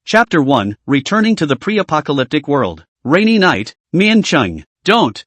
Chapter 1, Returning to the Pre-Apocalyptic World. Rainy night, Mian Chung. Don't.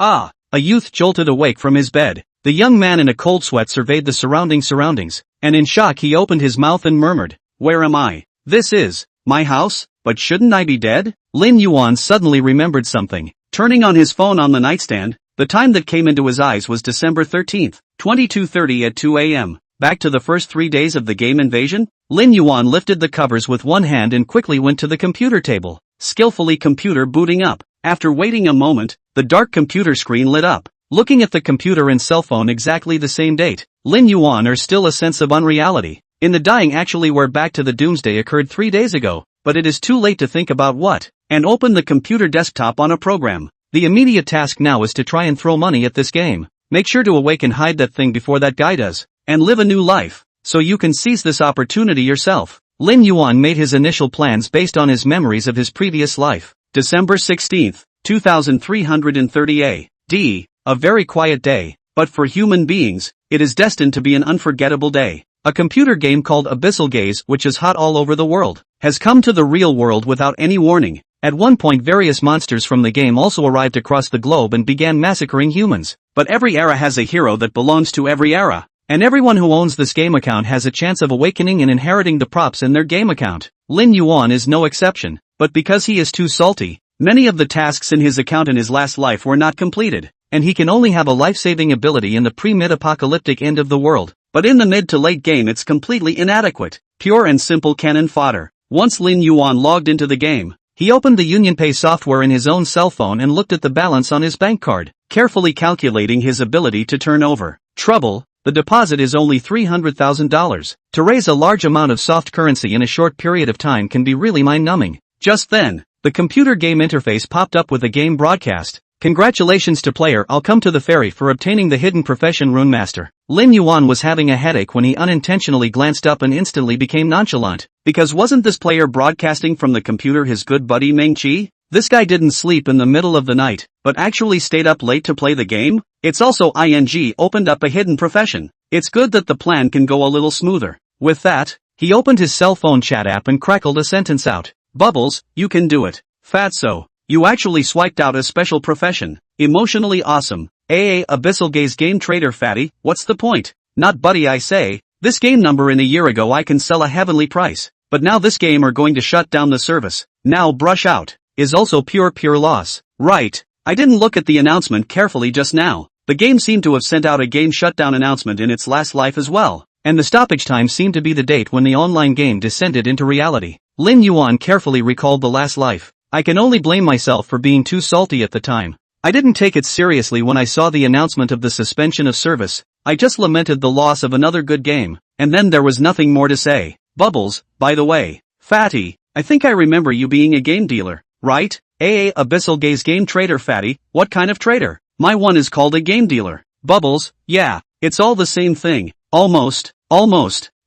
Ah! A youth jolted awake from his bed. The young man in a cold sweat surveyed the surroundings, and in shock he opened his mouth and murmured, "Where am I? This is my house, but shouldn't I be dead?" Lin Yuan suddenly remembered something. Turning on his phone on the nightstand, the time that came into his eyes was December 13th, 22:30 at 2 a.m. Back to the first 3 days of the game invasion? Lin Yuan lifted the covers with one hand and quickly went to the computer table, skillfully computer booting up. After waiting a moment, the dark computer screen lit up. Looking at the computer and cell phone exactly the same date, Lin Yuan are still a sense of unreality. In the dying actually we're back to the doomsday occurred 3 days ago, but it is too late to think about what, and open the computer desktop on a program. The immediate task now is to try and throw money at this game. Make sure to awake and hide that thing before that guy does, and live a new life, so you can seize this opportunity yourself. Lin Yuan made his initial plans based on his memories of his previous life. December 16th, 2330 A.D. A very quiet day, but for human beings, it is destined to be an unforgettable day. A computer game called Abyssal Gaze, which is hot all over the world, has come to the real world without any warning. At one point various monsters from the game also arrived across the globe and began massacring humans. But every era has a hero that belongs to every era, and everyone who owns this game account has a chance of awakening and inheriting the props in their game account. Lin Yuan is no exception, but because he is too salty, many of the tasks in his account in his last life were not completed, and he can only have a life-saving ability in the pre-mid-apocalyptic end of the world. But in the mid to late game it's completely inadequate, pure and simple cannon fodder. Once Lin Yuan logged into the game, he opened the UnionPay software in his own cell phone and looked at the balance on his bank card, carefully calculating his ability to turn over. Trouble, the deposit is only $300,000. To raise a large amount of soft currency in a short period of time can be really mind-numbing. Just then, the computer game interface popped up with a game broadcast. Congratulations to player, I'll come to the ferry for obtaining the hidden profession Rune Master. Lin Yuan was having a headache when he unintentionally glanced up and instantly became nonchalant. Because wasn't this player broadcasting from the computer his good buddy Meng Chi? This guy didn't sleep in the middle of the night, but actually stayed up late to play the game? It's also ing opened up a hidden profession. It's good that the plan can go a little smoother. With that, he opened his cell phone chat app and crackled a sentence out. Bubbles, you can do it. Fatso. You actually swiped out a special profession. Emotionally awesome. Abyssal Gaze Game Trader Fatty, what's the point? Not buddy I say, this game number in a year ago I can sell a heavenly price, but now this game are going to shut down the service. Now brush out. Is also pure loss. Right, I didn't look at the announcement carefully just now. The game seemed to have sent out a game shutdown announcement in its last life as well, and the stoppage time seemed to be the date when the online game descended into reality. Lin Yuan carefully recalled the last life. I can only blame myself for being too salty at the time. I didn't take it seriously when I saw the announcement of the suspension of service. I just lamented the loss of another good game, and then there was nothing more to say. Bubbles, by the way. Fatty, I think I remember you being a game dealer, right? Abyssal Gaze Game Trader Fatty, what kind of trader? My one is called a game dealer. Bubbles, yeah, it's all the same thing. Almost.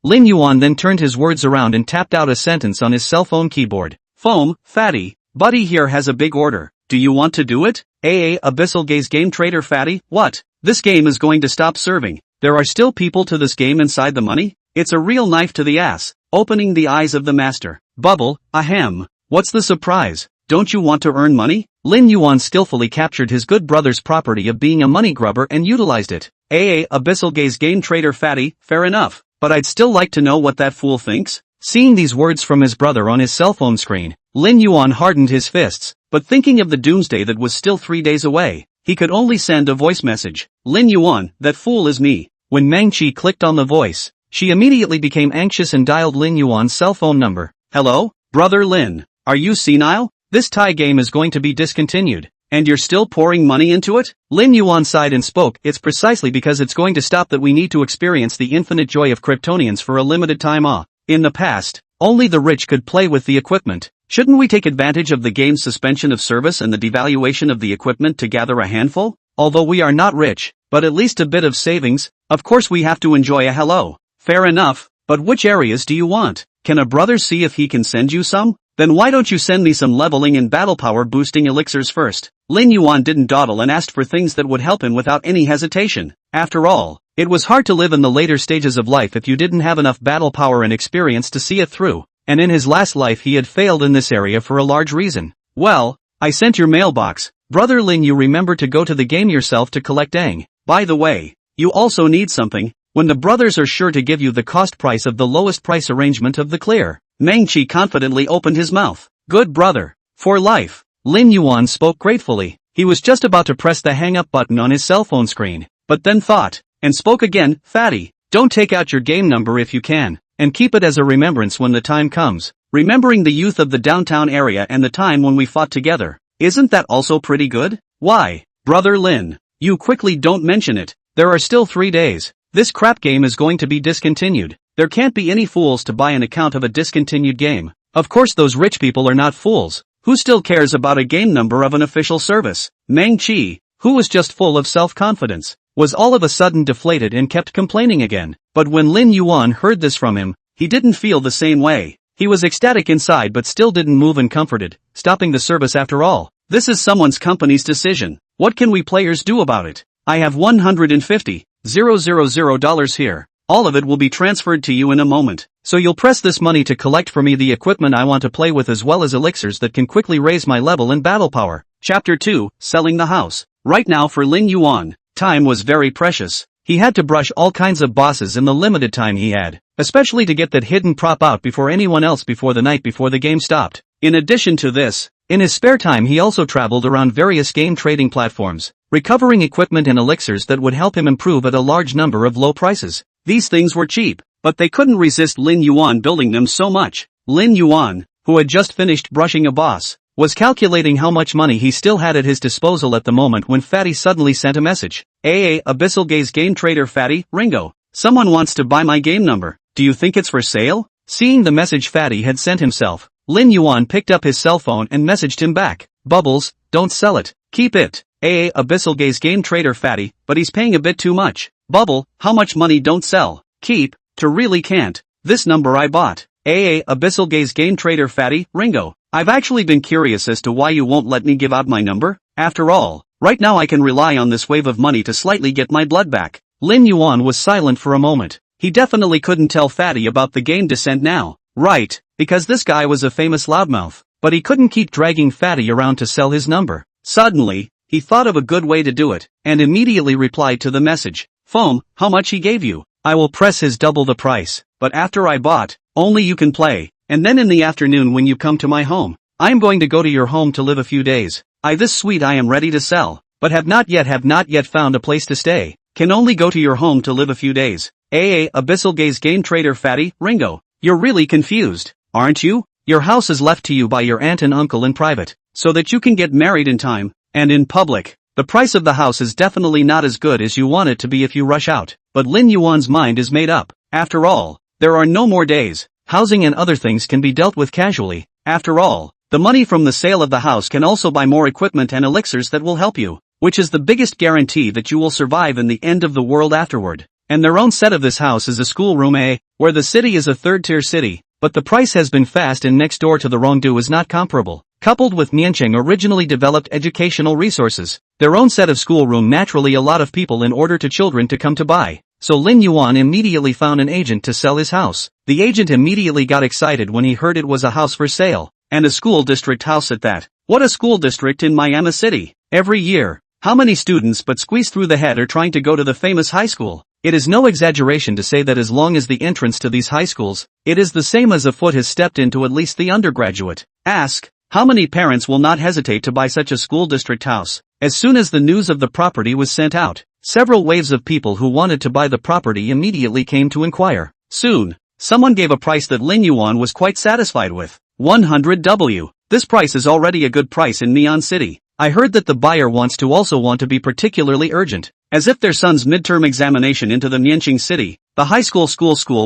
Lin Yuan then turned his words around and tapped out a sentence on his cell phone keyboard. Foam, Fatty. Buddy here has a big order. Do you want to do it? Abyssal Gaze Game Trader Fatty, what? This game is going to stop serving. There are still people to this game inside the money? It's a real knife to the ass, opening the eyes of the master. Bubble, ahem. What's the surprise? Don't you want to earn money? Lin Yuan skillfully captured his good brother's property of being a money grubber and utilized it. Abyssal Gaze Game Trader Fatty, fair enough, but I'd still like to know what that fool thinks. Seeing these words from his brother on his cell phone screen, Lin Yuan hardened his fists, but thinking of the doomsday that was still 3 days away, he could only send a voice message. Lin Yuan, that fool is me. When Meng Chi clicked on the voice, she immediately became anxious and dialed Lin Yuan's cell phone number. Hello, brother Lin, are you senile? This Thai game is going to be discontinued, and you're still pouring money into it? Lin Yuan sighed and spoke, it's precisely because it's going to stop that we need to experience the infinite joy of Kryptonians for a limited time. In the past, only the rich could play with the equipment. Shouldn't we take advantage of the game's suspension of service and the devaluation of the equipment to gather a handful? Although we are not rich, but at least a bit of savings, of course we have to enjoy a hello. Fair enough, but which areas do you want? Can a brother see if he can send you some? Then why don't you send me some leveling and battle power boosting elixirs first? Lin Yuan didn't dawdle and asked for things that would help him without any hesitation. After all, it was hard to live in the later stages of life if you didn't have enough battle power and experience to see it through. and in his last life he had failed in this area for a large reason. Well, I sent your mailbox. Brother Lin, you remember to go to the game yourself to collect Dang. By the way, you also need something. When the brothers are sure to give you the cost price of the lowest price arrangement of the clear. Meng-chi confidently opened his mouth. Good brother. For life. Lin Yuan spoke gratefully. He was just about to press the hang-up button on his cell phone screen, but then thought, and spoke again, Fatty, don't take out your game number if you can, and keep it as a remembrance when the time comes. Remembering the youth of the downtown area and the time when we fought together. Isn't that also pretty good? Why, Brother Lin, you quickly don't mention it. There are still 3 days. This crap game is going to be discontinued. There can't be any fools to buy an account of a discontinued game. Of course those rich people are not fools. Who still cares about a game number of an official service? Meng-chi, who was just full of self-confidence, was all of a sudden deflated and kept complaining again. But when Lin Yuan heard this from him, he didn't feel the same way. He was ecstatic inside but still didn't move and comforted, stopping the service after all. This is someone's company's decision. What can we players do about it? I have $150,000 here. All of it will be transferred to you in a moment. So you'll press this money to collect for me the equipment I want to play with as well as elixirs that can quickly raise my level and battle power. Chapter 2, Selling the House. Right now for Lin Yuan, time was very precious. He had to brush all kinds of bosses in the limited time he had, especially to get that hidden prop out before anyone else before the night before the game stopped. In addition to this, in his spare time he also traveled around various game trading platforms, recovering equipment and elixirs that would help him improve at a large number of low prices. These things were cheap, but they couldn't resist Lin Yuan building them so much. Lin Yuan, who had just finished brushing a boss, was calculating how much money he still had at his disposal at the moment when Fatty suddenly sent a message. Abyssal Gaze Game Trader Fatty, Ringo. Someone wants to buy my game number. Do you think it's for sale? Seeing the message Fatty had sent himself, Lin Yuan picked up his cell phone and messaged him back. Bubbles, don't sell it. Keep it. Abyssal Gaze Game Trader Fatty, but he's paying a bit too much. Bubble, how much money don't sell? Keep, to really can't. This number I bought. Abyssal Gaze Game Trader Fatty, Ringo. I've actually been curious as to why you won't let me give out my number. After all, right now I can rely on this wave of money to slightly get my blood back. Lin Yuan was silent for a moment. He definitely couldn't tell Fatty about the game descent now. Right, because this guy was a famous loudmouth. But he couldn't keep dragging Fatty around to sell his number. Suddenly, he thought of a good way to do it, and immediately replied to the message. Foam, how much he gave you? I will press his double the price, but after I bought, only you can play, and then in the afternoon when you come to my home, I am going to go to your home to live a few days. This sweet I am ready to sell, but have not yet found a place to stay, can only go to your home to live a few days. Abyssal Gaze Game Trader Fatty, Ringo, you're really confused, aren't you? Your house is left to you by your aunt and uncle in private, so that you can get married in time, and in public. The price of the house is definitely not as good as you want it to be if you rush out, but Lin Yuan's mind is made up. After all, there are no more days. Housing and other things can be dealt with casually. After all, the money from the sale of the house can also buy more equipment and elixirs that will help you, which is the biggest guarantee that you will survive in the end of the world afterward. And their own set of this house is a schoolroom where the city is a third-tier city, but the price has been fast and next door to the Rongdu is not comparable. Coupled with Miancheng originally developed educational resources, their own set of schoolroom naturally a lot of people in order to children to come to buy. So Lin Yuan immediately found an agent to sell his house. The agent immediately got excited when he heard it was a house for sale, and a school district house at that. What a school district in Miami City! Every year, how many students but squeeze through the head are trying to go to the famous high school? It is no exaggeration to say that as long as the entrance to these high schools, it is the same as a foot has stepped into at least the undergraduate. Ask, how many parents will not hesitate to buy such a school district house? As soon as the news of the property was sent out, several waves of people who wanted to buy the property immediately came to inquire. Soon, someone gave a price that Lin Yuan was quite satisfied with. 100W. This price is already a good price in Neon City. I heard that the buyer wants to be particularly urgent, as if their son's midterm examination into the Miancheng City, the high school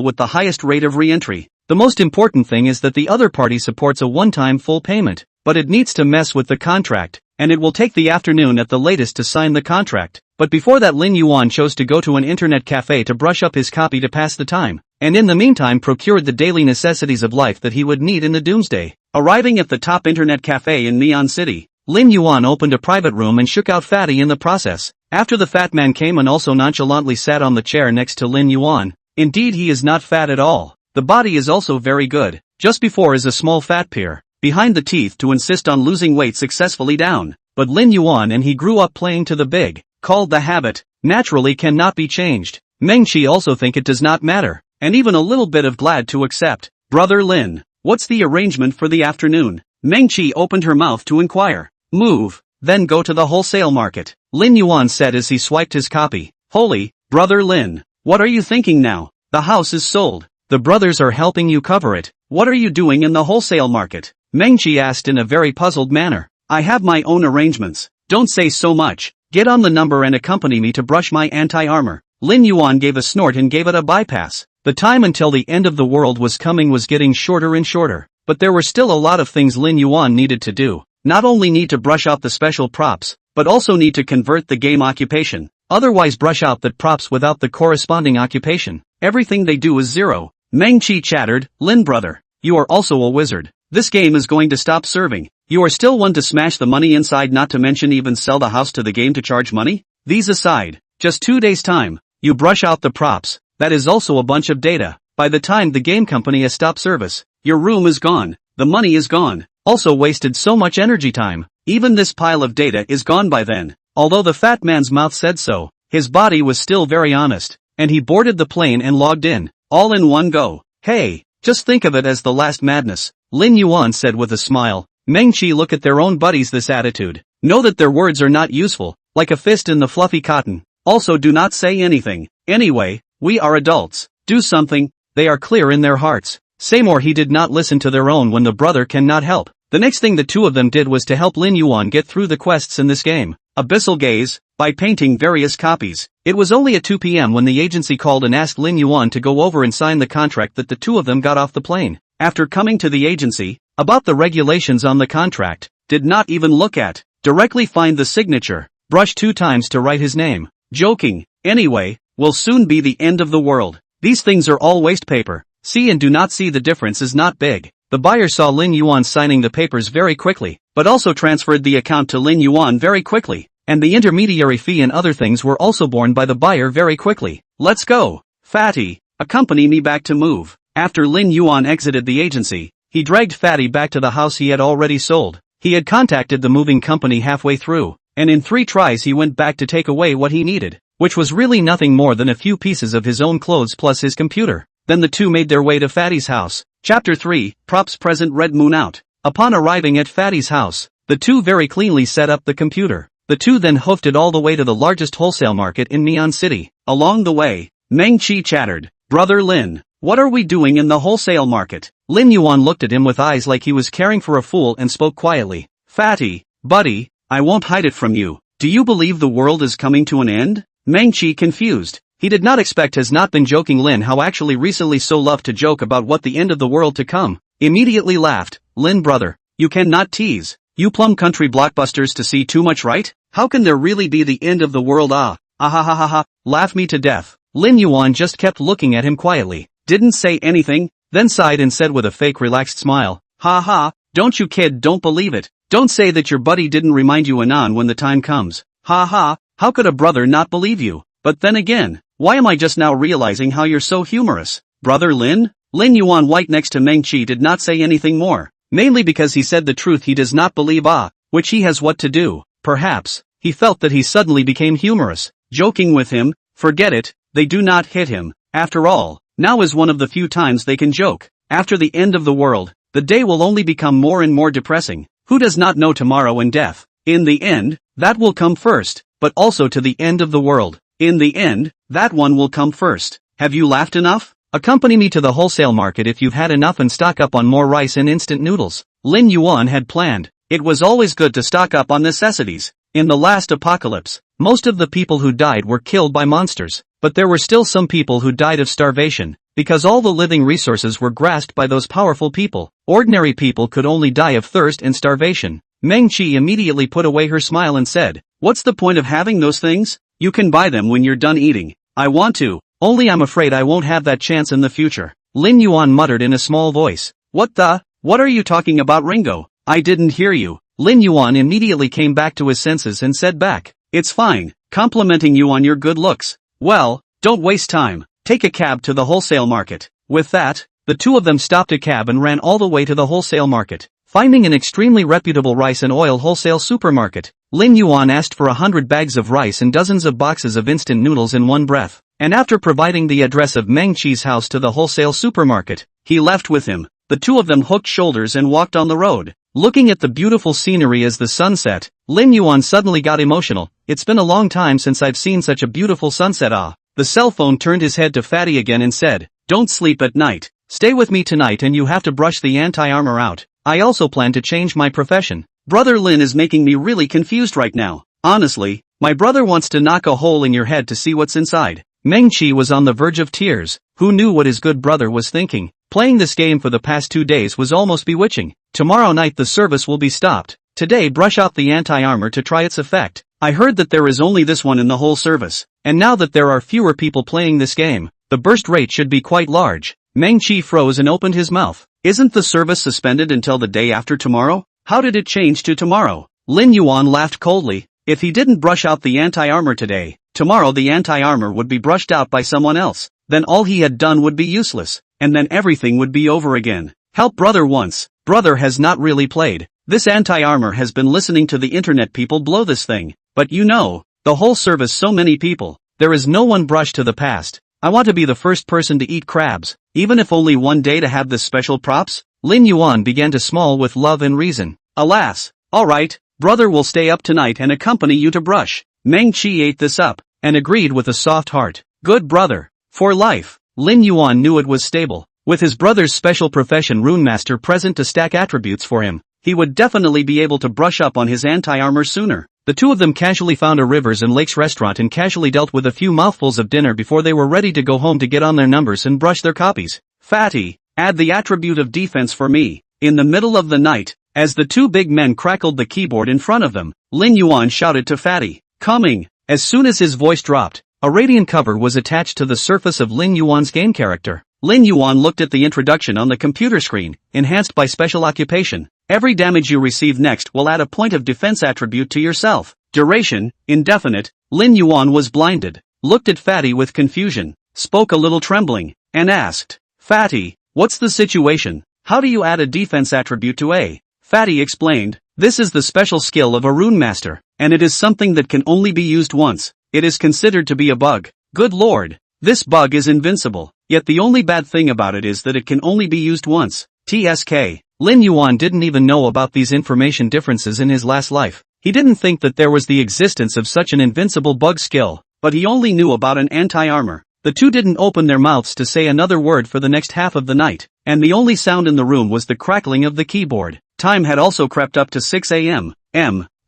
with the highest rate of re-entry. The most important thing is that the other party supports a one-time full payment, but it needs to mess with the contract, and it will take the afternoon at the latest to sign the contract. But before that Lin Yuan chose to go to an internet cafe to brush up his copy to pass the time, and in the meantime procured the daily necessities of life that he would need in the doomsday. Arriving at the top internet cafe in Neon City, Lin Yuan opened a private room and shook out Fatty in the process. After the fat man came and also nonchalantly sat on the chair next to Lin Yuan. Indeed he is not fat at all. The body is also very good. Just before is a small fat peer, behind the teeth to insist on losing weight successfully down. But Lin Yuan and he grew up playing to the big, called the habit, naturally cannot be changed. Meng Qi also think it does not matter, and even a little bit of glad to accept. Brother Lin, what's the arrangement for the afternoon? Meng Qi opened her mouth to inquire. Move, then go to the wholesale market, Lin Yuan said as he swiped his copy. Holy, Brother Lin, what are you thinking now? The house is sold. The brothers are helping you cover it. What are you doing in the wholesale market? Meng Qi asked in a very puzzled manner. I have my own arrangements. Don't say so much. Get on the number and accompany me to brush my anti-armor. Lin Yuan gave a snort and gave it a bypass. The time until the end of the world was coming was getting shorter and shorter. But there were still a lot of things Lin Yuan needed to do. Not only need to brush out the special props, but also need to convert the game occupation. Otherwise brush out the props without the corresponding occupation. Everything they do is zero. Meng Qi chattered, Lin brother, you are also a wizard. This game is going to stop serving. You are still one to smash the money inside, not to mention even sell the house to the game to charge money? These aside, just 2 days time, you brush out the props, that is also a bunch of data. By the time the game company has stopped service, your room is gone, the money is gone, also wasted so much energy time, even this pile of data is gone by then. Although the fat man's mouth said so, his body was still very honest, and he boarded the plane and logged in, all in one go. Hey, just think of it as the last madness, Lin Yuan said with a smile. Meng Qi look at their own buddies this attitude. Know that their words are not useful, like a fist in the fluffy cotton. Also do not say anything. Anyway, we are adults. Do something. They are clear in their hearts. Say more. He did not listen to their own when the brother cannot help. The next thing the two of them did was to help Lin Yuan get through the quests in this game. Abyssal Gaze, by painting various copies. It was only at 2 p.m. when the agency called and asked Lin Yuan to go over and sign the contract that the two of them got off the plane. After coming to the agency, about the regulations on the contract, did not even look at, directly find the signature, brush 2 times to write his name. Joking. Anyway, will soon be the end of the world. These things are all waste paper. See and do not see, the difference is not big. The buyer saw Lin Yuan signing the papers very quickly, but also transferred the account to Lin Yuan very quickly, and the intermediary fee and other things were also borne by the buyer very quickly. Let's go. Fatty, accompany me back to move. After Lin Yuan exited the agency, he dragged Fatty back to the house he had already sold. He had contacted the moving company halfway through, and in 3 tries he went back to take away what he needed, which was really nothing more than a few pieces of his own clothes plus his computer. Then the two made their way to Fatty's house. Chapter 3, Props Present. Red Moon out. Upon arriving at Fatty's house, the two very cleanly set up the computer. The two then hoofed it all the way to the largest wholesale market in Neon City. Along the way, Meng Qi chattered, Brother Lin, what are we doing in the wholesale market? Lin Yuan looked at him with eyes like he was caring for a fool and spoke quietly. Fatty, buddy, I won't hide it from you. Do you believe the world is coming to an end? Meng Qi confused. He did not expect has not been joking. Lin how actually recently so loved to joke about what the end of the world to come. Immediately laughed. Lin brother, you cannot tease. You plum country blockbusters to see too much, right? How can there really be the end of the world? Ah ha ha ha ha, laugh me to death. Lin Yuan just kept looking at him quietly, didn't say anything, then sighed and said with a fake relaxed smile, ha ha, don't you kid, don't believe it. Don't say that your buddy didn't remind you anon when the time comes. Ha ha, how could a brother not believe you? But then again, why am I just now realizing how you're so humorous? Brother Lin? Lin Yuan white next to Meng Qi did not say anything more, mainly because he said the truth. He does not believe which he has what to do. Perhaps, he felt that he suddenly became humorous. Joking with him, forget it, they do not hit him. After all, now is one of the few times they can joke. After the end of the world, the day will only become more and more depressing. Who does not know tomorrow and death? In the end, that will come first, but also to the end of the world. In the end, that one will come first. Have you laughed enough? Accompany me to the wholesale market if you've had enough and stock up on more rice and instant noodles. Lin Yuan had planned. It was always good to stock up on necessities. In the last apocalypse, most of the people who died were killed by monsters, but there were still some people who died of starvation, because all the living resources were grasped by those powerful people. Ordinary people could only die of thirst and starvation. Meng Qi immediately put away her smile and said, what's the point of having those things? You can buy them when you're done eating. I want to, only I'm afraid I won't have that chance in the future. Lin Yuan muttered in a small voice. What are you talking about, Ringo? I didn't hear you. Lin Yuan immediately came back to his senses and said back, it's fine, complimenting you on your good looks. Well, don't waste time, take a cab to the wholesale market. With that, The two of them stopped a cab and ran all the way to the wholesale market. Finding an extremely reputable rice and oil wholesale supermarket, Lin Yuan asked for 100 bags of rice and dozens of boxes of instant noodles in one breath, and after providing the address of Meng Qi's house to the wholesale supermarket, he left with him. The two of them hooked shoulders and walked on the road. Looking at the beautiful scenery as the sun set, Lin Yuan suddenly got emotional. It's been a long time since I've seen such a beautiful sunset. The cell phone turned his head to Fatty again and said, "Don't sleep at night. Stay with me tonight and you have to brush the anti-armor out. I also plan to change my profession. Brother Lin is making me really confused right now. Honestly, my brother wants to knock a hole in your head to see what's inside." Meng Qi was on the verge of tears. Who knew what his good brother was thinking? Playing this game for the past 2 days was almost bewitching. Tomorrow night the service will be stopped. Today brush out the anti-armor to try its effect. I heard that there is only this one in the whole service. And now that there are fewer people playing this game, the burst rate should be quite large. Meng Qi froze and opened his mouth. Isn't the service suspended until the day after tomorrow? How did it change to tomorrow? Lin Yuan laughed coldly. If he didn't brush out the anti-armor today, tomorrow the anti-armor would be brushed out by someone else. Then all he had done would be useless, and then everything would be over again. Help brother once. Brother has not really played. This anti-armor has been listening to the internet people blow this thing. But you know, the whole service so many people. There is no one brush to the past. I want to be the first person to eat crabs, even if only one day to have this special props. Lin Yuan began to smile with love and reason. Alas, alright, brother will stay up tonight and accompany you to brush. Meng Qi ate this up, and agreed with a soft heart. Good brother. For life. Lin Yuan knew it was stable. With his brother's special profession Rune Master present to stack attributes for him, he would definitely be able to brush up on his anti-armor sooner. The two of them casually found a Rivers and Lakes restaurant and casually dealt with a few mouthfuls of dinner before they were ready to go home to get on their numbers and brush their copies. Fatty, add the attribute of defense for me. In the middle of the night, as the two big men crackled the keyboard in front of them, Lin Yuan shouted to Fatty, "Coming!" As soon as his voice dropped, a radiant cover was attached to the surface of Lin Yuan's game character. Lin Yuan looked at the introduction on the computer screen, enhanced by special occupation. Every damage you receive next will add a point of defense attribute to yourself. Duration, indefinite. Lin Yuan was blinded, looked at Fatty with confusion, spoke a little trembling, and asked, "Fatty, what's the situation? How do you add a defense attribute to A?" Fatty explained, "This is the special skill of a rune master, and it is something that can only be used once. It is considered to be a bug. Good lord, this bug is invincible, yet the only bad thing about it is that it can only be used once. TSK. Lin Yuan didn't even know about these information differences in his last life. He didn't think that there was the existence of such an invincible bug skill, but he only knew about an anti-armor. The two didn't open their mouths to say another word for the next half of the night, and the only sound in the room was the crackling of the keyboard. Time had also crept up to 6 a.m.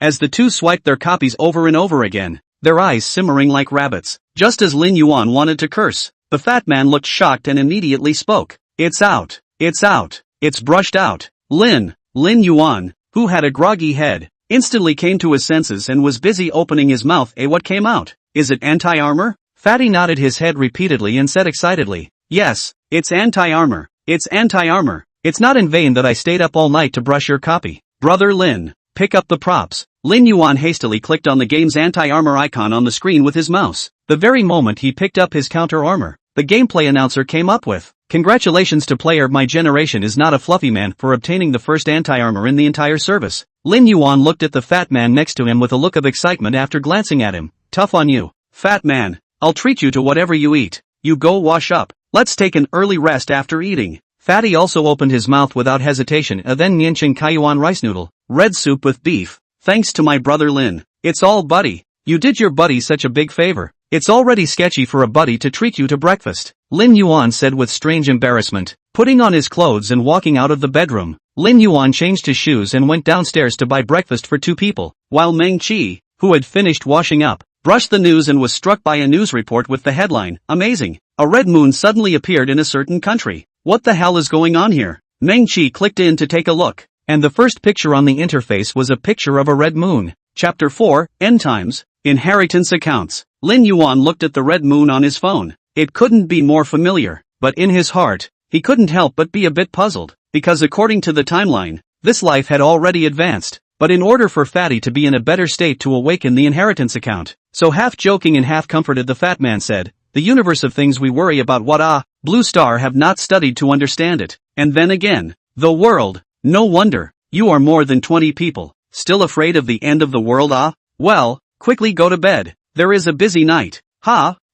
As the two swiped their copies over and over again, their eyes simmering like rabbits. Just as Lin Yuan wanted to curse, the fat man looked shocked and immediately spoke. "It's out. It's out. It's brushed out." Lin Yuan, who had a groggy head, instantly came to his senses and was busy opening his mouth. What came out? Is it anti-armor? Fatty nodded his head repeatedly and said excitedly, "Yes, it's anti-armor. It's anti-armor. It's not in vain that I stayed up all night to brush your copy. Brother Lin, pick up the props." Lin Yuan hastily clicked on the game's anti-armor icon on the screen with his mouse. The very moment he picked up his counter-armor, the gameplay announcer came up with, "Congratulations to player my generation is not a fluffy man for obtaining the first anti-armor in the entire service." Lin Yuan looked at the fat man next to him with a look of excitement after glancing at him. "Tough on you, fat man. I'll treat you to whatever you eat. You go wash up. Let's take an early rest after eating." Fatty also opened his mouth without hesitation. Then Nianqing Kaiyuan rice noodle, red soup with beef. "Thanks to my brother Lin. It's all buddy. You did your buddy such a big favor. It's already sketchy for a buddy to treat you to breakfast," Lin Yuan said with strange embarrassment, putting on his clothes and walking out of the bedroom. Lin Yuan changed his shoes and went downstairs to buy breakfast for two people, while Meng Qi, who had finished washing up, brushed the news and was struck by a news report with the headline, "Amazing. A red moon suddenly appeared in a certain country. What the hell is going on here?" Meng Qi clicked in to take a look, and the first picture on the interface was a picture of a red moon. Chapter 4, End Times, Inheritance Accounts. Lin Yuan looked at the red moon on his phone. It couldn't be more familiar, but in his heart, he couldn't help but be a bit puzzled, because according to the timeline, this life had already advanced. But in order for Fatty to be in a better state to awaken the inheritance account, so half joking and half comforted the fat man said, the universe of things we worry about. What Blue Star have not studied to understand it. And then again, the world. No wonder, you are more than 20 people, still afraid of the end of the world. Well, quickly go to bed, there is a busy night.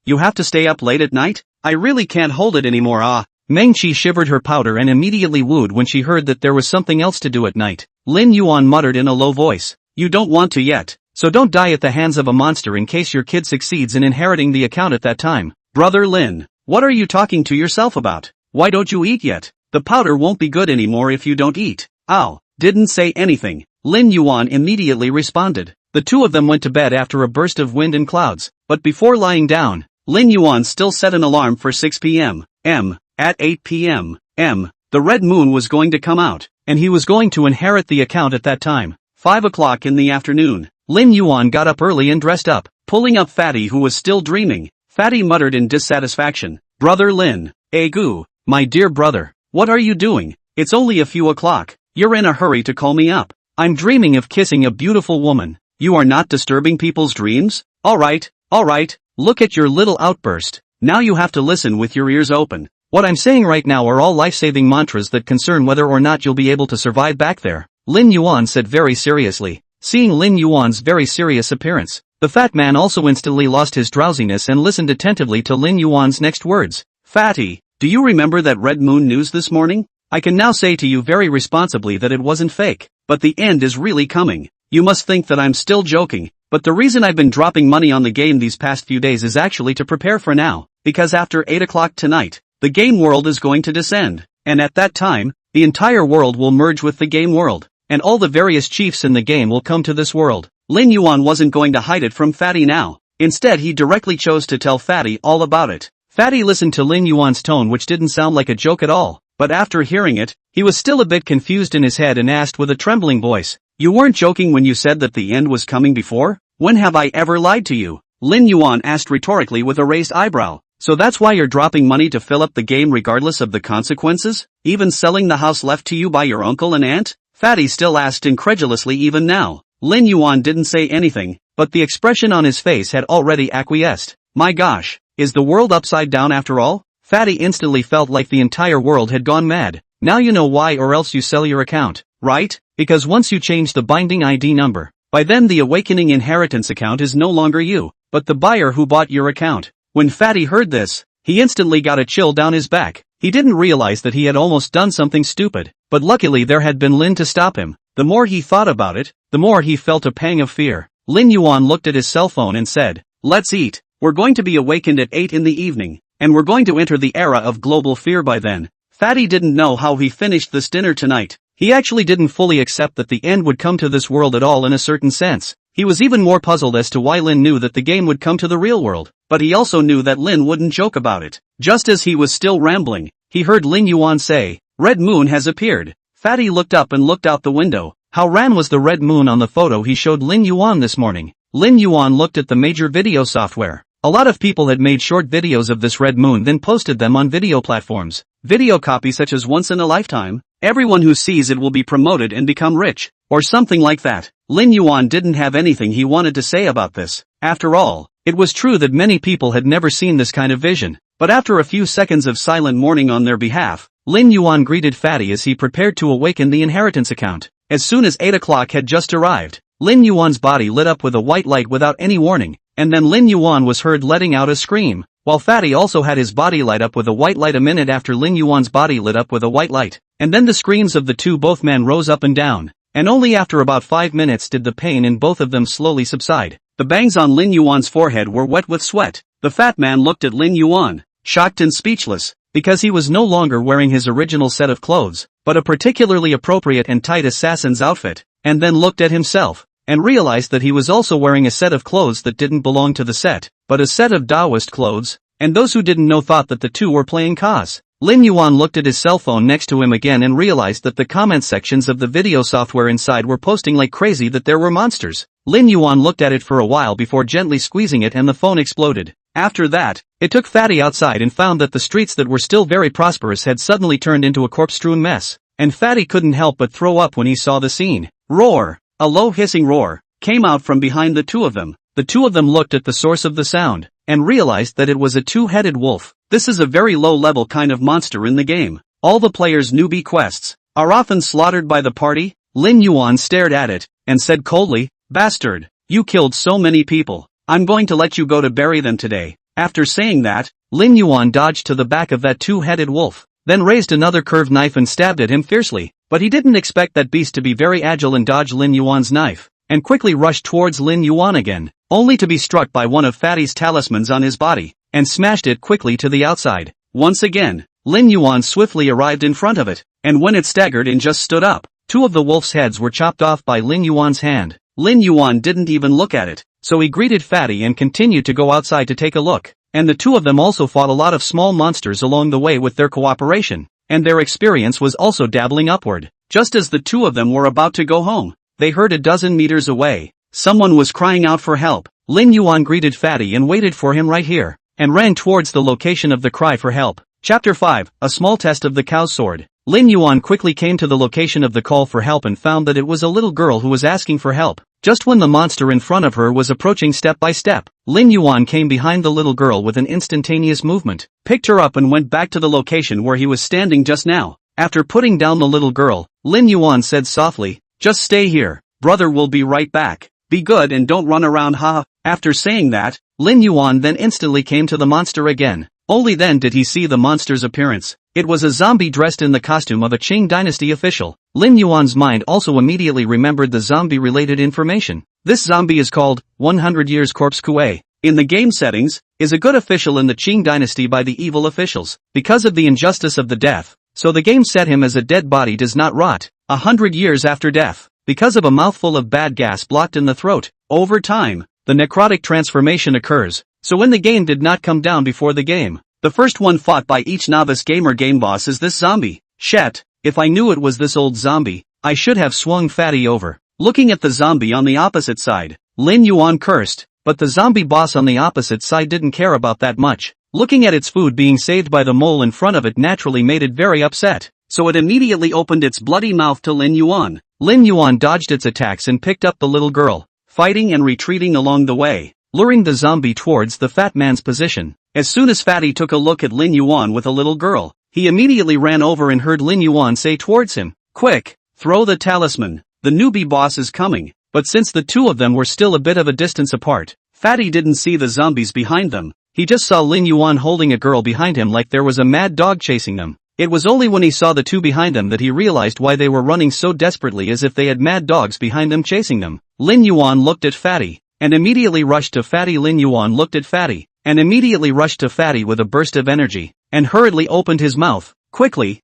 You have to stay up late at night? I really can't hold it anymore. Mengqi shivered her powder and immediately wooed when she heard that there was something else to do at night. Lin Yuan muttered in a low voice, you don't want to yet, so don't die at the hands of a monster in case your kid succeeds in inheriting the account at that time. Brother Lin, what are you talking to yourself about? Why don't you eat yet? The powder won't be good anymore if you don't eat. Didn't say anything, Lin Yuan immediately responded. The two of them went to bed after a burst of wind and clouds, but before lying down, Lin Yuan still set an alarm for 6 p.m. At 8 p.m. the red moon was going to come out, and he was going to inherit the account at that time. 5 o'clock in the afternoon, Lin Yuan got up early and dressed up, pulling up Fatty who was still dreaming. Fatty muttered in dissatisfaction, Brother Lin, Gu, my dear brother, what are you doing? It's only a few o'clock, you're in a hurry to call me up. I'm dreaming of kissing a beautiful woman. You are not disturbing people's dreams? Alright, look at your little outburst. Now you have to listen with your ears open. What I'm saying right now are all life-saving mantras that concern whether or not you'll be able to survive back there, Lin Yuan said very seriously. Seeing Lin Yuan's very serious appearance, the fat man also instantly lost his drowsiness and listened attentively to Lin Yuan's next words. Fatty, do you remember that red moon news this morning? I can now say to you very responsibly that it wasn't fake, but the end is really coming. You must think that I'm still joking, but the reason I've been dropping money on the game these past few days is actually to prepare for now, because after 8 o'clock tonight, the game world is going to descend, and at that time, the entire world will merge with the game world, and all the various chiefs in the game will come to this world. Lin Yuan wasn't going to hide it from Fatty now. Instead he directly chose to tell Fatty all about it. Fatty listened to Lin Yuan's tone, which didn't sound like a joke at all, but after hearing it, he was still a bit confused in his head and asked with a trembling voice, you weren't joking when you said that the end was coming before? When have I ever lied to you? Lin Yuan asked rhetorically with a raised eyebrow. So that's why you're dropping money to fill up the game regardless of the consequences? Even selling the house left to you by your uncle and aunt? Fatty still asked incredulously even now. Lin Yuan didn't say anything, but the expression on his face had already acquiesced. My gosh, is the world upside down after all? Fatty instantly felt like the entire world had gone mad. Now you know why, or else you sell your account, right? Because once you change the binding ID number, by then the awakening inheritance account is no longer you, but the buyer who bought your account. When Fatty heard this, he instantly got a chill down his back. He didn't realize that he had almost done something stupid, but luckily there had been Lin to stop him. The more he thought about it, the more he felt a pang of fear. Lin Yuan looked at his cell phone and said, let's eat. We're going to be awakened at 8 in the evening, and we're going to enter the era of global fear by then. Fatty didn't know how he finished this dinner tonight. He actually didn't fully accept that the end would come to this world at all in a certain sense. He was even more puzzled as to why Lin knew that the game would come to the real world, but he also knew that Lin wouldn't joke about it. Just as he was still rambling, he heard Lin Yuan say, Red Moon has appeared. Fatty looked up and looked out the window. How ran was the red moon on the photo he showed Lin Yuan this morning? Lin Yuan looked at the major video software. A lot of people had made short videos of this red moon then posted them on video platforms. Video copy such as once in a lifetime. Everyone who sees it will be promoted and become rich, or something like that. Lin Yuan didn't have anything he wanted to say about this. After all, it was true that many people had never seen this kind of vision, but after a few seconds of silent mourning on their behalf, Lin Yuan greeted Fatty as he prepared to awaken the inheritance account. As soon as 8 o'clock had just arrived, Lin Yuan's body lit up with a white light without any warning, and then Lin Yuan was heard letting out a scream, while Fatty also had his body light up with a white light a minute after Lin Yuan's body lit up with a white light, and then the screams of the both men rose up and down, and only after about 5 minutes did the pain in both of them slowly subside. The bangs on Lin Yuan's forehead were wet with sweat. The fat man looked at Lin Yuan, shocked and speechless, because he was no longer wearing his original set of clothes, but a particularly appropriate and tight assassin's outfit, and then looked at himself, and realized that he was also wearing a set of clothes that didn't belong to the set, but a set of Taoist clothes, and those who didn't know thought that the two were playing cause. Lin Yuan looked at his cell phone next to him again and realized that the comment sections of the video software inside were posting like crazy that there were monsters. Lin Yuan looked at it for a while before gently squeezing it and the phone exploded. After that, it took Fatty outside and found that the streets that were still very prosperous had suddenly turned into a corpse-strewn mess, and Fatty couldn't help but throw up when he saw the scene. Roar! A low hissing roar came out from behind the two of them. The two of them looked at the source of the sound, and realized that it was a two-headed wolf. This is a very low-level kind of monster in the game. All the players' newbie quests are often slaughtered by the party. Lin Yuan stared at it, and said coldly, "Bastard, you killed so many people. I'm going to let you go to bury them today." After saying that, Lin Yuan dodged to the back of that two-headed wolf, then raised another curved knife and stabbed at him fiercely. But he didn't expect that beast to be very agile and dodge Lin Yuan's knife, and quickly rushed towards Lin Yuan again, only to be struck by one of Fatty's talismans on his body, and smashed it quickly to the outside. Once again, Lin Yuan swiftly arrived in front of it, and when it staggered and just stood up, two of the wolf's heads were chopped off by Lin Yuan's hand. Lin Yuan didn't even look at it, so he greeted Fatty and continued to go outside to take a look. And the two of them also fought a lot of small monsters along the way with their cooperation, and their experience was also dabbling upward. Just as the two of them were about to go home, they heard a dozen meters away. Someone was crying out for help. Lin Yuan greeted Fatty and waited for him right here, and ran towards the location of the cry for help. Chapter 5, A Small Test of the Cow's Sword. Lin Yuan quickly came to the location of the call for help and found that it was a little girl who was asking for help. Just when the monster in front of her was approaching step by step, Lin Yuan came behind the little girl with an instantaneous movement, picked her up and went back to the location where he was standing just now. After putting down the little girl, Lin Yuan said softly, "Just stay here, brother will be right back. Be good and don't run around, ha." After saying that, Lin Yuan then instantly came to the monster again. Only then did he see the monster's appearance. It was a zombie dressed in the costume of a Qing dynasty official. Lin Yuan's mind also immediately remembered the zombie-related information. This zombie is called 100 Years Corpse Kuei. In the game settings, is a good official in the Qing dynasty by the evil officials, because of the injustice of the death. So the game set him as a dead body does not rot 100 years after death, because of a mouthful of bad gas blocked in the throat. Over time, the necrotic transformation occurs, so when the game did not come down before the game. The first one fought by each novice gamer game boss is this zombie. Shit, if I knew it was this old zombie, I should have swung Fatty over. Looking at the zombie on the opposite side, Lin Yuan cursed, but the zombie boss on the opposite side didn't care about that much. Looking at its food being saved by the mole in front of it naturally made it very upset, so it immediately opened its bloody mouth to Lin Yuan. Lin Yuan dodged its attacks and picked up the little girl, fighting and retreating along the way, luring the zombie towards the fat man's position. As soon as Fatty took a look at Lin Yuan with a little girl, he immediately ran over and heard Lin Yuan say towards him, "Quick, throw the talisman, the newbie boss is coming." But since the two of them were still a bit of a distance apart, Fatty didn't see the zombies behind them. He just saw Lin Yuan holding a girl behind him like there was a mad dog chasing them. It was only when he saw the two behind them that he realized why they were running so desperately as if they had mad dogs behind them chasing them. Lin Yuan looked at Fatty, and immediately rushed to Fatty. Lin Yuan looked at Fatty, and immediately rushed to Fatty with a burst of energy, and hurriedly opened his mouth. Quickly,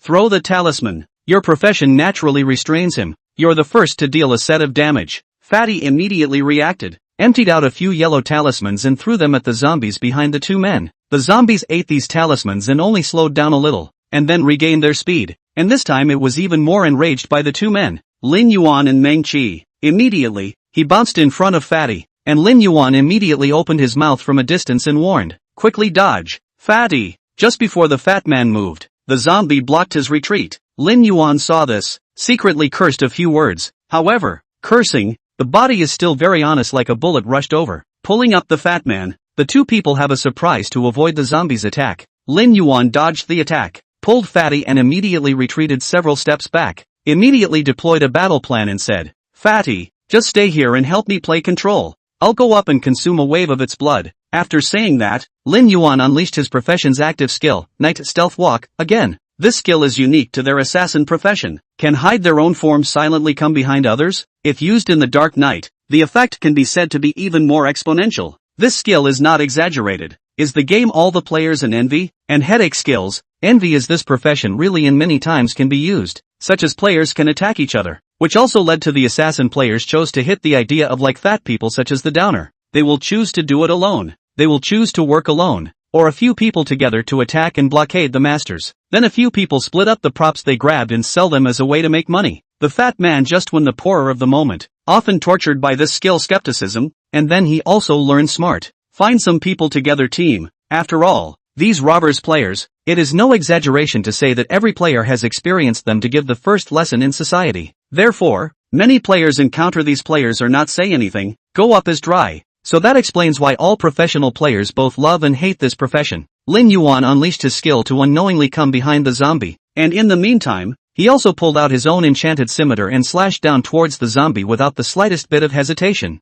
throw the talisman. Your profession naturally restrains him. You're the first to deal a set of damage. Fatty immediately reacted, emptied out a few yellow talismans and threw them at the zombies behind the two men. The zombies ate these talismans and only slowed down a little, and then regained their speed, and this time it was even more enraged by the two men, Lin Yuan and Meng Qi. Immediately, he bounced in front of Fatty, and Lin Yuan immediately opened his mouth from a distance and warned, "Quickly dodge, Fatty." Just before the fat man moved, the zombie blocked his retreat. Lin Yuan saw this, secretly cursed a few words. However, cursing, the body is still very honest like a bullet rushed over, pulling up the fat man. The two people have a surprise to avoid the zombie's attack. Lin Yuan dodged the attack, pulled Fatty and immediately retreated several steps back, immediately deployed a battle plan and said, "Fatty, just stay here and help me play control. I'll go up and consume a wave of its blood." After saying that, Lin Yuan unleashed his profession's active skill, Night Stealth Walk, again. This skill is unique to their assassin profession, can hide their own form silently come behind others. If used in the dark night, the effect can be said to be even more exponential. This skill is not exaggerated. Is the game all the players in envy and headache skills? Envy is this profession really in many times can be used, such as players can attack each other, which also led to the assassin players chose to hit the idea of like fat people such as the downer. They will choose to do it alone. They will choose to work alone, or a few people together to attack and blockade the masters. Then a few people split up the props they grabbed and sell them as a way to make money. The fat man just won the poorer of the moment, often tortured by this skill skepticism, and then he also learned smart. Find some people together team. After all, these robbers players, it is no exaggeration to say that every player has experienced them to give the first lesson in society. Therefore, many players encounter these players or not say anything, go up as dry. So that explains why all professional players both love and hate this profession. Lin Yuan unleashed his skill to unknowingly come behind the zombie, and in the meantime, he also pulled out his own enchanted scimitar and slashed down towards the zombie without the slightest bit of hesitation.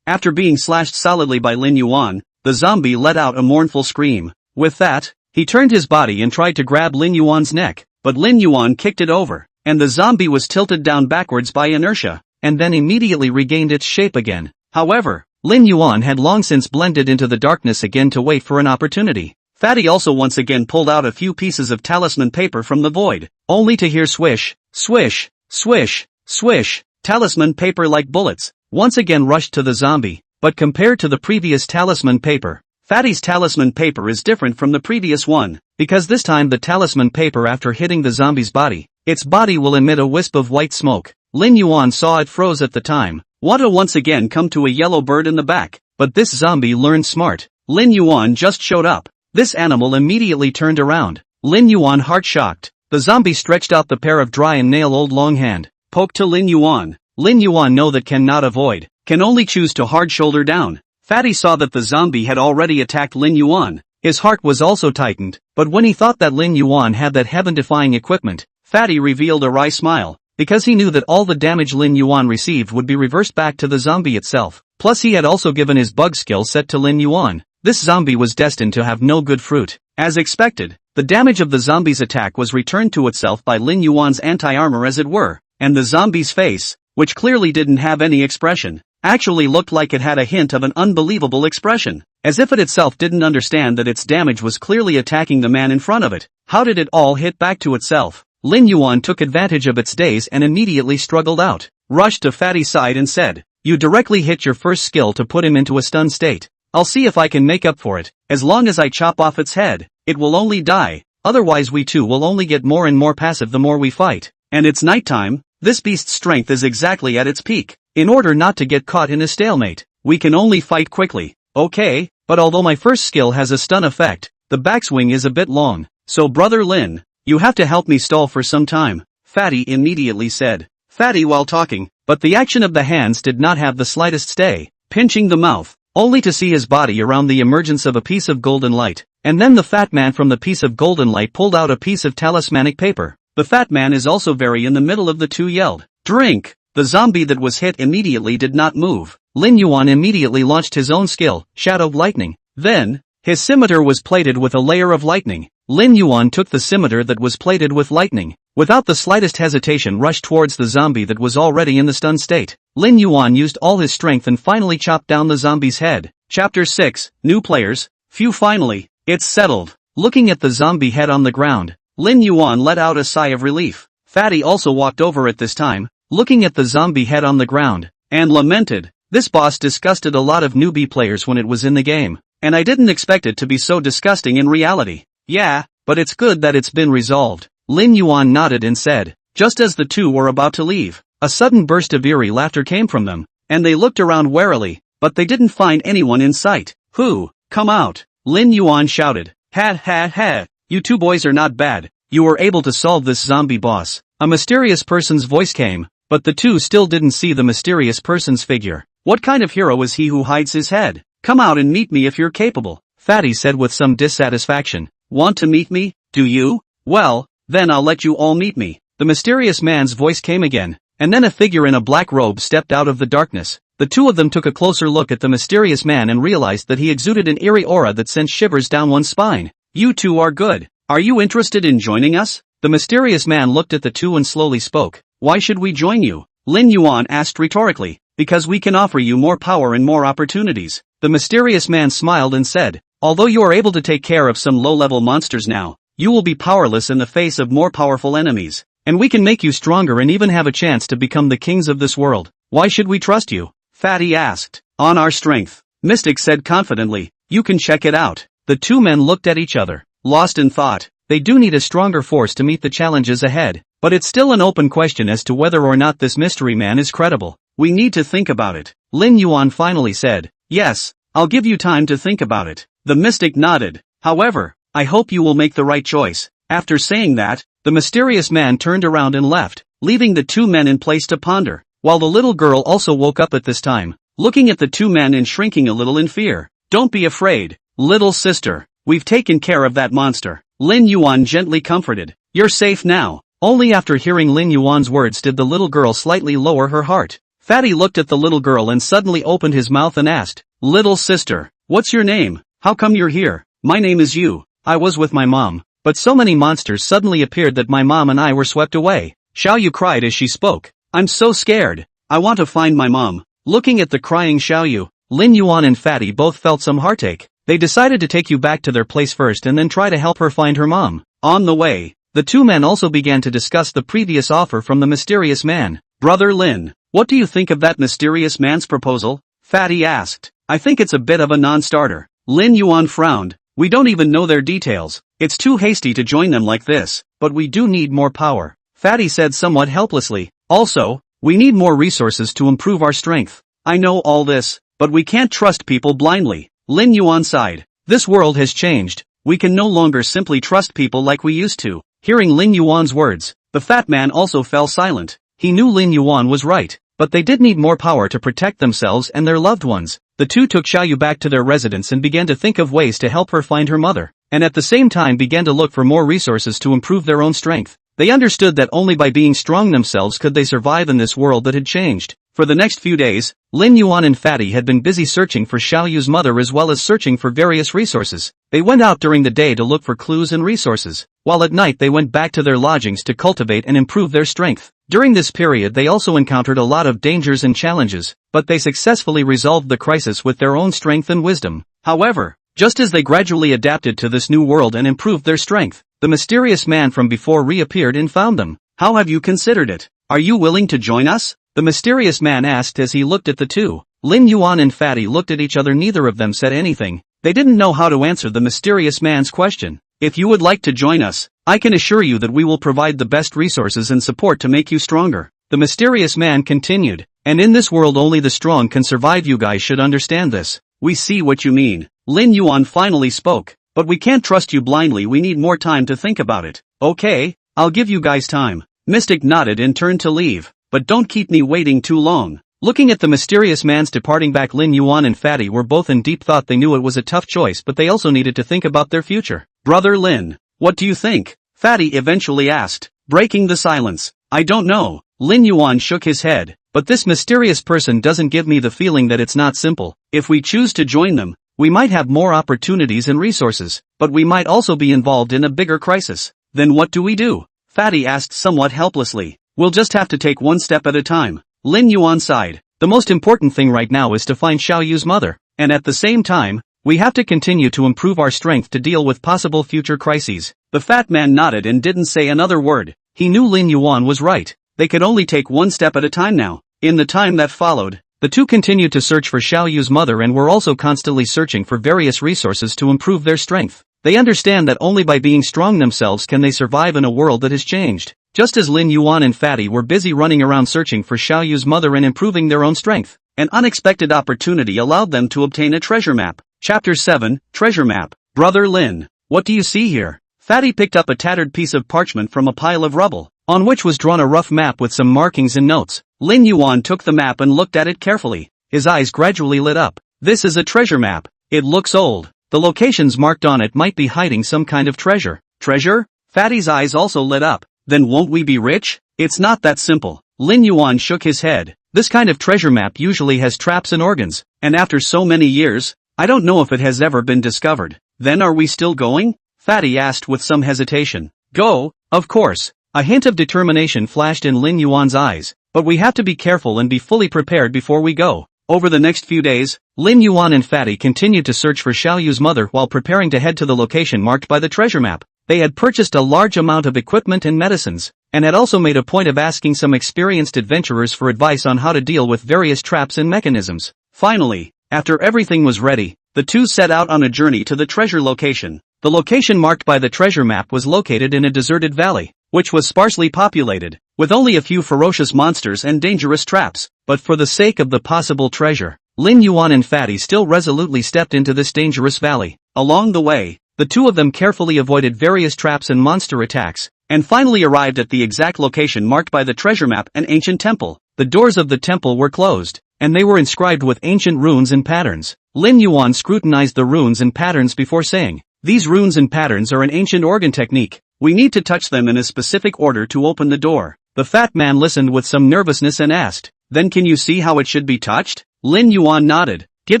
After being slashed solidly by Lin Yuan, the zombie let out a mournful scream. With that, he turned his body and tried to grab Lin Yuan's neck, but Lin Yuan kicked it over, and the zombie was tilted down backwards by inertia, and then immediately regained its shape again. However, Lin Yuan had long since blended into the darkness again to wait for an opportunity. Fatty also once again pulled out a few pieces of talisman paper from the void, only to hear swish, swish, swish, swish. Talisman paper like bullets once again rushed to the zombie, but compared to the previous talisman paper, Fatty's talisman paper is different from the previous one, because this time the talisman paper after hitting the zombie's body, its body will emit a wisp of white smoke. Lin Yuan saw it froze at the time, want to once again come to a yellow bird in the back, but this zombie learned smart. Lin Yuan just showed up. This animal immediately turned around. Lin Yuan heart-shocked. The zombie stretched out the pair of dry and nail-old long hand, poked to Lin Yuan. Lin Yuan know that cannot avoid, can only choose to hard shoulder down. Fatty saw that the zombie had already attacked Lin Yuan. His heart was also tightened, but when he thought that Lin Yuan had that heaven-defying equipment, Fatty revealed a wry smile, because he knew that all the damage Lin Yuan received would be reversed back to the zombie itself. Plus he had also given his bug skill set to Lin Yuan. This zombie was destined to have no good fruit. As expected, the damage of the zombie's attack was returned to itself by Lin Yuan's anti-armor as it were, and the zombie's face, which clearly didn't have any expression, actually looked like it had a hint of an unbelievable expression, as if it itself didn't understand that its damage was clearly attacking the man in front of it. How did it all hit back to itself? Lin Yuan took advantage of its daze and immediately struggled out, rushed to Fatty's side and said, "You directly hit your first skill to put him into a stunned state. I'll see if I can make up for it. As long as I chop off its head, it will only die, otherwise we two will only get more and more passive the more we fight. And it's nighttime, this beast's strength is exactly at its peak. In order not to get caught in a stalemate, we can only fight quickly. Okay, but although my first skill has a stun effect, the backswing is a bit long, so brother Lin, you have to help me stall for some time," Fatty immediately said. Fatty while talking, but the action of the hands did not have the slightest stay, pinching the mouth, only to see his body around the emergence of a piece of golden light, and then the fat man from the piece of golden light pulled out a piece of talismanic paper. The fat man is also very in the middle of the two yelled, "Drink!" The zombie that was hit immediately did not move. Lin Yuan immediately launched his own skill, Shadowed Lightning. Then, his scimitar was plated with a layer of lightning. Lin Yuan took the scimitar that was plated with lightning, without the slightest hesitation rushed towards the zombie that was already in the stunned state. Lin Yuan used all his strength and finally chopped down the zombie's head. Chapter 6, New Players. Phew, finally, it's settled. Looking at the zombie head on the ground, Lin Yuan let out a sigh of relief. Fatty also walked over at this time, looking at the zombie head on the ground, and lamented, "This boss disgusted a lot of newbie players when it was in the game, and I didn't expect it to be so disgusting in reality." "Yeah, but it's good that it's been resolved." Lin Yuan nodded and said, just as the two were about to leave, a sudden burst of eerie laughter came from them, and they looked around warily, but they didn't find anyone in sight. "Who? Come out!" Lin Yuan shouted. "Ha ha ha, you two boys are not bad, you were able to solve this zombie boss." A mysterious person's voice came, but the two still didn't see the mysterious person's figure. "What kind of hero is he who hides his head? Come out and meet me if you're capable," Fatty said with some dissatisfaction. "Want to meet me, do you? Well, then I'll let you all meet me." The mysterious man's voice came again, and then a figure in a black robe stepped out of the darkness. The two of them took a closer look at the mysterious man and realized that he exuded an eerie aura that sent shivers down one's spine. "You two are good. Are you interested in joining us?" The mysterious man looked at the two and slowly spoke. "Why should we join you?" Lin Yuan asked rhetorically. "Because we can offer you more power and more opportunities." The mysterious man smiled and said, "Although you are able to take care of some low-level monsters now, you will be powerless in the face of more powerful enemies, and we can make you stronger and even have a chance to become the kings of this world. Why should we trust you?" Fatty asked. "On our strength," Mystic said confidently. "You can check it out." The two men looked at each other, lost in thought. They do need a stronger force to meet the challenges ahead, but it's still an open question as to whether or not this mystery man is credible. "We need to think about it," Lin Yuan finally said. "Yes, I'll give you time to think about it." The mystic nodded. "However, I hope you will make the right choice." After saying that, the mysterious man turned around and left, leaving the two men in place to ponder, while the little girl also woke up at this time. looking at the two men and shrinking a little in fear. Don't be afraid, little sister. We've taken care of that monster. Lin Yuan gently comforted. You're safe now. Only after hearing Lin Yuan's words did the little girl slightly lower her heart. Fatty looked at the little girl and suddenly opened his mouth and asked, Little sister, what's your name? How come you're here? My name is Yu. I was with my mom, but so many monsters suddenly appeared that my mom and I were swept away. Xiao Yu cried as she spoke. I'm so scared. I want to find my mom. Looking at the crying Xiao Yu, Lin Yuan and Fatty both felt some heartache. They decided to take you back to their place first and then try to help her find her mom. On the way, the two men also began to discuss the previous offer from the mysterious man. Brother Lin, what do you think of that mysterious man's proposal? Fatty asked. I think it's a bit of a non-starter. Lin Yuan frowned. We don't even know their details. It's too hasty to join them like this, but we do need more power. Fatty said somewhat helplessly. Also, we need more resources to improve our strength. I know all this, but we can't trust people blindly. Lin Yuan sighed. This world has changed. We can no longer simply trust people like we used to. Hearing Lin Yuan's words, the fat man also fell silent. He knew Lin Yuan was right, but they did need more power to protect themselves and their loved ones. The two took Xiao Yu back to their residence and began to think of ways to help her find her mother, and at the same time began to look for more resources to improve their own strength. They understood that only by being strong themselves could they survive in this world that had changed. For the next few days, Lin Yuan and Fatty had been busy searching for Xiao Yu's mother as well as searching for various resources. They went out during the day to look for clues and resources, while at night they went back to their lodgings to cultivate and improve their strength. During this period they also encountered a lot of dangers and challenges, but they successfully resolved the crisis with their own strength and wisdom. However, just as they gradually adapted to this new world and improved their strength, the mysterious man from before reappeared and found them. How have you considered it? Are you willing to join us? The mysterious man asked as he looked at the two. Lin Yuan and Fatty looked at each other. Neither of them said anything. They didn't know how to answer the mysterious man's question. If you would like to join us, I can assure you that we will provide the best resources and support to make you stronger. The mysterious man continued. And in this world only the strong can survive. You guys should understand this. We see what you mean. Lin Yuan finally spoke. But we can't trust you blindly. We need more time to think about it. Okay, I'll give you guys time. Mystic nodded and turned to leave. But don't keep me waiting too long. Looking at the mysterious man's departing back, Lin Yuan and Fatty were both in deep thought. They knew it was a tough choice, but they also needed to think about their future. Brother Lin, what do you think? Fatty eventually asked, breaking the silence. I don't know. Lin Yuan shook his head. But this mysterious person doesn't give me the feeling that it's not simple. If we choose to join them, we might have more opportunities and resources, but we might also be involved in a bigger crisis. Then what do we do? Fatty asked somewhat helplessly. We'll just have to take one step at a time. Lin Yuan sighed. The most important thing right now is to find Xiao Yu's mother, and at the same time, we have to continue to improve our strength to deal with possible future crises. The fat man nodded and didn't say another word. He knew Lin Yuan was right. They could only take one step at a time now. In the time that followed, the two continued to search for Xiao Yu's mother and were also constantly searching for various resources to improve their strength. They understand that only by being strong themselves can they survive in a world that has changed. Just as Lin Yuan and Fatty were busy running around searching for Xiao Yu's mother and improving their own strength, an unexpected opportunity allowed them to obtain a treasure map. Chapter 7, Treasure Map. Brother Lin, what do you see here? Fatty picked up a tattered piece of parchment from a pile of rubble, on which was drawn a rough map with some markings and notes. Lin Yuan took the map and looked at it carefully. His eyes gradually lit up. This is a treasure map. It looks old. The locations marked on it might be hiding some kind of treasure. Treasure? Fatty's eyes also lit up. Then won't we be rich? It's not that simple. Lin Yuan shook his head. This kind of treasure map usually has traps and organs, and after so many years, I don't know if it has ever been discovered. Then are we still going? Fatty asked with some hesitation. Go, of course. A hint of determination flashed in Lin Yuan's eyes, but we have to be careful and be fully prepared before we go. Over the next few days, Lin Yuan and Fatty continued to search for Xiao Yu's mother while preparing to head to the location marked by the treasure map. They had purchased a large amount of equipment and medicines, and had also made a point of asking some experienced adventurers for advice on how to deal with various traps and mechanisms. Finally, after everything was ready, the two set out on a journey to the treasure location. The location marked by the treasure map was located in a deserted valley, which was sparsely populated, with only a few ferocious monsters and dangerous traps. But for the sake of the possible treasure, Lin Yuan and Fatty still resolutely stepped into this dangerous valley. Along the way, the two of them carefully avoided various traps and monster attacks, and finally arrived at the exact location marked by the treasure map, an ancient temple. The doors of the temple were closed, and they were inscribed with ancient runes and patterns. Lin Yuan scrutinized the runes and patterns before saying, "These runes and patterns are an ancient organ technique. We need to touch them in a specific order to open the door." The fat man listened with some nervousness and asked, "Then can you see how it should be touched?" Lin Yuan nodded. "Give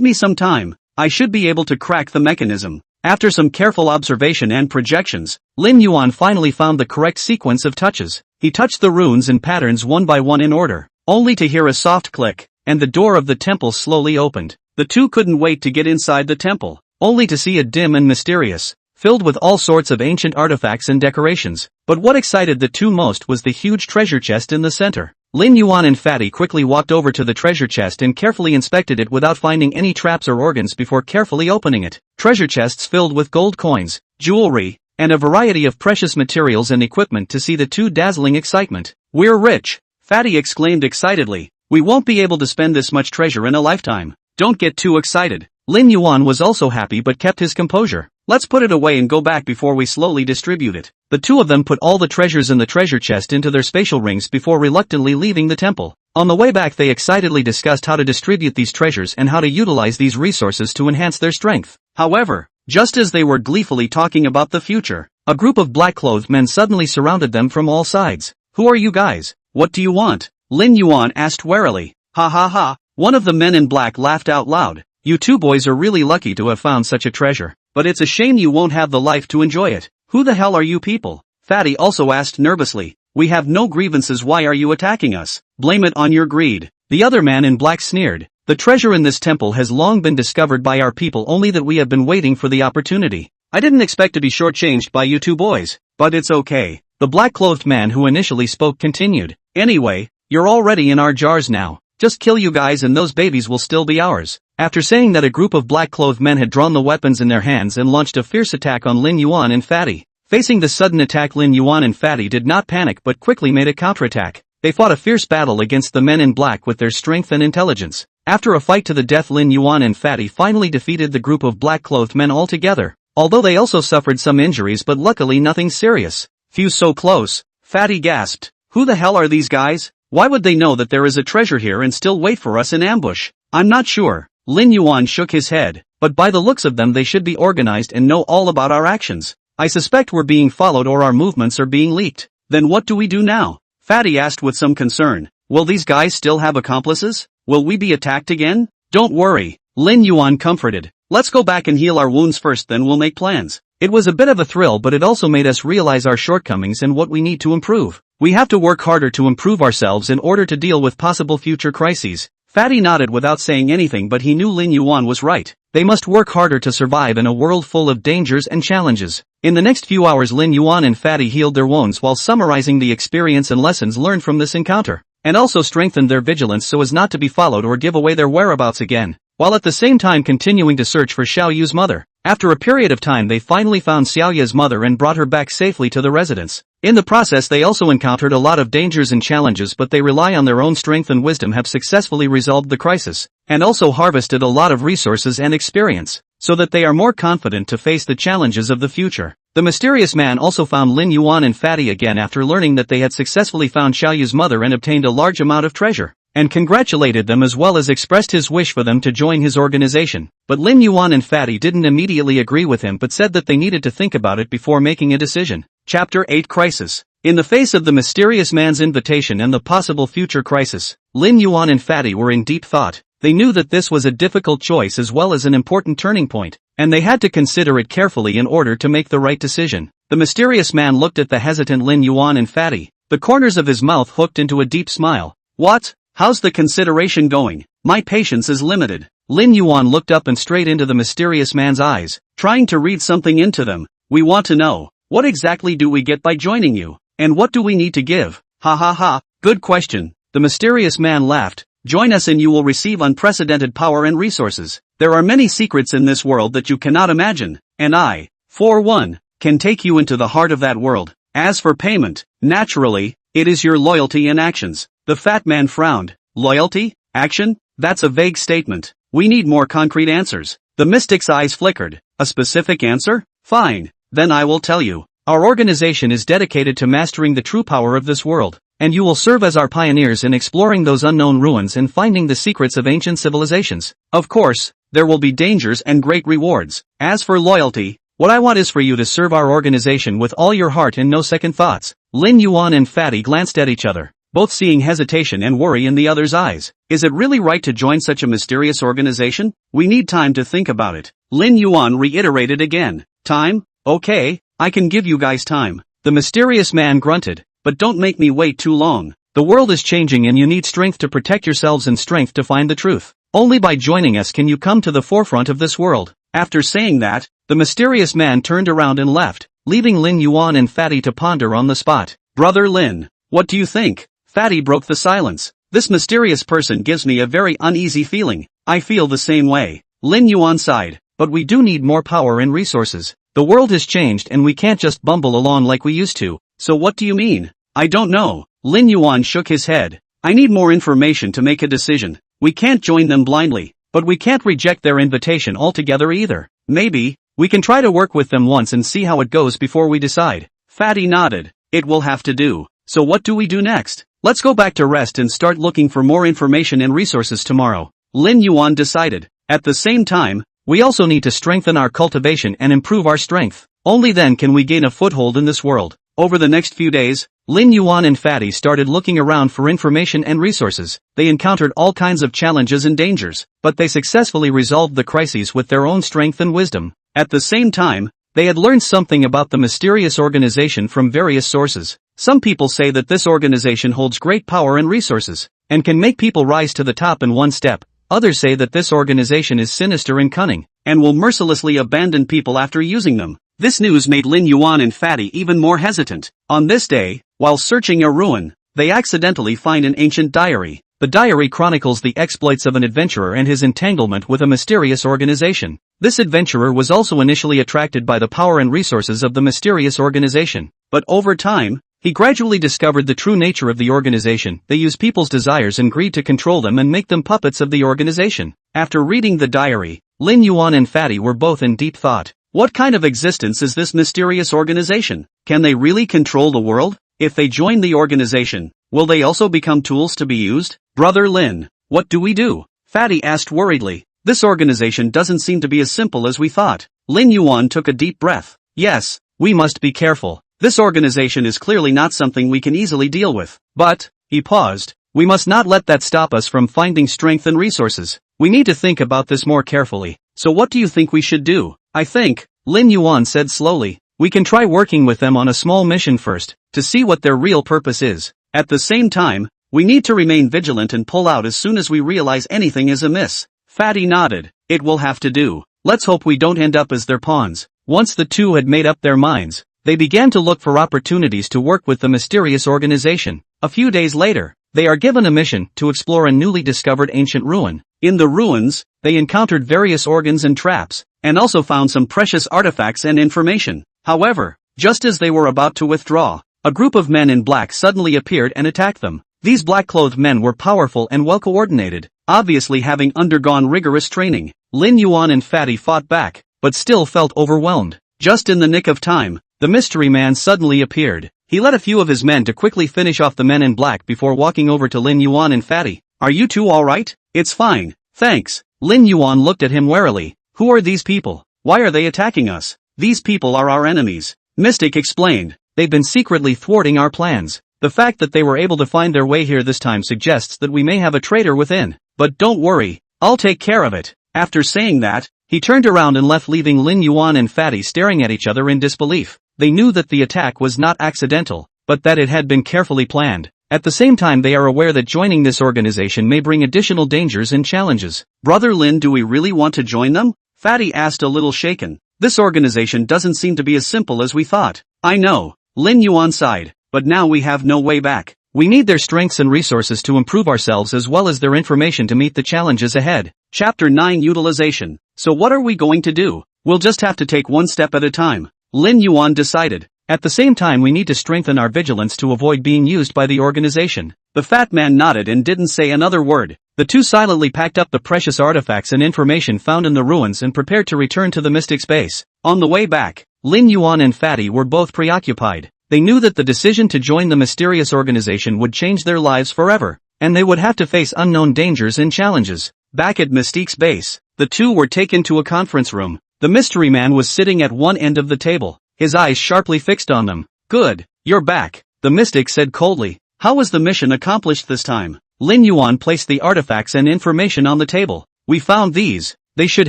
me some time. I should be able to crack the mechanism." After some careful observation and projections, Lin Yuan finally found the correct sequence of touches. He touched the runes and patterns one by one in order, only to hear a soft click, and the door of the temple slowly opened. The two couldn't wait to get inside the temple, only to see it dim and mysterious, filled with all sorts of ancient artifacts and decorations. But what excited the two most was the huge treasure chest in the center. Lin Yuan and Fatty quickly walked over to the treasure chest and carefully inspected it without finding any traps or organs before carefully opening it. Treasure chests filled with gold coins, jewelry, and a variety of precious materials and equipment to see the two dazzling excitement. "We're rich!" Fatty exclaimed excitedly. "We won't be able to spend this much treasure in a lifetime." "Don't get too excited." Lin Yuan was also happy but kept his composure. "Let's put it away and go back before we slowly distribute it." The two of them put all the treasures in the treasure chest into their spatial rings before reluctantly leaving the temple. On the way back they excitedly discussed how to distribute these treasures and how to utilize these resources to enhance their strength. However, just as they were gleefully talking about the future, a group of black-clothed men suddenly surrounded them from all sides. "Who are you guys? What do you want?" Lin Yuan asked warily. "Ha ha ha." One of the men in black laughed out loud. "You two boys are really lucky to have found such a treasure, but it's a shame you won't have the life to enjoy it. Who the hell are you people?" Fatty also asked nervously. "We have no grievances, why are you attacking us?" "Blame it on your greed." The other man in black sneered. "The treasure in this temple has long been discovered by our people, only that we have been waiting for the opportunity. I didn't expect to be shortchanged by you two boys, but it's okay." The black-clothed man who initially spoke continued. "Anyway, you're already in our jars now. Just kill you guys and those babies will still be ours." After saying that, a group of black-clothed men had drawn the weapons in their hands and launched a fierce attack on Lin Yuan and Fatty. Facing the sudden attack, Lin Yuan and Fatty did not panic but quickly made a counterattack. They fought a fierce battle against the men in black with their strength and intelligence. After a fight to the death, Lin Yuan and Fatty finally defeated the group of black-clothed men altogether, although they also suffered some injuries but luckily nothing serious. "Phew, so close." Fatty gasped. "Who the hell are these guys? Why would they know that there is a treasure here and still wait for us in ambush?" "I'm not sure." Lin Yuan shook his head. "But by the looks of them they should be organized and know all about our actions. I suspect we're being followed or our movements are being leaked." "Then what do we do now?" Fatty asked with some concern. "Will these guys still have accomplices? Will we be attacked again?" "Don't worry," Lin Yuan comforted. "Let's go back and heal our wounds first, then we'll make plans." It was a bit of a thrill, but it also made us realize our shortcomings and what we need to improve. We have to work harder to improve ourselves in order to deal with possible future crises. Fatty nodded without saying anything, but he knew Lin Yuan was right. They must work harder to survive in a world full of dangers and challenges. In the next few hours, Lin Yuan and Fatty healed their wounds while summarizing the experience and lessons learned from this encounter, and also strengthened their vigilance so as not to be followed or give away their whereabouts again, while at the same time continuing to search for Xiao Yu's mother. After a period of time, they finally found Xiao Yu's mother and brought her back safely to the residence. In the process, they also encountered a lot of dangers and challenges, but they rely on their own strength and wisdom, have successfully resolved the crisis, and also harvested a lot of resources and experience, so that they are more confident to face the challenges of the future. The mysterious man also found Lin Yuan and Fatty again after learning that they had successfully found Xiao Yu's mother and obtained a large amount of treasure, and congratulated them as well as expressed his wish for them to join his organization. But Lin Yuan and Fatty didn't immediately agree with him but said that they needed to think about it before making a decision. Chapter 8: Crisis. In the face of the mysterious man's invitation and the possible future crisis, Lin Yuan and Fatty were in deep thought. They knew that this was a difficult choice as well as an important turning point, and they had to consider it carefully in order to make the right decision. The mysterious man looked at the hesitant Lin Yuan and Fatty, the corners of his mouth hooked into a deep smile. "What? How's the consideration going? My patience is limited." Lin Yuan looked up and straight into the mysterious man's eyes, trying to read something into them. "We want to know, what exactly do we get by joining you? And what do we need to give?" "Ha ha ha, good question." The mysterious man laughed. "Join us and you will receive unprecedented power and resources. There are many secrets in this world that you cannot imagine, and I, for one, can take you into the heart of that world. As for payment, naturally, it is your loyalty and actions." The fat man frowned. "Loyalty? Action? That's a vague statement. We need more concrete answers." The mystic's eyes flickered. "A specific answer? Fine, then I will tell you. Our organization is dedicated to mastering the true power of this world, and you will serve as our pioneers in exploring those unknown ruins and finding the secrets of ancient civilizations. Of course, there will be dangers and great rewards. As for loyalty, what I want is for you to serve our organization with all your heart and no second thoughts. Lin Yuan and Fatty glanced at each other, both seeing hesitation and worry in the other's eyes. Is it really right to join such a mysterious organization? We need time to think about it. Lin Yuan reiterated again. Time? Okay, I can give you guys time. The mysterious man grunted, but don't make me wait too long. The world is changing and you need strength to protect yourselves and strength to find the truth. Only by joining us can you come to the forefront of this world. After saying that, the mysterious man turned around and left, leaving Lin Yuan and Fatty to ponder on the spot. Brother Lin, what do you think? Fatty broke the silence. This mysterious person gives me a very uneasy feeling. I feel the same way. Lin Yuan sighed, but we do need more power and resources. The world has changed and we can't just bumble along like we used to. So what do you mean? I don't know. Lin Yuan shook his head. I need more information to make a decision. We can't join them blindly, but we can't reject their invitation altogether either. Maybe, we can try to work with them once and see how it goes before we decide. Fatty nodded. It will have to do. So what do we do next? Let's go back to rest and start looking for more information and resources tomorrow. Lin Yuan decided. At the same time, we also need to strengthen our cultivation and improve our strength. Only then can we gain a foothold in this world. Over the next few days, Lin Yuan and Fatty started looking around for information and resources. They encountered all kinds of challenges and dangers, but they successfully resolved the crises with their own strength and wisdom. At the same time, they had learned something about the mysterious organization from various sources. Some people say that this organization holds great power and resources, and can make people rise to the top in one step. Others say that this organization is sinister and cunning, and will mercilessly abandon people after using them. This news made Lin Yuan and Fatty even more hesitant. On this day, while searching a ruin, they accidentally find an ancient diary. The diary chronicles the exploits of an adventurer and his entanglement with a mysterious organization. This adventurer was also initially attracted by the power and resources of the mysterious organization, but over time, he gradually discovered the true nature of the organization. They use people's desires and greed to control them and make them puppets of the organization. After reading the diary, Lin Yuan and Fatty were both in deep thought. What kind of existence is this mysterious organization? Can they really control the world? If they join the organization, will they also become tools to be used? Brother Lin, what do we do? Fatty asked worriedly. This organization doesn't seem to be as simple as we thought. Lin Yuan took a deep breath. Yes, we must be careful. This organization is clearly not something we can easily deal with. But, he paused, we must not let that stop us from finding strength and resources. We need to think about this more carefully. So what do you think we should do? I think, Lin Yuan said slowly, we can try working with them on a small mission first, to see what their real purpose is. At the same time, we need to remain vigilant and pull out as soon as we realize anything is amiss. Fatty nodded. It will have to do. Let's hope we don't end up as their pawns. Once the two had made up their minds, they began to look for opportunities to work with the mysterious organization. A few days later, they are given a mission to explore a newly discovered ancient ruin. In the ruins, they encountered various organs and traps, and also found some precious artifacts and information. However, just as they were about to withdraw, a group of men in black suddenly appeared and attacked them. These black-clothed men were powerful and well-coordinated, obviously having undergone rigorous training. Lin Yuan and Fatty fought back, but still felt overwhelmed. Just in the nick of time, the mystery man suddenly appeared. He led a few of his men to quickly finish off the men in black before walking over to Lin Yuan and Fatty. Are you two alright? It's fine, thanks. Lin Yuan looked at him warily. Who are these people? Why are they attacking us? These people are our enemies. Mystic explained. They've been secretly thwarting our plans. The fact that they were able to find their way here this time suggests that we may have a traitor within. But don't worry, I'll take care of it. After saying that, he turned around and left, leaving Lin Yuan and Fatty staring at each other in disbelief. They knew that the attack was not accidental, but that it had been carefully planned. At the same time, they are aware that joining this organization may bring additional dangers and challenges. Brother Lin, do we really want to join them? Fatty asked, a little shaken. This organization doesn't seem to be as simple as we thought. I know, Lin Yuan sighed, but now we have no way back. We need their strengths and resources to improve ourselves as well as their information to meet the challenges ahead. Chapter 9, Utilization. So what are we going to do? We'll just have to take one step at a time, Lin Yuan decided. At the same time, we need to strengthen our vigilance to avoid being used by the organization. The fat man nodded and didn't say another word. The two silently packed up the precious artifacts and information found in the ruins and prepared to return to the mystic's base. On the way back, Lin Yuan and Fatty were both preoccupied. They knew that the decision to join the mysterious organization would change their lives forever, and they would have to face unknown dangers and challenges. Back at Mystique's base, the two were taken to a conference room. The mystery man was sitting at one end of the table, his eyes sharply fixed on them. Good, you're back, the Mystic said coldly. How was the mission accomplished this time? Lin Yuan placed the artifacts and information on the table. We found these. They should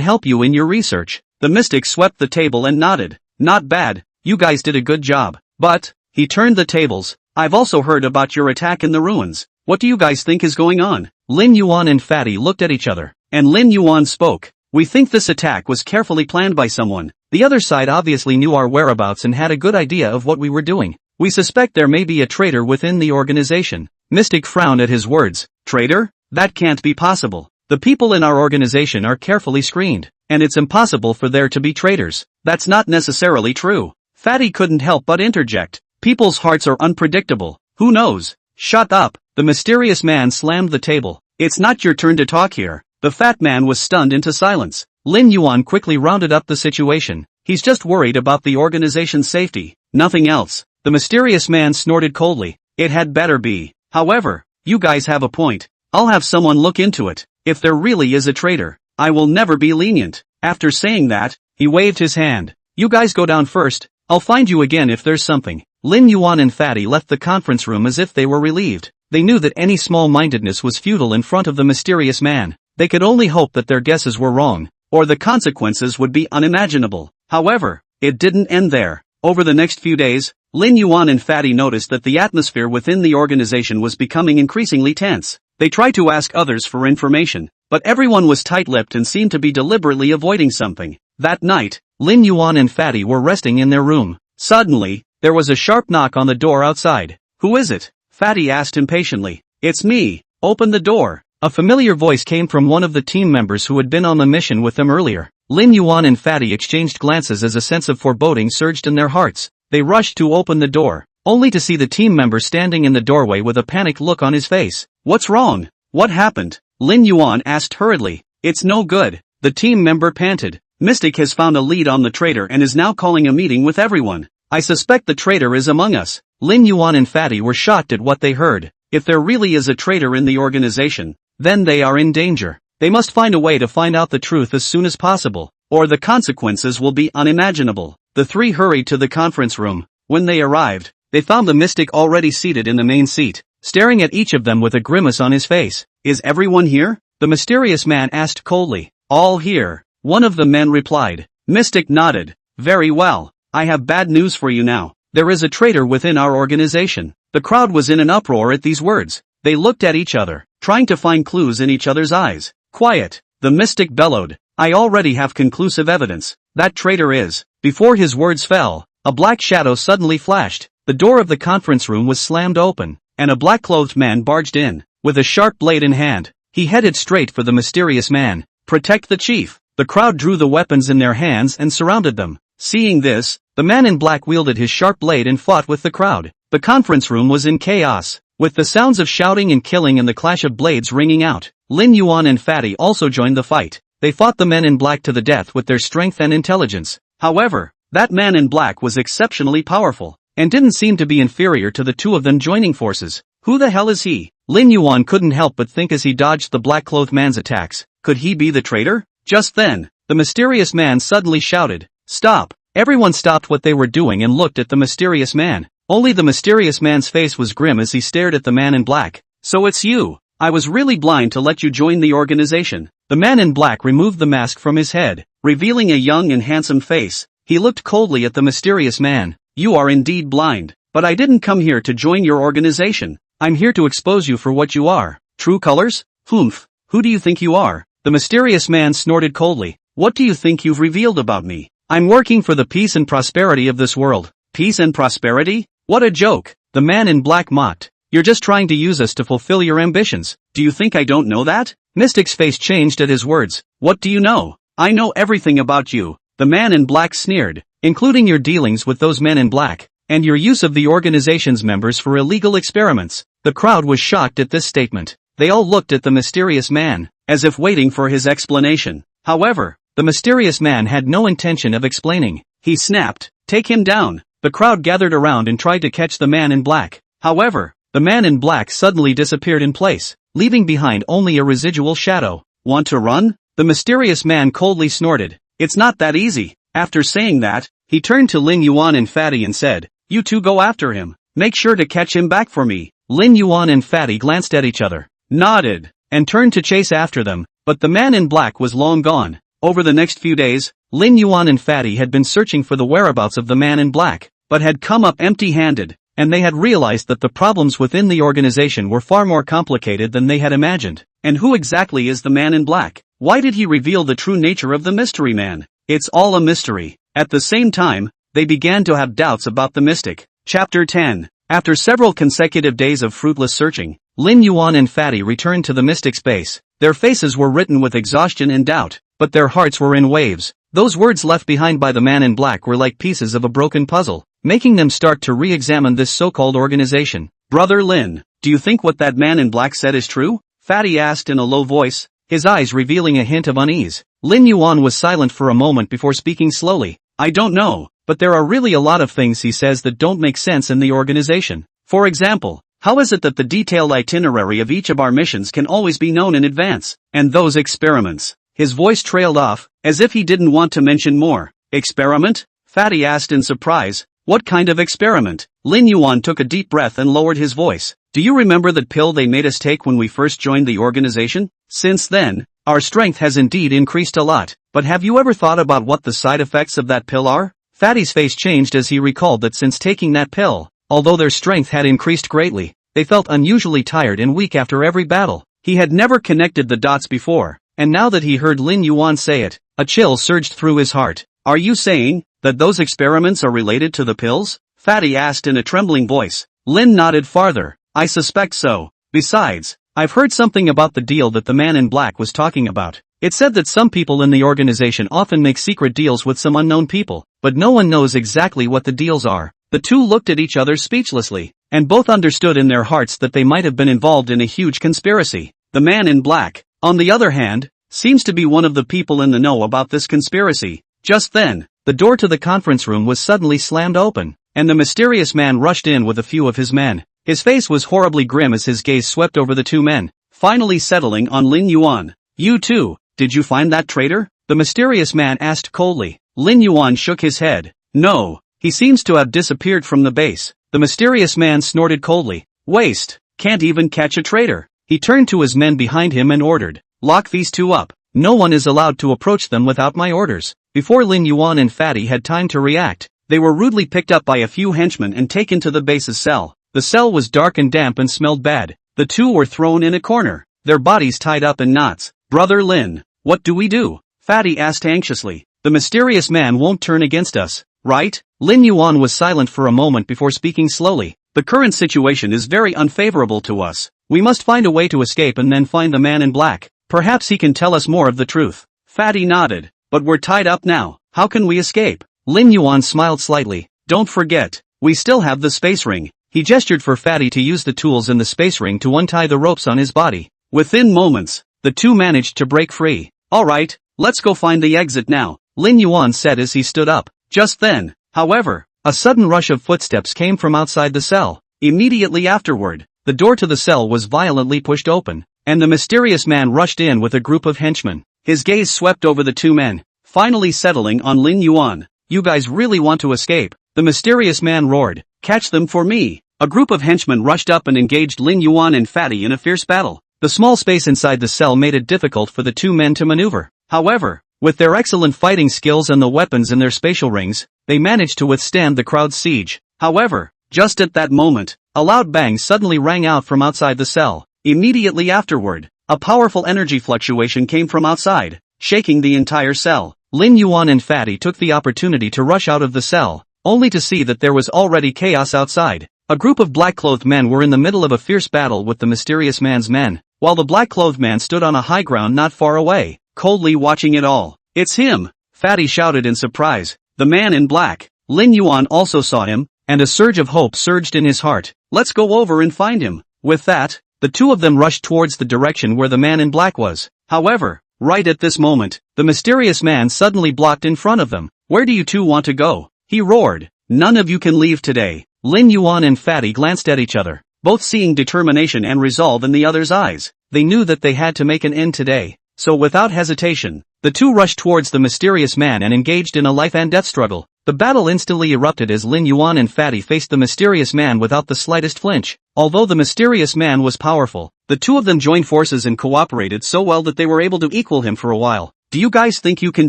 help you in your research. The Mystic swept the table and nodded. Not bad, you guys did a good job. But, he turned the tables, I've also heard about your attack in the ruins. What do you guys think is going on? Lin Yuan and Fatty looked at each other, and Lin Yuan spoke. We think this attack was carefully planned by someone. The other side obviously knew our whereabouts and had a good idea of what we were doing. We suspect there may be a traitor within the organization. Mystic frowned at his words. Traitor? That can't be possible. The people in our organization are carefully screened, and it's impossible for there to be traitors. That's not necessarily true. Fatty couldn't help but interject. People's hearts are unpredictable. Who knows? Shut up. The mysterious man slammed the table. It's not your turn to talk here. The fat man was stunned into silence. Lin Yuan quickly rounded up the situation. He's just worried about the organization's safety. Nothing else. The mysterious man snorted coldly. It had better be. However, you guys have a point. I'll have someone look into it. If there really is a traitor, I will never be lenient. After saying that, he waved his hand. You guys go down first. I'll find you again if there's something. Lin Yuan and Fatty left the conference room as if they were relieved. They knew that any small-mindedness was futile in front of the mysterious man. They could only hope that their guesses were wrong, or the consequences would be unimaginable. However, it didn't end there. Over the next few days, Lin Yuan and Fatty noticed that the atmosphere within the organization was becoming increasingly tense. They tried to ask others for information, but everyone was tight-lipped and seemed to be deliberately avoiding something. That night, Lin Yuan and Fatty were resting in their room. Suddenly, there was a sharp knock on the door outside. Who is it? Fatty asked impatiently. It's me. Open the door. A familiar voice came from one of the team members who had been on the mission with them earlier. Lin Yuan and Fatty exchanged glances as a sense of foreboding surged in their hearts. They rushed to open the door, only to see the team member standing in the doorway with a panicked look on his face. What's wrong? What happened? Lin Yuan asked hurriedly. It's no good. The team member panted. Mystic has found a lead on the traitor and is now calling a meeting with everyone. I suspect the traitor is among us. Lin Yuan and Fatty were shocked at what they heard. If there really is a traitor in the organization, then they are in danger. They must find a way to find out the truth as soon as possible, or the consequences will be unimaginable. The three hurried to the conference room. When they arrived, they found the Mystic already seated in the main seat, staring at each of them with a grimace on his face. Is everyone here? The mysterious man asked coldly. All here. One of the men replied. Mystic nodded. Very well. I have bad news for you now. There is a traitor within our organization. The crowd was in an uproar at these words. They looked at each other, trying to find clues in each other's eyes. Quiet. The Mystic bellowed. I already have conclusive evidence. That traitor is. Before his words fell, a black shadow suddenly flashed. The door of the conference room was slammed open, and a black-clothed man barged in. With a sharp blade in hand, he headed straight for the mysterious man. Protect the chief. The crowd drew the weapons in their hands and surrounded them. Seeing this, the man in black wielded his sharp blade and fought with the crowd. The conference room was in chaos, with the sounds of shouting and killing and the clash of blades ringing out. Lin Yuan and Fatty also joined the fight. They fought the men in black to the death with their strength and intelligence. However, that man in black was exceptionally powerful, and didn't seem to be inferior to the two of them joining forces. Who the hell is he? Lin Yuan couldn't help but think as he dodged the black-clothed man's attacks. Could he be the traitor? Just then, the mysterious man suddenly shouted, Stop! Everyone stopped what they were doing and looked at the mysterious man. Only the mysterious man's face was grim as he stared at the man in black. So it's you. I was really blind to let you join the organization. The man in black removed the mask from his head, revealing a young and handsome face. He looked coldly at the mysterious man. You are indeed blind, but I didn't come here to join your organization. I'm here to expose you for what you are. True colors? Humph. Who do you think you are? The mysterious man snorted coldly. What do you think you've revealed about me? I'm working for the peace and prosperity of this world. Peace and prosperity? What a joke. The man in black mocked. You're just trying to use us to fulfill your ambitions. Do you think I don't know that? Mystic's face changed at his words. What do you know? I know everything about you. The man in black sneered, including your dealings with those men in black, and your use of the organization's members for illegal experiments. The crowd was shocked at this statement. They all looked at the mysterious man, as if waiting for his explanation. However, the mysterious man had no intention of explaining. He snapped, Take him down. The crowd gathered around and tried to catch the man in black. However, the man in black suddenly disappeared in place, leaving behind only a residual shadow. Want to run? The mysterious man coldly snorted. It's not that easy. After saying that, he turned to Lin Yuan and Fatty and said, "You two go after him. Make sure to catch him back for me." Lin Yuan and Fatty glanced at each other, nodded, and turned to chase after them, but the man in black was long gone. Over the next few days, Lin Yuan and Fatty had been searching for the whereabouts of the man in black, but had come up empty-handed, and they had realized that the problems within the organization were far more complicated than they had imagined. And who exactly is the man in black? Why did he reveal the true nature of the mystery man? It's all a mystery. At the same time, they began to have doubts about the mystic. Chapter 10. After several consecutive days of fruitless searching, Lin Yuan and Fatty returned to the mystic's base. Their faces were written with exhaustion and doubt, but their hearts were in waves. Those words left behind by the man in black were like pieces of a broken puzzle, making them start to re-examine this so-called organization. "Brother Lin, do you think what that man in black said is true?" Fatty asked in a low voice, his eyes revealing a hint of unease. Lin Yuan was silent for a moment before speaking slowly. "I don't know, but there are really a lot of things he says that don't make sense in the organization. For example, how is it that the detailed itinerary of each of our missions can always be known in advance? And those experiments?" His voice trailed off, as if he didn't want to mention more. "Experiment?" Fatty asked in surprise. "What kind of experiment?" Lin Yuan took a deep breath and lowered his voice. "Do you remember that pill they made us take when we first joined the organization? Since then, our strength has indeed increased a lot, but have you ever thought about what the side effects of that pill are?" Fatty's face changed as he recalled that since taking that pill, although their strength had increased greatly, they felt unusually tired and weak after every battle. He had never connected the dots before, and now that he heard Lin Yuan say it, a chill surged through his heart. "Are you saying that those experiments are related to the pills?" Fatty asked in a trembling voice. Lin nodded farther. "I suspect so. Besides, I've heard something about the deal that the man in black was talking about. It said that some people in the organization often make secret deals with some unknown people, but no one knows exactly what the deals are." The two looked at each other speechlessly, and both understood in their hearts that they might have been involved in a huge conspiracy. The man in black, on the other hand, seems to be one of the people in the know about this conspiracy. Just then, the door to the conference room was suddenly slammed open, and the mysterious man rushed in with a few of his men. His face was horribly grim as his gaze swept over the two men, finally settling on Lin Yuan. "You too, did you find that traitor?" the mysterious man asked coldly. Lin Yuan shook his head. "No, he seems to have disappeared from the base." The mysterious man snorted coldly. "Waste, can't even catch a traitor." He turned to his men behind him and ordered, "Lock these two up. No one is allowed to approach them without my orders." Before Lin Yuan and Fatty had time to react, they were rudely picked up by a few henchmen and taken to the base's cell. The cell was dark and damp and smelled bad. The two were thrown in a corner, their bodies tied up in knots. "Brother Lin, what do we do?" Fatty asked anxiously. "The mysterious man won't turn against us, right?" Lin Yuan was silent for a moment before speaking slowly. "The current situation is very unfavorable to us. We must find a way to escape and then find the man in black. Perhaps he can tell us more of the truth." Fatty nodded. "But we're tied up now. How can we escape?" Lin Yuan smiled slightly. "Don't forget, we still have the space ring." He gestured for Fatty to use the tools in the space ring to untie the ropes on his body. Within moments, the two managed to break free. "Alright, let's go find the exit now," Lin Yuan said as he stood up. Just then, however, a sudden rush of footsteps came from outside the cell. Immediately afterward, the door to the cell was violently pushed open, and the mysterious man rushed in with a group of henchmen. His gaze swept over the two men, finally settling on Lin Yuan. "You guys really want to escape?" the mysterious man roared. "Catch them for me." A group of henchmen rushed up and engaged Lin Yuan and Fatty in a fierce battle. The small space inside the cell made it difficult for the two men to maneuver. However, with their excellent fighting skills and the weapons in their spatial rings, they managed to withstand the crowd's siege. However, just at that moment, a loud bang suddenly rang out from outside the cell. Immediately afterward, a powerful energy fluctuation came from outside, shaking the entire cell. Lin Yuan and Fatty took the opportunity to rush out of the cell, only to see that there was already chaos outside. A group of black-clothed men were in the middle of a fierce battle with the mysterious man's men, while the black-clothed man stood on a high ground not far away, coldly watching it all. "It's him!" Fatty shouted in surprise. "The man in black." Lin Yuan also saw him, and a surge of hope surged in his heart. "Let's go over and find him." With that, the two of them rushed towards the direction where the man in black was. However, right at this moment, the mysterious man suddenly blocked in front of them. "Where do you two want to go?" he roared. None of you can leave today. Lin Yuan and Fatty glanced at each other, both seeing determination and resolve in the other's eyes. They knew that they had to make an end today. So without hesitation, the two rushed towards the mysterious man and engaged in a life and death struggle. The battle instantly erupted as Lin Yuan and Fatty faced the mysterious man without the slightest flinch. Although the mysterious man was powerful, the two of them joined forces and cooperated so well that they were able to equal him for a while. Do you guys think you can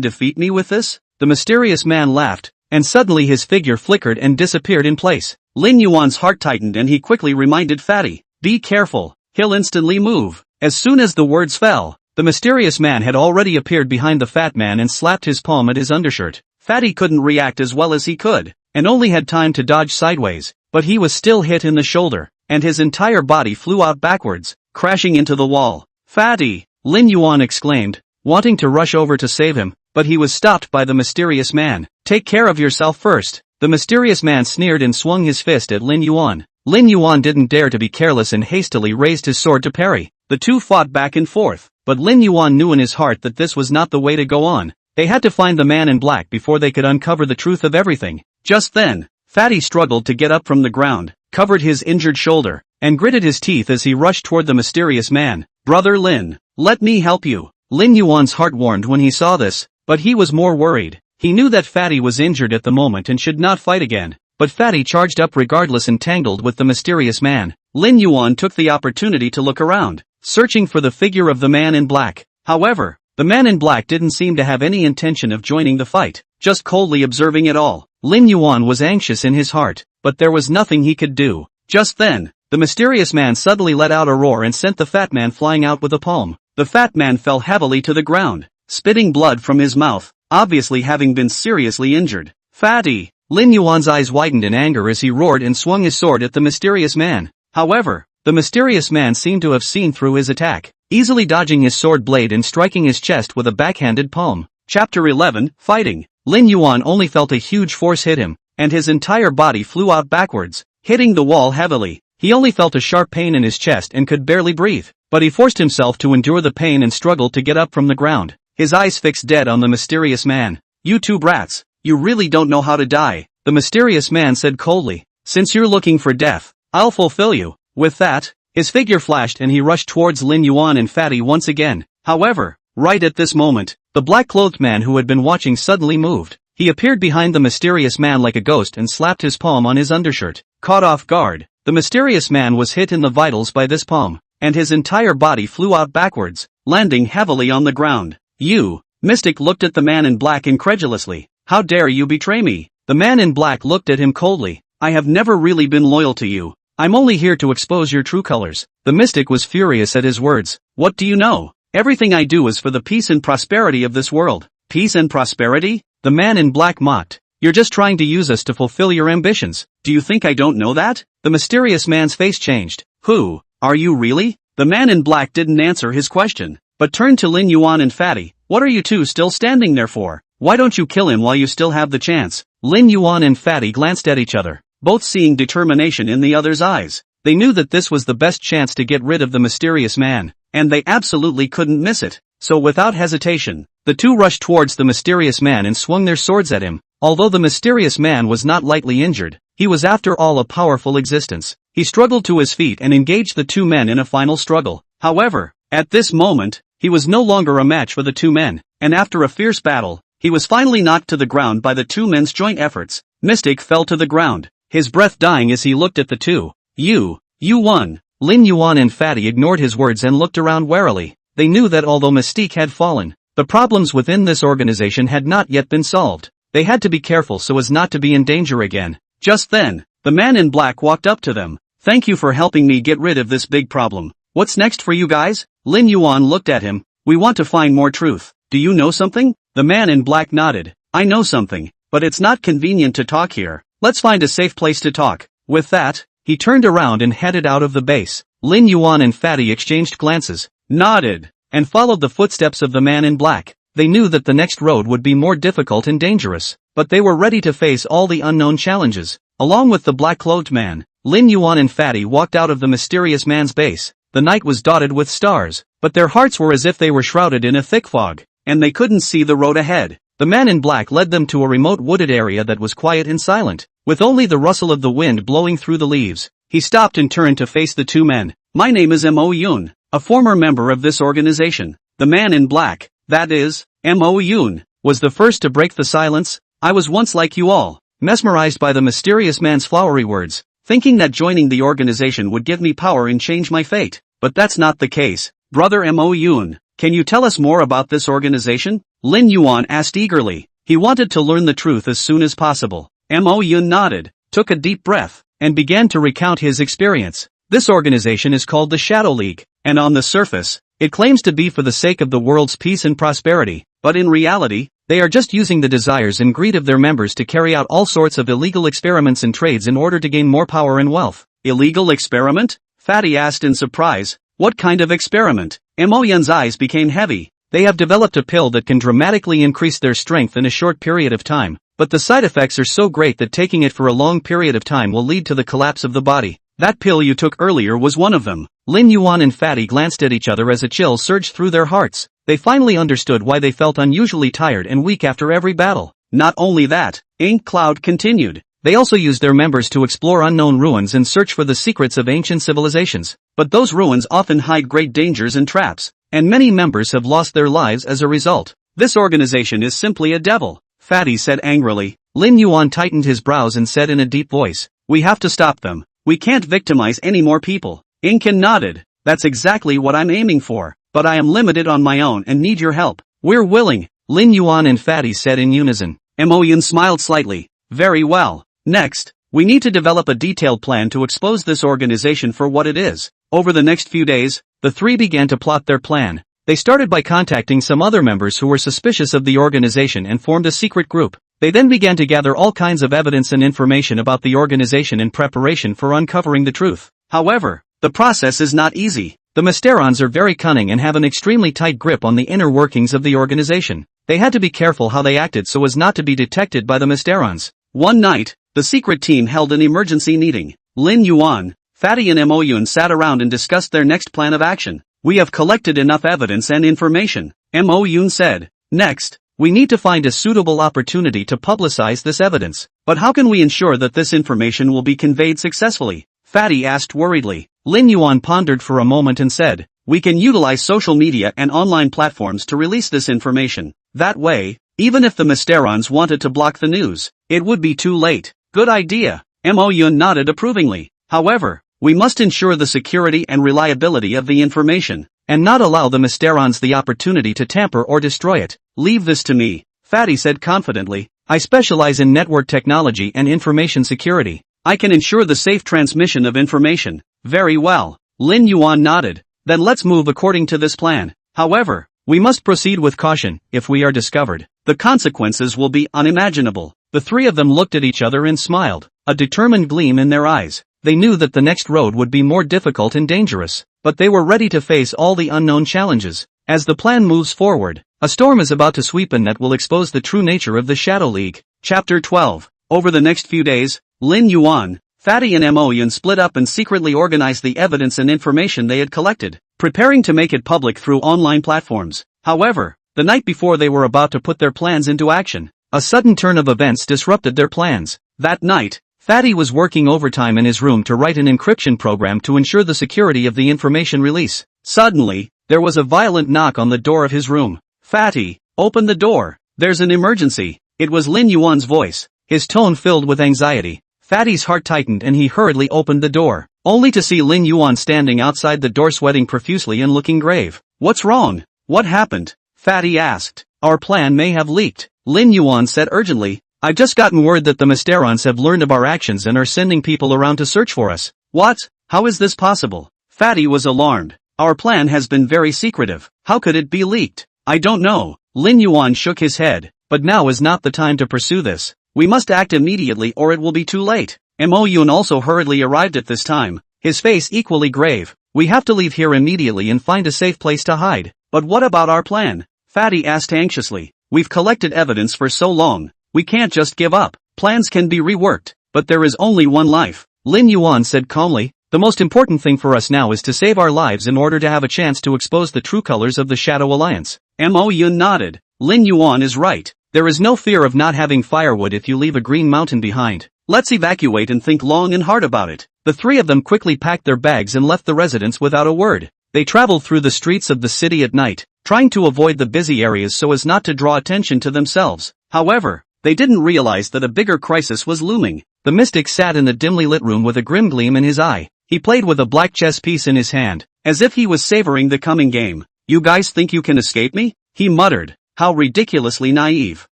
defeat me with this? The mysterious man laughed, and suddenly his figure flickered and disappeared in place. Lin Yuan's heart tightened and he quickly reminded Fatty, "Be careful, he'll instantly move." As soon as the words fell, the mysterious man had already appeared behind the fat man and slapped his palm at his undershirt. Fatty couldn't react as well as he could, and only had time to dodge sideways, but he was still hit in the shoulder, and his entire body flew out backwards, crashing into the wall. "Fatty!" Lin Yuan exclaimed, wanting to rush over to save him, but he was stopped by the mysterious man. "Take care of yourself first." The mysterious man sneered and swung his fist at Lin Yuan. Lin Yuan didn't dare to be careless and hastily raised his sword to parry. The two fought back and forth, but Lin Yuan knew in his heart that this was not the way to go on. They had to find the man in black before they could uncover the truth of everything. Just then, Fatty struggled to get up from the ground, covered his injured shoulder, and gritted his teeth as he rushed toward the mysterious man. "Brother Lin, let me help you." Lin Yuan's heart warmed when he saw this, but he was more worried. He knew that Fatty was injured at the moment and should not fight again, but Fatty charged up regardless and tangled with the mysterious man. Lin Yuan took the opportunity to look around, searching for the figure of the man in black. However, the man in black didn't seem to have any intention of joining the fight, just coldly observing it all. Lin Yuan was anxious in his heart, but there was nothing he could do. Just then, the mysterious man suddenly let out a roar and sent the fat man flying out with a palm. The fat man fell heavily to the ground, spitting blood from his mouth, obviously having been seriously injured. "Fatty!" Lin Yuan's eyes widened in anger as he roared and swung his sword at the mysterious man. However, the mysterious man seemed to have seen through his attack, easily dodging his sword blade and striking his chest with a backhanded palm. Chapter 11, Fighting. Lin Yuan only felt a huge force hit him, and his entire body flew out backwards, hitting the wall heavily. He only felt a sharp pain in his chest and could barely breathe, but he forced himself to endure the pain and struggled to get up from the ground, his eyes fixed dead on the mysterious man. "You two brats, you really don't know how to die," the mysterious man said coldly. "Since you're looking for death, I'll fulfill you." With that, his figure flashed and he rushed towards Lin Yuan and Fatty once again. However, right at this moment, the black-clothed man who had been watching suddenly moved. He appeared behind the mysterious man like a ghost and slapped his palm on his undershirt. Caught off guard, the mysterious man was hit in the vitals by this palm, and his entire body flew out backwards, landing heavily on the ground. "You!" Mystic looked at the man in black incredulously. "How dare you betray me?" The man in black looked at him coldly. "I have never really been loyal to you. I'm only here to expose your true colors." The mystic was furious at his words. "What do you know? Everything I do is for the peace and prosperity of this world." "Peace and prosperity?" The man in black mocked. "You're just trying to use us to fulfill your ambitions. Do you think I don't know that?" The mysterious man's face changed. "Who are you really?" The man in black didn't answer his question, but turned to Lin Yuan and Fatty. "What are you two still standing there for? Why don't you kill him while you still have the chance?" Lin Yuan and Fatty glanced at each other, both seeing determination in the other's eyes. They knew that this was the best chance to get rid of the mysterious man, and they absolutely couldn't miss it. So without hesitation, the two rushed towards the mysterious man and swung their swords at him. Although the mysterious man was not lightly injured, he was after all a powerful existence. He struggled to his feet and engaged the two men in a final struggle. However, at this moment, he was no longer a match for the two men, and after a fierce battle, he was finally knocked to the ground by the two men's joint efforts. Mystic fell to the ground, his breath dying as he looked at the two. You won." Lin Yuan and Fatty ignored his words and looked around warily. They knew that although Mystique had fallen, the problems within this organization had not yet been solved. They had to be careful so as not to be in danger again. Just then, the man in black walked up to them. "Thank you for helping me get rid of this big problem. What's next for you guys?" Lin Yuan looked at him. "We want to find more truth. Do you know something?" The man in black nodded. "I know something, but it's not convenient to talk here. Let's find a safe place to talk." With that, he turned around and headed out of the base. Lin Yuan and Fatty exchanged glances, nodded, and followed the footsteps of the man in black. They knew that the next road would be more difficult and dangerous, but they were ready to face all the unknown challenges. Along with the black-clothed man, Lin Yuan and Fatty walked out of the mysterious man's base. The night was dotted with stars, but their hearts were as if they were shrouded in a thick fog, and they couldn't see the road ahead. The man in black led them to a remote wooded area that was quiet and silent, with only the rustle of the wind blowing through the leaves. He stopped and turned to face the two men. My name is Mo Yoon, a former member of this organization. The man in black, that is, Mo Yoon, was the first to break the silence. I was once like you all, mesmerized by the mysterious man's flowery words, thinking that joining the organization would give me power and change my fate. But that's not the case. Brother Mo Yoon, can you tell us more about this organization? Lin Yuan asked eagerly. He wanted to learn the truth as soon as possible. Mo Yoon nodded, took a deep breath, and began to recount his experience. This organization is called the Shadow League, and on the surface, it claims to be for the sake of the world's peace and prosperity, but in reality, they are just using the desires and greed of their members to carry out all sorts of illegal experiments and trades in order to gain more power and wealth. Illegal experiment? Fatty asked in surprise. What kind of experiment? Mo Yoon's eyes became heavy. They have developed a pill that can dramatically increase their strength in a short period of time, but the side effects are so great that taking it for a long period of time will lead to the collapse of the body. That pill you took earlier was one of them. Lin Yuan and Fatty glanced at each other as a chill surged through their hearts. They finally understood why they felt unusually tired and weak after every battle. Not only that, Ink Cloud continued. They also used their members to explore unknown ruins and search for the secrets of ancient civilizations. But those ruins often hide great dangers and traps, and many members have lost their lives as a result. This organization is simply a devil, Fatty said angrily. Lin Yuan tightened his brows and said in a deep voice, we have to stop them. We can't victimize any more people. Inkin nodded. That's exactly what I'm aiming for, but I am limited on my own and need your help. We're willing, Lin Yuan and Fatty said in unison. Mo Yoon smiled slightly. Very well. Next, we need to develop a detailed plan to expose this organization for what it is. Over the next few days, the three began to plot their plan. They started by contacting some other members who were suspicious of the organization and formed a secret group. They then began to gather all kinds of evidence and information about the organization in preparation for uncovering the truth. However, the process is not easy. The Mysterons are very cunning and have an extremely tight grip on the inner workings of the organization. They had to be careful how they acted so as not to be detected by the Mysterons. One night, the secret team held an emergency meeting. Lin Yuan, Fatty and Mo Yoon sat around and discussed their next plan of action. We have collected enough evidence and information, Mo Yoon said. Next, we need to find a suitable opportunity to publicize this evidence. But how can we ensure that this information will be conveyed successfully? Fatty asked worriedly. Lin Yuan pondered for a moment and said, we can utilize social media and online platforms to release this information. That way, even if the Mysterons wanted to block the news, it would be too late. Good idea. Mo Yoon nodded approvingly. However, we must ensure the security and reliability of the information, and not allow the Mysterons the opportunity to tamper or destroy it. Leave this to me, Fatty said confidently. I specialize in network technology and information security. I can ensure the safe transmission of information. Very well. Lin Yuan nodded. Then let's move according to this plan. However, we must proceed with caution. If we are discovered, the consequences will be unimaginable. The three of them looked at each other and smiled, a determined gleam in their eyes. They knew that the next road would be more difficult and dangerous, but they were ready to face all the unknown challenges. As the plan moves forward, a storm is about to sweep in that will expose the true nature of the Shadow League. Chapter 12. Over the next few days, Lin Yuan, Fatty and Mo Yoon split up and secretly organized the evidence and information they had collected, preparing to make it public through online platforms. However, the night before they were about to put their plans into action, a sudden turn of events disrupted their plans. That night, Fatty was working overtime in his room to write an encryption program to ensure the security of the information release. Suddenly, there was a violent knock on the door of his room. Fatty, open the door. There's an emergency. It was Lin Yuan's voice, his tone filled with anxiety. Fatty's heart tightened and he hurriedly opened the door, only to see Lin Yuan standing outside the door sweating profusely and looking grave. What's wrong? What happened? Fatty asked. Our plan may have leaked, Lin Yuan said urgently. I've just gotten word that the Mysterons have learned of our actions and are sending people around to search for us. What? How is this possible? Fatty was alarmed. Our plan has been very secretive. How could it be leaked? I don't know. Lin Yuan shook his head. But now is not the time to pursue this. We must act immediately or it will be too late. Mo Yoon also hurriedly arrived at this time, his face equally grave. We have to leave here immediately and find a safe place to hide. But what about our plan? Fatty asked anxiously. We've collected evidence for so long. We can't just give up. Plans can be reworked, but there is only one life. Lin Yuan said calmly. The most important thing for us now is to save our lives in order to have a chance to expose the true colors of the Shadow Alliance. Mo Yoon nodded. Lin Yuan is right. There is no fear of not having firewood if you leave a green mountain behind. Let's evacuate and think long and hard about it. The three of them quickly packed their bags and left the residence without a word. They traveled through the streets of the city at night, trying to avoid the busy areas so as not to draw attention to themselves. However, they didn't realize that a bigger crisis was looming. The mystic sat in the dimly lit room with a grim gleam in his eye. He played with a black chess piece in his hand, as if he was savoring the coming game. "You guys think you can escape me?" he muttered. How ridiculously naive.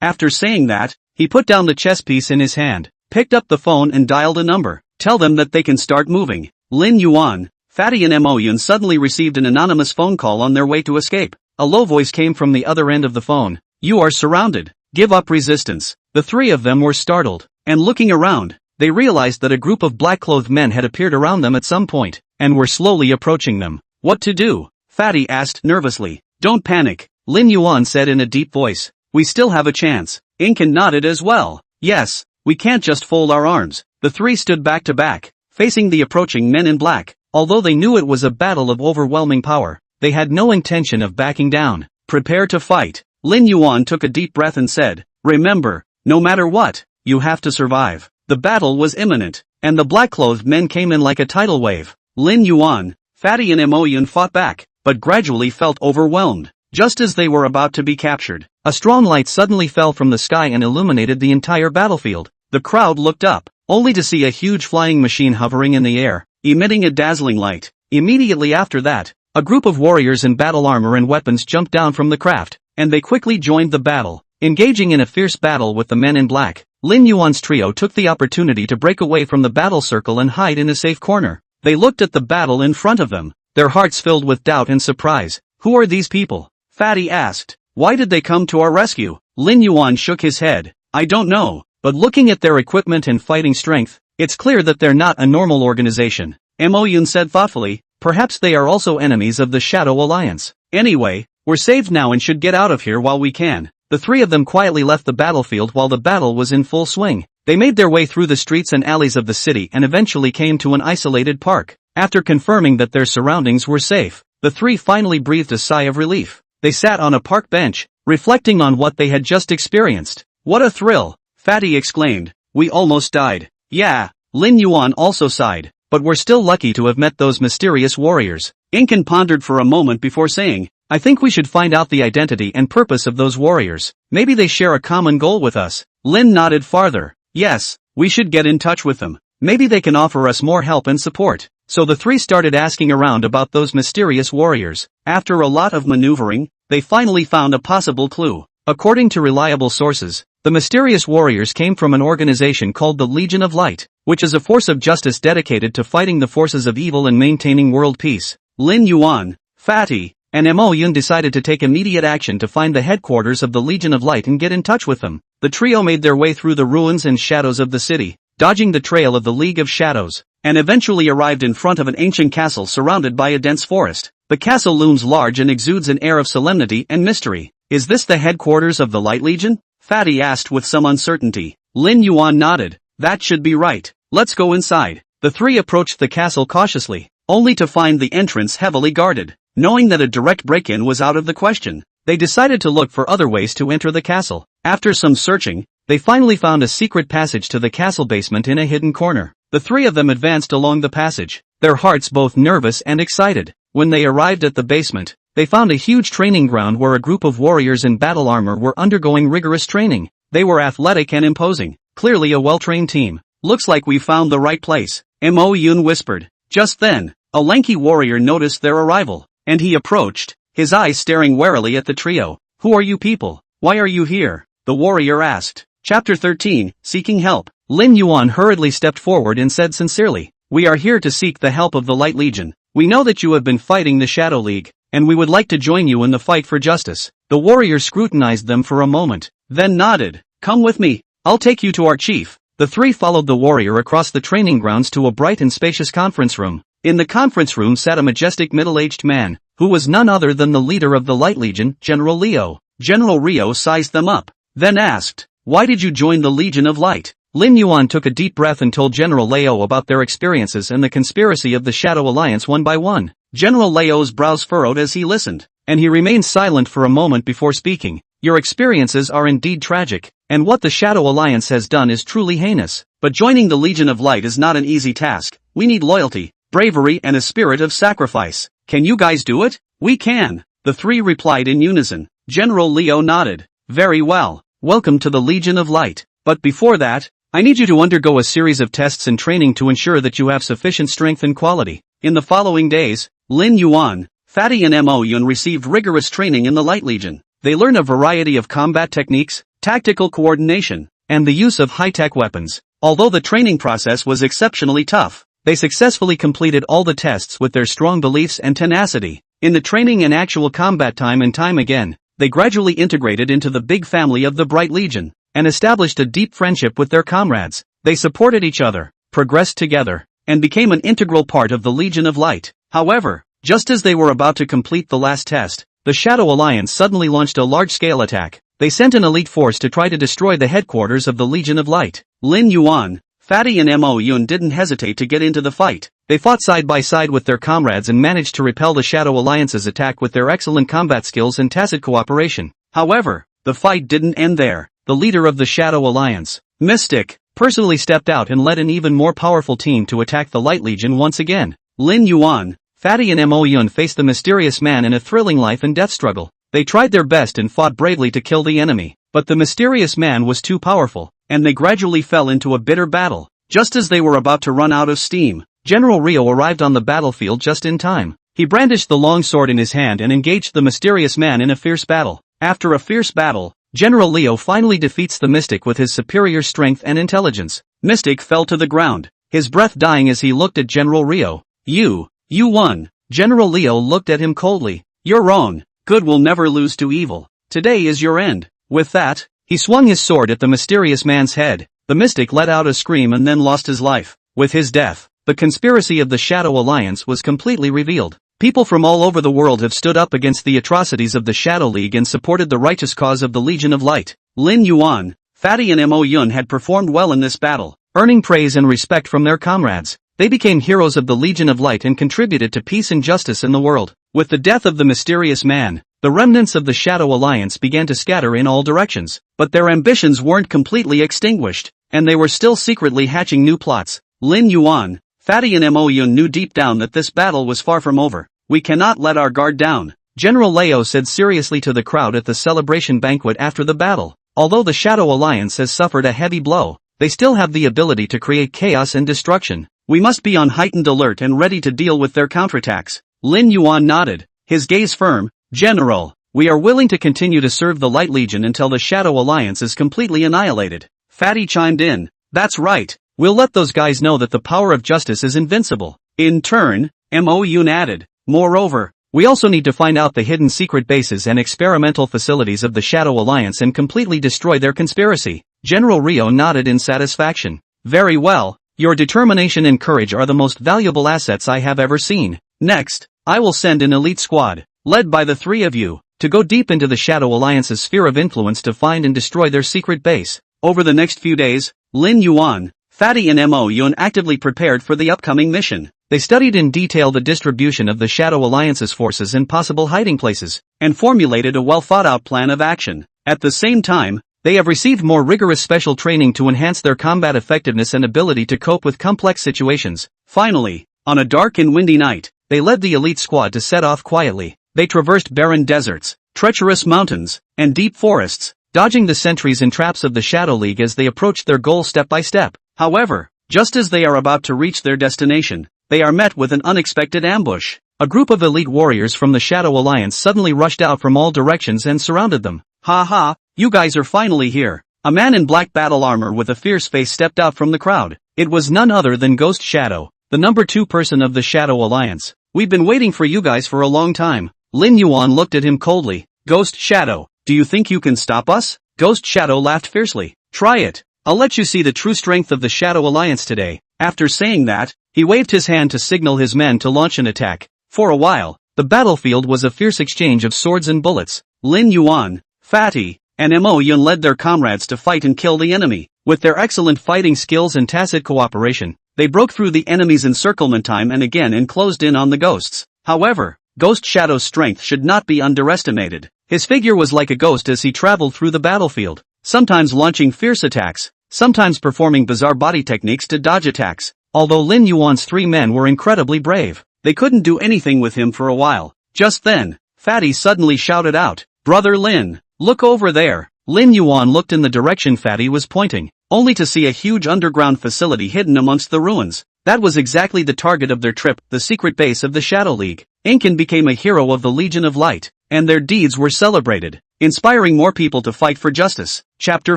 After saying that, he put down the chess piece in his hand, picked up the phone and dialed a number. "Tell them that they can start moving." Lin Yuan, Fatty and Mo Yun suddenly received an anonymous phone call on their way to escape. A low voice came from the other end of the phone. "You are surrounded. Give up resistance." The three of them were startled, and looking around, they realized that a group of black-clothed men had appeared around them at some point, and were slowly approaching them. "What to do?" Fatty asked nervously. "Don't panic," Lin Yuan said in a deep voice. "We still have a chance." Incan nodded as well. "Yes, we can't just fold our arms." The three stood back to back, facing the approaching men in black. Although they knew it was a battle of overwhelming power, they had no intention of backing down. "Prepare to fight." Lin Yuan took a deep breath and said, "Remember, no matter what, you have to survive." The battle was imminent, and the black-clothed men came in like a tidal wave. Lin Yuan, Fatty and Mo Yun fought back, but gradually felt overwhelmed. Just as they were about to be captured, a strong light suddenly fell from the sky and illuminated the entire battlefield. The crowd looked up, only to see a huge flying machine hovering in the air, emitting a dazzling light. Immediately after that, a group of warriors in battle armor and weapons jumped down from the craft, and they quickly joined the battle, engaging in a fierce battle with the men in black. Lin Yuan's trio took the opportunity to break away from the battle circle and hide in a safe corner. They looked at the battle in front of them, their hearts filled with doubt and surprise. "Who are these people?" Fatty asked. "Why did they come to our rescue?" Lin Yuan shook his head. "I don't know, but looking at their equipment and fighting strength, it's clear that they're not a normal organization." Mo Yun said thoughtfully, "Perhaps they are also enemies of the Shadow Alliance. Anyway, we're saved now and should get out of here while we can." The three of them quietly left the battlefield while the battle was in full swing. They made their way through the streets and alleys of the city and eventually came to an isolated park. After confirming that their surroundings were safe, the three finally breathed a sigh of relief. They sat on a park bench, reflecting on what they had just experienced. "What a thrill!" Fatty exclaimed. "We almost died." "Yeah," Lin Yuan also sighed, "but we're still lucky to have met those mysterious warriors." Incan pondered for a moment before saying, "I think we should find out the identity and purpose of those warriors. Maybe they share a common goal with us." Lin nodded farther. "Yes, we should get in touch with them. Maybe they can offer us more help and support." So the three started asking around about those mysterious warriors. After a lot of maneuvering, they finally found a possible clue. According to reliable sources, the mysterious warriors came from an organization called the Legion of Light, which is a force of justice dedicated to fighting the forces of evil and maintaining world peace. Lin Yuan, Fatty, and Mo Yun decided to take immediate action to find the headquarters of the Legion of Light and get in touch with them. The trio made their way through the ruins and shadows of the city, dodging the trail of the League of Shadows, and eventually arrived in front of an ancient castle surrounded by a dense forest. The castle looms large and exudes an air of solemnity and mystery. "Is this the headquarters of the Light Legion?" Fatty asked with some uncertainty. Lin Yuan nodded. "That should be right. Let's go inside." The three approached the castle cautiously, only to find the entrance heavily guarded. Knowing that a direct break-in was out of the question, they decided to look for other ways to enter the castle. After some searching, they finally found a secret passage to the castle basement in a hidden corner. The three of them advanced along the passage, their hearts both nervous and excited. When they arrived at the basement, they found a huge training ground where a group of warriors in battle armor were undergoing rigorous training. They were athletic and imposing, clearly a well-trained team. "Looks like we found the right place," Mo Yun whispered. Just then, a lanky warrior noticed their arrival, and he approached, his eyes staring warily at the trio. "Who are you people? Why are you here?" the warrior asked. Chapter 13, Seeking Help. Lin Yuan hurriedly stepped forward and said sincerely, "We are here to seek the help of the Light Legion. We know that you have been fighting the Shadow League, and we would like to join you in the fight for justice." The warrior scrutinized them for a moment, then nodded. "Come with me. I'll take you to our chief." The three followed the warrior across the training grounds to a bright and spacious conference room. In the conference room sat a majestic middle-aged man, who was none other than the leader of the Light Legion, General Leo. General Rio sized them up, then asked, "Why did you join the Legion of Light?" Lin Yuan took a deep breath and told General Leo about their experiences and the conspiracy of the Shadow Alliance one by one. General Leo's brows furrowed as he listened, and he remained silent for a moment before speaking. your experiences are indeed tragic, and what the Shadow Alliance has done is truly heinous. But joining the Legion of Light is not an easy task. We need loyalty, bravery and a spirit of sacrifice. Can you guys do it? We can. The three replied in unison. General Leo nodded. Very well. Welcome to the Legion of Light. But before that, I need you to undergo a series of tests and training to ensure that you have sufficient strength and quality. In the following days, Lin Yuan, Fatty and Mo Yun received rigorous training in the Light Legion. They learn a variety of combat techniques, tactical coordination, and the use of high-tech weapons. Although the training process was exceptionally tough, they successfully completed all the tests with their strong beliefs and tenacity. In the training and actual combat time and time again, they gradually integrated into the big family of the Bright Legion, and established a deep friendship with their comrades. They supported each other, progressed together, and became an integral part of the Legion of Light. However, just as they were about to complete the last test, the Shadow Alliance suddenly launched a large-scale attack. They sent an elite force to try to destroy the headquarters of the Legion of Light. Lin Yuan, Fatty and Mo Yun didn't hesitate to get into the fight. They fought side by side with their comrades and managed to repel the Shadow Alliance's attack with their excellent combat skills and tacit cooperation. However, the fight didn't end there. The leader of the Shadow Alliance, Mystic, personally stepped out and led an even more powerful team to attack the Light Legion once again. Lin Yuan, Fatty and Mo Yun faced the mysterious man in a thrilling life and death struggle. They tried their best and fought bravely to kill the enemy, but the mysterious man was too powerful, and they gradually fell into a bitter battle. Just as they were about to run out of steam, General Rio arrived on the battlefield just in time. He brandished the long sword in his hand and engaged the mysterious man in a fierce battle. After a fierce battle, General Leo finally defeats the Mystic with his superior strength and intelligence. Mystic fell to the ground, his breath dying as he looked at General Rio. You won. General Leo looked at him coldly. You're wrong. Good will never lose to evil. Today is your end. With that, he swung his sword at the mysterious man's head. The Mystic let out a scream and then lost his life. With his death, the conspiracy of the Shadow Alliance was completely revealed. People from all over the world have stood up against the atrocities of the Shadow League and supported the righteous cause of the Legion of Light. Lin Yuan, Fatty and Mo Yun had performed well in this battle, earning praise and respect from their comrades. They became heroes of the Legion of Light and contributed to peace and justice in the world. With the death of the mysterious man, the remnants of the Shadow Alliance began to scatter in all directions, but their ambitions weren't completely extinguished, and they were still secretly hatching new plots. Lin Yuan, Fatty and Mo Yun knew deep down that this battle was far from over. We cannot let our guard down, General Leo said seriously to the crowd at the celebration banquet after the battle. Although the Shadow Alliance has suffered a heavy blow, they still have the ability to create chaos and destruction. We must be on heightened alert and ready to deal with their counterattacks. Lin Yuan nodded, his gaze firm. General, we are willing to continue to serve the Light Legion until the Shadow Alliance is completely annihilated. Fatty chimed in. That's right. We'll let those guys know that the power of justice is invincible. In turn, Mo Yun added. Moreover, we also need to find out the hidden secret bases and experimental facilities of the Shadow Alliance and completely destroy their conspiracy. General Rio nodded in satisfaction. Very well. Your determination and courage are the most valuable assets I have ever seen. Next, I will send an elite squad, led by the three of you, to go deep into the Shadow Alliance's sphere of influence to find and destroy their secret base. Over the next few days, Lin Yuan, Fatty and Mo Yun actively prepared for the upcoming mission. They studied in detail the distribution of the Shadow Alliance's forces and possible hiding places, and formulated a well-thought-out plan of action. At the same time, they have received more rigorous special training to enhance their combat effectiveness and ability to cope with complex situations. Finally, on a dark and windy night, they led the elite squad to set off quietly. They traversed barren deserts, treacherous mountains, and deep forests, dodging the sentries and traps of the Shadow League as they approached their goal step by step. However, just as they are about to reach their destination, they are met with an unexpected ambush. A group of elite warriors from the Shadow Alliance suddenly rushed out from all directions and surrounded them. Ha ha, you guys are finally here. A man in black battle armor with a fierce face stepped out from the crowd. It was none other than Ghost Shadow, the number 2 person of the Shadow Alliance. We've been waiting for you guys for a long time. Lin Yuan looked at him coldly. Ghost Shadow, do you think you can stop us? Ghost Shadow laughed fiercely. Try it. I'll let you see the true strength of the Shadow Alliance today. After saying that, he waved his hand to signal his men to launch an attack. For a while, the battlefield was a fierce exchange of swords and bullets. Lin Yuan, Fatty, and Mo Yun led their comrades to fight and kill the enemy. With their excellent fighting skills and tacit cooperation, they broke through the enemy's encirclement time and again closed in on the ghosts. However, Ghost Shadow's strength should not be underestimated. His figure was like a ghost as he traveled through the battlefield, sometimes launching fierce attacks, sometimes performing bizarre body techniques to dodge attacks. Although Lin Yuan's 3 men were incredibly brave, they couldn't do anything with him for a while. Just then, Fatty suddenly shouted out, "Brother Lin, look over there." Lin Yuan looked in the direction Fatty was pointing, only to see a huge underground facility hidden amongst the ruins. That was exactly the target of their trip, the secret base of the Shadow League. Incan became a hero of the Legion of Light, and their deeds were celebrated, inspiring more people to fight for justice. Chapter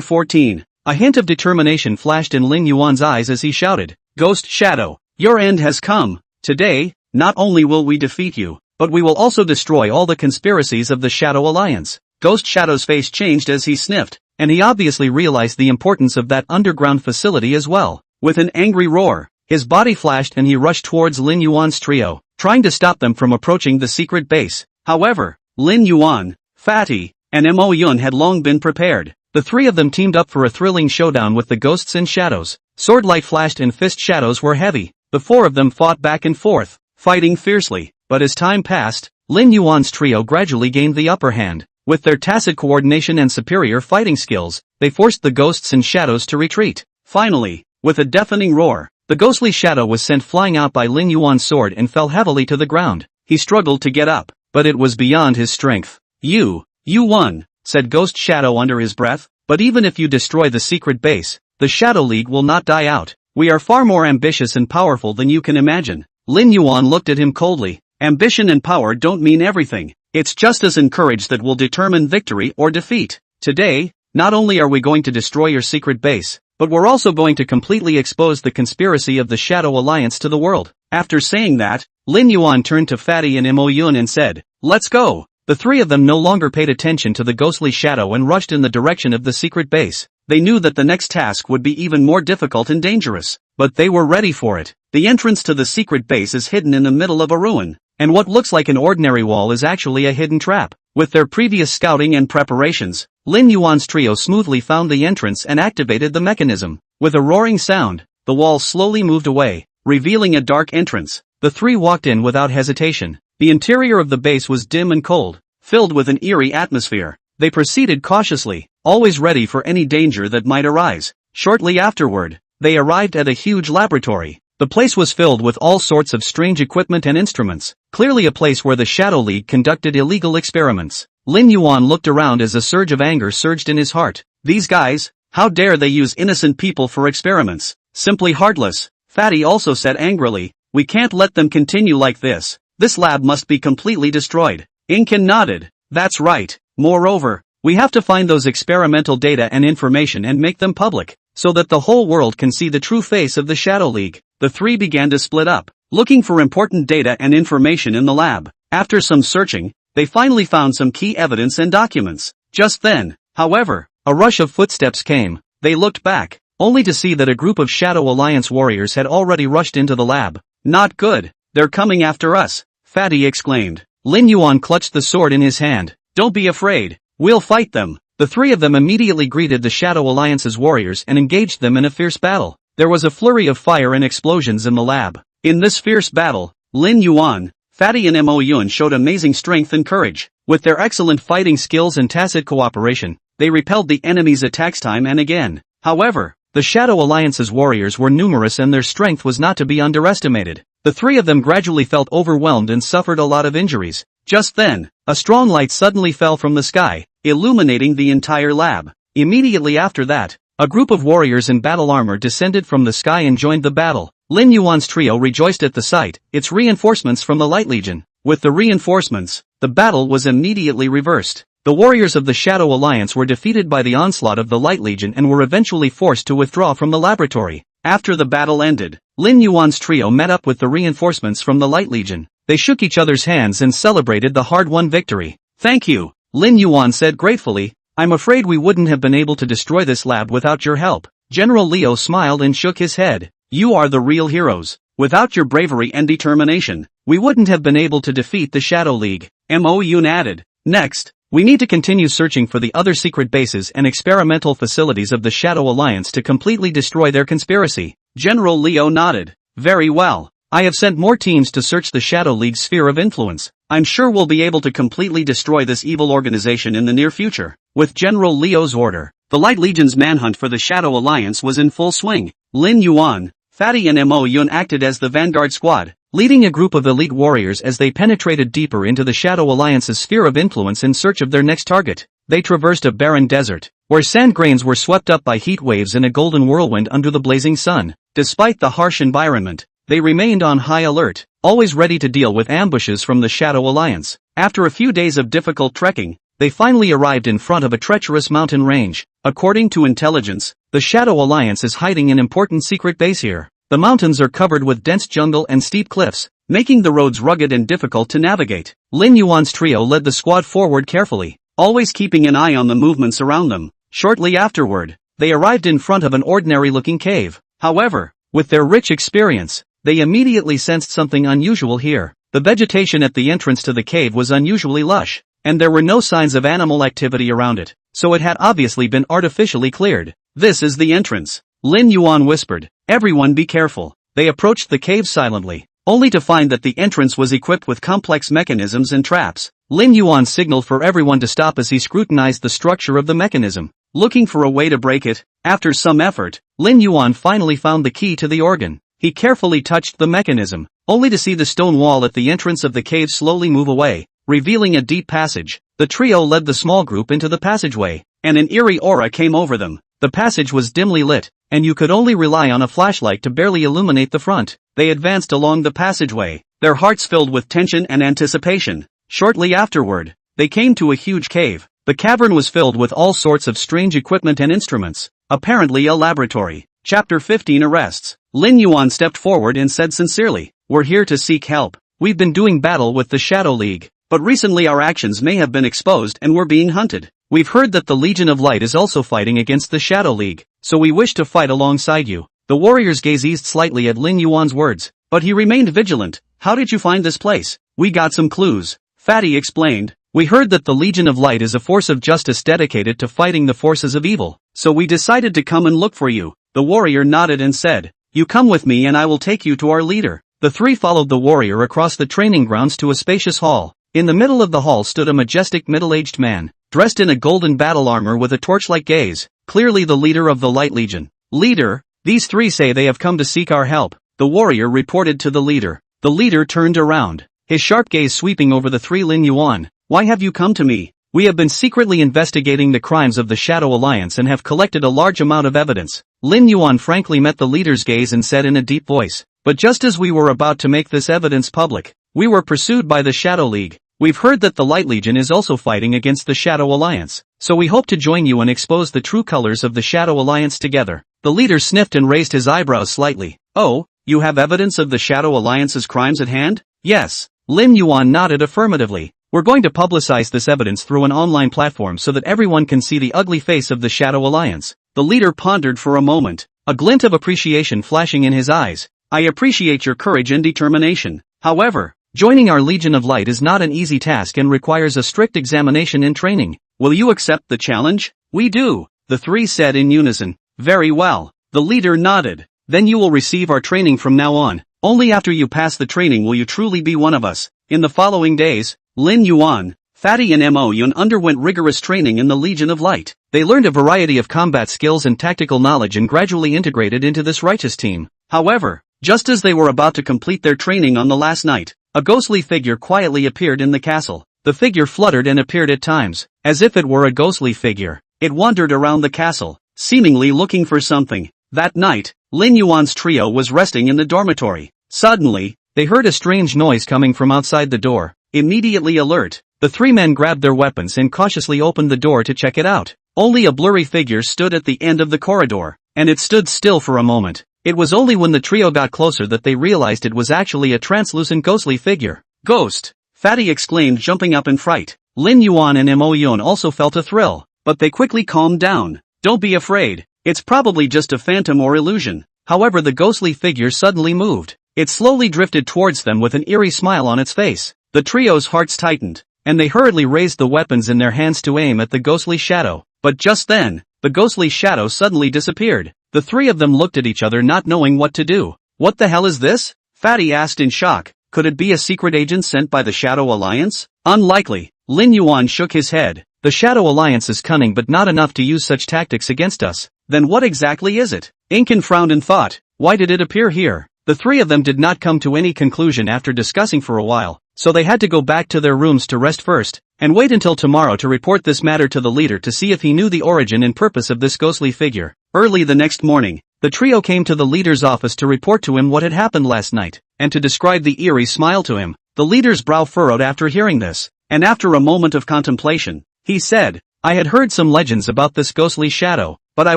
14. A hint of determination flashed in Lin Yuan's eyes as he shouted, "Ghost Shadow, your end has come. Today, not only will we defeat you, but we will also destroy all the conspiracies of the Shadow Alliance." Ghost Shadow's face changed as he sniffed, and he obviously realized the importance of that underground facility as well. With an angry roar, his body flashed and he rushed towards Lin Yuan's trio, trying to stop them from approaching the secret base. However, Lin Yuan, Fatty, and Mo Yun had long been prepared. The 3 of them teamed up for a thrilling showdown with the ghosts and shadows. Sword light flashed and fist shadows were heavy. The 4 of them fought back and forth, fighting fiercely. But as time passed, Lin Yuan's trio gradually gained the upper hand. With their tacit coordination and superior fighting skills, they forced the ghosts and shadows to retreat. Finally, with a deafening roar, the ghostly shadow was sent flying out by Lin Yuan's sword and fell heavily to the ground. He struggled to get up, but it was beyond his strength. You won," said Ghost Shadow under his breath, "but even if you destroy the secret base, the Shadow League will not die out. We are far more ambitious and powerful than you can imagine." Lin Yuan looked at him coldly. "Ambition and power don't mean everything. It's justice and courage that will determine victory or defeat. Today, not only are we going to destroy your secret base, but we're also going to completely expose the conspiracy of the Shadow Alliance to the world." After saying that, Lin Yuan turned to Fatty and Mo Yun and said, "Let's go." The 3 of them no longer paid attention to the ghostly shadow and rushed in the direction of the secret base. They knew that the next task would be even more difficult and dangerous, but they were ready for it. The entrance to the secret base is hidden in the middle of a ruin, and what looks like an ordinary wall is actually a hidden trap. With their previous scouting and preparations, Lin Yuan's trio smoothly found the entrance and activated the mechanism. With a roaring sound, the wall slowly moved away, revealing a dark entrance. The 3 walked in without hesitation. The interior of the base was dim and cold, filled with an eerie atmosphere. They proceeded cautiously, always ready for any danger that might arise. Shortly afterward, they arrived at a huge laboratory. The place was filled with all sorts of strange equipment and instruments, clearly a place where the Shadow League conducted illegal experiments. Lin Yuan looked around as a surge of anger surged in his heart. These guys, how dare they use innocent people for experiments? Simply heartless. Fatty also said angrily, "We can't let them continue like this. This lab must be completely destroyed." Incan nodded. "That's right. Moreover, we have to find those experimental data and information and make them public, so that the whole world can see the true face of the Shadow League." The 3 began to split up, looking for important data and information in the lab. After some searching, they finally found some key evidence and documents. Just then, however, a rush of footsteps came. They looked back, only to see that a group of Shadow Alliance warriors had already rushed into the lab. "Not good. They're coming after us," Fatty exclaimed. Lin Yuan clutched the sword in his hand. "Don't be afraid. We'll fight them." The 3 of them immediately greeted the Shadow Alliance's warriors and engaged them in a fierce battle. There was a flurry of fire and explosions in the lab. In this fierce battle, Lin Yuan, Fatty and Mo Yun showed amazing strength and courage. With their excellent fighting skills and tacit cooperation, they repelled the enemy's attacks time and again. However, the Shadow Alliance's warriors were numerous and their strength was not to be underestimated. The 3 of them gradually felt overwhelmed and suffered a lot of injuries. Just then, a strong light suddenly fell from the sky, illuminating the entire lab. Immediately after that, a group of warriors in battle armor descended from the sky and joined the battle. Lin Yuan's trio rejoiced at the sight. It's reinforcements from the Light Legion. With the reinforcements, the battle was immediately reversed. The warriors of the Shadow Alliance were defeated by the onslaught of the Light Legion and were eventually forced to withdraw from the laboratory. After the battle ended, Lin Yuan's trio met up with the reinforcements from the Light Legion. They shook each other's hands and celebrated the hard-won victory. "Thank you," Lin Yuan said gratefully. "I'm afraid we wouldn't have been able to destroy this lab without your help." General Leo smiled and shook his head. "You are the real heroes. Without your bravery and determination, we wouldn't have been able to defeat the Shadow League." Mo Yun added, "Next, we need to continue searching for the other secret bases and experimental facilities of the Shadow Alliance to completely destroy their conspiracy." General Leo nodded. "Very well. I have sent more teams to search the Shadow League's sphere of influence. I'm sure we'll be able to completely destroy this evil organization in the near future. With General Leo's order, the Light Legion's manhunt for the Shadow Alliance was in full swing. Lin Yuan, Fatty and Mo Yun acted as the vanguard squad, leading a group of elite warriors as they penetrated deeper into the Shadow Alliance's sphere of influence in search of their next target. They traversed a barren desert, where sand grains were swept up by heat waves in a golden whirlwind under the blazing sun. Despite the harsh environment, they remained on high alert, always ready to deal with ambushes from the Shadow Alliance. After a few days of difficult trekking, they finally arrived in front of a treacherous mountain range. According to intelligence, the Shadow Alliance is hiding an important secret base here. The mountains are covered with dense jungle and steep cliffs, making the roads rugged and difficult to navigate. Lin Yuan's trio led the squad forward carefully, always keeping an eye on the movements around them. Shortly afterward, they arrived in front of an ordinary-looking cave. However, with their rich experience, they immediately sensed something unusual here. The vegetation at the entrance to the cave was unusually lush, and there were no signs of animal activity around it, so it had obviously been artificially cleared. This is the entrance, Lin Yuan whispered. Everyone be careful. They approached the cave silently, only to find that the entrance was equipped with complex mechanisms and traps. Lin Yuan signaled for everyone to stop as he scrutinized the structure of the mechanism, looking for a way to break it. After some effort, Lin Yuan finally found the key to the organ. He carefully touched the mechanism, only to see the stone wall at the entrance of the cave slowly move away, revealing a deep passage. The trio led the small group into the passageway, and an eerie aura came over them. The passage was dimly lit, and you could only rely on a flashlight to barely illuminate the front. They advanced along the passageway, their hearts filled with tension and anticipation. Shortly afterward, they came to a huge cave. The cavern was filled with all sorts of strange equipment and instruments, apparently a laboratory. Chapter 15 Arrests. Lin Yuan stepped forward and said sincerely, "We're here to seek help. We've been doing battle with the Shadow League, but recently our actions may have been exposed and we're being hunted. We've heard that the Legion of Light is also fighting against the Shadow League, so we wish to fight alongside you." The warrior's gaze eased slightly at Lin Yuan's words, but he remained vigilant. "How did you find this place?" "We got some clues," Fatty explained. "We heard that the Legion of Light is a force of justice dedicated to fighting the forces of evil, so we decided to come and look for you." The warrior nodded and said, "You come with me and I will take you to our leader." The three followed the warrior across the training grounds to a spacious hall. In the middle of the hall stood a majestic middle-aged man, dressed in a golden battle armor with a torch-like gaze, clearly the leader of the Light Legion. "Leader, these three say they have come to seek our help," the warrior reported to the leader. The leader turned around, his sharp gaze sweeping over the three. "Lin Yuan, why have you come to me?" "We have been secretly investigating the crimes of the Shadow Alliance and have collected a large amount of evidence." Lin Yuan frankly met the leader's gaze and said in a deep voice, "But just as we were about to make this evidence public, we were pursued by the Shadow League. We've heard that the Light Legion is also fighting against the Shadow Alliance, so we hope to join you and expose the true colors of the Shadow Alliance together." The leader sniffed and raised his eyebrows slightly. "Oh, you have evidence of the Shadow Alliance's crimes at hand?" "Yes." Lin Yuan nodded affirmatively. "We're going to publicize this evidence through an online platform so that everyone can see the ugly face of the Shadow Alliance." The leader pondered for a moment, a glint of appreciation flashing in his eyes. "I appreciate your courage and determination. However, joining our Legion of Light is not an easy task and requires a strict examination and training. Will you accept the challenge?" "We do," the three said in unison. "Very well." The leader nodded. "Then you will receive our training from now on. Only after you pass the training will you truly be one of us." In the following days, Lin Yuan, Fatty and Mo Yun underwent rigorous training in the Legion of Light. They learned a variety of combat skills and tactical knowledge and gradually integrated into this righteous team. However, just as they were about to complete their training on the last night, a ghostly figure quietly appeared in the castle. The figure fluttered and appeared at times, as if it were a ghostly figure. It wandered around the castle, seemingly looking for something. That night, Lin Yuan's trio was resting in the dormitory. Suddenly, they heard a strange noise coming from outside the door. Immediately alert, the three men grabbed their weapons and cautiously opened the door to check it out. Only a blurry figure stood at the end of the corridor, and it stood still for a moment. It was only when the trio got closer that they realized it was actually a translucent ghostly figure. "Ghost!" Fatty exclaimed, jumping up in fright. Lin Yuan and Mo Yun also felt a thrill, but they quickly calmed down. "Don't be afraid, it's probably just a phantom or illusion." However, the ghostly figure suddenly moved. It slowly drifted towards them with an eerie smile on its face. The trio's hearts tightened, and they hurriedly raised the weapons in their hands to aim at the ghostly shadow. But just then, the ghostly shadow suddenly disappeared. The three of them looked at each other, not knowing what to do. "What the hell is this?" Fatty asked in shock. Could it be a secret agent sent by the Shadow Alliance? Unlikely. Lin Yuan shook his head. The Shadow Alliance is cunning but not enough to use such tactics against us. Then what exactly is it? Incan frowned and thought, why did it appear here? The three of them did not come to any conclusion after discussing for a while, so they had to go back to their rooms to rest first, and wait until tomorrow to report this matter to the leader to see if he knew the origin and purpose of this ghostly figure. Early the next morning, the trio came to the leader's office to report to him what had happened last night, and to describe the eerie smile to him. The leader's brow furrowed after hearing this, and after a moment of contemplation, he said, I had heard some legends about this ghostly shadow, but I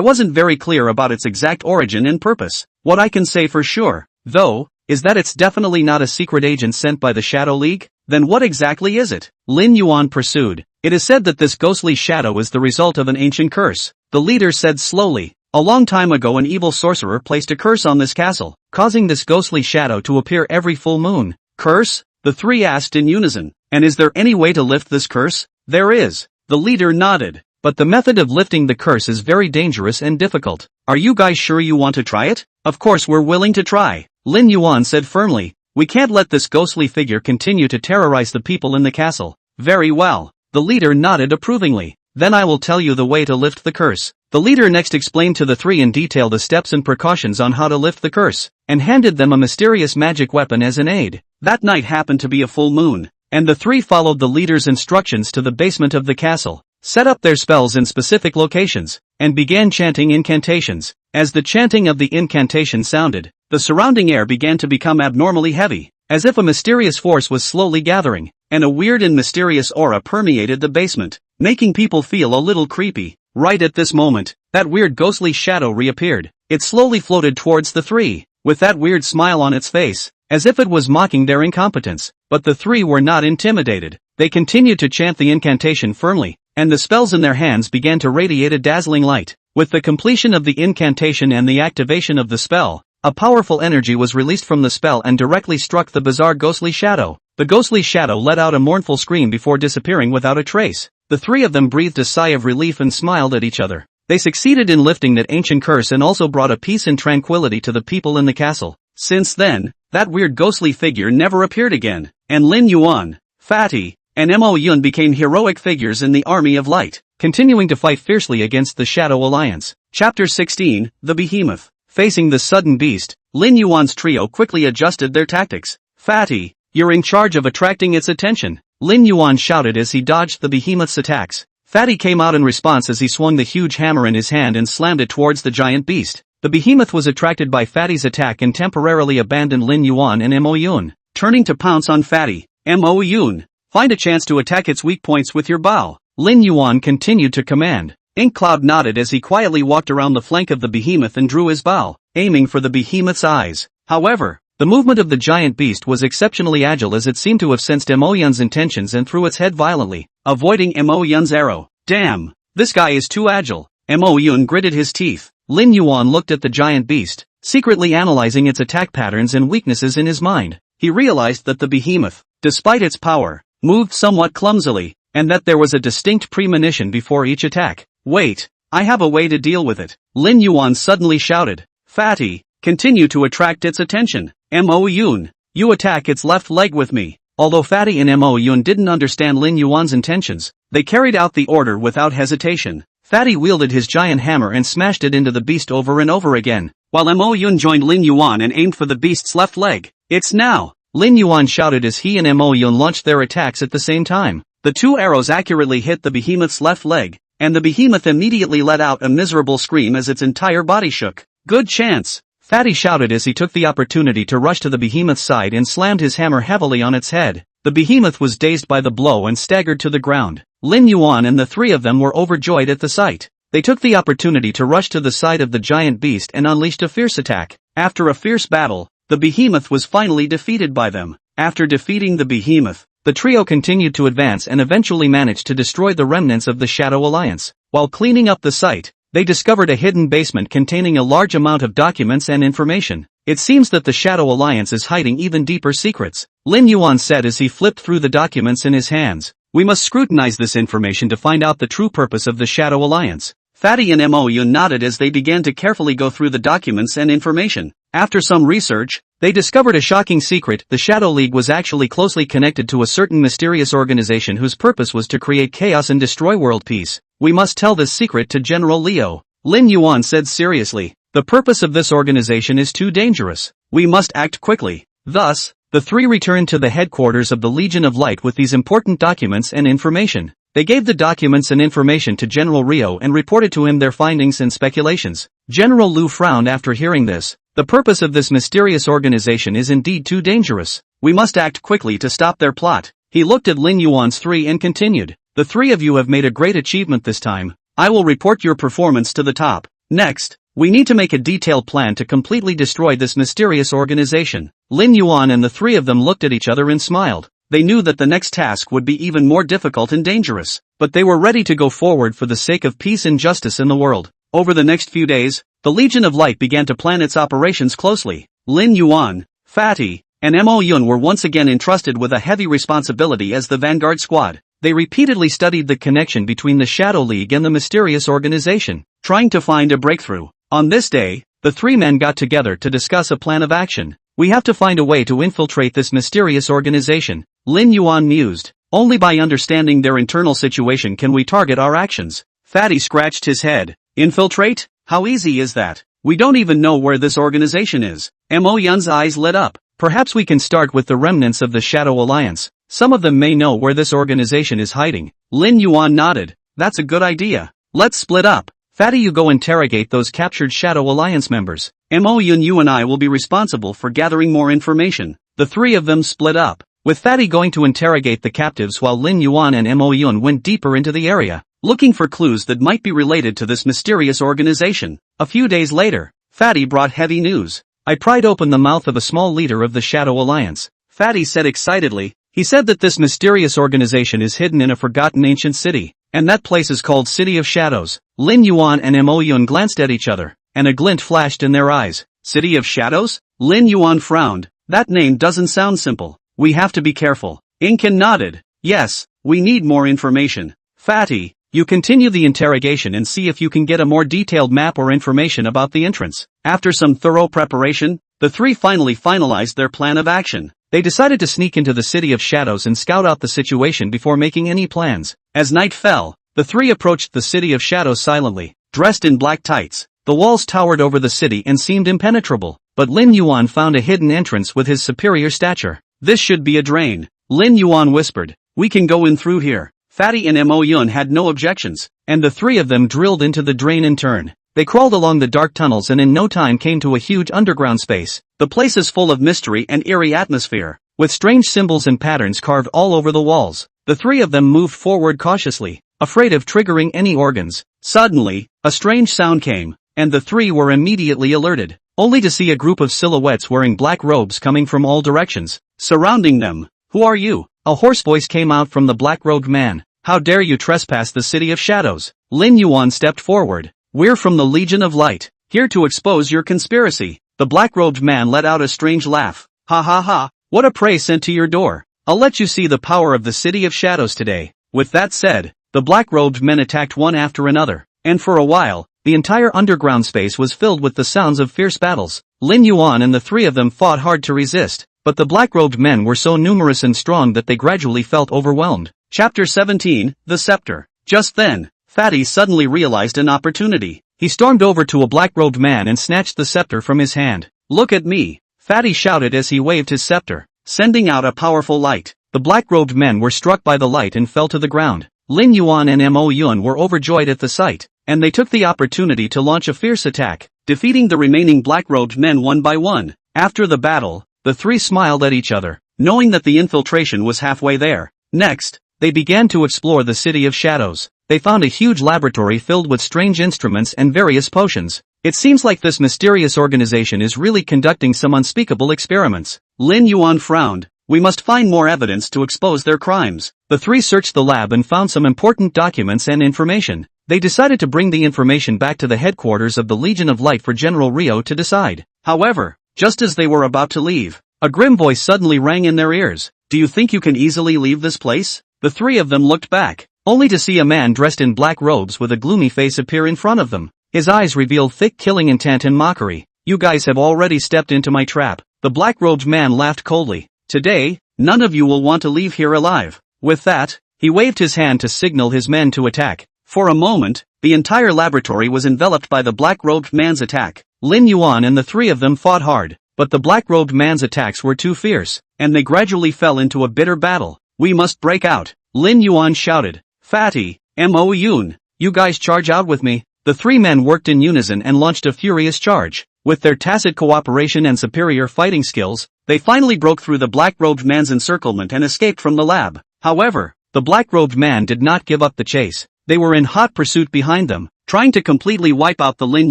wasn't very clear about its exact origin and purpose. What I can say for sure, though, is that it's definitely not a secret agent sent by the Shadow League. Then what exactly is it? Lin Yuan pursued. It is said that this ghostly shadow is the result of an ancient curse. The leader said slowly. A long time ago an evil sorcerer placed a curse on this castle, causing this ghostly shadow to appear every full moon. Curse? The three asked in unison. And is there any way to lift this curse? There is. The leader nodded. But the method of lifting the curse is very dangerous and difficult. Are you guys sure you want to try it? Of course we're willing to try. Lin Yuan said firmly. We can't let this ghostly figure continue to terrorize the people in the castle. Very well. The leader nodded approvingly. Then I will tell you the way to lift the curse. The leader next explained to the three in detail the steps and precautions on how to lift the curse, and handed them a mysterious magic weapon as an aid. That night happened to be a full moon, and the three followed the leader's instructions to the basement of the castle, set up their spells in specific locations, and began chanting incantations. As the chanting of the incantation sounded, the surrounding air began to become abnormally heavy, as if a mysterious force was slowly gathering, and a weird and mysterious aura permeated the basement, making people feel a little creepy. Right at this moment, that weird ghostly shadow reappeared. It slowly floated towards the three, with that weird smile on its face, as if it was mocking their incompetence. But the three were not intimidated. They continued to chant the incantation firmly, and the spells in their hands began to radiate a dazzling light. With the completion of the incantation and the activation of the spell, a powerful energy was released from the spell and directly struck the bizarre ghostly shadow. The ghostly shadow let out a mournful scream before disappearing without a trace. The three of them breathed a sigh of relief and smiled at each other. They succeeded in lifting that ancient curse and also brought a peace and tranquility to the people in the castle. Since then, that weird ghostly figure never appeared again, and Lin Yuan, Fatty, and Mo Yun became heroic figures in the Army of Light, continuing to fight fiercely against the Shadow Alliance. Chapter 16, The Behemoth. Facing the sudden beast, Lin Yuan's trio quickly adjusted their tactics. Fatty, you're in charge of attracting its attention, Lin Yuan shouted as he dodged the behemoth's attacks. Fatty came out in response as he swung the huge hammer in his hand and slammed it towards the giant beast. The behemoth was attracted by Fatty's attack and temporarily abandoned Lin Yuan and Mo Yun. Turning to pounce on Fatty, Mo Yun, find a chance to attack its weak points with your bow. Lin Yuan continued to command. Ink Cloud nodded as he quietly walked around the flank of the behemoth and drew his bow, aiming for the behemoth's eyes. However, the movement of the giant beast was exceptionally agile as it seemed to have sensed Mo Yun's intentions and threw its head violently, avoiding Mo Yun's arrow. Damn! This guy is too agile. Mo Yun gritted his teeth. Lin Yuan looked at the giant beast, secretly analyzing its attack patterns and weaknesses in his mind. He realized that the behemoth, despite its power, moved somewhat clumsily, and that there was a distinct premonition before each attack. Wait, I have a way to deal with it. Lin Yuan suddenly shouted. Fatty, continue to attract its attention. Mo Yun, you attack its left leg with me. Although Fatty and Mo Yun didn't understand Lin Yuan's intentions, they carried out the order without hesitation. Fatty wielded his giant hammer and smashed it into the beast over and over again, while Mo Yun joined Lin Yuan and aimed for the beast's left leg. It's now! Lin Yuan shouted as he and Mo Yun launched their attacks at the same time. The two arrows accurately hit the behemoth's left leg, and the behemoth immediately let out a miserable scream as its entire body shook. Good chance! Fatty shouted as he took the opportunity to rush to the behemoth's side and slammed his hammer heavily on its head. The behemoth was dazed by the blow and staggered to the ground. Lin Yuan and the three of them were overjoyed at the sight. They took the opportunity to rush to the side of the giant beast and unleashed a fierce attack. After a fierce battle, the behemoth was finally defeated by them. After defeating the behemoth, the trio continued to advance and eventually managed to destroy the remnants of the Shadow Alliance. While cleaning up the site, they discovered a hidden basement containing a large amount of documents and information. It seems that the Shadow Alliance is hiding even deeper secrets, Lin Yuan said as he flipped through the documents in his hands. We must scrutinize this information to find out the true purpose of the Shadow Alliance. Fatty and Mo Yun nodded as they began to carefully go through the documents and information. After some research, they discovered a shocking secret. The Shadow League was actually closely connected to a certain mysterious organization whose purpose was to create chaos and destroy world peace. We must tell this secret to General Liu, Lin Yuan said seriously. The purpose of this organization is too dangerous. We must act quickly. Thus, the three returned to the headquarters of the Legion of Light with these important documents and information. They gave the documents and information to General Rio and reported to him their findings and speculations. General Liu frowned after hearing this. The purpose of this mysterious organization is indeed too dangerous. We must act quickly to stop their plot. He looked at Lin Yuan's three and continued. The three of you have made a great achievement this time. I will report your performance to the top. Next, we need to make a detailed plan to completely destroy this mysterious organization. Lin Yuan and the three of them looked at each other and smiled. They knew that the next task would be even more difficult and dangerous, but they were ready to go forward for the sake of peace and justice in the world. Over the next few days, the Legion of Light began to plan its operations closely. Lin Yuan, Fatty, and Mo Yun were once again entrusted with a heavy responsibility as the vanguard squad. They repeatedly studied the connection between the Shadow League and the mysterious organization, trying to find a breakthrough. On this day, the three men got together to discuss a plan of action. We have to find a way to infiltrate this mysterious organization, Lin Yuan mused. Only by understanding their internal situation can we target our actions. Fatty scratched his head. Infiltrate? How easy is that? We don't even know where this organization is. Mo Yun's eyes lit up. Perhaps we can start with the remnants of the Shadow Alliance. Some of them may know where this organization is hiding. Lin Yuan nodded. That's a good idea. Let's split up. Fatty, you go interrogate those captured Shadow Alliance members. Mo Yun, you and I will be responsible for gathering more information. The three of them split up, with Fatty going to interrogate the captives while Lin Yuan and Mo Yun went deeper into the area, looking for clues that might be related to this mysterious organization. A few days later, Fatty brought heavy news. I pried open the mouth of a small leader of the Shadow Alliance. Fatty said excitedly. He said that this mysterious organization is hidden in a forgotten ancient city, and that place is called City of Shadows. Lin Yuan and Mo Yun glanced at each other, and a glint flashed in their eyes. City of Shadows? Lin Yuan frowned. That name doesn't sound simple. We have to be careful. Incan nodded. Yes, we need more information. Fatty, you continue the interrogation and see if you can get a more detailed map or information about the entrance. After some thorough preparation, the three finally finalized their plan of action. They decided to sneak into the City of Shadows and scout out the situation before making any plans. As night fell, the three approached the City of Shadows silently, dressed in black tights. The walls towered over the city and seemed impenetrable, but Lin Yuan found a hidden entrance with his superior stature. This should be a drain, Lin Yuan whispered. We can go in through here. Fatty and Mo Yun had no objections, and the three of them drilled into the drain in turn. They crawled along the dark tunnels and in no time came to a huge underground space. The place is full of mystery and eerie atmosphere, with strange symbols and patterns carved all over the walls. The three of them moved forward cautiously, afraid of triggering any organs. Suddenly, a strange sound came, and the three were immediately alerted, only to see a group of silhouettes wearing black robes coming from all directions, surrounding them. Who are you? A hoarse voice came out from the black-robed man. How dare you trespass the City of Shadows? Lin Yuan stepped forward. We're from the Legion of Light, here to expose your conspiracy. The black-robed man let out a strange laugh. Ha ha ha, what a prey sent to your door. I'll let you see the power of the City of Shadows today. With that said, the black-robed men attacked one after another, and for a while, the entire underground space was filled with the sounds of fierce battles. Lin Yuan and the three of them fought hard to resist, but the black-robed men were so numerous and strong that they gradually felt overwhelmed. Chapter 17, The Scepter. Just then, Fatty suddenly realized an opportunity. He stormed over to a black-robed man and snatched the scepter from his hand. Look at me, Fatty shouted as he waved his scepter, sending out a powerful light. The black-robed men were struck by the light and fell to the ground. Lin Yuan and Mo Yun were overjoyed at the sight, and they took the opportunity to launch a fierce attack, defeating the remaining black-robed men one by one. After the battle, the three smiled at each other, knowing that the infiltration was halfway there. Next, they began to explore the City of Shadows. They found a huge laboratory filled with strange instruments and various potions. It seems like this mysterious organization is really conducting some unspeakable experiments. Lin Yuan frowned. We must find more evidence to expose their crimes. The three searched the lab and found some important documents and information. They decided to bring the information back to the headquarters of the Legion of Light for General Rio to decide. However, just as they were about to leave, a grim voice suddenly rang in their ears. Do you think you can easily leave this place? The three of them looked back. only to see a man dressed in black robes with a gloomy face appear in front of them. His eyes revealed thick killing intent and mockery. "You guys have already stepped into my trap." The black-robed man laughed coldly. "Today, none of you will want to leave here alive." With that, he waved his hand to signal his men to attack. For a moment, the entire laboratory was enveloped by the black-robed man's attack. Lin Yuan and the three of them fought hard, but the black-robed man's attacks were too fierce, and they gradually fell into a bitter battle. "We must break out," Lin Yuan shouted. "Fatty, Mo Yun, you guys charge out with me." The three men worked in unison and launched a furious charge. With their tacit cooperation and superior fighting skills, they finally broke through the black-robed man's encirclement and escaped from the lab. However, the black-robed man did not give up the chase. They were in hot pursuit behind them, trying to completely wipe out the Lin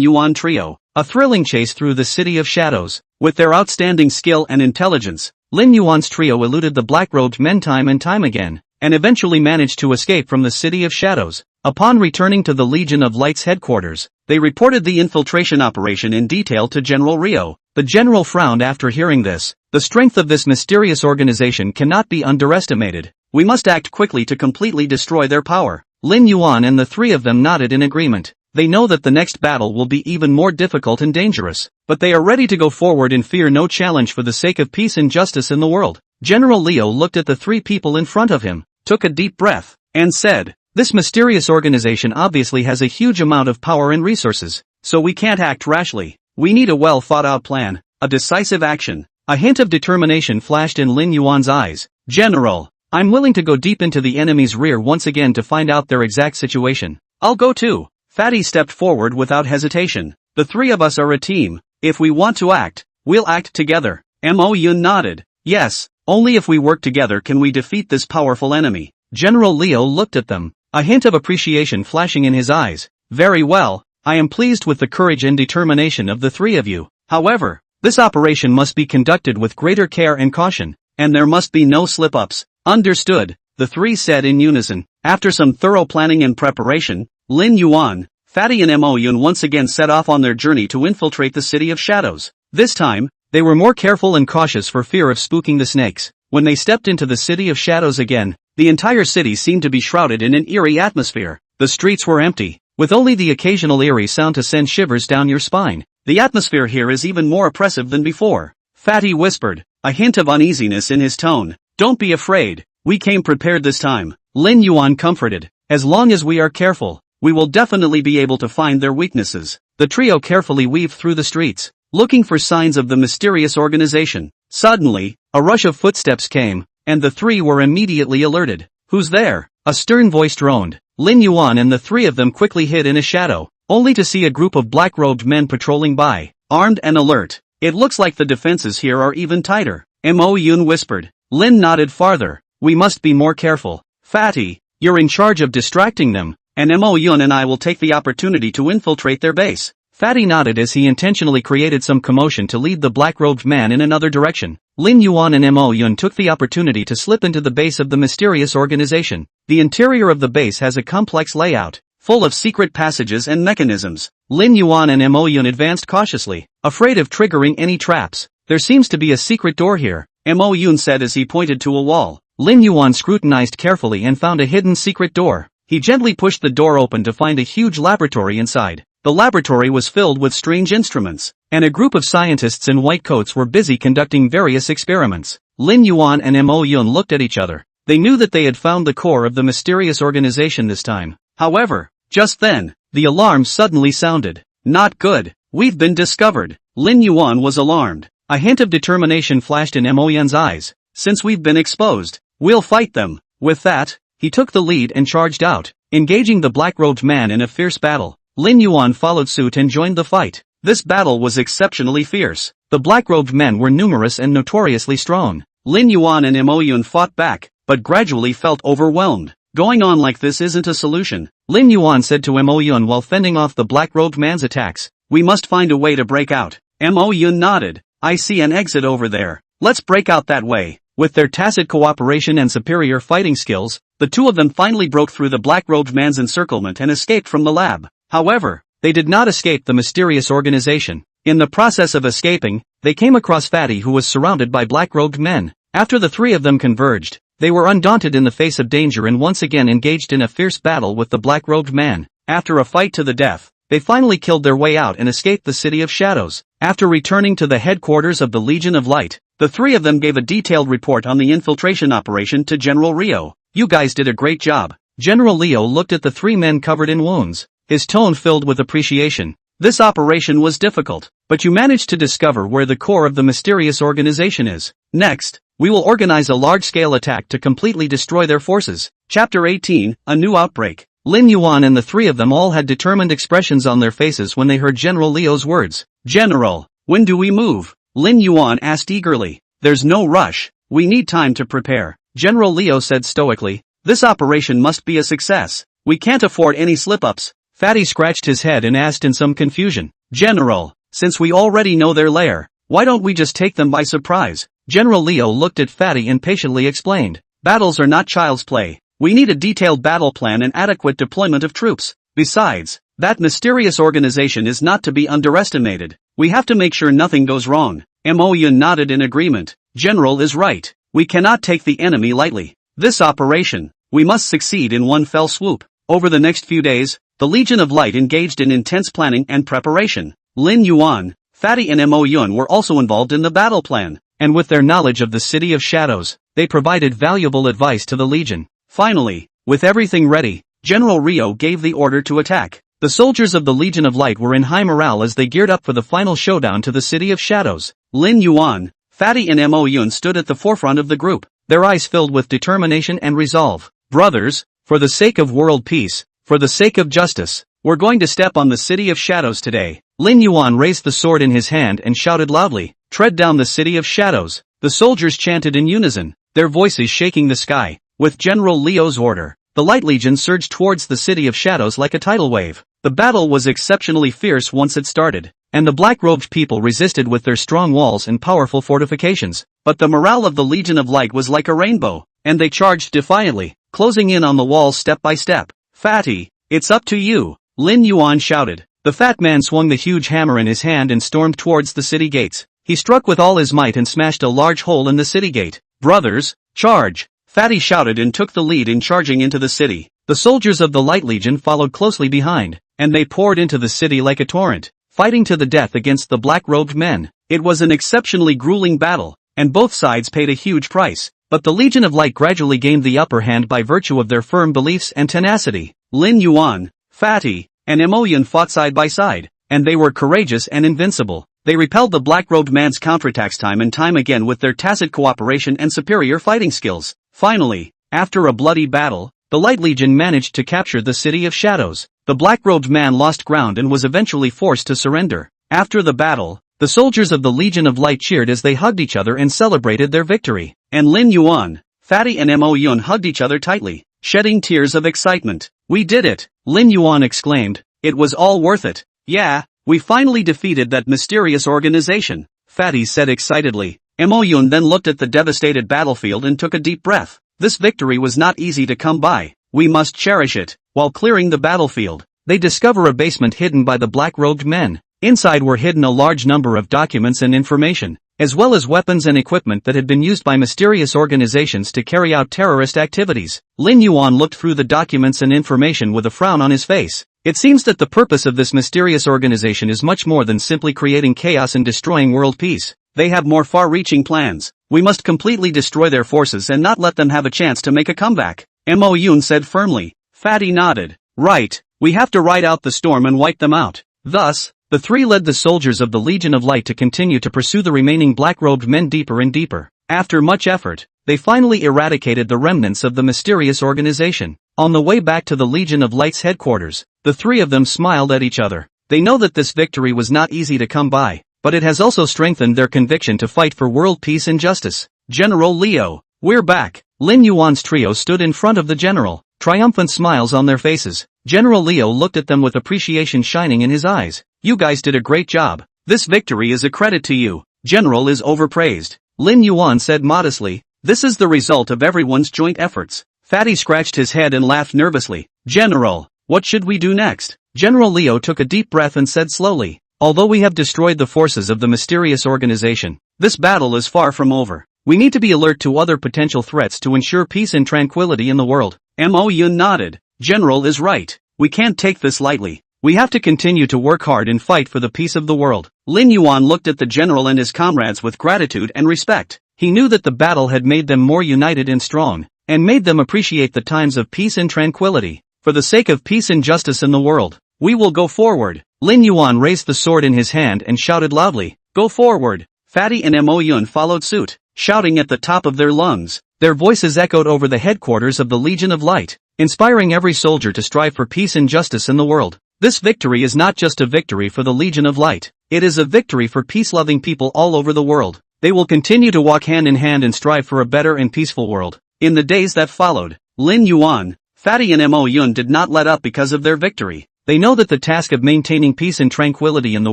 Yuan trio. A thrilling chase through the City of Shadows. With their outstanding skill and intelligence, Lin Yuan's trio eluded the black-robed men time and time again, and eventually managed to escape from the City of Shadows. Upon returning to the Legion of Light's headquarters, they reported the infiltration operation in detail to General Rio. The general frowned after hearing this. "The strength of this mysterious organization cannot be underestimated. We must act quickly to completely destroy their power." Lin Yuan and the three of them nodded in agreement. They know that the next battle will be even more difficult and dangerous, but they are ready to go forward and fear no challenge for the sake of peace and justice in the world. General Leo looked at the three people in front of him, took a deep breath, and said, "This mysterious organization obviously has a huge amount of power and resources, so we can't act rashly. We need a well-thought-out plan, a decisive action." A hint of determination flashed in Lin Yuan's eyes. "General, I'm willing to go deep into the enemy's rear once again to find out their exact situation." "I'll go too." Fatty stepped forward without hesitation. "The three of us are a team. If we want to act, we'll act together." Mo Yun nodded. "Yes, only if we work together can we defeat this powerful enemy." General Leo looked at them, a hint of appreciation flashing in his eyes. "Very well, I am pleased with the courage and determination of the three of you. However, this operation must be conducted with greater care and caution, and there must be no slip-ups." "Understood," the three said in unison. After some thorough planning and preparation, Lin Yuan, Fatty and Mo Yun once again set off on their journey to infiltrate the City of Shadows. This time, they were more careful and cautious for fear of spooking the snakes. When they stepped into the City of Shadows again, the entire city seemed to be shrouded in an eerie atmosphere. The streets were empty, with only the occasional eerie sound to send shivers down your spine. "The atmosphere here is even more oppressive than before," Fatty whispered, a hint of uneasiness in his tone. "Don't be afraid, we came prepared this time," Lin Yuan comforted. "As long as we are careful, we will definitely be able to find their weaknesses." The trio carefully weaved through the streets, looking for signs of the mysterious organization. Suddenly, a rush of footsteps came, and the three were immediately alerted. "Who's there?" a stern voice droned. Lin Yuan and the three of them quickly hid in a shadow, only to see a group of black-robed men patrolling by, armed and alert. "It looks like the defenses here are even tighter," Mo Yun whispered. Lin nodded farther. "We must be more careful. Fatty, you're in charge of distracting them, and Mo Yun and I will take the opportunity to infiltrate their base." Fatty nodded as he intentionally created some commotion to lead the black-robed man in another direction. Lin Yuan and Mo Yun took the opportunity to slip into the base of the mysterious organization. The interior of the base has a complex layout, full of secret passages and mechanisms. Lin Yuan and Mo Yun advanced cautiously, afraid of triggering any traps. "There seems to be a secret door here," Mo Yun said as he pointed to a wall. Lin Yuan scrutinized carefully and found a hidden secret door. He gently pushed the door open to find a huge laboratory inside. The laboratory was filled with strange instruments, and a group of scientists in white coats were busy conducting various experiments. Lin Yuan and Mo Yun looked at each other. They knew that they had found the core of the mysterious organization this time. However, just then, the alarm suddenly sounded. "Not good, we've been discovered." Lin Yuan was alarmed. A hint of determination flashed in Mo Yun's eyes. "Since we've been exposed, we'll fight them." With that, he took the lead and charged out, engaging the black-robed man in a fierce battle. Lin Yuan followed suit and joined the fight. This battle was exceptionally fierce. The black-robed men were numerous and notoriously strong. Lin Yuan and Mo Yun fought back, but gradually felt overwhelmed. "Going on like this isn't a solution," Lin Yuan said to Mo Yun while fending off the black-robed man's attacks. "We must find a way to break out." Mo Yun nodded. "I see an exit over there. Let's break out that way." With their tacit cooperation and superior fighting skills, the two of them finally broke through the black-robed man's encirclement and escaped from the lab. However, they did not escape the mysterious organization. In the process of escaping, they came across Fatty, who was surrounded by black-robed men. After the three of them converged, They were undaunted in the face of danger and once again engaged in a fierce battle with the black-robed man. After a fight to the death, they finally killed their way out and escaped the City of Shadows. After returning to the headquarters of the Legion of Light, the three of them gave a detailed report on the infiltration operation to General Rio. "You guys did a great job." General Leo looked at the three men covered in wounds, his tone filled with appreciation. "This operation was difficult, but you managed to discover where the core of the mysterious organization is. Next, we will organize a large-scale attack to completely destroy their forces." Chapter 18, A New Outbreak. Lin Yuan and the three of them all had determined expressions on their faces when they heard General Leo's words. "General, when do we move?" Lin Yuan asked eagerly. "There's no rush, we need time to prepare," General Leo said stoically. "This operation must be a success. We can't afford any slip-ups." Fatty scratched his head and asked in some confusion. "General, since we already know their lair, why don't we just take them by surprise?" General Leo looked at Fatty and patiently explained. "Battles are not child's play. We need a detailed battle plan and adequate deployment of troops. Besides, that mysterious organization is not to be underestimated. We have to make sure nothing goes wrong." Mo Yun nodded in agreement. "General is right. We cannot take the enemy lightly. This operation, we must succeed in one fell swoop." Over the next few days, the Legion of Light engaged in intense planning and preparation. Lin Yuan, Fatty and Mo Yun were also involved in the battle plan, and with their knowledge of the City of Shadows, they provided valuable advice to the Legion. Finally, with everything ready, General Rio gave the order to attack. The soldiers of the Legion of Light were in high morale as they geared up for the final showdown to the City of Shadows. Lin Yuan, Fatty and Mo Yun stood at the forefront of the group, their eyes filled with determination and resolve. "Brothers, for the sake of world peace, for the sake of justice, we're going to step on the City of Shadows today." Lin Yuan raised the sword in his hand and shouted loudly, "Tread down the City of Shadows." The soldiers chanted in unison, their voices shaking the sky. With General Leo's order, the Light Legion surged towards the City of Shadows like a tidal wave. The battle was exceptionally fierce once it started, and the black-robed people resisted with their strong walls and powerful fortifications. But the morale of the Legion of Light was like a rainbow, and they charged defiantly, closing in on the walls step by step. "Fatty, it's up to you," Lin Yuan shouted. The fat man swung the huge hammer in his hand and stormed towards the city gates. He struck with all his might and smashed a large hole in the city gate. "Brothers, charge!" Fatty shouted and took the lead in charging into the city. The soldiers of the Light Legion followed closely behind, and they poured into the city like a torrent, fighting to the death against the black-robed men. It was an exceptionally grueling battle, and both sides paid a huge price. But the Legion of Light gradually gained the upper hand by virtue of their firm beliefs and tenacity. Lin Yuan, Fatty, and Mo Yun fought side by side, and they were courageous and invincible. They repelled the black-robed man's counterattacks time and time again with their tacit cooperation and superior fighting skills. Finally, after a bloody battle, the Light Legion managed to capture the City of Shadows. The black-robed man lost ground and was eventually forced to surrender. After the battle, the soldiers of the Legion of Light cheered as they hugged each other and celebrated their victory. And Lin Yuan, Fatty and Mo Yun hugged each other tightly, shedding tears of excitement. "We did it!" Lin Yuan exclaimed. "It was all worth it." "Yeah, we finally defeated that mysterious organization," Fatty said excitedly. Mo Yun then looked at the devastated battlefield and took a deep breath. This victory was not easy to come by. We must cherish it. While clearing the battlefield, they discover a basement hidden by the black-robed men. Inside were hidden a large number of documents and information, as well as weapons and equipment that had been used by mysterious organizations to carry out terrorist activities. Lin Yuan looked through the documents and information with a frown on his face. It seems that the purpose of this mysterious organization is much more than simply creating chaos and destroying world peace. They have more far-reaching plans. We must completely destroy their forces and not let them have a chance to make a comeback, Mo Yun said firmly. Fatty nodded. Right, we have to ride out the storm and wipe them out. Thus, the three led the soldiers of the Legion of Light to continue to pursue the remaining black-robed men deeper and deeper. After much effort, they finally eradicated the remnants of the mysterious organization. On the way back to the Legion of Light's headquarters, the three of them smiled at each other. They know that this victory was not easy to come by, but it has also strengthened their conviction to fight for world peace and justice. General Leo, we're back. Lin Yuan's trio stood in front of the general, triumphant smiles on their faces. General Leo looked at them with appreciation shining in his eyes. You guys did a great job. This victory is a credit to you. General is overpraised. Lin Yuan said modestly. This is the result of everyone's joint efforts. Fatty scratched his head and laughed nervously. General, what should we do next? General Leo took a deep breath and said slowly. Although we have destroyed the forces of the mysterious organization, this battle is far from over. We need to be alert to other potential threats to ensure peace and tranquility in the world. Mo Yun nodded. General is right. We can't take this lightly. We have to continue to work hard and fight for the peace of the world. Lin Yuan looked at the general and his comrades with gratitude and respect. He knew that the battle had made them more united and strong, and made them appreciate the times of peace and tranquility. For the sake of peace and justice in the world, we will go forward. Lin Yuan raised the sword in his hand and shouted loudly, "Go forward!" Fatty and Mo Yun followed suit, shouting at the top of their lungs. Their voices echoed over the headquarters of the Legion of Light, inspiring every soldier to strive for peace and justice in the world. This victory is not just a victory for the Legion of Light, it is a victory for peace-loving people all over the world. They will continue to walk hand in hand and strive for a better and peaceful world. In the days that followed, Lin Yuan, Fatty and Mo Yun did not let up because of their victory. They know that the task of maintaining peace and tranquility in the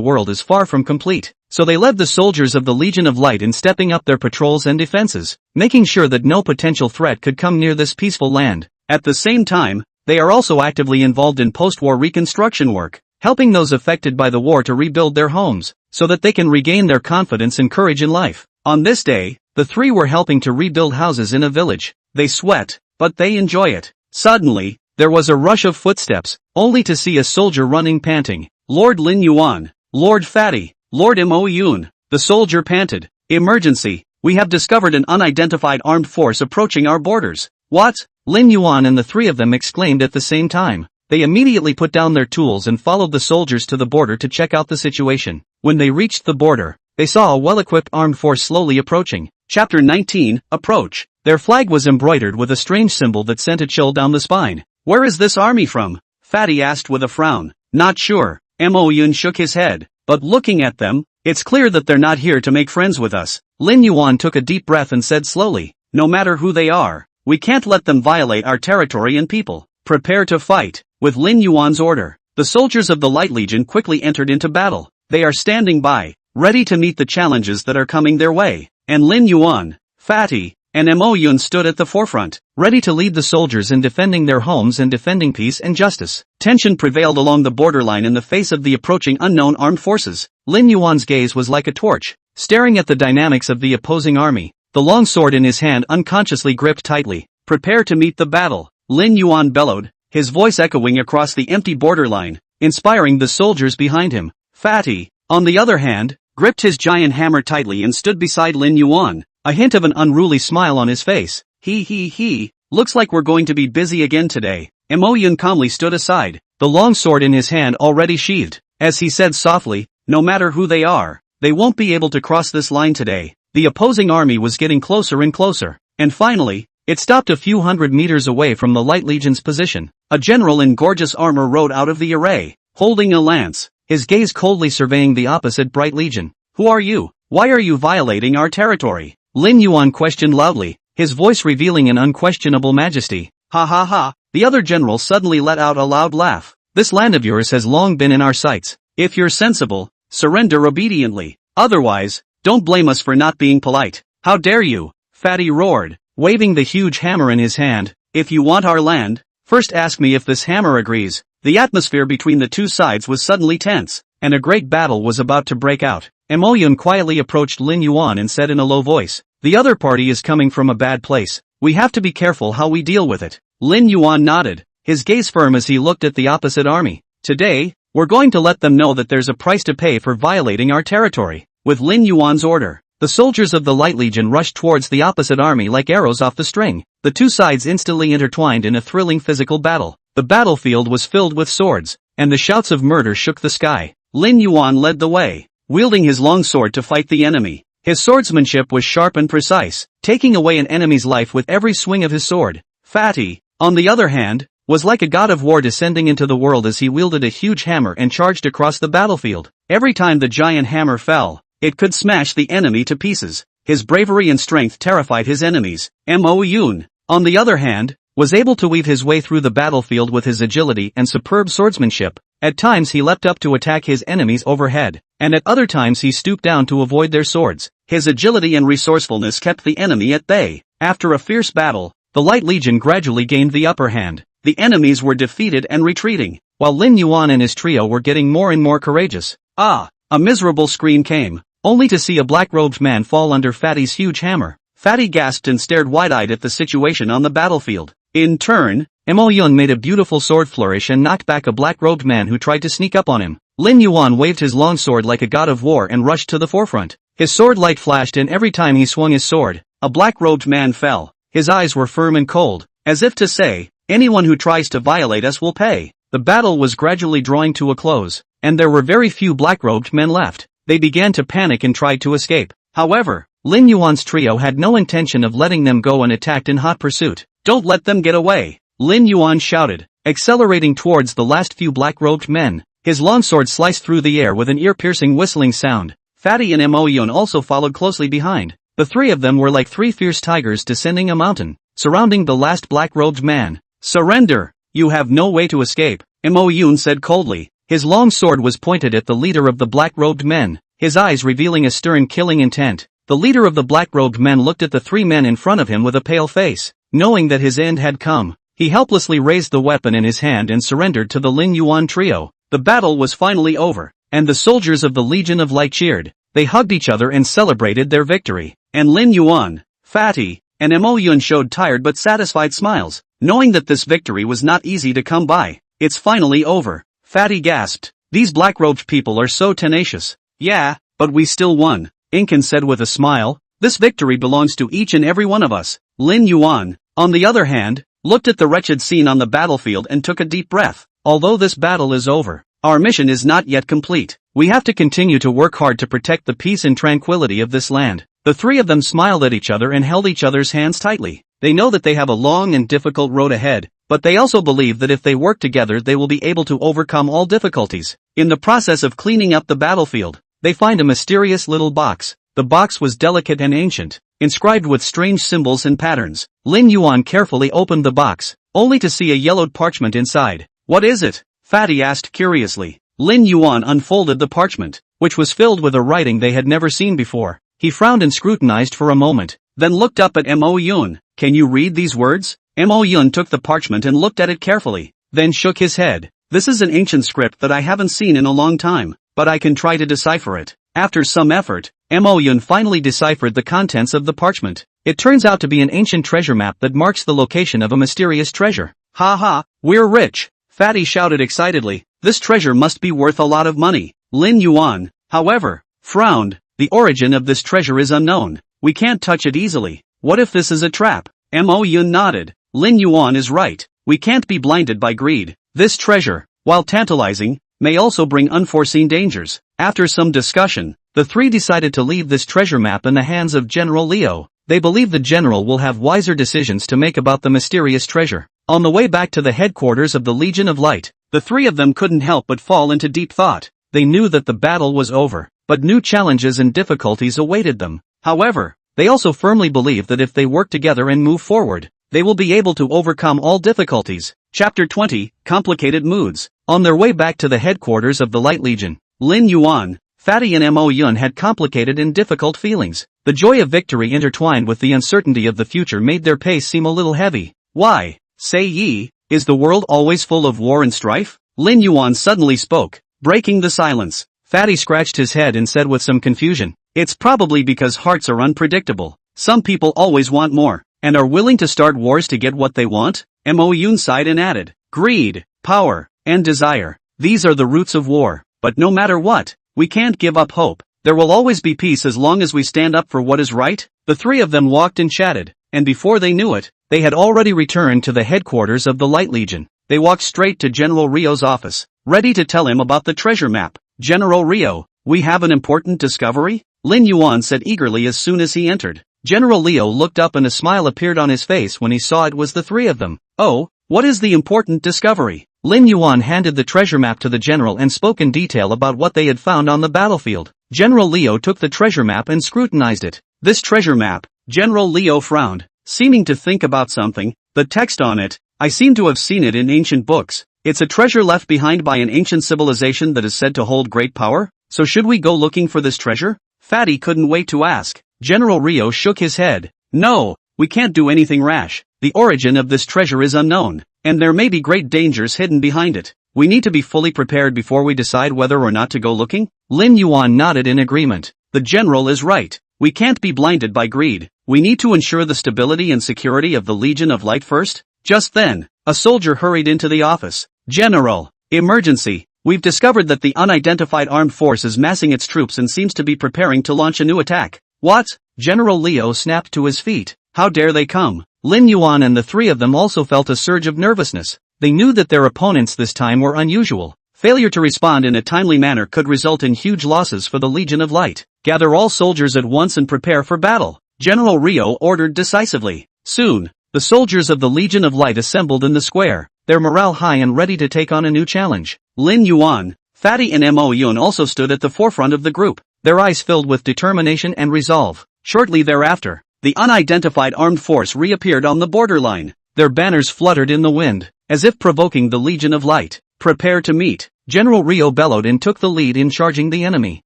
world is far from complete, so they led the soldiers of the Legion of Light in stepping up their patrols and defenses, making sure that no potential threat could come near this peaceful land. At the same time, they are also actively involved in post-war reconstruction work, helping those affected by the war to rebuild their homes, so that they can regain their confidence and courage in life. On this day, the three were helping to rebuild houses in a village. They sweat, but they enjoy it. Suddenly, there was a rush of footsteps, only to see a soldier running panting. "Lord Lin Yuan, Lord Fatty, Lord Mo Yun," the soldier panted. "Emergency, we have discovered an unidentified armed force approaching our borders." "What?" Lin Yuan and the three of them exclaimed at the same time. They immediately put down their tools and followed the soldiers to the border to check out the situation. When they reached the border, they saw a well-equipped armed force slowly approaching. Chapter 19, Approach. Their flag was embroidered with a strange symbol that sent a chill down the spine. "Where is this army from?" Fatty asked with a frown. "Not sure." Mo Yun shook his head. "But looking at them, it's clear that they're not here to make friends with us." Lin Yuan took a deep breath and said slowly, "No matter who they are, we can't let them violate our territory and people. Prepare to fight." With Lin Yuan's order, the soldiers of the Light Legion quickly entered into battle. They are standing by, ready to meet the challenges that are coming their way. And Lin Yuan, Fatty, and Mo Yun stood at the forefront, ready to lead the soldiers in defending their homes and defending peace and justice. Tension prevailed along the borderline in the face of the approaching unknown armed forces. Lin Yuan's gaze was like a torch, staring at the dynamics of the opposing army. The long sword in his hand unconsciously gripped tightly. "Prepare to meet the battle," Lin Yuan bellowed, his voice echoing across the empty borderline, inspiring the soldiers behind him. Fatty, on the other hand, gripped his giant hammer tightly and stood beside Lin Yuan, a hint of an unruly smile on his face. He, looks like we're going to be busy again today." Mo Yun calmly stood aside, the long sword in his hand already sheathed, as he said softly, "No matter who they are, they won't be able to cross this line today." The opposing army was getting closer and closer, and finally, it stopped a few hundred meters away from the Light Legion's position. A general in gorgeous armor rode out of the array, holding a lance, his gaze coldly surveying the opposite Bright Legion. "Who are you? Why are you violating our territory?" Lin Yuan questioned loudly, his voice revealing an unquestionable majesty. "Ha ha ha," the other general suddenly let out a loud laugh. "This land of yours has long been in our sights. If you're sensible, surrender obediently. Otherwise, don't blame us for not being polite." "How dare you?" Fatty roared, waving the huge hammer in his hand. "If you want our land, first ask me if this hammer agrees." The atmosphere between the two sides was suddenly tense, and a great battle was about to break out. Mo Yun quietly approached Lin Yuan and said in a low voice, "The other party is coming from a bad place. We have to be careful how we deal with it." Lin Yuan nodded, his gaze firm as he looked at the opposite army. "Today, we're going to let them know that there's a price to pay for violating our territory." With Lin Yuan's order, the soldiers of the Light Legion rushed towards the opposite army like arrows off the string. The two sides instantly intertwined in a thrilling physical battle. The battlefield was filled with swords, and the shouts of murder shook the sky. Lin Yuan led the way, wielding his long sword to fight the enemy. His swordsmanship was sharp and precise, taking away an enemy's life with every swing of his sword. Fatty, on the other hand, was like a god of war descending into the world as he wielded a huge hammer and charged across the battlefield. Every time the giant hammer fell, it could smash the enemy to pieces. His bravery and strength terrified his enemies. Mo Yun, on the other hand, was able to weave his way through the battlefield with his agility and superb swordsmanship. At times he leapt up to attack his enemies overhead, and at other times he stooped down to avoid their swords. His agility and resourcefulness kept the enemy at bay. After a fierce battle, the Light Legion gradually gained the upper hand. The enemies were defeated and retreating, while Lin Yuan and his trio were getting more and more courageous. A miserable scream came, only to see a black-robed man fall under Fatty's huge hammer. Fatty gasped and stared wide-eyed at the situation on the battlefield. In turn, Mo Yun made a beautiful sword flourish and knocked back a black-robed man who tried to sneak up on him. Lin Yuan waved his long sword like a god of war and rushed to the forefront. His sword light flashed, and every time he swung his sword, a black-robed man fell. His eyes were firm and cold, as if to say, anyone who tries to violate us will pay. The battle was gradually drawing to a close, and there were very few black-robed men left. They began to panic and tried to escape. However, Lin Yuan's trio had no intention of letting them go and attacked in hot pursuit. Don't let them get away, Lin Yuan shouted, accelerating towards the last few black-robed men. His long sword sliced through the air with an ear-piercing whistling sound. Fatty and Mo Yun also followed closely behind. The three of them were like three fierce tigers descending a mountain, surrounding the last black-robed man. Surrender! You have no way to escape, Mo Yun said coldly. His long sword was pointed at the leader of the black-robed men, his eyes revealing a stern killing intent. The leader of the black-robed men looked at the three men in front of him with a pale face. Knowing that his end had come, he helplessly raised the weapon in his hand and surrendered to the Lin Yuan trio. The battle was finally over, and the soldiers of the Legion of Light cheered. They hugged each other and celebrated their victory. And Lin Yuan, Fatty, and Mo Yun showed tired but satisfied smiles, knowing that this victory was not easy to come by. It's finally over, Fatty gasped. These black-robed people are so tenacious. Yeah, but we still won, Incan said with a smile. This victory belongs to each and every one of us. Lin Yuan, on the other hand, looked at the wretched scene on the battlefield and took a deep breath. Although this battle is over, our mission is not yet complete. We have to continue to work hard to protect the peace and tranquility of this land. The three of them smiled at each other and held each other's hands tightly. They know that they have a long and difficult road ahead, but they also believe that if they work together they will be able to overcome all difficulties. In the process of cleaning up the battlefield, they find a mysterious little box. The box was delicate and ancient, inscribed with strange symbols and patterns. Lin Yuan carefully opened the box, only to see a yellowed parchment inside. What is it? Fatty asked curiously. Lin Yuan unfolded the parchment, which was filled with a writing they had never seen before. He frowned and scrutinized for a moment, then looked up at Mo Yun. Can you read these words? Mo Yun took the parchment and looked at it carefully, then shook his head. This is an ancient script that I haven't seen in a long time, but I can try to decipher it. After some effort, Mo Yun finally deciphered the contents of the parchment. It turns out to be an ancient treasure map that marks the location of a mysterious treasure. Ha ha, we're rich! Fatty shouted excitedly. This treasure must be worth a lot of money. Lin Yuan, however, frowned. The origin of this treasure is unknown. We can't touch it easily. What if this is a trap? Mo Yun nodded. Lin Yuan is right. We can't be blinded by greed. This treasure, while tantalizing, may also bring unforeseen dangers. After some discussion, the three decided to leave this treasure map in the hands of General Leo. They believe the general will have wiser decisions to make about the mysterious treasure. On the way back to the headquarters of the Legion of Light, the three of them couldn't help but fall into deep thought. They knew that the battle was over, but new challenges and difficulties awaited them. However, they also firmly believe that if they work together and move forward, they will be able to overcome all difficulties. Chapter 20, Complicated Moods. On their way back to the headquarters of the Light Legion, Lin Yuan, Fatty and Mo Yun had complicated and difficult feelings. The joy of victory intertwined with the uncertainty of the future made their pace seem a little heavy. Why, say ye, is the world always full of war and strife? Lin Yuan suddenly spoke, breaking the silence. Fatty scratched his head and said with some confusion, it's probably because hearts are unpredictable. Some people always want more, and are willing to start wars to get what they want. Mo Yun sighed and added, greed, power, and desire. These are the roots of war. But no matter what, we can't give up hope. There will always be peace as long as we stand up for what is right. The three of them walked and chatted, and before they knew it, they had already returned to the headquarters of the Light Legion. They walked straight to General Rio's office, ready to tell him about the treasure map. General Rio, we have an important discovery? Lin Yuan said eagerly as soon as he entered. General Leo looked up and a smile appeared on his face when he saw it was the three of them. Oh, what is the important discovery? Lin Yuan handed the treasure map to the general and spoke in detail about what they had found on the battlefield. General Leo took the treasure map and scrutinized it. This treasure map, General Leo frowned, seeming to think about something. The text on it, I seem to have seen it in ancient books. It's a treasure left behind by an ancient civilization that is said to hold great power. So should we go looking for this treasure? Fatty couldn't wait to ask. General Rio shook his head. No, we can't do anything rash. The origin of this treasure is unknown, and there may be great dangers hidden behind it. We need to be fully prepared before we decide whether or not to go looking. Lin Yuan nodded in agreement. The general is right. We can't be blinded by greed. We need to ensure the stability and security of the Legion of Light first. Just then, a soldier hurried into the office. General, emergency. We've discovered that the unidentified armed force is massing its troops and seems to be preparing to launch a new attack. What? General Leo snapped to his feet. How dare they come? Lin Yuan and the three of them also felt a surge of nervousness. They knew that their opponents this time were unusual. Failure to respond in a timely manner could result in huge losses for the Legion of Light. Gather all soldiers at once and prepare for battle. General Rio ordered decisively. Soon, the soldiers of the Legion of Light assembled in the square, their morale high and ready to take on a new challenge. Lin Yuan, Fatty and Mo Yun also stood at the forefront of the group, their eyes filled with determination and resolve. Shortly thereafter, the unidentified armed force reappeared on the borderline. Their banners fluttered in the wind, as if provoking the Legion of Light. Prepare to meet. General Rio bellowed and took the lead in charging the enemy.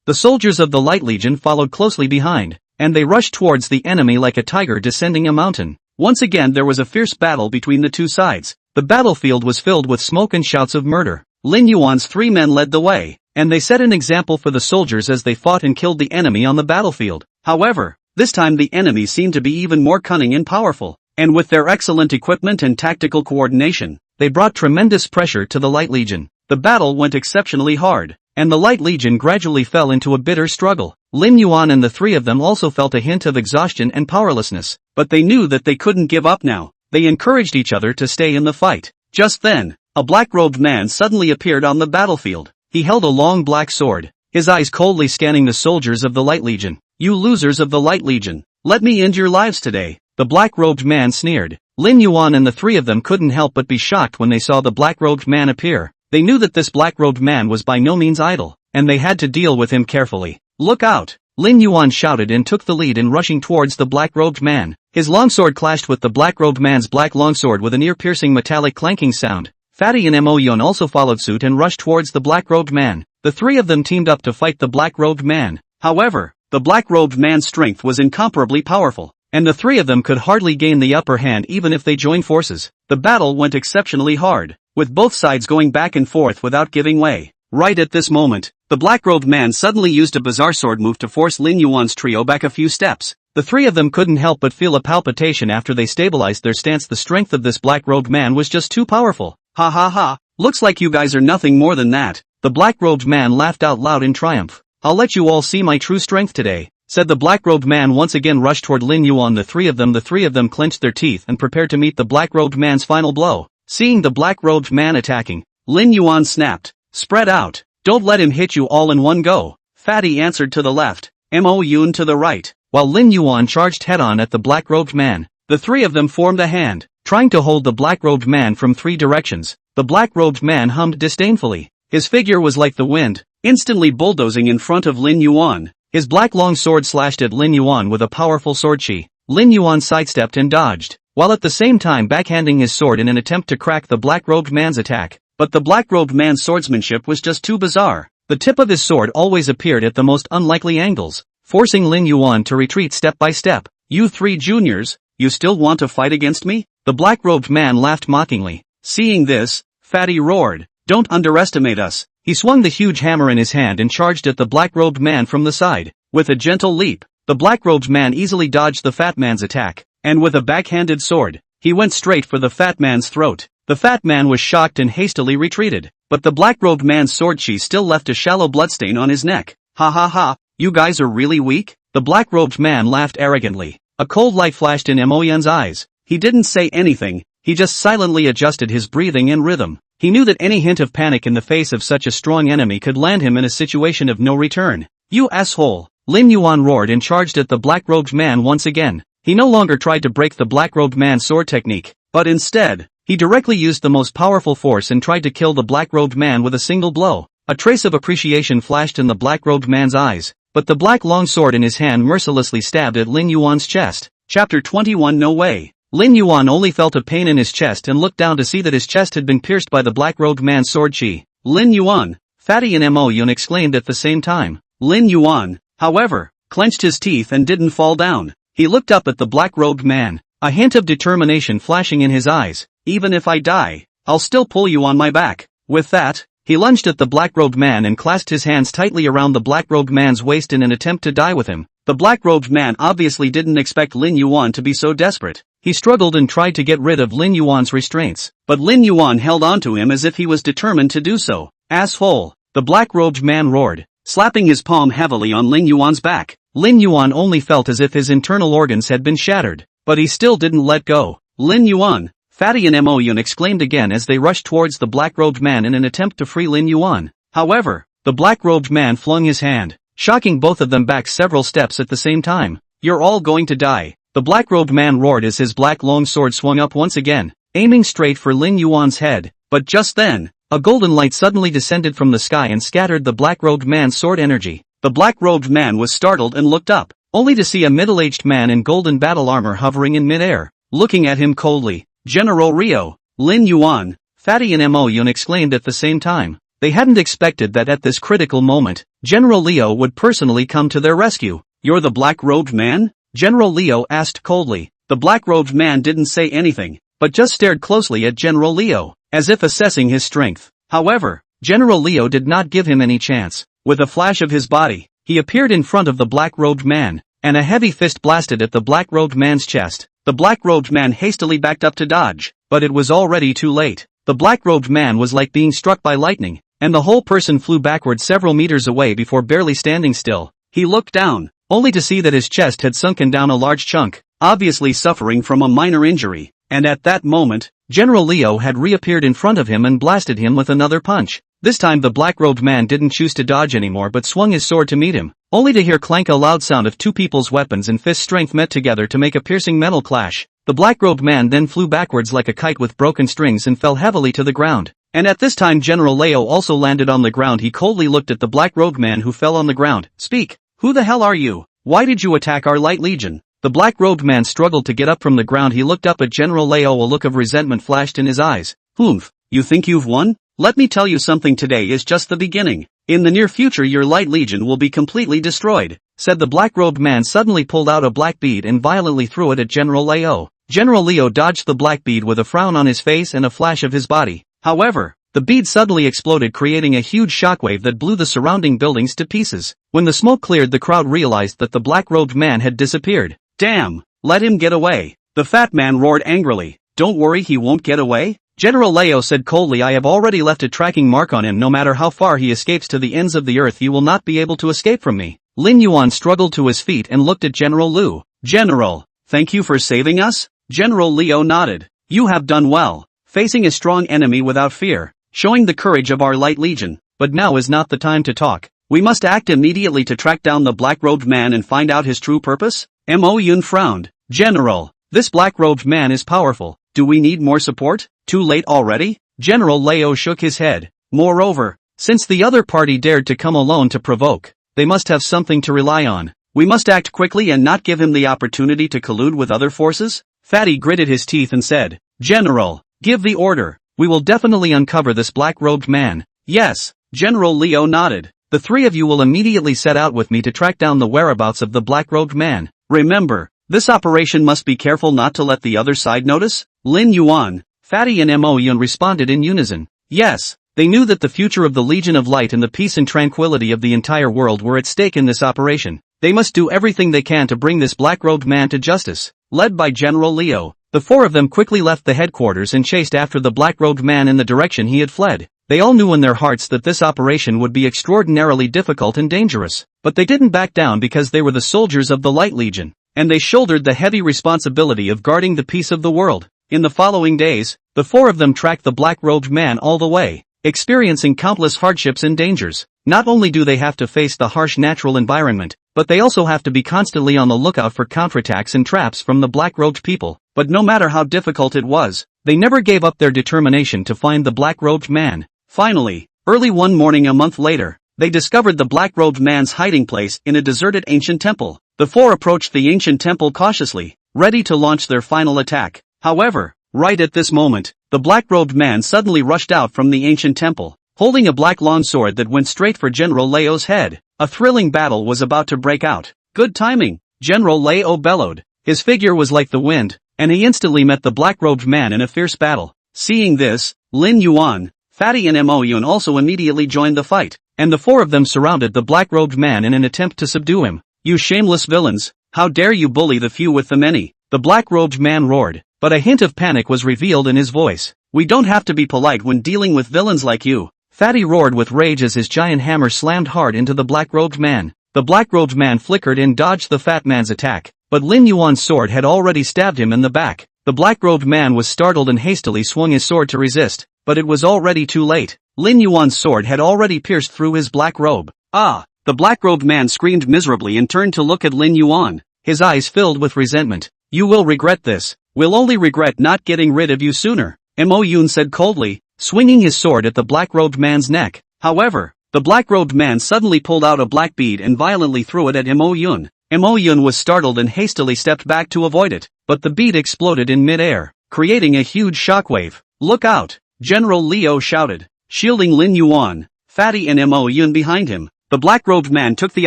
The soldiers of the Light Legion followed closely behind, and they rushed towards the enemy like a tiger descending a mountain. Once again there was a fierce battle between the two sides. The battlefield was filled with smoke and shouts of murder. Lin Yuan's three men led the way, and they set an example for the soldiers as they fought and killed the enemy on the battlefield. However, this time the enemy seemed to be even more cunning and powerful, and with their excellent equipment and tactical coordination, they brought tremendous pressure to the Light Legion. The battle went exceptionally hard, and the Light Legion gradually fell into a bitter struggle. Lin Yuan and the three of them also felt a hint of exhaustion and powerlessness, but they knew that they couldn't give up now. They encouraged each other to stay in the fight. Just then, a black-robed man suddenly appeared on the battlefield. He held a long black sword, his eyes coldly scanning the soldiers of the Light Legion. You losers of the Light Legion, let me end your lives today. The black-robed man sneered. Lin Yuan and the three of them couldn't help but be shocked when they saw the black-robed man appear. They knew that this black-robed man was by no means idle, and they had to deal with him carefully. Look out! Lin Yuan shouted and took the lead in rushing towards the black-robed man. His longsword clashed with the black-robed man's black longsword with an ear-piercing metallic clanking sound. Fatty and Mo Yun also followed suit and rushed towards the black-robed man. The three of them teamed up to fight the black-robed man. However, the black-robed man's strength was incomparably powerful, and the three of them could hardly gain the upper hand even if they joined forces. The battle went exceptionally hard, with both sides going back and forth without giving way. Right at this moment, the black-robed man suddenly used a bizarre sword move to force Lin Yuan's trio back a few steps. The three of them couldn't help but feel a palpitation after they stabilized their stance. The strength of this black-robed man was just too powerful. Ha ha ha, looks like you guys are nothing more than that. The black-robed man laughed out loud in triumph. I'll let you all see my true strength today, said the black-robed man once again rushed toward Lin Yuan. The three of them clenched their teeth and prepared to meet the black-robed man's final blow. Seeing the black-robed man attacking, Lin Yuan snapped, spread out, don't let him hit you all in one go. Fatty answered to the left, Mo Yun to the right, while Lin Yuan charged head-on at the black-robed man. The three of them formed a hand, trying to hold the black-robed man from three directions. The black-robed man hummed disdainfully. His figure was like the wind, instantly bulldozing in front of Lin Yuan. His black long sword slashed at Lin Yuan with a powerful sword chi. Lin Yuan sidestepped and dodged, while at the same time backhanding his sword in an attempt to crack the black-robed man's attack. But the black-robed man's swordsmanship was just too bizarre. The tip of his sword always appeared at the most unlikely angles, forcing Lin Yuan to retreat step by step. You three juniors, you still want to fight against me? The black-robed man laughed mockingly. Seeing this, Fatty roared, don't underestimate us. He swung the huge hammer in his hand and charged at the black-robed man from the side. With a gentle leap, the black-robed man easily dodged the fat man's attack, and with a backhanded sword, he went straight for the fat man's throat. The fat man was shocked and hastily retreated, but the black-robed man's sword chi still left a shallow bloodstain on his neck. Ha ha ha, you guys are really weak? The black-robed man laughed arrogantly. A cold light flashed in Mo Yun's eyes. He didn't say anything, he just silently adjusted his breathing and rhythm. He knew that any hint of panic in the face of such a strong enemy could land him in a situation of no return. You asshole! Lin Yuan roared and charged at the black-robed man once again. He no longer tried to break the black-robed man's sword technique, but instead, he directly used the most powerful force and tried to kill the black-robed man with a single blow. A trace of appreciation flashed in the black-robed man's eyes, but the black long sword in his hand mercilessly stabbed at Lin Yuan's chest. Chapter 21. No way. Lin Yuan only felt a pain in his chest and looked down to see that his chest had been pierced by the black-robed man's sword chi. Lin Yuan, Fatty and Mo Yun exclaimed at the same time. Lin Yuan, however, clenched his teeth and didn't fall down. He looked up at the black-robed man, a hint of determination flashing in his eyes. Even if I die, I'll still pull you on my back. With that, he lunged at the black-robed man and clasped his hands tightly around the black-robed man's waist in an attempt to die with him. The black-robed man obviously didn't expect Lin Yuan to be so desperate. He struggled and tried to get rid of Lin Yuan's restraints, but Lin Yuan held onto him as if he was determined to do so. Asshole! The black-robed man roared, slapping his palm heavily on Lin Yuan's back. Lin Yuan only felt as if his internal organs had been shattered, but he still didn't let go. Lin Yuan! Fatty and Mo Yun exclaimed again as they rushed towards the black-robed man in an attempt to free Lin Yuan. However, the black-robed man flung his hand, shocking both of them back several steps at the same time. You're all going to die. The black-robed man roared as his black long sword swung up once again, aiming straight for Lin Yuan's head. But just then, a golden light suddenly descended from the sky and scattered the black-robed man's sword energy. The black-robed man was startled and looked up, only to see a middle-aged man in golden battle armor hovering in mid-air, looking at him coldly. General Ryo, Lin Yuan, Fatty and Mo Yun exclaimed at the same time. They hadn't expected that at this critical moment, General Leo would personally come to their rescue. You're the black-robed man? General Leo asked coldly. The black-robed man didn't say anything, but just stared closely at General Leo, as if assessing his strength. However, General Leo did not give him any chance. With a flash of his body, he appeared in front of the black-robed man, and a heavy fist blasted at the black-robed man's chest. The black-robed man hastily backed up to dodge, but it was already too late. The black-robed man was like being struck by lightning, and the whole person flew backward several meters away before barely standing still. He looked down, only to see that his chest had sunken down a large chunk, obviously suffering from a minor injury, and at that moment, General Leo had reappeared in front of him and blasted him with another punch. This time the black-robed man didn't choose to dodge anymore but swung his sword to meet him, only to hear clank a loud sound of two people's weapons and fist strength met together to make a piercing metal clash. The black-robed man then flew backwards like a kite with broken strings and fell heavily to the ground. And at this time General Leo also landed on the ground. He coldly looked at the black-robed man who fell on the ground. Speak, who the hell are you? Why did you attack our light legion? The black-robed man struggled to get up from the ground. He looked up at General Leo. A look of resentment flashed in his eyes. Humph, you think you've won? Let me tell you something, today is just the beginning. In the near future your light legion will be completely destroyed, said the black-robed man. Suddenly pulled out a black bead and violently threw it at General Leo. General Leo dodged the black bead with a frown on his face and a flash of his body. However, the bead suddenly exploded, creating a huge shockwave that blew the surrounding buildings to pieces. When the smoke cleared, the crowd realized that the black-robed man had disappeared. Damn, let him get away. The fat man roared angrily. Don't worry, he won't get away. General Leo said coldly, I have already left a tracking mark on him. No matter how far he escapes to the ends of the earth, he will not be able to escape from me. Lin Yuan struggled to his feet and looked at General Lu. General, thank you for saving us? General Leo nodded. You have done well, facing a strong enemy without fear, showing the courage of our light legion. But now is not the time to talk. We must act immediately to track down the black-robed man and find out his true purpose. Mo Yun frowned. General, this black-robed man is powerful. Do we need more support? Too late already? General Leo shook his head. Moreover, since the other party dared to come alone to provoke, they must have something to rely on. We must act quickly and not give him the opportunity to collude with other forces? Fatty gritted his teeth and said, General, give the order. We will definitely uncover this black-robed man. Yes, General Leo nodded. The three of you will immediately set out with me to track down the whereabouts of the black-robed man. Remember, this operation must be careful not to let the other side notice. Lin Yuan, Fatty and Mo Yun responded in unison. Yes, they knew that the future of the Legion of Light and the peace and tranquility of the entire world were at stake in this operation. They must do everything they can to bring this black-robed man to justice. Led by General Leo, the four of them quickly left the headquarters and chased after the black-robed man in the direction he had fled. They all knew in their hearts that this operation would be extraordinarily difficult and dangerous, but they didn't back down because they were the soldiers of the Light Legion, and they shouldered the heavy responsibility of guarding the peace of the world. In the following days, the four of them tracked the black-robed man all the way, experiencing countless hardships and dangers. Not only do they have to face the harsh natural environment, but they also have to be constantly on the lookout for counterattacks and traps from the black-robed people. But no matter how difficult it was, they never gave up their determination to find the black-robed man. Finally, early one morning a month later, they discovered the black-robed man's hiding place in a deserted ancient temple. The four approached the ancient temple cautiously, ready to launch their final attack. However, right at this moment, the black-robed man suddenly rushed out from the ancient temple, holding a black long sword that went straight for General Leo's head. A thrilling battle was about to break out. Good timing, General Leo bellowed. His figure was like the wind, and he instantly met the black-robed man in a fierce battle. Seeing this, Lin Yuan, Fatty and Mo Yun also immediately joined the fight, and the four of them surrounded the black-robed man in an attempt to subdue him. You shameless villains, how dare you bully the few with the many? The black-robed man roared, but a hint of panic was revealed in his voice. We don't have to be polite when dealing with villains like you. Fatty roared with rage as his giant hammer slammed hard into the black-robed man. The black-robed man flickered and dodged the fat man's attack, but Lin Yuan's sword had already stabbed him in the back. The black-robed man was startled and hastily swung his sword to resist, but it was already too late. Lin Yuan's sword had already pierced through his black robe. Ah! The black-robed man screamed miserably and turned to look at Lin Yuan. His eyes filled with resentment. You will regret this. We'll only regret not getting rid of you sooner, Mo Yun said coldly, swinging his sword at the black-robed man's neck. However, the black-robed man suddenly pulled out a black bead and violently threw it at Mo Yun. Mo Yun was startled and hastily stepped back to avoid it, but the bead exploded in mid-air, creating a huge shockwave. Look out! General Liu shouted, shielding Lin Yuan, Fatty and Mo Yun behind him. The black-robed man took the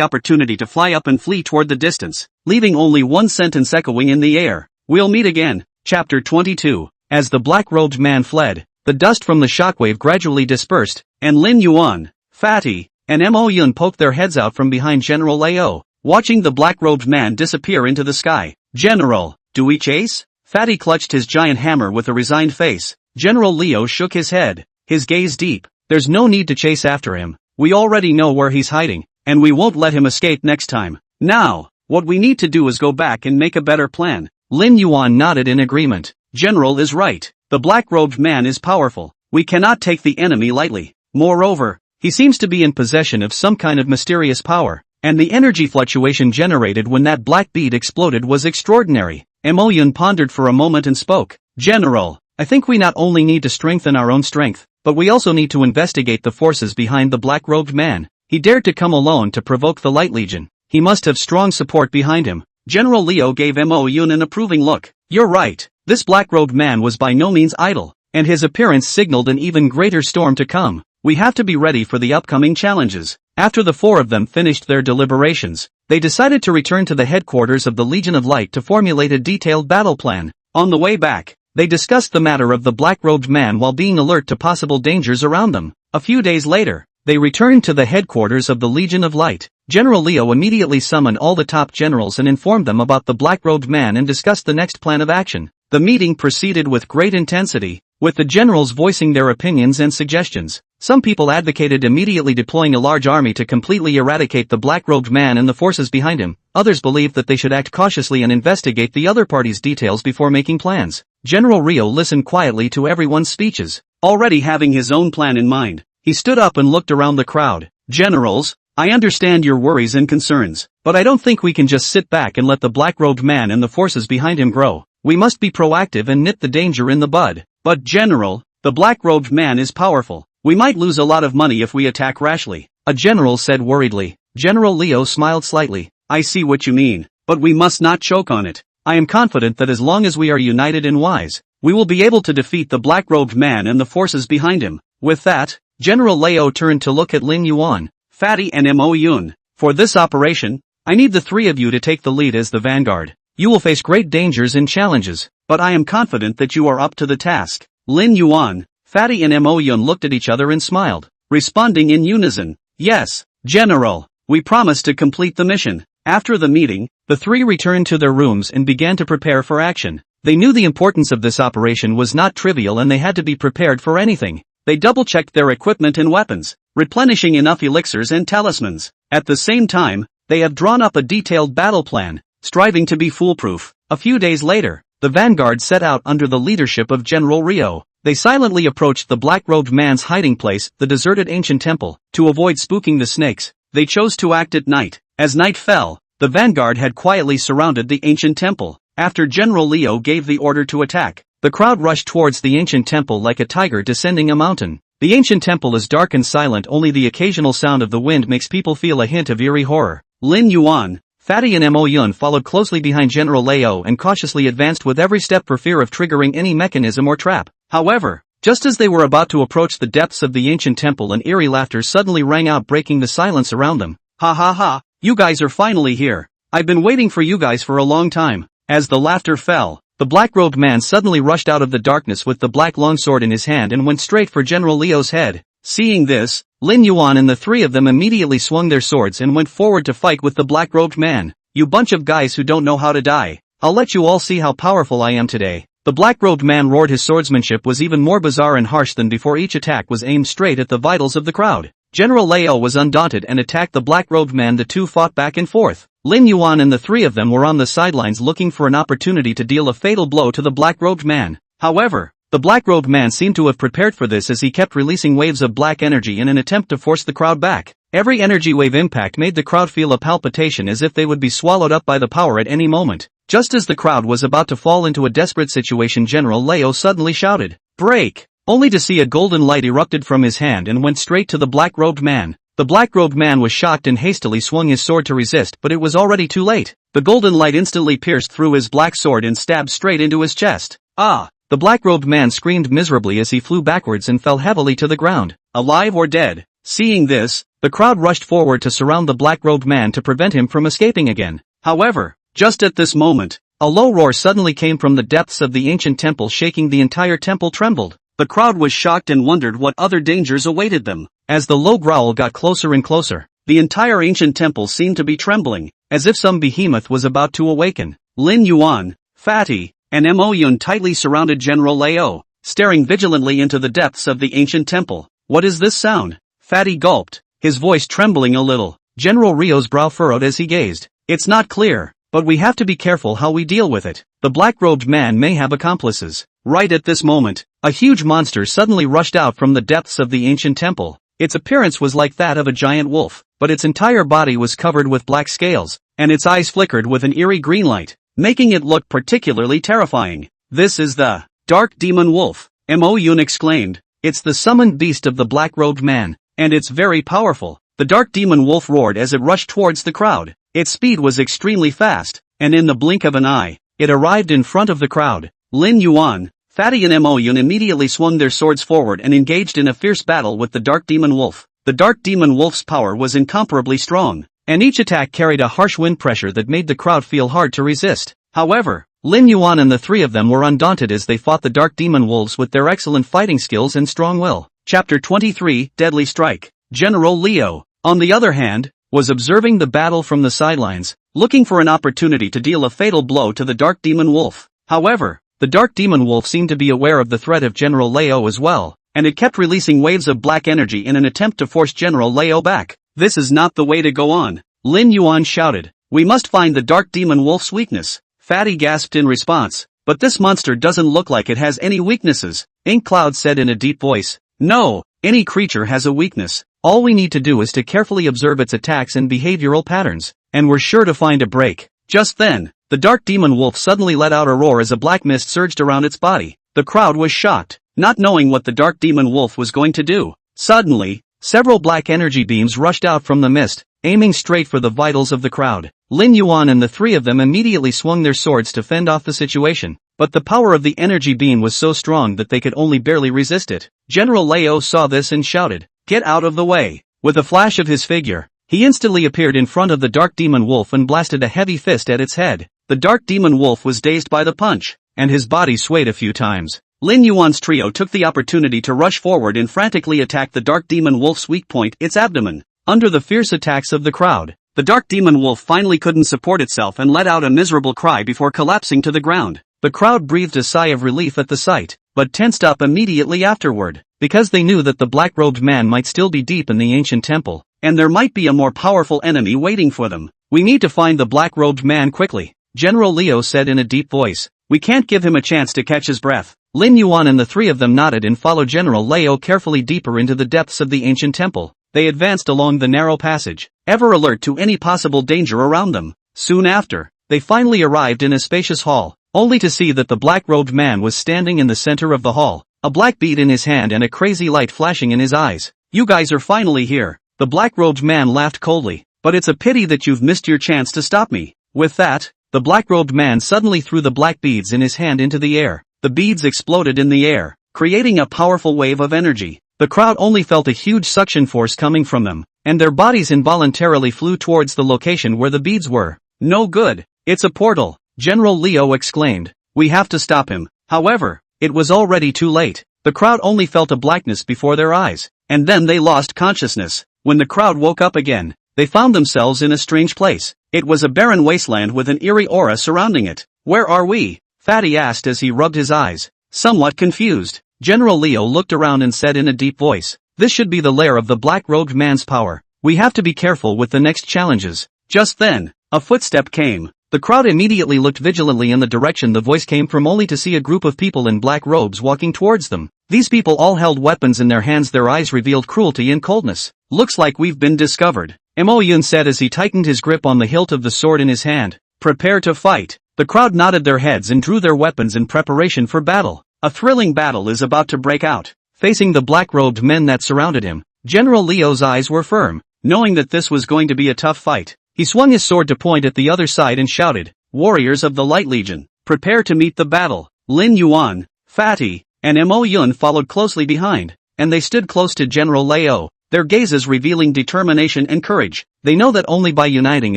opportunity to fly up and flee toward the distance, leaving only one sentence echoing in the air. We'll meet again. Chapter 22. As the black-robed man fled, the dust from the shockwave gradually dispersed, and Lin Yuan, Fatty, and Mo Yun poked their heads out from behind General Liu, watching the black-robed man disappear into the sky. General, do we chase? Fatty clutched his giant hammer with a resigned face. General Liu shook his head, his gaze deep. There's no need to chase after him. We already know where he's hiding, and we won't let him escape next time. Now, what we need to do is go back and make a better plan. Lin Yuan nodded in agreement. General is right. The black-robed man is powerful. We cannot take the enemy lightly. Moreover, he seems to be in possession of some kind of mysterious power, and the energy fluctuation generated when that black bead exploded was extraordinary. Mo Yun pondered for a moment and spoke. General, I think we not only need to strengthen our own strength, but we also need to investigate the forces behind the black-robed man. He dared to come alone to provoke the Light Legion. He must have strong support behind him. General Liu gave Mo Yun an approving look. You're right. This black-robed man was by no means idle, and his appearance signaled an even greater storm to come. We have to be ready for the upcoming challenges. After the four of them finished their deliberations, they decided to return to the headquarters of the Legion of Light to formulate a detailed battle plan. On the way back, they discussed the matter of the black-robed man while being alert to possible dangers around them. A few days later, they returned to the headquarters of the Legion of Light. General Liu immediately summoned all the top generals and informed them about the black-robed man and discussed the next plan of action. The meeting proceeded with great intensity, with the generals voicing their opinions and suggestions. Some people advocated immediately deploying a large army to completely eradicate the black-robed man and the forces behind him. Others believed that they should act cautiously and investigate the other party's details before making plans. General Rio listened quietly to everyone's speeches. Already having his own plan in mind, he stood up and looked around the crowd. Generals, I understand your worries and concerns, but I don't think we can just sit back and let the black-robed man and the forces behind him grow. We must be proactive and nip the danger in the bud. But General, the black-robed man is powerful. We might lose a lot of money if we attack rashly, a general said worriedly. General Leo smiled slightly. I see what you mean, but we must not choke on it. I am confident that as long as we are united and wise, we will be able to defeat the black-robed man and the forces behind him. With that, General Leo turned to look at Lin Yuan, Fatty and Mo Yun. For this operation, I need the three of you to take the lead as the vanguard. You will face great dangers and challenges, but I am confident that you are up to the task. Lin Yuan, Fatty and Mo Yun looked at each other and smiled, responding in unison. Yes, General, we promise to complete the mission. After the meeting, the three returned to their rooms and began to prepare for action. They knew the importance of this operation was not trivial and they had to be prepared for anything. They double-checked their equipment and weapons, replenishing enough elixirs and talismans. At the same time, they have drawn up a detailed battle plan, striving to be foolproof. A few days later, the vanguard set out under the leadership of General Rio. They silently approached the black-robed man's hiding place, the deserted ancient temple. To avoid spooking the snakes, they chose to act at night. As night fell, the vanguard had quietly surrounded the ancient temple. After General Leo gave the order to attack, the crowd rushed towards the ancient temple like a tiger descending a mountain. The ancient temple is dark and silent, only the occasional sound of the wind makes people feel a hint of eerie horror. Lin Yuan, Fatty and Mo Yun followed closely behind General Leo and cautiously advanced with every step for fear of triggering any mechanism or trap. However, just as they were about to approach the depths of the ancient temple, an eerie laughter suddenly rang out, breaking the silence around them. Ha ha ha, you guys are finally here. I've been waiting for you guys for a long time. As the laughter fell, the black-robed man suddenly rushed out of the darkness with the black longsword in his hand and went straight for General Leo's head. Seeing this, Lin Yuan and the three of them immediately swung their swords and went forward to fight with the black-robed man. You bunch of guys who don't know how to die. I'll let you all see how powerful I am today. The black-robed man roared. His swordsmanship was even more bizarre and harsh than before. Each attack was aimed straight at the vitals of the crowd. General Lao was undaunted and attacked the black-robed man. The two fought back and forth. Lin Yuan and the three of them were on the sidelines looking for an opportunity to deal a fatal blow to the black-robed man. However, the black-robed man seemed to have prepared for this, as he kept releasing waves of black energy in an attempt to force the crowd back. Every energy wave impact made the crowd feel a palpitation as if they would be swallowed up by the power at any moment. Just as the crowd was about to fall into a desperate situation, General Lao suddenly shouted, "Break!" only to see a golden light erupted from his hand and went straight to the black-robed man. The black-robed man was shocked and hastily swung his sword to resist, but it was already too late. The golden light instantly pierced through his black sword and stabbed straight into his chest. Ah! The black-robed man screamed miserably as he flew backwards and fell heavily to the ground, alive or dead. Seeing this, the crowd rushed forward to surround the black-robed man to prevent him from escaping again. However, just at this moment, a low roar suddenly came from the depths of the ancient temple, shaking the entire temple trembled. The crowd was shocked and wondered what other dangers awaited them. As the low growl got closer and closer, the entire ancient temple seemed to be trembling, as if some behemoth was about to awaken. Lin Yuan, Fatty, and Mo Yun tightly surrounded General Lao, staring vigilantly into the depths of the ancient temple. What is this sound? Fatty gulped, his voice trembling a little. General Rio's brow furrowed as he gazed. It's not clear, but we have to be careful how we deal with it. The black-robed man may have accomplices. Right at this moment, a huge monster suddenly rushed out from the depths of the ancient temple. Its appearance was like that of a giant wolf, but its entire body was covered with black scales, and its eyes flickered with an eerie green light, making it look particularly terrifying. This is the Dark Demon Wolf, Mo Yun exclaimed. It's the summoned beast of the black-robed man, and it's very powerful. The Dark Demon Wolf roared as it rushed towards the crowd. Its speed was extremely fast, and in the blink of an eye, it arrived in front of the crowd. Lin Yuan, Fatty and Mo Yun immediately swung their swords forward and engaged in a fierce battle with the Dark Demon Wolf. The Dark Demon Wolf's power was incomparably strong, and each attack carried a harsh wind pressure that made the crowd feel hard to resist. However, Lin Yuan and the three of them were undaunted as they fought the Dark Demon Wolves with their excellent fighting skills and strong will. Chapter 23, Deadly Strike. General Leo, on the other hand, was observing the battle from the sidelines, looking for an opportunity to deal a fatal blow to the Dark Demon Wolf. However, the Dark Demon Wolf seemed to be aware of the threat of General Lao as well, and it kept releasing waves of black energy in an attempt to force General Lao back. This is not the way to go on, Lin Yuan shouted. We must find the Dark Demon Wolf's weakness. Fatty gasped in response, but this monster doesn't look like it has any weaknesses. Ink Cloud said in a deep voice. No, any creature has a weakness. All we need to do is to carefully observe its attacks and behavioral patterns, and we're sure to find a break. Just then, the Dark Demon Wolf suddenly let out a roar as a black mist surged around its body. The crowd was shocked, not knowing what the Dark Demon Wolf was going to do. Suddenly, several black energy beams rushed out from the mist, aiming straight for the vitals of the crowd. Lin Yuan and the three of them immediately swung their swords to fend off the situation, but the power of the energy beam was so strong that they could only barely resist it. General Lao saw this and shouted, "Get out of the way!" With a flash of his figure, he instantly appeared in front of the Dark Demon Wolf and blasted a heavy fist at its head. The Dark Demon Wolf was dazed by the punch, and his body swayed a few times. Lin Yuan's trio took the opportunity to rush forward and frantically attack the Dark Demon Wolf's weak point, its abdomen. Under the fierce attacks of the crowd, the Dark Demon Wolf finally couldn't support itself and let out a miserable cry before collapsing to the ground. The crowd breathed a sigh of relief at the sight, but tensed up immediately afterward, because they knew that the black-robed man might still be deep in the ancient temple, and there might be a more powerful enemy waiting for them. We need to find the black-robed man quickly, General Leo said in a deep voice. We can't give him a chance to catch his breath. Lin Yuan and the three of them nodded and followed General Leo carefully deeper into the depths of the ancient temple. They advanced along the narrow passage, ever alert to any possible danger around them. Soon after, they finally arrived in a spacious hall, only to see that the black-robed man was standing in the center of the hall, a black bead in his hand and a crazy light flashing in his eyes. You guys are finally here. The black-robed man laughed coldly, but it's a pity that you've missed your chance to stop me. With that, the black-robed man suddenly threw the black beads in his hand into the air. The beads exploded in the air, creating a powerful wave of energy. The crowd only felt a huge suction force coming from them, and their bodies involuntarily flew towards the location where the beads were. No good. It's a portal, General Leo exclaimed. We have to stop him. However, it was already too late. The crowd only felt a blackness before their eyes. and then they lost consciousness. When the crowd woke up again, they found themselves in a strange place. It was a barren wasteland with an eerie aura surrounding it. "Where are we?" Fatty asked as he rubbed his eyes. Somewhat confused, General Leo looked around and said in a deep voice, "This should be the lair of the black-robed man's power. We have to be careful with the next challenges." Just then, a footstep came. The crowd immediately looked vigilantly in the direction the voice came from, only to see a group of people in black robes walking towards them. These people all held weapons in their hands, their eyes revealed cruelty and coldness. "Looks like we've been discovered," Mo Yun said as he tightened his grip on the hilt of the sword in his hand. "Prepare to fight." The crowd nodded their heads and drew their weapons in preparation for battle. A thrilling battle is about to break out. Facing the black-robed men that surrounded him, General Leo's eyes were firm. Knowing that this was going to be a tough fight, he swung his sword to point at the other side and shouted, "Warriors of the Light Legion, prepare to meet the battle." Lin Yuan, Fatty, and Mo Yun followed closely behind, and they stood close to General Leo, their gazes revealing determination and courage. They know that only by uniting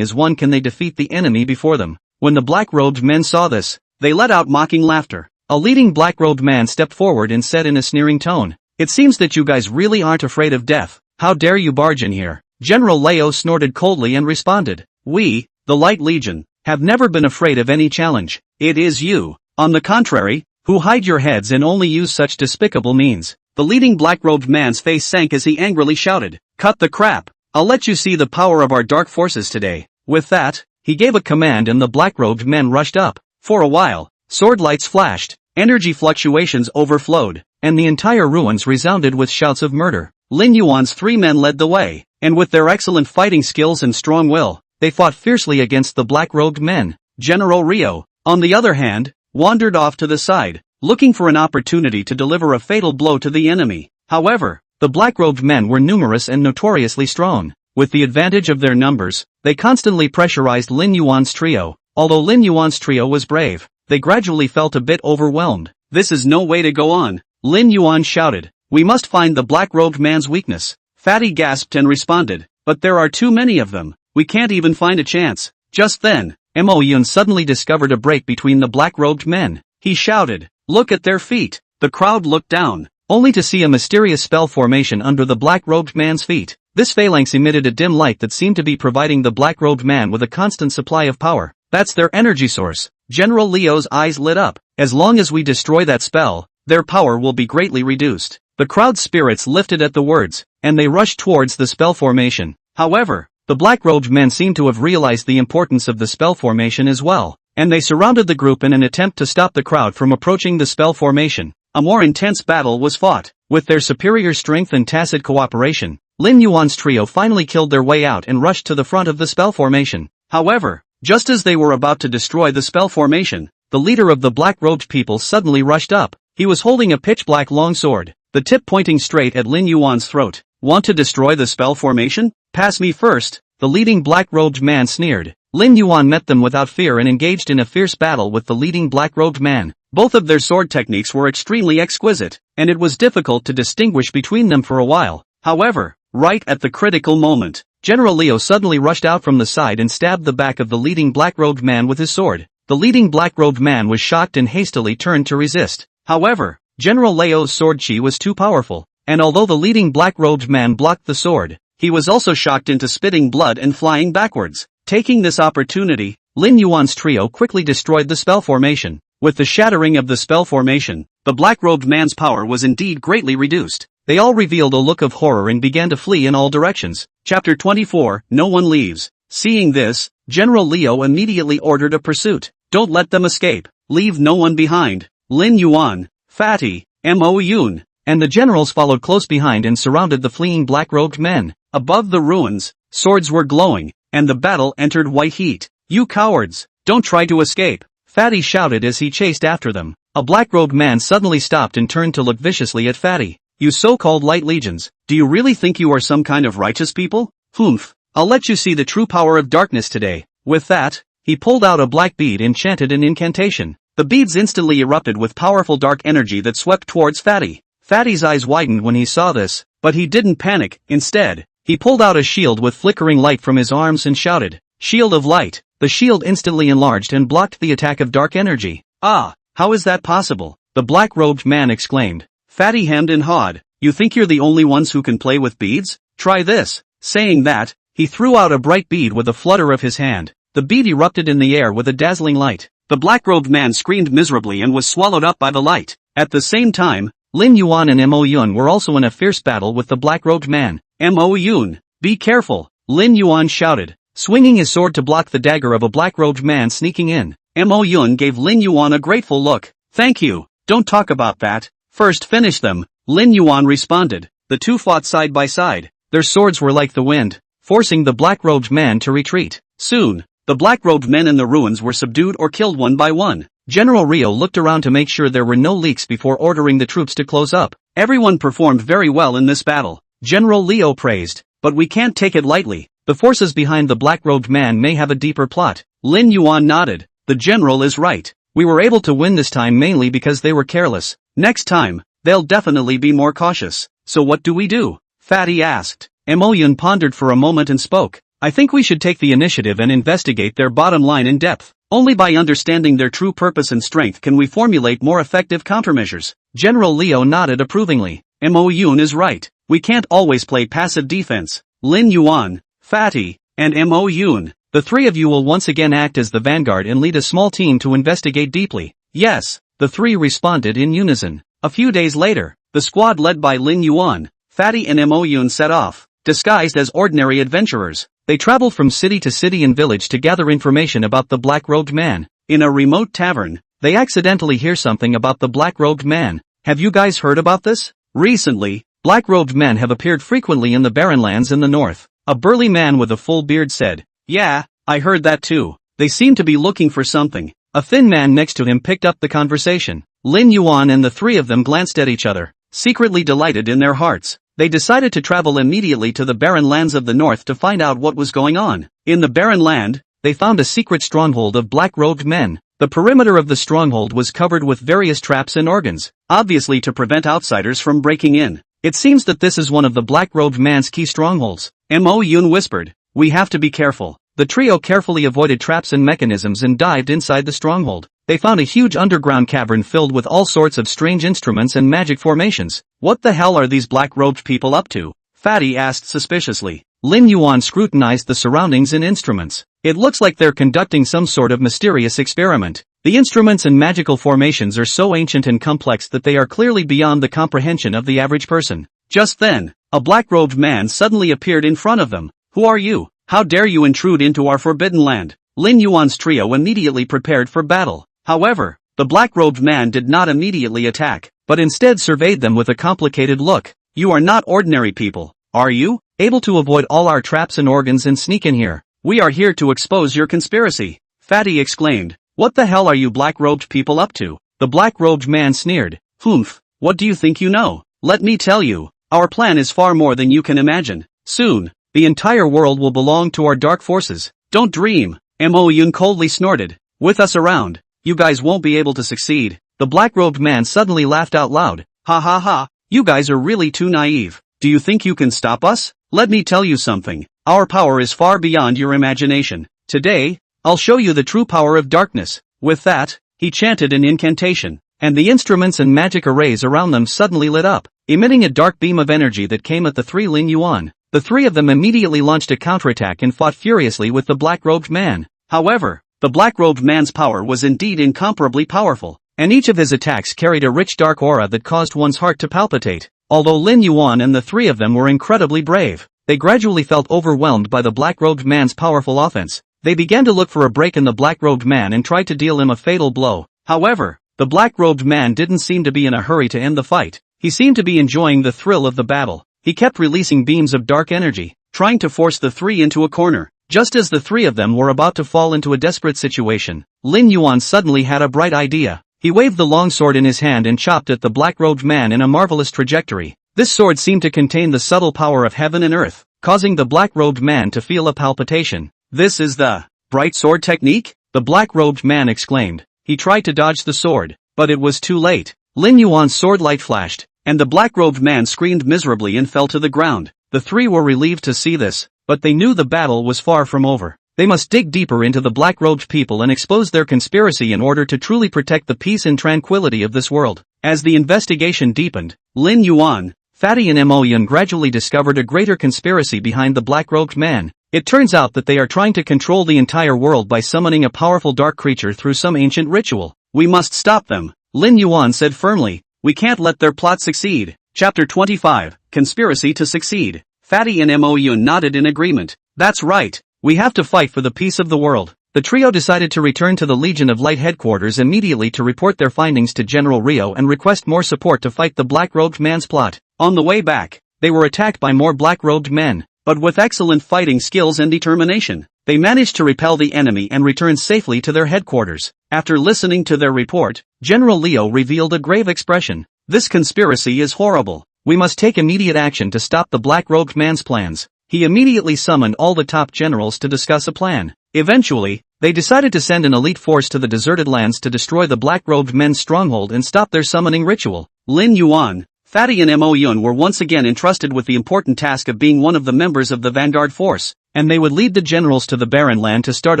as one can they defeat the enemy before them. When the black-robed men saw this, they let out mocking laughter. A leading black-robed man stepped forward and said in a sneering tone, "It seems that you guys really aren't afraid of death. How dare you barge in here?" General Leo snorted coldly and responded, "We, the Light Legion, have never been afraid of any challenge. It is you, on the contrary, who hide your heads and only use such despicable means." The leading black-robed man's face sank as he angrily shouted, "Cut the crap! I'll let you see the power of our dark forces today." With that, he gave a command and the black-robed men rushed up. For a while, sword lights flashed, energy fluctuations overflowed, and the entire ruins resounded with shouts of murder. Lin Yuan's 3 men led the way, and with their excellent fighting skills and strong will, they fought fiercely against the black-robed men. General Rio, on the other hand, wandered off to the side, looking for an opportunity to deliver a fatal blow to the enemy. However, the black-robed men were numerous and notoriously strong. With the advantage of their numbers, they constantly pressurized Lin Yuan's trio. Although Lin Yuan's trio was brave, they gradually felt a bit overwhelmed. "This is no way to go on," Lin Yuan shouted. "We must find the black-robed man's weakness." Fatty gasped and responded, "But there are too many of them. We can't even find a chance." Just then, Mo Yun suddenly discovered a break between the black-robed men. He shouted, "Look at their feet." The crowd looked down, only to see a mysterious spell formation under the black-robed man's feet. This phalanx emitted a dim light that seemed to be providing the black-robed man with a constant supply of power. "That's their energy source." General Leo's eyes lit up. "As long as we destroy that spell, their power will be greatly reduced." The crowd's spirits lifted at the words, and they rushed towards the spell formation. However, the black-robed men seemed to have realized the importance of the spell formation as well, and they surrounded the group in an attempt to stop the crowd from approaching the spell formation. A more intense battle was fought. With their superior strength and tacit cooperation, Lin Yuan's trio finally killed their way out and rushed to the front of the spell formation. However, just as they were about to destroy the spell formation, the leader of the black-robed people suddenly rushed up. He was holding a pitch-black long sword, the tip pointing straight at Lin Yuan's throat. "Want to destroy the spell formation? Pass me first," the leading black-robed man sneered. Lin Yuan met them without fear and engaged in a fierce battle with the leading black-robed man. Both of their sword techniques were extremely exquisite, and it was difficult to distinguish between them for a while. However, right at the critical moment, General Leo suddenly rushed out from the side and stabbed the back of the leading black-robed man with his sword. The leading black-robed man was shocked and hastily turned to resist. However, General Leo's sword chi was too powerful, and although the leading black-robed man blocked the sword, he was also shocked into spitting blood and flying backwards. Taking this opportunity, Lin Yuan's trio quickly destroyed the spell formation. With the shattering of the spell formation, the black-robed man's power was indeed greatly reduced. They all revealed a look of horror and began to flee in all directions. Chapter 24, No One Leaves. Seeing this, General Leo immediately ordered a pursuit. "Don't let them escape. Leave no one behind." Lin Yuan, Fatty, Mo Yun, and the generals followed close behind and surrounded the fleeing black-robed men. Above the ruins, swords were glowing, and the battle entered white heat. "You cowards, don't try to escape," Fatty shouted as he chased after them. A black-robed man suddenly stopped and turned to look viciously at Fatty. "You so-called light legions, do you really think you are some kind of righteous people? Humph, I'll let you see the true power of darkness today." With that, he pulled out a black bead and chanted an incantation. The beads instantly erupted with powerful dark energy that swept towards Fatty. Fatty's eyes widened when he saw this, but he didn't panic. Instead, he pulled out a shield with flickering light from his arms and shouted, "Shield of light." The shield instantly enlarged and blocked the attack of dark energy. "Ah, how is that possible?" the black-robed man exclaimed. Fatty hemmed and hawed. You think you're the only ones who can play with beads? Try this. Saying that, he threw out a bright bead with a flutter of his hand. The bead erupted in the air with a dazzling light. The black-robed man screamed miserably and was swallowed up by the light. At the same time, Lin Yuan and Mo Yun were also in a fierce battle with the black-robed man. Mo Yun, be careful, Lin Yuan shouted, swinging his sword to block the dagger of a black-robed man sneaking in. Mo Yun gave Lin Yuan a grateful look. Thank you, don't talk about that. First finish them, Lin Yuan responded. The two fought side by side. Their swords were like the wind, forcing the black-robed man to retreat. Soon, the black-robed men in the ruins were subdued or killed one by one. General Rio looked around to make sure there were no leaks before ordering the troops to close up. Everyone performed very well in this battle, General Leo praised, but we can't take it lightly. The forces behind the black-robed man may have a deeper plot. Lin Yuan nodded. The general is right. We were able to win this time mainly because they were careless. Next time, they'll definitely be more cautious. So what do we do? Fatty asked. Mo Yun pondered for a moment and spoke. I think we should take the initiative and investigate their bottom line in depth. Only by understanding their true purpose and strength can we formulate more effective countermeasures. General Leo nodded approvingly. Mo Yun is right. We can't always play passive defense. Lin Yuan, Fatty, and Mo Yun, the three of you will once again act as the vanguard and lead a small team to investigate deeply. Yes, the three responded in unison. A few days later, the squad led by Lin Yuan, Fatty and Mo Yun set off, disguised as ordinary adventurers. They traveled from city to city and village to gather information about the black-robed man. In a remote tavern, they accidentally hear something about the black-robed man. Have you guys heard about this? Recently, black-robed men have appeared frequently in the barren lands in the north. A burly man with a full beard said, Yeah, I heard that too. They seem to be looking for something. A thin man next to him picked up the conversation. Lin Yuan and the three of them glanced at each other, secretly delighted in their hearts. They decided to travel immediately to the barren lands of the north to find out what was going on. In the barren land, they found a secret stronghold of black-robed men. The perimeter of the stronghold was covered with various traps and organs, obviously to prevent outsiders from breaking in. It seems that this is one of the black-robed man's key strongholds. Mo Yun whispered, We have to be careful. The trio carefully avoided traps and mechanisms and dived inside the stronghold. They found a huge underground cavern filled with all sorts of strange instruments and magic formations. What the hell are these black-robed people up to? Fatty asked suspiciously. Lin Yuan scrutinized the surroundings and instruments. It looks like they're conducting some sort of mysterious experiment. The instruments and magical formations are so ancient and complex that they are clearly beyond the comprehension of the average person. Just then, a black-robed man suddenly appeared in front of them. Who are you? How dare you intrude into our forbidden land? Lin Yuan's trio immediately prepared for battle. However, the black-robed man did not immediately attack, but instead surveyed them with a complicated look. You are not ordinary people, are you? Able to avoid all our traps and organs and sneak in here? We are here to expose your conspiracy. Fatty exclaimed. What the hell are you black-robed people up to? The black-robed man sneered. Humph, what do you think you know? Let me tell you, our plan is far more than you can imagine. Soon, the entire world will belong to our dark forces. Don't dream, Mo Yun coldly snorted. With us around, you guys won't be able to succeed. The black-robed man suddenly laughed out loud. Ha ha ha, you guys are really too naive. Do you think you can stop us? Let me tell you something. Our power is far beyond your imagination. Today, I'll show you the true power of darkness. With that, he chanted an incantation, and the instruments and magic arrays around them suddenly lit up, emitting a dark beam of energy that came at the three Lin Yuan. The three of them immediately launched a counterattack and fought furiously with the black-robed man. However, the black-robed man's power was indeed incomparably powerful, and each of his attacks carried a rich dark aura that caused one's heart to palpitate. Although Lin Yuan and the three of them were incredibly brave, they gradually felt overwhelmed by the black-robed man's powerful offense. They began to look for a break in the black-robed man and tried to deal him a fatal blow. However, the black-robed man didn't seem to be in a hurry to end the fight. He seemed to be enjoying the thrill of the battle. He kept releasing beams of dark energy, trying to force the three into a corner. Just as the three of them were about to fall into a desperate situation, Lin Yuan suddenly had a bright idea. He waved the long sword in his hand and chopped at the black-robed man in a marvelous trajectory. This sword seemed to contain the subtle power of heaven and earth, causing the black-robed man to feel a palpitation. This is the bright sword technique? The black-robed man exclaimed. He tried to dodge the sword, but it was too late. Lin Yuan's sword light flashed, and the black-robed man screamed miserably and fell to the ground. The three were relieved to see this, but they knew the battle was far from over. They must dig deeper into the black-robed people and expose their conspiracy in order to truly protect the peace and tranquility of this world. As the investigation deepened, Lin Yuan, Fatty and Mo Yun gradually discovered a greater conspiracy behind the black-robed man. It turns out that they are trying to control the entire world by summoning a powerful dark creature through some ancient ritual. We must stop them, Lin Yuan said firmly. We can't let their plot succeed. Chapter 25, Conspiracy to Succeed. Fatty and Mo Yun nodded in agreement. That's right. We have to fight for the peace of the world. The trio decided to return to the Legion of Light headquarters immediately to report their findings to General Rio and request more support to fight the black-robed man's plot. On the way back, they were attacked by more black-robed men, but with excellent fighting skills and determination, they managed to repel the enemy and return safely to their headquarters. After listening to their report, General Leo revealed a grave expression. This conspiracy is horrible. We must take immediate action to stop the black-robed man's plans. He immediately summoned all the top generals to discuss a plan. Eventually, they decided to send an elite force to the deserted lands to destroy the black-robed men's stronghold and stop their summoning ritual. Lin Yuan, Fatty and Mo Yun were once again entrusted with the important task of being one of the members of the vanguard force, and they would lead the generals to the barren land to start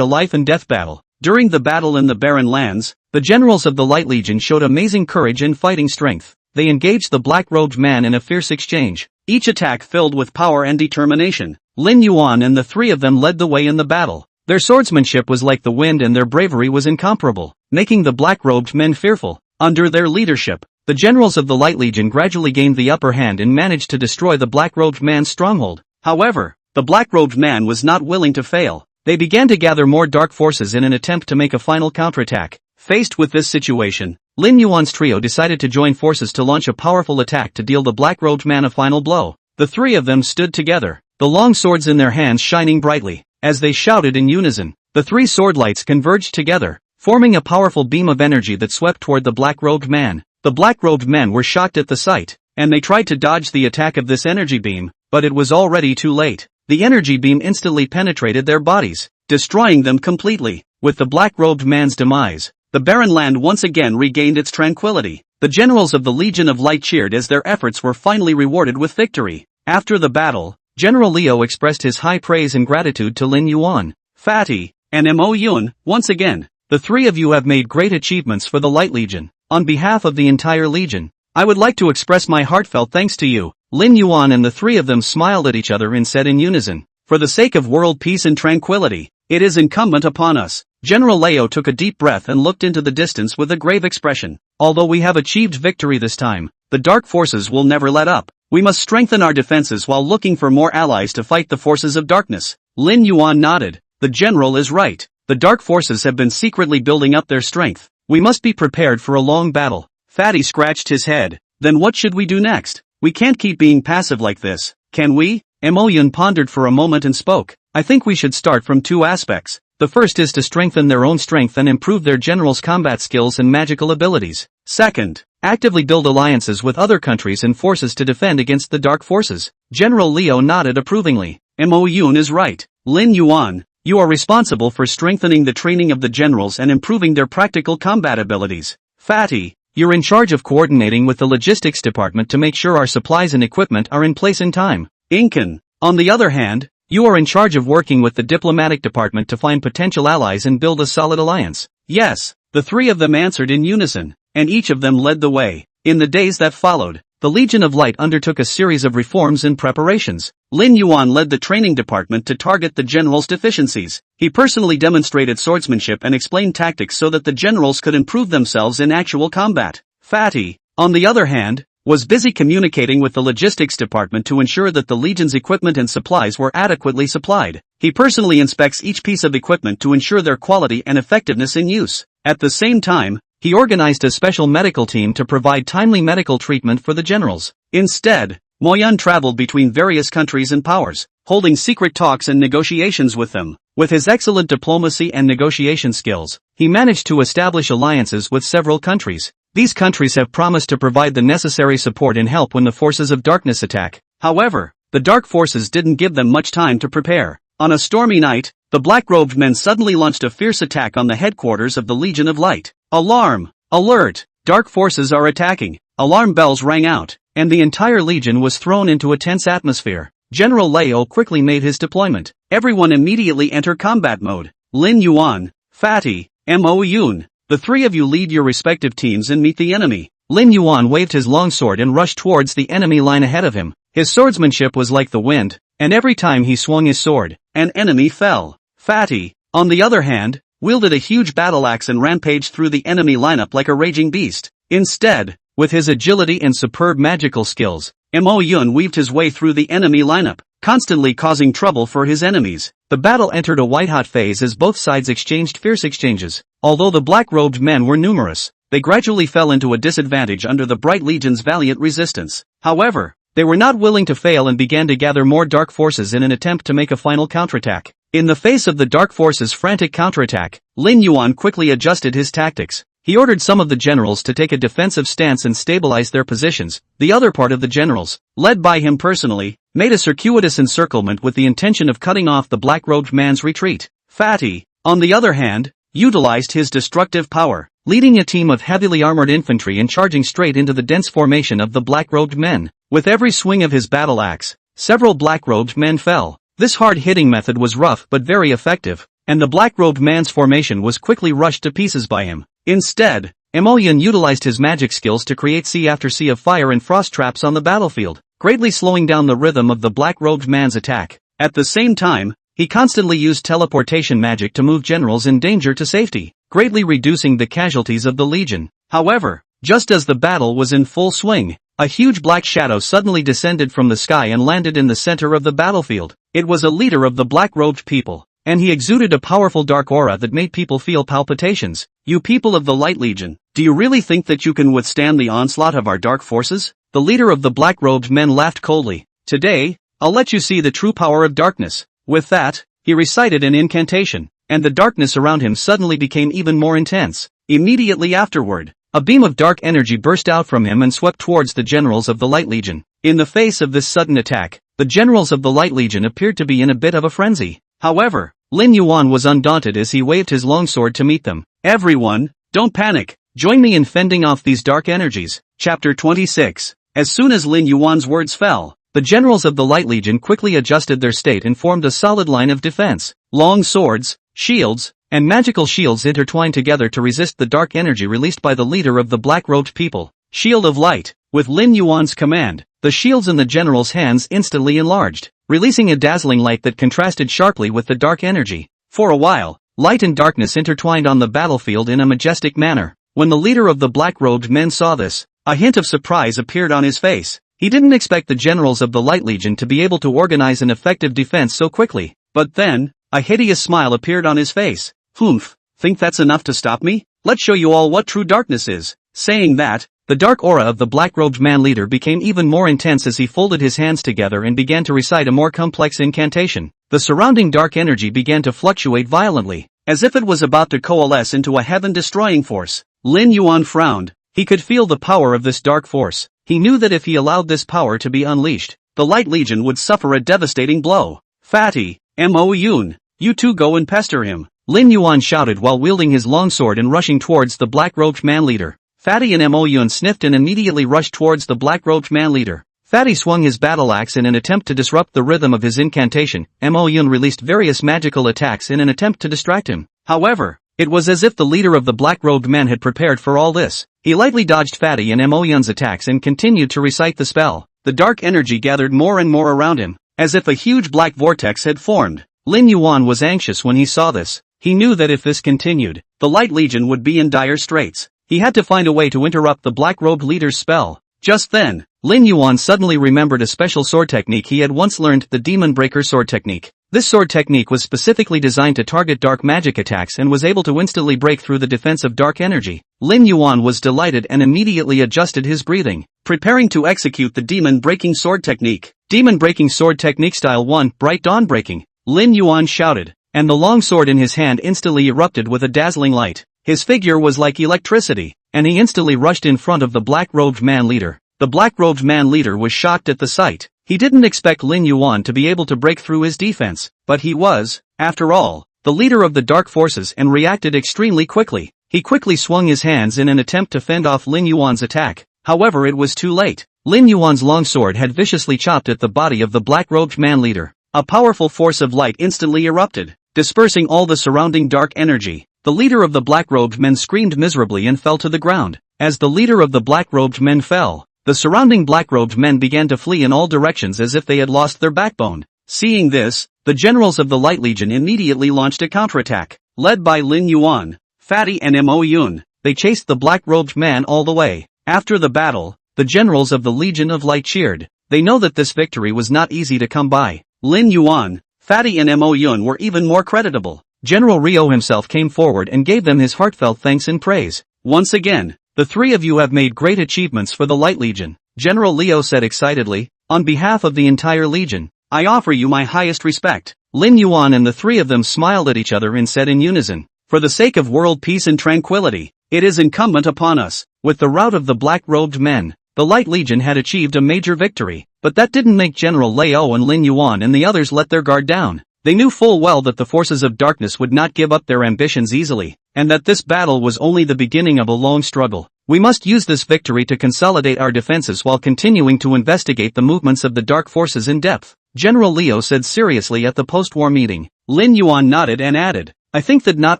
a life and death battle. During the battle in the barren lands, the generals of the Light Legion showed amazing courage and fighting strength. They engaged the black-robed man in a fierce exchange, each attack filled with power and determination. Lin Yuan and the three of them led the way in the battle. Their swordsmanship was like the wind and their bravery was incomparable, making the black-robed men fearful. Under their leadership, the generals of the Light Legion gradually gained the upper hand and managed to destroy the black-robed man's stronghold. However, the black-robed man was not willing to fail. They began to gather more dark forces in an attempt to make a final counterattack. Faced with this situation, Lin Yuan's trio decided to join forces to launch a powerful attack to deal the black-robed man a final blow. The three of them stood together, the long swords in their hands shining brightly. As they shouted in unison, the three sword lights converged together, forming a powerful beam of energy that swept toward the black-robed man. The black-robed men were shocked at the sight, and they tried to dodge the attack of this energy beam, but it was already too late. The energy beam instantly penetrated their bodies, destroying them completely. With the black-robed man's demise, the barren land once again regained its tranquility. The generals of the Legion of Light cheered as their efforts were finally rewarded with victory. After the battle, General Leo expressed his high praise and gratitude to Lin Yuan, Fatty, and Mo Yun. Once again, the three of you have made great achievements for the Light Legion. On behalf of the entire Legion, I would like to express my heartfelt thanks to you. Lin Yuan and the three of them smiled at each other and said in unison, for the sake of world peace and tranquility, it is incumbent upon us. General Leo took a deep breath and looked into the distance with a grave expression. Although we have achieved victory this time, the dark forces will never let up. We must strengthen our defenses while looking for more allies to fight the forces of darkness. Lin Yuan nodded. The general is right. The dark forces have been secretly building up their strength. We must be prepared for a long battle. Fatty scratched his head. Then what should we do next? We can't keep being passive like this, can we? Mo Yun pondered for a moment and spoke. I think we should start from two aspects. The first is to strengthen their own strength and improve their generals' combat skills and magical abilities. Second, actively build alliances with other countries and forces to defend against the dark forces. General Leo nodded approvingly. Mo Yun is right. Lin Yuan, you are responsible for strengthening the training of the generals and improving their practical combat abilities. Fatty, you're in charge of coordinating with the logistics department to make sure our supplies and equipment are in place in time. Incan, on the other hand, you are in charge of working with the diplomatic department to find potential allies and build a solid alliance. Yes, the three of them answered in unison, and each of them led the way. In the days that followed, the Legion of Light undertook a series of reforms and preparations. Lin Yuan led the training department to target the generals' deficiencies. He personally demonstrated swordsmanship and explained tactics so that the generals could improve themselves in actual combat. Fatty, on the other hand, was busy communicating with the logistics department to ensure that the Legion's equipment and supplies were adequately supplied. He personally inspects each piece of equipment to ensure their quality and effectiveness in use. At the same time, he organized a special medical team to provide timely medical treatment for the generals. Instead, Mo Yun traveled between various countries and powers, holding secret talks and negotiations with them. With his excellent diplomacy and negotiation skills, he managed to establish alliances with several countries. These countries have promised to provide the necessary support and help when the forces of darkness attack. However, the dark forces didn't give them much time to prepare. On a stormy night, the black-robed men suddenly launched a fierce attack on the headquarters of the Legion of Light. Alarm! Alert! Dark forces are attacking. Alarm bells rang out, and the entire Legion was thrown into a tense atmosphere. General Leo quickly made his deployment. Everyone immediately entered combat mode. Lin Yuan, Fatty, Mo Yun, the three of you lead your respective teams and meet the enemy. Lin Yuan waved his longsword and rushed towards the enemy line ahead of him. His swordsmanship was like the wind, and every time he swung his sword, an enemy fell. Fatty, on the other hand, wielded a huge battle axe and rampaged through the enemy lineup like a raging beast. Instead, with his agility and superb magical skills, Mo Yun weaved his way through the enemy lineup, constantly causing trouble for his enemies. The battle entered a white-hot phase as both sides exchanged fierce exchanges. Although the black-robed men were numerous, they gradually fell into a disadvantage under the Bright Legion's valiant resistance. However, they were not willing to fail and began to gather more dark forces in an attempt to make a final counterattack. In the face of the dark forces' frantic counterattack, Lin Yuan quickly adjusted his tactics. He ordered some of the generals to take a defensive stance and stabilize their positions. The other part of the generals, led by him personally, made a circuitous encirclement with the intention of cutting off the black-robed man's retreat. Fatty, on the other hand, utilized his destructive power, leading a team of heavily armored infantry and charging straight into the dense formation of the black-robed men. With every swing of his battle axe, several black-robed men fell. This hard-hitting method was rough but very effective, and the black-robed man's formation was quickly rushed to pieces by him. Instead, Mo Yun utilized his magic skills to create sea after sea of fire and frost traps on the battlefield, greatly slowing down the rhythm of the black-robed man's attack. At the same time, he constantly used teleportation magic to move generals in danger to safety, greatly reducing the casualties of the Legion. However, just as the battle was in full swing, a huge black shadow suddenly descended from the sky and landed in the center of the battlefield. It was a leader of the black-robed people, and he exuded a powerful dark aura that made people feel palpitations. You people of the Light Legion, do you really think that you can withstand the onslaught of our dark forces? The leader of the black-robed men laughed coldly. Today, I'll let you see the true power of darkness. With that, he recited an incantation, and the darkness around him suddenly became even more intense. Immediately afterward, a beam of dark energy burst out from him and swept towards the generals of the Light Legion. In the face of this sudden attack, the generals of the Light Legion appeared to be in a bit of a frenzy. However, Lin Yuan was undaunted as he waved his longsword to meet them. Everyone, don't panic. Join me in fending off these dark energies. Chapter 26. As soon as Lin Yuan's words fell, the generals of the Light Legion quickly adjusted their state and formed a solid line of defense. Long swords, shields, and magical shields intertwined together to resist the dark energy released by the leader of the black-robed people. Shield of Light. With Lin Yuan's command, the shields in the general's hands instantly enlarged, releasing a dazzling light that contrasted sharply with the dark energy. For a while, light and darkness intertwined on the battlefield in a majestic manner. When the leader of the black-robed men saw this, a hint of surprise appeared on his face. He didn't expect the generals of the Light Legion to be able to organize an effective defense so quickly. But then, a hideous smile appeared on his face. Humph, think that's enough to stop me? Let's show you all what true darkness is. Saying that, the dark aura of the black-robed man leader became even more intense as he folded his hands together and began to recite a more complex incantation. The surrounding dark energy began to fluctuate violently, as if it was about to coalesce into a heaven-destroying force. Lin Yuan frowned. He could feel the power of this dark force. He knew that if he allowed this power to be unleashed, the Light Legion would suffer a devastating blow. Fatty, Mo Yun, you two go and pester him. Lin Yuan shouted while wielding his longsword and rushing towards the black-robed man leader. Fatty and Mo Yun sniffed and immediately rushed towards the black-robed man leader. Fatty swung his battle axe in an attempt to disrupt the rhythm of his incantation. Mo Yun released various magical attacks in an attempt to distract him. However, it was as if the leader of the black-robed men had prepared for all this. He lightly dodged Fatty and Mo Yun's attacks and continued to recite the spell. The dark energy gathered more and more around him, as if a huge black vortex had formed. Lin Yuan was anxious when he saw this. He knew that if this continued, the Light Legion would be in dire straits. He had to find a way to interrupt the black-robed leader's spell. Just then, Lin Yuan suddenly remembered a special sword technique he had once learned, the Demon Breaker sword technique. This sword technique was specifically designed to target dark magic attacks and was able to instantly break through the defense of dark energy. Lin Yuan was delighted and immediately adjusted his breathing, preparing to execute the Demon Breaking sword technique. Demon Breaking sword technique style 1, Bright Dawn Breaking. Lin Yuan shouted, and the long sword in his hand instantly erupted with a dazzling light. His figure was like electricity, and he instantly rushed in front of the black-robed man leader. The black-robed man leader was shocked at the sight. He didn't expect Lin Yuan to be able to break through his defense, but he was, after all, the leader of the dark forces and reacted extremely quickly. He quickly swung his hands in an attempt to fend off Lin Yuan's attack. However, it was too late. Lin Yuan's longsword had viciously chopped at the body of the black-robed man leader. A powerful force of light instantly erupted, dispersing all the surrounding dark energy. The leader of the black-robed men screamed miserably and fell to the ground. As the leader of the black-robed men fell, the surrounding black-robed men began to flee in all directions as if they had lost their backbone. Seeing this, the generals of the Light Legion immediately launched a counterattack. Led by Lin Yuan, Fatty and Mo Yun, they chased the black-robed man all the way. After the battle, the generals of the Legion of Light cheered. They know that this victory was not easy to come by. Lin Yuan, Fatty and Mo Yun were even more creditable. General Rio himself came forward and gave them his heartfelt thanks and praise. Once again, the three of you have made great achievements for the Light Legion, General Leo said excitedly. On behalf of the entire Legion, I offer you my highest respect. Lin Yuan and the three of them smiled at each other and said in unison, for the sake of world peace and tranquility, it is incumbent upon us. With the rout of the black-robed men, the Light Legion had achieved a major victory, but that didn't make General Leo and Lin Yuan and the others let their guard down. They knew full well that the forces of darkness would not give up their ambitions easily, and that this battle was only the beginning of a long struggle. We must use this victory to consolidate our defenses while continuing to investigate the movements of the dark forces in depth, General Leo said seriously at the post-war meeting. Lin Yuan nodded and added, I think that not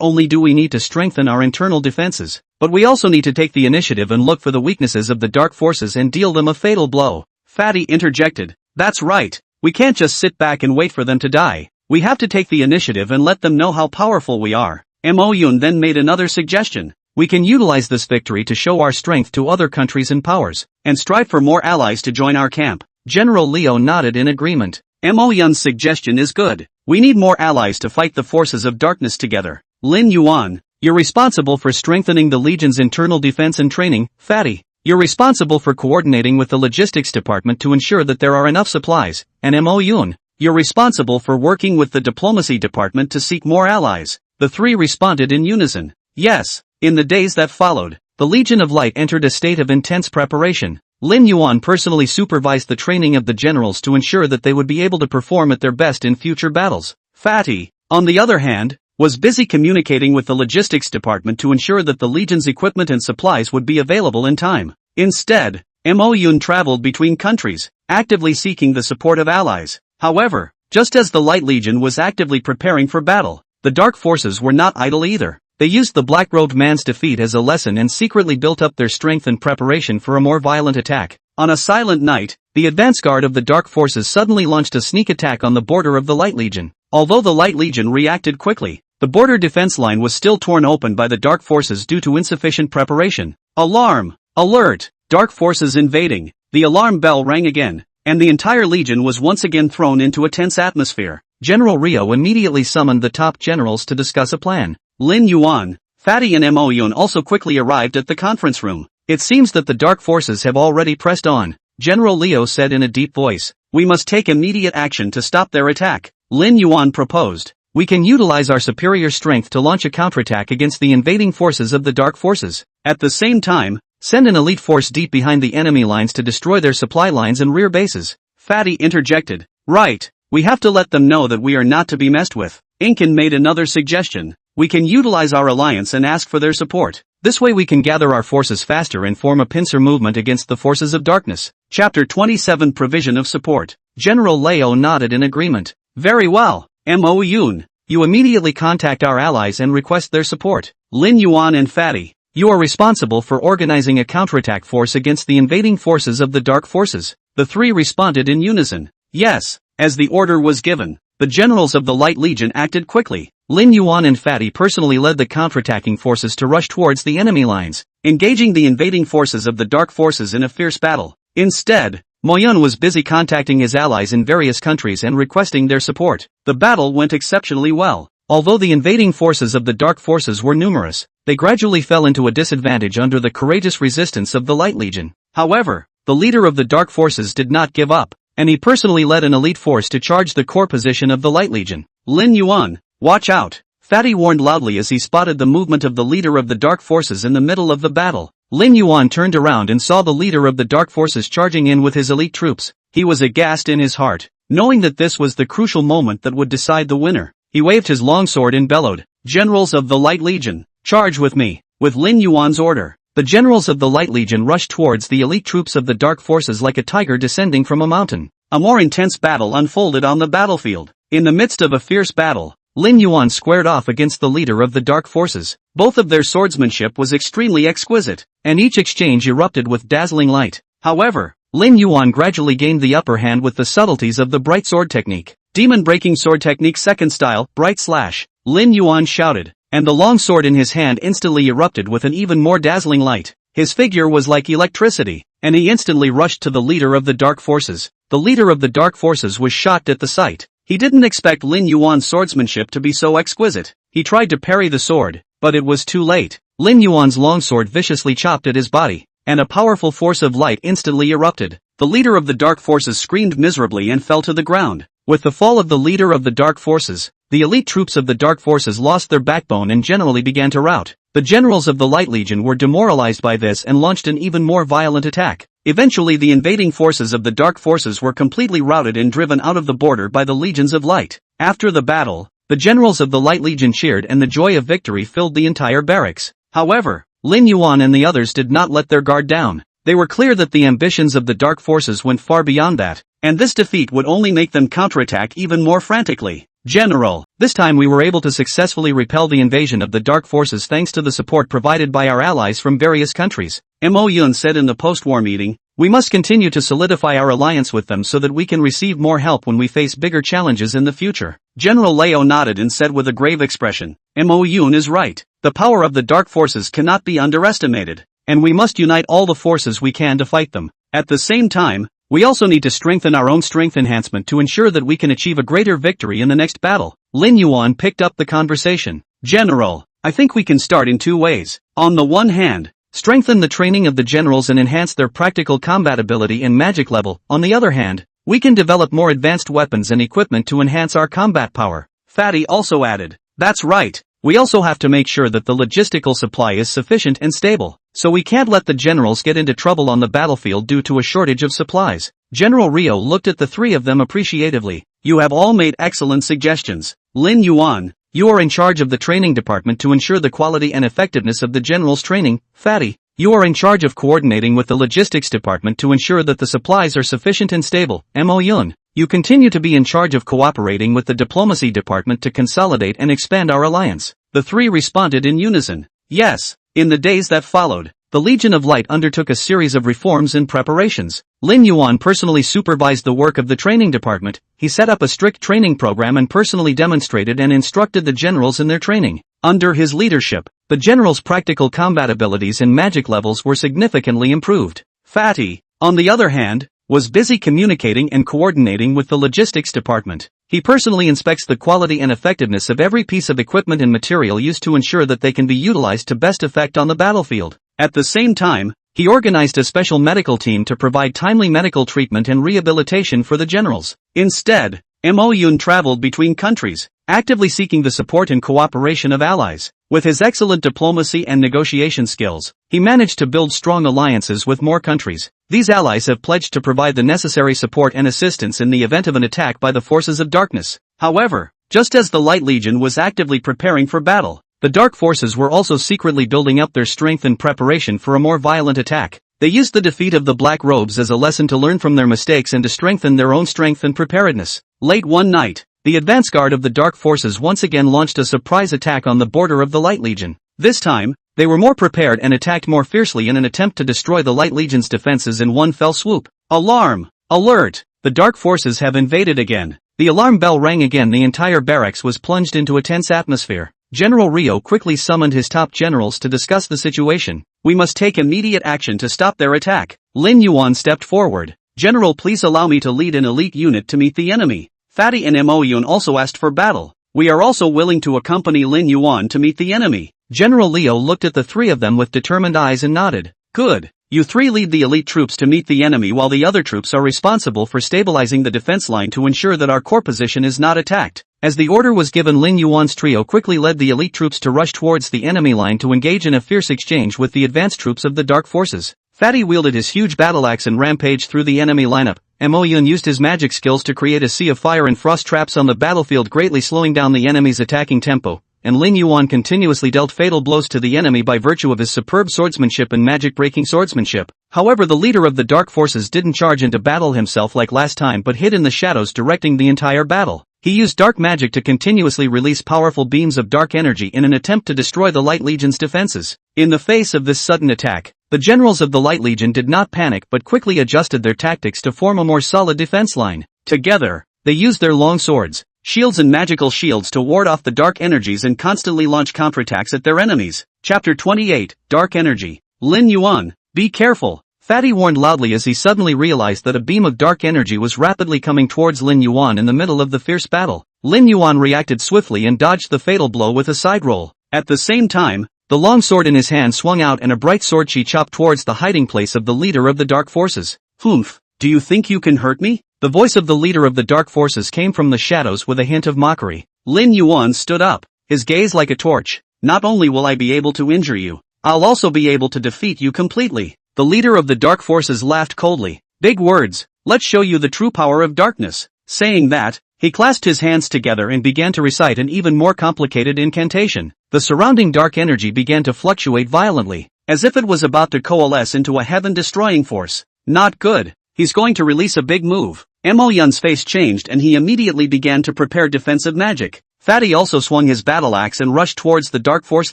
only do we need to strengthen our internal defenses, but we also need to take the initiative and look for the weaknesses of the dark forces and deal them a fatal blow. Fatty interjected, that's right, we can't just sit back and wait for them to die. We have to take the initiative and let them know how powerful we are. Mo Yun then made another suggestion. We can utilize this victory to show our strength to other countries and powers, and strive for more allies to join our camp. General Leo nodded in agreement. Mo Yun's suggestion is good. We need more allies to fight the forces of darkness together. Lin Yuan, you're responsible for strengthening the Legion's internal defense and training. Fatty, you're responsible for coordinating with the logistics department to ensure that there are enough supplies. And Mo Yun, you're responsible for working with the diplomacy department to seek more allies. The three responded in unison. Yes. In the days that followed, the Legion of Light entered a state of intense preparation. Lin Yuan personally supervised the training of the generals to ensure that they would be able to perform at their best in future battles. Fatty, on the other hand, was busy communicating with the logistics department to ensure that the Legion's equipment and supplies would be available in time. Instead, Mo Yun traveled between countries, actively seeking the support of allies. However, just as the Light Legion was actively preparing for battle, the dark forces were not idle either. They used the black-robed man's defeat as a lesson and secretly built up their strength in preparation for a more violent attack. On a silent night, the advance guard of the dark forces suddenly launched a sneak attack on the border of the Light Legion. Although the Light Legion reacted quickly, the border defense line was still torn open by the dark forces due to insufficient preparation. Alarm! Alert! Dark forces invading! The alarm bell rang again, and the entire Legion was once again thrown into a tense atmosphere. General Rio immediately summoned the top generals to discuss a plan. Lin Yuan, Fatty and Mo Yun also quickly arrived at the conference room. It seems that the dark forces have already pressed on, General Leo said in a deep voice. We must take immediate action to stop their attack. Lin Yuan proposed. We can utilize our superior strength to launch a counterattack against the invading forces of the dark forces. At the same time, send an elite force deep behind the enemy lines to destroy their supply lines and rear bases. Fatty interjected. Right, we have to let them know that we are not to be messed with. Incan made another suggestion. We can utilize our alliance and ask for their support. This way we can gather our forces faster and form a pincer movement against the forces of darkness. Chapter 27 Provision of Support. General Leo nodded in agreement. Very well, Mo Yun. You immediately contact our allies and request their support. Lin Yuan and Fatty, you are responsible for organizing a counterattack force against the invading forces of the dark forces. The three responded in unison. Yes, as the order was given, the generals of the Light Legion acted quickly. Lin Yuan and Fatty personally led the counterattacking forces to rush towards the enemy lines, engaging the invading forces of the dark forces in a fierce battle. Instead, Mo Yun was busy contacting his allies in various countries and requesting their support. The battle went exceptionally well. Although the invading forces of the dark forces were numerous, they gradually fell into a disadvantage under the courageous resistance of the Light Legion. However, the leader of the dark forces did not give up, and he personally led an elite force to charge the core position of the Light Legion. Lin Yuan, watch out! Fatty warned loudly as he spotted the movement of the leader of the dark forces in the middle of the battle. Lin Yuan turned around and saw the leader of the dark forces charging in with his elite troops. He was aghast in his heart, knowing that this was the crucial moment that would decide the winner. He waved his longsword and bellowed, "Generals of the Light Legion, charge with me!" With Lin Yuan's order, the generals of the Light Legion rushed towards the elite troops of the dark forces like a tiger descending from a mountain. A more intense battle unfolded on the battlefield. In the midst of a fierce battle, Lin Yuan squared off against the leader of the Dark Forces. Both of their swordsmanship was extremely exquisite, and each exchange erupted with dazzling light. However, Lin Yuan gradually gained the upper hand with the subtleties of the bright sword technique. Demon breaking sword technique second style, bright slash. Lin Yuan shouted, and the long sword in his hand instantly erupted with an even more dazzling light. His figure was like electricity, and he instantly rushed to the leader of the Dark Forces. The leader of the Dark Forces was shocked at the sight. He didn't expect Lin Yuan's swordsmanship to be so exquisite. He tried to parry the sword, but it was too late. Lin Yuan's longsword viciously chopped at his body, and a powerful force of light instantly erupted. The leader of the Dark Forces screamed miserably and fell to the ground. With the fall of the leader of the Dark Forces, the elite troops of the Dark Forces lost their backbone and generally began to rout. The generals of the Light Legion were demoralized by this and launched an even more violent attack. Eventually the invading forces of the Dark Forces were completely routed and driven out of the border by the Legions of Light. After the battle, the generals of the Light Legion cheered and the joy of victory filled the entire barracks. However, Lin Yuan and the others did not let their guard down. They were clear that the ambitions of the Dark Forces went far beyond that, and this defeat would only make them counterattack even more frantically. General, this time we were able to successfully repel the invasion of the Dark Forces thanks to the support provided by our allies from various countries. Mo Yun said in the post-war meeting, we must continue to solidify our alliance with them so that we can receive more help when we face bigger challenges in the future. General Leo nodded and said with a grave expression, Mo Yun is right. The power of the Dark Forces cannot be underestimated, and we must unite all the forces we can to fight them. At the same time, we also need to strengthen our own strength enhancement to ensure that we can achieve a greater victory in the next battle. Lin Yuan picked up the conversation. General, I think we can start in two ways. On the one hand, strengthen the training of the generals and enhance their practical combat ability and magic level. On the other hand, we can develop more advanced weapons and equipment to enhance our combat power. Fatty also added, that's right. We also have to make sure that the logistical supply is sufficient and stable, so we can't let the generals get into trouble on the battlefield due to a shortage of supplies. General Rio looked at the three of them appreciatively. You have all made excellent suggestions. Lin Yuan, you are in charge of the training department to ensure the quality and effectiveness of the general's training. Fatty, you are in charge of coordinating with the logistics department to ensure that the supplies are sufficient and stable. Mo Yun, you continue to be in charge of cooperating with the diplomacy department to consolidate and expand our alliance. The three responded in unison. Yes. In the days that followed, the Legion of Light undertook a series of reforms and preparations. Lin Yuan personally supervised the work of the training department. He set up a strict training program and personally demonstrated and instructed the generals in their training. Under his leadership, the generals' practical combat abilities and magic levels were significantly improved. Fatty, on the other hand, was busy communicating and coordinating with the logistics department. He personally inspects the quality and effectiveness of every piece of equipment and material used to ensure that they can be utilized to best effect on the battlefield. At the same time, he organized a special medical team to provide timely medical treatment and rehabilitation for the generals. Instead, Mo Yun traveled between countries, actively seeking the support and cooperation of allies. With his excellent diplomacy and negotiation skills, he managed to build strong alliances with more countries. These allies have pledged to provide the necessary support and assistance in the event of an attack by the forces of darkness. However, just as the Light Legion was actively preparing for battle, the Dark Forces were also secretly building up their strength in preparation for a more violent attack. They used the defeat of the Black Robes as a lesson to learn from their mistakes and to strengthen their own strength and preparedness. Late one night, the advance guard of the Dark Forces once again launched a surprise attack on the border of the Light Legion. This time, they were more prepared and attacked more fiercely in an attempt to destroy the Light Legion's defenses in one fell swoop. Alarm! Alert! The Dark Forces have invaded again. The alarm bell rang again. The entire barracks was plunged into a tense atmosphere. General Rio quickly summoned his top generals to discuss the situation. We must take immediate action to stop their attack. Lin Yuan stepped forward. General, please allow me to lead an elite unit to meet the enemy. Fatty and Mo Yun also asked for battle. We are also willing to accompany Lin Yuan to meet the enemy. General Leo looked at the three of them with determined eyes and nodded. Good. You three lead the elite troops to meet the enemy while the other troops are responsible for stabilizing the defense line to ensure that our core position is not attacked. As the order was given, Lin Yuan's trio quickly led the elite troops to rush towards the enemy line to engage in a fierce exchange with the advanced troops of the Dark Forces. Fatty wielded his huge battle axe and rampaged through the enemy lineup. Mo Yun used his magic skills to create a sea of fire and frost traps on the battlefield, greatly slowing down the enemy's attacking tempo, and Lin Yuan continuously dealt fatal blows to the enemy by virtue of his superb swordsmanship and magic-breaking swordsmanship. However, the leader of the Dark Forces didn't charge into battle himself like last time but hid in the shadows, directing the entire battle. He used dark magic to continuously release powerful beams of dark energy in an attempt to destroy the Light Legion's defenses. In the face of this sudden attack, the generals of the Light Legion did not panic but quickly adjusted their tactics to form a more solid defense line. Together, they used their long swords, shields and magical shields to ward off the dark energies and constantly launch counterattacks at their enemies. Chapter 28, Dark Energy. Lin Yuan, be careful, Fatty warned loudly as he suddenly realized that a beam of dark energy was rapidly coming towards Lin Yuan in the middle of the fierce battle. Lin Yuan reacted swiftly and dodged the fatal blow with a side roll. At the same time, the long sword in his hand swung out and a bright sword she chopped towards the hiding place of the leader of the dark forces. Humph, do you think you can hurt me? The voice of the leader of the dark forces came from the shadows with a hint of mockery. Lin Yuan stood up, his gaze like a torch. Not only will I be able to injure you, I'll also be able to defeat you completely. The leader of the dark forces laughed coldly. Big words, let's show you the true power of darkness. Saying that, he clasped his hands together and began to recite an even more complicated incantation. The surrounding dark energy began to fluctuate violently, as if it was about to coalesce into a heaven-destroying force. Not good. He's going to release a big move. Mo Yun's face changed and he immediately began to prepare defensive magic. Fatty also swung his battle axe and rushed towards the dark force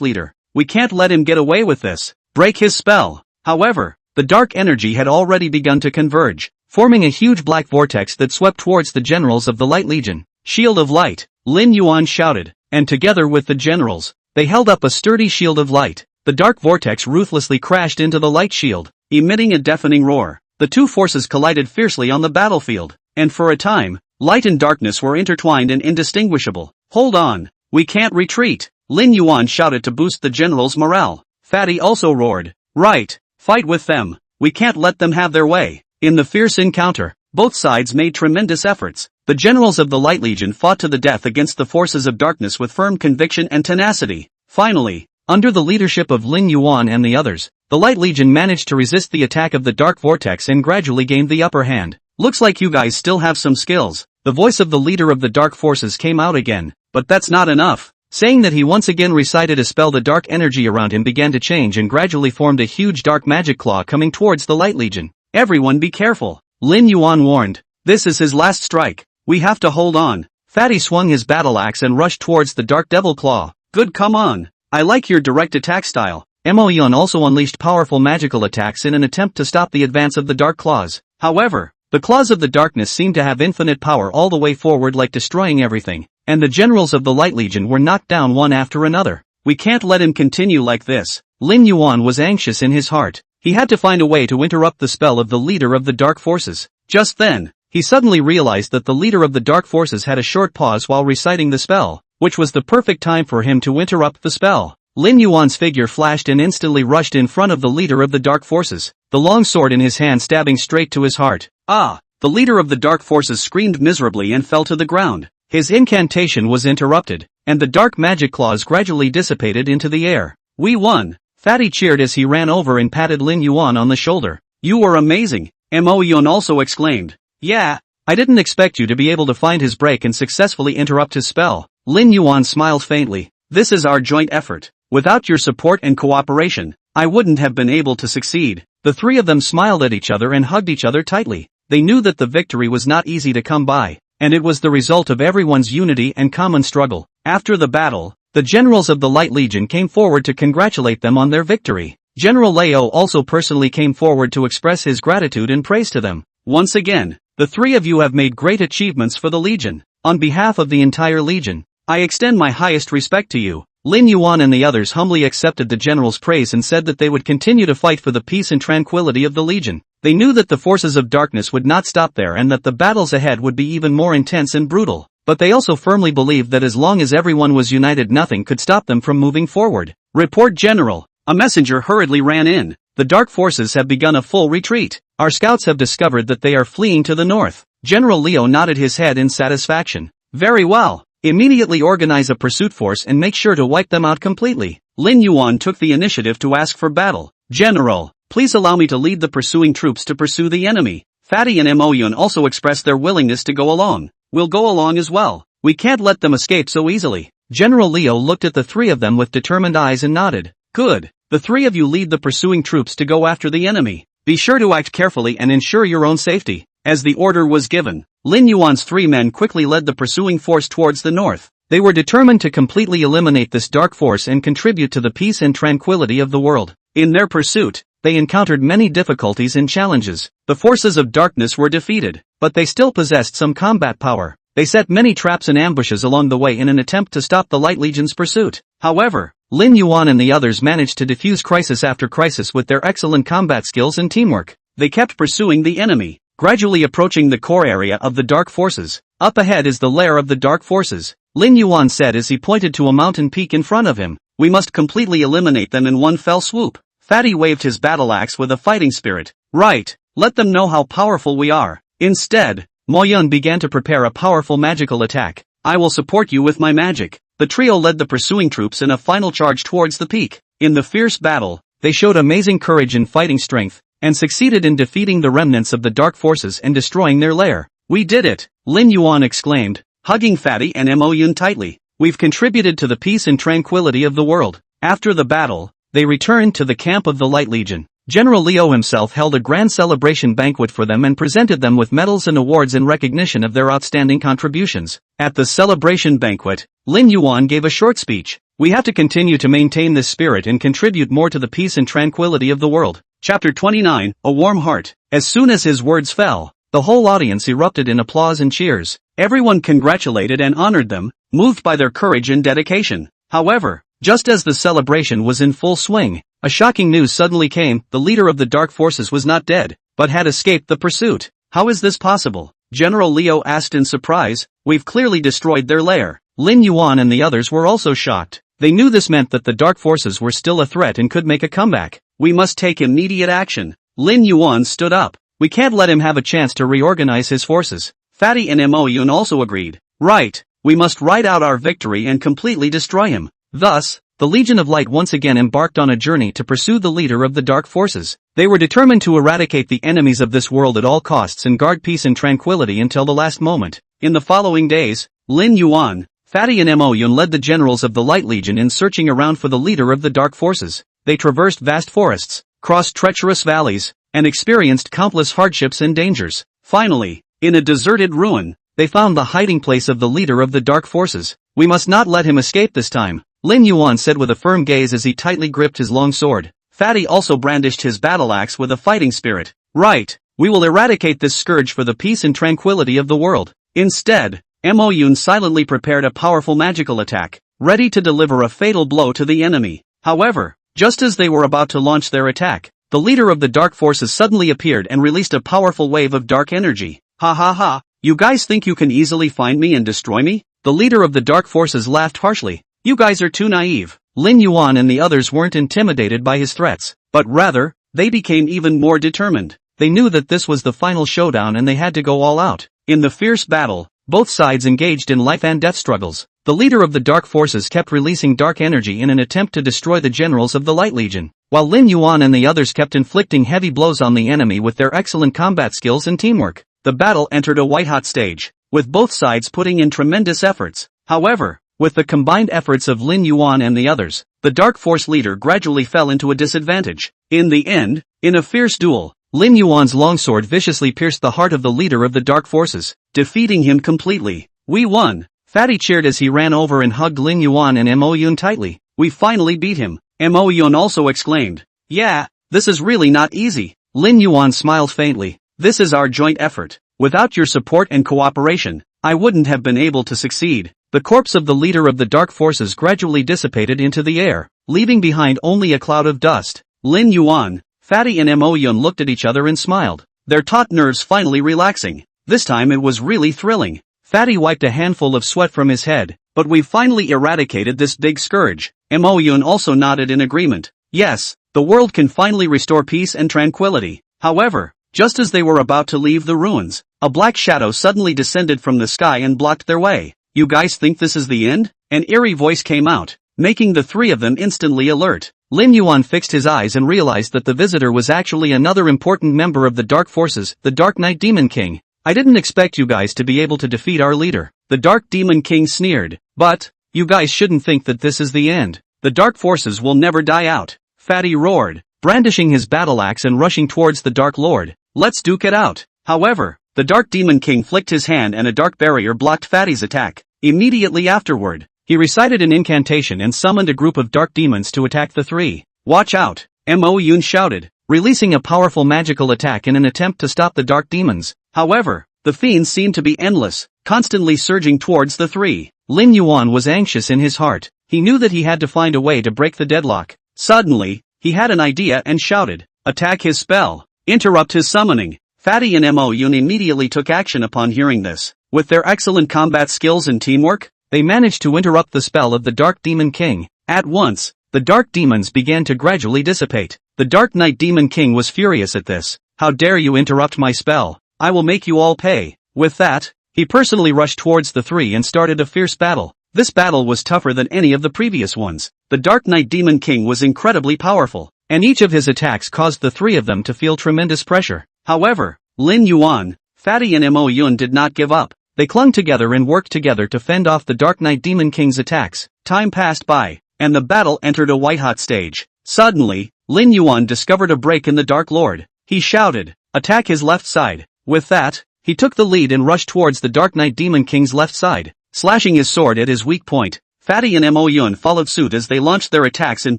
leader. We can't let him get away with this. Break his spell. However, the dark energy had already begun to converge, forming a huge black vortex that swept towards the generals of the Light Legion. Shield of Light, Lin Yuan shouted, and together with the generals, they held up a sturdy shield of light. The dark vortex ruthlessly crashed into the light shield, emitting a deafening roar. The two forces collided fiercely on the battlefield, and for a time, light and darkness were intertwined and indistinguishable. Hold on, we can't retreat, Lin Yuan shouted to boost the generals' morale. Fatty also roared, right, fight with them, we can't let them have their way. In the fierce encounter, both sides made tremendous efforts. The generals of the Light Legion fought to the death against the forces of darkness with firm conviction and tenacity. Finally, under the leadership of Lin Yuan and the others, the Light Legion managed to resist the attack of the dark vortex and gradually gained the upper hand. Looks like you guys still have some skills. The voice of the leader of the dark forces came out again, but that's not enough. Saying that, he once again recited a spell. The dark energy around him began to change and gradually formed a huge dark magic claw coming towards the Light Legion. Everyone be careful, Lin Yuan warned. This is his last strike. We have to hold on. Fatty swung his battle axe and rushed towards the dark devil claw. Good, come on. I like your direct attack style. Mo Yun also unleashed powerful magical attacks in an attempt to stop the advance of the dark claws. However, the claws of the darkness seemed to have infinite power all the way forward, like destroying everything, and the generals of the Light Legion were knocked down one after another. We can't let him continue like this. Lin Yuan was anxious in his heart. He had to find a way to interrupt the spell of the leader of the dark forces. Just then, he suddenly realized that the leader of the dark forces had a short pause while reciting the spell, which was the perfect time for him to interrupt the spell. Lin Yuan's figure flashed and instantly rushed in front of the leader of the dark forces, the long sword in his hand stabbing straight to his heart. Ah! The leader of the dark forces screamed miserably and fell to the ground. His incantation was interrupted, and the dark magic claws gradually dissipated into the air. We won! Fatty cheered as he ran over and patted Lin Yuan on the shoulder. You were amazing! Mo Yun also exclaimed. Yeah, I didn't expect you to be able to find his break and successfully interrupt his spell. Lin Yuan smiled faintly. This is our joint effort. Without your support and cooperation, I wouldn't have been able to succeed. The three of them smiled at each other and hugged each other tightly. They knew that the victory was not easy to come by, and it was the result of everyone's unity and common struggle. After the battle, the generals of the Light Legion came forward to congratulate them on their victory. General Leo also personally came forward to express his gratitude and praise to them. Once again, the three of you have made great achievements for the Legion. On behalf of the entire Legion, I extend my highest respect to you. Lin Yuan and the others humbly accepted the general's praise and said that they would continue to fight for the peace and tranquility of the Legion. They knew that the forces of darkness would not stop there and that the battles ahead would be even more intense and brutal. But they also firmly believed that as long as everyone was united, nothing could stop them from moving forward. Report, General. A messenger hurriedly ran in. The dark forces have begun a full retreat. Our scouts have discovered that they are fleeing to the north. General Leo nodded his head in satisfaction. Very well. Immediately organize a pursuit force and make sure to wipe them out completely. Lin Yuan took the initiative to ask for battle. General, please allow me to lead the pursuing troops to pursue the enemy. Fatty and Mo Yun also expressed their willingness to go along. We'll go along as well. We can't let them escape so easily. General Leo looked at the three of them with determined eyes and nodded. Good. The three of you lead the pursuing troops to go after the enemy. Be sure to act carefully and ensure your own safety. As the order was given, Lin Yuan's 3 men quickly led the pursuing force towards the north. They were determined to completely eliminate this dark force and contribute to the peace and tranquility of the world. In their pursuit, they encountered many difficulties and challenges. The forces of darkness were defeated, but they still possessed some combat power. They set many traps and ambushes along the way in an attempt to stop the Light Legion's pursuit. However, Lin Yuan and the others managed to defuse crisis after crisis with their excellent combat skills and teamwork. They kept pursuing the enemy, gradually approaching the core area of the dark forces. Up ahead is the lair of the dark forces, Lin Yuan said as he pointed to a mountain peak in front of him. We must completely eliminate them in one fell swoop. Fatty waved his battle axe with a fighting spirit. Right, let them know how powerful we are. Instead, Mo Yun began to prepare a powerful magical attack. I will support you with my magic. The trio led the pursuing troops in a final charge towards the peak. In the fierce battle, they showed amazing courage and fighting strength, and succeeded in defeating the remnants of the dark forces and destroying their lair. We did it, Lin Yuan exclaimed, hugging Fatty and Mo Yun tightly. We've contributed to the peace and tranquility of the world. After the battle, they returned to the camp of the Light Legion. General Liu himself held a grand celebration banquet for them and presented them with medals and awards in recognition of their outstanding contributions. At the celebration banquet, Lin Yuan gave a short speech. We have to continue to maintain this spirit and contribute more to the peace and tranquility of the world. Chapter 29, A Warm Heart. As soon as his words fell, the whole audience erupted in applause and cheers. Everyone congratulated and honored them, moved by their courage and dedication. However, just as the celebration was in full swing, a shocking news suddenly came. The leader of the dark forces was not dead, but had escaped the pursuit. How is this possible? General Liu asked in surprise. We've clearly destroyed their lair. Lin Yuan and the others were also shocked. They knew this meant that the dark forces were still a threat and could make a comeback. We must take immediate action. Lin Yuan stood up. We can't let him have a chance to reorganize his forces. Fatty and Mo Yun also agreed. Right, we must ride out our victory and completely destroy him. Thus, the Legion of Light once again embarked on a journey to pursue the leader of the dark forces. They were determined to eradicate the enemies of this world at all costs and guard peace and tranquility until the last moment. In the following days, Lin Yuan, Fatty and Mo Yun led the generals of the Light Legion in searching around for the leader of the dark forces. They traversed vast forests, crossed treacherous valleys, and experienced countless hardships and dangers. Finally, in a deserted ruin, they found the hiding place of the leader of the dark forces. We must not let him escape this time, Lin Yuan said with a firm gaze as he tightly gripped his long sword. Fatty also brandished his battle axe with a fighting spirit. Right, we will eradicate this scourge for the peace and tranquility of the world. Instead, Mo Yun silently prepared a powerful magical attack, ready to deliver a fatal blow to the enemy. However, just as they were about to launch their attack, the leader of the dark forces suddenly appeared and released a powerful wave of dark energy. Ha ha ha, you guys think you can easily find me and destroy me? The leader of the dark forces laughed harshly. You guys are too naive. Lin Yuan and the others weren't intimidated by his threats, but rather, they became even more determined. They knew that this was the final showdown and they had to go all out. In the fierce battle, both sides engaged in life and death struggles. The leader of the dark forces kept releasing dark energy in an attempt to destroy the generals of the Light Legion, while Lin Yuan and the others kept inflicting heavy blows on the enemy with their excellent combat skills and teamwork. The battle entered a white-hot stage, with both sides putting in tremendous efforts. However, with the combined efforts of Lin Yuan and the others, the dark force leader gradually fell into a disadvantage. In the end, in a fierce duel, Lin Yuan's longsword viciously pierced the heart of the leader of the dark forces, defeating him completely. We won! Fatty cheered as he ran over and hugged Lin Yuan and Mo Yun tightly. We finally beat him. Mo Yun also exclaimed. Yeah, this is really not easy. Lin Yuan smiled faintly. This is our joint effort. Without your support and cooperation, I wouldn't have been able to succeed. The corpse of the leader of the dark forces gradually dissipated into the air, leaving behind only a cloud of dust. Lin Yuan, Fatty and Mo Yun looked at each other and smiled, their taut nerves finally relaxing. This time it was really thrilling. Fatty wiped a handful of sweat from his head. But we've finally eradicated this big scourge. Mo Yun also nodded in agreement. Yes, the world can finally restore peace and tranquility. However, just as they were about to leave the ruins, a black shadow suddenly descended from the sky and blocked their way. You guys think this is the end? An eerie voice came out, making the three of them instantly alert. Lin Yuan fixed his eyes and realized that the visitor was actually another important member of the Dark Forces, the Dark Knight Demon King. I didn't expect you guys to be able to defeat our leader. The Dark Demon King sneered. But, you guys shouldn't think that this is the end. The Dark Forces will never die out. Fatty roared, brandishing his battle axe and rushing towards the Dark Lord. Let's duke it out. However, the the Dark Demon King flicked his hand and a dark barrier blocked Fatty's attack. Immediately afterward, he recited an incantation and summoned a group of dark demons to attack the three. Watch out! Mo Yun shouted, releasing a powerful magical attack in an attempt to stop the dark demons. However, the fiends seemed to be endless, constantly surging towards the three. Lin Yuan was anxious in his heart. He knew that he had to find a way to break the deadlock. Suddenly, he had an idea and shouted, attack his spell! Interrupt his summoning! Fatty and Mo Yun immediately took action upon hearing this. With their excellent combat skills and teamwork, they managed to interrupt the spell of the Dark Demon King. At once, the dark demons began to gradually dissipate. The Dark Knight Demon King was furious at this. How dare you interrupt my spell? I will make you all pay. With that, he personally rushed towards the three and started a fierce battle. This battle was tougher than any of the previous ones. The Dark Knight Demon King was incredibly powerful, and each of his attacks caused the three of them to feel tremendous pressure. However, Lin Yuan, Fatty and Mo Yun did not give up. They clung together and worked together to fend off the Dark Knight Demon King's attacks. Time passed by, and the battle entered a white-hot stage. Suddenly, Lin Yuan discovered a break in the Dark Lord. He shouted, attack his left side. With that, he took the lead and rushed towards the Dark Knight Demon King's left side, slashing his sword at his weak point. Fatty and Mo Yun followed suit as they launched their attacks in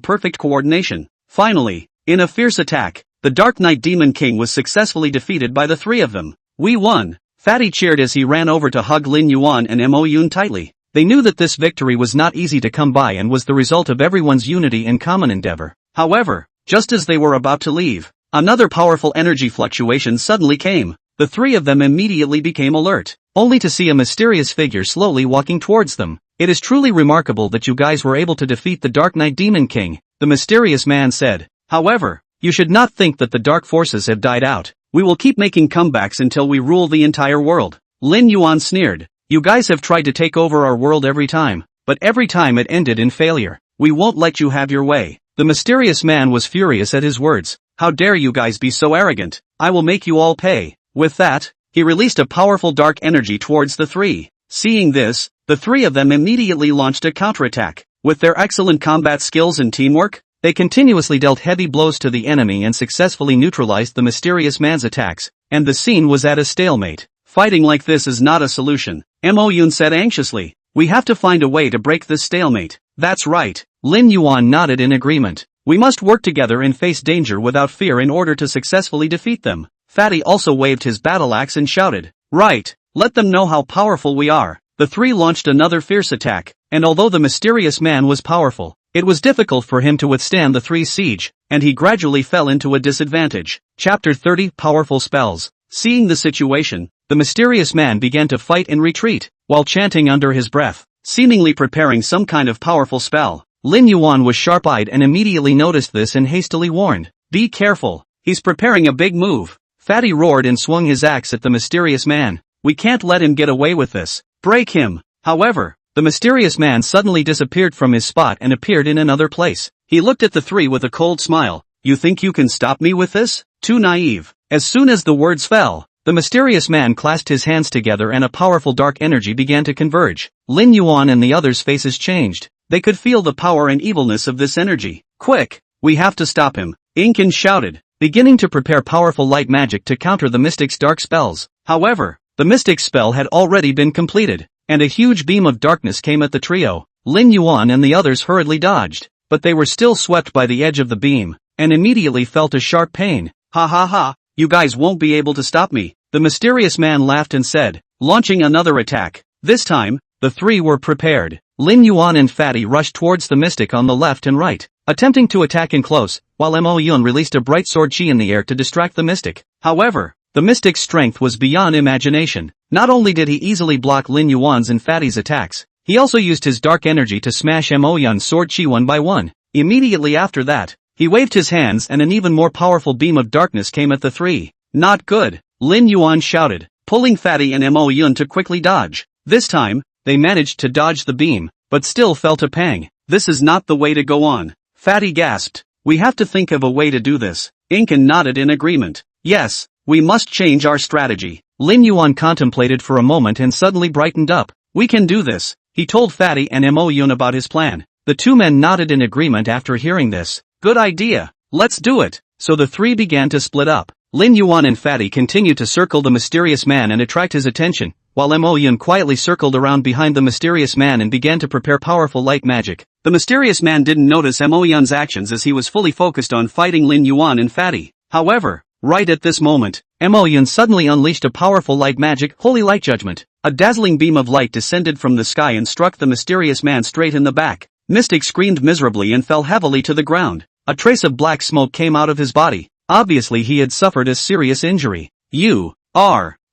perfect coordination. Finally, in a fierce attack, the Dark Knight Demon King was successfully defeated by the three of them. We won! Fatty cheered as he ran over to hug Lin Yuan and Mo Yun tightly. They knew that this victory was not easy to come by and was the result of everyone's unity and common endeavor. However, just as they were about to leave, another powerful energy fluctuation suddenly came. The three of them immediately became alert, only to see a mysterious figure slowly walking towards them. It is truly remarkable that you guys were able to defeat the Dark Knight Demon King, the mysterious man said. However, you should not think that the dark forces have died out. We will keep making comebacks until we rule the entire world. Lin Yuan sneered. You guys have tried to take over our world every time, but every time it ended in failure. We won't let you have your way. The mysterious man was furious at his words. How dare you guys be so arrogant? I will make you all pay. With that, he released a powerful dark energy towards the three. Seeing this, the three of them immediately launched a counterattack. With their excellent combat skills and teamwork, they continuously dealt heavy blows to the enemy and successfully neutralized the mysterious man's attacks, and the scene was at a stalemate. Fighting like this is not a solution, Mo Yun said anxiously. We have to find a way to break this stalemate. That's right. Lin Yuan nodded in agreement. We must work together and face danger without fear in order to successfully defeat them. Fatty also waved his battle axe and shouted, right, let them know how powerful we are. The three launched another fierce attack, and although the mysterious man was powerful, it was difficult for him to withstand the three's siege, and he gradually fell into a disadvantage. Chapter 30 Powerful Spells. Seeing the situation, the mysterious man began to fight and retreat, while chanting under his breath, seemingly preparing some kind of powerful spell. Lin Yuan was sharp-eyed and immediately noticed this and hastily warned, be careful, he's preparing a big move. Fatty roared and swung his axe at the mysterious man. We can't let him get away with this. Break him. However, the mysterious man suddenly disappeared from his spot and appeared in another place. He looked at the three with a cold smile. You think you can stop me with this? Too naive. As soon as the words fell, the mysterious man clasped his hands together and a powerful dark energy began to converge. Lin Yuan and the others' faces changed. They could feel the power and evilness of this energy. Quick! We have to stop him. Inkin shouted, beginning to prepare powerful light magic to counter the mystic's dark spells. However, the mystic's spell had already been completed, and a huge beam of darkness came at the trio. Lin Yuan and the others hurriedly dodged, but they were still swept by the edge of the beam, and immediately felt a sharp pain. Ha ha ha, you guys won't be able to stop me. The mysterious man laughed and said, launching another attack. This time, the three were prepared. Lin Yuan and Fatty rushed towards the mystic on the left and right, attempting to attack in close, while Mo Yun released a bright sword chi in the air to distract the mystic. However, the mystic's strength was beyond imagination. Not only did he easily block Lin Yuan's and Fatty's attacks, he also used his dark energy to smash Mo Yun's sword chi one by one. Immediately after that, he waved his hands and an even more powerful beam of darkness came at the three. Not good, Lin Yuan shouted, pulling Fatty and Mo Yun to quickly dodge. This time, they managed to dodge the beam, but still felt a pang. This is not the way to go on. Fatty gasped. We have to think of a way to do this. Inkin nodded in agreement. Yes, we must change our strategy. Lin Yuan contemplated for a moment and suddenly brightened up. We can do this. He told Fatty and Mo Yun about his plan. The two men nodded in agreement after hearing this. Good idea. Let's do it. So the three began to split up. Lin Yuan and Fatty continued to circle the mysterious man and attract his attention, while Mo Yun quietly circled around behind the mysterious man and began to prepare powerful light magic. The mysterious man didn't notice Mo Yun's actions as he was fully focused on fighting Lin Yuan and Fatty. However, right at this moment, Mo Yun suddenly unleashed a powerful light magic, Holy Light Judgment. A dazzling beam of light descended from the sky and struck the mysterious man straight in the back. Mystic screamed miserably and fell heavily to the ground. A trace of black smoke came out of his body. Obviously he had suffered a serious injury.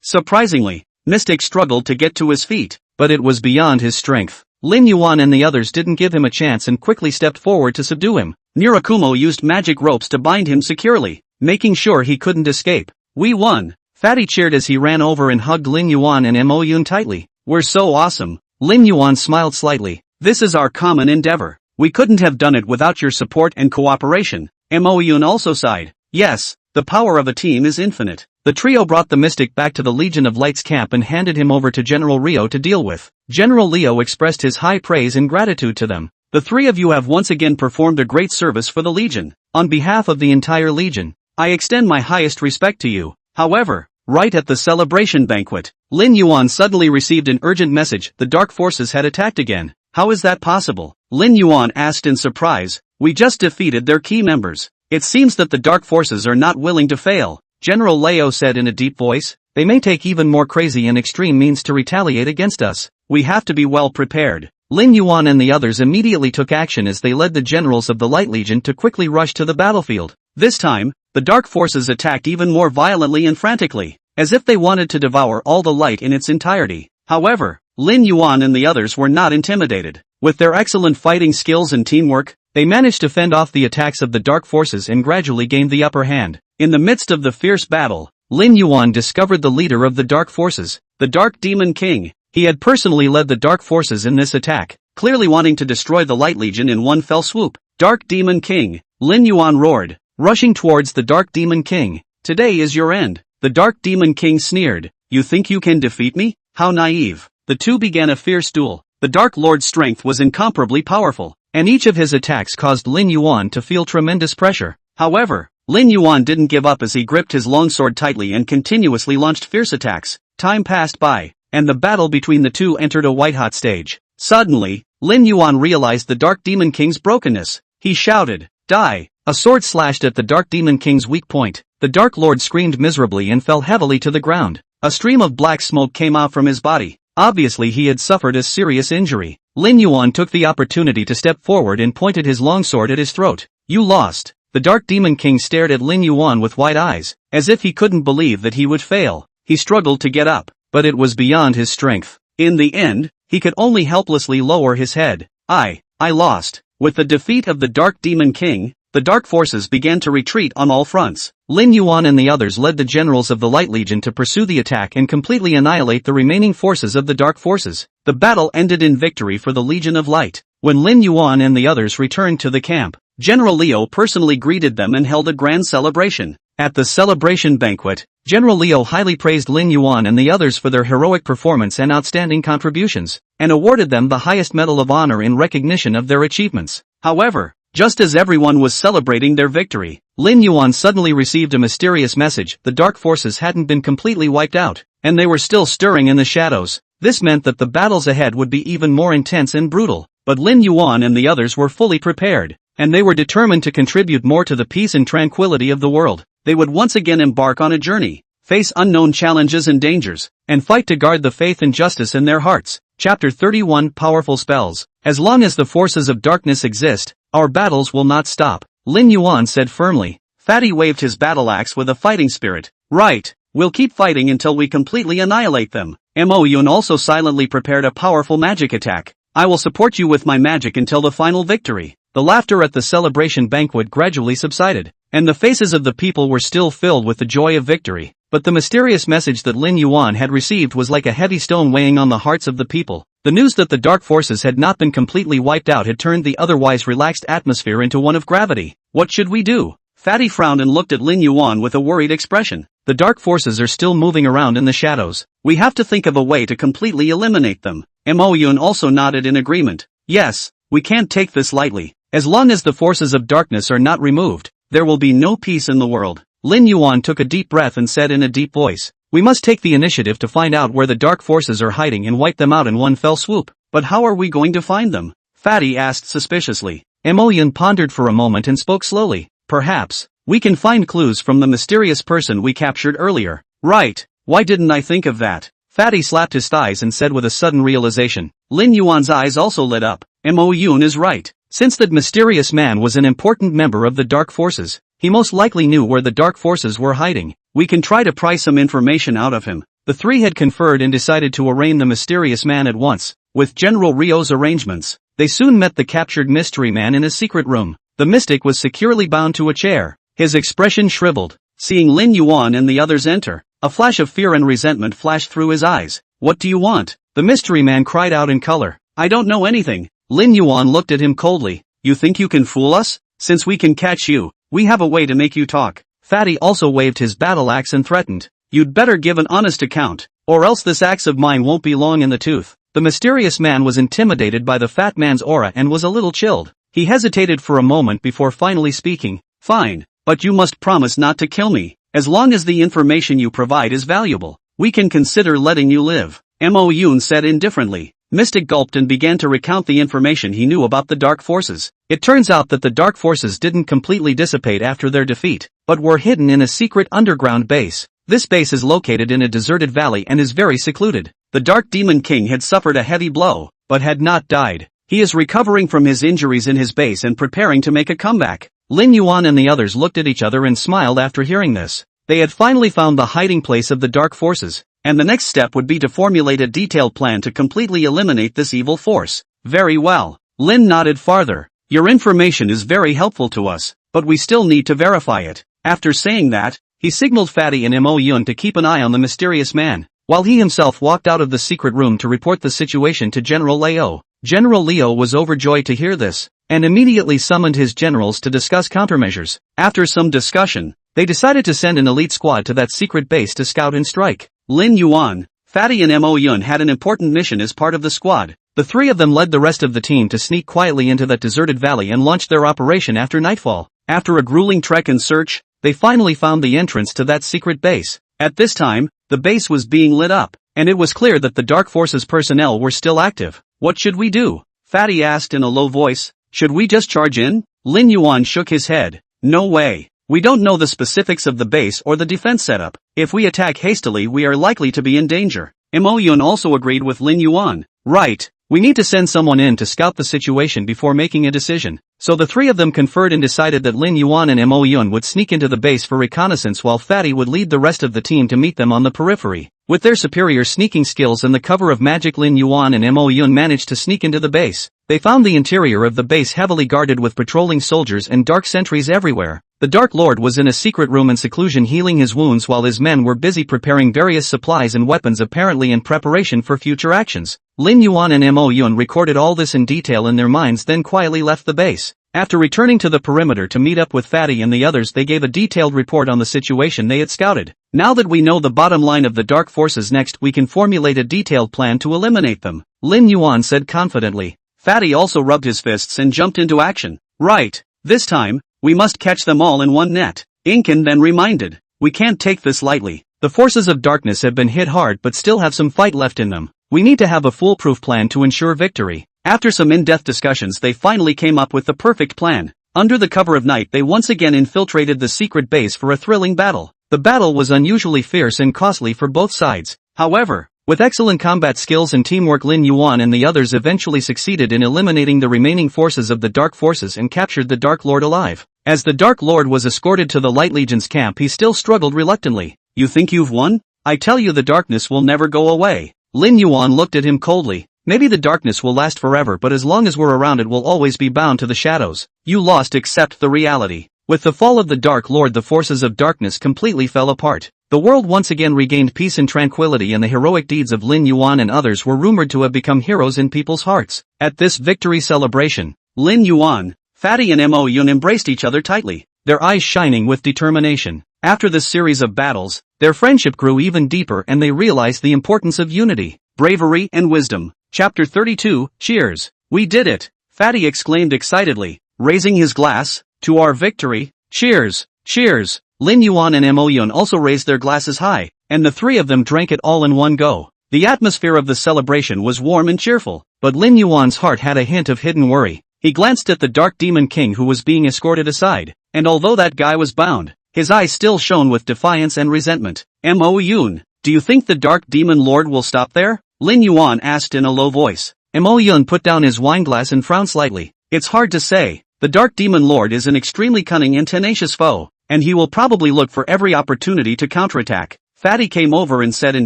Surprisingly, Mystic struggled to get to his feet, but it was beyond his strength. Lin Yuan and the others didn't give him a chance and quickly stepped forward to subdue him. Nirakumo used magic ropes to bind him securely, making sure he couldn't escape. We won! Fatty cheered as he ran over and hugged Lin Yuan and Mo Yun tightly. We're so awesome! Lin Yuan smiled slightly. This is our common endeavor. We couldn't have done it without your support and cooperation. Mo Yun also sighed. Yes, the power of a team is infinite. The trio brought the mystic back to the Legion of Light's camp and handed him over to General Rio to deal with. General Leo expressed his high praise and gratitude to them. The three of you have once again performed a great service for the Legion. On behalf of the entire Legion, I extend my highest respect to you. However, right at the celebration banquet, Lin Yuan suddenly received an urgent message. The dark forces had attacked again. How is that possible? Lin Yuan asked in surprise. We just defeated their key members. It seems that the dark forces are not willing to fail, General Leo said in a deep voice. They may take even more crazy and extreme means to retaliate against us. We have to be well prepared. Lin Yuan and the others immediately took action as they led the generals of the Light Legion to quickly rush to the battlefield. This time, the dark forces attacked even more violently and frantically, as if they wanted to devour all the light in its entirety. However, Lin Yuan and the others were not intimidated. With their excellent fighting skills and teamwork, they managed to fend off the attacks of the dark forces and gradually gained the upper hand. In the midst of the fierce battle, Lin Yuan discovered the leader of the dark forces, the Dark Demon King. He had personally led the dark forces in this attack, clearly wanting to destroy the Light Legion in one fell swoop. Dark Demon King, Lin Yuan roared, rushing towards the Dark Demon King. Today is your end. The Dark Demon King sneered. You think you can defeat me? How naive. The two began a fierce duel. The Dark Lord's strength was incomparably powerful, and each of his attacks caused Lin Yuan to feel tremendous pressure. However, Lin Yuan didn't give up as he gripped his longsword tightly and continuously launched fierce attacks. Time passed by, and the battle between the two entered a white-hot stage. Suddenly, Lin Yuan realized the Dark Demon King's brokenness. He shouted, Die! A sword slashed at the Dark Demon King's weak point. The Dark Lord screamed miserably and fell heavily to the ground. A stream of black smoke came out from his body. Obviously he had suffered a serious injury. Lin Yuan took the opportunity to step forward and pointed his longsword at his throat. You lost. The Dark Demon King stared at Lin Yuan with wide eyes, as if he couldn't believe that he would fail. He struggled to get up, but it was beyond his strength. In the end, he could only helplessly lower his head. I lost. With the defeat of the Dark Demon King, the dark forces began to retreat on all fronts. Lin Yuan and the others led the generals of the Light Legion to pursue the attack and completely annihilate the remaining forces of the dark forces. The battle ended in victory for the Legion of Light. When Lin Yuan and the others returned to the camp, General Leo personally greeted them and held a grand celebration. At the celebration banquet, General Leo highly praised Lin Yuan and the others for their heroic performance and outstanding contributions, and awarded them the highest medal of honor in recognition of their achievements. However, just as everyone was celebrating their victory, Lin Yuan suddenly received a mysterious message. The dark forces hadn't been completely wiped out, and they were still stirring in the shadows. This meant that the battles ahead would be even more intense and brutal, but Lin Yuan and the others were fully prepared, and they were determined to contribute more to the peace and tranquility of the world. They would once again embark on a journey, face unknown challenges and dangers, and fight to guard the faith and justice in their hearts. Chapter 31 Powerful Spells. As long as the forces of darkness exist, our battles will not stop, Lin Yuan said firmly. Fatty waved his battle axe with a fighting spirit. Right, we'll keep fighting until we completely annihilate them. Mo Yun also silently prepared a powerful magic attack. I will support you with my magic until the final victory. The laughter at the celebration banquet gradually subsided, and the faces of the people were still filled with the joy of victory. But the mysterious message that Lin Yuan had received was like a heavy stone weighing on the hearts of the people. The news that the dark forces had not been completely wiped out had turned the otherwise relaxed atmosphere into one of gravity. What should we do? Fatty frowned and looked at Lin Yuan with a worried expression. The dark forces are still moving around in the shadows. We have to think of a way to completely eliminate them. Mo Yun also nodded in agreement. Yes, we can't take this lightly. As long as the forces of darkness are not removed, there will be no peace in the world. Lin Yuan took a deep breath and said in a deep voice, "We must take the initiative to find out where the dark forces are hiding and wipe them out in one fell swoop. But how are we going to find them?" Fatty asked suspiciously. Mo Yun pondered for a moment and spoke slowly. "Perhaps we can find clues from the mysterious person we captured earlier." "Right, why didn't I think of that?" Fatty slapped his thighs and said with a sudden realization. Lin Yuan's eyes also lit up. Mo Yun is right. Since that mysterious man was an important member of the dark forces, he most likely knew where the dark forces were hiding. We can try to pry some information out of him. The three had conferred and decided to arraign the mysterious man at once. With General Rio's arrangements, they soon met the captured mystery man in a secret room. The mystic was securely bound to a chair. His expression shriveled. Seeing Lin Yuan and the others enter, a flash of fear and resentment flashed through his eyes. "What do you want?" the mystery man cried out in color. "I don't know anything." Lin Yuan looked at him coldly. "You think you can fool us? Since we can catch you, we have a way to make you talk." Fatty also waved his battle axe and threatened, "You'd better give an honest account, or else this axe of mine won't be long in the tooth." The mysterious man was intimidated by the fat man's aura and was a little chilled. He hesitated for a moment before finally speaking. "Fine, but you must promise not to kill me. As long as the information you provide is valuable, we can consider letting you live." Mo Yun said indifferently. Mystic gulped and began to recount the information he knew about the dark forces. It turns out that the dark forces didn't completely dissipate after their defeat, but were hidden in a secret underground base. This base is located in a deserted valley and is very secluded. The Dark Demon King had suffered a heavy blow, but had not died. He is recovering from his injuries in his base and preparing to make a comeback. Lin Yuan and the others looked at each other and smiled after hearing this. They had finally found the hiding place of the dark forces, and the next step would be to formulate a detailed plan to completely eliminate this evil force. "Very well." Lin nodded farther. "Your information is very helpful to us, but we still need to verify it." After saying that, he signaled Fatty and Mo Yun to keep an eye on the mysterious man, while he himself walked out of the secret room to report the situation to General Leo. General Leo was overjoyed to hear this, and immediately summoned his generals to discuss countermeasures. After some discussion, they decided to send an elite squad to that secret base to scout and strike. Lin Yuan, Fatty and Mo Yun had an important mission as part of the squad. The three of them led the rest of the team to sneak quietly into that deserted valley and launched their operation after nightfall. After a grueling trek and search, they finally found the entrance to that secret base. At this time, the base was being lit up, and it was clear that the Dark Forces personnel were still active. "What should we do?" Fatty asked in a low voice. "Should we just charge in?" Lin Yuan shook his head. "No way. We don't know the specifics of the base or the defense setup. If we attack hastily, we are likely to be in danger." Mo Yun also agreed with Lin Yuan. "Right. We need to send someone in to scout the situation before making a decision." So the three of them conferred and decided that Lin Yuan and Mo Yun would sneak into the base for reconnaissance while Fatty would lead the rest of the team to meet them on the periphery. With their superior sneaking skills and the cover of magic, Lin Yuan and Mo Yun managed to sneak into the base. They found the interior of the base heavily guarded with patrolling soldiers and dark sentries everywhere. The Dark Lord was in a secret room in seclusion healing his wounds while his men were busy preparing various supplies and weapons, apparently in preparation for future actions. Lin Yuan and Mo Yun recorded all this in detail in their minds, then quietly left the base. After returning to the perimeter to meet up with Fatty and the others, they gave a detailed report on the situation they had scouted. "Now that we know the bottom line of the dark forces, next we can formulate a detailed plan to eliminate them," Lin Yuan said confidently. Fatty also rubbed his fists and jumped into action. "Right. This time, we must catch them all in one net." Incan then reminded, "We can't take this lightly. The forces of darkness have been hit hard but still have some fight left in them. We need to have a foolproof plan to ensure victory." After some in-depth discussions, they finally came up with the perfect plan. Under the cover of night, they once again infiltrated the secret base for a thrilling battle. The battle was unusually fierce and costly for both sides. However, with excellent combat skills and teamwork, Lin Yuan and the others eventually succeeded in eliminating the remaining forces of the Dark Forces and captured the Dark Lord alive. As the Dark Lord was escorted to the Light Legion's camp, he still struggled reluctantly. "You think you've won? I tell you, the darkness will never go away." Lin Yuan looked at him coldly. "Maybe the darkness will last forever, but as long as we're around, it will always be bound to the shadows. You lost, accept the reality." With the fall of the Dark Lord, the forces of darkness completely fell apart. The world once again regained peace and tranquility, and the heroic deeds of Lin Yuan and others were rumored to have become heroes in people's hearts. At this victory celebration, Lin Yuan, Fatty and Mo Yun embraced each other tightly, their eyes shining with determination. After this series of battles, their friendship grew even deeper and they realized the importance of unity, bravery and wisdom. Chapter 32, Cheers! "We did it!" Fatty exclaimed excitedly, raising his glass, "To our victory! Cheers! Cheers!" Lin Yuan and Mo Yun also raised their glasses high, and the three of them drank it all in one go. The atmosphere of the celebration was warm and cheerful, but Lin Yuan's heart had a hint of hidden worry. He glanced at the Dark Demon King who was being escorted aside, and although that guy was bound, his eyes still shone with defiance and resentment. Mo Yun, do you think the Dark Demon Lord will stop there? Lin Yuan asked in a low voice. Mo Yun put down his wineglass and frowned slightly. It's hard to say. The Dark Demon Lord is an extremely cunning and tenacious foe, and he will probably look for every opportunity to counterattack. Fatty came over and said in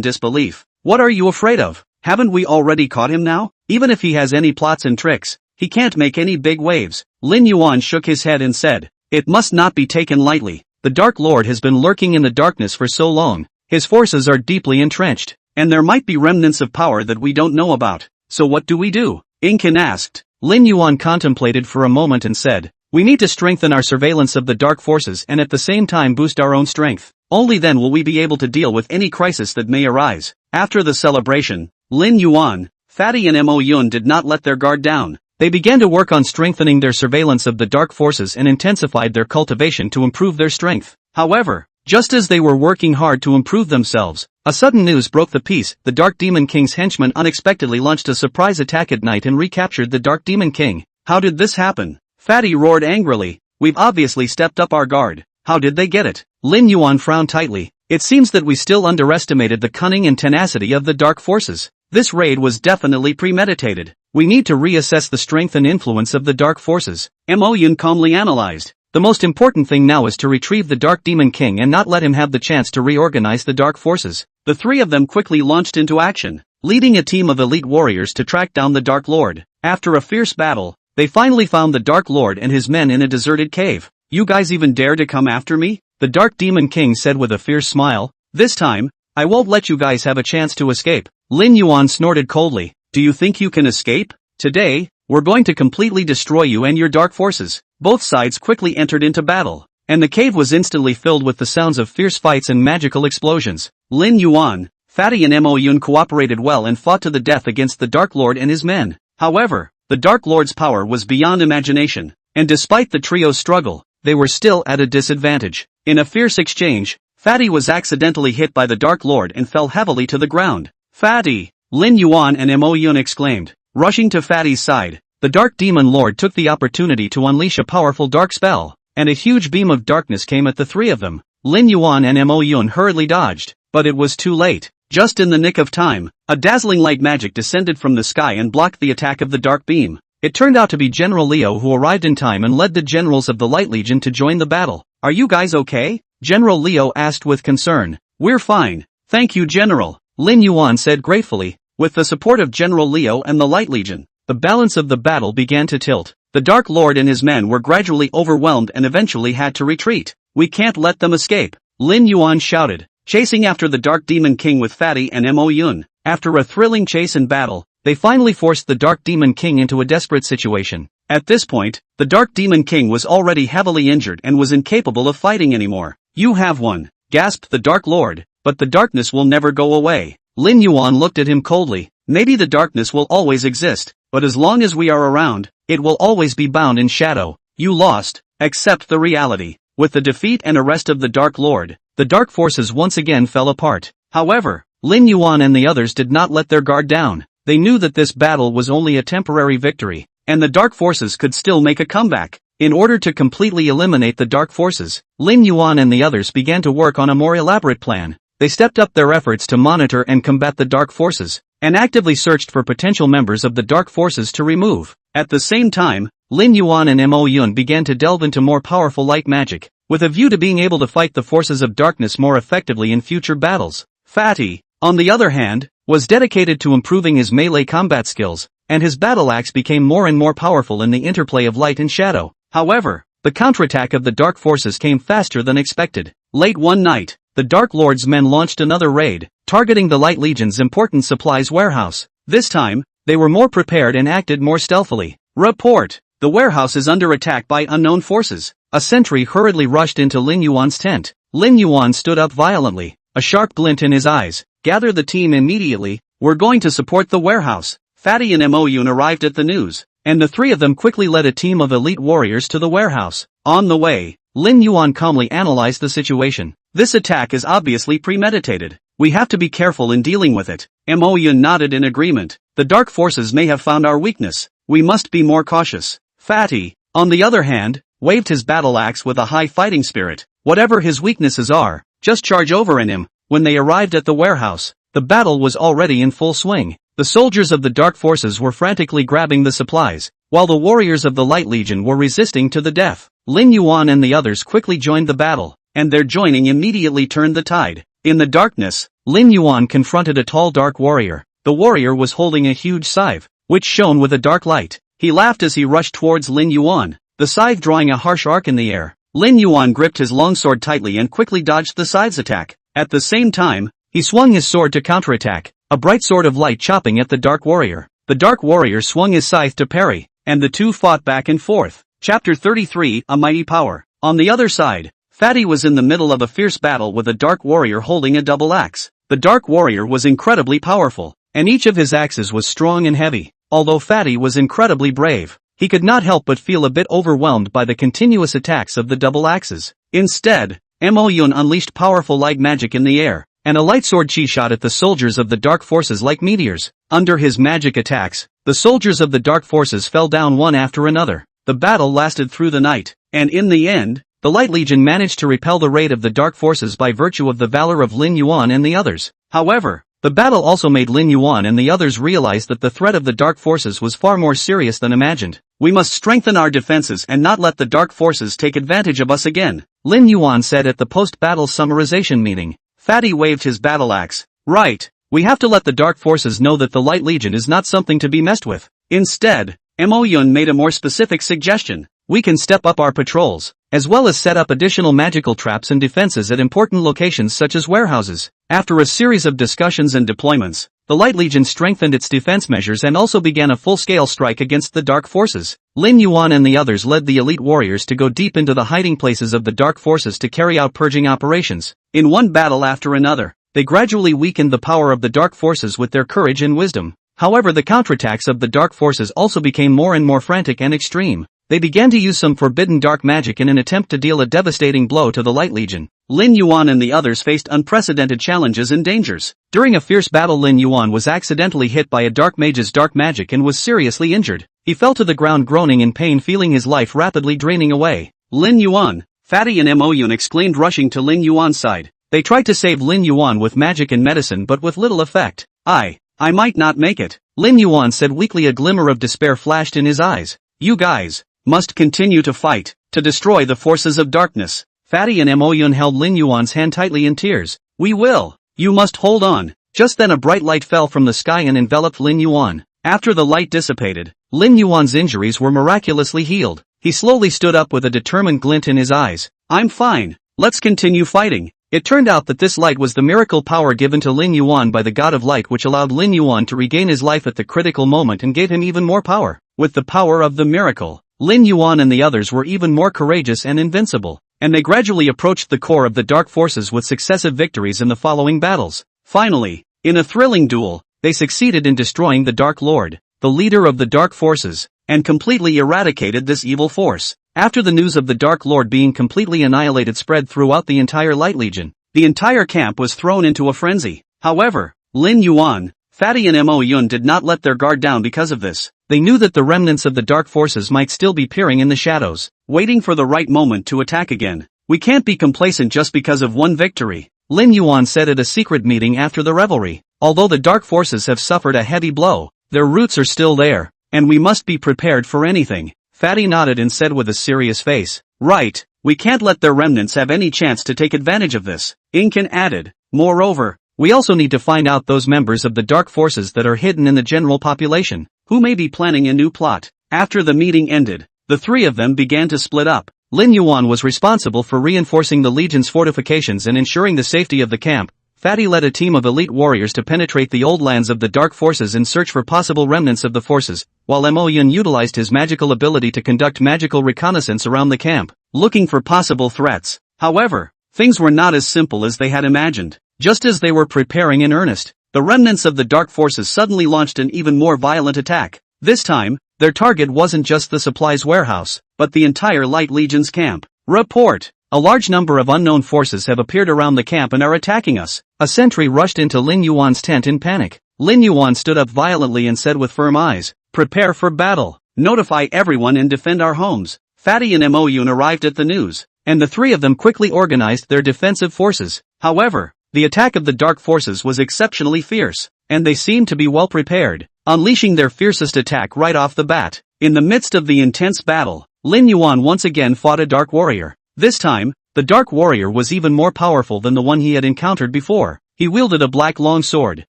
disbelief. What are you afraid of? Haven't we already caught him now? Even if he has any plots and tricks, he can't make any big waves. Lin Yuan shook his head and said, it must not be taken lightly. The Dark Lord has been lurking in the darkness for so long. His forces are deeply entrenched, and there might be remnants of power that we don't know about. So what do we do? Inkin asked. Lin Yuan contemplated for a moment and said, we need to strengthen our surveillance of the dark forces and at the same time boost our own strength. Only then will we be able to deal with any crisis that may arise. After the celebration, Lin Yuan, Fatty and Mo Yun did not let their guard down. They began to work on strengthening their surveillance of the dark forces and intensified their cultivation to improve their strength. However, just as they were working hard to improve themselves, a sudden news broke the peace. The Dark Demon King's henchmen unexpectedly launched a surprise attack at night and recaptured the Dark Demon King. How did this happen? Fatty roared angrily. We've obviously stepped up our guard. How did they get it? Lin Yuan frowned tightly. It seems that we still underestimated the cunning and tenacity of the dark forces. This raid was definitely premeditated. We need to reassess the strength and influence of the dark forces. Mo Yun calmly analyzed. The most important thing now is to retrieve the Dark Demon King and not let him have the chance to reorganize the dark forces. The three of them quickly launched into action, leading a team of elite warriors to track down the Dark Lord. After a fierce battle, they finally found the Dark Lord and his men in a deserted cave. You guys even dare to come after me? The Dark Demon King said with a fierce smile. This time, I won't let you guys have a chance to escape. Lin Yuan snorted coldly. Do you think you can escape? Today, we're going to completely destroy you and your dark forces. Both sides quickly entered into battle, and the cave was instantly filled with the sounds of fierce fights and magical explosions. Lin Yuan, Fatty and Mo Yun cooperated well and fought to the death against the Dark Lord and his men. However, the Dark Lord's power was beyond imagination, and despite the trio's struggle, they were still at a disadvantage. In a fierce exchange, Fatty was accidentally hit by the Dark Lord and fell heavily to the ground. Fatty! Lin Yuan and Mo Yun exclaimed. Rushing to Fatty's side, the Dark Demon Lord took the opportunity to unleash a powerful dark spell, and a huge beam of darkness came at the three of them. Lin Yuan and Mo Yun hurriedly dodged, but it was too late. Just in the nick of time, a dazzling light magic descended from the sky and blocked the attack of the dark beam. It turned out to be General Leo who arrived in time and led the generals of the Light Legion to join the battle. Are you guys okay? General Leo asked with concern. We're fine. Thank you, General. Lin Yuan said gratefully. With the support of General Leo and the Light Legion, the balance of the battle began to tilt. The Dark Lord and his men were gradually overwhelmed and eventually had to retreat. We can't let them escape, Lin Yuan shouted, chasing after the Dark Demon King with Fatty and Mo Yun. After a thrilling chase and battle, they finally forced the Dark Demon King into a desperate situation. At this point, the Dark Demon King was already heavily injured and was incapable of fighting anymore. You have won, gasped the Dark Lord, but the darkness will never go away. Lin Yuan looked at him coldly. Maybe the darkness will always exist, but as long as we are around, it will always be bound in shadow. You lost. Accept the reality. With the defeat and arrest of the Dark Lord, the dark forces once again fell apart. However, Lin Yuan and the others did not let their guard down. They knew that this battle was only a temporary victory, and the dark forces could still make a comeback. In order to completely eliminate the dark forces, Lin Yuan and the others began to work on a more elaborate plan. They stepped up their efforts to monitor and combat the dark forces, and actively searched for potential members of the dark forces to remove. At the same time, Lin Yuan and Mo Yun began to delve into more powerful light magic, with a view to being able to fight the forces of darkness more effectively in future battles. Fatty, on the other hand, was dedicated to improving his melee combat skills, and his battle axe became more and more powerful in the interplay of light and shadow. However, the counterattack of the dark forces came faster than expected. Late one night, the Dark Lord's men launched another raid, targeting the Light Legion's important supplies warehouse. This time, they were more prepared and acted more stealthily. Report! The warehouse is under attack by unknown forces. A sentry hurriedly rushed into Lin Yuan's tent. Lin Yuan stood up violently, a sharp glint in his eyes. Gather the team immediately. We're going to support the warehouse. Fatty and Mo Yun arrived at the news, and the three of them quickly led a team of elite warriors to the warehouse. On the way, Lin Yuan calmly analyzed the situation. This attack is obviously premeditated. We have to be careful in dealing with it. Mo Yun nodded in agreement. The dark forces may have found our weakness. We must be more cautious. Fatty, on the other hand, waved his battle axe with a high fighting spirit. Whatever his weaknesses are, just charge over in him. When they arrived at the warehouse, the battle was already in full swing. The soldiers of the dark forces were frantically grabbing the supplies, while the warriors of the Light Legion were resisting to the death. Lin Yuan and the others quickly joined the battle, and their joining immediately turned the tide. In the darkness, Lin Yuan confronted a tall dark warrior. The warrior was holding a huge scythe, which shone with a dark light. He laughed as he rushed towards Lin Yuan, the scythe drawing a harsh arc in the air. Lin Yuan gripped his longsword tightly and quickly dodged the scythe's attack. At the same time, he swung his sword to counterattack, a bright sword of light chopping at the dark warrior. The dark warrior swung his scythe to parry, and the two fought back and forth. Chapter 33, A Mighty Power. On the other side, Fatty was in the middle of a fierce battle with a dark warrior holding a double axe. The dark warrior was incredibly powerful, and each of his axes was strong and heavy. Although Fatty was incredibly brave, he could not help but feel a bit overwhelmed by the continuous attacks of the double axes. Instead, Mo Yun unleashed powerful light magic in the air, and a light sword chi shot at the soldiers of the dark forces like meteors. Under his magic attacks, the soldiers of the dark forces fell down one after another. The battle lasted through the night, and in the end, the Light Legion managed to repel the raid of the dark forces by virtue of the valor of Lin Yuan and the others. However, the battle also made Lin Yuan and the others realize that the threat of the dark forces was far more serious than imagined. We must strengthen our defenses and not let the dark forces take advantage of us again, Lin Yuan said at the post-battle summarization meeting. Fatty waved his battle axe. Right, we have to let the dark forces know that the Light Legion is not something to be messed with. Instead, Mo Yun made a more specific suggestion. We can step up our patrols, as well as set up additional magical traps and defenses at important locations such as warehouses. After a series of discussions and deployments, the Light Legion strengthened its defense measures and also began a full-scale strike against the dark forces. Lin Yuan and the others led the elite warriors to go deep into the hiding places of the dark forces to carry out purging operations. In one battle after another, they gradually weakened the power of the dark forces with their courage and wisdom. However, the counterattacks of the dark forces also became more and more frantic and extreme. They began to use some forbidden dark magic in an attempt to deal a devastating blow to the Light Legion. Lin Yuan and the others faced unprecedented challenges and dangers. During a fierce battle, Lin Yuan was accidentally hit by a dark mage's dark magic and was seriously injured. He fell to the ground groaning in pain, feeling his life rapidly draining away. Lin Yuan, Fatty and Mo Yun exclaimed, rushing to Lin Yuan's side. They tried to save Lin Yuan with magic and medicine, but with little effect. I might not make it, Lin Yuan said weakly. A glimmer of despair flashed in his eyes. You guys must continue to fight, to destroy the forces of darkness. Fatty and Mo Yun held Lin Yuan's hand tightly in tears. We will. You must hold on. Just then a bright light fell from the sky and enveloped Lin Yuan. After the light dissipated, Lin Yuan's injuries were miraculously healed. He slowly stood up with a determined glint in his eyes. I'm fine. Let's continue fighting. It turned out that this light was the miracle power given to Lin Yuan by the God of Light, which allowed Lin Yuan to regain his life at the critical moment and gave him even more power. With the power of the miracle, Lin Yuan and the others were even more courageous and invincible, and they gradually approached the core of the dark forces with successive victories in the following battles. Finally, in a thrilling duel, they succeeded in destroying the Dark Lord, the leader of the dark forces, and completely eradicated this evil force. After the news of the Dark Lord being completely annihilated spread throughout the entire Light Legion, the entire camp was thrown into a frenzy. However, Lin Yuan, Fatty and Mo Yun did not let their guard down because of this. They knew that the remnants of the dark forces might still be peering in the shadows, waiting for the right moment to attack again. We can't be complacent just because of one victory, Lin Yuan said at a secret meeting after the revelry. Although the dark forces have suffered a heavy blow, their roots are still there, and we must be prepared for anything. Fatty nodded and said with a serious face, right, we can't let their remnants have any chance to take advantage of this. Incan added, moreover, we also need to find out those members of the dark forces that are hidden in the general population, who may be planning a new plot. After the meeting ended, the three of them began to split up. Lin Yuan was responsible for reinforcing the Legion's fortifications and ensuring the safety of the camp. Fatty led a team of elite warriors to penetrate the old lands of the dark forces in search for possible remnants of the forces, while Mo Yun utilized his magical ability to conduct magical reconnaissance around the camp, looking for possible threats. However, things were not as simple as they had imagined. Just as they were preparing in earnest, the remnants of the dark forces suddenly launched an even more violent attack. This time, their target wasn't just the supplies warehouse, but the entire Light Legion's camp. Report. A large number of unknown forces have appeared around the camp and are attacking us. A sentry rushed into Lin Yuan's tent in panic. Lin Yuan stood up violently and said with firm eyes, "Prepare for battle. Notify everyone and defend our homes." Fatty and Mo Yun arrived at the news, and the three of them quickly organized their defensive forces. However, the attack of the dark forces was exceptionally fierce, and they seemed to be well prepared, unleashing their fiercest attack right off the bat. In the midst of the intense battle, Lin Yuan once again fought a dark warrior. This time, the dark warrior was even more powerful than the one he had encountered before. He wielded a black long sword,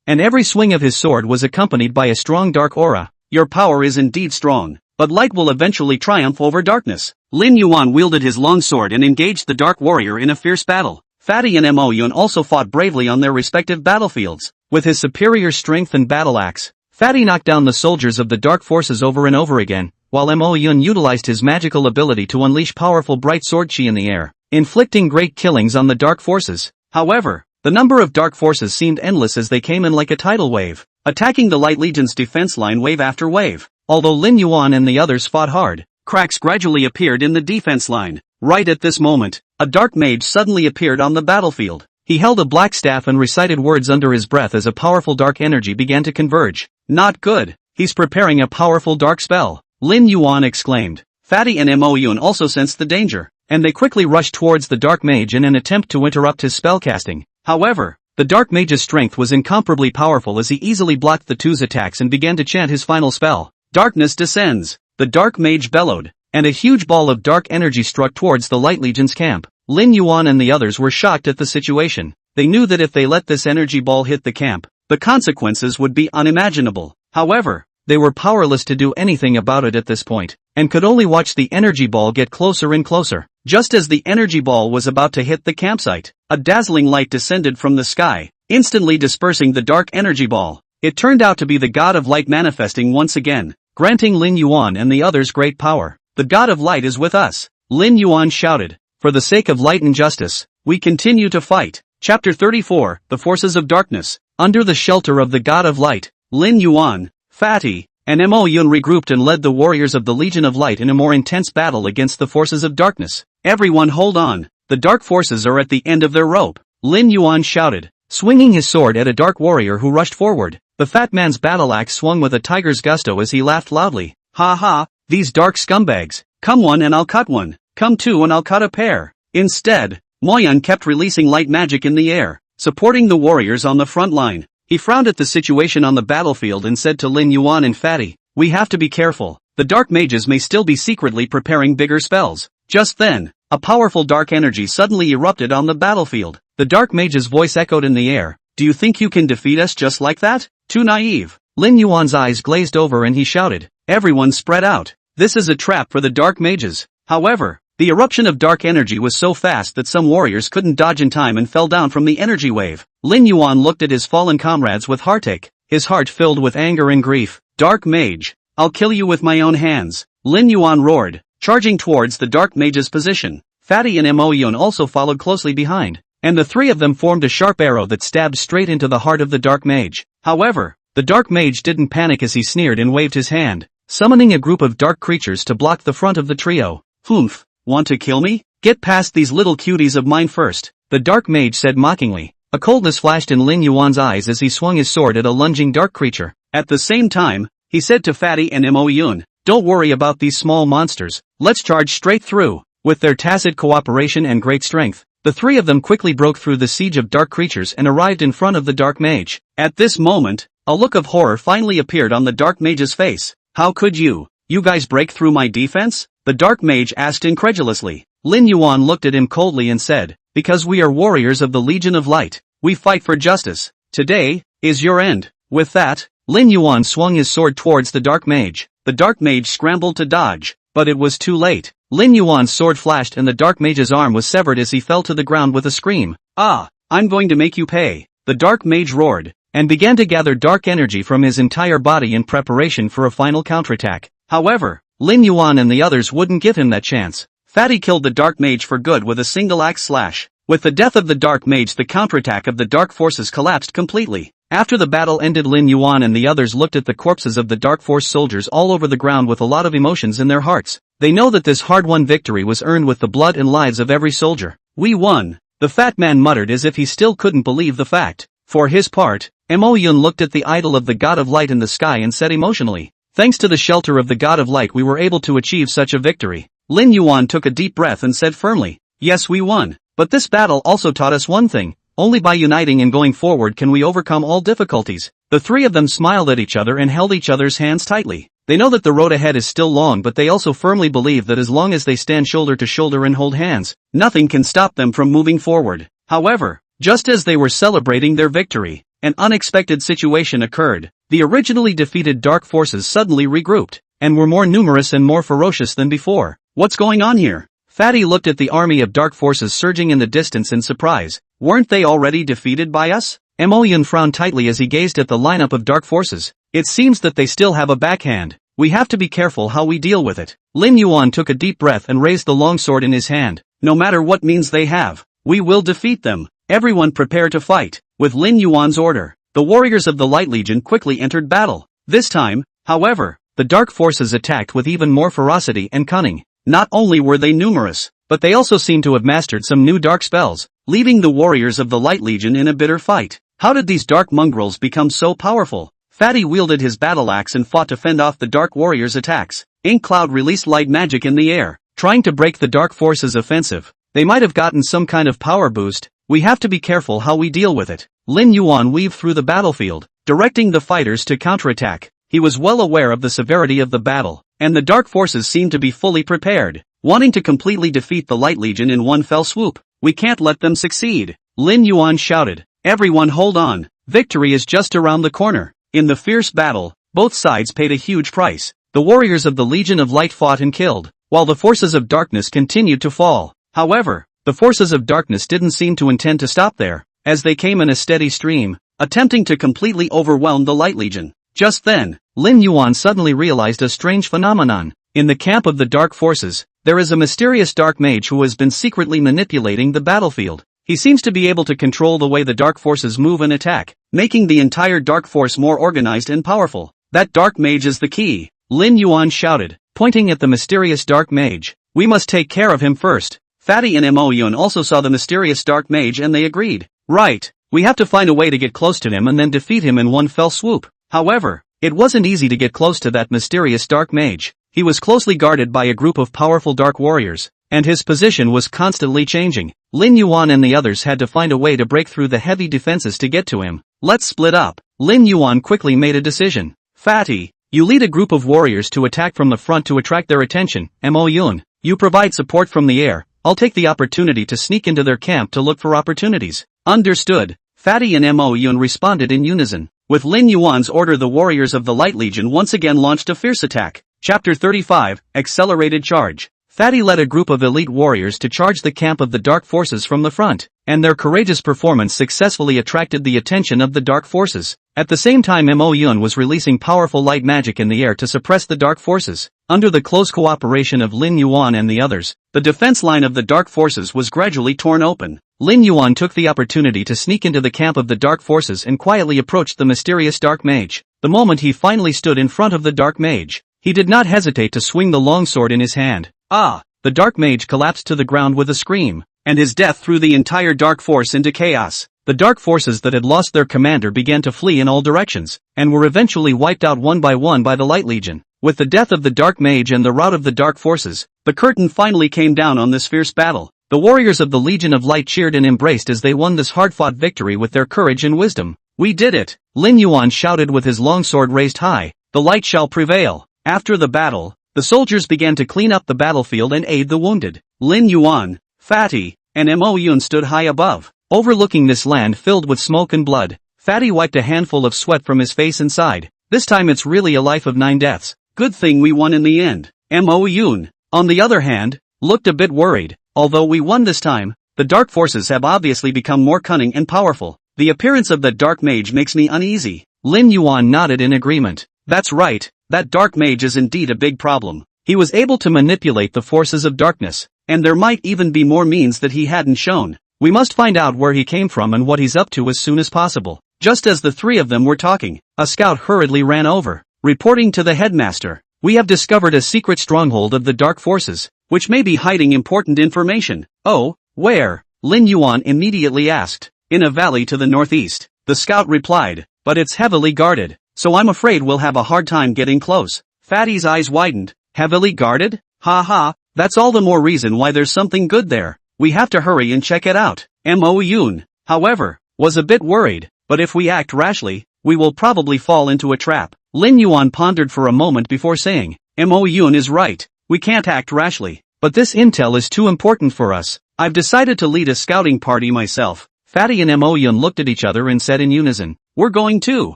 and every swing of his sword was accompanied by a strong dark aura. Your power is indeed strong, but light will eventually triumph over darkness. Lin Yuan wielded his long sword and engaged the dark warrior in a fierce battle. Fatty and Mo Yun also fought bravely on their respective battlefields. With his superior strength and battle axe, Fatty knocked down the soldiers of the dark forces over and over again, while Mo Yun utilized his magical ability to unleash powerful bright sword chi in the air, inflicting great killings on the dark forces. However, the number of dark forces seemed endless as they came in like a tidal wave, attacking the Light Legion's defense line wave after wave. Although Lin Yuan and the others fought hard, cracks gradually appeared in the defense line. Right at this moment, a dark mage suddenly appeared on the battlefield. He held a black staff and recited words under his breath as a powerful dark energy began to converge. Not good. He's preparing a powerful dark spell, Lin Yuan exclaimed. Fatty and Mo Yun also sensed the danger, and they quickly rushed towards the dark mage in an attempt to interrupt his spellcasting. However, the dark mage's strength was incomparably powerful as he easily blocked the two's attacks and began to chant his final spell. Darkness descends. The dark mage bellowed, and a huge ball of dark energy struck towards the Light Legion's camp. Lin Yuan and the others were shocked at the situation. They knew that if they let this energy ball hit the camp, the consequences would be unimaginable. However, they were powerless to do anything about it at this point, and could only watch the energy ball get closer and closer. Just as the energy ball was about to hit the campsite, a dazzling light descended from the sky, instantly dispersing the dark energy ball. It turned out to be the God of Light manifesting once again, granting Lin Yuan and the others great power. The God of Light is with us, Lin Yuan shouted. For the sake of light and justice, we continue to fight. Chapter 34, The Forces of Darkness. Under the shelter of the God of Light, Lin Yuan, Fatty, and Mo Yun regrouped and led the warriors of the Legion of Light in a more intense battle against the forces of darkness. Everyone hold on, the dark forces are at the end of their rope, Lin Yuan shouted, swinging his sword at a dark warrior who rushed forward. The fat man's battle axe swung with a tiger's gusto as he laughed loudly. Ha ha, these dark scumbags, come one and I'll cut one, come two and I'll cut a pair. Instead, Mo Yun kept releasing light magic in the air, supporting the warriors on the front line. He frowned at the situation on the battlefield and said to Lin Yuan and Fatty, "We have to be careful. The dark mages may still be secretly preparing bigger spells." Just then, a powerful dark energy suddenly erupted on the battlefield. The dark mage's voice echoed in the air. "Do you think you can defeat us just like that? Too naive." Lin Yuan's eyes glazed over and he shouted, "Everyone spread out. This is a trap for the dark mages." However, the eruption of dark energy was so fast that some warriors couldn't dodge in time and fell down from the energy wave. Lin Yuan looked at his fallen comrades with heartache, his heart filled with anger and grief. "Dark mage, I'll kill you with my own hands," Lin Yuan roared, charging towards the dark mage's position. Fatty and Mo Yun also followed closely behind, and the three of them formed a sharp arrow that stabbed straight into the heart of the dark mage. However, the dark mage didn't panic as he sneered and waved his hand, summoning a group of dark creatures to block the front of the trio. "Humph, want to kill me? Get past these little cuties of mine first," the dark mage said mockingly. A coldness flashed in Lin Yuan's eyes as he swung his sword at a lunging dark creature. At the same time, he said to Fatty and Mo Yun, "Don't worry about these small monsters, let's charge straight through." With their tacit cooperation and great strength, the three of them quickly broke through the siege of dark creatures and arrived in front of the dark mage. At this moment, a look of horror finally appeared on the dark mage's face. "How could you guys break through my defense?" the dark mage asked incredulously. Lin Yuan looked at him coldly and said, "Because we are warriors of the Legion of Light. We fight for justice. Today is your end." With that, Lin Yuan swung his sword towards the dark mage. The dark mage scrambled to dodge, but it was too late. Lin Yuan's sword flashed and the dark mage's arm was severed as he fell to the ground with a scream. "Ah, I'm going to make you pay," the dark mage roared, and began to gather dark energy from his entire body in preparation for a final counterattack. However, Lin Yuan and the others wouldn't give him that chance. Fatty killed the dark mage for good with a single axe slash. With the death of the dark mage, the counterattack of the dark forces collapsed completely. After the battle ended, Lin Yuan and the others looked at the corpses of the dark force soldiers all over the ground with a lot of emotions in their hearts. They know that this hard-won victory was earned with the blood and lives of every soldier. We won. The fat man muttered as if he still couldn't believe the fact. For his part, Mo Yun looked at the idol of the god of light in the sky and said emotionally, "Thanks to the shelter of the god of light we were able to achieve such a victory." Lin Yuan took a deep breath and said firmly, "Yes, we won. But this battle also taught us one thing. Only by uniting and going forward can we overcome all difficulties." The three of them smiled at each other and held each other's hands tightly. They know that the road ahead is still long, but they also firmly believe that as long as they stand shoulder to shoulder and hold hands, nothing can stop them from moving forward. However, just as they were celebrating their victory, an unexpected situation occurred. The originally defeated dark forces suddenly regrouped, and were more numerous and more ferocious than before. What's going on here? Fatty looked at the army of dark forces surging in the distance in surprise. Weren't they already defeated by us? Mo Yun frowned tightly as he gazed at the lineup of dark forces. It seems that they still have a backhand. We have to be careful how we deal with it. Lin Yuan took a deep breath and raised the longsword in his hand. No matter what means they have, we will defeat them. Everyone prepare to fight. With Lin Yuan's order, the warriors of the Light Legion quickly entered battle. This time, however, the dark forces attacked with even more ferocity and cunning. Not only were they numerous, but they also seemed to have mastered some new dark spells, leaving the warriors of the Light Legion in a bitter fight. How did these dark mongrels become so powerful? Fatty wielded his battle axe and fought to fend off the dark warriors' attacks. Ink Cloud released light magic in the air, trying to break the dark forces' offensive. They might have gotten some kind of power boost. We have to be careful how we deal with it. Lin Yuan weaved through the battlefield, directing the fighters to counterattack. He was well aware of the severity of the battle, and the dark forces seemed to be fully prepared, wanting to completely defeat the Light Legion in one fell swoop. We can't let them succeed. Lin Yuan shouted. Everyone hold on. Victory is just around the corner. In the fierce battle, both sides paid a huge price. The warriors of the Legion of Light fought and killed, while the forces of darkness continued to fall. However, the forces of darkness didn't seem to intend to stop there, as they came in a steady stream, attempting to completely overwhelm the Light Legion. Just then, Lin Yuan suddenly realized a strange phenomenon. In the camp of the dark forces, there is a mysterious dark mage who has been secretly manipulating the battlefield. He seems to be able to control the way the dark forces move and attack, making the entire dark force more organized and powerful. That dark mage is the key, Lin Yuan shouted, pointing at the mysterious dark mage. We must take care of him first. Fatty and Mo Yun also saw the mysterious dark mage and they agreed. Right, we have to find a way to get close to him and then defeat him in one fell swoop. However, it wasn't easy to get close to that mysterious dark mage. He was closely guarded by a group of powerful dark warriors, and his position was constantly changing. Lin Yuan and the others had to find a way to break through the heavy defenses to get to him. Let's split up. Lin Yuan quickly made a decision. Fatty, you lead a group of warriors to attack from the front to attract their attention. Mo Yun, you provide support from the air. I'll take the opportunity to sneak into their camp to look for opportunities. Understood. Fatty and Mo Yun responded in unison. With Lin Yuan's order, the warriors of the Light Legion once again launched a fierce attack. Chapter 35, Accelerated Charge. Fatty led a group of elite warriors to charge the camp of the dark forces from the front, and their courageous performance successfully attracted the attention of the dark forces. At the same time, Mo Yun was releasing powerful light magic in the air to suppress the dark forces. Under the close cooperation of Lin Yuan and the others, the defense line of the dark forces was gradually torn open. Lin Yuan took the opportunity to sneak into the camp of the dark forces and quietly approached the mysterious dark mage. The moment he finally stood in front of the dark mage, he did not hesitate to swing the longsword in his hand. Ah! The dark mage collapsed to the ground with a scream, and his death threw the entire dark force into chaos. The dark forces that had lost their commander began to flee in all directions, and were eventually wiped out one by the Light Legion. With the death of the dark mage and the rout of the dark forces, the curtain finally came down on this fierce battle. The warriors of the Legion of Light cheered and embraced as they won this hard-fought victory with their courage and wisdom. We did it! Lin Yuan shouted with his longsword raised high. The light shall prevail. After the battle, the soldiers began to clean up the battlefield and aid the wounded. Lin Yuan, Fatty, and Mo Yun stood high above, overlooking this land filled with smoke and blood. Fatty wiped a handful of sweat from his face and sighed. This time it's really a life of 9 deaths. Good thing we won in the end. Mo Yun, on the other hand, looked a bit worried. Although we won this time, the dark forces have obviously become more cunning and powerful. The appearance of that dark mage makes me uneasy. Lin Yuan nodded in agreement. That's right, that dark mage is indeed a big problem. He was able to manipulate the forces of darkness, and there might even be more means that he hadn't shown. We must find out where he came from and what he's up to as soon as possible. Just as the three of them were talking, a scout hurriedly ran over, reporting to the headmaster. We have discovered a secret stronghold of the dark forces, which may be hiding important information. Oh, where? Lin Yuan immediately asked. In a valley to the northeast, the scout replied, but it's heavily guarded, so I'm afraid we'll have a hard time getting close. Fatty's eyes widened. Heavily guarded? Ha ha, that's all the more reason why there's something good there. We have to hurry and check it out. Mo Yun, however, was a bit worried, but if we act rashly, we will probably fall into a trap. Lin Yuan pondered for a moment before saying, Mo Yun is right, we can't act rashly, but this intel is too important for us. I've decided to lead a scouting party myself. Fatty and Mo Yun looked at each other and said in unison, we're going too.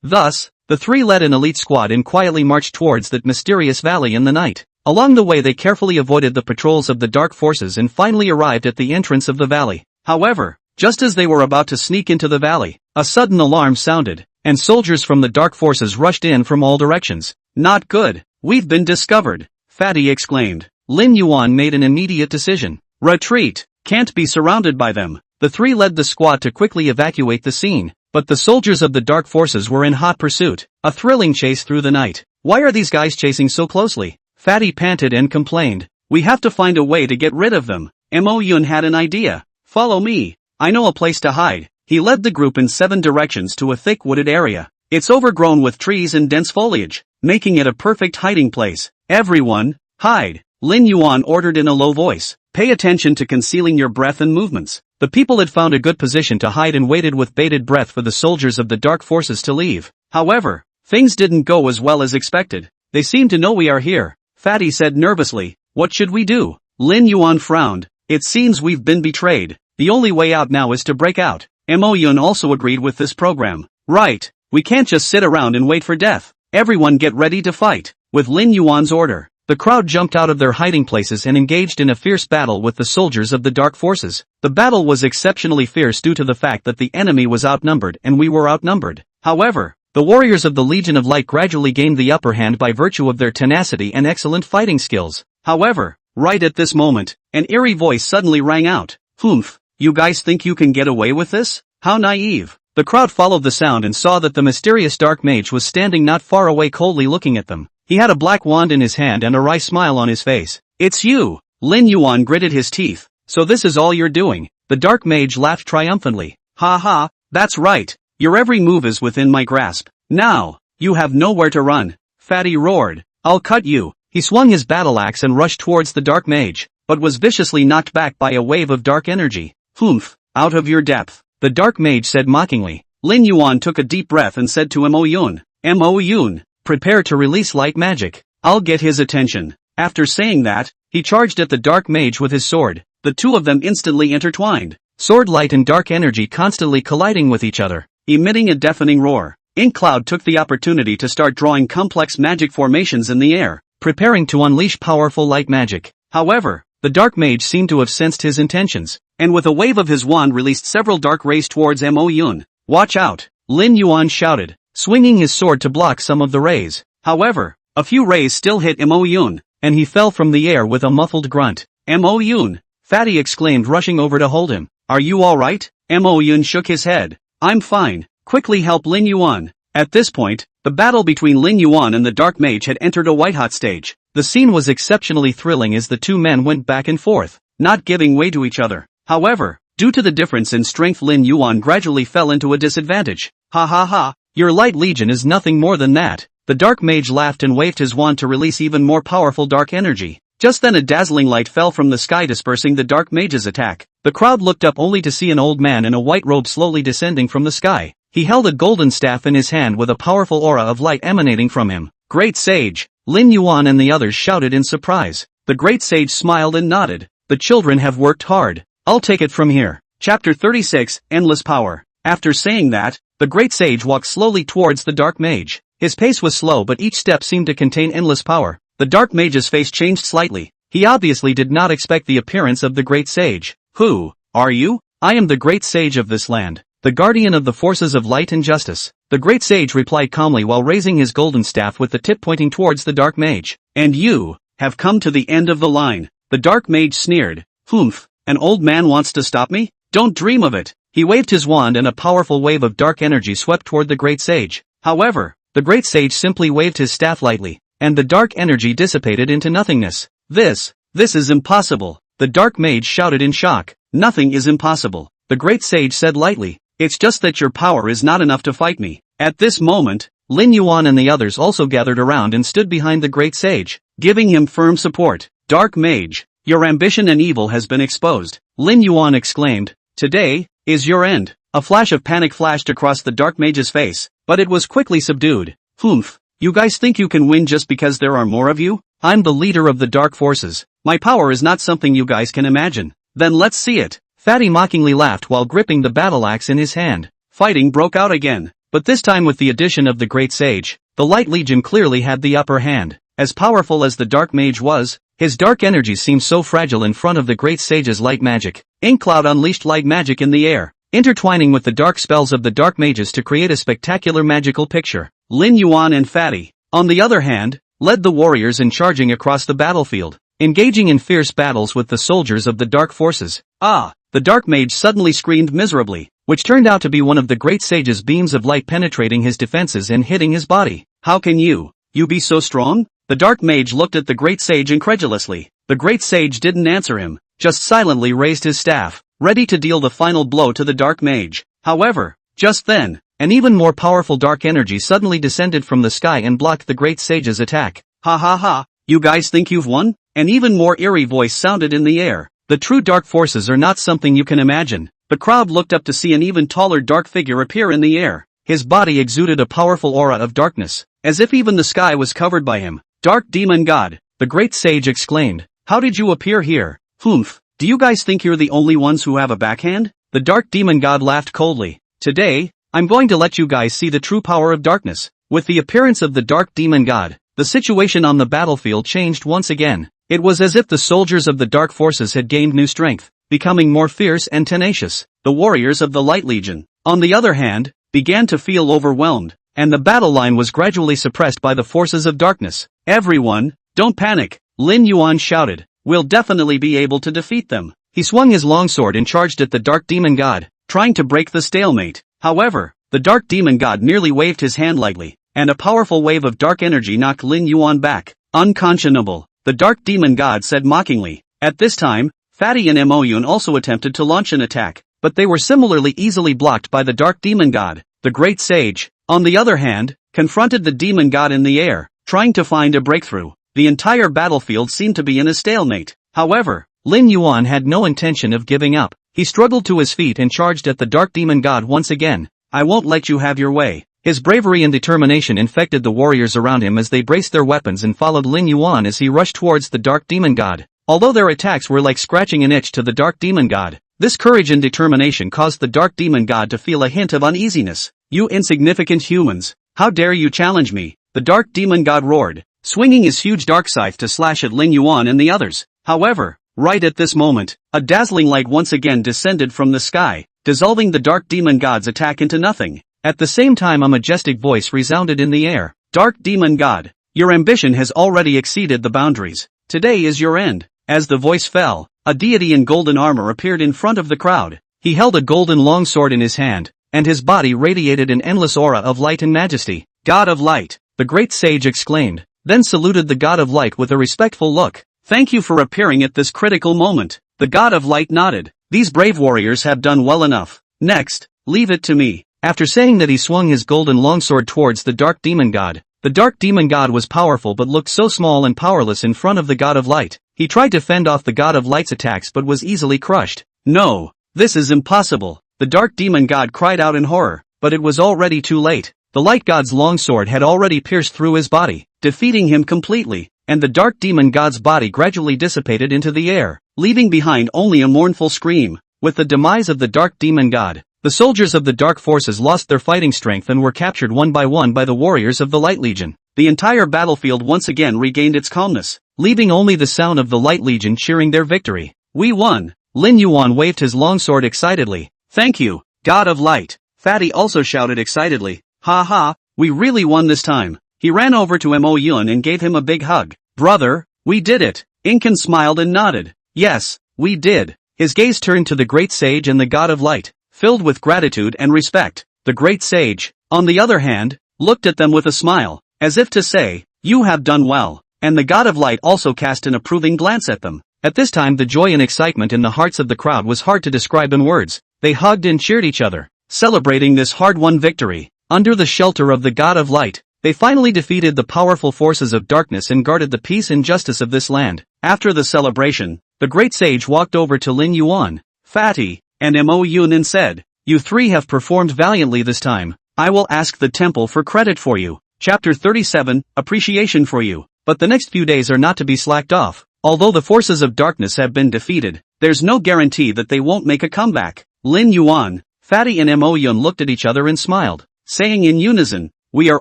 Thus, the three led an elite squad and quietly marched towards that mysterious valley in the night. Along the way they carefully avoided the patrols of the dark forces and finally arrived at the entrance of the valley. However, just as they were about to sneak into the valley, a sudden alarm sounded, and soldiers from the dark forces rushed in from all directions. Not good. We've been discovered, Fatty exclaimed. Lin Yuan made an immediate decision. Retreat. Can't be surrounded by them. The three led the squad to quickly evacuate the scene, but the soldiers of the dark forces were in hot pursuit. A thrilling chase through the night. Why are these guys chasing so closely? Fatty panted and complained. We have to find a way to get rid of them. Mo Yun had an idea. Follow me. I know a place to hide. He led the group in 7 directions to a thick wooded area. It's overgrown with trees and dense foliage, making it a perfect hiding place. Everyone, hide. Lin Yuan ordered in a low voice. Pay attention to concealing your breath and movements. The people had found a good position to hide and waited with bated breath for the soldiers of the dark forces to leave. However, things didn't go as well as expected. They seem to know we are here. Fatty said nervously, what should we do? Lin Yuan frowned. It seems we've been betrayed. The only way out now is to break out. Mo Yun also agreed with this program. Right, we can't just sit around and wait for death. Everyone get ready to fight. With Lin Yuan's order, the crowd jumped out of their hiding places and engaged in a fierce battle with the soldiers of the dark forces. The battle was exceptionally fierce due to the fact that the enemy was outnumbered and we were outnumbered. However, the warriors of the Legion of Light gradually gained the upper hand by virtue of their tenacity and excellent fighting skills. However, right at this moment, an eerie voice suddenly rang out. Humph, you guys think you can get away with this? How naive. The crowd followed the sound and saw that the mysterious dark mage was standing not far away coldly looking at them. He had a black wand in his hand and a wry smile on his face. It's you! Lin Yuan gritted his teeth. So this is all you're doing? The dark mage laughed triumphantly. Ha ha, that's right. Your every move is within my grasp. Now, you have nowhere to run. Fatty roared. I'll cut you. He swung his battle axe and rushed towards the dark mage, but was viciously knocked back by a wave of dark energy. Humph, out of your depth, the dark mage said mockingly. Lin Yuan took a deep breath and said to Mo Yun, Mo Yun, prepare to release light magic. I'll get his attention. After saying that, he charged at the dark mage with his sword. The two of them instantly intertwined, sword light and dark energy constantly colliding with each other, emitting a deafening roar. Ink Cloud took the opportunity to start drawing complex magic formations in the air, preparing to unleash powerful light magic. However, the dark mage seemed to have sensed his intentions, and with a wave of his wand released several dark rays towards Mo Yun. Watch out! Lin Yuan shouted, swinging his sword to block some of the rays. However, a few rays still hit Mo Yun, and he fell from the air with a muffled grunt. Mo Yun! Fatty exclaimed, rushing over to hold him. Are you alright? Mo Yun shook his head. I'm fine. Quickly help Lin Yuan. At this point, the battle between Lin Yuan and the dark mage had entered a white-hot stage. The scene was exceptionally thrilling as the two men went back and forth, not giving way to each other. However, due to the difference in strength, Lin Yuan gradually fell into a disadvantage. Ha ha ha, your light legion is nothing more than that. The dark mage laughed and waved his wand to release even more powerful dark energy. Just then a dazzling light fell from the sky, dispersing the dark mage's attack. The crowd looked up only to see an old man in a white robe slowly descending from the sky. He held a golden staff in his hand with a powerful aura of light emanating from him. Great Sage! Lin Yuan and the others shouted in surprise. The Great Sage smiled and nodded. The children have worked hard. I'll take it from here. Chapter 36, Endless Power. After saying that, the Great Sage walked slowly towards the Dark Mage. His pace was slow, but each step seemed to contain endless power. The Dark Mage's face changed slightly. He obviously did not expect the appearance of the Great Sage. Who are you? I am the Great Sage of this land, the guardian of the forces of light and justice. The Great Sage replied calmly while raising his golden staff with the tip pointing towards the Dark Mage. And you have come to the end of the line. The Dark Mage sneered. Humph, an old man wants to stop me? Don't dream of it. He waved his wand and a powerful wave of dark energy swept toward the Great Sage. However, the Great Sage simply waved his staff lightly. and the dark energy dissipated into nothingness. This is impossible, the dark mage shouted in shock. Nothing is impossible, the great sage said lightly. It's just that your power is not enough to fight me. At this moment, Lin Yuan and the others also gathered around and stood behind the great sage, giving him firm support. Dark mage, your ambition and evil has been exposed, Lin Yuan exclaimed. Today is your end. A flash of panic flashed across the dark mage's face, but it was quickly subdued. Humph, you guys think you can win just because there are more of you? I'm the leader of the dark forces. My power is not something you guys can imagine. Then let's see it. Fatty mockingly laughed while gripping the battle axe in his hand. Fighting broke out again, but this time with the addition of the great sage. The Light Legion clearly had the upper hand. As powerful as the dark mage was, his dark energies seemed so fragile in front of the great sage's light magic. Ink Cloud unleashed light magic in the air, intertwining with the dark spells of the dark mages to create a spectacular magical picture. Lin Yuan and Fatty, on the other hand, led the warriors in charging across the battlefield, engaging in fierce battles with the soldiers of the dark forces. Ah! The dark mage suddenly screamed miserably, which turned out to be one of the great sage's beams of light penetrating his defenses and hitting his body. How can you be so strong? The dark mage looked at the great sage incredulously. The great sage didn't answer him, just silently raised his staff, ready to deal the final blow to the dark mage. However, just then, an even more powerful dark energy suddenly descended from the sky and blocked the great sage's attack. Ha ha ha, you guys think you've won? An even more eerie voice sounded in the air. The true dark forces are not something you can imagine. The crowd looked up to see an even taller dark figure appear in the air. His body exuded a powerful aura of darkness, as if even the sky was covered by him. Dark demon god, the great sage exclaimed. How did you appear here? Humph, do you guys think you're the only ones who have a backhand? The dark demon god laughed coldly. Today, I'm going to let you guys see the true power of darkness. With the appearance of the dark demon god, the situation on the battlefield changed once again. It was as if the soldiers of the dark forces had gained new strength, becoming more fierce and tenacious. The warriors of the Light Legion, on the other hand, began to feel overwhelmed, and the battle line was gradually suppressed by the forces of darkness. Everyone, don't panic, Lin Yuan shouted. We'll definitely be able to defeat them. He swung his longsword and charged at the dark demon god, trying to break the stalemate. However, the dark demon god merely waved his hand lightly, and a powerful wave of dark energy knocked Lin Yuan back. Unconscionable, the dark demon god said mockingly. At this time, Fatty and Moyun also attempted to launch an attack, but they were similarly easily blocked by the dark demon god. The great sage, on the other hand, confronted the demon god in the air, trying to find a breakthrough. The entire battlefield seemed to be in a stalemate. However, Lin Yuan had no intention of giving up. He struggled to his feet and charged at the dark demon god once again. I won't let you have your way. His bravery and determination infected the warriors around him as they braced their weapons and followed Lin Yuan as he rushed towards the dark demon god. Although their attacks were like scratching an itch to the dark demon god, this courage and determination caused the dark demon god to feel a hint of uneasiness. You insignificant humans, how dare you challenge me? The dark demon god roared, swinging his huge dark scythe to slash at Lin Yuan and the others. However, right at this moment, a dazzling light once again descended from the sky, dissolving the dark demon god's attack into nothing. At the same time, a majestic voice resounded in the air. Dark demon god, your ambition has already exceeded the boundaries. Today is your end. As the voice fell, a deity in golden armor appeared in front of the crowd. He held a golden longsword in his hand, and his body radiated an endless aura of light and majesty. God of light, the great sage exclaimed, then saluted the god of light with a respectful look. Thank you for appearing at this critical moment. The god of light nodded. These brave warriors have done well enough. Next, leave it to me. After saying that, he swung his golden longsword towards the dark demon god. The dark demon god was powerful but looked so small and powerless in front of the god of light. He tried to fend off the god of light's attacks but was easily crushed. No, this is impossible. The dark demon god cried out in horror, but it was already too late. The light god's longsword had already pierced through his body, defeating him completely, and the dark demon god's body gradually dissipated into the air, leaving behind only a mournful scream. With the demise of the dark demon god, the soldiers of the dark forces lost their fighting strength and were captured one by the warriors of the Light Legion. The entire battlefield once again regained its calmness, leaving only the sound of the Light Legion cheering their victory. We won! Lin Yuan waved his longsword excitedly. Thank you, God of Light! Fatty also shouted excitedly. Ha ha, we really won this time. He ran over to Mo Yun and gave him a big hug. Brother, we did it! Incan smiled and nodded. Yes, we did. His gaze turned to the great sage and the God of Light, filled with gratitude and respect. The great sage, on the other hand, looked at them with a smile, as if to say, You have done well. And the god of light also cast an approving glance at them. At this time the joy and excitement in the hearts of the crowd was hard to describe in words. They hugged and cheered each other, celebrating this hard-won victory. Under the shelter of the god of light, they finally defeated the powerful forces of darkness and guarded the peace and justice of this land. After the celebration, the great sage walked over to Lin Yuan, Fatty, and Mo Yun and said, "You three have performed valiantly this time. I will ask the temple for credit for you." Chapter 37, Appreciation for you. But the next few days are not to be slacked off. Although the forces of darkness have been defeated, there's no guarantee that they won't make a comeback. Lin Yuan, Fatty and Mo Yun looked at each other and smiled, saying in unison, "We are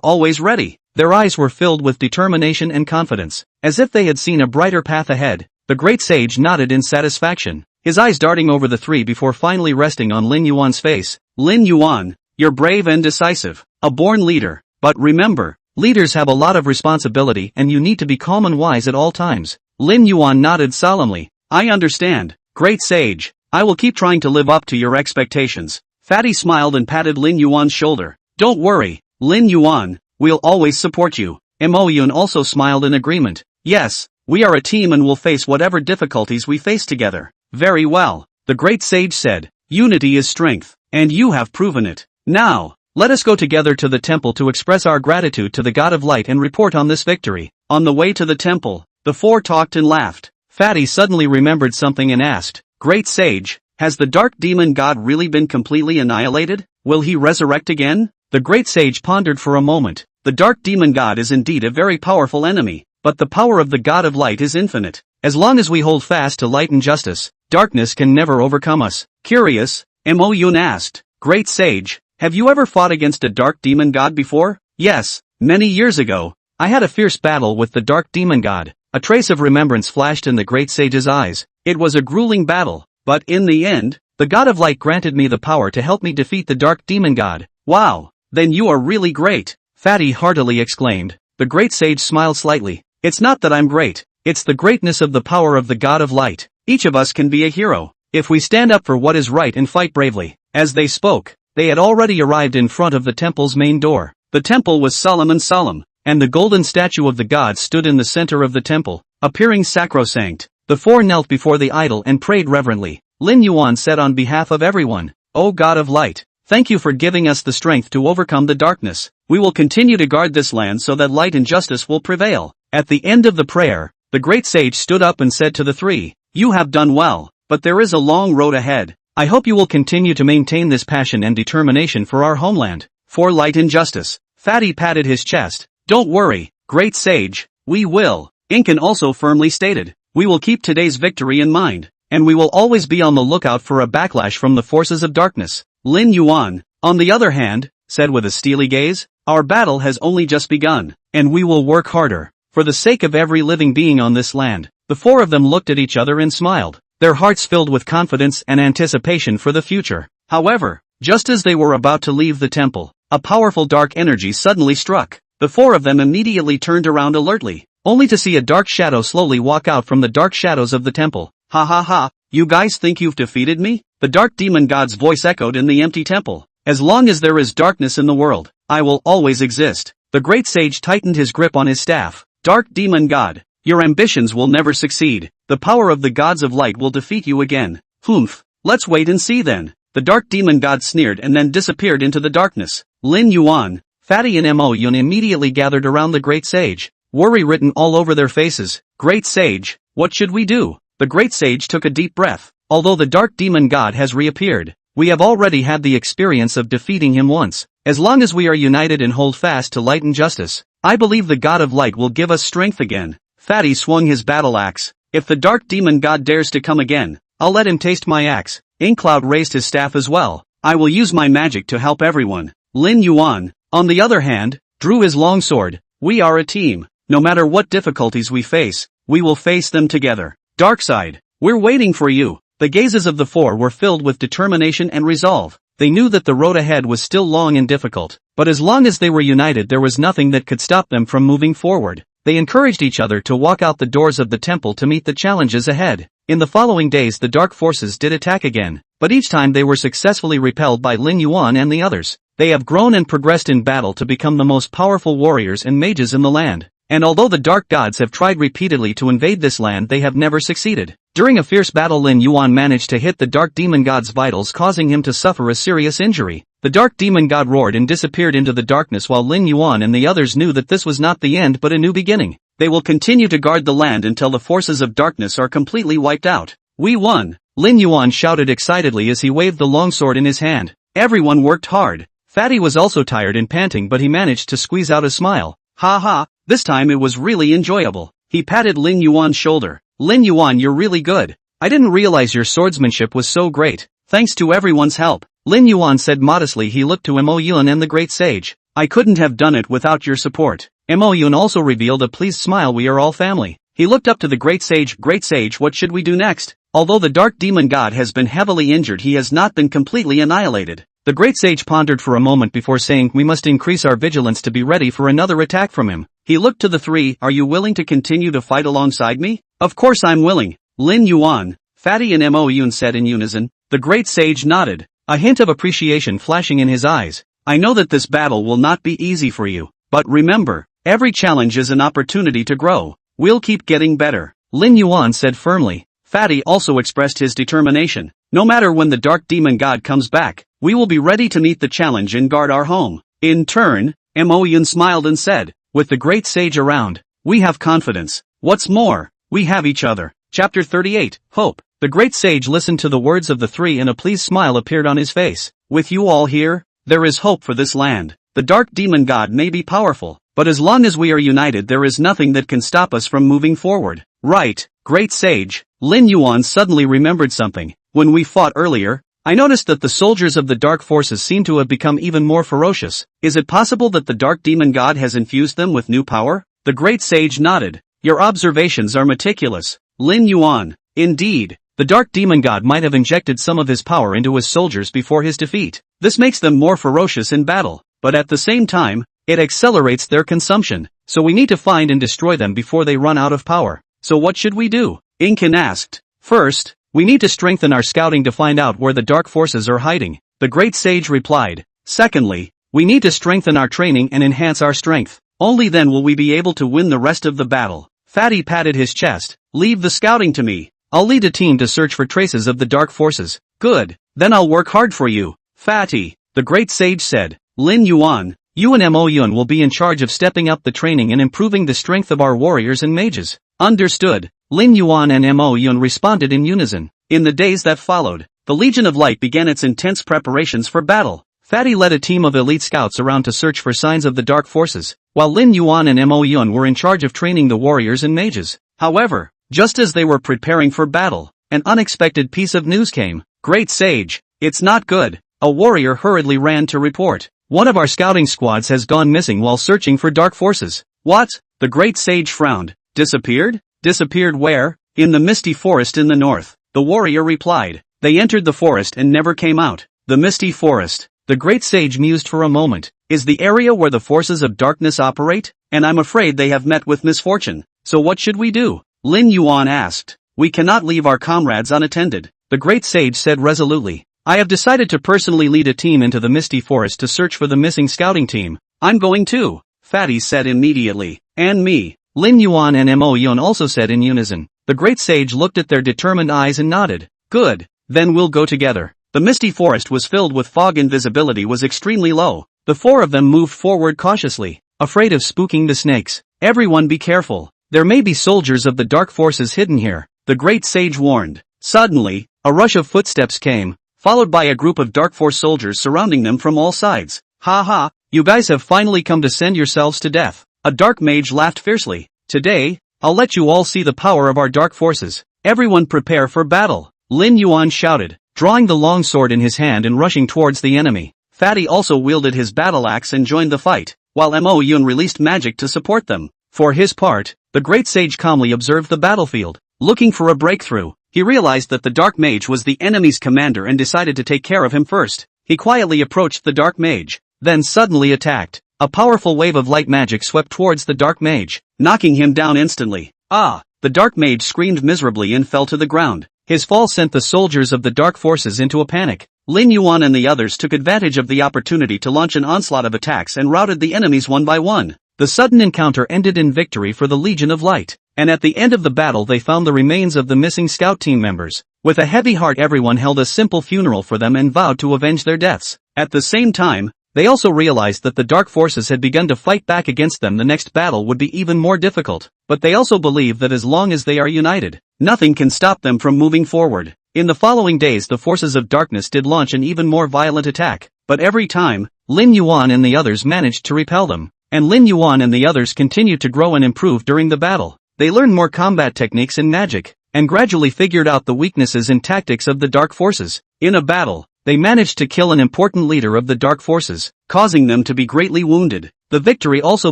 always ready." Their eyes were filled with determination and confidence, as if they had seen a brighter path ahead. The great sage nodded in satisfaction, his eyes darting over the three before finally resting on Lin Yuan's face. "Lin Yuan, you're brave and decisive, a born leader. But remember, leaders have a lot of responsibility and you need to be calm and wise at all times." Lin Yuan nodded solemnly. "I understand, great sage. I will keep trying to live up to your expectations." Fatty smiled and patted Lin Yuan's shoulder. "Don't worry, Lin Yuan, we'll always support you." Mo Yun also smiled in agreement. "Yes, we are a team and will face whatever difficulties we face together." "Very well," the great sage said. "Unity is strength, and you have proven it. Now, let us go together to the temple to express our gratitude to the god of light and report on this victory." On the way to the temple, the four talked and laughed. Fatty suddenly remembered something and asked, "Great sage, has the dark demon god really been completely annihilated? Will he resurrect again?" The great sage pondered for a moment. The dark demon god is indeed a very powerful enemy, but the power of the god of light is infinite. As long as we hold fast to light and justice, darkness can never overcome us. Curious, Mo Yun asked, "Great sage, have you ever fought against a dark demon god before?" "Yes, many years ago. I had a fierce battle with the dark demon god." A trace of remembrance flashed in the great sage's eyes. "It was a grueling battle, but in the end, the god of light granted me the power to help me defeat the dark demon god." "Wow, then you are really great," Fatty heartily exclaimed. The great sage smiled slightly. "It's not that I'm great, it's the greatness of the power of the god of light. Each of us can be a hero, if we stand up for what is right and fight bravely." As they spoke, they had already arrived in front of the temple's main door. The temple was solemn, and the golden statue of the god stood in the center of the temple, appearing sacrosanct. The four knelt before the idol and prayed reverently. Lin Yuan said on behalf of everyone, "O god of light, thank you for giving us the strength to overcome the darkness. We will continue to guard this land so that light and justice will prevail." At the end of the prayer, the great sage stood up and said to the three, "You have done well, but there is a long road ahead. I hope you will continue to maintain this passion and determination for our homeland, for light and justice." Fatty patted his chest. "Don't worry, great sage, we will." Incan also firmly stated, "We will keep today's victory in mind, and we will always be on the lookout for a backlash from the forces of darkness." Lin Yuan, on the other hand, said with a steely gaze, "Our battle has only just begun, and we will work harder, for the sake of every living being on this land." The four of them looked at each other and smiled, their hearts filled with confidence and anticipation for the future. However, just as they were about to leave the temple, a powerful dark energy suddenly struck. The four of them immediately turned around alertly, only to see a dark shadow slowly walk out from the dark shadows of the temple. "Ha ha ha, you guys think you've defeated me?" The dark demon god's voice echoed in the empty temple. "As long as there is darkness in the world, I will always exist." The great sage tightened his grip on his staff. "Dark demon god, your ambitions will never succeed. The power of the gods of light will defeat you again." "Humph, let's wait and see then." The dark demon god sneered and then disappeared into the darkness. Lin Yuan, Fatty and Mo Yun immediately gathered around the great sage, worry written all over their faces. "Great sage, what should we do?" The great sage took a deep breath. "Although the dark demon god has reappeared, we have already had the experience of defeating him once. As long as we are united and hold fast to light and justice, I believe the god of light will give us strength again." Fatty swung his battle axe. "If the dark demon god dares to come again, I'll let him taste my axe." Inkcloud raised his staff as well. "I will use my magic to help everyone." Lin Yuan, on the other hand, drew his long sword. "We are a team. No matter what difficulties we face, we will face them together. Darkside, we're waiting for you." The gazes of the four were filled with determination and resolve. They knew that the road ahead was still long and difficult, but as long as they were united there was nothing that could stop them from moving forward. They encouraged each other to walk out the doors of the temple to meet the challenges ahead. In the following days the dark forces did attack again, but each time they were successfully repelled by Lin Yuan and the others. They have grown and progressed in battle to become the most powerful warriors and mages in the land. and although the dark gods have tried repeatedly to invade this land, they have never succeeded. During a fierce battle, Lin Yuan managed to hit the dark demon god's vitals, causing him to suffer a serious injury. The dark demon god roared and disappeared into the darkness, while Lin Yuan and the others knew that this was not the end but a new beginning. They will continue to guard the land until the forces of darkness are completely wiped out. We won! Lin Yuan shouted excitedly as he waved the longsword in his hand. Everyone worked hard. Fatty was also tired and panting, but he managed to squeeze out a smile. Ha ha, this time it was really enjoyable. He patted Lin Yuan's shoulder. Lin Yuan, you're really good. I didn't realize your swordsmanship was so great. Thanks to everyone's help. Lin Yuan said modestly. He looked to Mo Yun and the great sage. I couldn't have done it without your support. Mo Yun also revealed a pleased smile. We are all family. He looked up to the great sage. Great sage, what should we do next? Although the dark demon god has been heavily injured, he has not been completely annihilated. The great sage pondered for a moment before saying, we must increase our vigilance to be ready for another attack from him. He looked to the three. Are you willing to continue to fight alongside me? Of course I'm willing. Lin Yuan, Fatty and Mo Yun said in unison. The great sage nodded, a hint of appreciation flashing in his eyes. I know that this battle will not be easy for you, but remember, every challenge is an opportunity to grow. We'll keep getting better. Lin Yuan said firmly. Fatty also expressed his determination. No matter when the dark demon god comes back, we will be ready to meet the challenge and guard our home. In turn, Mo Yun smiled and said, with the great sage around, we have confidence. What's more, we have each other. Chapter 38, Hope. The great sage listened to the words of the three and a pleased smile appeared on his face. With you all here, there is hope for this land. The dark demon god may be powerful, but as long as we are united, there is nothing that can stop us from moving forward. Right, great sage. Lin Yuan suddenly remembered something. When we fought earlier, I noticed that the soldiers of the dark forces seem to have become even more ferocious. Is it possible that the dark demon god has infused them with new power? The great sage nodded. Your observations are meticulous. Lin Yuan, indeed, the dark demon god might have injected some of his power into his soldiers before his defeat. This makes them more ferocious in battle, but at the same time, it accelerates their consumption, so we need to find and destroy them before they run out of power. So what should we do? Inkin asked. First, we need to strengthen our scouting to find out where the dark forces are hiding. The great sage replied. Secondly, we need to strengthen our training and enhance our strength. Only then will we be able to win the rest of the battle. Fatty patted his chest. Leave the scouting to me. I'll lead a team to search for traces of the dark forces. Good. Then I'll work hard for you. Fatty, the great sage said. Lin Yuan, you and Mo Yun will be in charge of stepping up the training and improving the strength of our warriors and mages. Understood. Lin Yuan and Mo Yun responded in unison. In the days that followed, the Legion of Light began its intense preparations for battle. Fatty led a team of elite scouts around to search for signs of the dark forces, while Lin Yuan and Mo Yun were in charge of training the warriors and mages. However, just as they were preparing for battle, an unexpected piece of news came. Great sage, it's not good. A warrior hurriedly ran to report. One of our scouting squads has gone missing while searching for dark forces. What? The great sage frowned. Disappeared? Disappeared where? In the misty forest in the north. The warrior replied. They entered the forest and never came out. The misty forest. The great sage mused for a moment. Is the area where the forces of darkness operate? And I'm afraid they have met with misfortune. So what should we do? Lin Yuan asked. We cannot leave our comrades unattended. The great sage said resolutely. I have decided to personally lead a team into the misty forest to search for the missing scouting team. I'm going too. Fatty said immediately. And me. Lin Yuan and Mo Yun also said in unison. The great sage looked at their determined eyes and nodded. Good, then we'll go together. The misty forest was filled with fog and visibility was extremely low. The four of them moved forward cautiously, afraid of spooking the snakes. Everyone be careful. There may be soldiers of the dark forces hidden here, the great sage warned. Suddenly, a rush of footsteps came, followed by a group of dark force soldiers surrounding them from all sides. Ha ha, you guys have finally come to send yourselves to death. A dark mage laughed fiercely. Today, I'll let you all see the power of our dark forces. Everyone prepare for battle. Lin Yuan shouted, drawing the long sword in his hand and rushing towards the enemy. Fatty also wielded his battle axe and joined the fight, while Mo Yun released magic to support them. For his part, the great sage calmly observed the battlefield. Looking for a breakthrough, he realized that the dark mage was the enemy's commander and decided to take care of him first. He quietly approached the dark mage, then suddenly attacked. A powerful wave of light magic swept towards the dark mage, knocking him down instantly. Ah! The dark mage screamed miserably and fell to the ground. His fall sent the soldiers of the dark forces into a panic. Lin Yuan and the others took advantage of the opportunity to launch an onslaught of attacks and routed the enemies one by one. The sudden encounter ended in victory for the Legion of Light, and at the end of the battle they found the remains of the missing scout team members. With a heavy heart everyone held a simple funeral for them and vowed to avenge their deaths. At the same time, they also realized that the dark forces had begun to fight back against them. The next battle would be even more difficult, but they also believe that as long as they are united, nothing can stop them from moving forward. In the following days the forces of darkness did launch an even more violent attack, but every time, Lin Yuan and the others managed to repel them, and Lin Yuan and the others continued to grow and improve during the battle. They learned more combat techniques and magic, and gradually figured out the weaknesses and tactics of the dark forces. In a battle, they managed to kill an important leader of the dark forces, causing them to be greatly wounded. The victory also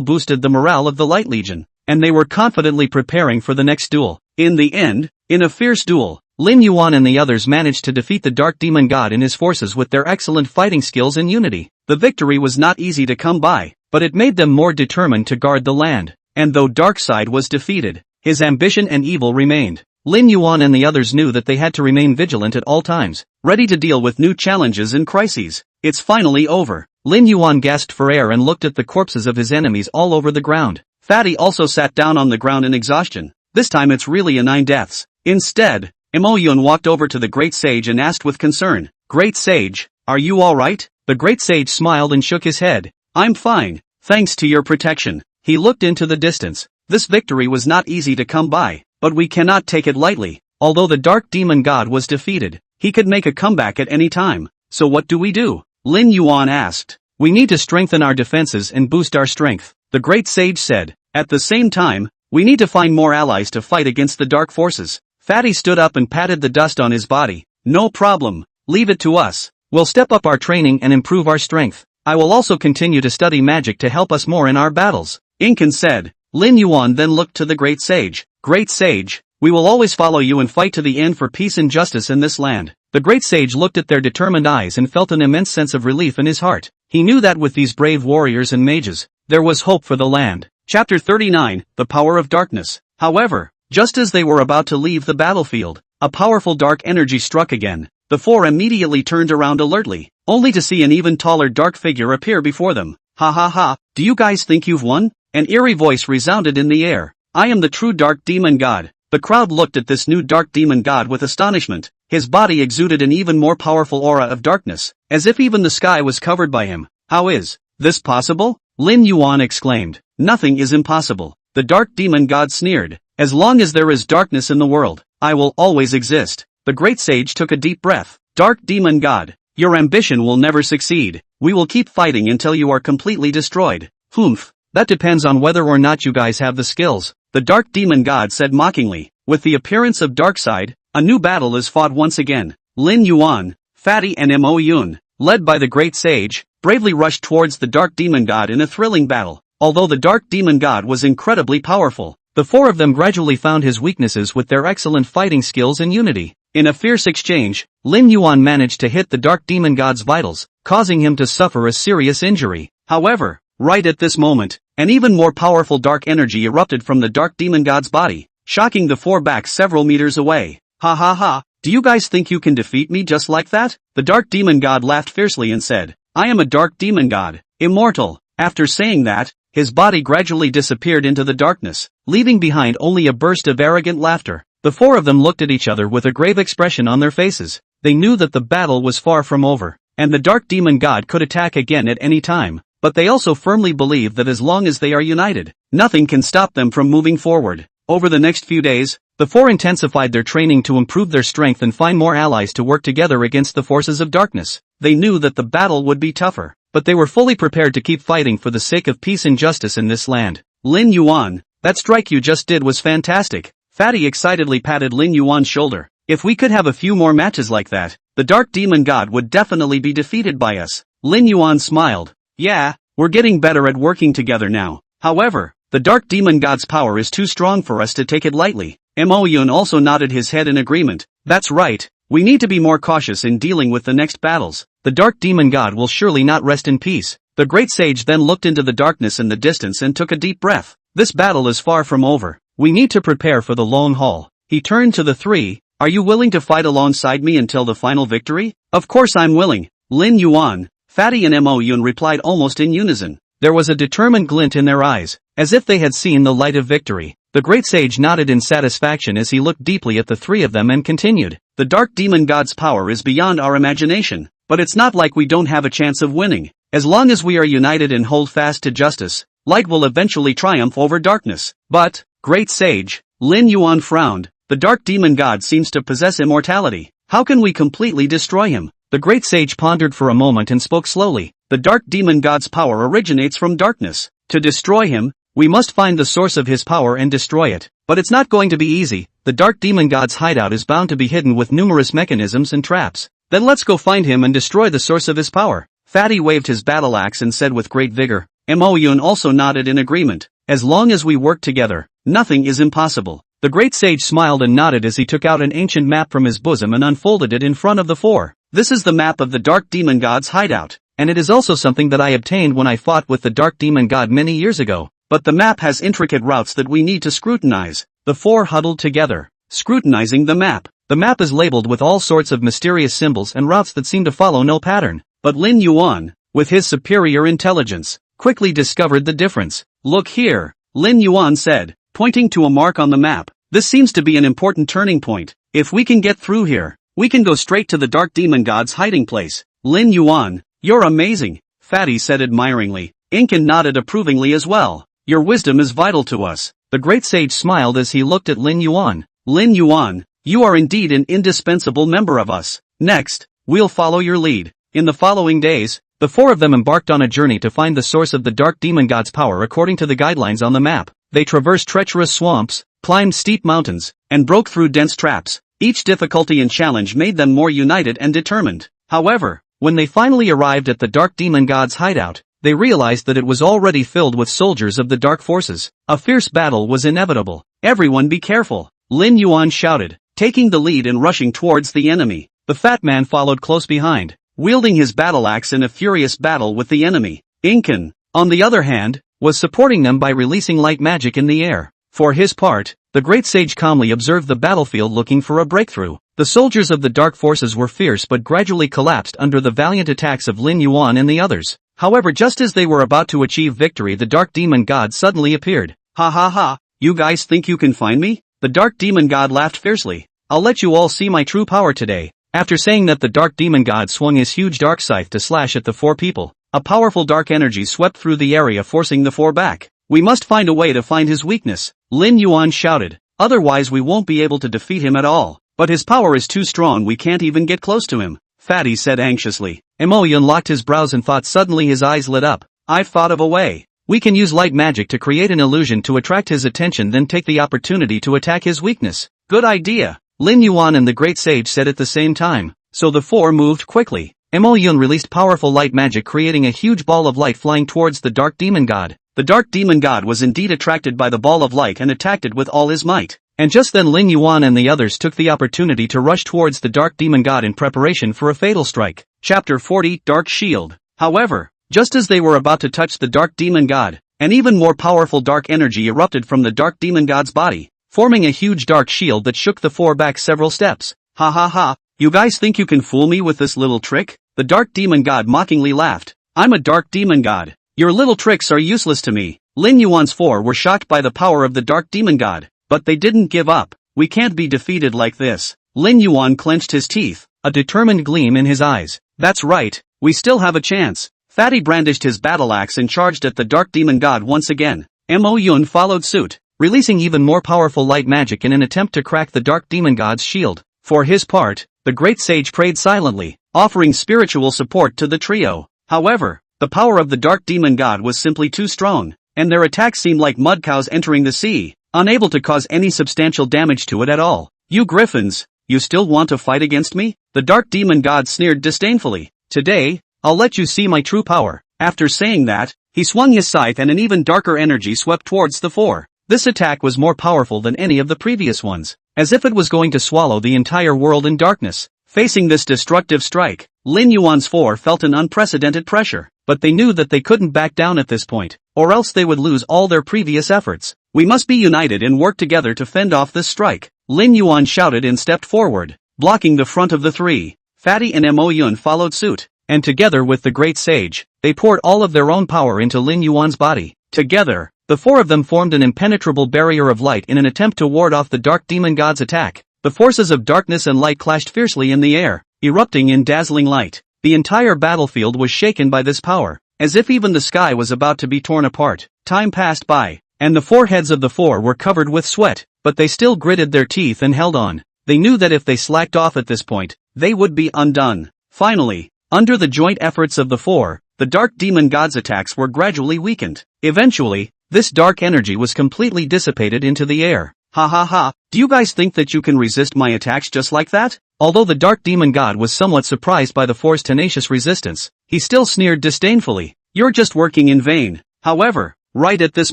boosted the morale of the Light Legion, and they were confidently preparing for the next duel. In the end, in a fierce duel, Lin Yuan and the others managed to defeat the Dark Demon God and his forces with their excellent fighting skills and unity. The victory was not easy to come by, but it made them more determined to guard the land. And though Darkseid was defeated, his ambition and evil remained. Lin Yuan and the others knew that they had to remain vigilant at all times, ready to deal with new challenges and crises. It's finally over. Lin Yuan gasped for air and looked at the corpses of his enemies all over the ground. Fatty also sat down on the ground in exhaustion. This time it's really a 9 deaths. Instead, Mo Yun walked over to the Great Sage and asked with concern, "Great Sage, are you alright?" The Great Sage smiled and shook his head. "I'm fine, thanks to your protection." He looked into the distance. This victory was not easy to come by, but we cannot take it lightly. Although the Dark Demon God was defeated, he could make a comeback at any time. So what do we do? Lin Yuan asked. "We need to strengthen our defenses and boost our strength," the Great Sage said. "At the same time, we need to find more allies to fight against the dark forces." Fatty stood up and patted the dust on his body. "No problem, leave it to us. We'll step up our training and improve our strength. I will also continue to study magic to help us more in our battles," Incan said. Lin Yuan then looked to the Great Sage. "Great Sage, we will always follow you and fight to the end for peace and justice in this land." The Great Sage looked at their determined eyes and felt an immense sense of relief in his heart. He knew that with these brave warriors and mages, there was hope for the land. Chapter 39, The Power of Darkness. However, just as they were about to leave the battlefield, a powerful dark energy struck again. The four immediately turned around alertly, only to see an even taller dark figure appear before them. "Ha ha ha, do you guys think you've won?" An eerie voice resounded in the air. "I am the true Dark Demon God." The crowd looked at this new Dark Demon God with astonishment. His body exuded an even more powerful aura of darkness, as if even the sky was covered by him. "How is this possible?" Lin Yuan exclaimed. "Nothing is impossible." The Dark Demon God sneered. "As long as there is darkness in the world, I will always exist." The Great Sage took a deep breath. "Dark Demon God, your ambition will never succeed. We will keep fighting until you are completely destroyed." "Humph, that depends on whether or not you guys have the skills," the Dark Demon God said mockingly. With the appearance of Darkseid, a new battle is fought once again. Lin Yuan, Fatty and Mo Yun, led by the Great Sage, bravely rushed towards the Dark Demon God in a thrilling battle. Although the Dark Demon God was incredibly powerful, the four of them gradually found his weaknesses with their excellent fighting skills and unity. In a fierce exchange, Lin Yuan managed to hit the Dark Demon God's vitals, causing him to suffer a serious injury. However, right at this moment, an even more powerful dark energy erupted from the Dark Demon God's body, shocking the four back several meters away. "Ha ha ha, do you guys think you can defeat me just like that?" The Dark Demon God laughed fiercely and said, "I am a Dark Demon God, immortal." After saying that, his body gradually disappeared into the darkness, leaving behind only a burst of arrogant laughter. The four of them looked at each other with a grave expression on their faces. They knew that the battle was far from over, and the Dark Demon God could attack again at any time, but they also firmly believed that as long as they are united, nothing can stop them from moving forward. Over the next few days, the four intensified their training to improve their strength and find more allies to work together against the forces of darkness. They knew that the battle would be tougher, but they were fully prepared to keep fighting for the sake of peace and justice in this land. "Lin Yuan, that strike you just did was fantastic." Fatty excitedly patted Lin Yuan's shoulder. "If we could have a few more matches like that, the Dark Demon God would definitely be defeated by us." Lin Yuan smiled. "Yeah, we're getting better at working together now. However, the Dark Demon God's power is too strong for us to take it lightly." Mo Yun also nodded his head in agreement. "That's right, we need to be more cautious in dealing with the next battles. The Dark Demon God will surely not rest in peace." The Great Sage then looked into the darkness in the distance and took a deep breath. "This battle is far from over. We need to prepare for the long haul." He turned to the three. "Are you willing to fight alongside me until the final victory?" "Of course I'm willing." Lin Yuan, Fatty and Mo Yun replied almost in unison. There was a determined glint in their eyes, as if they had seen the light of victory. The great sage nodded in satisfaction as he looked deeply at the three of them and continued. The dark demon god's power is beyond our imagination, but it's not like we don't have a chance of winning. As long as we are united and hold fast to justice, light will eventually triumph over darkness. But, great sage, Lin Yuan frowned, the dark demon god seems to possess immortality. How can we completely destroy him? The great sage pondered for a moment and spoke slowly. The dark demon god's power originates from darkness. To destroy him, we must find the source of his power and destroy it. But it's not going to be easy. The dark demon god's hideout is bound to be hidden with numerous mechanisms and traps. Then let's go find him and destroy the source of his power. Fatty waved his battle axe and said with great vigor. Mo Yun also nodded in agreement. As long as we work together, nothing is impossible. The great sage smiled and nodded as he took out an ancient map from his bosom and unfolded it in front of the four. This is the map of the dark demon god's hideout, and it is also something that I obtained when I fought with the dark demon god many years ago. But the map has intricate routes that we need to scrutinize. The four huddled together, scrutinizing the map. The map is labeled with all sorts of mysterious symbols and routes that seem to follow no pattern. But Lin Yuan, with his superior intelligence, quickly discovered the difference. Look here, Lin Yuan said, pointing to a mark on the map. This seems to be an important turning point. If we can get through here, we can go straight to the dark demon god's hiding place. Lin Yuan, you're amazing, Fatty said admiringly. Incan nodded approvingly as well. Your wisdom is vital to us. The great sage smiled as he looked at Lin Yuan. Lin Yuan, you are indeed an indispensable member of us. Next, we'll follow your lead. In the following days, the four of them embarked on a journey to find the source of the dark demon god's power according to the guidelines on the map. They traversed treacherous swamps, climbed steep mountains, and broke through dense traps. Each difficulty and challenge made them more united and determined. However, when they finally arrived at the dark demon god's hideout, they realized that it was already filled with soldiers of the dark forces. A fierce battle was inevitable. Everyone be careful, Lin Yuan shouted, taking the lead and rushing towards the enemy. The fat man followed close behind, wielding his battle axe in a furious battle with the enemy. Incan, on the other hand, was supporting them by releasing light magic in the air. For his part, the great sage calmly observed the battlefield looking for a breakthrough. The soldiers of the dark forces were fierce but gradually collapsed under the valiant attacks of Lin Yuan and the others. However, just as they were about to achieve victory, the dark demon god suddenly appeared. Ha ha ha, you guys think you can find me? The dark demon god laughed fiercely. I'll let you all see my true power today. After saying that, the dark demon god swung his huge dark scythe to slash at the four people. A powerful dark energy swept through the area, forcing the four back. We must find a way to find his weakness, Lin Yuan shouted. Otherwise we won't be able to defeat him at all. But his power is too strong, we can't even get close to him, Fatty said anxiously. Mo Yun locked his brows and thought. Suddenly his eyes lit up. I've thought of a way. We can use light magic to create an illusion to attract his attention, then take the opportunity to attack his weakness. Good idea, Lin Yuan and the great sage said at the same time. So the four moved quickly. Mo Yun released powerful light magic, creating a huge ball of light flying towards the dark demon god. The dark demon god was indeed attracted by the ball of light and attacked it with all his might. And just then Lin Yuan and the others took the opportunity to rush towards the dark demon god in preparation for a fatal strike. Chapter 40, Dark Shield. However, just as they were about to touch the dark demon god, an even more powerful dark energy erupted from the dark demon god's body, forming a huge dark shield that shook the four back several steps. Ha ha ha, you guys think you can fool me with this little trick? The dark demon god mockingly laughed. I'm a dark demon god. Your little tricks are useless to me. Lin Yuan's four were shocked by the power of the dark demon god, but they didn't give up. We can't be defeated like this. Lin Yuan clenched his teeth, a determined gleam in his eyes. That's right, we still have a chance. Fatty brandished his battle axe and charged at the dark demon god once again. Mo Yun followed suit, releasing even more powerful light magic in an attempt to crack the dark demon god's shield. For his part, the great sage prayed silently, offering spiritual support to the trio. However, the power of the dark demon god was simply too strong, and their attacks seemed like mud cows entering the sea, unable to cause any substantial damage to it at all. You griffins, you still want to fight against me? The dark demon god sneered disdainfully. Today, I'll let you see my true power. After saying that, he swung his scythe and an even darker energy swept towards the four. This attack was more powerful than any of the previous ones, as if it was going to swallow the entire world in darkness. Facing this destructive strike, Lin Yuan's four felt an unprecedented pressure, but they knew that they couldn't back down at this point, or else they would lose all their previous efforts. We must be united and work together to fend off this strike, Lin Yuan shouted and stepped forward, blocking the front of the three. Fatty and Mo Yun followed suit, and together with the great sage, They poured all of their own power into Lin Yuan's body. Together, the four of them formed an impenetrable barrier of light in an attempt to ward off the dark demon god's attack. The forces of darkness and light clashed fiercely in the air, erupting in dazzling light. The entire battlefield was shaken by this power, as if even the sky was about to be torn apart. Time passed by, and the foreheads of the four were covered with sweat, but they still gritted their teeth and held on. They knew that if they slacked off at this point, they would be undone. Finally, under the joint efforts of the four, the dark demon god's attacks were gradually weakened. Eventually, this dark energy was completely dissipated into the air. Ha ha ha, do you guys think that you can resist my attacks just like that? Although the dark demon god was somewhat surprised by the four's tenacious resistance, he still sneered disdainfully. You're just working in vain. However, right at this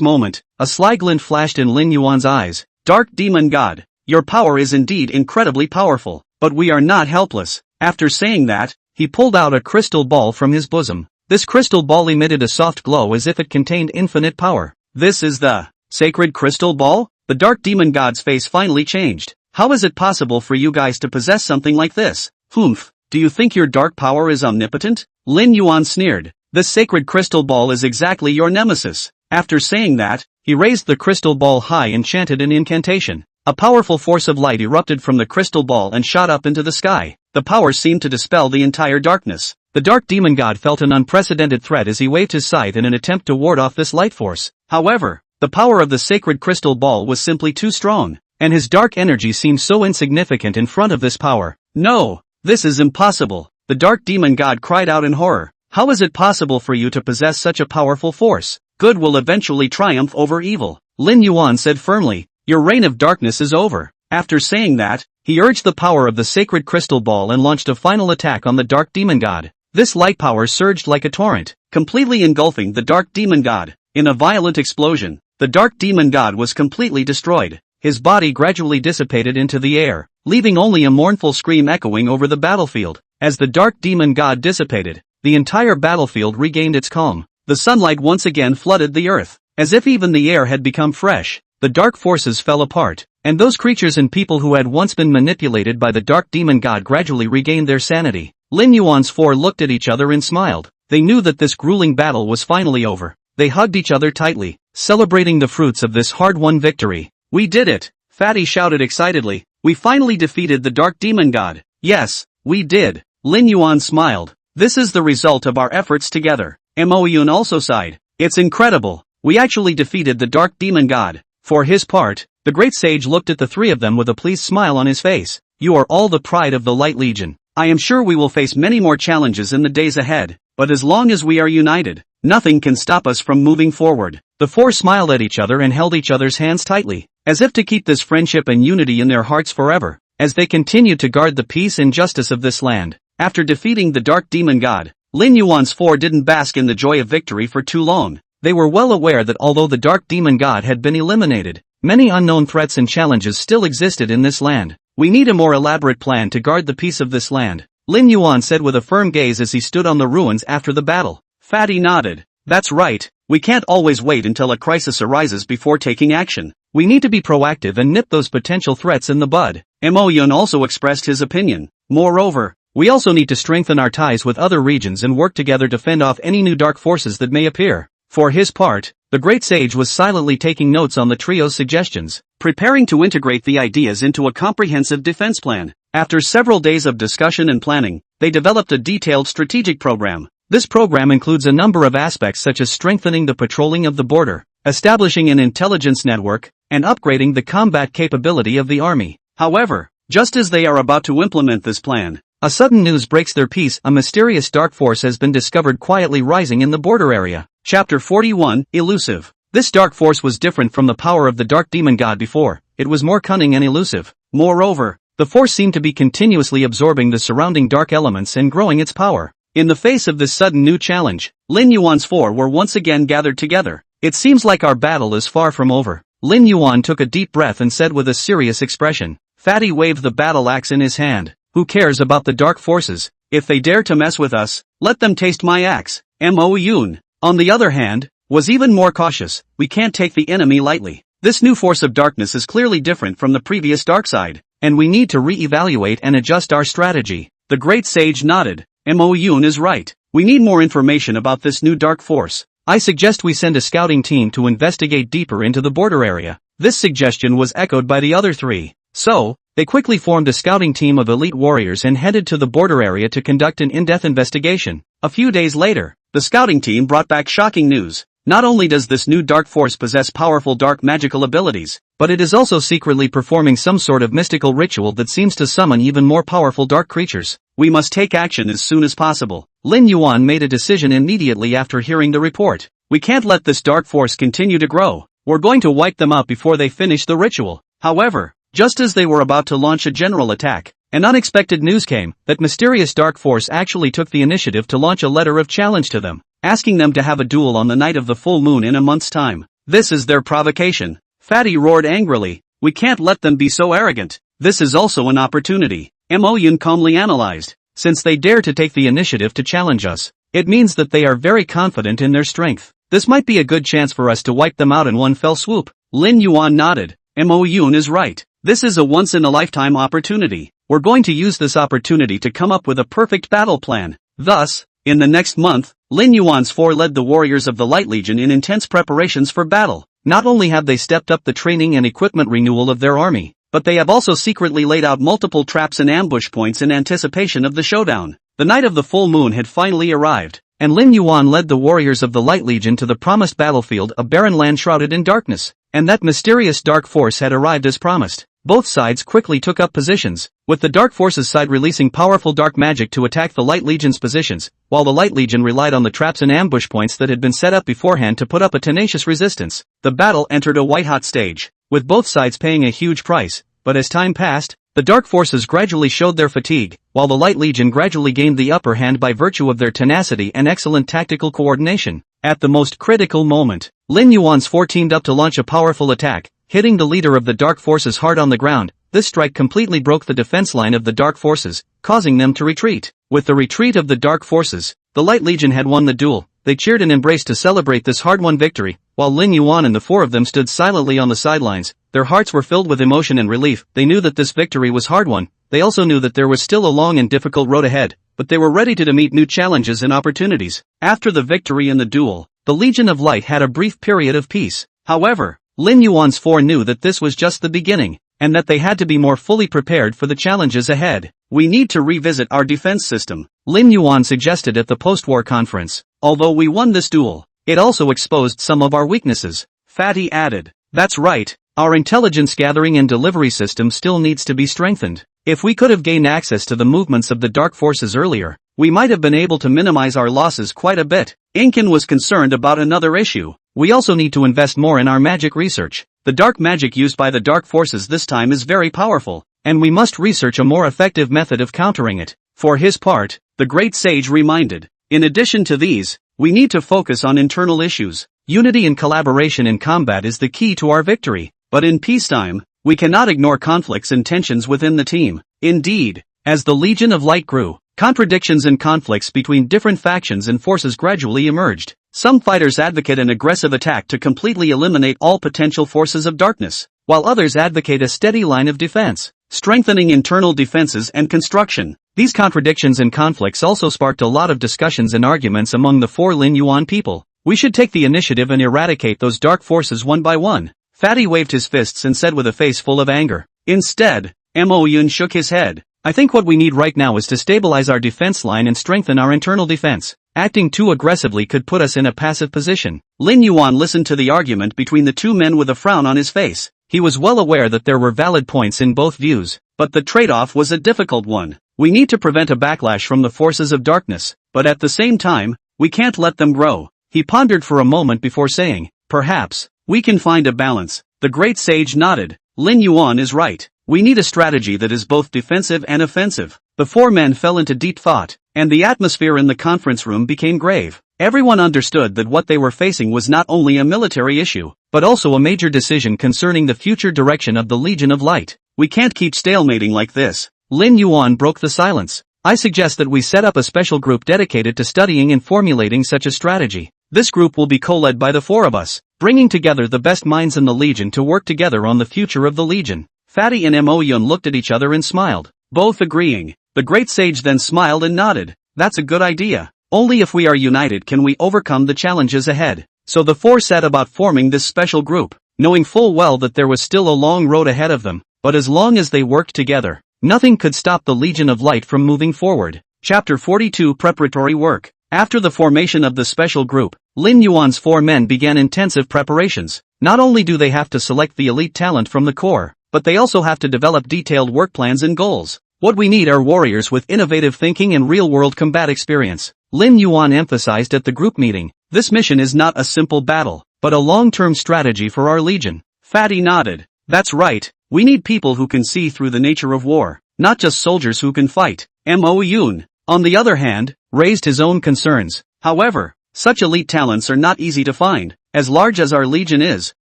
moment, a sly glint flashed in Lin Yuan's eyes. Dark demon god, your power is indeed incredibly powerful, but we are not helpless. After saying that, he pulled out a crystal ball from his bosom. This crystal ball emitted a soft glow as if it contained infinite power. This is the sacred crystal ball? The dark demon god's face finally changed. How is it possible for you guys to possess something like this? Humph, do you think your dark power is omnipotent? Lin Yuan sneered. This sacred crystal ball is exactly your nemesis. After saying that, he raised the crystal ball high and chanted an incantation. A powerful force of light erupted from the crystal ball and shot up into the sky. The power seemed to dispel the entire darkness. The dark demon god felt an unprecedented threat as he waved his scythe in an attempt to ward off this light force. However, the power of the sacred crystal ball was simply too strong, and his dark energy seemed so insignificant in front of this power. No, this is impossible. The dark demon god cried out in horror. How is it possible for you to possess such a powerful force? Good will eventually triumph over evil. Lin Yuan said firmly, your reign of darkness is over. After saying that, he urged the power of the sacred crystal ball and launched a final attack on the dark demon god. This light power surged like a torrent, completely engulfing the dark demon god. In a violent explosion, the dark demon god was completely destroyed. His body gradually dissipated into the air, leaving only a mournful scream echoing over the battlefield. As the dark demon god dissipated, the entire battlefield regained its calm. The sunlight once again flooded the earth, as if even the air had become fresh. The dark forces fell apart, and those creatures and people who had once been manipulated by the dark demon god gradually regained their sanity. Lin Yuan's four looked at each other and smiled. They knew that this grueling battle was finally over. They hugged each other tightly, celebrating the fruits of this hard-won victory. We did it! Fatty shouted excitedly. We finally defeated the dark demon god. Yes, we did. Lin Yuan smiled. This is the result of our efforts together. Mo Yun also sighed. It's incredible. We actually defeated the dark demon god. For his part, the great sage looked at the three of them with a pleased smile on his face. You are all the pride of the Light Legion. I am sure we will face many more challenges in the days ahead, but as long as we are united, nothing can stop us from moving forward. The four smiled at each other and held each other's hands tightly, as if to keep this friendship and unity in their hearts forever, as they continued to guard the peace and justice of this land. After defeating the dark demon god, Lin Yuan's four didn't bask in the joy of victory for too long. They were well aware that although the dark demon god had been eliminated, many unknown threats and challenges still existed in this land. We need a more elaborate plan to guard the peace of this land, Lin Yuan said with a firm gaze as he stood on the ruins after the battle. Fatty nodded. That's right, we can't always wait until a crisis arises before taking action. We need to be proactive and nip those potential threats in the bud. Mo Yun also expressed his opinion. Moreover, we also need to strengthen our ties with other regions and work together to fend off any new dark forces that may appear. For his part, the great sage was silently taking notes on the trio's suggestions, preparing to integrate the ideas into a comprehensive defense plan. After several days of discussion and planning, they developed a detailed strategic program. This program includes a number of aspects such as strengthening the patrolling of the border, establishing an intelligence network, and upgrading the combat capability of the army. However, just as they are about to implement this plan, a sudden news breaks their peace. A mysterious dark force has been discovered quietly rising in the border area. Chapter 41, Elusive. This dark force was different from the power of the dark demon god before. It was more cunning and elusive. Moreover, the force seemed to be continuously absorbing the surrounding dark elements and growing its power. In the face of this sudden new challenge, Lin Yuan's four were once again gathered together. It seems like our battle is far from over. Lin Yuan took a deep breath and said with a serious expression. Fatty waved the battle axe in his hand. Who cares about the dark forces? If they dare to mess with us, let them taste my axe. Mo Yun, on the other hand, was even more cautious. We can't take the enemy lightly. This new force of darkness is clearly different from the previous dark side, and we need to re-evaluate and adjust our strategy. The great sage nodded. Mo Yoon is right. We need more information about this new dark force. I suggest we send a scouting team to investigate deeper into the border area. This suggestion was echoed by the other three. So, they quickly formed a scouting team of elite warriors and headed to the border area to conduct an in-depth investigation. A few days later, the scouting team brought back shocking news. Not only does this new dark force possess powerful dark magical abilities, but it is also secretly performing some sort of mystical ritual that seems to summon even more powerful dark creatures. We must take action as soon as possible. Lin Yuan made a decision immediately after hearing the report. We can't let this dark force continue to grow. We're going to wipe them out before they finish the ritual. However, just as they were about to launch a general attack, an unexpected news came that mysterious dark force actually took the initiative to launch a letter of challenge to them, asking them to have a duel on the night of the full moon in a month's time. This is their provocation. Fatty roared angrily. We can't let them be so arrogant. This is also an opportunity. Mo Yun calmly analyzed. Since they dare to take the initiative to challenge us, it means that they are very confident in their strength. This might be a good chance for us to wipe them out in one fell swoop. Lin Yuan nodded. Mo Yun is right. This is a once-in-a-lifetime opportunity. We're going to use this opportunity to come up with a perfect battle plan. Thus, in the next month, Lin Yuan's four led the warriors of the Light Legion in intense preparations for battle. Not only have they stepped up the training and equipment renewal of their army, but they have also secretly laid out multiple traps and ambush points in anticipation of the showdown. The night of the full moon had finally arrived, and Lin Yuan led the warriors of the Light Legion to the promised battlefield, a barren land shrouded in darkness, and that mysterious dark force had arrived as promised. Both sides quickly took up positions, with the Dark Forces side releasing powerful dark magic to attack the Light Legion's positions, while the Light Legion relied on the traps and ambush points that had been set up beforehand to put up a tenacious resistance. The battle entered a white-hot stage, with both sides paying a huge price, but as time passed, the Dark Forces gradually showed their fatigue, while the Light Legion gradually gained the upper hand by virtue of their tenacity and excellent tactical coordination. At the most critical moment, Lin Yuan's four teamed up to launch a powerful attack, hitting the leader of the Dark Forces hard on the ground. This strike completely broke the defense line of the Dark Forces, causing them to retreat. With the retreat of the Dark Forces, the Light Legion had won the duel. They cheered and embraced to celebrate this hard-won victory, while Lin Yuan and the four of them stood silently on the sidelines. Their hearts were filled with emotion and relief. They knew that this victory was hard-won. They also knew that there was still a long and difficult road ahead, but they were ready to meet new challenges and opportunities. After the victory in the duel, the Legion of Light had a brief period of peace. However, Lin Yuan's four knew that this was just the beginning, and that they had to be more fully prepared for the challenges ahead. We need to revisit our defense system, Lin Yuan suggested at the post-war conference. Although we won this duel, it also exposed some of our weaknesses. Fatty added. That's right, our intelligence gathering and delivery system still needs to be strengthened. If we could have gained access to the movements of the Dark Forces earlier, we might have been able to minimize our losses quite a bit. Inkin was concerned about another issue. We also need to invest more in our magic research. The dark magic used by the Dark Forces this time is very powerful, and we must research a more effective method of countering it. For his part, the Great Sage reminded. In addition to these, we need to focus on internal issues. Unity and collaboration in combat is the key to our victory. But in peacetime, we cannot ignore conflicts and tensions within the team. Indeed, as the Legion of Light grew, contradictions and conflicts between different factions and forces gradually emerged. Some fighters advocate an aggressive attack to completely eliminate all potential forces of darkness, while others advocate a steady line of defense, strengthening internal defenses and construction. These contradictions and conflicts also sparked a lot of discussions and arguments among the four Lin Yuan people. We should take the initiative and eradicate those dark forces one by one. Fatty waved his fists and said with a face full of anger. Instead, Mo Yun shook his head. I think what we need right now is to stabilize our defense line and strengthen our internal defense. Acting too aggressively could put us in a passive position. Lin Yuan listened to the argument between the two men with a frown on his face. He was well aware that there were valid points in both views, but the trade-off was a difficult one. We need to prevent a backlash from the forces of darkness, but at the same time, we can't let them grow. He pondered for a moment before saying, perhaps, we can find a balance. The Great Sage nodded. Lin Yuan is right. We need a strategy that is both defensive and offensive. The four men fell into deep thought, and the atmosphere in the conference room became grave. Everyone understood that what they were facing was not only a military issue, but also a major decision concerning the future direction of the Legion of Light. We can't keep stalemating like this. Lin Yuan broke the silence. I suggest that we set up a special group dedicated to studying and formulating such a strategy. This group will be co-led by the four of us, bringing together the best minds in the Legion to work together on the future of the Legion. Fatty and Mo Yun looked at each other and smiled, both agreeing. The Great Sage then smiled and nodded. that's a good idea. Only if we are united can we overcome the challenges ahead. So the four set about forming this special group, knowing full well that there was still a long road ahead of them, but as long as they worked together, nothing could stop the Legion of Light from moving forward. Chapter 42 Preparatory Work. After the formation of the special group, Lin Yuan's four men began intensive preparations. Not only do they have to select the elite talent from the core, but they also have to develop detailed work plans and goals. What we need are warriors with innovative thinking and real-world combat experience. Lin Yuan emphasized at the group meeting, this mission is not a simple battle, but a long-term strategy for our legion. Fatty nodded. That's right, we need people who can see through the nature of war, not just soldiers who can fight. Mo Yun, on the other hand, raised his own concerns. However, such elite talents are not easy to find. As large as our legion is,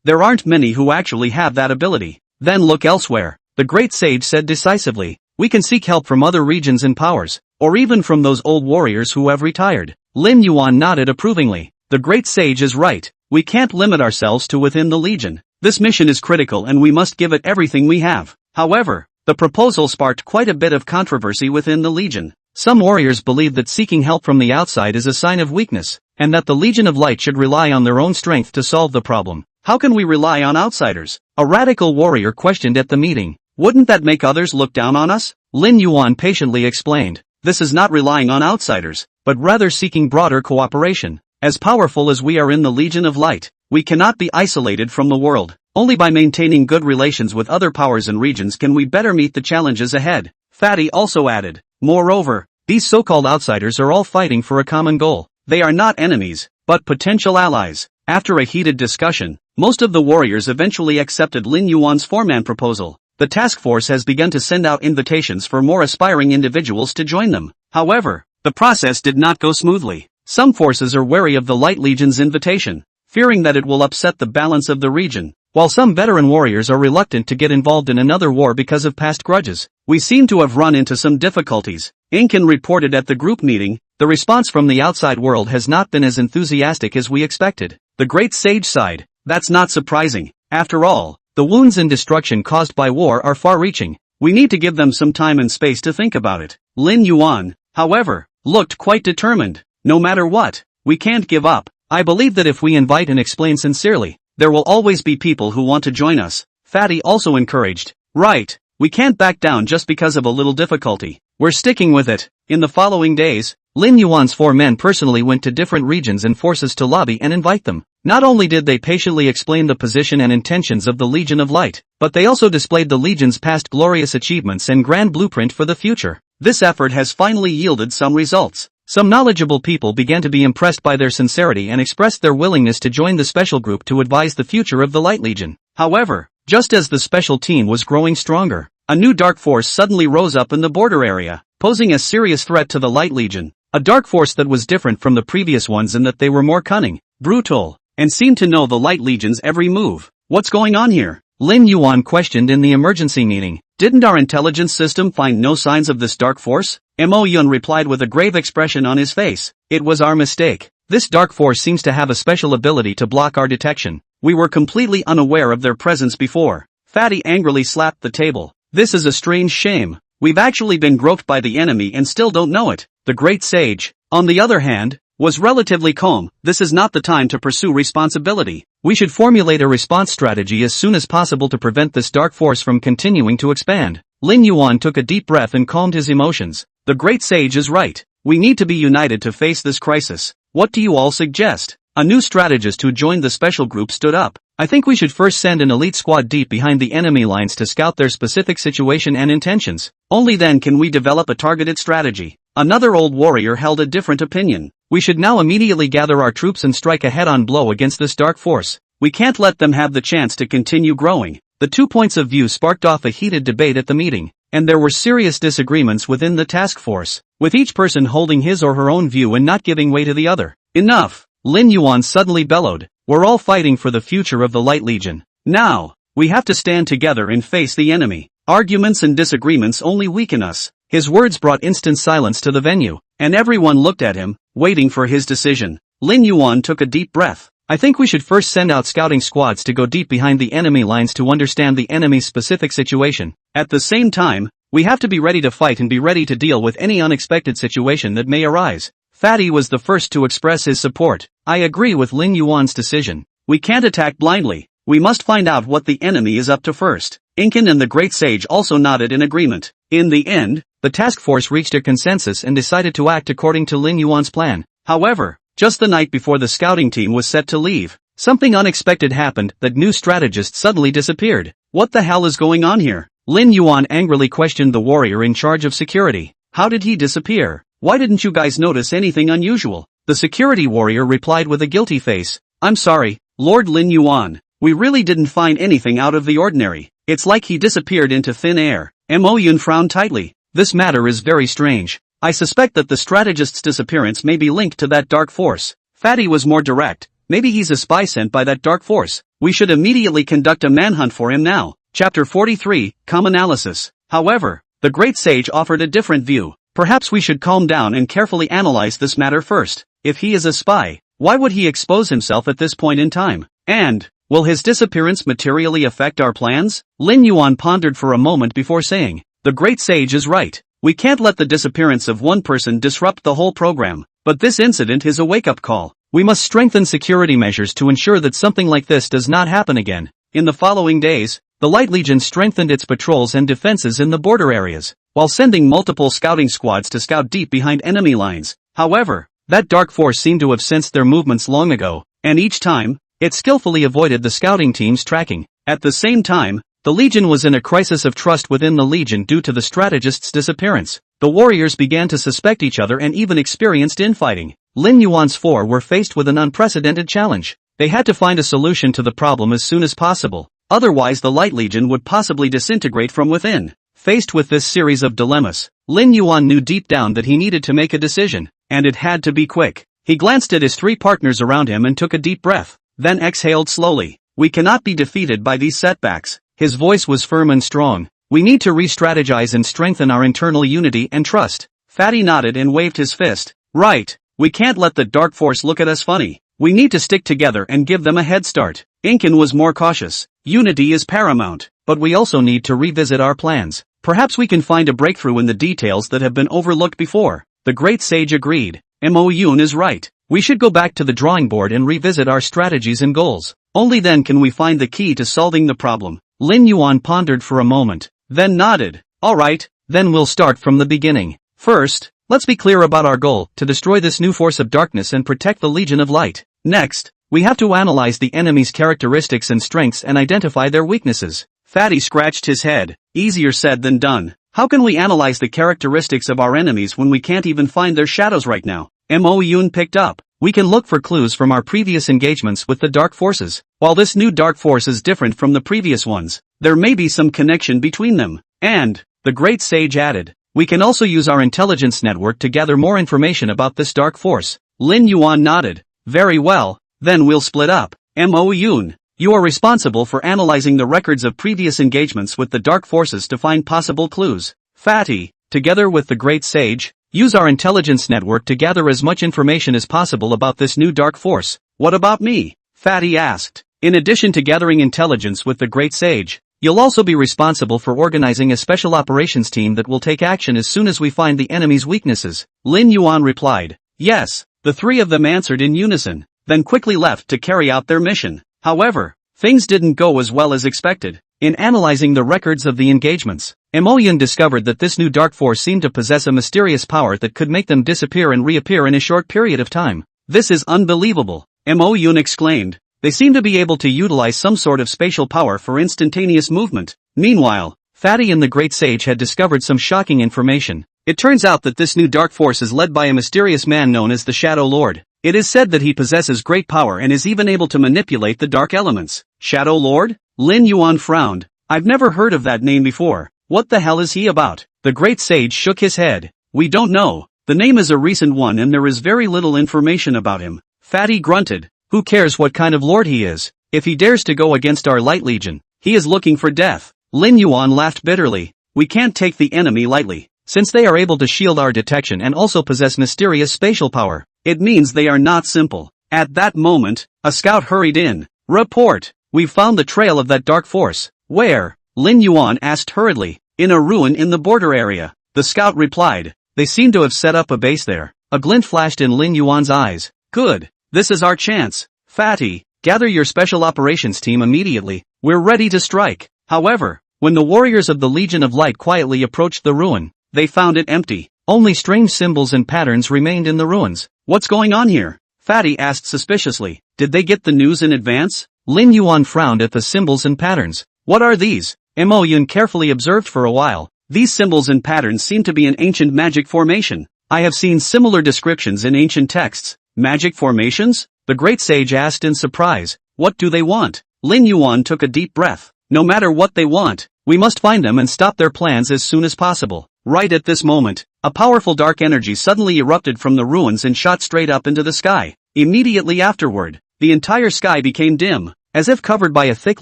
there aren't many who actually have that ability. Then look elsewhere, the great sage said decisively. We can seek help from other regions and powers, or even from those old warriors who have retired. Lin Yuan nodded approvingly. The great sage is right. We can't limit ourselves to within the legion. This mission is critical and we must give it everything we have. However, the proposal sparked quite a bit of controversy within the legion. Some warriors believe that seeking help from the outside is a sign of weakness, and that the Legion of Light should rely on their own strength to solve the problem. How can we rely on outsiders? A radical warrior questioned at the meeting. Wouldn't that make others look down on us? Lin Yuan patiently explained. This is not relying on outsiders, but rather seeking broader cooperation. As powerful as we are in the Legion of Light, we cannot be isolated from the world. Only by maintaining good relations with other powers and regions can we better meet the challenges ahead. Fatty also added. Moreover, these so-called outsiders are all fighting for a common goal. They are not enemies, but potential allies. After a heated discussion, most of the warriors eventually accepted Lin Yuan's four-man proposal. The task force has begun to send out invitations for more aspiring individuals to join them. However, the process did not go smoothly. Some forces are wary of the Light Legion's invitation, fearing that it will upset the balance of the region, while some veteran warriors are reluctant to get involved in another war because of past grudges. We seem to have run into some difficulties. Incan reported at the group meeting, the response from the outside world has not been as enthusiastic as we expected. The great sage sighed. That's not surprising. After all, the wounds and destruction caused by war are far-reaching. We need to give them some time and space to think about it. Lin Yuan, however, looked quite determined. No matter what, we can't give up. I believe that if we invite and explain sincerely, there will always be people who want to join us. Fatty also encouraged. Right, we can't back down just because of a little difficulty. We're sticking with it. In the following days, Lin Yuan's four men personally went to different regions and forces to lobby and invite them. Not only did they patiently explain the position and intentions of the Legion of Light, but they also displayed the Legion's past glorious achievements and grand blueprint for the future. This effort has finally yielded some results. Some knowledgeable people began to be impressed by their sincerity and expressed their willingness to join the special group to advise the future of the Light Legion. However, just as the special team was growing stronger, a new dark force suddenly rose up in the border area, posing a serious threat to the Light Legion. A dark force that was different from the previous ones in that they were more cunning, brutal, and seemed to know the Light Legion's every move. What's going on here? Lin Yuan questioned in the emergency meeting. Didn't our intelligence system find no signs of this dark force? Mo Yun replied with a grave expression on his face. It was our mistake. This dark force seems to have a special ability to block our detection. We were completely unaware of their presence before. Fatty angrily slapped the table. This is a strange shame. We've actually been groped by the enemy and still don't know it. The great sage, on the other hand, was relatively calm. This is not the time to pursue responsibility. We should formulate a response strategy as soon as possible to prevent this dark force from continuing to expand. Lin Yuan took a deep breath and calmed his emotions. The great sage is right. We need to be united to face this crisis. What do you all suggest? A new strategist who joined the special group stood up. I think we should first send an elite squad deep behind the enemy lines to scout their specific situation and intentions. Only then can we develop a targeted strategy. Another old warrior held a different opinion. We should now immediately gather our troops and strike a head-on blow against this dark force. We can't let them have the chance to continue growing. The 2 points of view sparked off a heated debate at the meeting, and there were serious disagreements within the task force, with each person holding his or her own view and not giving way to the other. Enough! Lin Yuan suddenly bellowed. We're all fighting for the future of the Light Legion. Now, we have to stand together and face the enemy. Arguments and disagreements only weaken us. His words brought instant silence to the venue, and everyone looked at him, waiting for his decision. Lin Yuan took a deep breath. I think we should first send out scouting squads to go deep behind the enemy lines to understand the enemy's specific situation. At the same time, We have to be ready to fight and be ready to deal with any unexpected situation that may arise. Fatty was the first to express his support. I agree with Lin Yuan's decision. We can't attack blindly. We must find out what the enemy is up to first. Incan and the Great Sage also nodded in agreement. In the end, the task force reached a consensus and decided to act according to Lin Yuan's plan. However, just the night before the scouting team was set to leave, something unexpected happened. That new strategist suddenly disappeared. What the hell is going on here? Lin Yuan angrily questioned the warrior in charge of security. How did he disappear? Why didn't you guys notice anything unusual? The security warrior replied with a guilty face. I'm sorry, Lord Lin Yuan. We really didn't find anything out of the ordinary. It's like he disappeared into thin air. Mo Yun frowned tightly. This matter is very strange. I suspect that the strategist's disappearance may be linked to that dark force. Fatty was more direct. Maybe he's a spy sent by that dark force. We should immediately conduct a manhunt for him now. Chapter 43, Comanalysis. However, the Great Sage offered a different view. Perhaps we should calm down and carefully analyze this matter first. If he is a spy, why would he expose himself at this point in time? And, will his disappearance materially affect our plans? Lin Yuan pondered for a moment before saying, the Great Sage is right. We can't let the disappearance of one person disrupt the whole program. But this incident is a wake-up call. We must strengthen security measures to ensure that something like this does not happen again. In the following days, the Light Legion strengthened its patrols and defenses in the border areas, while sending multiple scouting squads to scout deep behind enemy lines. However, that dark force seemed to have sensed their movements long ago, and each time, it skillfully avoided the scouting team's tracking. At the same time, the Legion was in a crisis of trust within the Legion due to the strategist's disappearance. The warriors began to suspect each other and even experienced infighting. Lin Yuan's four were faced with an unprecedented challenge. They had to find a solution to the problem as soon as possible. Otherwise the Light Legion would possibly disintegrate from within. Faced with this series of dilemmas, Lin Yuan knew deep down that he needed to make a decision, and it had to be quick. He glanced at his three partners around him and took a deep breath, then exhaled slowly. We cannot be defeated by these setbacks. His voice was firm and strong. We need to re-strategize and strengthen our internal unity and trust. Fatty nodded and waved his fist. Right. We can't let the dark force look at us funny. We need to stick together and give them a head start. Incan was more cautious. Unity is paramount, but we also need to revisit our plans. Perhaps we can find a breakthrough in the details that have been overlooked before. The Great Sage agreed. Mo Yun is right. We should go back to the drawing board and revisit our strategies and goals. Only then can we find the key to solving the problem. Lin Yuan pondered for a moment, then nodded. Alright, then we'll start from the beginning. First, let's be clear about our goal, to destroy this new force of darkness and protect the Legion of Light. Next, we have to analyze the enemy's characteristics and strengths and identify their weaknesses. Fatty scratched his head. Easier said than done. How can we analyze the characteristics of our enemies when we can't even find their shadows right now? Mo Yun picked up. We can look for clues from our previous engagements with the dark forces. While this new dark force is different from the previous ones, there may be some connection between them. And, the Great Sage added, we can also use our intelligence network to gather more information about this dark force. Lin Yuan nodded. Very well, then we'll split up. Mo Yun, you are responsible for analyzing the records of previous engagements with the dark forces to find possible clues. Fatty, together with the Great Sage, use our intelligence network to gather as much information as possible about this new dark force. What about me? Fatty asked. In addition to gathering intelligence with the Great Sage, you'll also be responsible for organizing a special operations team that will take action as soon as we find the enemy's weaknesses. Lin Yuan replied. Yes, the three of them answered in unison, then quickly left to carry out their mission. However, things didn't go as well as expected. In analyzing the records of the engagements, Mo Yun discovered that this new dark force seemed to possess a mysterious power that could make them disappear and reappear in a short period of time. This is unbelievable, Mo Yun exclaimed. They seem to be able to utilize some sort of spatial power for instantaneous movement. Meanwhile, Fatty and the Great Sage had discovered some shocking information. It turns out that this new dark force is led by a mysterious man known as the Shadow Lord. It is said that he possesses great power and is even able to manipulate the dark elements. Shadow Lord? Lin Yuan frowned. I've never heard of that name before. What the hell is he about? The Great Sage shook his head. We don't know. The name is a recent one and there is very little information about him. Fatty grunted. Who cares what kind of lord he is? If he dares to go against our Light Legion, he is looking for death. Lin Yuan laughed bitterly. We can't take the enemy lightly. Since they are able to shield our detection and also possess mysterious spatial power, it means they are not simple. At that moment, a scout hurried in. Report. We've found the trail of that dark force. Where? Lin Yuan asked hurriedly. In a ruin in the border area, the scout replied. They seem to have set up a base there. A glint flashed in Lin Yuan's eyes. Good. This is our chance. Fatty, gather your special operations team immediately. We're ready to strike. However, when the warriors of the Legion of Light quietly approached the ruin, they found it empty. Only strange symbols and patterns remained in the ruins. What's going on here? Fatty asked suspiciously. Did they get the news in advance? Lin Yuan frowned at the symbols and patterns. What are these? Mo Yun carefully observed for a while. These symbols and patterns seem to be an ancient magic formation. I have seen similar descriptions in ancient texts. Magic formations? The great sage asked in surprise. What do they want? Lin Yuan took a deep breath. No matter what they want, we must find them and stop their plans as soon as possible. Right at this moment, a powerful dark energy suddenly erupted from the ruins and shot straight up into the sky. Immediately afterward, the entire sky became dim, as if covered by a thick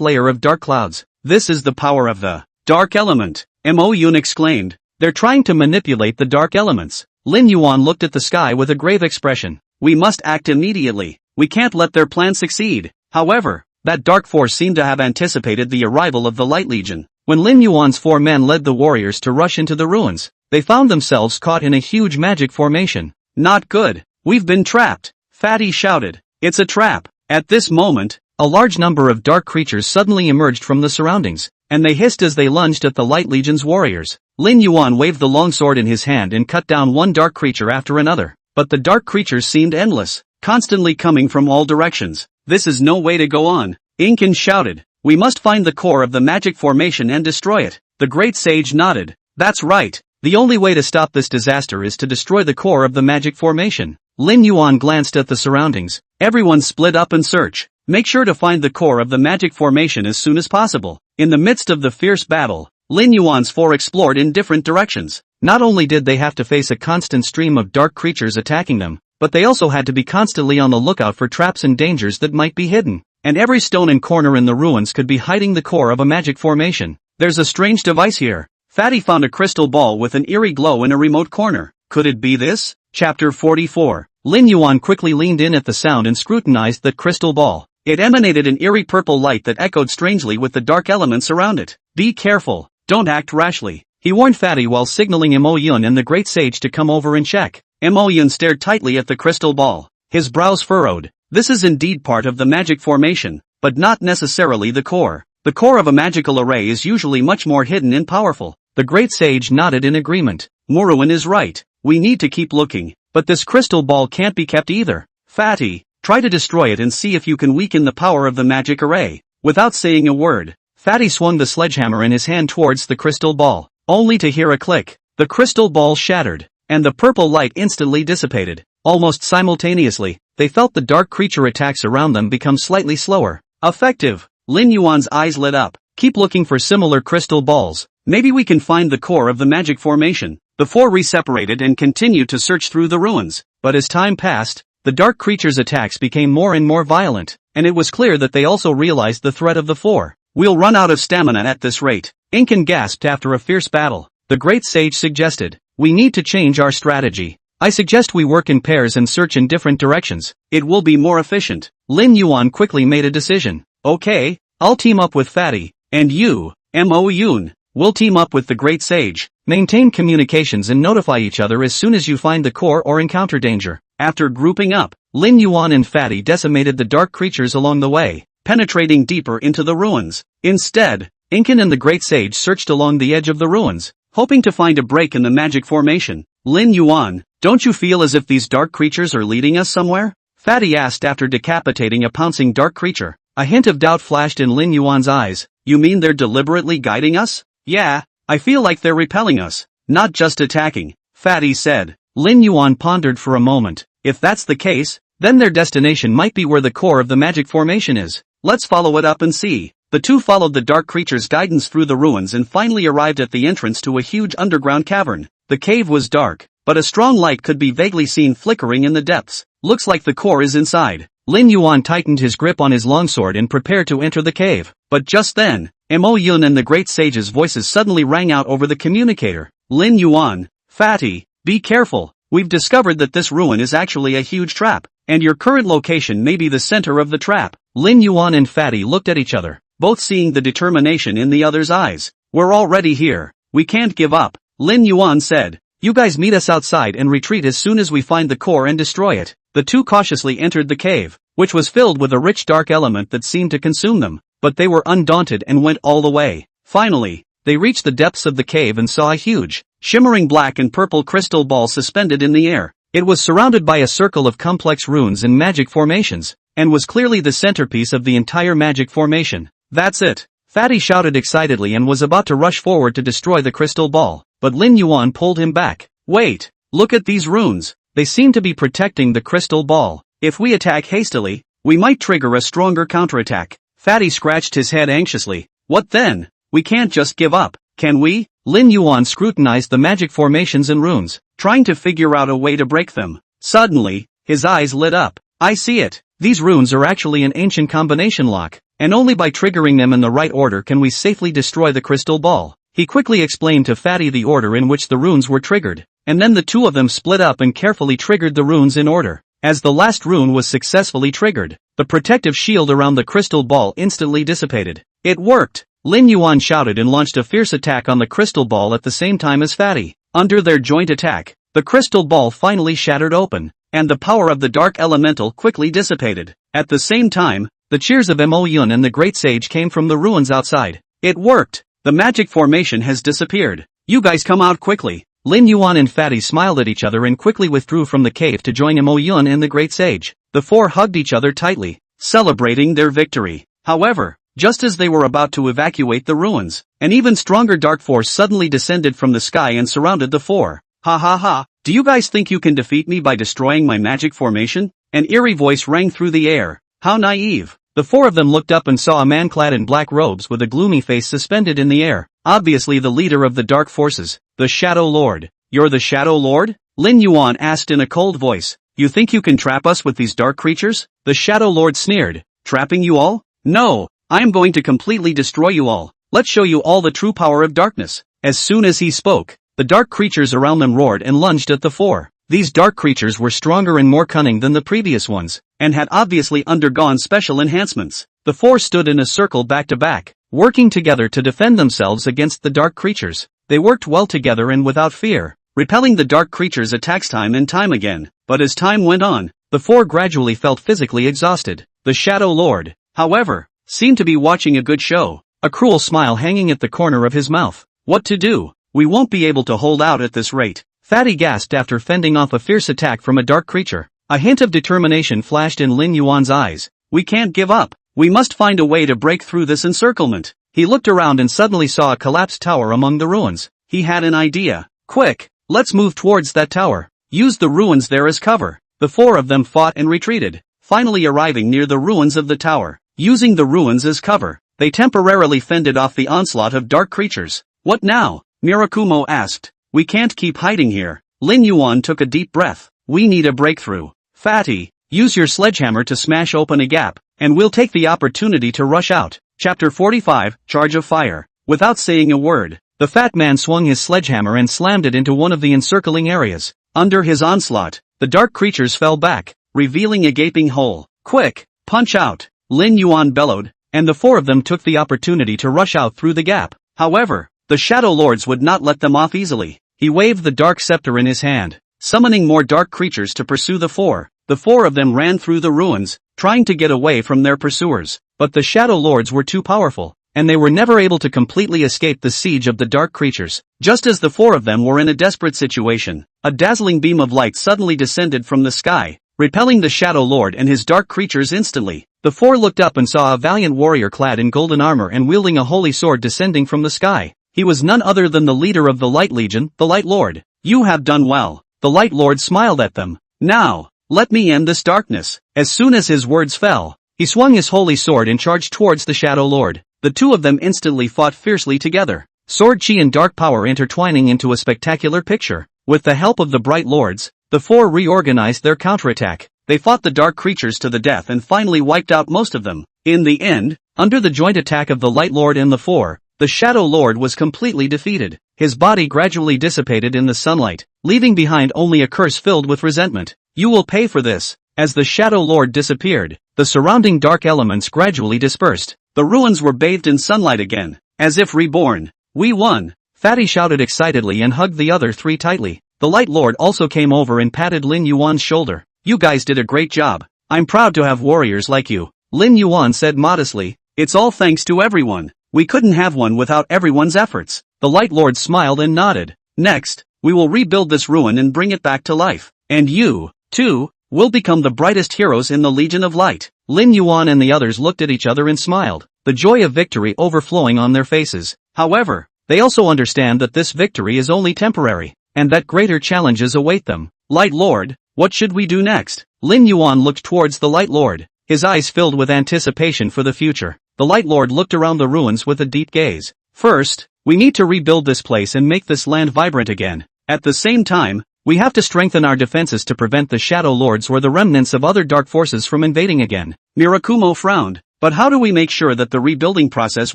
layer of dark clouds. This is the power of the dark element, Mo Yun exclaimed. They're trying to manipulate the dark elements. Lin Yuan looked at the sky with a grave expression. We must act immediately. We can't let their plan succeed. However, that dark force seemed to have anticipated the arrival of the Light Legion. When Lin Yuan's 4 men led the warriors to rush into the ruins, they found themselves caught in a huge magic formation. Not good. We've been trapped. Fatty shouted. It's a trap. At this moment, a large number of dark creatures suddenly emerged from the surroundings, and they hissed as they lunged at the Light Legion's warriors. Lin Yuan waved the long sword in his hand and cut down one dark creature after another. But the dark creatures seemed endless, constantly coming from all directions. This is no way to go on. Incan shouted. We must find the core of the magic formation and destroy it. The great sage nodded. That's right. The only way to stop this disaster is to destroy the core of the magic formation. Lin Yuan glanced at the surroundings. Everyone split up and search. Make sure to find the core of the magic formation as soon as possible. In the midst of the fierce battle, Lin Yuan's 4 explored in different directions. Not only did they have to face a constant stream of dark creatures attacking them, but they also had to be constantly on the lookout for traps and dangers that might be hidden. And every stone and corner in the ruins could be hiding the core of a magic formation. There's a strange device here. Fatty found a crystal ball with an eerie glow in a remote corner. Could it be this? Chapter 44. Lin Yuan quickly leaned in at the sound and scrutinized that crystal ball. It emanated an eerie purple light that echoed strangely with the dark elements around it. Be careful. Don't act rashly. He warned Fatty while signaling Mo Yun and the great sage to come over and check. Mo Yun stared tightly at the crystal ball. His brows furrowed. This is indeed part of the magic formation, but not necessarily the core. The core of a magical array is usually much more hidden and powerful. The great sage nodded in agreement. Muruan is right. We need to keep looking. But this crystal ball can't be kept either. Fatty, try to destroy it and see if you can weaken the power of the magic array. Without saying a word, Fatty swung the sledgehammer in his hand towards the crystal ball, only to hear a click. The crystal ball shattered, and the purple light instantly dissipated. Almost simultaneously, they felt the dark creature attacks around them become slightly slower. Effective. Lin Yuan's eyes lit up. Keep looking for similar crystal balls. Maybe we can find the core of the magic formation. The 4 re-separated and continued to search through the ruins. But as time passed, the dark creature's attacks became more and more violent, and it was clear that they also realized the threat of the 4. We'll run out of stamina at this rate. Incan gasped after a fierce battle. The great sage suggested, we need to change our strategy. I suggest we work in pairs and search in different directions. It will be more efficient. Lin Yuan quickly made a decision. Okay, I'll team up with Fatty, and you, Mo Yun, will team up with the great sage. Maintain communications and notify each other as soon as you find the core or encounter danger. After grouping up, Lin Yuan and Fatty decimated the dark creatures along the way, penetrating deeper into the ruins. Instead, Incan and the great sage searched along the edge of the ruins, hoping to find a break in the magic formation. Lin Yuan, don't you feel as if these dark creatures are leading us somewhere? Fatty asked after decapitating a pouncing dark creature. A hint of doubt flashed in Lin Yuan's eyes. You mean they're deliberately guiding us? Yeah, I feel like they're repelling us, not just attacking, Fatty said. Lin Yuan pondered for a moment. If that's the case, then their destination might be where the core of the magic formation is. Let's follow it up and see. The two followed the dark creature's guidance through the ruins and finally arrived at the entrance to a huge underground cavern. The cave was dark, but a strong light could be vaguely seen flickering in the depths. Looks like the core is inside. Lin Yuan tightened his grip on his longsword and prepared to enter the cave. But just then, Mo Yun and the great sage's voices suddenly rang out over the communicator. Lin Yuan, Fatty, be careful. We've discovered that this ruin is actually a huge trap, and your current location may be the center of the trap. Lin Yuan and Fatty looked at each other, both seeing the determination in the other's eyes. We're already here. we can't give up, Lin Yuan said. You guys meet us outside and retreat as soon as we find the core and destroy it. The two cautiously entered the cave, which was filled with a rich dark element that seemed to consume them, but they were undaunted and went all the way. Finally, they reached the depths of the cave and saw a huge, shimmering black and purple crystal ball suspended in the air. It was surrounded by a circle of complex runes and magic formations, and was clearly the centerpiece of the entire magic formation. That's it! Fatty shouted excitedly and was about to rush forward to destroy the crystal ball, but Lin Yuan pulled him back. Wait! Look at these runes! They seem to be protecting the crystal ball. If we attack hastily, we might trigger a stronger counterattack. Fatty scratched his head anxiously. What then? We can't just give up, can we? Lin Yuan scrutinized the magic formations and runes, trying to figure out a way to break them. Suddenly, his eyes lit up. I see it! These runes are actually an ancient combination lock, and only by triggering them in the right order can we safely destroy the crystal ball. He quickly explained to Fatty the order in which the runes were triggered, and then the two of them split up and carefully triggered the runes in order. As the last rune was successfully triggered, the protective shield around the crystal ball instantly dissipated. It worked! Lin Yuan shouted and launched a fierce attack on the crystal ball at the same time as Fatty. Under their joint attack, the crystal ball finally shattered open, and the power of the dark elemental quickly dissipated. At the same time, the cheers of Mo Yun and the great sage came from the ruins outside. It worked! The magic formation has disappeared. You guys come out quickly. Lin Yuan and Fatty smiled at each other and quickly withdrew from the cave to join Mo Yun and the great sage. The four hugged each other tightly, celebrating their victory. However, just as they were about to evacuate the ruins, an even stronger dark force suddenly descended from the sky and surrounded the four. Ha ha ha, do you guys think you can defeat me by destroying my magic formation? An eerie voice rang through the air. How naive. The four of them looked up and saw a man clad in black robes with a gloomy face suspended in the air, obviously the leader of the dark forces, the Shadow Lord. You're the Shadow Lord? Lin Yuan asked in a cold voice. You think you can trap us with these dark creatures? The Shadow Lord sneered. Trapping you all? No, I am going to completely destroy you all. Let's show you all the true power of darkness. As soon as he spoke, the dark creatures around them roared and lunged at the four. These dark creatures were stronger and more cunning than the previous ones, and had obviously undergone special enhancements. The four stood in a circle back to back, working together to defend themselves against the dark creatures. They worked well together and without fear, repelling the dark creatures' attacks time and time again. But as time went on, the four gradually felt physically exhausted. The Shadow Lord, however, seemed to be watching a good show, a cruel smile hanging at the corner of his mouth. What to do? We won't be able to hold out at this rate. Fatty gasped after fending off a fierce attack from a dark creature. A hint of determination flashed in Lin Yuan's eyes. We can't give up. We must find a way to break through this encirclement. He looked around and suddenly saw a collapsed tower among the ruins. He had an idea. Quick, let's move towards that tower. Use the ruins there as cover. The four of them fought and retreated, finally arriving near the ruins of the tower. Using the ruins as cover, they temporarily fended off the onslaught of dark creatures. What now? Mirakumo asked. We can't keep hiding here. Lin Yuan took a deep breath. We need a breakthrough. Fatty, use your sledgehammer to smash open a gap, and we'll take the opportunity to rush out. Chapter 45, Charge of Fire. Without saying a word, the fat man swung his sledgehammer and slammed it into one of the encircling areas. Under his onslaught, the dark creatures fell back, revealing a gaping hole. Quick, punch out, Lin Yuan bellowed, and the four of them took the opportunity to rush out through the gap. However, the Shadow Lords would not let them off easily. He waved the dark scepter in his hand, summoning more dark creatures to pursue the four. The four of them ran through the ruins, trying to get away from their pursuers, but the Shadow Lords were too powerful, and they were never able to completely escape the siege of the dark creatures. Just as the four of them were in a desperate situation, a dazzling beam of light suddenly descended from the sky, repelling the Shadow Lord and his dark creatures instantly. The four looked up and saw a valiant warrior clad in golden armor and wielding a holy sword descending from the sky. He was none other than the leader of the Light Legion, the Light Lord. You have done well. The Light Lord smiled at them. Now, let me end this darkness. As soon as his words fell, he swung his holy sword and charged towards the Shadow Lord. The two of them instantly fought fiercely together, sword chi and dark power intertwining into a spectacular picture. With the help of the Bright Lords, the four reorganized their counterattack. They fought the dark creatures to the death and finally wiped out most of them. In the end, under the joint attack of the Light Lord and the four, the Shadow Lord was completely defeated. His body gradually dissipated in the sunlight, leaving behind only a curse filled with resentment. You will pay for this. As the Shadow Lord disappeared, the surrounding dark elements gradually dispersed. The ruins were bathed in sunlight again, as if reborn. We won. Fatty shouted excitedly and hugged the other three tightly. The Light Lord also came over and patted Lin Yuan's shoulder. You guys did a great job. I'm proud to have warriors like you. Lin Yuan said modestly. It's all thanks to everyone. We couldn't have one without everyone's efforts. The Light Lord smiled and nodded. Next, we will rebuild this ruin and bring it back to life. And you, too, will become the brightest heroes in the Legion of Light. Lin Yuan and the others looked at each other and smiled, the joy of victory overflowing on their faces. However, they also understand that this victory is only temporary, and that greater challenges await them. Light Lord, what should we do next? Lin Yuan looked towards the Light Lord, his eyes filled with anticipation for the future. The Light Lord looked around the ruins with a deep gaze. First, we need to rebuild this place and make this land vibrant again. At the same time, we have to strengthen our defenses to prevent the Shadow Lords or the remnants of other dark forces from invading again. Mirakumo frowned. But how do we make sure that the rebuilding process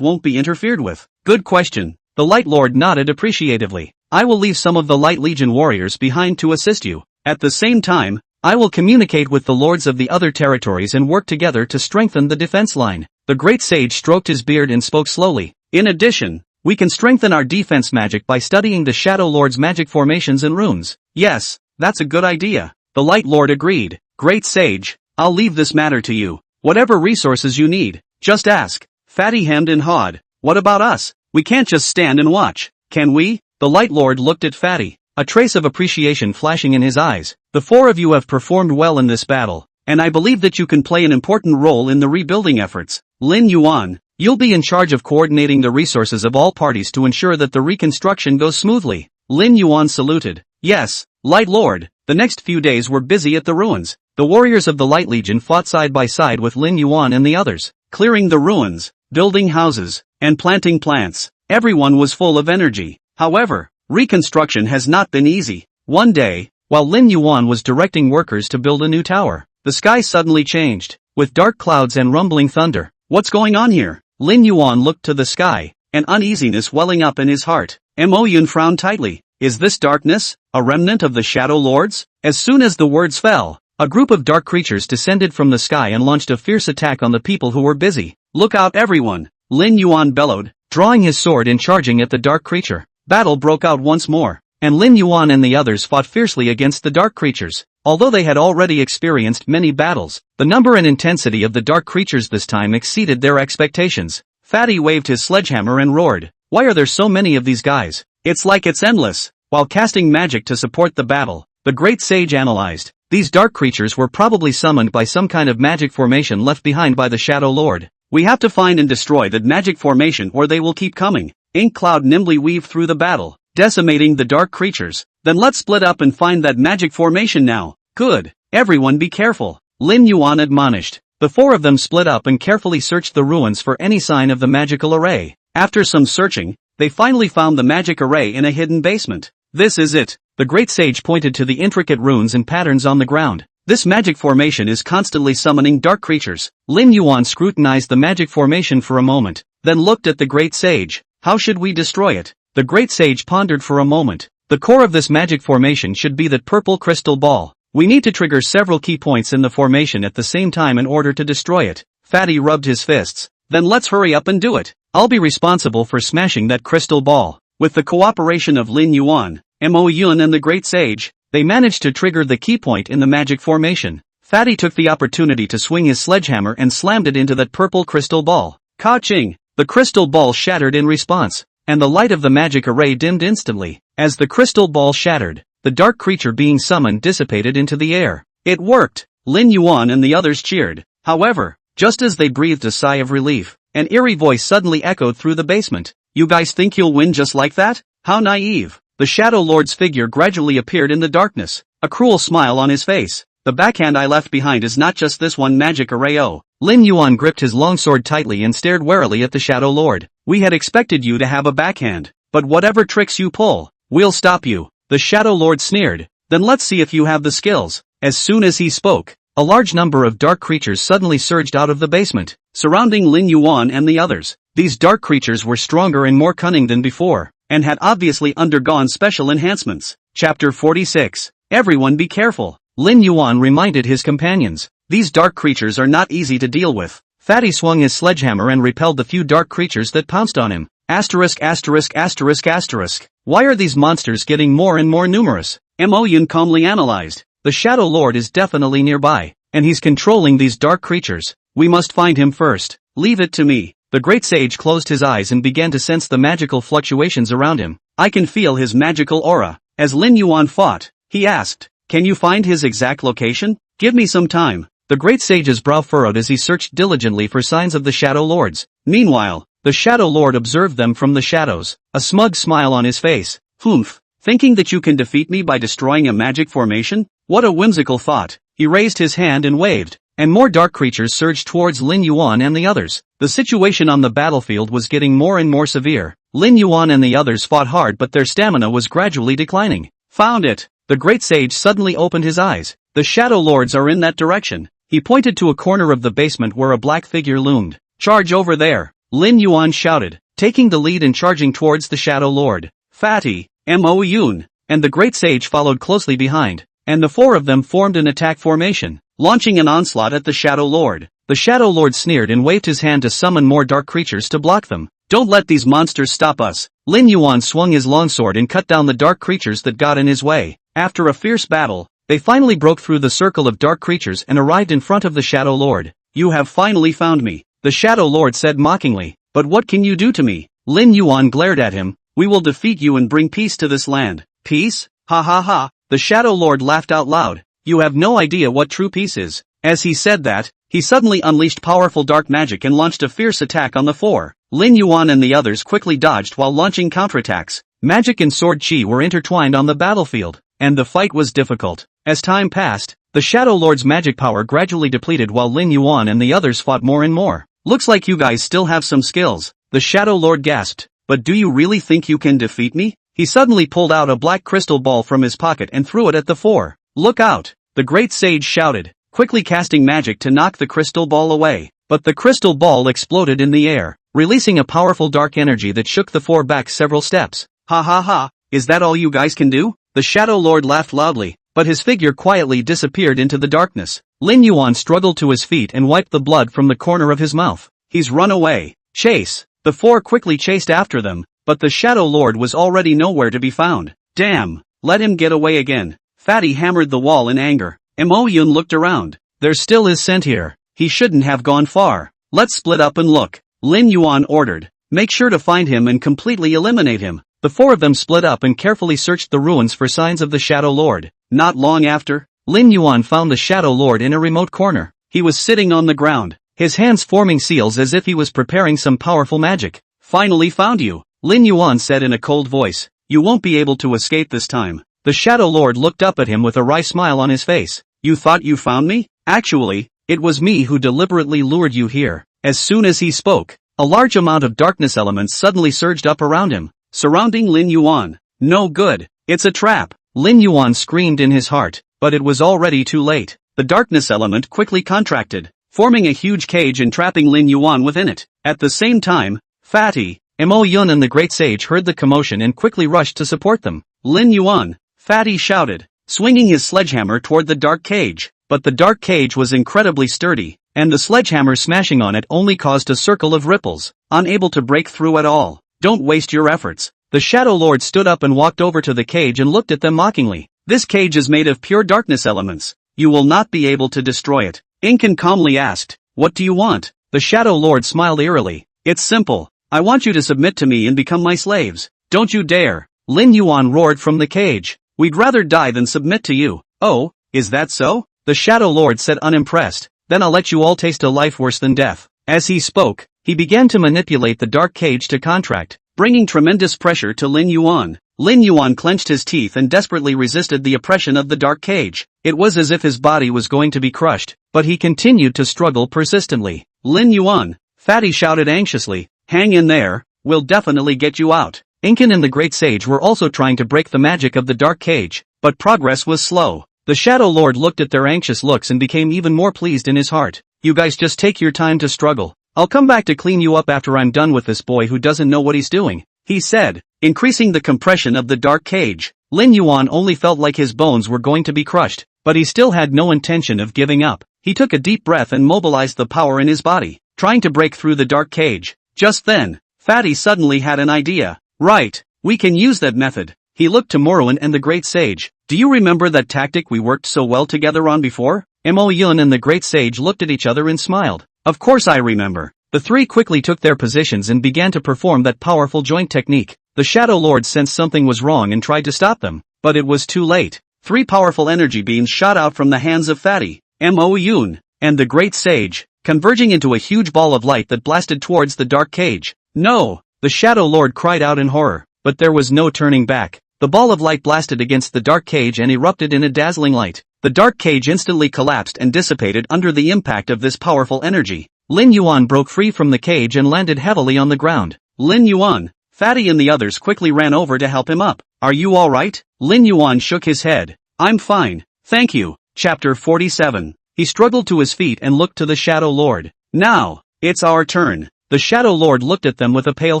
won't be interfered with? Good question. The Light Lord nodded appreciatively. I will leave some of the Light Legion warriors behind to assist you. At the same time, I will communicate with the lords of the other territories and work together to strengthen the defense line. The great sage stroked his beard and spoke slowly. In addition, we can strengthen our defense magic by studying the Shadow Lord's magic formations and runes. Yes, that's a good idea. The Light Lord agreed. Great sage, I'll leave this matter to you. Whatever resources you need, just ask. Fatty hemmed and hawed. What about us? We can't just stand and watch, can we? The Light Lord looked at Fatty, a trace of appreciation flashing in his eyes. The four of you have performed well in this battle, and I believe that you can play an important role in the rebuilding efforts. Lin Yuan, you'll be in charge of coordinating the resources of all parties to ensure that the reconstruction goes smoothly. Lin Yuan saluted. Yes, Light Lord. The next few days were busy at the ruins. The warriors of the Light Legion fought side by side with Lin Yuan and the others, clearing the ruins, building houses, and planting plants. Everyone was full of energy. However, reconstruction has not been easy. One day, while Lin Yuan was directing workers to build a new tower, the sky suddenly changed, with dark clouds and rumbling thunder. What's going on here? Lin Yuan looked to the sky, an uneasiness welling up in his heart. Mo Yun frowned tightly. Is this darkness a remnant of the Shadow Lords? As soon as the words fell, a group of dark creatures descended from the sky and launched a fierce attack on the people who were busy. Look out everyone! Lin Yuan bellowed, drawing his sword and charging at the dark creature. Battle broke out once more, and Lin Yuan and the others fought fiercely against the dark creatures. Although they had already experienced many battles, the number and intensity of the dark creatures this time exceeded their expectations. Fatty waved his sledgehammer and roared. Why are there so many of these guys? It's like it's endless. While casting magic to support the battle, the great sage analyzed. These dark creatures were probably summoned by some kind of magic formation left behind by the Shadow Lord. We have to find and destroy that magic formation or they will keep coming. Ink Cloud nimbly weaved through the battle, decimating the dark creatures. Then let's split up and find that magic formation now. Good. Everyone be careful. Lin Yuan admonished. The four of them split up and carefully searched the ruins for any sign of the magical array. After some searching, they finally found the magic array in a hidden basement. This is it. The great sage pointed to the intricate runes and patterns on the ground. This magic formation is constantly summoning dark creatures. Lin Yuan scrutinized the magic formation for a moment, then looked at the great sage. How should we destroy it? The great sage pondered for a moment. The core of this magic formation should be that purple crystal ball. We need to trigger several key points in the formation at the same time in order to destroy it. Fatty rubbed his fists. Then let's hurry up and do it. I'll be responsible for smashing that crystal ball. With the cooperation of Lin Yuan, Mo Yun and the great sage, they managed to trigger the key point in the magic formation. Fatty took the opportunity to swing his sledgehammer and slammed it into that purple crystal ball. Ka-ching! The crystal ball shattered in response, and the light of the magic array dimmed instantly. As the crystal ball shattered, the dark creature being summoned dissipated into the air. It worked! Lin Yuan and the others cheered. However, just as they breathed a sigh of relief, an eerie voice suddenly echoed through the basement. You guys think you'll win just like that? How naive! The Shadow Lord's figure gradually appeared in the darkness, a cruel smile on his face. The backhand I left behind is not just this one magic array. Oh. Lin Yuan gripped his longsword tightly and stared warily at the Shadow Lord. We had expected you to have a backhand, but whatever tricks you pull, we'll stop you. The Shadow Lord sneered. Then let's see if you have the skills. As soon as he spoke, a large number of dark creatures suddenly surged out of the basement, surrounding Lin Yuan and the others. These dark creatures were stronger and more cunning than before, and had obviously undergone special enhancements. Chapter 46. Everyone be careful. Lin Yuan reminded his companions. These dark creatures are not easy to deal with. Fatty swung his sledgehammer and repelled the few dark creatures that pounced on him. Asterisk asterisk asterisk asterisk. Why are these monsters getting more and more numerous? Mo Yun calmly analyzed. The Shadow Lord is definitely nearby, and he's controlling these dark creatures. We must find him first. Leave it to me. The great sage closed his eyes and began to sense the magical fluctuations around him. I can feel his magical aura. As Lin Yuan fought, he asked, "Can you find his exact location? Give me some time." The great sage's brow furrowed as he searched diligently for signs of the Shadow Lords. Meanwhile, the Shadow Lord observed them from the shadows, a smug smile on his face. Humph, thinking that you can defeat me by destroying a magic formation? What a whimsical thought. He raised his hand and waved, and more dark creatures surged towards Lin Yuan and the others. The situation on the battlefield was getting more and more severe. Lin Yuan and the others fought hard, but their stamina was gradually declining. Found it! The great sage suddenly opened his eyes. The Shadow Lords are in that direction. He pointed to a corner of the basement where a black figure loomed. Charge over there! Lin Yuan shouted, taking the lead and charging towards the Shadow Lord. Fatty, Mo Yun, and the great sage followed closely behind, and the four of them formed an attack formation, launching an onslaught at the Shadow Lord. The Shadow Lord sneered and waved his hand to summon more dark creatures to block them. Don't let these monsters stop us. Lin Yuan swung his longsword and cut down the dark creatures that got in his way. After a fierce battle, they finally broke through the circle of dark creatures and arrived in front of the Shadow Lord. You have finally found me, the Shadow Lord said mockingly. But what can you do to me? Lin Yuan glared at him. We will defeat you and bring peace to this land. Peace? Ha ha ha. The Shadow Lord laughed out loud. You have no idea what true peace is. As he said that, he suddenly unleashed powerful dark magic and launched a fierce attack on the four. Lin Yuan and the others quickly dodged while launching counterattacks. Magic and sword chi were intertwined on the battlefield, and the fight was difficult. As time passed, the Shadow Lord's magic power gradually depleted while Lin Yuan and the others fought more and more. Looks like you guys still have some skills, the Shadow Lord gasped. But do you really think you can defeat me? He suddenly pulled out a black crystal ball from his pocket and threw it at the four. Look out! The great sage shouted, quickly casting magic to knock the crystal ball away. But the crystal ball exploded in the air, releasing a powerful dark energy that shook the four back several steps. Ha ha ha, is that all you guys can do? The Shadow Lord laughed loudly, but his figure quietly disappeared into the darkness. Lin Yuan struggled to his feet and wiped the blood from the corner of his mouth. He's run away. Chase! The four quickly chased after them, but the Shadow Lord was already nowhere to be found. Damn! Let him get away again. Fatty hammered the wall in anger. Mo Yun looked around. There still is scent here. He shouldn't have gone far. Let's split up and look. Lin Yuan ordered. Make sure to find him and completely eliminate him. The four of them split up and carefully searched the ruins for signs of the Shadow Lord. Not long after, Lin Yuan found the Shadow Lord in a remote corner. He was sitting on the ground, his hands forming seals as if he was preparing some powerful magic. Finally found you, Lin Yuan said in a cold voice. You won't be able to escape this time. The Shadow Lord looked up at him with a wry smile on his face. You thought you found me? Actually, it was me who deliberately lured you here. As soon as he spoke, a large amount of darkness elements suddenly surged up around him, surrounding Lin Yuan. No good. It's a trap. Lin Yuan screamed in his heart, but it was already too late. The darkness element quickly contracted, forming a huge cage and trapping Lin Yuan within it. At the same time, Fatty, Mo Yun and the great sage heard the commotion and quickly rushed to support them. Lin Yuan, Fatty shouted, swinging his sledgehammer toward the dark cage. But the dark cage was incredibly sturdy, and the sledgehammer smashing on it only caused a circle of ripples, unable to break through at all. Don't waste your efforts. The Shadow Lord stood up and walked over to the cage and looked at them mockingly. This cage is made of pure darkness elements. You will not be able to destroy it. Incan calmly asked, what do you want? The Shadow Lord smiled eerily. It's simple. I want you to submit to me and become my slaves. Don't you dare. Lin Yuan roared from the cage. We'd rather die than submit to you. Oh, is that so? The Shadow Lord said unimpressed. Then I'll let you all taste a life worse than death. As he spoke, he began to manipulate the dark cage to contract, bringing tremendous pressure to Lin Yuan. Lin Yuan clenched his teeth and desperately resisted the oppression of the dark cage. It was as if his body was going to be crushed, but he continued to struggle persistently. Lin Yuan, Fatty shouted anxiously, hang in there, we'll definitely get you out. Incan and the great sage were also trying to break the magic of the dark cage, but progress was slow. The Shadow Lord looked at their anxious looks and became even more pleased in his heart. You guys just take your time to struggle. I'll come back to clean you up after I'm done with this boy who doesn't know what he's doing, he said, increasing the compression of the dark cage. Lin Yuan only felt like his bones were going to be crushed, but he still had no intention of giving up. He took a deep breath and mobilized the power in his body, trying to break through the dark cage. Just then, Fatty suddenly had an idea. Right, we can use that method. He looked to Morrowind and the Great Sage. Do you remember that tactic we worked so well together on before? Mo Yun and the Great Sage looked at each other and smiled. Of course I remember. The three quickly took their positions and began to perform that powerful joint technique. The Shadow Lord sensed something was wrong and tried to stop them, but it was too late. Three powerful energy beams shot out from the hands of Fatty, Mo Yun, and the Great Sage, converging into a huge ball of light that blasted towards the dark cage. No! The Shadow Lord cried out in horror, but there was no turning back. The ball of light blasted against the dark cage and erupted in a dazzling light. The dark cage instantly collapsed and dissipated under the impact of this powerful energy. Lin Yuan broke free from the cage and landed heavily on the ground. Lin Yuan, Fatty and the others quickly ran over to help him up. Are you alright? Lin Yuan shook his head. I'm fine, thank you. Chapter 47. He struggled to his feet and looked to the Shadow Lord. Now, it's our turn. The Shadow Lord looked at them with a pale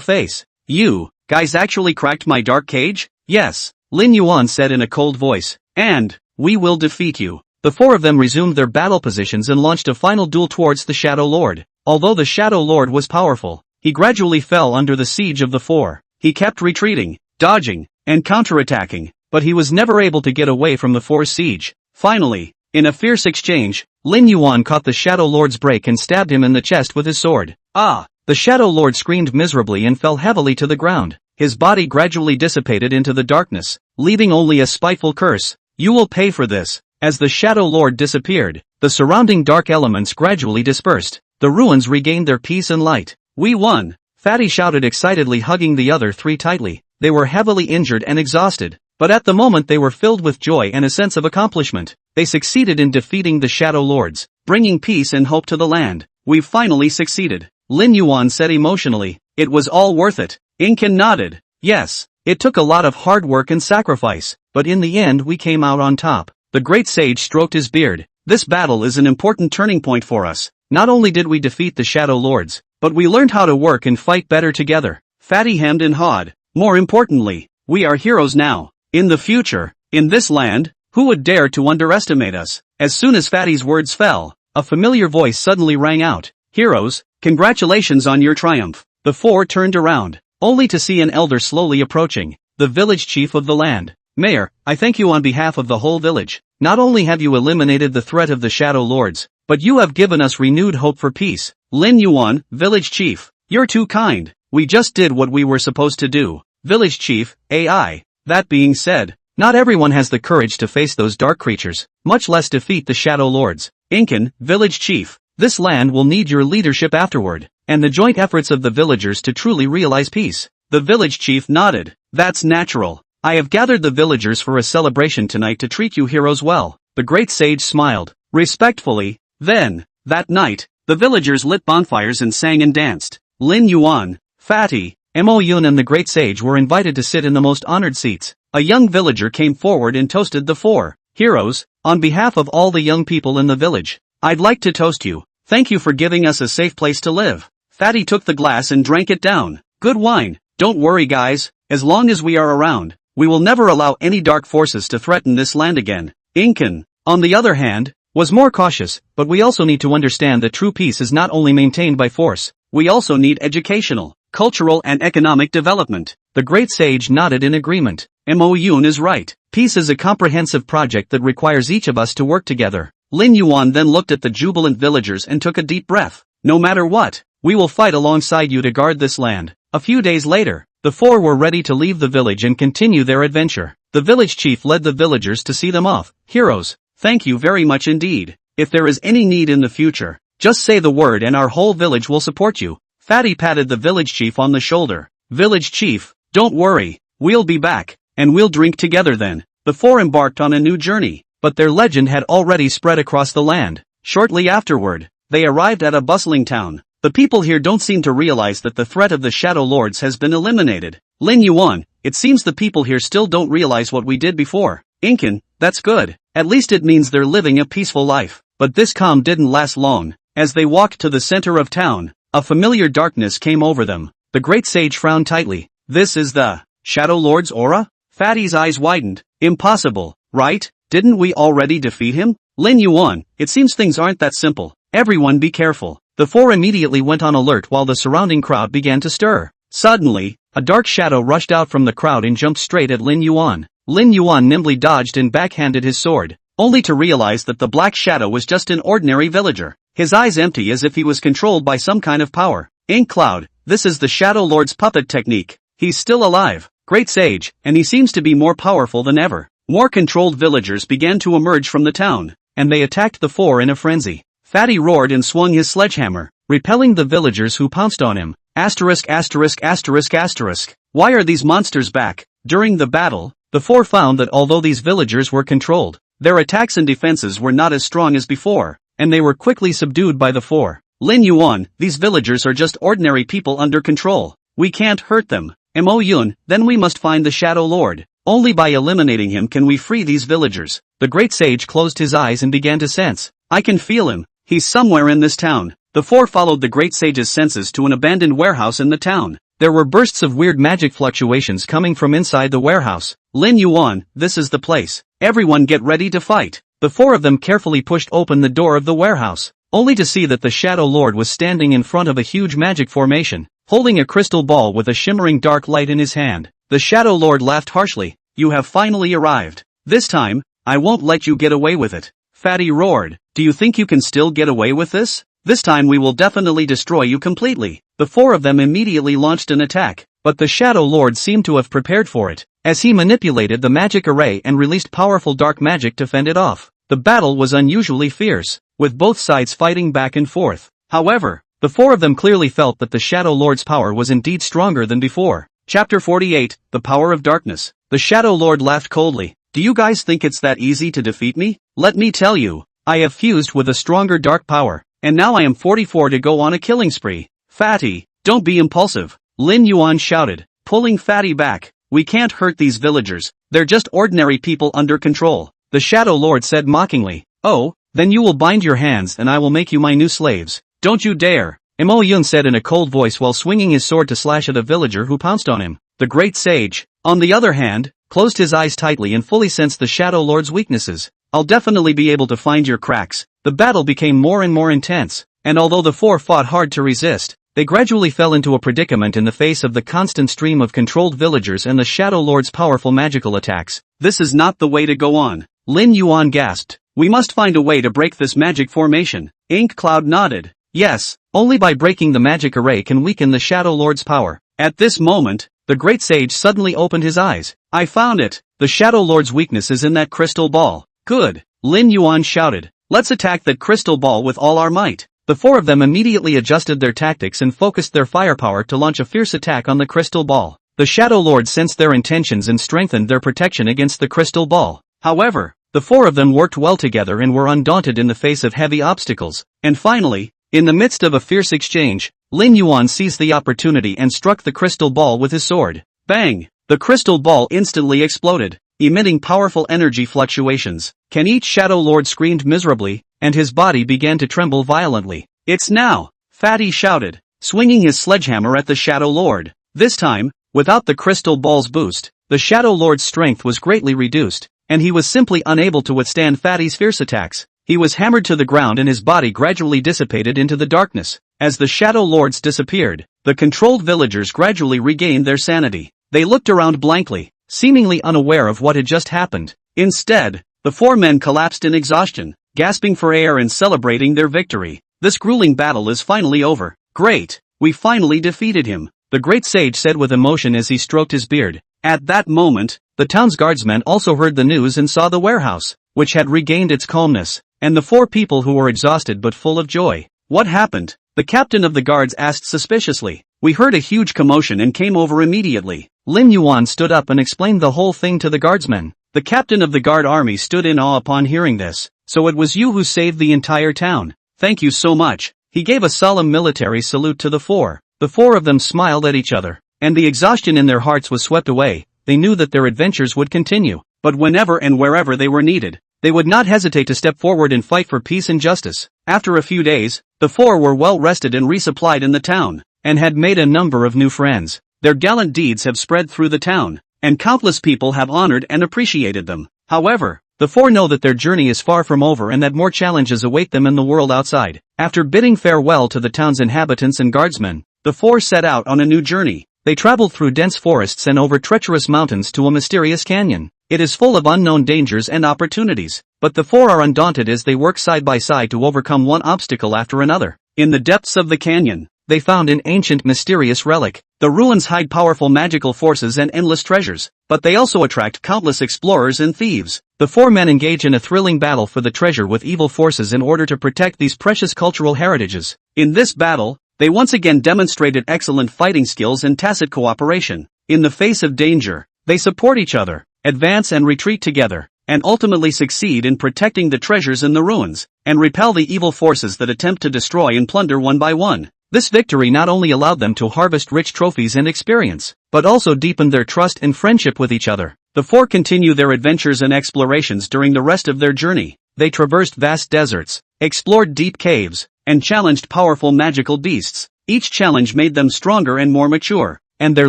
face. You guys actually cracked my dark cage? Yes, Lin Yuan said in a cold voice. And we will defeat you. The four of them resumed their battle positions and launched a final duel towards the Shadow Lord. Although the Shadow Lord was powerful, he gradually fell under the siege of the four. He kept retreating, dodging, and counterattacking, but he was never able to get away from the four's siege. Finally, in a fierce exchange, Lin Yuan caught the Shadow Lord's break and stabbed him in the chest with his sword. Ah! The Shadow Lord screamed miserably and fell heavily to the ground. His body gradually dissipated into the darkness, leaving only a spiteful curse. You will pay for this. As the Shadow Lord disappeared, the surrounding dark elements gradually dispersed. The ruins regained their peace and light. We won! Fatty shouted excitedly, hugging the other three tightly. They were heavily injured and exhausted, but at the moment they were filled with joy and a sense of accomplishment. They succeeded in defeating the Shadow Lords, bringing peace and hope to the land. We've finally succeeded, Lin Yuan said emotionally. It was all worth it. Incan nodded. Yes, it took a lot of hard work and sacrifice, but in the end we came out on top. The Great Sage stroked his beard. This battle is an important turning point for us. Not only did we defeat the Shadow Lords, but we learned how to work and fight better together. Fatty hemmed and hawed. More importantly, we are heroes now. In the future, in this land, who would dare to underestimate us? As soon as Fatty's words fell, a familiar voice suddenly rang out. Heroes, congratulations on your triumph. The four turned around, only to see an elder slowly approaching, the village chief of the land. Mayor, I thank you on behalf of the whole village. Not only have you eliminated the threat of the Shadow Lords, but you have given us renewed hope for peace. Lin Yuan, village chief, you're too kind. We just did what we were supposed to do. Village chief, AI. That being said, not everyone has the courage to face those dark creatures, much less defeat the Shadow Lords. Incan, village chief, this land will need your leadership afterward, and the joint efforts of the villagers to truly realize peace. The village chief nodded. That's natural. I have gathered the villagers for a celebration tonight to treat you heroes well. The Great Sage smiled, respectfully. Then, that night, the villagers lit bonfires and sang and danced. Lin Yuan, Fatty, Mo Yun and the Great Sage were invited to sit in the most honored seats. A young villager came forward and toasted the four heroes. On behalf of all the young people in the village, I'd like to toast you. Thank you for giving us a safe place to live. Fatty took the glass and drank it down. Good wine. Don't worry guys, as long as we are around, we will never allow any dark forces to threaten this land again. Incan, on the other hand, was more cautious, but we also need to understand that true peace is not only maintained by force, we also need educational, cultural and economic development. The Great Sage nodded in agreement. Mo Yun is right. Peace is a comprehensive project that requires each of us to work together. Lin Yuan then looked at the jubilant villagers and took a deep breath. No matter what, we will fight alongside you to guard this land. A few days later, the four were ready to leave the village and continue their adventure. The village chief led the villagers to see them off. Heroes, thank you very much indeed. If there is any need in the future, just say the word and our whole village will support you. Fatty patted the village chief on the shoulder. Village chief, don't worry, we'll be back, and we'll drink together then. The four embarked on a new journey, but their legend had already spread across the land. Shortly afterward, they arrived at a bustling town. The people here don't seem to realize that the threat of the Shadow Lords has been eliminated. Lin Yuan, it seems the people here still don't realize what we did before. Incan, that's good. At least it means they're living a peaceful life. But this calm didn't last long. As they walked to the center of town, a familiar darkness came over them. The Great Sage frowned tightly. This is the Shadow Lord's aura? Fatty's eyes widened. Impossible, right? Didn't we already defeat him? Lin Yuan, it seems things aren't that simple. Everyone be careful. The four immediately went on alert while the surrounding crowd began to stir. Suddenly, a dark shadow rushed out from the crowd and jumped straight at Lin Yuan. Lin Yuan nimbly dodged and backhanded his sword, only to realize that the black shadow was just an ordinary villager, his eyes empty as if he was controlled by some kind of power. Ink Cloud, this is the Shadow Lord's puppet technique. He's still alive, great sage, and he seems to be more powerful than ever. More controlled villagers began to emerge from the town, and they attacked the four in a frenzy. Fatty roared and swung his sledgehammer, repelling the villagers who pounced on him. Asterisk asterisk asterisk asterisk. Why are these monsters back? During the battle, the four found that although these villagers were controlled, their attacks and defenses were not as strong as before, and they were quickly subdued by the four. Lin Yuan, these villagers are just ordinary people under control. We can't hurt them. Mo Yun, then we must find the Shadow Lord. Only by eliminating him can we free these villagers. The great sage closed his eyes and began to sense. I can feel him. He's somewhere in this town. The four followed the great sage's senses to an abandoned warehouse in the town. There were bursts of weird magic fluctuations coming from inside the warehouse. Lin Yuan, this is the place. Everyone get ready to fight. The four of them carefully pushed open the door of the warehouse, only to see that the Shadow Lord was standing in front of a huge magic formation, holding a crystal ball with a shimmering dark light in his hand. The Shadow Lord laughed harshly. You have finally arrived. This time, I won't let you get away with it. Fatty roared. Do you think you can still get away with this? This time we will definitely destroy you completely. The four of them immediately launched an attack, but the Shadow Lord seemed to have prepared for it, as he manipulated the magic array and released powerful dark magic to fend it off. The battle was unusually fierce, with both sides fighting back and forth. However, the four of them clearly felt that the Shadow Lord's power was indeed stronger than before. Chapter 48, The Power of Darkness. The Shadow Lord laughed coldly. Do you guys think it's that easy to defeat me? Let me tell you, I have fused with a stronger dark power, and now I am 44 to go on a killing spree. Fatty, don't be impulsive, Lin Yuan shouted, pulling Fatty back. We can't hurt these villagers, they're just ordinary people under control. The Shadow Lord said mockingly. Oh, then you will bind your hands and I will make you my new slaves. Don't you dare, Mo Yun said in a cold voice while swinging his sword to slash at a villager who pounced on him. The great sage, on the other hand, closed his eyes tightly and fully sensed the Shadow Lord's weaknesses. I'll definitely be able to find your cracks. The battle became more and more intense, and although the four fought hard to resist, they gradually fell into a predicament in the face of the constant stream of controlled villagers and the Shadow Lord's powerful magical attacks. This is not the way to go on. Lin Yuan gasped. We must find a way to break this magic formation. Ink Cloud nodded. Yes, only by breaking the magic array can weaken the Shadow Lord's power. At this moment, the great sage suddenly opened his eyes. I found it. The Shadow Lord's weakness is in that crystal ball. Good. Lin Yuan shouted. Let's attack that crystal ball with all our might. The four of them immediately adjusted their tactics and focused their firepower to launch a fierce attack on the crystal ball. The Shadow Lord sensed their intentions and strengthened their protection against the crystal ball. However, the four of them worked well together and were undaunted in the face of heavy obstacles. And finally, in the midst of a fierce exchange, Lin Yuan seized the opportunity and struck the crystal ball with his sword. Bang! The crystal ball instantly exploded, emitting powerful energy fluctuations. Each Shadow Lord screamed miserably, and his body began to tremble violently. It's now! Fatty shouted, swinging his sledgehammer at the Shadow Lord. This time, without the crystal ball's boost, the Shadow Lord's strength was greatly reduced, and he was simply unable to withstand Fatty's fierce attacks. He was hammered to the ground and his body gradually dissipated into the darkness. As the Shadow Lords disappeared, the controlled villagers gradually regained their sanity. They looked around blankly, seemingly unaware of what had just happened. Instead, the four men collapsed in exhaustion, gasping for air and celebrating their victory. This grueling battle is finally over. Great! We finally defeated him, the great sage said with emotion as he stroked his beard. At that moment, the town's guardsmen also heard the news and saw the warehouse, which had regained its calmness, and the four people who were exhausted but full of joy. What happened? The captain of the guards asked suspiciously. We heard a huge commotion and came over immediately. Lin Yuan stood up and explained the whole thing to the guardsmen. The captain of the guard army stood in awe upon hearing this. So it was you who saved the entire town. Thank you so much. He gave a solemn military salute to the four. The four of them smiled at each other, and the exhaustion in their hearts was swept away. They knew that their adventures would continue, but whenever and wherever they were needed, they would not hesitate to step forward and fight for peace and justice. After a few days, the four were well rested and resupplied in the town, and had made a number of new friends. Their gallant deeds have spread through the town, and countless people have honored and appreciated them. However, the four know that their journey is far from over and that more challenges await them in the world outside. After bidding farewell to the town's inhabitants and guardsmen, the four set out on a new journey. They traveled through dense forests and over treacherous mountains to a mysterious canyon. It is full of unknown dangers and opportunities, but the four are undaunted as they work side by side to overcome one obstacle after another. In the depths of the canyon, they found an ancient mysterious relic. The ruins hide powerful magical forces and endless treasures, but they also attract countless explorers and thieves. The four men engage in a thrilling battle for the treasure with evil forces in order to protect these precious cultural heritages. In this battle, they once again demonstrated excellent fighting skills and tacit cooperation. In the face of danger, they support each other, advance and retreat together, and ultimately succeed in protecting the treasures in the ruins, and repel the evil forces that attempt to destroy and plunder one by one. This victory not only allowed them to harvest rich trophies and experience, but also deepened their trust and friendship with each other. The four continue their adventures and explorations during the rest of their journey. They traversed vast deserts, explored deep caves, and challenged powerful magical beasts. Each challenge made them stronger and more mature, and their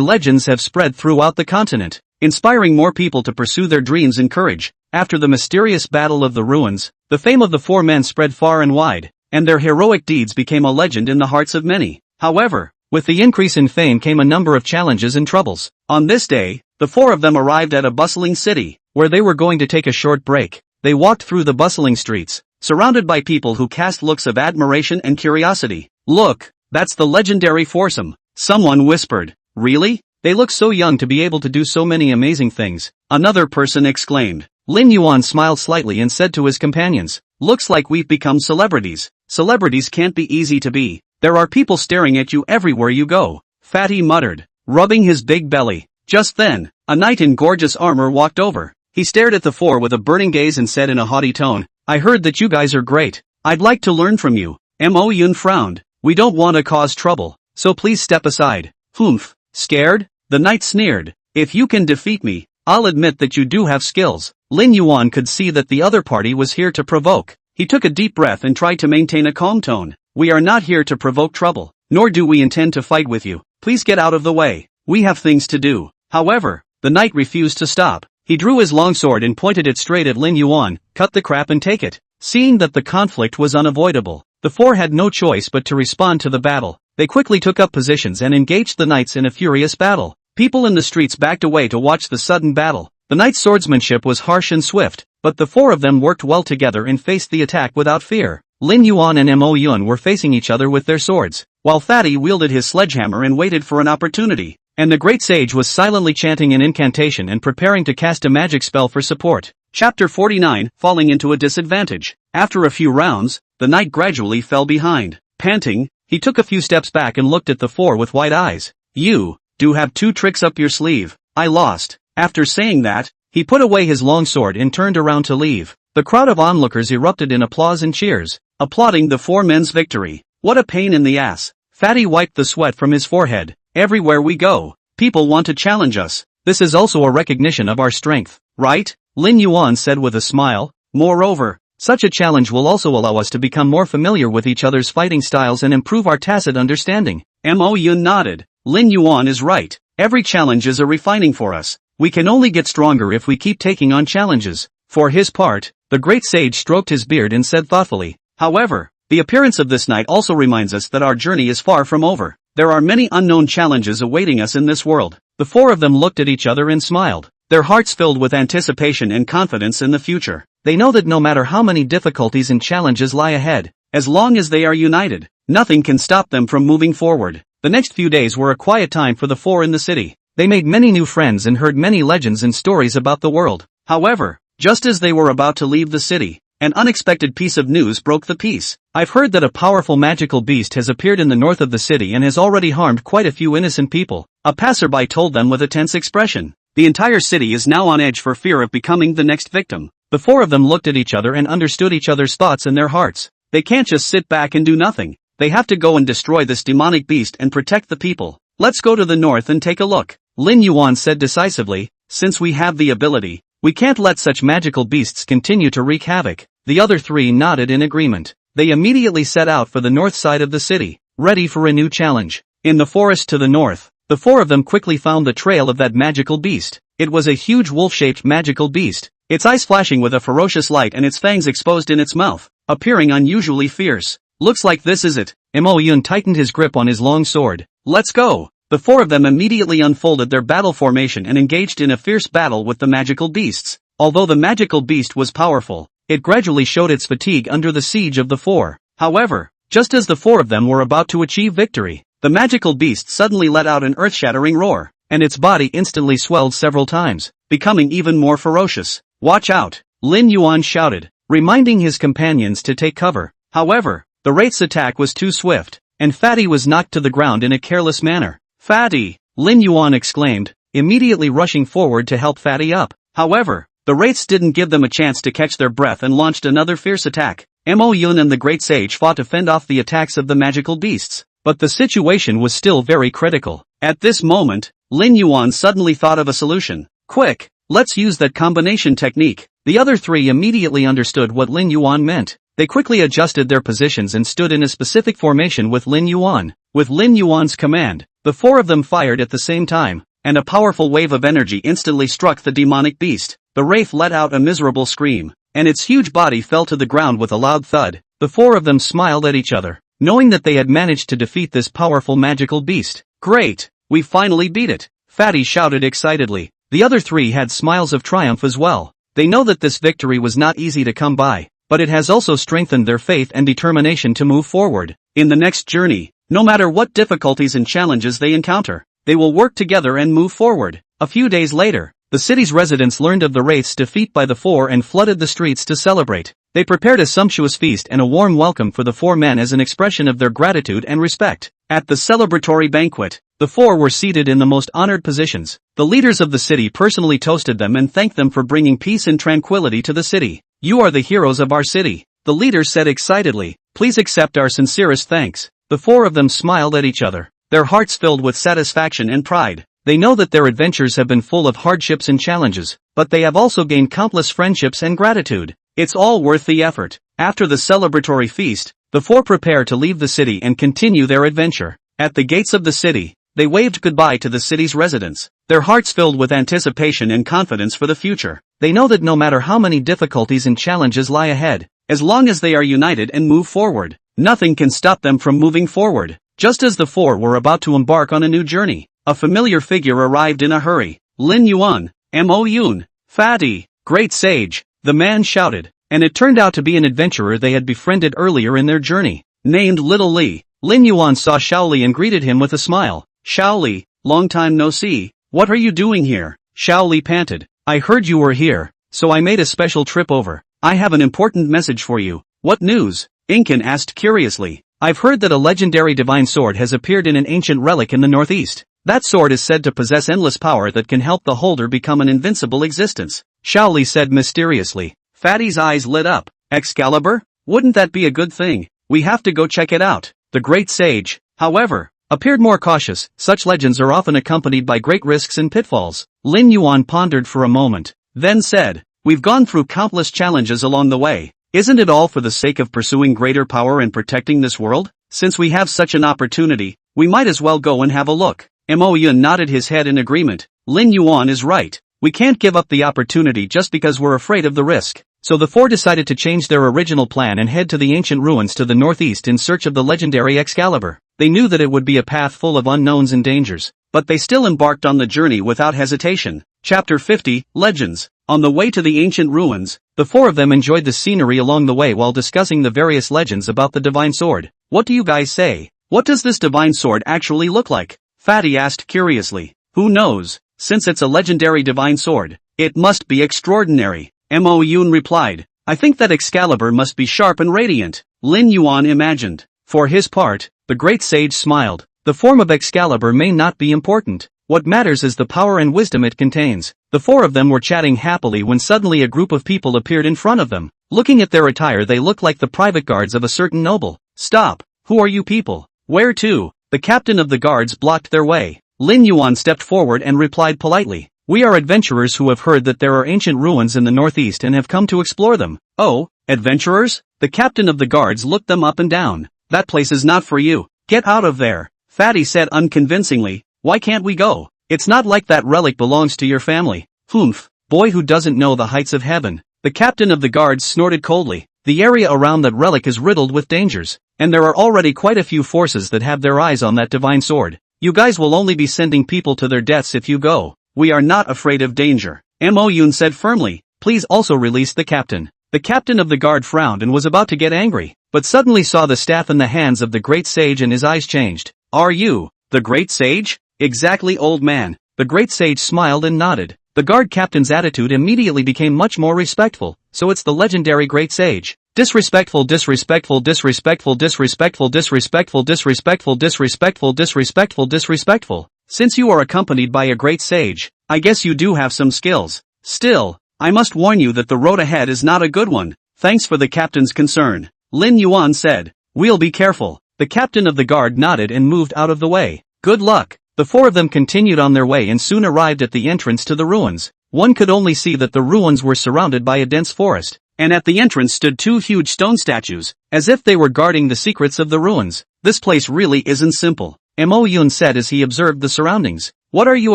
legends have spread throughout the continent, inspiring more people to pursue their dreams and courage. After the mysterious battle of the ruins, the fame of the four men spread far and wide, and their heroic deeds became a legend in the hearts of many. However, with the increase in fame came a number of challenges and troubles. On this day, the four of them arrived at a bustling city, where they were going to take a short break. They walked through the bustling streets, surrounded by people who cast looks of admiration and curiosity. "Look, that's the legendary foursome," someone whispered. "Really? They look so young to be able to do so many amazing things," another person exclaimed. Lin Yuan smiled slightly and said to his companions, "Looks like we've become celebrities." "Celebrities can't be easy to be. There are people staring at you everywhere you go," Fatty muttered, rubbing his big belly. Just then, a knight in gorgeous armor walked over. He stared at the four with a burning gaze and said in a haughty tone, "I heard that you guys are great. I'd like to learn from you." Mo Yun frowned. "We don't want to cause trouble, so please step aside." "Humph, scared?" the knight sneered. "If you can defeat me, I'll admit that you do have skills." Lin Yuan could see that the other party was here to provoke. He took a deep breath and tried to maintain a calm tone. "We are not here to provoke trouble, nor do we intend to fight with you. Please get out of the way. We have things to do." However, the knight refused to stop. He drew his longsword and pointed it straight at Lin Yuan. "Cut the crap and take it." Seeing that the conflict was unavoidable, the four had no choice but to respond to the battle. They quickly took up positions and engaged the knights in a furious battle. People in the streets backed away to watch the sudden battle. The knight's swordsmanship was harsh and swift, but the four of them worked well together and faced the attack without fear. Lin Yuan and Mo Yun were facing each other with their swords, while Fatty wielded his sledgehammer and waited for an opportunity. And the great sage was silently chanting an incantation and preparing to cast a magic spell for support. Chapter 49, Falling into a Disadvantage. After a few rounds, the knight gradually fell behind. Panting, he took a few steps back and looked at the four with wide eyes. "You do have two tricks up your sleeve. I lost." After saying that, he put away his longsword and turned around to leave. The crowd of onlookers erupted in applause and cheers, applauding the four men's victory. "What a pain in the ass." Fatty wiped the sweat from his forehead. "Everywhere we go, people want to challenge us. This is also a recognition of our strength, right?" Lin Yuan said with a smile. "Moreover, such a challenge will also allow us to become more familiar with each other's fighting styles and improve our tacit understanding." Mo Yun nodded. Lin Yuan is right. Every challenge is a refining for us. We can only get stronger if we keep taking on challenges. For his part, the great sage stroked his beard and said thoughtfully, "However, the appearance of this night also reminds us that our journey is far from over. There are many unknown challenges awaiting us in this world." The four of them looked at each other and smiled, their hearts filled with anticipation and confidence in the future. They know that no matter how many difficulties and challenges lie ahead, as long as they are united, nothing can stop them from moving forward. The next few days were a quiet time for the four in the city. They made many new friends and heard many legends and stories about the world. However, just as they were about to leave the city, an unexpected piece of news broke the peace. "I've heard that a powerful magical beast has appeared in the north of the city and has already harmed quite a few innocent people," a passerby told them with a tense expression. The entire city is now on edge for fear of becoming the next victim. The four of them looked at each other and understood each other's thoughts in their hearts. They can't just sit back and do nothing. They have to go and destroy this demonic beast and protect the people. "Let's go to the north and take a look," Lin Yuan said decisively. "Since we have the ability, we can't let such magical beasts continue to wreak havoc." The other three nodded in agreement. They immediately set out for the north side of the city, ready for a new challenge. In the forest to the north, the four of them quickly found the trail of that magical beast. It was a huge wolf-shaped magical beast, its eyes flashing with a ferocious light and its fangs exposed in its mouth, appearing unusually fierce. "Looks like this is it." Mo Yun tightened his grip on his long sword. "Let's go." The four of them immediately unfolded their battle formation and engaged in a fierce battle with the magical beasts. Although the magical beast was powerful, it gradually showed its fatigue under the siege of the four. However, just as the four of them were about to achieve victory, the magical beast suddenly let out an earth-shattering roar, and its body instantly swelled several times, becoming even more ferocious. "Watch out!" Lin Yuan shouted, reminding his companions to take cover. However, the wraith's attack was too swift, and Fatty was knocked to the ground in a careless manner. "Fatty!" Lin Yuan exclaimed, immediately rushing forward to help Fatty up. However, the wraiths didn't give them a chance to catch their breath and launched another fierce attack. Mo Yun and the Great Sage fought to fend off the attacks of the magical beasts, but the situation was still very critical. At this moment, Lin Yuan suddenly thought of a solution. "Quick, let's use that combination technique." The other three immediately understood what Lin Yuan meant. They quickly adjusted their positions and stood in a specific formation with Lin Yuan. With Lin Yuan's command, the four of them fired at the same time, and a powerful wave of energy instantly struck the demonic beast. The wraith let out a miserable scream, and its huge body fell to the ground with a loud thud. The four of them smiled at each other, knowing that they had managed to defeat this powerful magical beast. "Great! We finally beat it!" Fatty shouted excitedly. The other three had smiles of triumph as well. They know that this victory was not easy to come by, but it has also strengthened their faith and determination to move forward. In the next journey, no matter what difficulties and challenges they encounter, they will work together and move forward. A few days later, the city's residents learned of the wraith's defeat by the four and flooded the streets to celebrate. They prepared a sumptuous feast and a warm welcome for the four men as an expression of their gratitude and respect. At the celebratory banquet, the four were seated in the most honored positions. The leaders of the city personally toasted them and thanked them for bringing peace and tranquility to the city. "You are the heroes of our city," the leader said excitedly. "Please accept our sincerest thanks." The four of them smiled at each other, their hearts filled with satisfaction and pride. They know that their adventures have been full of hardships and challenges, but they have also gained countless friendships and gratitude. It's all worth the effort. After the celebratory feast, the four prepare to leave the city and continue their adventure. At the gates of the city, they waved goodbye to the city's residents, their hearts filled with anticipation and confidence for the future. They know that no matter how many difficulties and challenges lie ahead, as long as they are united and move forward, nothing can stop them from moving forward. Just as the four were about to embark on a new journey, a familiar figure arrived in a hurry. "Lin Yuan, Mo Yun, Fatty, Great Sage," the man shouted, and it turned out to be an adventurer they had befriended earlier in their journey, named Little Li. Lin Yuan saw Xiao Li and greeted him with a smile. "Xiao Li, long time no see, what are you doing here?" Xiao Li panted. "I heard you were here, so I made a special trip over. I have an important message for you." "What news?" Incan asked curiously. "I've heard that a legendary divine sword has appeared in an ancient relic in the northeast. That sword is said to possess endless power that can help the holder become an invincible existence," Xiao Li said mysteriously. Fatty's eyes lit up. "Excalibur? Wouldn't that be a good thing? We have to go check it out." The Great Sage, however, appeared more cautious. Such legends are often accompanied by great risks and pitfalls. Lin Yuan pondered for a moment, then said, "We've gone through countless challenges along the way. Isn't it all for the sake of pursuing greater power and protecting this world? Since we have such an opportunity, we might as well go and have a look." Mo Yun nodded his head in agreement. Lin Yuan is right. We can't give up the opportunity just because we're afraid of the risk. So the four decided to change their original plan and head to the ancient ruins to the northeast in search of the legendary Excalibur. They knew that it would be a path full of unknowns and dangers, but they still embarked on the journey without hesitation. Chapter 50, Legends. On the way to the ancient ruins, the four of them enjoyed the scenery along the way while discussing the various legends about the divine sword. "What do you guys say? What does this divine sword actually look like?" Fatty asked curiously. "Who knows? Since it's a legendary divine sword, it must be extraordinary," Mo Yun replied. "I think that Excalibur must be sharp and radiant," Lin Yuan imagined. For his part, the Great Sage smiled. "The form of Excalibur may not be important. What matters is the power and wisdom it contains." The four of them were chatting happily when suddenly a group of people appeared in front of them. Looking at their attire, they looked like the private guards of a certain noble. "Stop! Who are you people? Where to?" The captain of the guards blocked their way. Lin Yuan stepped forward and replied politely, "We are adventurers who have heard that there are ancient ruins in the northeast and have come to explore them." "Oh, adventurers?" The captain of the guards looked them up and down. "That place is not for you. Get out of there," Fatty said unconvincingly. "Why can't we go? It's not like that relic belongs to your family." "Humph, boy who doesn't know the heights of heaven." The captain of the guards snorted coldly. "The area around that relic is riddled with dangers, and there are already quite a few forces that have their eyes on that divine sword. You guys will only be sending people to their deaths if you go. We are not afraid of danger. Mo Yun said firmly. Please also release the captain. The captain of the guard frowned and was about to get angry, but suddenly saw the staff in the hands of the great sage and his eyes changed. Are you the great sage? Exactly, old man. The great sage smiled and nodded. The guard captain's attitude immediately became much more respectful. So it's the legendary great sage. Disrespectful, disrespectful, disrespectful, disrespectful, disrespectful, disrespectful, disrespectful, disrespectful, disrespectful. Since you are accompanied by a great sage, I guess you do have some skills. Still, I must warn you that the road ahead is not a good one. Thanks for the captain's concern. Lin Yuan said. We'll be careful. The captain of the guard nodded and moved out of the way. Good luck. The four of them continued on their way and soon arrived at the entrance to the ruins. One could only see that the ruins were surrounded by a dense forest, and at the entrance stood two huge stone statues, as if they were guarding the secrets of the ruins. This place really isn't simple, Mo Yun said as he observed the surroundings. What are you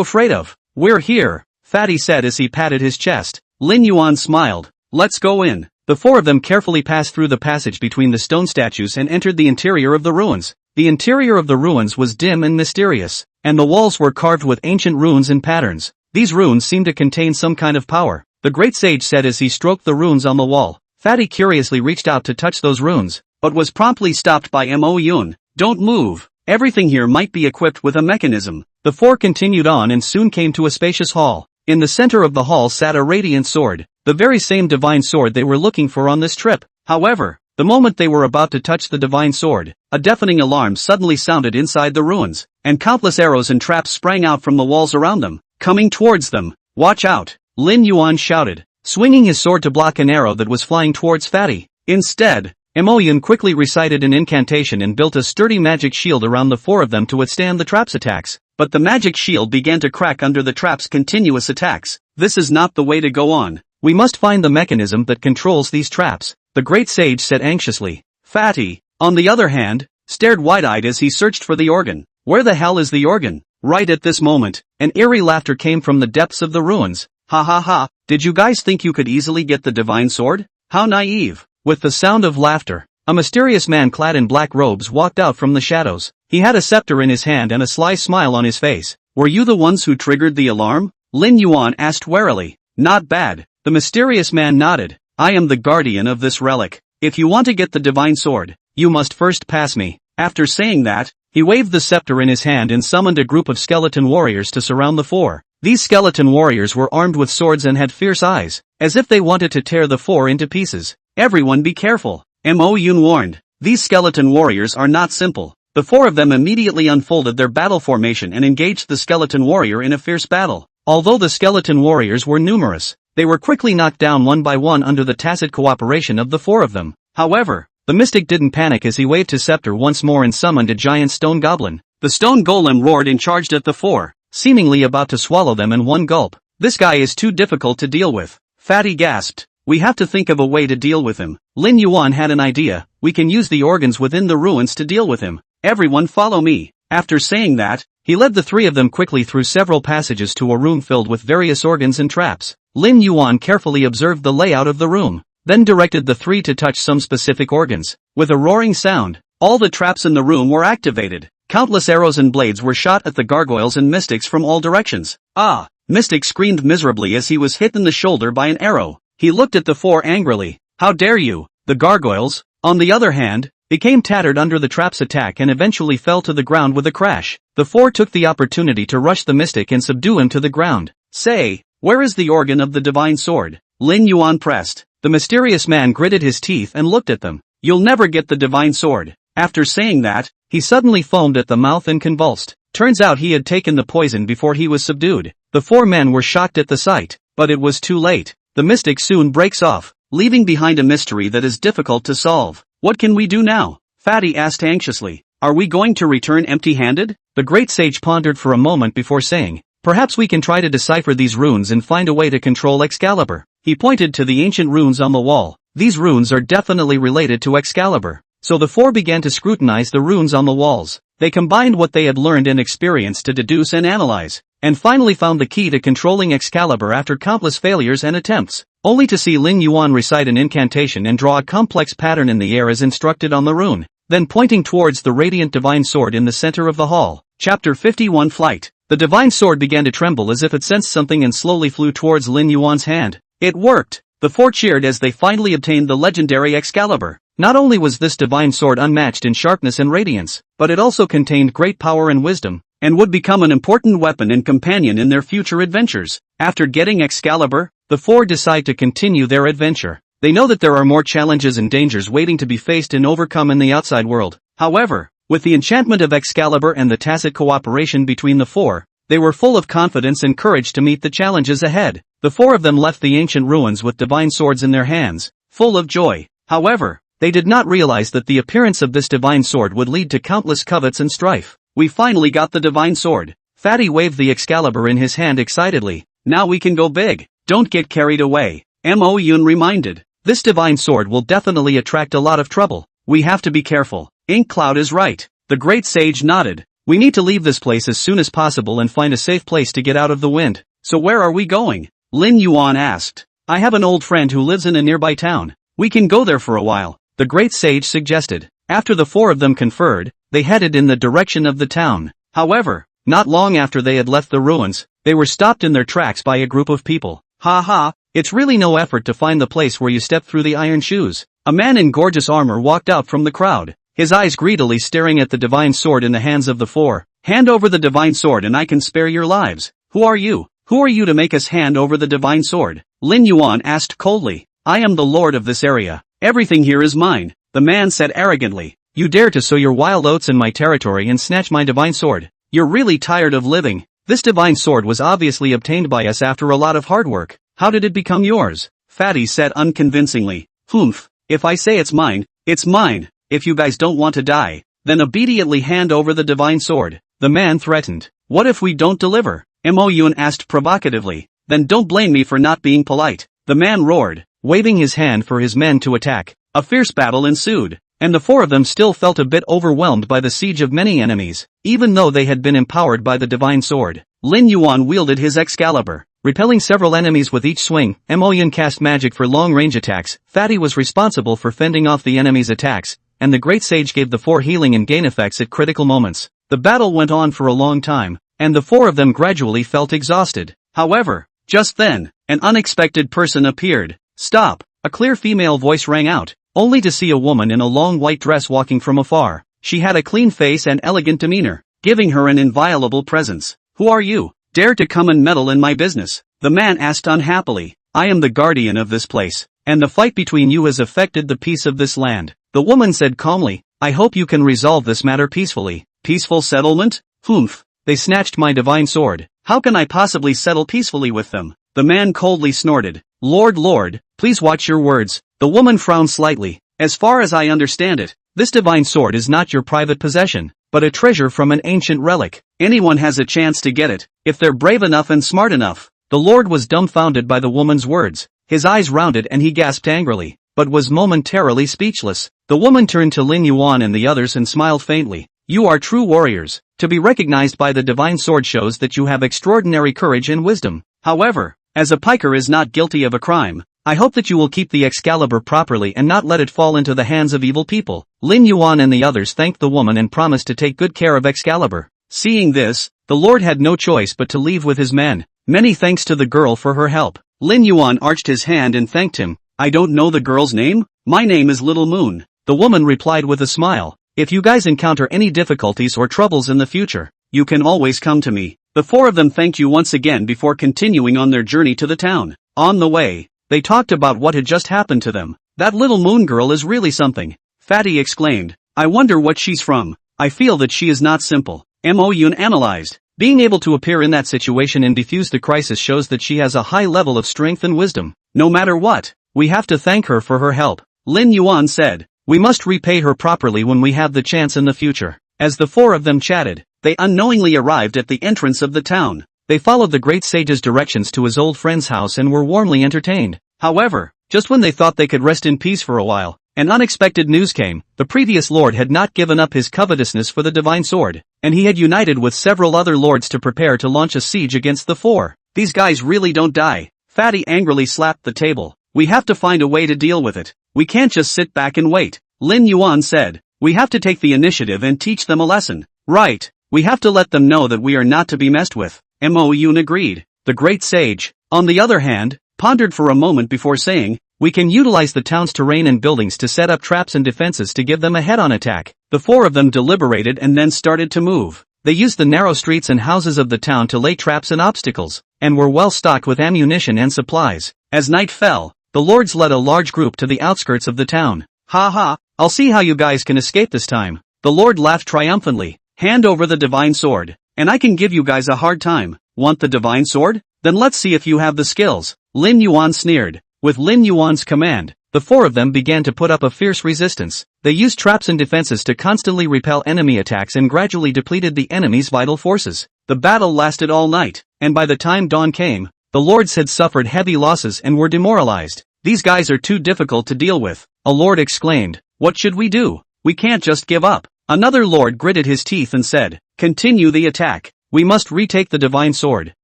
afraid of? We're here, Fatty said as he patted his chest. Lin Yuan smiled. Let's go in. The four of them carefully passed through the passage between the stone statues and entered the interior of the ruins. The interior of the ruins was dim and mysterious, and the walls were carved with ancient runes and patterns. These runes seemed to contain some kind of power, the great sage said as he stroked the runes on the wall. Fatty curiously reached out to touch those runes, but was promptly stopped by Mo Yun. Don't move. Everything here might be equipped with a mechanism. The four continued on and soon came to a spacious hall. In the center of the hall sat a radiant sword, the very same divine sword they were looking for on this trip. However, the moment they were about to touch the divine sword, a deafening alarm suddenly sounded inside the ruins, and countless arrows and traps sprang out from the walls around them, coming towards them. Watch out! Lin Yuan shouted, swinging his sword to block an arrow that was flying towards Fatty. Instead, Mo Yun quickly recited an incantation and built a sturdy magic shield around the four of them to withstand the traps' attacks. But the magic shield began to crack under the trap's continuous attacks. This is not the way to go on. We must find the mechanism that controls these traps, the great sage said anxiously. Fatty, on the other hand, stared wide-eyed as he searched for the organ. Where the hell is the organ? Right at this moment, an eerie laughter came from the depths of the ruins. Ha ha ha, did you guys think you could easily get the divine sword? How naive. With the sound of laughter, a mysterious man clad in black robes walked out from the shadows. He had a scepter in his hand and a sly smile on his face. Were you the ones who triggered the alarm? Lin Yuan asked warily. Not bad. The mysterious man nodded. I am the guardian of this relic. If you want to get the divine sword, you must first pass me. After saying that, he waved the scepter in his hand and summoned a group of skeleton warriors to surround the four. These skeleton warriors were armed with swords and had fierce eyes, as if they wanted to tear the four into pieces. Everyone be careful, Mo Yun warned. These skeleton warriors are not simple. The four of them immediately unfolded their battle formation and engaged the skeleton warrior in a fierce battle. Although the skeleton warriors were numerous, they were quickly knocked down one by one under the tacit cooperation of the four of them. However, the mystic didn't panic as he waved his scepter once more and summoned a giant stone goblin. The stone golem roared and charged at the four, seemingly about to swallow them in one gulp. This guy is too difficult to deal with. Fatty gasped. We have to think of a way to deal with him. Lin Yuan had an idea. We can use the organs within the ruins to deal with him. Everyone follow me. After saying that, he led the three of them quickly through several passages to a room filled with various organs and traps. Lin Yuan carefully observed the layout of the room, then directed the three to touch some specific organs. With a roaring sound, all the traps in the room were activated. Countless arrows and blades were shot at the gargoyles and mystics from all directions. Ah! Mystic screamed miserably as he was hit in the shoulder by an arrow. He looked at the four angrily. How dare you? The gargoyles, on the other hand, became tattered under the trap's attack and eventually fell to the ground with a crash. The four took the opportunity to rush the mystic and subdue him to the ground. Say, where is the organ of the divine sword? Lin Yuan pressed. The mysterious man gritted his teeth and looked at them. You'll never get the divine sword. After saying that, he suddenly foamed at the mouth and convulsed. Turns out he had taken the poison before he was subdued. The four men were shocked at the sight, but it was too late. The mystic soon breaks off, leaving behind a mystery that is difficult to solve. What can we do now? Fatty asked anxiously. Are we going to return empty-handed? The great sage pondered for a moment before saying, perhaps we can try to decipher these runes and find a way to control Excalibur. He pointed to the ancient runes on the wall. These runes are definitely related to Excalibur. So the four began to scrutinize the runes on the walls. They combined what they had learned and experienced to deduce and analyze, and finally found the key to controlling Excalibur after countless failures and attempts, only to see Lin Yuan recite an incantation and draw a complex pattern in the air as instructed on the rune. Then pointing towards the radiant divine sword in the center of the hall, Chapter 51 Flight. The divine sword began to tremble as if it sensed something and slowly flew towards Lin Yuan's hand. It worked! The four cheered as they finally obtained the legendary Excalibur. Not only was this divine sword unmatched in sharpness and radiance, but it also contained great power and wisdom, and would become an important weapon and companion in their future adventures. After getting Excalibur, the four decide to continue their adventure. They know that there are more challenges and dangers waiting to be faced and overcome in the outside world. However, with the enchantment of Excalibur and the tacit cooperation between the four, they were full of confidence and courage to meet the challenges ahead. The four of them left the ancient ruins with divine swords in their hands, full of joy. However, they did not realize that the appearance of this divine sword would lead to countless covets and strife. We finally got the divine sword. Fatty waved the Excalibur in his hand excitedly. Now we can go big. Don't get carried away. Mo Yun reminded. This divine sword will definitely attract a lot of trouble. We have to be careful. Ink Cloud is right. The great sage nodded. We need to leave this place as soon as possible and find a safe place to get out of the wind. So where are we going? Lin Yuan asked. I have an old friend who lives in a nearby town. We can go there for a while, the great sage suggested. After the four of them conferred, they headed in the direction of the town. However, not long after they had left the ruins, they were stopped in their tracks by a group of people. Ha ha, it's really no effort to find the place where you step through the iron shoes. A man in gorgeous armor walked out from the crowd, his eyes greedily staring at the divine sword in the hands of the four. Hand over the divine sword and I can spare your lives. Who are you? Who are you to make us hand over the divine sword? Lin Yuan asked coldly. I am the lord of this area. Everything here is mine, the man said arrogantly. You dare to sow your wild oats in my territory and snatch my divine sword. You're really tired of living. This divine sword was obviously obtained by us after a lot of hard work. How did it become yours? Fatty said unconvincingly. Humph, if I say it's mine, it's mine. If you guys don't want to die, then immediately hand over the divine sword, the man threatened. What if we don't deliver? Mo Yun asked provocatively. Then don't blame me for not being polite, the man roared, waving his hand for his men to attack. A fierce battle ensued, and the four of them still felt a bit overwhelmed by the siege of many enemies, even though they had been empowered by the divine sword. Lin Yuan wielded his Excalibur, repelling several enemies with each swing. Mo Yun cast magic for long-range attacks. Fatty was responsible for fending off the enemy's attacks, and the great sage gave the four healing and gain effects at critical moments. The battle went on for a long time, and the four of them gradually felt exhausted. However, just then, an unexpected person appeared. Stop! A clear female voice rang out, only to see a woman in a long white dress walking from afar. She had a clean face and elegant demeanor, giving her an inviolable presence. Who are you? Dare to come and meddle in my business? The man asked unhappily. I am the guardian of this place, and the fight between you has affected the peace of this land. The woman said calmly. I hope you can resolve this matter peacefully. Peaceful settlement? Humph. They snatched my divine sword. How can I possibly settle peacefully with them? The man coldly snorted. Lord, please watch your words. The woman frowned slightly. As far as I understand it, this divine sword is not your private possession, but a treasure from an ancient relic. Anyone has a chance to get it, if they're brave enough and smart enough. The lord was dumbfounded by the woman's words. His eyes rounded and he gasped angrily, but was momentarily speechless. The woman turned to Lin Yuan and the others and smiled faintly. You are true warriors. To be recognized by the divine sword shows that you have extraordinary courage and wisdom. However, as a piker is not guilty of a crime, I hope that you will keep the Excalibur properly and not let it fall into the hands of evil people. Lin Yuan and the others thanked the woman and promised to take good care of Excalibur. Seeing this, the lord had no choice but to leave with his men. Many thanks to the girl for her help. Lin Yuan arched his hand and thanked him. I don't know the girl's name? My name is Little Moon. The woman replied with a smile. If you guys encounter any difficulties or troubles in the future, you can always come to me. The four of them thanked you once again before continuing on their journey to the town. On the way, they talked about what had just happened to them. That little moon girl is really something. Fatty exclaimed. I wonder what she's from. I feel that she is not simple. Mo Yun analyzed. Being able to appear in that situation and defuse the crisis shows that she has a high level of strength and wisdom. No matter what, we have to thank her for her help. Lin Yuan said. We must repay her properly when we have the chance in the future. As the four of them chatted, they unknowingly arrived at the entrance of the town. They followed the great sage's directions to his old friend's house and were warmly entertained. However, just when they thought they could rest in peace for a while, an unexpected news came. The previous lord had not given up his covetousness for the divine sword, and he had united with several other lords to prepare to launch a siege against the four. These guys really don't die. Fatty angrily slapped the table. We have to find a way to deal with it. We can't just sit back and wait. Lin Yuan said. We have to take the initiative and teach them a lesson. Right. We have to let them know that we are not to be messed with. Mo Yun agreed. The great sage, on the other hand, pondered for a moment before saying, we can utilize the town's terrain and buildings to set up traps and defenses to give them a head-on attack. The four of them deliberated and then started to move. They used the narrow streets and houses of the town to lay traps and obstacles, and were well stocked with ammunition and supplies. As night fell, the lords led a large group to the outskirts of the town. Ha ha, I'll see how you guys can escape this time. The lord laughed triumphantly. Hand over the divine sword, and I can give you guys a hard time. Want the divine sword? Then let's see if you have the skills. Lin Yuan sneered. With Lin Yuan's command, the four of them began to put up a fierce resistance. They used traps and defenses to constantly repel enemy attacks and gradually depleted the enemy's vital forces. The battle lasted all night, and by the time dawn came, the lords had suffered heavy losses and were demoralized. These guys are too difficult to deal with, a lord exclaimed. What should we do? We can't just give up. Another lord gritted his teeth and said, continue the attack. We must retake the divine sword.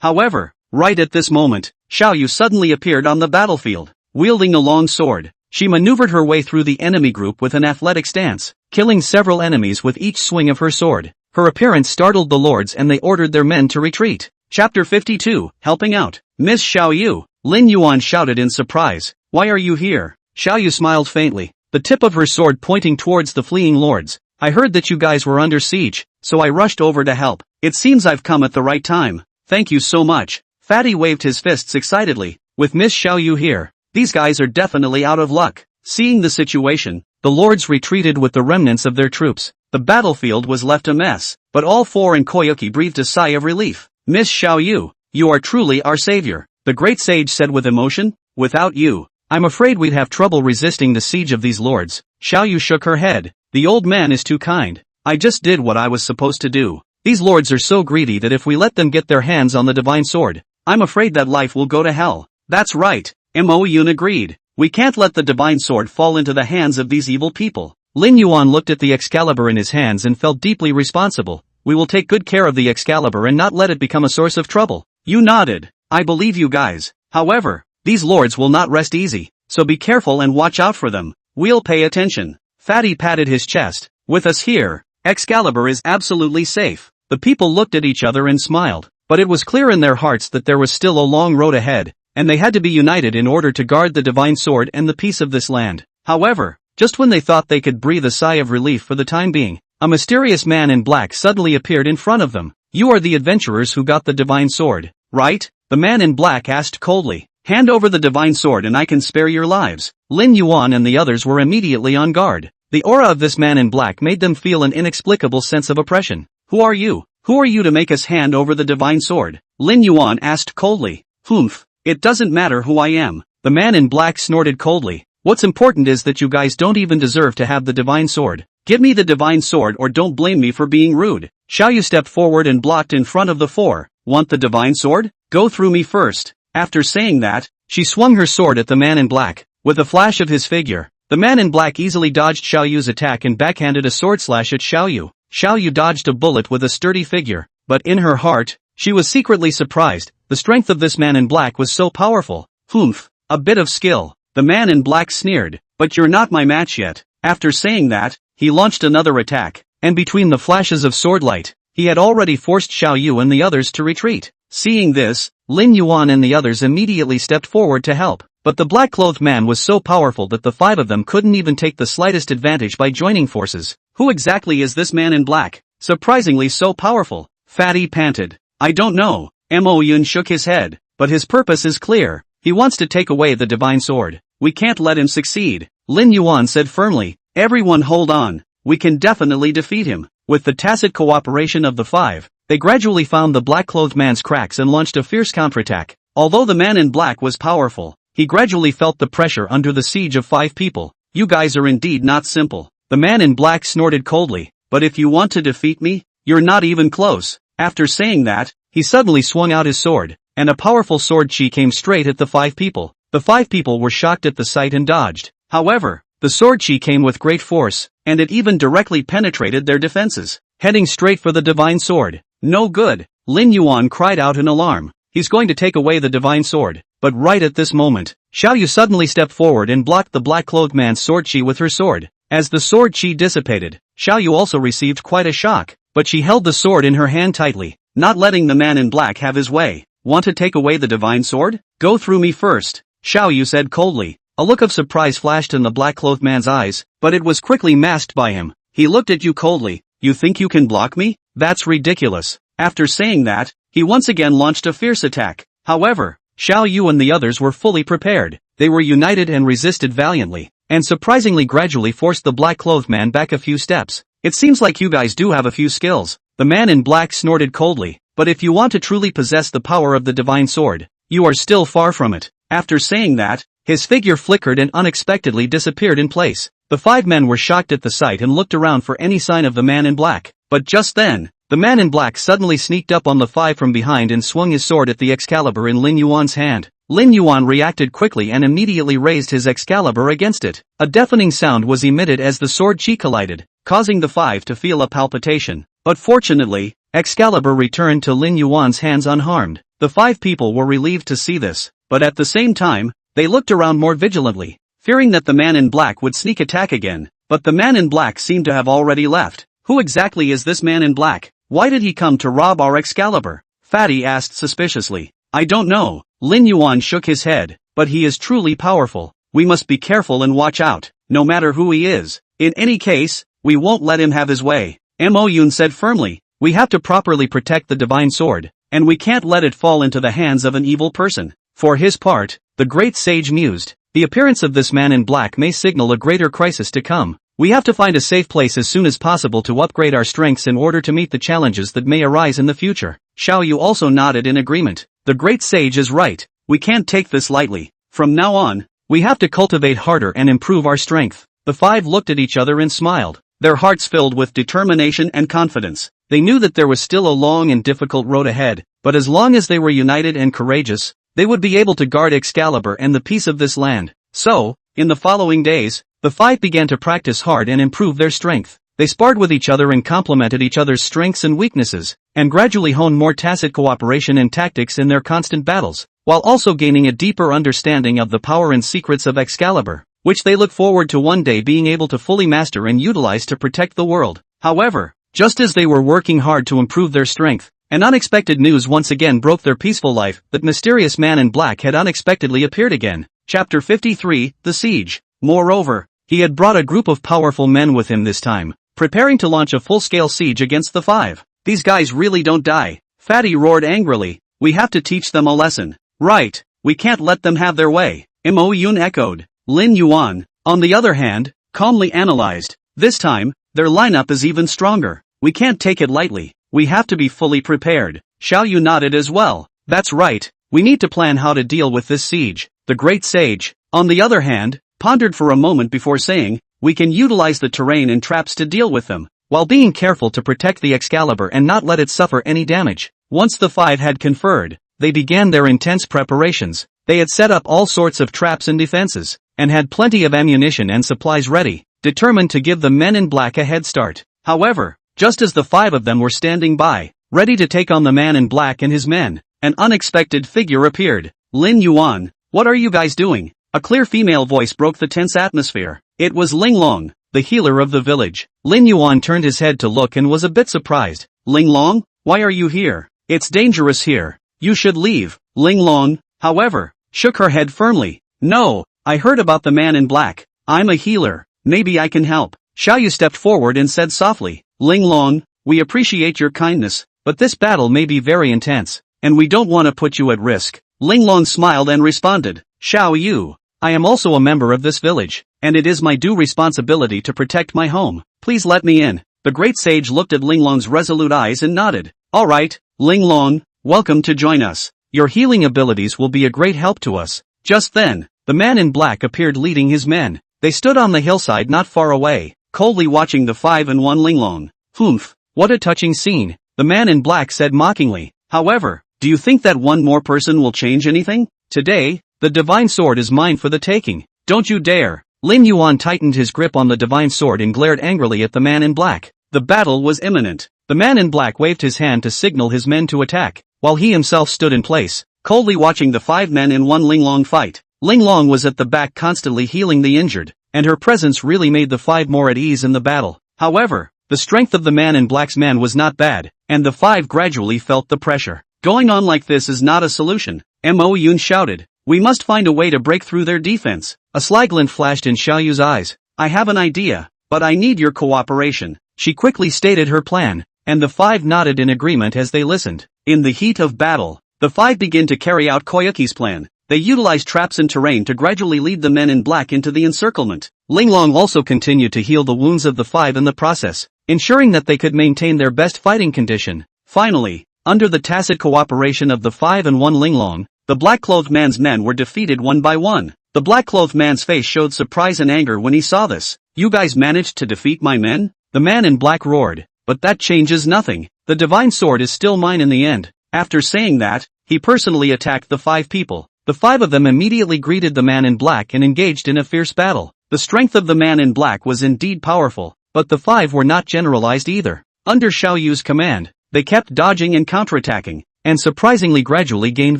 However, right at this moment, Xiao Yu suddenly appeared on the battlefield, wielding a long sword. She maneuvered her way through the enemy group with an athletic stance, killing several enemies with each swing of her sword. Her appearance startled the lords and they ordered their men to retreat. Chapter 52, Helping Out. Miss Xiao Yu, Lin Yuan shouted in surprise. Why are you here? Xiao Yu smiled faintly, the tip of her sword pointing towards the fleeing lords. I heard that you guys were under siege, so I rushed over to help. It seems I've come at the right time. Thank you so much. Fatty waved his fists excitedly. With Miss Xiao Yu here, these guys are definitely out of luck. Seeing the situation, the lords retreated with the remnants of their troops. The battlefield was left a mess, but all four in Koyuki breathed a sigh of relief. Miss Xiao Yu, you are truly our savior, the great sage said with emotion. Without you, I'm afraid we'd have trouble resisting the siege of these lords. Xiao Yu shook her head. The old man is too kind. I just did what I was supposed to do. These lords are so greedy that if we let them get their hands on the divine sword, I'm afraid that life will go to hell. That's right, Mo Yun agreed. We can't let the divine sword fall into the hands of these evil people. Lin Yuan looked at the Excalibur in his hands and felt deeply responsible. We will take good care of the Excalibur and not let it become a source of trouble. You nodded. I believe you guys. However, these lords will not rest easy, so be careful and watch out for them. We'll pay attention. Fatty patted his chest. With us here, Excalibur is absolutely safe. The people looked at each other and smiled, but it was clear in their hearts that there was still a long road ahead, and they had to be united in order to guard the divine sword and the peace of this land. However, just when they thought they could breathe a sigh of relief for the time being, a mysterious man in black suddenly appeared in front of them. You are the adventurers who got the divine sword, right? The man in black asked coldly. Hand over the divine sword and I can spare your lives. Lin Yuan and the others were immediately on guard. The aura of this man in black made them feel an inexplicable sense of oppression. Who are you? Who are you to make us hand over the divine sword? Lin Yuan asked coldly. Humph. It doesn't matter who I am. The man in black snorted coldly. What's important is that you guys don't even deserve to have the divine sword. Give me the divine sword or don't blame me for being rude. Xiao Yu stepped forward and blocked in front of the four. Want the divine sword? Go through me first. After saying that, she swung her sword at the man in black. With a flash of his figure, the man in black easily dodged Xiao Yu's attack and backhanded a sword slash at Xiao Yu. Xiao Yu dodged a bullet with a sturdy figure, but in her heart, she was secretly surprised. The strength of this man in black was so powerful. Humph, a bit of skill. The man in black sneered, but you're not my match yet. After saying that, he launched another attack, and between the flashes of swordlight, he had already forced Xiao Yu and the others to retreat. Seeing this, Lin Yuan and the others immediately stepped forward to help, but the black-clothed man was so powerful that the five of them couldn't even take the slightest advantage by joining forces. Who exactly is this man in black? Surprisingly so powerful. Fatty panted. I don't know. Mo Yun shook his head, but his purpose is clear. He wants to take away the divine sword. We can't let him succeed. Lin Yuan said firmly. Everyone hold on. We can definitely defeat him. With the tacit cooperation of the five, they gradually found the black-clothed man's cracks and launched a fierce counterattack. Although the man in black was powerful, he gradually felt the pressure under the siege of five people. You guys are indeed not simple. The man in black snorted coldly. But if you want to defeat me, you're not even close. After saying that, he suddenly swung out his sword, and a powerful sword chi came straight at the five people. The five people were shocked at the sight and dodged. However, the sword chi came with great force, and it even directly penetrated their defenses, heading straight for the divine sword. No good. Lin Yuan cried out in alarm. He's going to take away the divine sword. But right at this moment, Xiao Yu suddenly stepped forward and blocked the black-clothed man's sword chi with her sword. As the sword chi dissipated, Xiao Yu also received quite a shock. but she held the sword in her hand tightly, not letting the man in black have his way. Want to take away the divine sword? Go through me first, Xiao Yu said coldly. A look of surprise flashed in the black-clothed man's eyes, but it was quickly masked by him. He looked at you coldly. You think you can block me? That's ridiculous. After saying that, he once again launched a fierce attack. However, Xiao Yu and the others were fully prepared. They were united and resisted valiantly, and surprisingly gradually forced the black-clothed man back a few steps. It seems like you guys do have a few skills. The man in black snorted coldly. But if you want to truly possess the power of the divine sword, you are still far from it. After saying that, his figure flickered and unexpectedly disappeared in place. The 5 men were shocked at the sight and looked around for any sign of the man in black. But just then, the man in black suddenly sneaked up on the 5 from behind and swung his sword at the Excalibur in Lin Yuan's hand. Lin Yuan reacted quickly and immediately raised his Excalibur against it. A deafening sound was emitted as the sword chi collided, causing the 5 to feel a palpitation. But fortunately, Excalibur returned to Lin Yuan's hands unharmed. The 5 people were relieved to see this, but at the same time, they looked around more vigilantly, fearing that the man in black would sneak attack again. But the man in black seemed to have already left. Who exactly is this man in black? Why did he come to rob our Excalibur? Fatty asked suspiciously. I don't know. Lin Yuan shook his head, but he is truly powerful. We must be careful and watch out, no matter who he is. In any case, we won't let him have his way. Mo Yun said firmly. We have to properly protect the divine sword, and we can't let it fall into the hands of an evil person. For his part, the great sage mused. The appearance of this man in black may signal a greater crisis to come. We have to find a safe place as soon as possible to upgrade our strengths in order to meet the challenges that may arise in the future. Xiao Yu also nodded in agreement. The great sage is right. We can't take this lightly. From now on, we have to cultivate harder and improve our strength. The 5 looked at each other and smiled, their hearts filled with determination and confidence. They knew that there was still a long and difficult road ahead, but as long as they were united and courageous, they would be able to guard Excalibur and the peace of this land. So, in the following days, the 5 began to practice hard and improve their strength. They sparred with each other and complemented each other's strengths and weaknesses, and gradually honed more tacit cooperation and tactics in their constant battles, while also gaining a deeper understanding of the power and secrets of Excalibur, which they look forward to one day being able to fully master and utilize to protect the world. However, just as they were working hard to improve their strength, an unexpected news once again broke their peaceful life. That mysterious man in black had unexpectedly appeared again. Chapter 53, The Siege. Moreover, he had brought a group of powerful men with him this time, preparing to launch a full-scale siege against the 5. These guys really don't die. Fatty roared angrily. We have to teach them a lesson. Right, we can't let them have their way. Mo Yun echoed. Lin Yuan, on the other hand, calmly analyzed. This time, their lineup is even stronger. We can't take it lightly. We have to be fully prepared. Xiao Yu nodded as well. That's right. We need to plan how to deal with this siege. The great sage, on the other hand, pondered for a moment before saying, we can utilize the terrain and traps to deal with them, while being careful to protect the Excalibur and not let it suffer any damage. Once the 5 had conferred, they began their intense preparations. They had set up all sorts of traps and defenses, and had plenty of ammunition and supplies ready, determined to give the men in black a head start. However, just as the 5 of them were standing by, ready to take on the man in black and his men, an unexpected figure appeared. Lin Yuan, what are you guys doing? A clear female voice broke the tense atmosphere. It was Ling Long, the healer of the village. Lin Yuan turned his head to look and was a bit surprised. Ling Long, why are you here? It's dangerous here. You should leave. Ling Long, however, shook her head firmly. No, I heard about the man in black. I'm a healer. Maybe I can help. Xiao Yu stepped forward and said softly. Ling Long, we appreciate your kindness, but this battle may be very intense, and we don't want to put you at risk. Ling Long smiled and responded. Xiao Yu, I am also a member of this village, and it is my due responsibility to protect my home. Please let me in. The great sage looked at Ling Long's resolute eyes and nodded. All right, Ling Long, welcome to join us. Your healing abilities will be a great help to us. Just then, the man in black appeared leading his men. They stood on the hillside not far away, coldly watching the 5 and 1 Ling Long. Humph, what a touching scene, the man in black said mockingly. However, do you think that one more person will change anything? Today, the divine sword is mine for the taking. Don't you dare. Lin Yuan tightened his grip on the divine sword and glared angrily at the man in black. The battle was imminent. The man in black waved his hand to signal his men to attack, while he himself stood in place, coldly watching the 5 men in 1 Ling Long fight. Ling Long was at the back constantly healing the injured, and her presence really made the 5 more at ease in the battle. However, The strength of the man in black's man was not bad, and the five gradually felt the pressure. Going on like this is not a solution, Mo Yun shouted. We must find a way to break through their defense. A sly glint flashed in Xiao Yu's eyes. I have an idea, but I need your cooperation. She quickly stated her plan, and the five nodded in agreement as they listened. In the heat of battle, the five begin to carry out Koyuki's plan. They utilize traps and terrain to gradually lead the men in black into the encirclement. Linglong also continued to heal the wounds of the five in the process, ensuring that they could maintain their best fighting condition. Finally, under the tacit cooperation of the five and one Linglong, the black-clothed man's men were defeated one by one. The black-clothed man's face showed surprise and anger when he saw this. You guys managed to defeat my men? The man in black roared. But that changes nothing. The divine sword is still mine in the end. After saying that, he personally attacked the five people. The five of them immediately greeted the man in black and engaged in a fierce battle. The strength of the man in black was indeed powerful, but the five were not generalized either. Under Xiao Yu's command, they kept dodging and counterattacking, and surprisingly gradually gained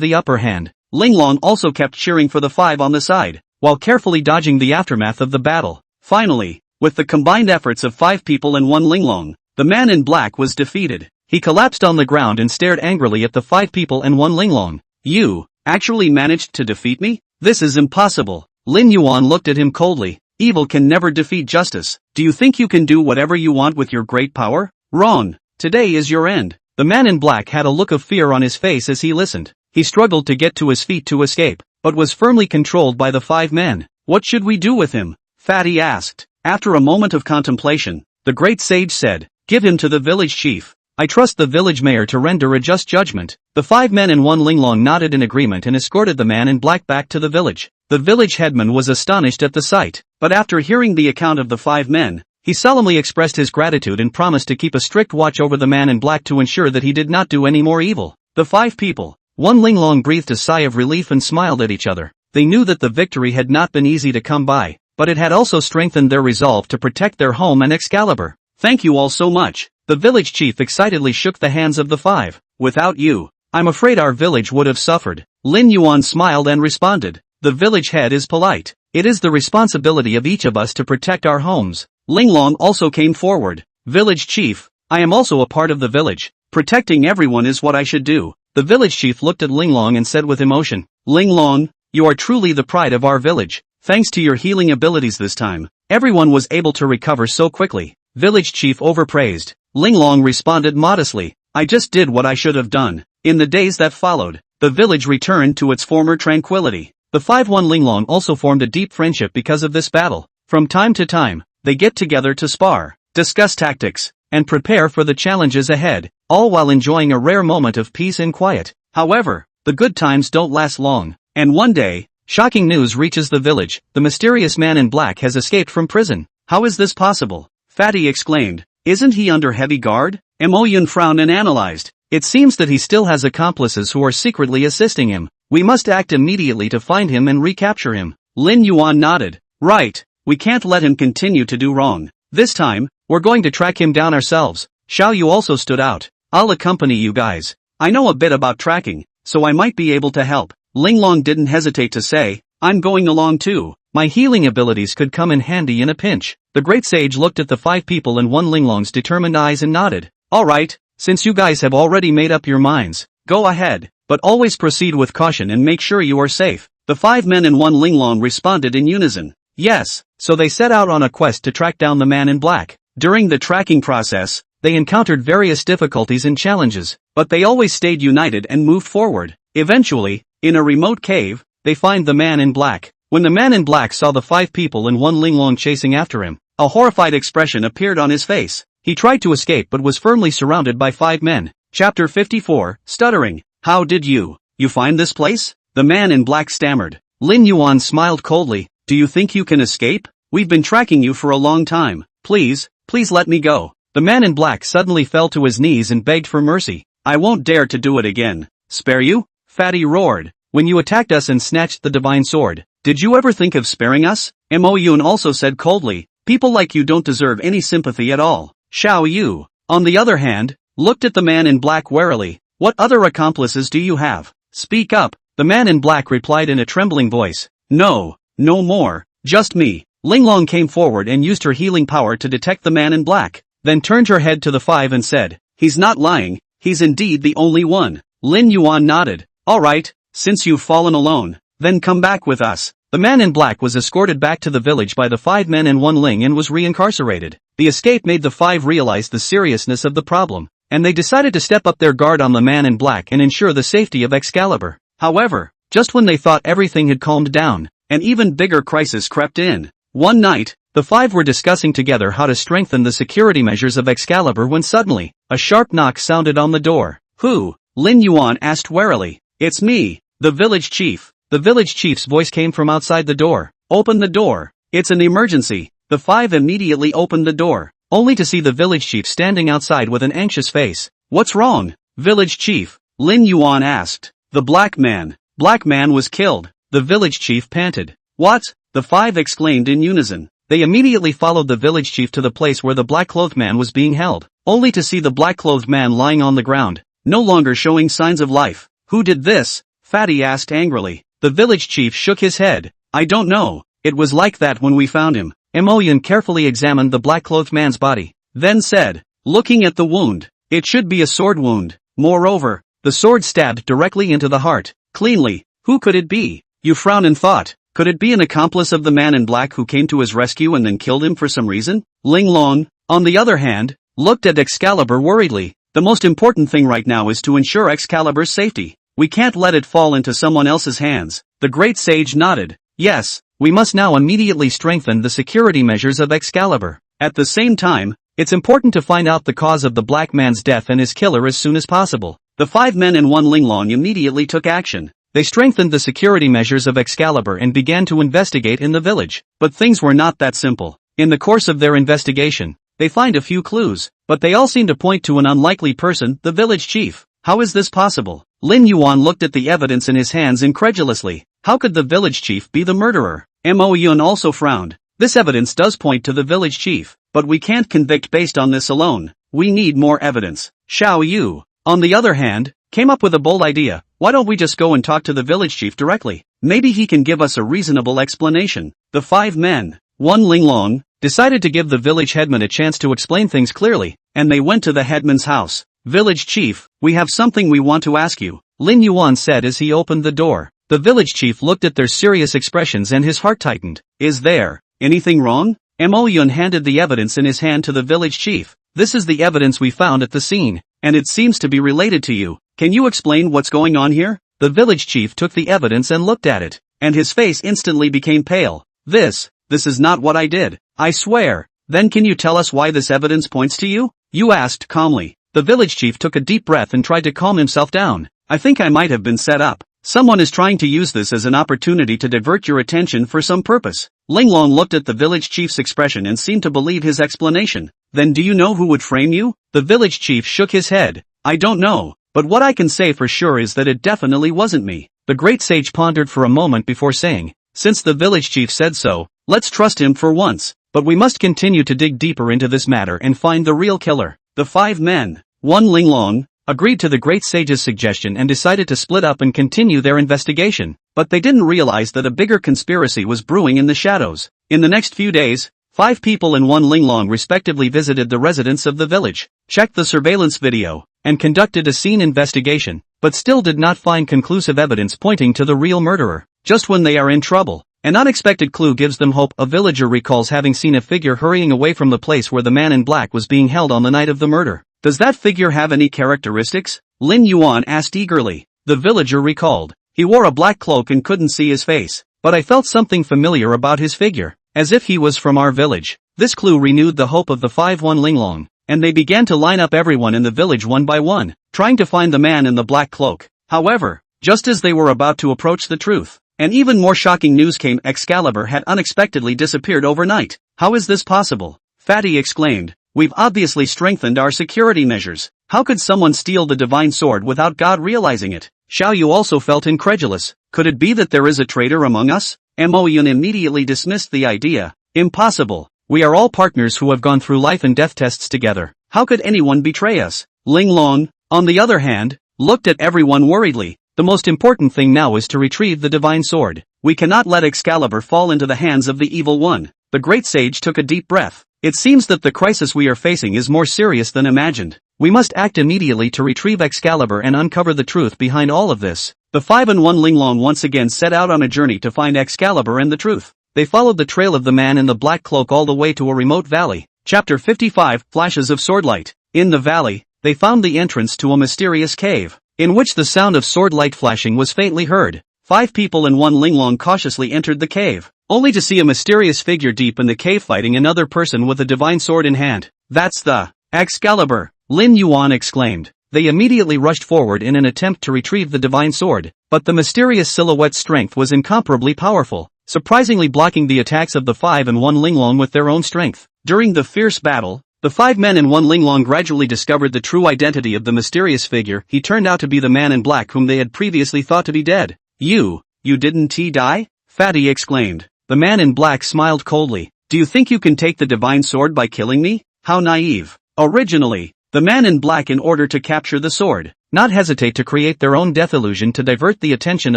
the upper hand. Linglong also kept cheering for the five on the side, while carefully dodging the aftermath of the battle. Finally, with the combined efforts of five people and one Linglong, the man in black was defeated. He collapsed on the ground and stared angrily at the five people and one Linglong. You actually managed to defeat me? This is impossible. Lin Yuan looked at him coldly. Evil can never defeat justice. Do you think you can do whatever you want with your great power? Wrong. Today is your end. The man in black had a look of fear on his face as he listened. He struggled to get to his feet to escape, but was firmly controlled by the five men. What should we do with him? Fatty asked. After a moment of contemplation, the great sage said, give him to the village chief. I trust the village mayor to render a just judgment. The five men and one Linglong nodded in agreement and escorted the man in black back to the village. The village headman was astonished at the sight, but after hearing the account of the five men, he solemnly expressed his gratitude and promised to keep a strict watch over the man in black to ensure that he did not do any more evil. The five people, one Linglong breathed a sigh of relief and smiled at each other. They knew that the victory had not been easy to come by, but it had also strengthened their resolve to protect their home and Excalibur. Thank you all so much. The village chief excitedly shook the hands of the five. Without you, I'm afraid our village would have suffered. Lin Yuan smiled and responded. The village head is polite. It is the responsibility of each of us to protect our homes. Linglong also came forward. Village chief, I am also a part of the village. Protecting everyone is what I should do. The village chief looked at Linglong and said with emotion, Linglong, you are truly the pride of our village. Thanks to your healing abilities this time, everyone was able to recover so quickly. Village chief overpraised. Linglong responded modestly, I just did what I should have done. In the days that followed, the village returned to its former tranquility. The 5-1 Linglong also formed a deep friendship because of this battle. From time to time, they get together to spar, discuss tactics, and prepare for the challenges ahead, all while enjoying a rare moment of peace and quiet. However, the good times don't last long, and one day, shocking news reaches the village. The mysterious man in black has escaped from prison. How is this possible? Fatty exclaimed. Isn't he under heavy guard? Mo Yun frowned and analyzed. It seems that he still has accomplices who are secretly assisting him. We must act immediately to find him and recapture him. Lin Yuan nodded. Right, we can't let him continue to do wrong. This time, we're going to track him down ourselves. Xiao Yu also stood out. I'll accompany you guys. I know a bit about tracking, so I might be able to help. Linglong didn't hesitate to say, I'm going along too. My healing abilities could come in handy in a pinch. The great sage looked at the 5 people and one Linglong's determined eyes and nodded. Alright, since you guys have already made up your minds, go ahead, but always proceed with caution and make sure you are safe. The 5 men and one Linglong responded in unison. Yes, so they set out on a quest to track down the man in black. During the tracking process, they encountered various difficulties and challenges, but they always stayed united and moved forward. Eventually, in a remote cave, they find the man in black. When the man in black saw the 5 people and one Linglong chasing after him, a horrified expression appeared on his face. He tried to escape but was firmly surrounded by 5 men. Chapter 54, Stuttering. How did you find this place? The man in black stammered. Lin Yuan smiled coldly. Do you think you can escape? We've been tracking you for a long time. Please let me go. The man in black suddenly fell to his knees and begged for mercy. I won't dare to do it again. Spare you? Fatty roared. When you attacked us and snatched the divine sword, did you ever think of sparing us? Mo Yun also said coldly. People like you don't deserve any sympathy at all. Xiao Yu, on the other hand, looked at the man in black warily. What other accomplices do you have? Speak up. The man in black replied in a trembling voice. No more, just me. Linglong came forward and used her healing power to detect the man in black. then turned her head to the five and said, "He's not lying, he's indeed the only one." Lin Yuan nodded. "Alright, since you've fallen alone, then come back with us." The man in black was escorted back to the village by the 5 men and 1 Ling and was reincarcerated. The escape made the 5 realize the seriousness of the problem, and they decided to step up their guard on the man in black and ensure the safety of Excalibur. However, just when they thought everything had calmed down, an even bigger crisis crept in. One night, the 5 were discussing together how to strengthen the security measures of Excalibur when suddenly, a sharp knock sounded on the door. "Who?" Lin Yuan asked warily. "It's me, the village chief." The village chief's voice came from outside the door. "Open the door. It's an emergency." The 5 immediately opened the door, only to see the village chief standing outside with an anxious face. "What's wrong, village chief?" Lin Yuan asked. "The black man. Black man was killed," the village chief panted. "What?" the 5 exclaimed in unison. They immediately followed the village chief to the place where the black-clothed man was being held, only to see the black-clothed man lying on the ground, no longer showing signs of life. "Who did this?" Fatty asked angrily. The village chief shook his head. "I don't know, it was like that when we found him." Emoyun carefully examined the black-clothed man's body, then said, looking at the wound, "It should be a sword wound. Moreover, the sword stabbed directly into the heart, cleanly. Who could it be?" You frowned and thought, could it be an accomplice of the man in black who came to his rescue and then killed him for some reason? Ling Long, on the other hand, looked at Excalibur worriedly. "The most important thing right now is to ensure Excalibur's safety. We can't let it fall into someone else's hands." The great sage nodded. "Yes, we must now immediately strengthen the security measures of Excalibur. At the same time, it's important to find out the cause of the black man's death and his killer as soon as possible." The 5 men and 1 Linglong immediately took action. They strengthened the security measures of Excalibur and began to investigate in the village. But things were not that simple. In the course of their investigation, they find a few clues, but they all seem to point to an unlikely person, the village chief. How is this possible? Lin Yuan looked at the evidence in his hands incredulously. How could the village chief be the murderer? Mo Yun also frowned. This evidence does point to the village chief, but we can't convict based on this alone. We need more evidence. Xiao Yu, on the other hand, came up with a bold idea. Why don't we just go and talk to the village chief directly? Maybe he can give us a reasonable explanation. The 5 men, 1 Linglong, decided to give the village headman a chance to explain things clearly, and they went to the headman's house. "Village chief, we have something we want to ask you," Lin Yuan said as he opened the door. The village chief looked at their serious expressions and his heart tightened. "Is there anything wrong?" Mo Yun handed the evidence in his hand to the village chief. "This is the evidence we found at the scene, and it seems to be related to you. Can you explain what's going on here?" The village chief took the evidence and looked at it, and his face instantly became pale. This is not what I did. I swear." "Then can you tell us why this evidence points to you?" Yu asked calmly. The village chief took a deep breath and tried to calm himself down. "I think I might have been set up. Someone is trying to use this as an opportunity to divert your attention for some purpose." Linglong looked at the village chief's expression and seemed to believe his explanation. "Then do you know who would frame you?" The village chief shook his head. "I don't know, but what I can say for sure is that it definitely wasn't me." The great sage pondered for a moment before saying, "Since the village chief said so, let's trust him for once. But we must continue to dig deeper into this matter and find the real killer." The 5 men, 1 Linglong, agreed to the great sage's suggestion and decided to split up and continue their investigation. But they didn't realize that a bigger conspiracy was brewing in the shadows. In the next few days, 5 people and 1 Linglong respectively visited the residents of the village, checked the surveillance video, and conducted a scene investigation, but still did not find conclusive evidence pointing to the real murderer. Just when they are in trouble, an unexpected clue gives them hope. A villager recalls having seen a figure hurrying away from the place where the man in black was being held on the night of the murder. "Does that figure have any characteristics?" Lin Yuan asked eagerly. The villager recalled. "He wore a black cloak and couldn't see his face, but I felt something familiar about his figure, as if he was from our village." This clue renewed the hope of the 5-1 Linglong, and they began to line up everyone in the village one by one, trying to find the man in the black cloak. However, just as they were about to approach the truth, an even more shocking news came. Excalibur had unexpectedly disappeared overnight. "How is this possible?" Fatty exclaimed. "We've obviously strengthened our security measures. How could someone steal the divine sword without God realizing it?" Xiao Yu also felt incredulous. "Could it be that there is a traitor among us?" Mo Yun immediately dismissed the idea. "Impossible. We are all partners who have gone through life and death tests together. How could anyone betray us?" Linglong, on the other hand, looked at everyone worriedly. "The most important thing now is to retrieve the divine sword. We cannot let Excalibur fall into the hands of the evil one." The great sage took a deep breath. It seems that the crisis we are facing is more serious than imagined. We must act immediately to retrieve Excalibur and uncover the truth behind all of this. The 5 and 1 Linglong once again set out on a journey to find Excalibur and the truth. They followed the trail of the man in the black cloak all the way to a remote valley. Chapter 55, Flashes of Swordlight. In the valley, they found the entrance to a mysterious cave, in which the sound of sword light flashing was faintly heard. 5 people and 1 Linglong cautiously entered the cave, only to see a mysterious figure deep in the cave fighting another person with a divine sword in hand. That's the Excalibur, Lin Yuan exclaimed. They immediately rushed forward in an attempt to retrieve the divine sword, but the mysterious silhouette's strength was incomparably powerful, surprisingly blocking the attacks of the 5 and 1 Linglong with their own strength. During the fierce battle, the 5 men and 1 Linglong gradually discovered the true identity of the mysterious figure. He turned out to be the man in black whom they had previously thought to be dead. You didn't die? Fatty exclaimed. The man in black smiled coldly. Do you think you can take the divine sword by killing me? How naive. Originally, the man in black, in order to capture the sword, not hesitate to create their own death illusion to divert the attention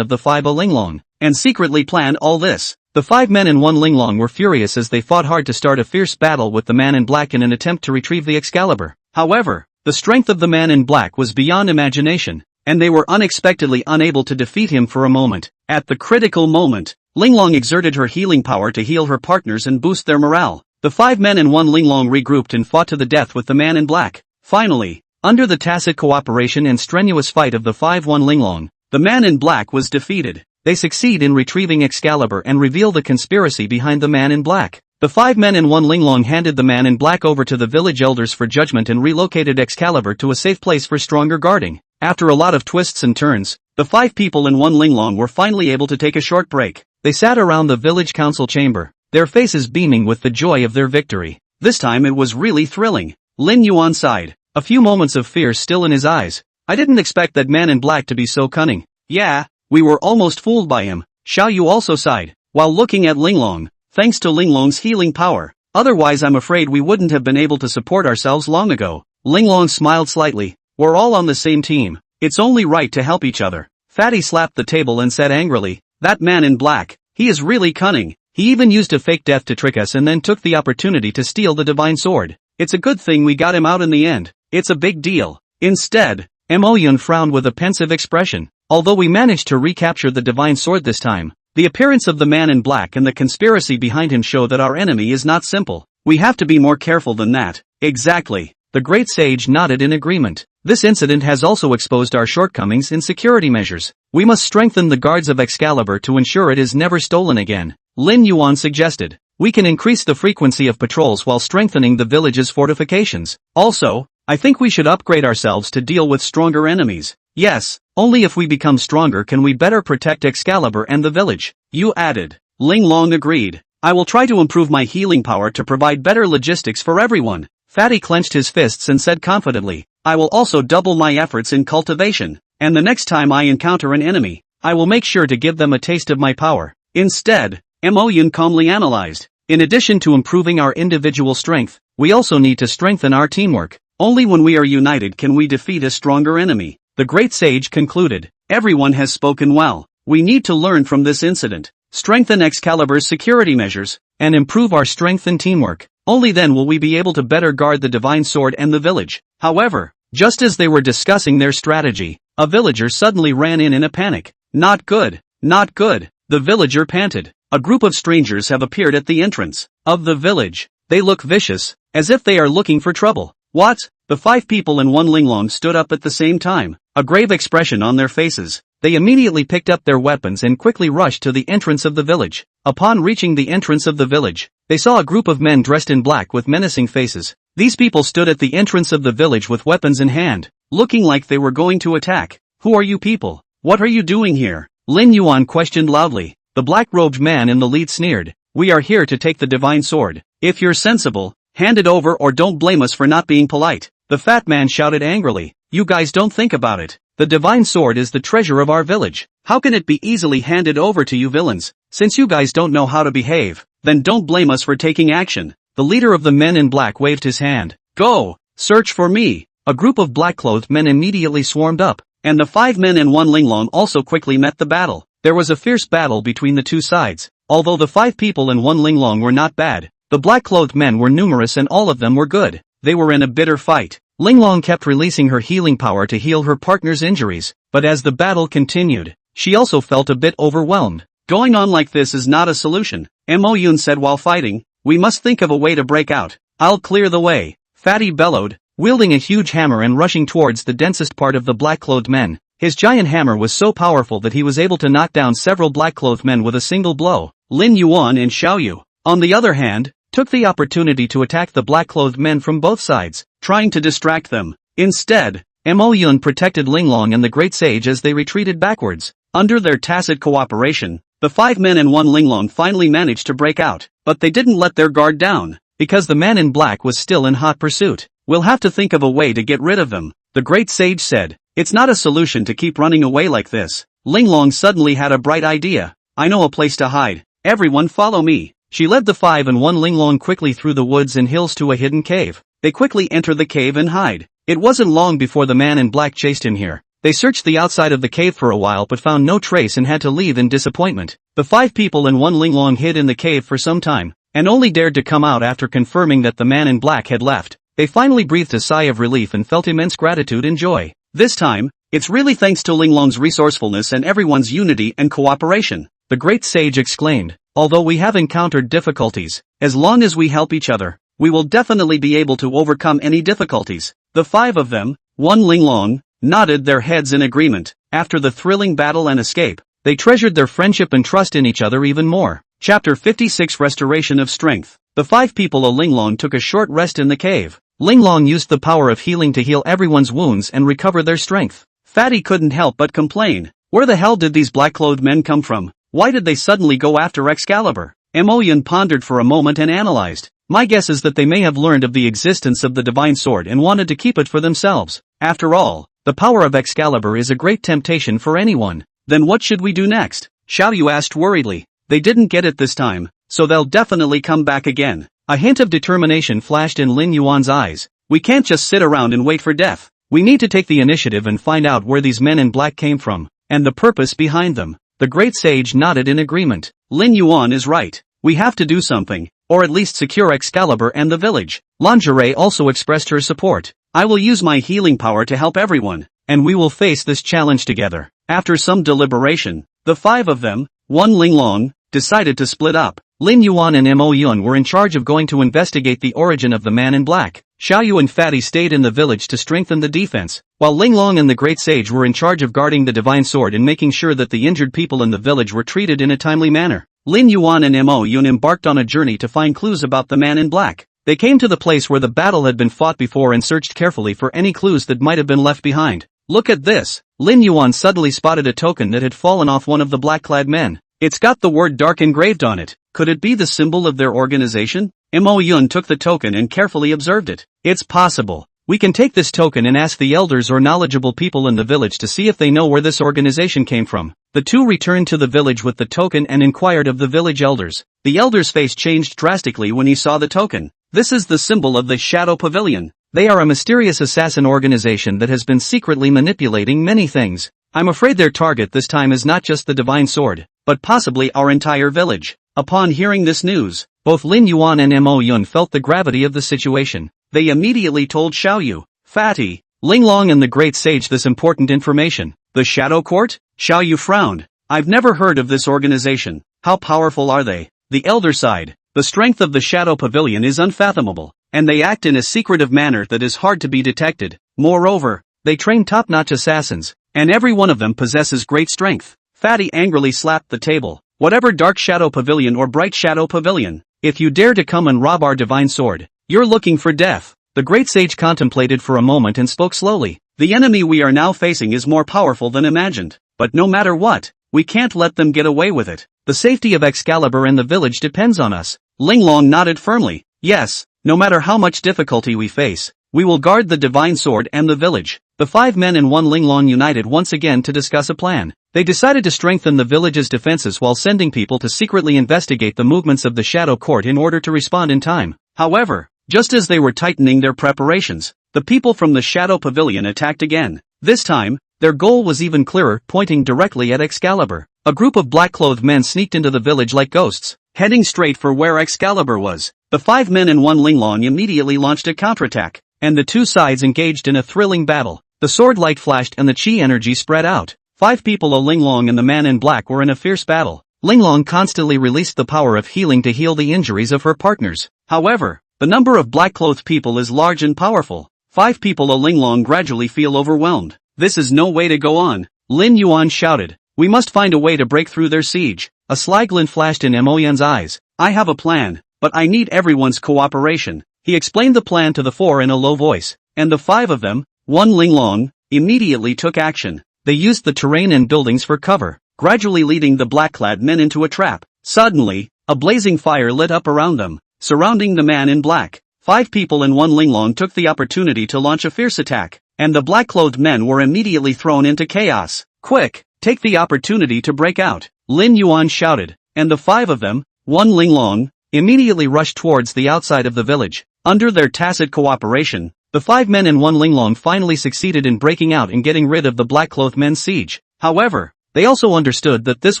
of the 5 Linglong, and secretly planned all this. The 5 men and 1 Linglong were furious as they fought hard to start a fierce battle with the man in black in an attempt to retrieve the Excalibur. However, the strength of the man in black was beyond imagination, and they were unexpectedly unable to defeat him for a moment. At the critical moment, Linglong exerted her healing power to heal her partners and boost their morale. The 5 men and 1 Linglong regrouped and fought to the death with the man in black. Finally, under the tacit cooperation and strenuous fight of the 5-1 Linglong, the man in black was defeated. They succeed in retrieving Excalibur and reveal the conspiracy behind the man in black. The 5 men and 1 Linglong handed the man in black over to the village elders for judgment and relocated Excalibur to a safe place for stronger guarding. After a lot of twists and turns, the 5 people and 1 Linglong were finally able to take a short break. They sat around the village council chamber, their faces beaming with the joy of their victory. This time it was really thrilling. Lin Yuan sighed, a few moments of fear still in his eyes. I didn't expect that man in black to be so cunning. Yeah, we were almost fooled by him. Xiao Yu also sighed, while looking at Linglong. Thanks to Linglong's healing power. Otherwise I'm afraid we wouldn't have been able to support ourselves long ago. Linglong smiled slightly. We're all on the same team. It's only right to help each other. Fatty slapped the table and said angrily, that man in black, he is really cunning. He even used a fake death to trick us and then took the opportunity to steal the divine sword. It's a good thing we got him out in the end. It's a big deal. Instead, Mo Yun frowned with a pensive expression. Although we managed to recapture the divine sword this time, the appearance of the man in black and the conspiracy behind him show that our enemy is not simple. We have to be more careful than that. Exactly. The great sage nodded in agreement. This incident has also exposed our shortcomings in security measures. We must strengthen the guards of Excalibur to ensure it is never stolen again. Lin Yuan suggested. We can increase the frequency of patrols while strengthening the village's fortifications. Also, I think we should upgrade ourselves to deal with stronger enemies. Yes, only if we become stronger can we better protect Excalibur and the village. You added. Linglong agreed. I will try to improve my healing power to provide better logistics for everyone. Fatty clenched his fists and said confidently, I will also double my efforts in cultivation, and the next time I encounter an enemy, I will make sure to give them a taste of my power. Instead, Mo Yun calmly analyzed. In addition to improving our individual strength, we also need to strengthen our teamwork. Only when we are united can we defeat a stronger enemy. The great sage concluded. Everyone has spoken well. We need to learn from this incident, strengthen Excalibur's security measures, and improve our strength and teamwork. Only then will we be able to better guard the divine sword and the village. However, just as they were discussing their strategy, a villager suddenly ran in a panic. Not good, not good, the villager panted. A group of strangers have appeared at the entrance of the village. They look vicious, as if they are looking for trouble. What? The 5 people and 1 Linglong stood up at the same time, a grave expression on their faces. They immediately picked up their weapons and quickly rushed to the entrance of the village. Upon reaching the entrance of the village, they saw a group of men dressed in black with menacing faces. These people stood at the entrance of the village with weapons in hand, looking like they were going to attack. Who are you people? What are you doing here? Lin Yuan questioned loudly. The black-robed man in the lead sneered. We are here to take the divine sword. If you're sensible, hand it over or don't blame us for not being polite. The fat man shouted angrily. You guys don't think about it. The divine sword is the treasure of our village. How can it be easily handed over to you villains? Since you guys don't know how to behave, then don't blame us for taking action. The leader of the men in black waved his hand. Go! Search for me! A group of black-clothed men immediately swarmed up, and the 5 men and 1 Linglong also quickly met the battle. There was a fierce battle between the two sides. Although the 5 people and 1 Linglong were not bad, The black-clothed men were numerous and all of them were good. They were in a bitter fight. Linglong kept releasing her healing power to heal her partner's injuries, but as the battle continued, she also felt a bit overwhelmed. Going on like this is not a solution, Mo Yun said while fighting. We must think of a way to break out. I'll clear the way, Fatty bellowed, wielding a huge hammer and rushing towards the densest part of the black-clothed men. His giant hammer was so powerful that he was able to knock down several black-clothed men with a single blow. Lin Yuan and Xiao Yu, on the other hand, took the opportunity to attack the black-clothed men from both sides, trying to distract them. Instead, Mo Yun protected Linglong and the Great Sage as they retreated backwards. Under their tacit cooperation, the 5 men and 1 Linglong finally managed to break out, but they didn't let their guard down, because the man in black was still in hot pursuit. We'll have to think of a way to get rid of them, the Great Sage said. It's not a solution to keep running away like this. Linglong suddenly had a bright idea. I know a place to hide. Everyone follow me. She led the 5 and 1 Linglong quickly through the woods and hills to a hidden cave. They quickly enter the cave and hide. It wasn't long before the man in black chased him here. They searched the outside of the cave for a while but found no trace and had to leave in disappointment. The 5 people and 1 Linglong hid in the cave for some time, and only dared to come out after confirming that the man in black had left. They finally breathed a sigh of relief and felt immense gratitude and joy. This time, it's really thanks to Linglong's resourcefulness and everyone's unity and cooperation, the Great Sage exclaimed. Although we have encountered difficulties, as long as we help each other, we will definitely be able to overcome any difficulties. The 5 of them, 1 Linglong, nodded their heads in agreement. After the thrilling battle and escape, they treasured their friendship and trust in each other even more. Chapter 56 Restoration of Strength. The 5 people of Linglong took a short rest in the cave. Linglong used the power of healing to heal everyone's wounds and recover their strength. Fatty couldn't help but complain. Where the hell did these black-clothed men come from? Why did they suddenly go after Excalibur? Mo Yun pondered for a moment and analyzed. My guess is that they may have learned of the existence of the divine sword and wanted to keep it for themselves. After all, the power of Excalibur is a great temptation for anyone. Then what should we do next? Xiao Yu asked worriedly. They didn't get it this time, so they'll definitely come back again. A hint of determination flashed in Lin Yuan's eyes. We can't just sit around and wait for death. We need to take the initiative and find out where these men in black came from, and the purpose behind them. The Great Sage nodded in agreement. Lin Yuan is right. We have to do something, or at least secure Excalibur and the village. Lingerie also expressed her support. I will use my healing power to help everyone, and we will face this challenge together. After some deliberation, the 5 of them, 1 Linglong, decided to split up. Lin Yuan and Mo Yun were in charge of going to investigate the origin of the man in black. Xiao Yu and Fatty stayed in the village to strengthen the defense, while Linglong and the Great Sage were in charge of guarding the divine sword and making sure that the injured people in the village were treated in a timely manner. Lin Yuan and Mo Yun embarked on a journey to find clues about the man in black. They came to the place where the battle had been fought before and searched carefully for any clues that might have been left behind. Look at this. Lin Yuan suddenly spotted a token that had fallen off one of the black-clad men. It's got the word dark engraved on it. Could it be the symbol of their organization? Mo Yun took the token and carefully observed it. It's possible. We can take this token and ask the elders or knowledgeable people in the village to see if they know where this organization came from. The two returned to the village with the token and inquired of the village elders. The elder's face changed drastically when he saw the token. This is the symbol of the Shadow Pavilion. They are a mysterious assassin organization that has been secretly manipulating many things. I'm afraid their target this time is not just the divine sword, but possibly our entire village. Upon hearing this news, both Lin Yuan and Mo Yun felt the gravity of the situation. They immediately told Xiao Yu, Fatty, Linglong and the Great Sage this important information. The Shadow Court? Xiao Yu frowned. I've never heard of this organization. How powerful are they? The elder sighed. The strength of the Shadow Pavilion is unfathomable, and they act in a secretive manner that is hard to be detected. Moreover, they train top-notch assassins, and every one of them possesses great strength. Fatty angrily slapped the table. Whatever Dark Shadow Pavilion or Bright Shadow Pavilion, if you dare to come and rob our divine sword, you're looking for death. The Great Sage contemplated for a moment and spoke slowly. The enemy we are now facing is more powerful than imagined, but no matter what, we can't let them get away with it. The safety of Excalibur and the village depends on us. Linglong nodded firmly. Yes, no matter how much difficulty we face, we will guard the divine sword and the village. The 5 men and 1 Linglong united once again to discuss a plan. They decided to strengthen the village's defenses while sending people to secretly investigate the movements of the Shadow Court in order to respond in time. However, just as they were tightening their preparations, the people from the Shadow Pavilion attacked again. This time, their goal was even clearer, pointing directly at Excalibur. A group of black-clothed men sneaked into the village like ghosts. heading straight for where Excalibur was. The 5 men and 1 Linglong immediately launched a counterattack, and the two sides engaged in a thrilling battle. The sword light flashed and the chi energy spread out. 5 people, a Linglong and the man in black, were in a fierce battle. Linglong constantly released the power of healing to heal the injuries of her partners. However, the number of black-clothed people is large and powerful. 5 people, a Linglong, gradually feel overwhelmed. This is no way to go on. Lin Yuan shouted. We must find a way to break through their siege. A sly glint flashed in Mo Yun's eyes. I have a plan, but I need everyone's cooperation. He explained the plan to the 4 in a low voice, and the 5 of them, 1 Linglong, immediately took action. They used the terrain and buildings for cover, gradually leading the black-clad men into a trap. Suddenly, a blazing fire lit up around them, surrounding the man in black. 5 people and 1 Linglong took the opportunity to launch a fierce attack, and the black-clothed men were immediately thrown into chaos. Quick, take the opportunity to break out, Lin Yuan shouted, and the 5 of them, 1 Linglong, immediately rushed towards the outside of the village. Under their tacit cooperation, the 5 men and 1 Linglong finally succeeded in breaking out and getting rid of the black-clothed men's siege. However, they also understood that this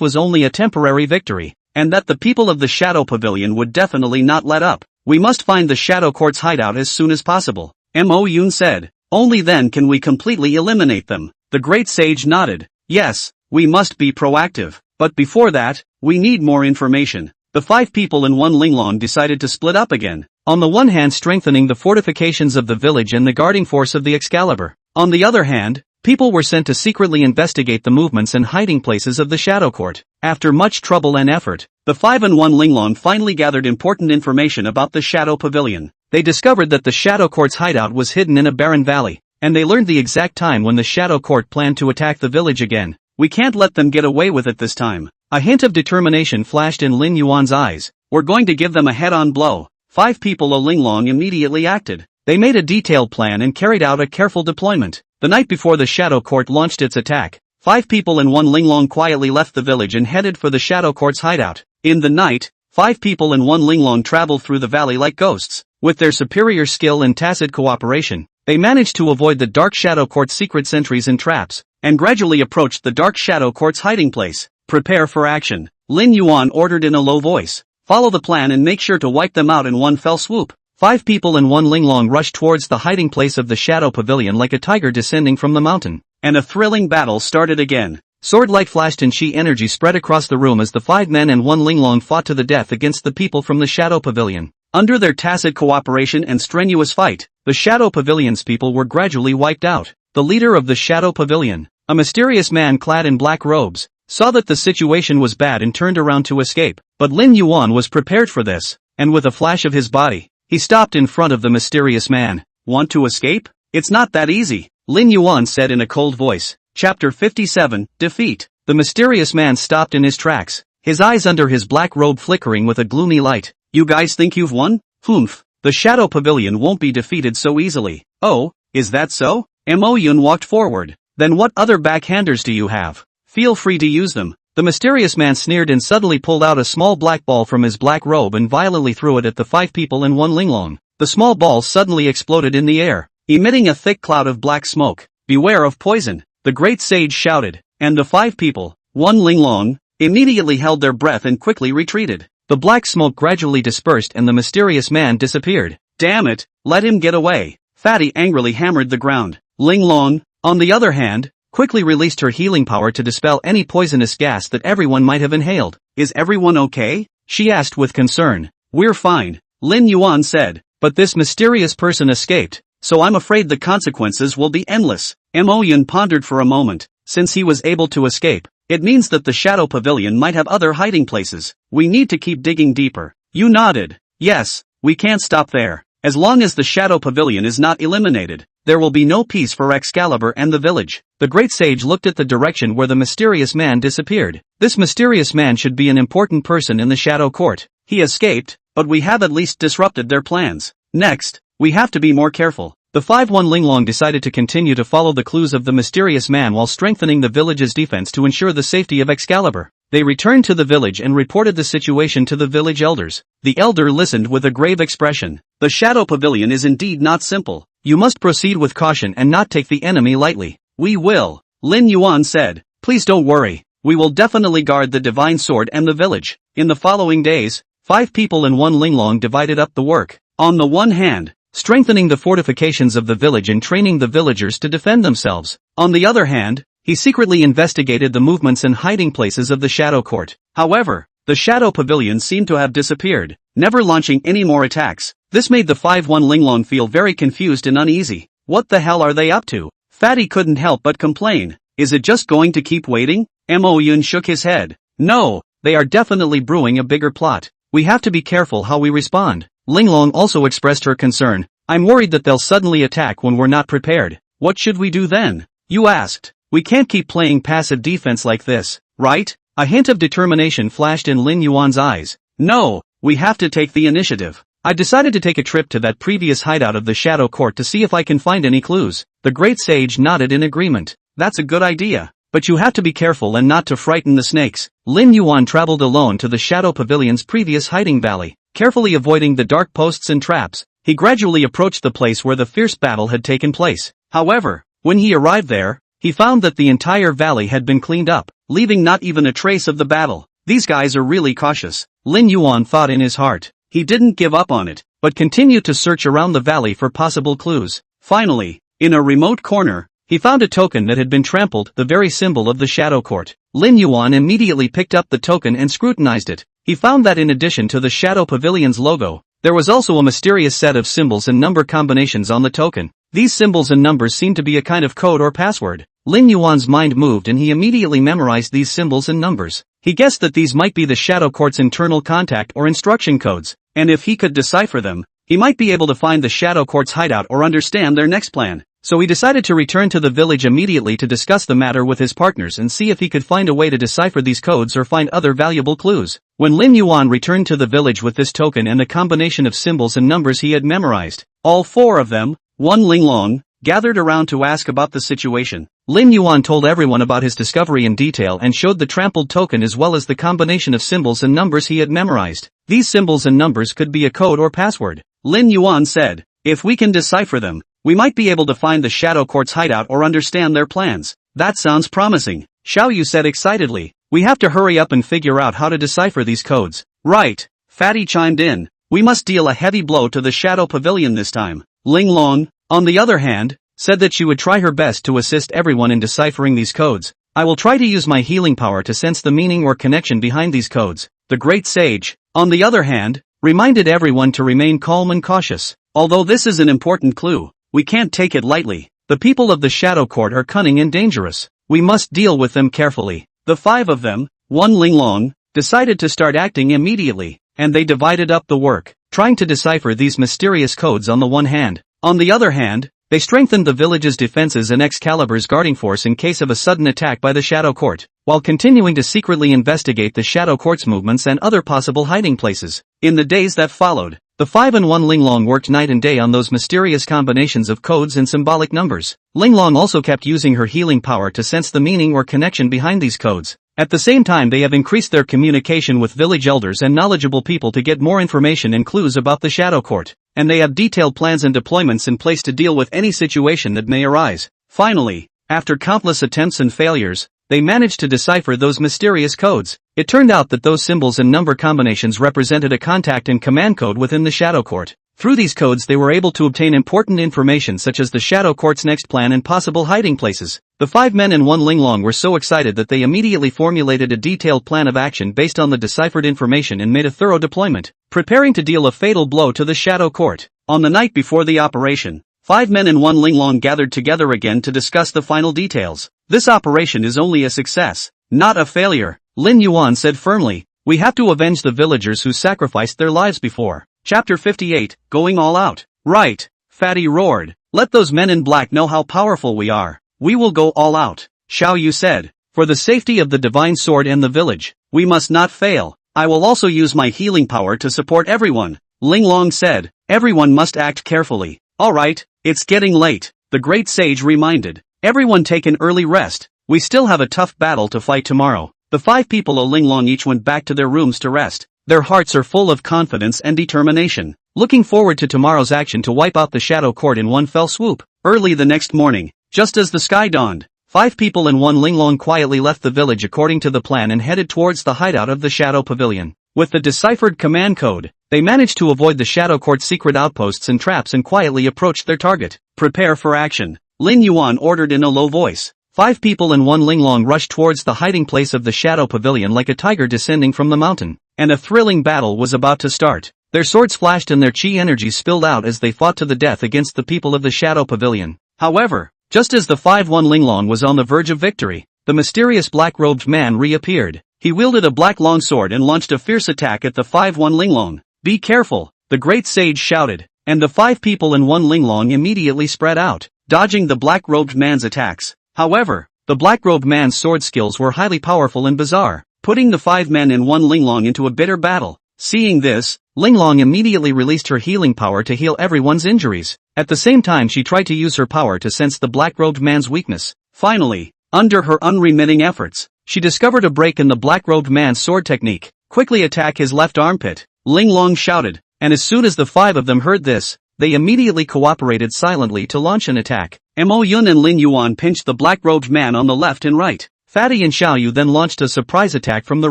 was only a temporary victory, and that the people of the Shadow Pavilion would definitely not let up. We must find the Shadow Court's hideout as soon as possible, Mo Yun said. Only then can we completely eliminate them. The great sage nodded. Yes, we must be proactive, but before that, we need more information. The 5 people and 1 Linglong decided to split up again. On the one hand, strengthening the fortifications of the village and the guarding force of the Excalibur. On the other hand, people were sent to secretly investigate the movements and hiding places of the Shadow Court. After much trouble and effort, the 5 and 1 Linglong finally gathered important information about the Shadow Pavilion. They discovered that the Shadow Court's hideout was hidden in a barren valley, and they learned the exact time when the Shadow Court planned to attack the village again. We can't let them get away with it this time. A hint of determination flashed in Lin Yuan's eyes. We're going to give them a head-on blow. 5 people, a Linglong, immediately acted. They made a detailed plan and carried out a careful deployment. The night before the Shadow Court launched its attack, 5 people and 1 Linglong quietly left the village and headed for the Shadow Court's hideout. In the night, 5 people and 1 Linglong traveled through the valley like ghosts. With their superior skill and tacit cooperation, they managed to avoid the Dark Shadow Court's secret sentries and traps, and gradually approached the Dark Shadow Court's hiding place. Prepare for action, Lin Yuan ordered in a low voice. Follow the plan and make sure to wipe them out in one fell swoop. 5 people and 1 Linglong rushed towards the hiding place of the Shadow Pavilion like a tiger descending from the mountain. And a thrilling battle started again. Sword light flashed and chi energy spread across the room as the 5 men and 1 Linglong fought to the death against the people from the Shadow Pavilion. Under their tacit cooperation and strenuous fight, the Shadow Pavilion's people were gradually wiped out. The leader of the Shadow Pavilion, a mysterious man clad in black robes, saw that the situation was bad and turned around to escape. But Lin Yuan was prepared for this, and with a flash of his body, he stopped in front of the mysterious man. Want to escape? It's not that easy, Lin Yuan said in a cold voice. Chapter 57, Defeat. The mysterious man stopped in his tracks, his eyes under his black robe flickering with a gloomy light. You guys think you've won? Humph. The Shadow Pavilion won't be defeated so easily. Oh, is that so? Mo Yun walked forward. Then what other backhanders do you have? Feel free to use them. The mysterious man sneered and suddenly pulled out a small black ball from his black robe and violently threw it at the 5 people and 1 Linglong. The small ball suddenly exploded in the air, emitting a thick cloud of black smoke. Beware of poison, the great sage shouted, and the 5 people, 1 Linglong, immediately held their breath and quickly retreated. The black smoke gradually dispersed and the mysterious man disappeared. Damn it, let him get away. Fatty angrily hammered the ground. Linglong, on the other hand, quickly released her healing power to dispel any poisonous gas that everyone might have inhaled. Is everyone okay? She asked with concern. We're fine, Lin Yuan said, but this mysterious person escaped, so I'm afraid the consequences will be endless. Mo Yun pondered for a moment. Since he was able to escape, it means that the Shadow Pavilion might have other hiding places. We need to keep digging deeper. You nodded. Yes, we can't stop there. As long as the Shadow Pavilion is not eliminated, there will be no peace for Excalibur and the village. The great sage looked at the direction where the mysterious man disappeared. This mysterious man should be an important person in the Shadow Court. He escaped, but we have at least disrupted their plans. Next, we have to be more careful. The 5-1 Linglong decided to continue to follow the clues of the mysterious man while strengthening the village's defense to ensure the safety of Excalibur. They returned to the village and reported the situation to the village elders. The elder listened with a grave expression. The Shadow Pavilion is indeed not simple. You must proceed with caution and not take the enemy lightly. We will, Lin Yuan said. Please don't worry, We will definitely guard the divine sword and the village. In the following days, 5 people and 1 Linglong divided up the work. On the one hand, strengthening the fortifications of the village and training the villagers to defend themselves. On the other hand, he secretly investigated the movements and hiding places of the Shadow Court. However, the Shadow Pavilion seemed to have disappeared, never launching any more attacks. This made the 5-1 Linglong feel very confused and uneasy. What the hell are they up to? Fatty couldn't help but complain. Is it just going to keep waiting? Mo Yun shook his head. No, they are definitely brewing a bigger plot. We have to be careful how we respond. Linglong also expressed her concern. I'm worried that they'll suddenly attack when we're not prepared. What should we do then? You asked. We can't keep playing passive defense like this, right? A hint of determination flashed in Lin Yuan's eyes. No, we have to take the initiative. I decided to take a trip to that previous hideout of the Shadow Court to see if I can find any clues. The great sage nodded in agreement. That's a good idea. But you have to be careful and not to frighten the snakes. Lin Yuan traveled alone to the Shadow Pavilion's previous hiding valley, carefully avoiding the dark posts and traps. He gradually approached the place where the fierce battle had taken place. However, when he arrived there, he found that the entire valley had been cleaned up, leaving not even a trace of the battle. These guys are really cautious, Lin Yuan thought in his heart. He didn't give up on it, but continued to search around the valley for possible clues. Finally, in a remote corner, he found a token that had been trampled, the very symbol of the Shadow Court. Lin Yuan immediately picked up the token and scrutinized it. He found that in addition to the Shadow Pavilion's logo, there was also a mysterious set of symbols and number combinations on the token. These symbols and numbers seemed to be a kind of code or password. Lin Yuan's mind moved and he immediately memorized these symbols and numbers. He guessed that these might be the Shadow Court's internal contact or instruction codes, and if he could decipher them, he might be able to find the Shadow Court's hideout or understand their next plan. So he decided to return to the village immediately to discuss the matter with his partners and see if he could find a way to decipher these codes or find other valuable clues. When Lin Yuan returned to the village with this token and the combination of symbols and numbers he had memorized, all 4 of them, 1 Linglong, gathered around to ask about the situation. Lin Yuan told everyone about his discovery in detail and showed the trampled token as well as the combination of symbols and numbers he had memorized. These symbols and numbers could be a code or password. Lin Yuan said, if we can decipher them, we might be able to find the Shadow Court's hideout or understand their plans. That sounds promising, Xiao Yu said excitedly. We have to hurry up and figure out how to decipher these codes. Right, Fatty chimed in. We must deal a heavy blow to the Shadow Pavilion this time. Linglong, on the other hand, said that she would try her best to assist everyone in deciphering these codes. I will try to use my healing power to sense the meaning or connection behind these codes. The great sage, on the other hand, reminded everyone to remain calm and cautious. Although this is an important clue, we can't take it lightly. The people of the Shadow Court are cunning and dangerous. We must deal with them carefully. The 5 of them, 1 Linglong, decided to start acting immediately, and they divided up the work, trying to decipher these mysterious codes on the one hand. On the other hand, they strengthened the village's defenses and Excalibur's guarding force in case of a sudden attack by the Shadow Court, while continuing to secretly investigate the Shadow Court's movements and other possible hiding places. In the days that followed, the 5 and 1 Linglong worked night and day on those mysterious combinations of codes and symbolic numbers. Linglong also kept using her healing power to sense the meaning or connection behind these codes. At the same time, they have increased their communication with village elders and knowledgeable people to get more information and clues about the Shadow Court, and they have detailed plans and deployments in place to deal with any situation that may arise. Finally, after countless attempts and failures, they managed to decipher those mysterious codes. It turned out that those symbols and number combinations represented a contact and command code within the Shadow Court. Through these codes they were able to obtain important information such as the Shadow Court's next plan and possible hiding places. The 5 men and 1 Linglong were so excited that they immediately formulated a detailed plan of action based on the deciphered information and made a thorough deployment, preparing to deal a fatal blow to the Shadow Court. On the night before the operation, 5 men and 1 Linglong gathered together again to discuss the final details. This operation is only a success, not a failure, Lin Yuan said firmly. We have to avenge the villagers who sacrificed their lives before. Chapter 58, Going All Out. Right, Fatty roared. Let those men in black know how powerful we are. We will go all out, Xiao Yu said. For the safety of the divine sword and the village, we must not fail. I will also use my healing power to support everyone, Linglong said. Everyone must act carefully. Alright, it's getting late, the great sage reminded. Everyone take an early rest. We still have a tough battle to fight tomorrow. The 5 people of Linglong each went back to their rooms to rest. Their hearts are full of confidence and determination, looking forward to tomorrow's action to wipe out the Shadow Court in one fell swoop. Early the next morning, just as the sky dawned, 5 people and 1 Linglong quietly left the village according to the plan and headed towards the hideout of the Shadow Pavilion. With the deciphered command code, they managed to avoid the Shadow Court's secret outposts and traps and quietly approached their target. Prepare for action, Lin Yuan ordered in a low voice. 5 people and 1 Linglong rushed towards the hiding place of the Shadow Pavilion like a tiger descending from the mountain, and a thrilling battle was about to start. Their swords flashed and their chi energies spilled out as they fought to the death against the people of the Shadow Pavilion. However, just as the 5-1 Linglong was on the verge of victory, the mysterious black-robed man reappeared. He wielded a black longsword and launched a fierce attack at the 5-1 Linglong. Be careful, the great sage shouted, and the 5 people and 1 Linglong immediately spread out, dodging the black-robed man's attacks. However, the black-robed man's sword skills were highly powerful and bizarre, putting the 5 men and 1 Linglong into a bitter battle. Seeing this, Linglong immediately released her healing power to heal everyone's injuries. At the same time she tried to use her power to sense the black-robed man's weakness. Finally, under her unremitting efforts, she discovered a break in the black-robed man's sword technique. Quickly attack his left armpit, Linglong shouted, and as soon as the 5 of them heard this, they immediately cooperated silently to launch an attack. Mo Yun and Lin Yuan pinched the black-robed man on the left and right. Fatty and Xiao Yu then launched a surprise attack from the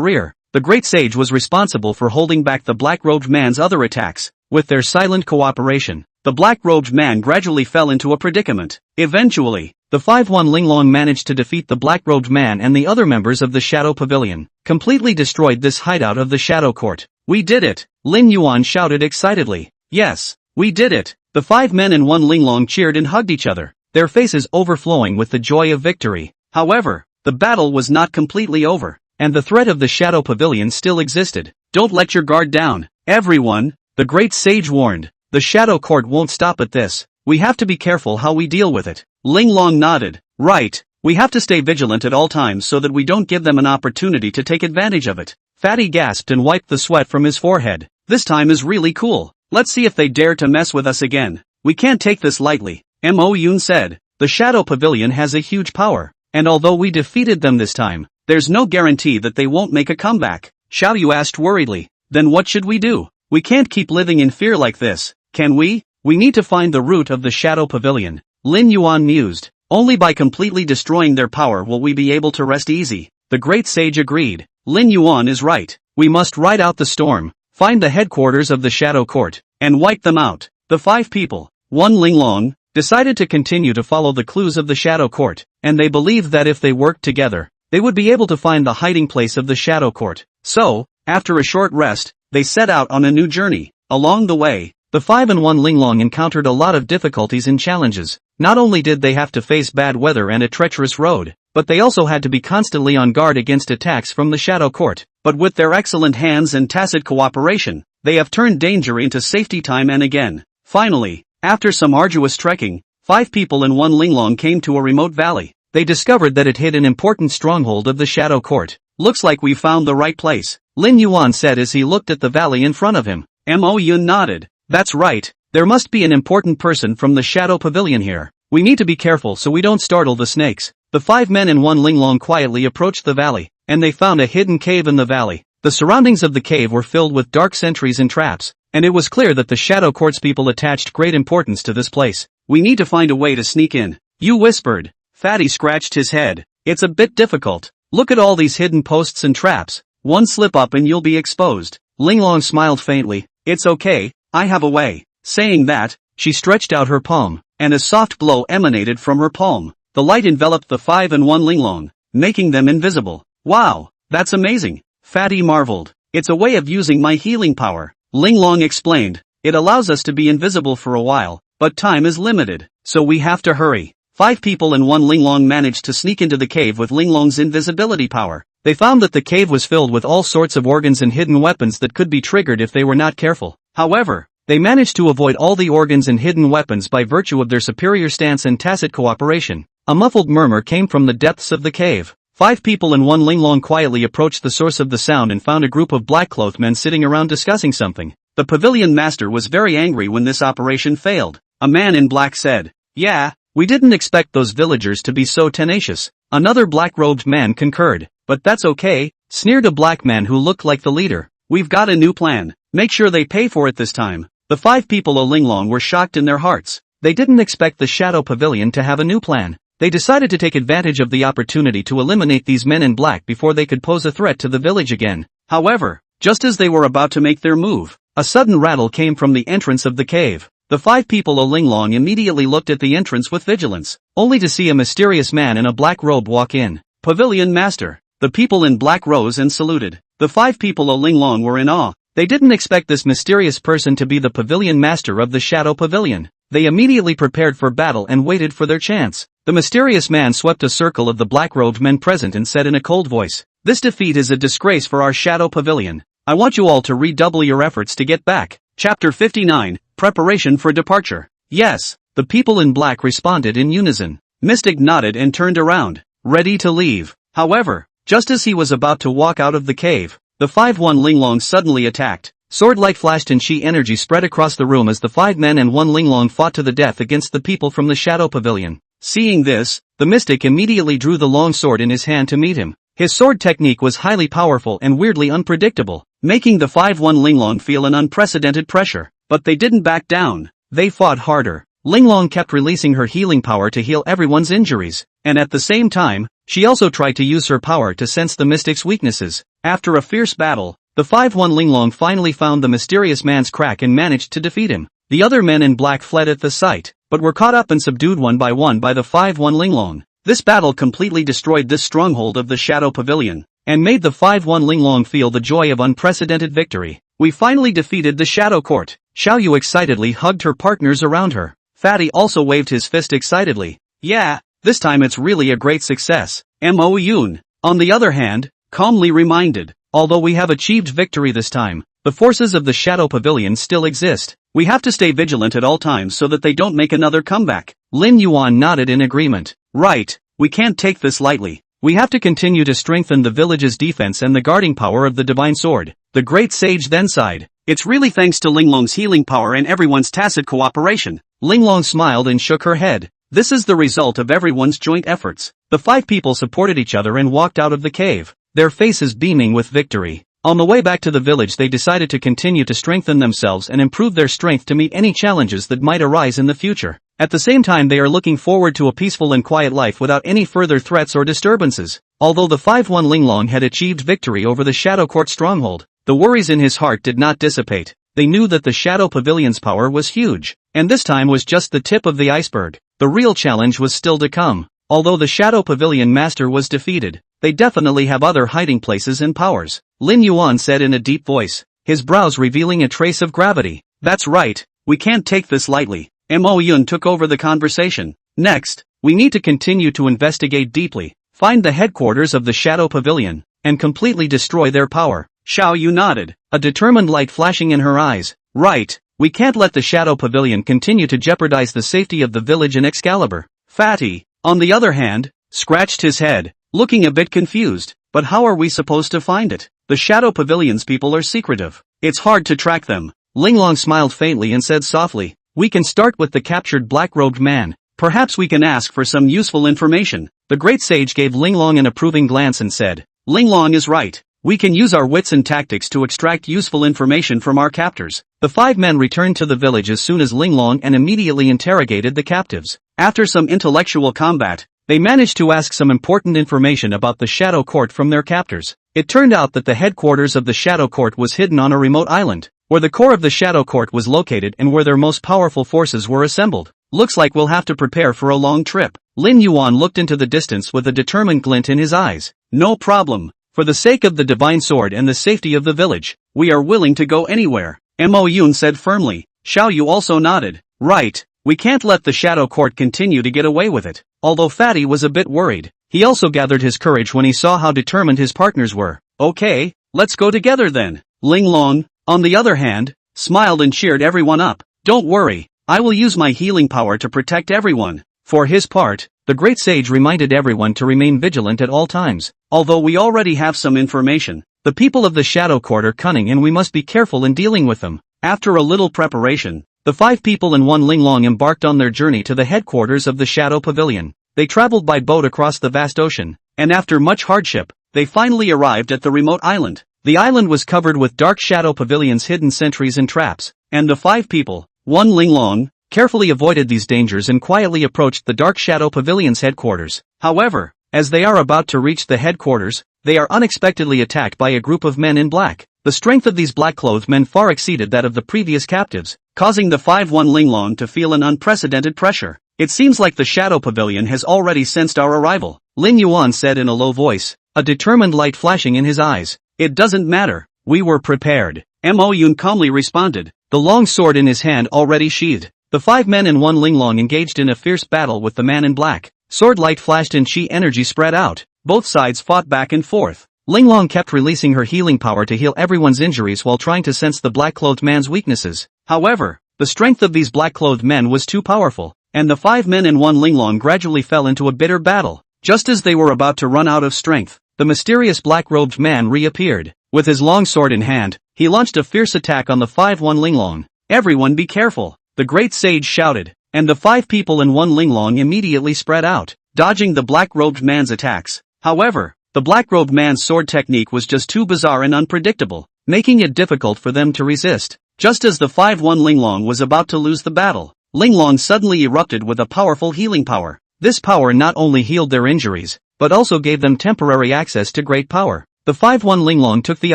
rear. The great sage was responsible for holding back the black-robed man's other attacks. With their silent cooperation, the black-robed man gradually fell into a predicament. Eventually, the 5-1 Linglong managed to defeat the black-robed man and the other members of the Shadow Pavilion, completely destroyed this hideout of the Shadow Court. We did it! Lin Yuan shouted excitedly. Yes, we did it! The 5 men and 1 Linglong cheered and hugged each other, their faces overflowing with the joy of victory. However, the battle was not completely over, and the threat of the Shadow Pavilion still existed. Don't let your guard down, everyone, the great sage warned. The Shadow Court won't stop at this. We have to be careful how we deal with it. Linglong nodded. Right, we have to stay vigilant at all times so that we don't give them an opportunity to take advantage of it. Fatty gasped and wiped the sweat from his forehead. This time is really cool. Let's see if they dare to mess with us again. We can't take this lightly, Mo Yun said. The Shadow Pavilion has a huge power, and although we defeated them this time, there's no guarantee that they won't make a comeback. Xiao Yu asked worriedly. Then what should we do? We can't keep living in fear like this, can we? We need to find the root of the Shadow Pavilion. Lin Yuan mused. Only by completely destroying their power will we be able to rest easy. The great sage agreed. Lin Yuan is right. We must ride out the storm, find the headquarters of the Shadow Court, and wipe them out. The 5 people, 1 Linglong, decided to continue to follow the clues of the Shadow Court, and they believed that if they worked together, they would be able to find the hiding place of the Shadow Court. So, after a short rest, they set out on a new journey. Along the way, the 5 and 1 Linglong encountered a lot of difficulties and challenges. Not only did they have to face bad weather and a treacherous road, but they also had to be constantly on guard against attacks from the Shadow Court. But with their excellent hands and tacit cooperation, they have turned danger into safety time and again. Finally, after some arduous trekking, 5 people and 1 Linglong came to a remote valley. They discovered that it hid an important stronghold of the Shadow Court. Looks like we found the right place, Lin Yuan said as he looked at the valley in front of him. Mo Yun nodded. That's right, there must be an important person from the Shadow Pavilion here. We need to be careful so we don't startle the snakes. The 5 men and 1 Linglong quietly approached the valley, and they found a hidden cave in the valley. The surroundings of the cave were filled with dark sentries and traps, and it was clear that the Shadow Court's people attached great importance to this place. We need to find a way to sneak in, you whispered. Fatty scratched his head. It's a bit difficult. Look at all these hidden posts and traps. One slip up and you'll be exposed. Linglong smiled faintly. It's okay, I have a way. Saying that, she stretched out her palm, and a soft glow emanated from her palm. The light enveloped the 5 and 1 Linglong, making them invisible. Wow, that's amazing. Fatty marveled. It's a way of using my healing power. Linglong explained. It allows us to be invisible for a while, but time is limited, so we have to hurry. 5 people and 1 Linglong managed to sneak into the cave with Linglong's invisibility power. They found that the cave was filled with all sorts of organs and hidden weapons that could be triggered if they were not careful. However, they managed to avoid all the organs and hidden weapons by virtue of their superior stance and tacit cooperation. A muffled murmur came from the depths of the cave. 5 people and 1 Linglong quietly approached the source of the sound and found a group of black-clothed men sitting around discussing something. The pavilion master was very angry when this operation failed. A man in black said, "Yeah, we didn't expect those villagers to be so tenacious." Another black-robed man concurred. "But that's okay," sneered a black man who looked like the leader. "We've got a new plan. Make sure they pay for it this time." The 5 people of Linglong were shocked in their hearts. They didn't expect the Shadow Pavilion to have a new plan. They decided to take advantage of the opportunity to eliminate these men in black before they could pose a threat to the village again. However, just as they were about to make their move, a sudden rattle came from the entrance of the cave. The 5 people of Linglong immediately looked at the entrance with vigilance, only to see a mysterious man in a black robe walk in. Pavilion Master. The people in black rose and saluted. The 5 people of Linglong were in awe. They didn't expect this mysterious person to be the Pavilion Master of the Shadow Pavilion. They immediately prepared for battle and waited for their chance. The mysterious man swept a circle of the black-robed men present and said in a cold voice, "This defeat is a disgrace for our Shadow Pavilion. I want you all to redouble your efforts to get back." Chapter 59, Preparation for Departure. Yes, the people in black responded in unison. Mystic nodded and turned around, ready to leave. However, just as he was about to walk out of the cave, the 5-1 Linglong suddenly attacked. Sword-like flashed and chi energy spread across the room as the 5 men and 1 Linglong fought to the death against the people from the Shadow Pavilion. Seeing this, the mystic immediately drew the long sword in his hand to meet him. His sword technique was highly powerful and weirdly unpredictable, making the 5-1 Linglong feel an unprecedented pressure. But they didn't back down. They fought harder. Linglong kept releasing her healing power to heal everyone's injuries, and at the same time, she also tried to use her power to sense the mystic's weaknesses. After a fierce battle, the 5-1 Linglong finally found the mysterious man's crack and managed to defeat him. The other men in black fled at the sight, but were caught up and subdued one by the 5-1 Linglong. This battle completely destroyed this stronghold of the Shadow Pavilion, and made the 5-1 Linglong feel the joy of unprecedented victory. "We finally defeated the Shadow Court." Xiaoyu excitedly hugged her partners around her. Fatty also waved his fist excitedly. "Yeah, this time it's really a great success." Mo Yun, on the other hand, calmly reminded, "Although we have achieved victory this time, the forces of the Shadow Pavilion still exist. We have to stay vigilant at all times so that they don't make another comeback." Lin Yuan nodded in agreement. "Right, we can't take this lightly. We have to continue to strengthen the village's defense and the guarding power of the Divine Sword." The great sage then sighed. "It's really thanks to Linglong's healing power and everyone's tacit cooperation." Linglong smiled and shook her head. "This is the result of everyone's joint efforts." The 5 people supported each other and walked out of the cave, their faces beaming with victory. On the way back to the village, they decided to continue to strengthen themselves and improve their strength to meet any challenges that might arise in the future. At the same time, they are looking forward to a peaceful and quiet life without any further threats or disturbances. Although the 5-1 Linglong had achieved victory over the Shadow Court stronghold, the worries in his heart did not dissipate. They knew that the Shadow Pavilion's power was huge, and this time was just the tip of the iceberg. The real challenge was still to come. Although the Shadow Pavilion Master was defeated, they definitely have other hiding places and powers, Lin Yuan said in a deep voice, his brows revealing a trace of gravity. "That's right, we can't take this lightly." Mo Yun took over the conversation. "Next, we need to continue to investigate deeply, find the headquarters of the Shadow Pavilion, and completely destroy their power." Xiao Yu nodded, a determined light flashing in her eyes. "Right, we can't let the Shadow Pavilion continue to jeopardize the safety of the village and Excalibur." Fatty, on the other hand, scratched his head, looking a bit confused. "But how are we supposed to find it? The Shadow Pavilion's people are secretive. It's hard to track them." Linglong smiled faintly and said softly, "We can start with the captured black-robed man. Perhaps we can ask for some useful information." The great sage gave Linglong an approving glance and said, "Linglong is right. We can use our wits and tactics to extract useful information from our captors." The 5 men returned to the village as soon as Linglong and immediately interrogated the captives. After some intellectual combat, they managed to ask some important information about the Shadow Court from their captors. It turned out that the headquarters of the Shadow Court was hidden on a remote island, where the core of the Shadow Court was located and where their most powerful forces were assembled. "Looks like we'll have to prepare for a long trip." Lin Yuan looked into the distance with a determined glint in his eyes. "No problem. For the sake of the Divine Sword and the safety of the village, we are willing to go anywhere," Mo Yun said firmly. Xiao Yu also nodded. "Right, we can't let the Shadow Court continue to get away with it." Although Fatty was a bit worried, he also gathered his courage when he saw how determined his partners were. "Okay, let's go together then." Linglong, on the other hand, smiled and cheered everyone up. "Don't worry, I will use my healing power to protect everyone." For his part, the great sage reminded everyone to remain vigilant at all times. "Although we already have some information, the people of the Shadow Court are cunning and we must be careful in dealing with them." After a little preparation, the 5 people and 1 Linglong embarked on their journey to the headquarters of the Shadow Pavilion. They traveled by boat across the vast ocean, and after much hardship, they finally arrived at the remote island. The island was covered with dark Shadow Pavilion's hidden sentries and traps, and the 5 people, 1 Linglong, carefully avoided these dangers and quietly approached the Dark Shadow Pavilion's headquarters. However, as they are about to reach the headquarters, they are unexpectedly attacked by a group of men in black. The strength of these black-clothed men far exceeded that of the previous captives, causing the 5-1 Linglong to feel an unprecedented pressure. It seems like the Shadow Pavilion has already sensed our arrival, Lin Yuan said in a low voice, a determined light flashing in his eyes. It doesn't matter, we were prepared. Mo Yun calmly responded, the long sword in his hand already sheathed. The 5 men and 1 Linglong engaged in a fierce battle with the man in black. Sword light flashed and chi energy spread out. Both sides fought back and forth. Linglong kept releasing her healing power to heal everyone's injuries while trying to sense the black-clothed man's weaknesses. However, the strength of these black-clothed men was too powerful, and the 5 men and 1 Linglong gradually fell into a bitter battle. Just as they were about to run out of strength, the mysterious black-robed man reappeared. With his long sword in hand, he launched a fierce attack on the 5-1 Linglong. Everyone be careful, the great sage shouted, and the 5 people and 1 Linglong immediately spread out, dodging the black-robed man's attacks. However, the black-robed man's sword technique was just too bizarre and unpredictable, making it difficult for them to resist. Just as the 5-1 Linglong was about to lose the battle, Linglong suddenly erupted with a powerful healing power. This power not only healed their injuries, but also gave them temporary access to great power. The 5-1 Linglong took the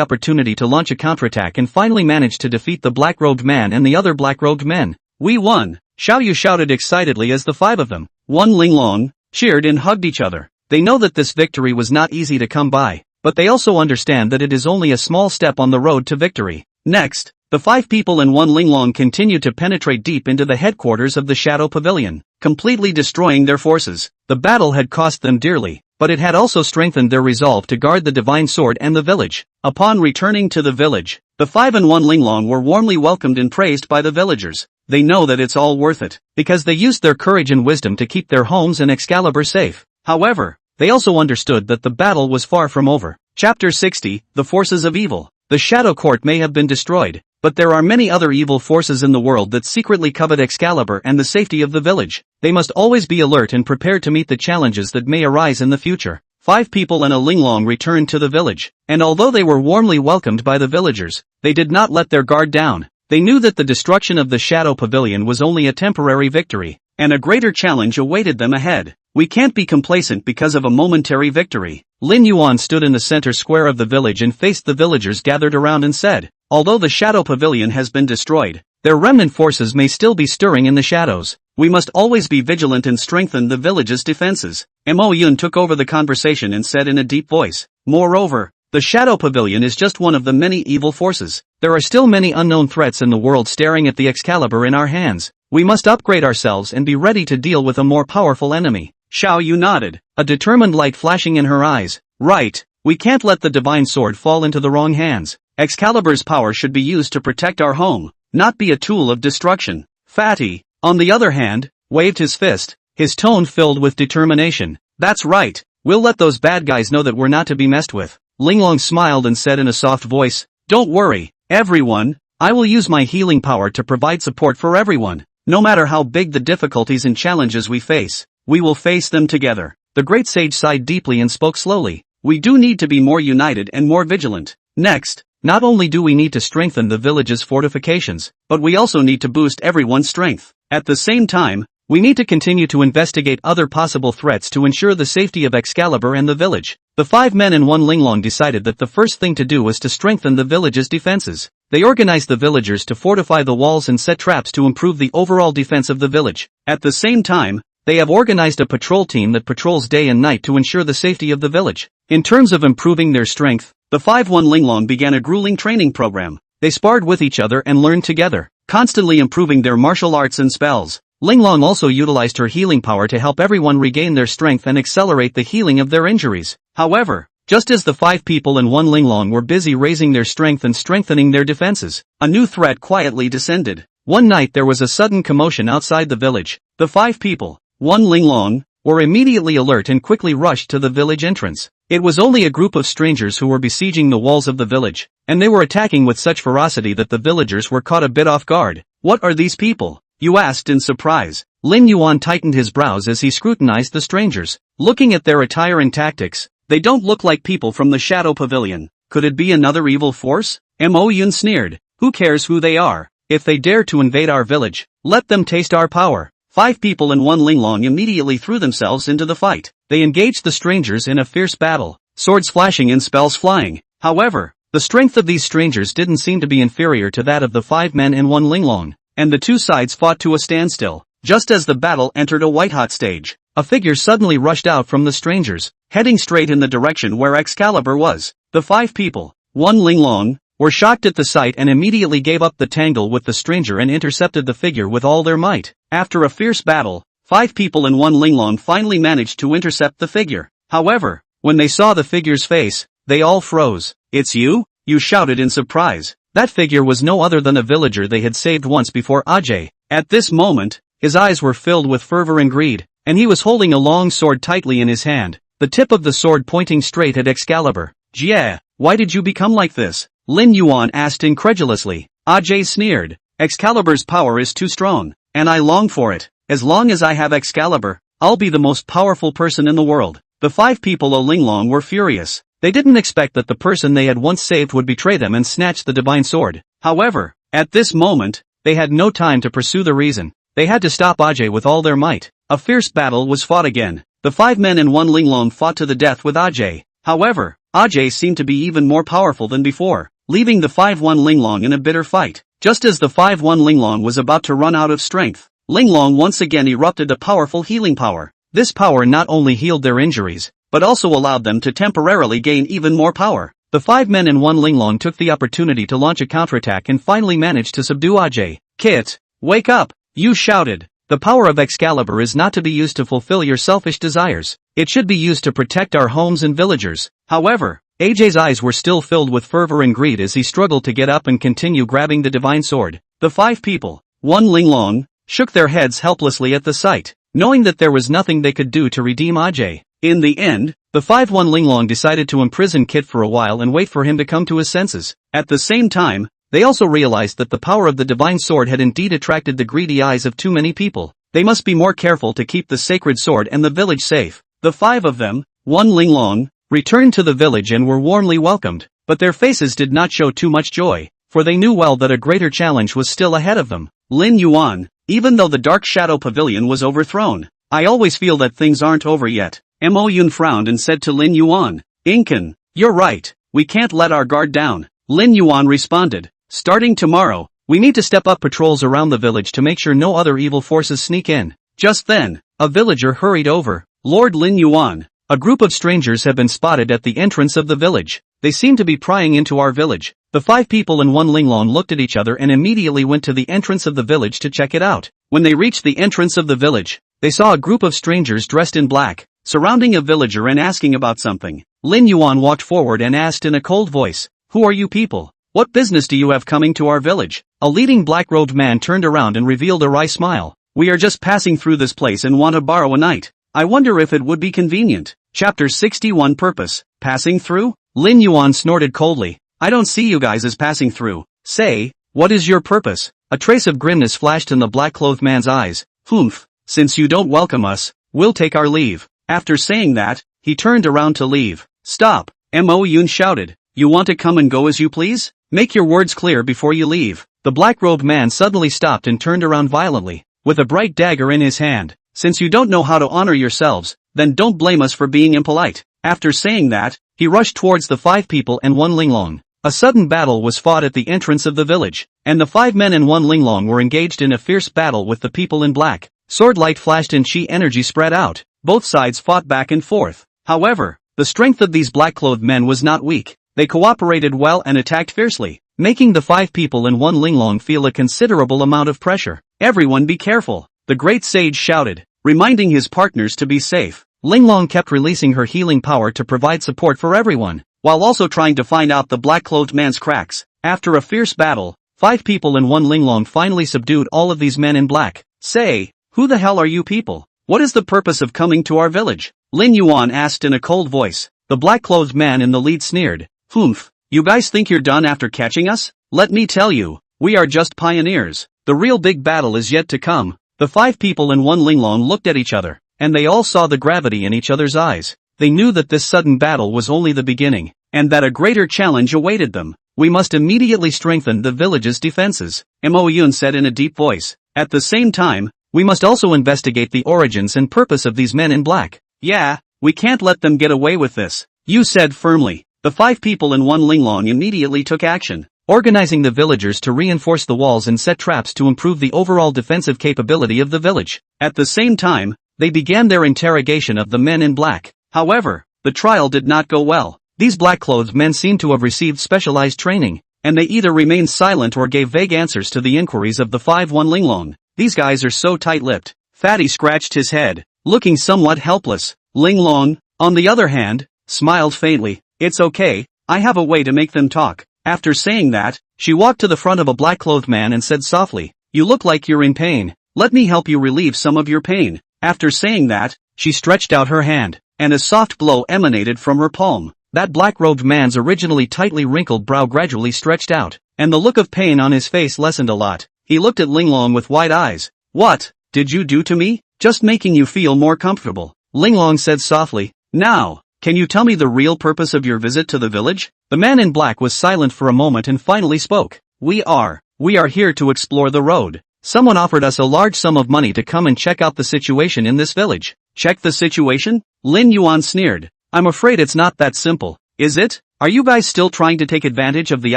opportunity to launch a counterattack and finally managed to defeat the black-robed man and the other black-robed men. We won! Xiao Yu shouted excitedly as the 5 of them, 1 Linglong, cheered and hugged each other. They know that this victory was not easy to come by, but they also understand that it is only a small step on the road to victory. Next, the 5 people and 1 Linglong continued to penetrate deep into the headquarters of the Shadow Pavilion, completely destroying their forces. The battle had cost them dearly, but it had also strengthened their resolve to guard the divine sword and the village. Upon returning to the village, the 5 and 1 Linglong were warmly welcomed and praised by the villagers. They know that it's all worth it, because they used their courage and wisdom to keep their homes and Excalibur safe. However, they also understood that the battle was far from over. Chapter 60, The Forces of Evil. The Shadow Court may have been destroyed, but there are many other evil forces in the world that secretly covet Excalibur and the safety of the village. They must always be alert and prepared to meet the challenges that may arise in the future. 5 people and a Linglong returned to the village, and although they were warmly welcomed by the villagers, they did not let their guard down. They knew that the destruction of the Shadow Pavilion was only a temporary victory, and a greater challenge awaited them ahead. We can't be complacent because of a momentary victory. Lin Yuan stood in the center square of the village and faced the villagers gathered around and said, although the Shadow Pavilion has been destroyed, their remnant forces may still be stirring in the shadows. We must always be vigilant and strengthen the village's defenses. Mo Yun took over the conversation and said in a deep voice, moreover, the Shadow Pavilion is just one of the many evil forces. There are still many unknown threats in the world staring at the Excalibur in our hands. We must upgrade ourselves and be ready to deal with a more powerful enemy. Xiao Yu nodded, a determined light flashing in her eyes. Right, we can't let the divine sword fall into the wrong hands. Excalibur's power should be used to protect our home, not be a tool of destruction. Fatty, on the other hand, waved his fist, his tone filled with determination. That's right, we'll let those bad guys know that we're not to be messed with. Linglong smiled and said in a soft voice, don't worry, everyone, I will use my healing power to provide support for everyone. No matter how big the difficulties and challenges we face, we will face them together. The great sage sighed deeply and spoke slowly. We do need to be more united and more vigilant. Next, not only do we need to strengthen the village's fortifications, but we also need to boost everyone's strength. At the same time, we need to continue to investigate other possible threats to ensure the safety of Excalibur and the village. The 5 men and 1 Linglong decided that the first thing to do was to strengthen the village's defenses. They organized the villagers to fortify the walls and set traps to improve the overall defense of the village. At the same time, they have organized a patrol team that patrols day and night to ensure the safety of the village. In terms of improving their strength, the 5-1 Linglong began a grueling training program. They sparred with each other and learned together, constantly improving their martial arts and spells. Linglong also utilized her healing power to help everyone regain their strength and accelerate the healing of their injuries. However, just as the 5 people and 1 Linglong were busy raising their strength and strengthening their defenses, a new threat quietly descended. One night there was a sudden commotion outside the village. The 5 people, 1 Linglong, were immediately alert and quickly rushed to the village entrance. It was only a group of strangers who were besieging the walls of the village, and they were attacking with such ferocity that the villagers were caught a bit off guard. What are these people? You asked in surprise. Lin Yuan tightened his brows as he scrutinized the strangers. Looking at their attire and tactics, they don't look like people from the Shadow Pavilion. Could it be another evil force? Mo Yun sneered. Who cares who they are? If they dare to invade our village, let them taste our power. 5 people and 1 linglong immediately threw themselves into the fight. They engaged the strangers in a fierce battle, swords flashing and spells flying. However, the strength of these strangers didn't seem to be inferior to that of the 5 men and 1 linglong, and the two sides fought to a standstill. Just as the battle entered a white-hot stage, a figure suddenly rushed out from the strangers, heading straight in the direction where Excalibur was. The 5 people, 1 linglong, were shocked at the sight and immediately gave up the tangle with the stranger and intercepted the figure with all their might. After a fierce battle, 5 people and 1 linglong finally managed to intercept the figure. However, when they saw the figure's face, they all froze. "It's you?" you shouted in surprise. That figure was no other than a villager they had saved once before, Ajay. At this moment, his eyes were filled with fervor and greed, and he was holding a long sword tightly in his hand, the tip of the sword pointing straight at Excalibur. "Jia, why did you become like this?" Lin Yuan asked incredulously. Ajay sneered. "Excalibur's power is too strong, and I long for it. As long as I have Excalibur, I'll be the most powerful person in the world." The 5 people of Linglong were furious. They didn't expect that the person they had once saved would betray them and snatch the divine sword. However, at this moment, they had no time to pursue the reason. They had to stop Ajay with all their might. A fierce battle was fought again. The 5 men and 1 linglong fought to the death with Ajay. However, Ajay seemed to be even more powerful than before, leaving the 5-1 linglong in a bitter fight. Just as the 5-1 linglong was about to run out of strength, Linglong once again erupted a powerful healing power. This power not only healed their injuries, but also allowed them to temporarily gain even more power. The 5 men and 1 linglong took the opportunity to launch a counterattack and finally managed to subdue Ajay. "Kit, wake up!" you shouted. "The power of Excalibur is not to be used to fulfill your selfish desires. It should be used to protect our homes and villagers." However, Ajay's eyes were still filled with fervor and greed as he struggled to get up and continue grabbing the divine sword. The 5 people, 1 linglong, shook their heads helplessly at the sight, knowing that there was nothing they could do to redeem Ajay. In the end, the 5-1 linglong decided to imprison Kit for a while and wait for him to come to his senses. At the same time, they also realized that the power of the divine sword had indeed attracted the greedy eyes of too many people. They must be more careful to keep the sacred sword and the village safe. The 5 of them, 1 linglong, returned to the village and were warmly welcomed, but their faces did not show too much joy, for they knew well that a greater challenge was still ahead of them. Lin Yuan, even though the Dark Shadow Pavilion was overthrown, I always feel that things aren't over yet. Mo Yun frowned and said to Lin Yuan, "Incan, you're right, we can't let our guard down." Lin Yuan responded, "Starting tomorrow, we need to step up patrols around the village to make sure no other evil forces sneak in." Just then, a villager hurried over. "Lord Lin Yuan, a group of strangers have been spotted at the entrance of the village. They seem to be prying into our village." The 5 people and 1 linglong looked at each other and immediately went to the entrance of the village to check it out. When they reached the entrance of the village, they saw a group of strangers dressed in black, surrounding a villager and asking about something. Lin Yuan walked forward and asked in a cold voice, "Who are you people? What business do you have coming to our village?" A leading black-robed man turned around and revealed a wry smile. "We are just passing through this place and want to borrow a night. I wonder if it would be convenient." Chapter 61 Purpose. Passing through? Lin Yuan snorted coldly. "I don't see you guys as passing through. Say, what is your purpose?" A trace of grimness flashed in the black-clothed man's eyes. "Humph, since you don't welcome us, we'll take our leave." After saying that, he turned around to leave. "Stop!" Mo Yun shouted. "You want to come and go as you please? Make your words clear before you leave." The black-robed man suddenly stopped and turned around violently, with a bright dagger in his hand. "Since you don't know how to honor yourselves, then don't blame us for being impolite." After saying that, he rushed towards the 5 people and 1 linglong. A sudden battle was fought at the entrance of the village, and the 5 men and 1 linglong were engaged in a fierce battle with the people in black. Sword light flashed and chi energy spread out. Both sides fought back and forth. However, the strength of these black-clothed men was not weak. They cooperated well and attacked fiercely, making the 5 people and 1 linglong feel a considerable amount of pressure. "Everyone be careful," the great sage shouted, reminding his partners to be safe. Linglong kept releasing her healing power to provide support for everyone, while also trying to find out the black-clothed man's cracks. After a fierce battle, 5 people and 1 linglong finally subdued all of these men in black. "Say, who the hell are you people? What is the purpose of coming to our village?" Lin Yuan asked in a cold voice. The black-clothed man in the lead sneered. "Humph, you guys think you're done after catching us? Let me tell you, we are just pioneers. The real big battle is yet to come." The 5 people and 1 linglong looked at each other, and they all saw the gravity in each other's eyes. They knew that this sudden battle was only the beginning, and that a greater challenge awaited them. we must immediately strengthen the village's defenses, Mo Yun said in a deep voice. At the same time, we must also investigate the origins and purpose of these men in black. Yeah, we can't let them get away with this, Yu said firmly. The 5 people and 1 Linglong immediately took action, organizing the villagers to reinforce the walls and set traps to improve the overall defensive capability of the village. At the same time, they began their interrogation of the men in black. However, the trial did not go well. These black-clothed men seemed to have received specialized training, and they either remained silent or gave vague answers to the inquiries of the 5-1 Linglong. These guys are so tight-lipped. Fatty scratched his head, looking somewhat helpless. Linglong, on the other hand, smiled faintly. It's okay, I have a way to make them talk. After saying that, she walked to the front of a black-clothed man and said softly, "You look like you're in pain. Let me help you relieve some of your pain." After saying that, she stretched out her hand, and a soft glow emanated from her palm. That black-robed man's originally tightly wrinkled brow gradually stretched out, and the look of pain on his face lessened a lot. He looked at Linglong with wide eyes. "What did you do to me?" "Just making you feel more comfortable," Linglong said softly. "Now, can you tell me the real purpose of your visit to the village?" The man in black was silent for a moment and finally spoke. We are here to explore the road. Someone offered us a large sum of money to come and check out the situation in this village." "Check the situation?" Lin Yuan sneered. "I'm afraid it's not that simple, is it? Are you guys still trying to take advantage of the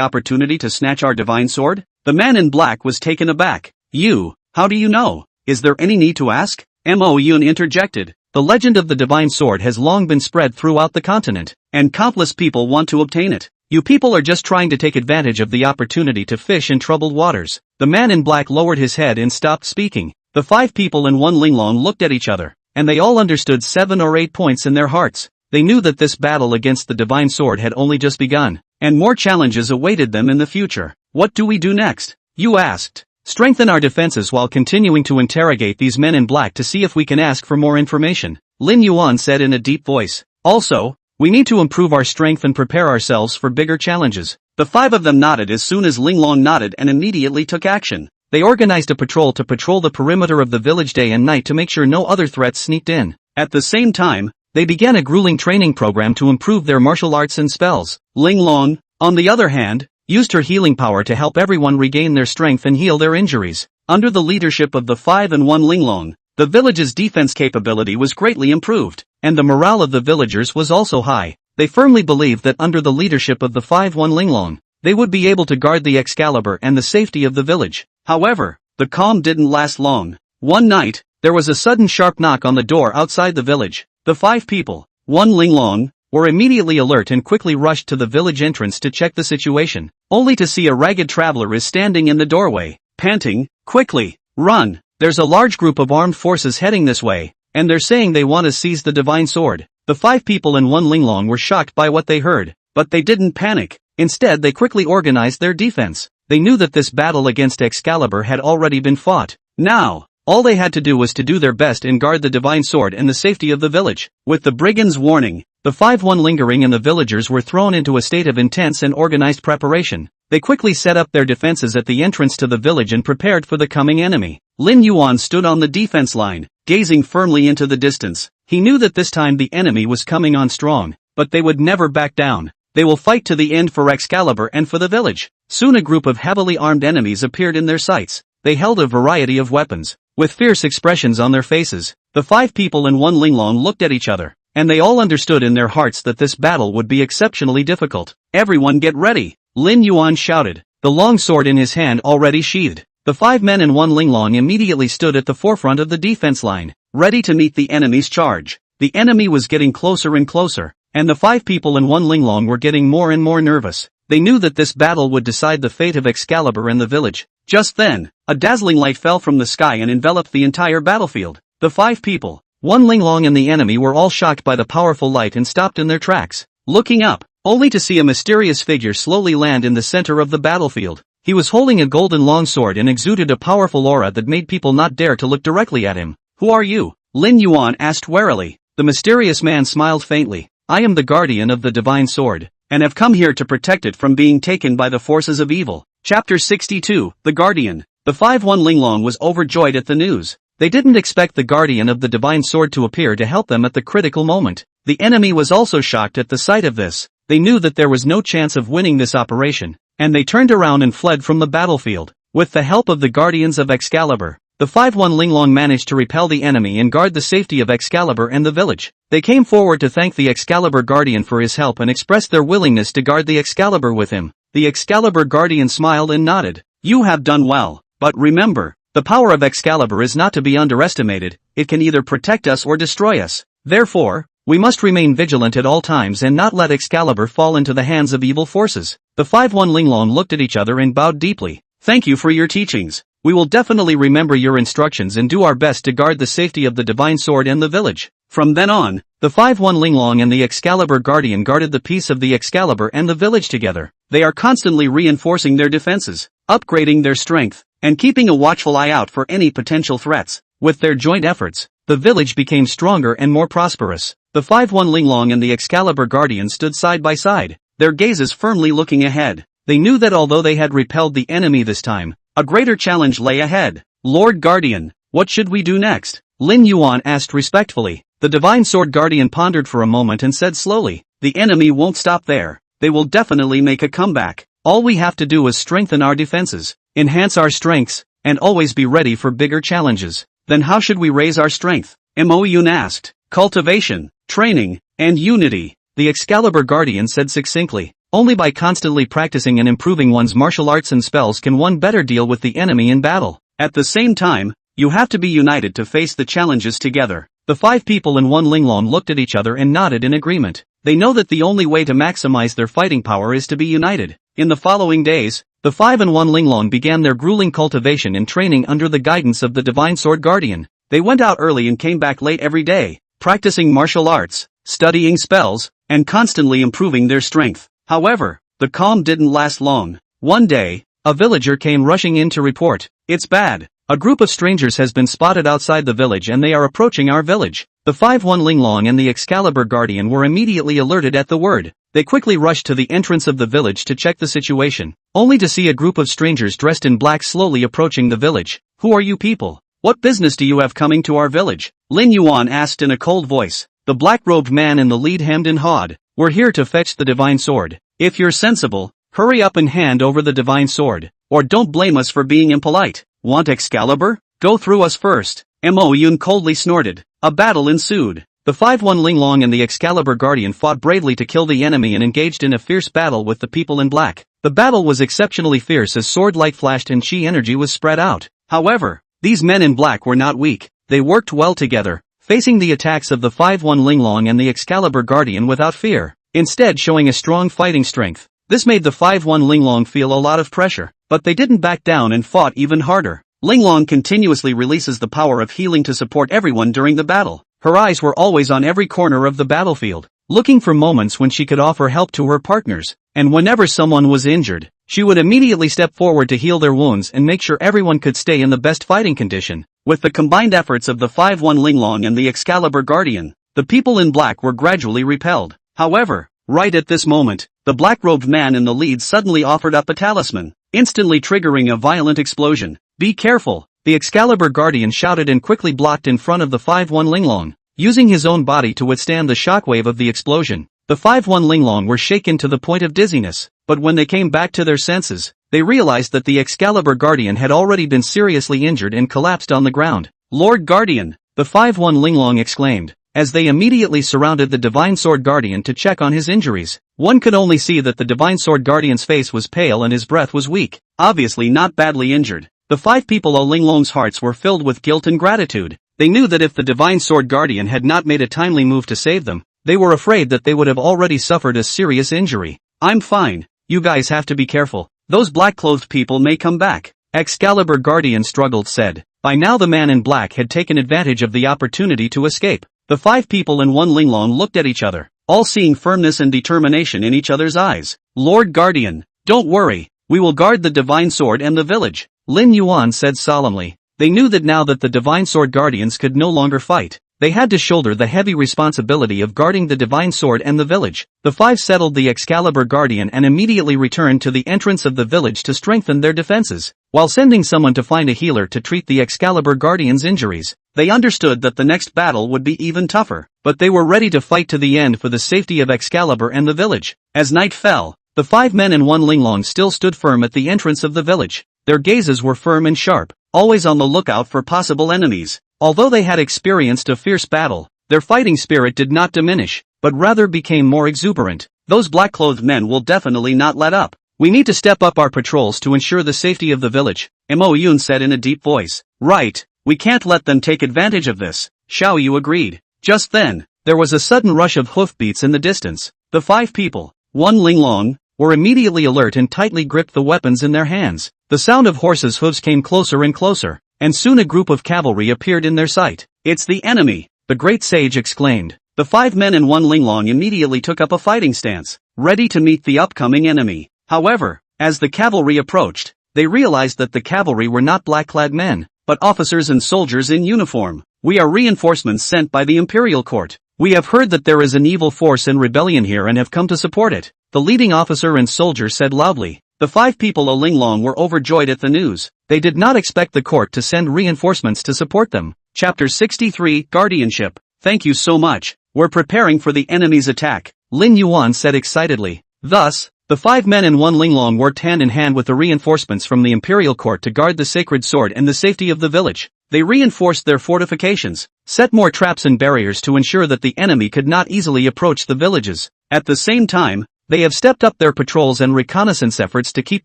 opportunity to snatch our divine sword?" The man in black was taken aback. "You, how do you know? Is there any need to ask?" Mo Yun interjected. "The legend of the divine sword has long been spread throughout the continent, and countless people want to obtain it. You people are just trying to take advantage of the opportunity to fish in troubled waters." The man in black lowered his head and stopped speaking. The 5 people and 1 Linglong looked at each other, and they all understood 7 or 8 points in their hearts. They knew that this battle against the divine sword had only just begun, and more challenges awaited them in the future. "What do we do next?" Yu asked. "Strengthen our defenses while continuing to interrogate these men in black to see if we can ask for more information," Lin Yuan said in a deep voice. "Also, we need to improve our strength and prepare ourselves for bigger challenges." The 5 of them nodded as soon as Linglong nodded and immediately took action. They organized a patrol to patrol the perimeter of the village day and night to make sure no other threats sneaked in. At the same time, they began a grueling training program to improve their martial arts and spells. Linglong, on the other hand, used her healing power to help everyone regain their strength and heal their injuries. Under the leadership of the 5 and 1 Linglong, the village's defense capability was greatly improved, and the morale of the villagers was also high. They firmly believed that under the leadership of the 5-1 Linglong, they would be able to guard the Excalibur and the safety of the village. However, the calm didn't last long. One night, there was a sudden sharp knock on the door outside the village. The 5 people, 1 Linglong, were immediately alert and quickly rushed to the village entrance to check the situation, only to see a ragged traveler is standing in the doorway, panting, "Quickly, run, there's a large group of armed forces heading this way, and they're saying they want to seize the divine sword." The 5 people and 1 Linglong were shocked by what they heard, but they didn't panic. Instead, they quickly organized their defense. They knew that this battle against Excalibur had already been fought. Now, all they had to do was to do their best and guard the divine sword and the safety of the village. With the brigands' warning, the 5-1 lingering and the villagers were thrown into a state of intense and organized preparation. They quickly set up their defenses at the entrance to the village and prepared for the coming enemy. Lin Yuan stood on the defense line, gazing firmly into the distance. He knew that this time the enemy was coming on strong, but they would never back down. They will fight to the end for Excalibur and for the village. Soon a group of heavily armed enemies appeared in their sights. They held a variety of weapons, with fierce expressions on their faces. The 5 people and 1 Linglong looked at each other, and they all understood in their hearts that this battle would be exceptionally difficult. "Everyone get ready," Lin Yuan shouted, the long sword in his hand already sheathed. The 5 men and 1 Linglong immediately stood at the forefront of the defense line, ready to meet the enemy's charge. The enemy was getting closer and closer, and the 5 people and 1 Linglong were getting more and more nervous. They knew that this battle would decide the fate of Excalibur and the village. Just then, a dazzling light fell from the sky and enveloped the entire battlefield. The 5 people, 1 Linglong and the enemy were all shocked by the powerful light and stopped in their tracks, looking up, only to see a mysterious figure slowly land in the center of the battlefield. He was holding a golden longsword and exuded a powerful aura that made people not dare to look directly at him. "Who are you?" Lin Yuan asked warily. The mysterious man smiled faintly. "I am the guardian of the divine sword, and have come here to protect it from being taken by the forces of evil." Chapter 62, The Guardian. The 5-1 Linglong was overjoyed at the news. They didn't expect the guardian of the divine sword to appear to help them at the critical moment. The enemy was also shocked at the sight of this. They knew that there was no chance of winning this operation, and they turned around and fled from the battlefield. With the help of the guardians of Excalibur, the 5-1 Linglong managed to repel the enemy and guard the safety of Excalibur and the village. They came forward to thank the Excalibur Guardian for his help and expressed their willingness to guard the Excalibur with him. The Excalibur Guardian smiled and nodded. "You have done well, but remember, the power of Excalibur is not to be underestimated. It can either protect us or destroy us. Therefore, we must remain vigilant at all times and not let Excalibur fall into the hands of evil forces." The 5-1 Linglong looked at each other and bowed deeply. "Thank you for your teachings. We will definitely remember your instructions and do our best to guard the safety of the Divine Sword and the village." From then on, the 5-1 Linglong and the Excalibur Guardian guarded the peace of the Excalibur and the village together. They are constantly reinforcing their defenses, upgrading their strength, and keeping a watchful eye out for any potential threats. With their joint efforts, the village became stronger and more prosperous. The 5-1 Linglong and the Excalibur Guardian stood side by side, their gazes firmly looking ahead. They knew that although they had repelled the enemy this time, a greater challenge lay ahead. "Lord Guardian, what should we do next?" Lin Yuan asked respectfully. The Divine Sword Guardian pondered for a moment and said slowly, "The enemy won't stop there. They will definitely make a comeback. All we have to do is strengthen our defenses, enhance our strengths, and always be ready for bigger challenges." "Then how should we raise our strength?" Mo Yun asked. "Cultivation, training, and unity," the Excalibur Guardian said succinctly. "Only by constantly practicing and improving one's martial arts and spells can one better deal with the enemy in battle. At the same time, you have to be united to face the challenges together." The 5 people in one Linglong looked at each other and nodded in agreement. They know that the only way to maximize their fighting power is to be united. In the following days, the 5-1 Linglong began their grueling cultivation and training under the guidance of the Divine Sword Guardian. They went out early and came back late every day, practicing martial arts, studying spells, and constantly improving their strength. However, the calm didn't last long. One day, a villager came rushing in to report, "It's bad. A group of strangers has been spotted outside the village and they are approaching our village." The 5-1 Linglong and the Excalibur Guardian were immediately alerted at the word. They quickly rushed to the entrance of the village to check the situation, only to see a group of strangers dressed in black slowly approaching the village. "Who are you people? What business do you have coming to our village?" Lin Yuan asked in a cold voice. The black-robed man in the lead hemmed and hawed. "We're here to fetch the Divine Sword. If you're sensible, hurry up and hand over the Divine Sword, or don't blame us for being impolite." "Want Excalibur? Go through us first." Mo Yun coldly snorted. A battle ensued. The 5-1 Linglong and the Excalibur Guardian fought bravely to kill the enemy and engaged in a fierce battle with the people in black. The battle was exceptionally fierce as sword light flashed and chi energy was spread out. However, these men in black were not weak. They worked well together, facing the attacks of the 5-1 Linglong and the Excalibur Guardian without fear, instead showing a strong fighting strength. This made the 5-1 Linglong feel a lot of pressure, but they didn't back down and fought even harder. Linglong continuously releases the power of healing to support everyone during the battle. Her eyes were always on every corner of the battlefield, looking for moments when she could offer help to her partners, and whenever someone was injured, she would immediately step forward to heal their wounds and make sure everyone could stay in the best fighting condition. With the combined efforts of the 5-1 Linglong and the Excalibur Guardian, the people in black were gradually repelled. However, right at this moment, the black-robed man in the lead suddenly offered up a talisman, instantly triggering a violent explosion. "Be careful," the Excalibur Guardian shouted and quickly blocked in front of the 5-1 Linglong, using his own body to withstand the shockwave of the explosion. The 5-1 Linglong were shaken to the point of dizziness, but when they came back to their senses, they realized that the Excalibur Guardian had already been seriously injured and collapsed on the ground. "Lord Guardian!" the 5-1 Linglong exclaimed, as they immediately surrounded the Divine Sword Guardian to check on his injuries. One could only see that the Divine Sword Guardian's face was pale and his breath was weak, obviously not badly injured. The 5 people of Linglong's hearts were filled with guilt and gratitude. They knew that if the Divine Sword Guardian had not made a timely move to save them, they were afraid that they would have already suffered a serious injury. "I'm fine. You guys have to be careful. Those black-clothed people may come back." Excalibur Guardian struggled said. By now the man in black had taken advantage of the opportunity to escape. The 5 people in one Linglong looked at each other, all seeing firmness and determination in each other's eyes. "Lord Guardian, don't worry. We will guard the Divine Sword and the village," Lin Yuan said solemnly. They knew that now that the Divine Sword Guardians could no longer fight, they had to shoulder the heavy responsibility of guarding the Divine Sword and the village. The 5 settled the Excalibur Guardian and immediately returned to the entrance of the village to strengthen their defenses, while sending someone to find a healer to treat the Excalibur Guardian's injuries. They understood that the next battle would be even tougher, but they were ready to fight to the end for the safety of Excalibur and the village. As night fell, The 5 men and 1 linglong still stood firm at the entrance of the village. Their gazes were firm and sharp, always on the lookout for possible enemies. Although they had experienced a fierce battle, their fighting spirit did not diminish, but rather became more exuberant. Those black-clothed men will definitely not let up. We need to step up our patrols to ensure the safety of the village, Mo Yun said in a deep voice. Right, we can't let them take advantage of this, Xiao Yu agreed. Just then, there was a sudden rush of hoofbeats in the distance. The 5 people, 1 linglong, were immediately alert and tightly gripped the weapons in their hands. The sound of horses' hooves came closer and closer, and soon a group of cavalry appeared in their sight. It's the enemy, the great sage exclaimed. The 5 men and 1 linglong immediately took up a fighting stance, ready to meet the upcoming enemy. However, as the cavalry approached, they realized that the cavalry were not black-clad men, but officers and soldiers in uniform. We are reinforcements sent by the imperial court. We have heard that there is an evil force and rebellion here and have come to support it, the leading officer and soldier said loudly. The 5 people of Linglong were overjoyed at the news. They did not expect the court to send reinforcements to support them. Chapter 63, Guardianship. Thank you so much. We're preparing for the enemy's attack, Lin Yuan said excitedly. Thus, the 5 men and 1 linglong worked hand in hand with the reinforcements from the imperial court to guard the sacred sword and the safety of the village. They reinforced their fortifications, set more traps and barriers to ensure that the enemy could not easily approach the villages. At the same time, they have stepped up their patrols and reconnaissance efforts to keep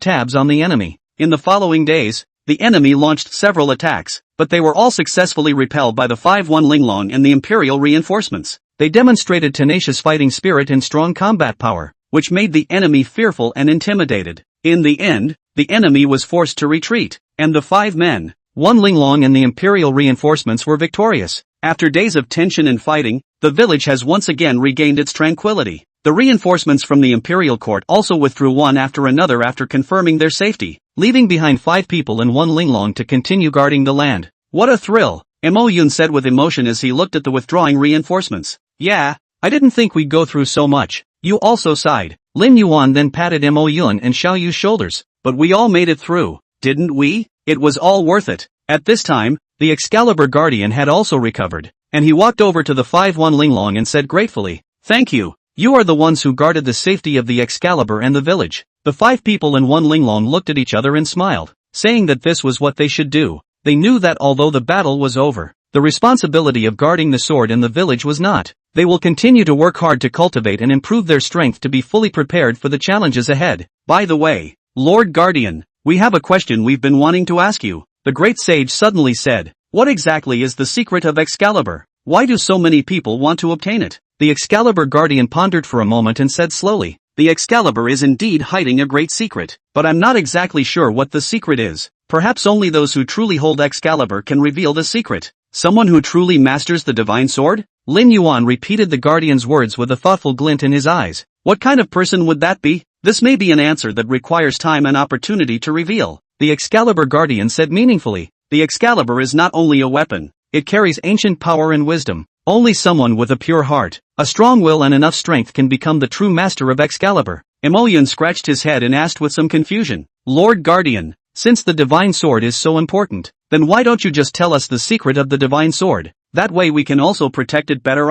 tabs on the enemy. In the following days, the enemy launched several attacks, but they were all successfully repelled by the 5-1 linglong and the imperial reinforcements. They demonstrated tenacious fighting spirit and strong combat power, which made the enemy fearful and intimidated. In the end, the enemy was forced to retreat, and the 5 men, 1 linglong and the imperial reinforcements were victorious. After days of tension and fighting, the village has once again regained its tranquility. The reinforcements from the imperial court also withdrew one after another after confirming their safety, leaving behind 5 people and 1 linglong to continue guarding the land. What a thrill, Mo Yun said with emotion as he looked at the withdrawing reinforcements. Yeah, I didn't think we'd go through so much. You also sighed. Lin Yuan then patted Mo Yun and Xiao Yu's shoulders. But we all made it through, didn't we? It was all worth it. At this time, the Excalibur Guardian had also recovered, and he walked over to the 5-1 linglong and said gratefully, "Thank you. You are the ones who guarded the safety of the Excalibur and the village." The 5 people and 1 linglong looked at each other and smiled, saying that this was what they should do. They knew that although the battle was over, the responsibility of guarding the sword in the village was not. They will continue to work hard to cultivate and improve their strength to be fully prepared for the challenges ahead. By the way, Lord Guardian, we have a question we've been wanting to ask you, the great sage suddenly said. What exactly is the secret of Excalibur? Why do so many people want to obtain it? The Excalibur Guardian pondered for a moment and said slowly, "The Excalibur is indeed hiding a great secret, but I'm not exactly sure what the secret is. Perhaps only those who truly hold Excalibur can reveal the secret. Someone who truly masters the divine sword?" Lin Yuan repeated the Guardian's words with a thoughtful glint in his eyes. What kind of person would that be? This may be an answer that requires time and opportunity to reveal, the Excalibur Guardian said meaningfully. The Excalibur is not only a weapon, it carries ancient power and wisdom. Only someone with a pure heart, a strong will and enough strength can become the true master of Excalibur. Mo Yun scratched his head and asked with some confusion, "Lord Guardian, since the divine sword is so important, then why don't you just tell us the secret of the divine sword? That way we can also protect it better."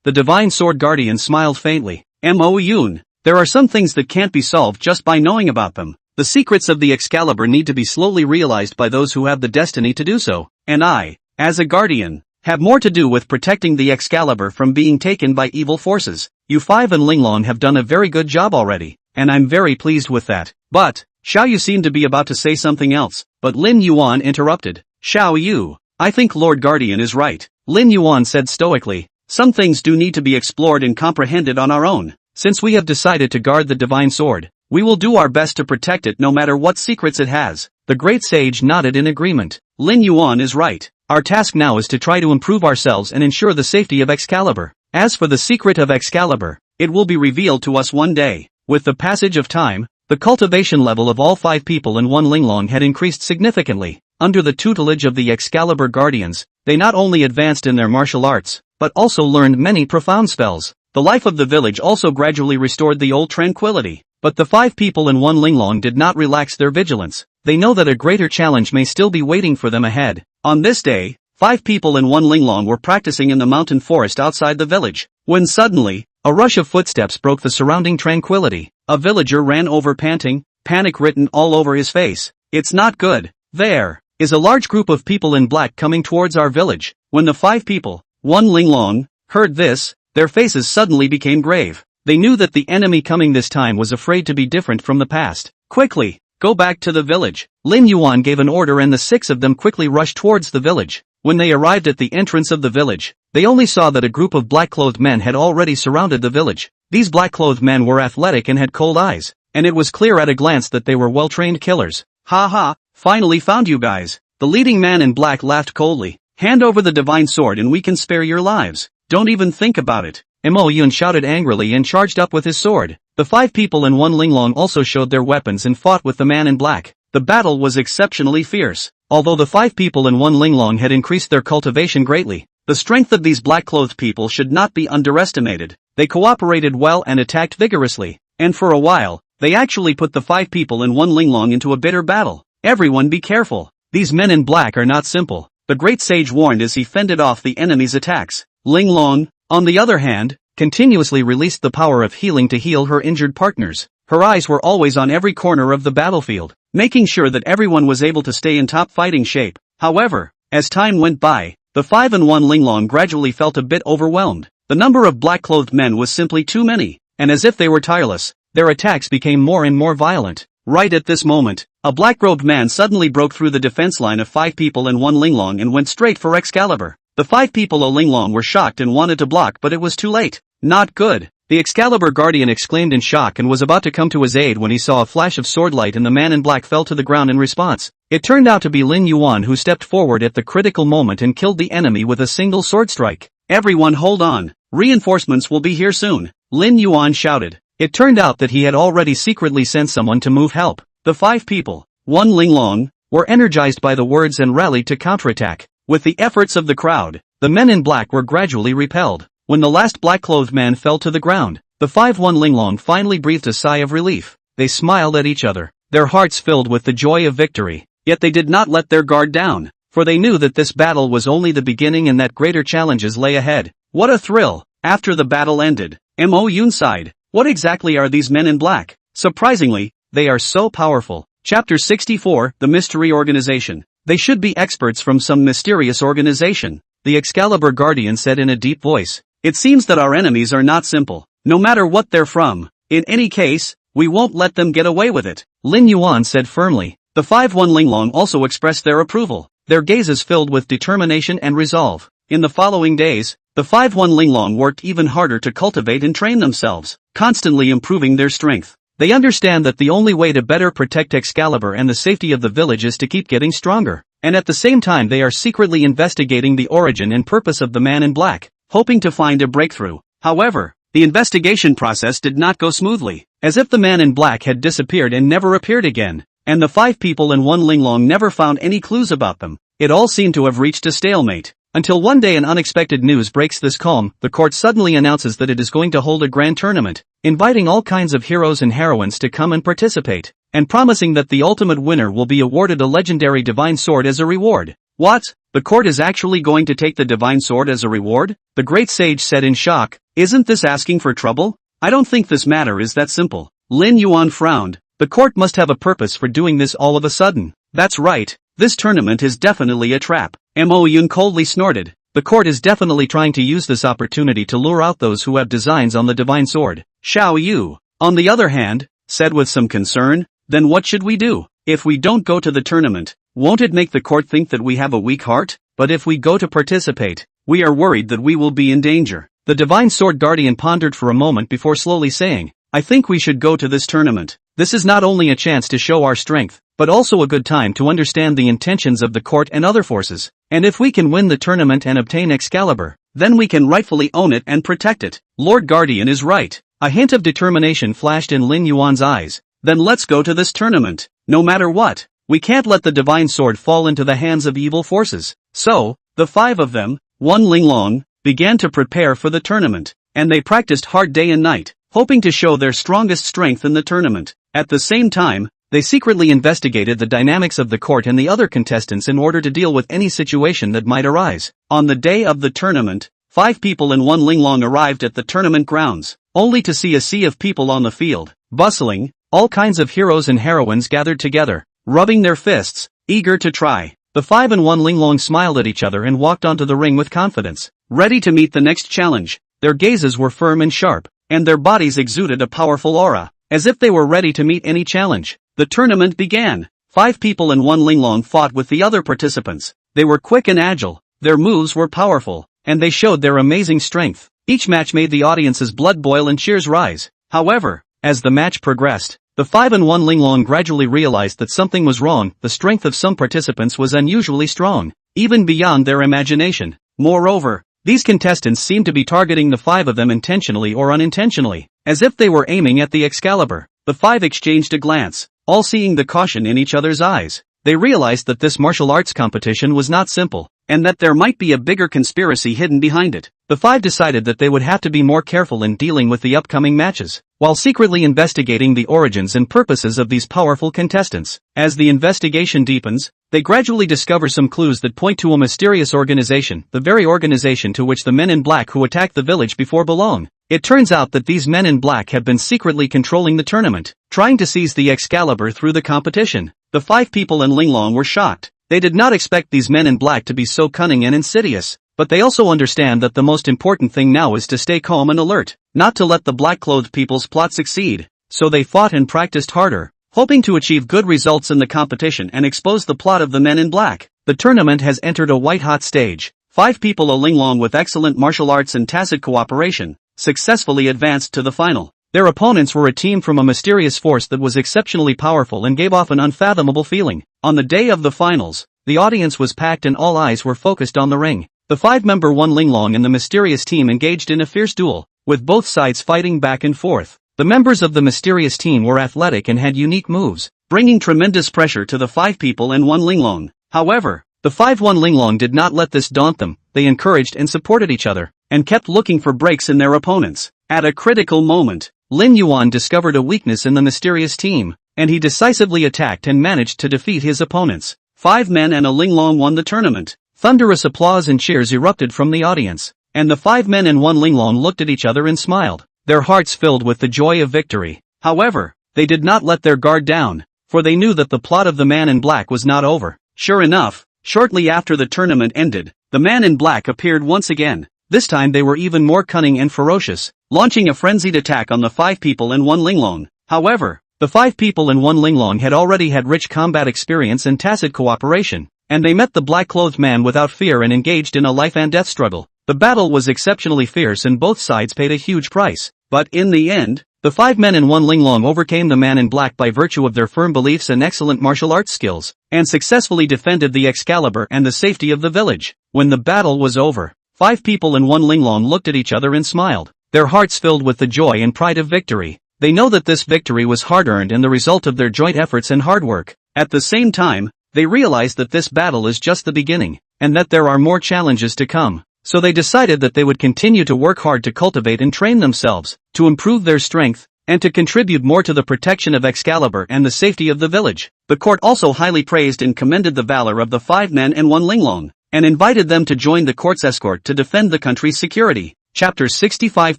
The divine sword guardian smiled faintly. Mo Yun, there are some things that can't be solved just by knowing about them. The secrets of the Excalibur need to be slowly realized by those who have the destiny to do so. And I, as a guardian, have more to do with protecting the Excalibur from being taken by evil forces. You 5 and Linglong have done a very good job already, and I'm very pleased with that. But, Xiao Yu seemed to be about to say something else, but Lin Yuan interrupted. "Xiao Yu, I think Lord Guardian is right," Lin Yuan said stoically. "Some things do need to be explored and comprehended on our own. Since we have decided to guard the divine sword, we will do our best to protect it no matter what secrets it has." The great sage nodded in agreement. Lin Yuan is right. Our task now is to try to improve ourselves and ensure the safety of Excalibur. As for the secret of Excalibur, it will be revealed to us one day. With the passage of time, the cultivation level of all 5 people and 1 linglong had increased significantly. Under the tutelage of the Excalibur Guardians, they not only advanced in their martial arts, but also learned many profound spells. The life of the village also gradually restored the old tranquility. But the 5 people and 1 linglong did not relax their vigilance. They know that a greater challenge may still be waiting for them ahead. On this day, 5 people and 1 linglong were practicing in the mountain forest outside the village, when suddenly, A rush of footsteps broke the surrounding tranquility. A villager ran over panting, panic written all over his face. It's not good. There is a large group of people in black coming towards our village. When the 5 people, one Linglong, heard this, their faces suddenly became grave. They knew that the enemy coming this time was afraid to be different from the past. Quickly, go back to the village. Lin Yuan gave an order and the 6 of them quickly rushed towards the village. When they arrived at the entrance of the village, they only saw that a group of black-clothed men had already surrounded the village. These black-clothed men were athletic and had cold eyes, and it was clear at a glance that they were well-trained killers. Ha ha, finally found you guys. The leading man in black laughed coldly. Hand over the divine sword and we can spare your lives. Don't even think about it. Mo Yun shouted angrily and charged up with his sword. The 5 people and one Linglong also showed their weapons and fought with the man in black. The battle was exceptionally fierce. Although the 5 people and one Linglong had increased their cultivation greatly, the strength of these black-clothed people should not be underestimated. They cooperated well and attacked vigorously, and for a while, they actually put the 5 people and one Linglong into a bitter battle. Everyone be careful. These men in black are not simple, the great sage warned as he fended off the enemy's attacks. Linglong, on the other hand, continuously released the power of healing to heal her injured partners. Her eyes were always on every corner of the battlefield, making sure that everyone was able to stay in top fighting shape. However, as time went by, the 5 and one Linglong gradually felt a bit overwhelmed. The number of black-clothed men was simply too many, and as if they were tireless, their attacks became more and more violent. Right at this moment, a black-robed man suddenly broke through the defense line of 5 people and one Linglong and went straight for Excalibur. The 5 people of Linglong were shocked and wanted to block, but it was too late. Not good. The Excalibur Guardian exclaimed in shock and was about to come to his aid when he saw a flash of sword light and the man in black fell to the ground in response. It turned out to be Lin Yuan who stepped forward at the critical moment and killed the enemy with a single sword strike. Everyone hold on. Reinforcements will be here soon, Lin Yuan shouted. It turned out that he had already secretly sent someone to move help. The 5 people, one Linglong, were energized by the words and rallied to counterattack. With the efforts of the crowd, the men in black were gradually repelled. When the last black-clothed man fell to the ground, the 5-1 Linglong finally breathed a sigh of relief. They smiled at each other, their hearts filled with the joy of victory. Yet they did not let their guard down, for they knew that this battle was only the beginning and that greater challenges lay ahead. What a thrill! After the battle ended, Mo Yun sighed. What exactly are these men in black? Surprisingly, they are so powerful. Chapter 64, The Mystery Organization. They should be experts from some mysterious organization, the Excalibur Guardian said in a deep voice. It seems that our enemies are not simple, no matter what they're from. In any case, we won't let them get away with it, Lin Yuan said firmly. The 5-1 Linglong also expressed their approval, their gazes filled with determination and resolve. In the following days, the 5-1 Linglong worked even harder to cultivate and train themselves, constantly improving their strength. They understand that the only way to better protect Excalibur and the safety of the village is to keep getting stronger, and at the same time they are secretly investigating the origin and purpose of the man in black, hoping to find a breakthrough. However, the investigation process did not go smoothly, as if the man in black had disappeared and never appeared again, and the 5 people and one Linglong never found any clues about them. It all seemed to have reached a stalemate. Until one day an unexpected news breaks this calm. The court suddenly announces that it is going to hold a grand tournament, inviting all kinds of heroes and heroines to come and participate, and promising that the ultimate winner will be awarded a legendary divine sword as a reward. What? The court is actually going to take the divine sword as a reward? The great sage said in shock. Isn't this asking for trouble? I don't think this matter is that simple. Lin Yuan frowned. The court must have a purpose for doing this all of a sudden. That's right. This tournament is definitely a trap. Mo Yun coldly snorted. The court is definitely trying to use this opportunity to lure out those who have designs on the divine sword. Xiao Yu, on the other hand, said with some concern, then what should we do? If we don't go to the tournament, won't it make the court think that we have a weak heart? But if we go to participate, we are worried that we will be in danger. The divine sword guardian pondered for a moment before slowly saying, I think we should go to this tournament. This is not only a chance to show our strength, but also a good time to understand the intentions of the court and other forces. And if we can win the tournament and obtain Excalibur, then we can rightfully own it and protect it. Lord Guardian is right. A hint of determination flashed in Lin Yuan's eyes. Then let's go to this tournament. No matter what, we can't let the divine sword fall into the hands of evil forces. So, the 5 of them, one Linglong, began to prepare for the tournament, and they practiced hard day and night, hoping to show their strongest strength in the tournament. At the same time, they secretly investigated the dynamics of the court and the other contestants in order to deal with any situation that might arise. On the day of the tournament, 5 people and 1 linglong arrived at the tournament grounds, only to see a sea of people on the field, bustling, all kinds of heroes and heroines gathered together, rubbing their fists, eager to try. The 5 and 1 linglong smiled at each other and walked onto the ring with confidence, ready to meet the next challenge. Their gazes were firm and sharp, and their bodies exuded a powerful aura, as if they were ready to meet any challenge. The tournament began. 5 people and 1 linglong fought with the other participants. They were quick and agile, their moves were powerful, and they showed their amazing strength. Each match made the audience's blood boil and cheers rise. However, as the match progressed, the 5 and 1 linglong gradually realized that something was wrong. The strength of some participants was unusually strong, even beyond their imagination. Moreover, these contestants seemed to be targeting the 5 of them intentionally or unintentionally, as if they were aiming at the Excalibur. The 5 exchanged a glance, all seeing the caution in each other's eyes. They realized that this martial arts competition was not simple, and that there might be a bigger conspiracy hidden behind it. The 5 decided that they would have to be more careful in dealing with the upcoming matches, while secretly investigating the origins and purposes of these powerful contestants. As the investigation deepens, they gradually discover some clues that point to a mysterious organization, the very organization to which the men in black who attacked the village before belong. It turns out that these men in black have been secretly controlling the tournament, trying to seize the Excalibur through the competition. The 5 people and linglong were shocked. They did not expect these men in black to be so cunning and insidious, but they also understand that the most important thing now is to stay calm and alert, not to let the black-clothed people's plot succeed. So they fought and practiced harder, hoping to achieve good results in the competition and expose the plot of the men in black. The tournament has entered a white-hot stage. 5 people a linglong with excellent martial arts and tacit cooperation successfully advanced to the final. Their opponents were a team from a mysterious force that was exceptionally powerful and gave off an unfathomable feeling. On the day of the finals, the audience was packed and all eyes were focused on the ring. The 5-member 1 linglong and the mysterious team engaged in a fierce duel, with both sides fighting back and forth. The members of the mysterious team were athletic and had unique moves, bringing tremendous pressure to the 5 people and 1 linglong. However, the 5-1 linglong did not let this daunt them. They encouraged and supported each other, and kept looking for breaks in their opponents. At a critical moment, Lin Yuan discovered a weakness in the mysterious team, and he decisively attacked and managed to defeat his opponents. 5 men and a linglong won the tournament. Thunderous applause and cheers erupted from the audience, and the 5 men and 1 linglong looked at each other and smiled, their hearts filled with the joy of victory. However, they did not let their guard down, for they knew that the plot of the man in black was not over. Sure enough, shortly after the tournament ended, the man in black appeared once again. This time they were even more cunning and ferocious, launching a frenzied attack on the 5 people and 1 linglong. However, the 5 people and 1 linglong had already had rich combat experience and tacit cooperation, and they met the black-clothed man without fear and engaged in a life-and-death struggle. The battle was exceptionally fierce and both sides paid a huge price. But in the end, the 5 men and 1 linglong overcame the man in black by virtue of their firm beliefs and excellent martial arts skills, and successfully defended the Excalibur and the safety of the village. When the battle was over, 5 people and 1 linglong looked at each other and smiled, their hearts filled with the joy and pride of victory. They know that this victory was hard-earned and the result of their joint efforts and hard work. At the same time, they realize that this battle is just the beginning, and that there are more challenges to come. So they decided that they would continue to work hard to cultivate and train themselves, to improve their strength, and to contribute more to the protection of Excalibur and the safety of the village. The court also highly praised and commended the valor of the 5 men and 1 linglong, and invited them to join the court's escort to defend the country's security. Chapter 65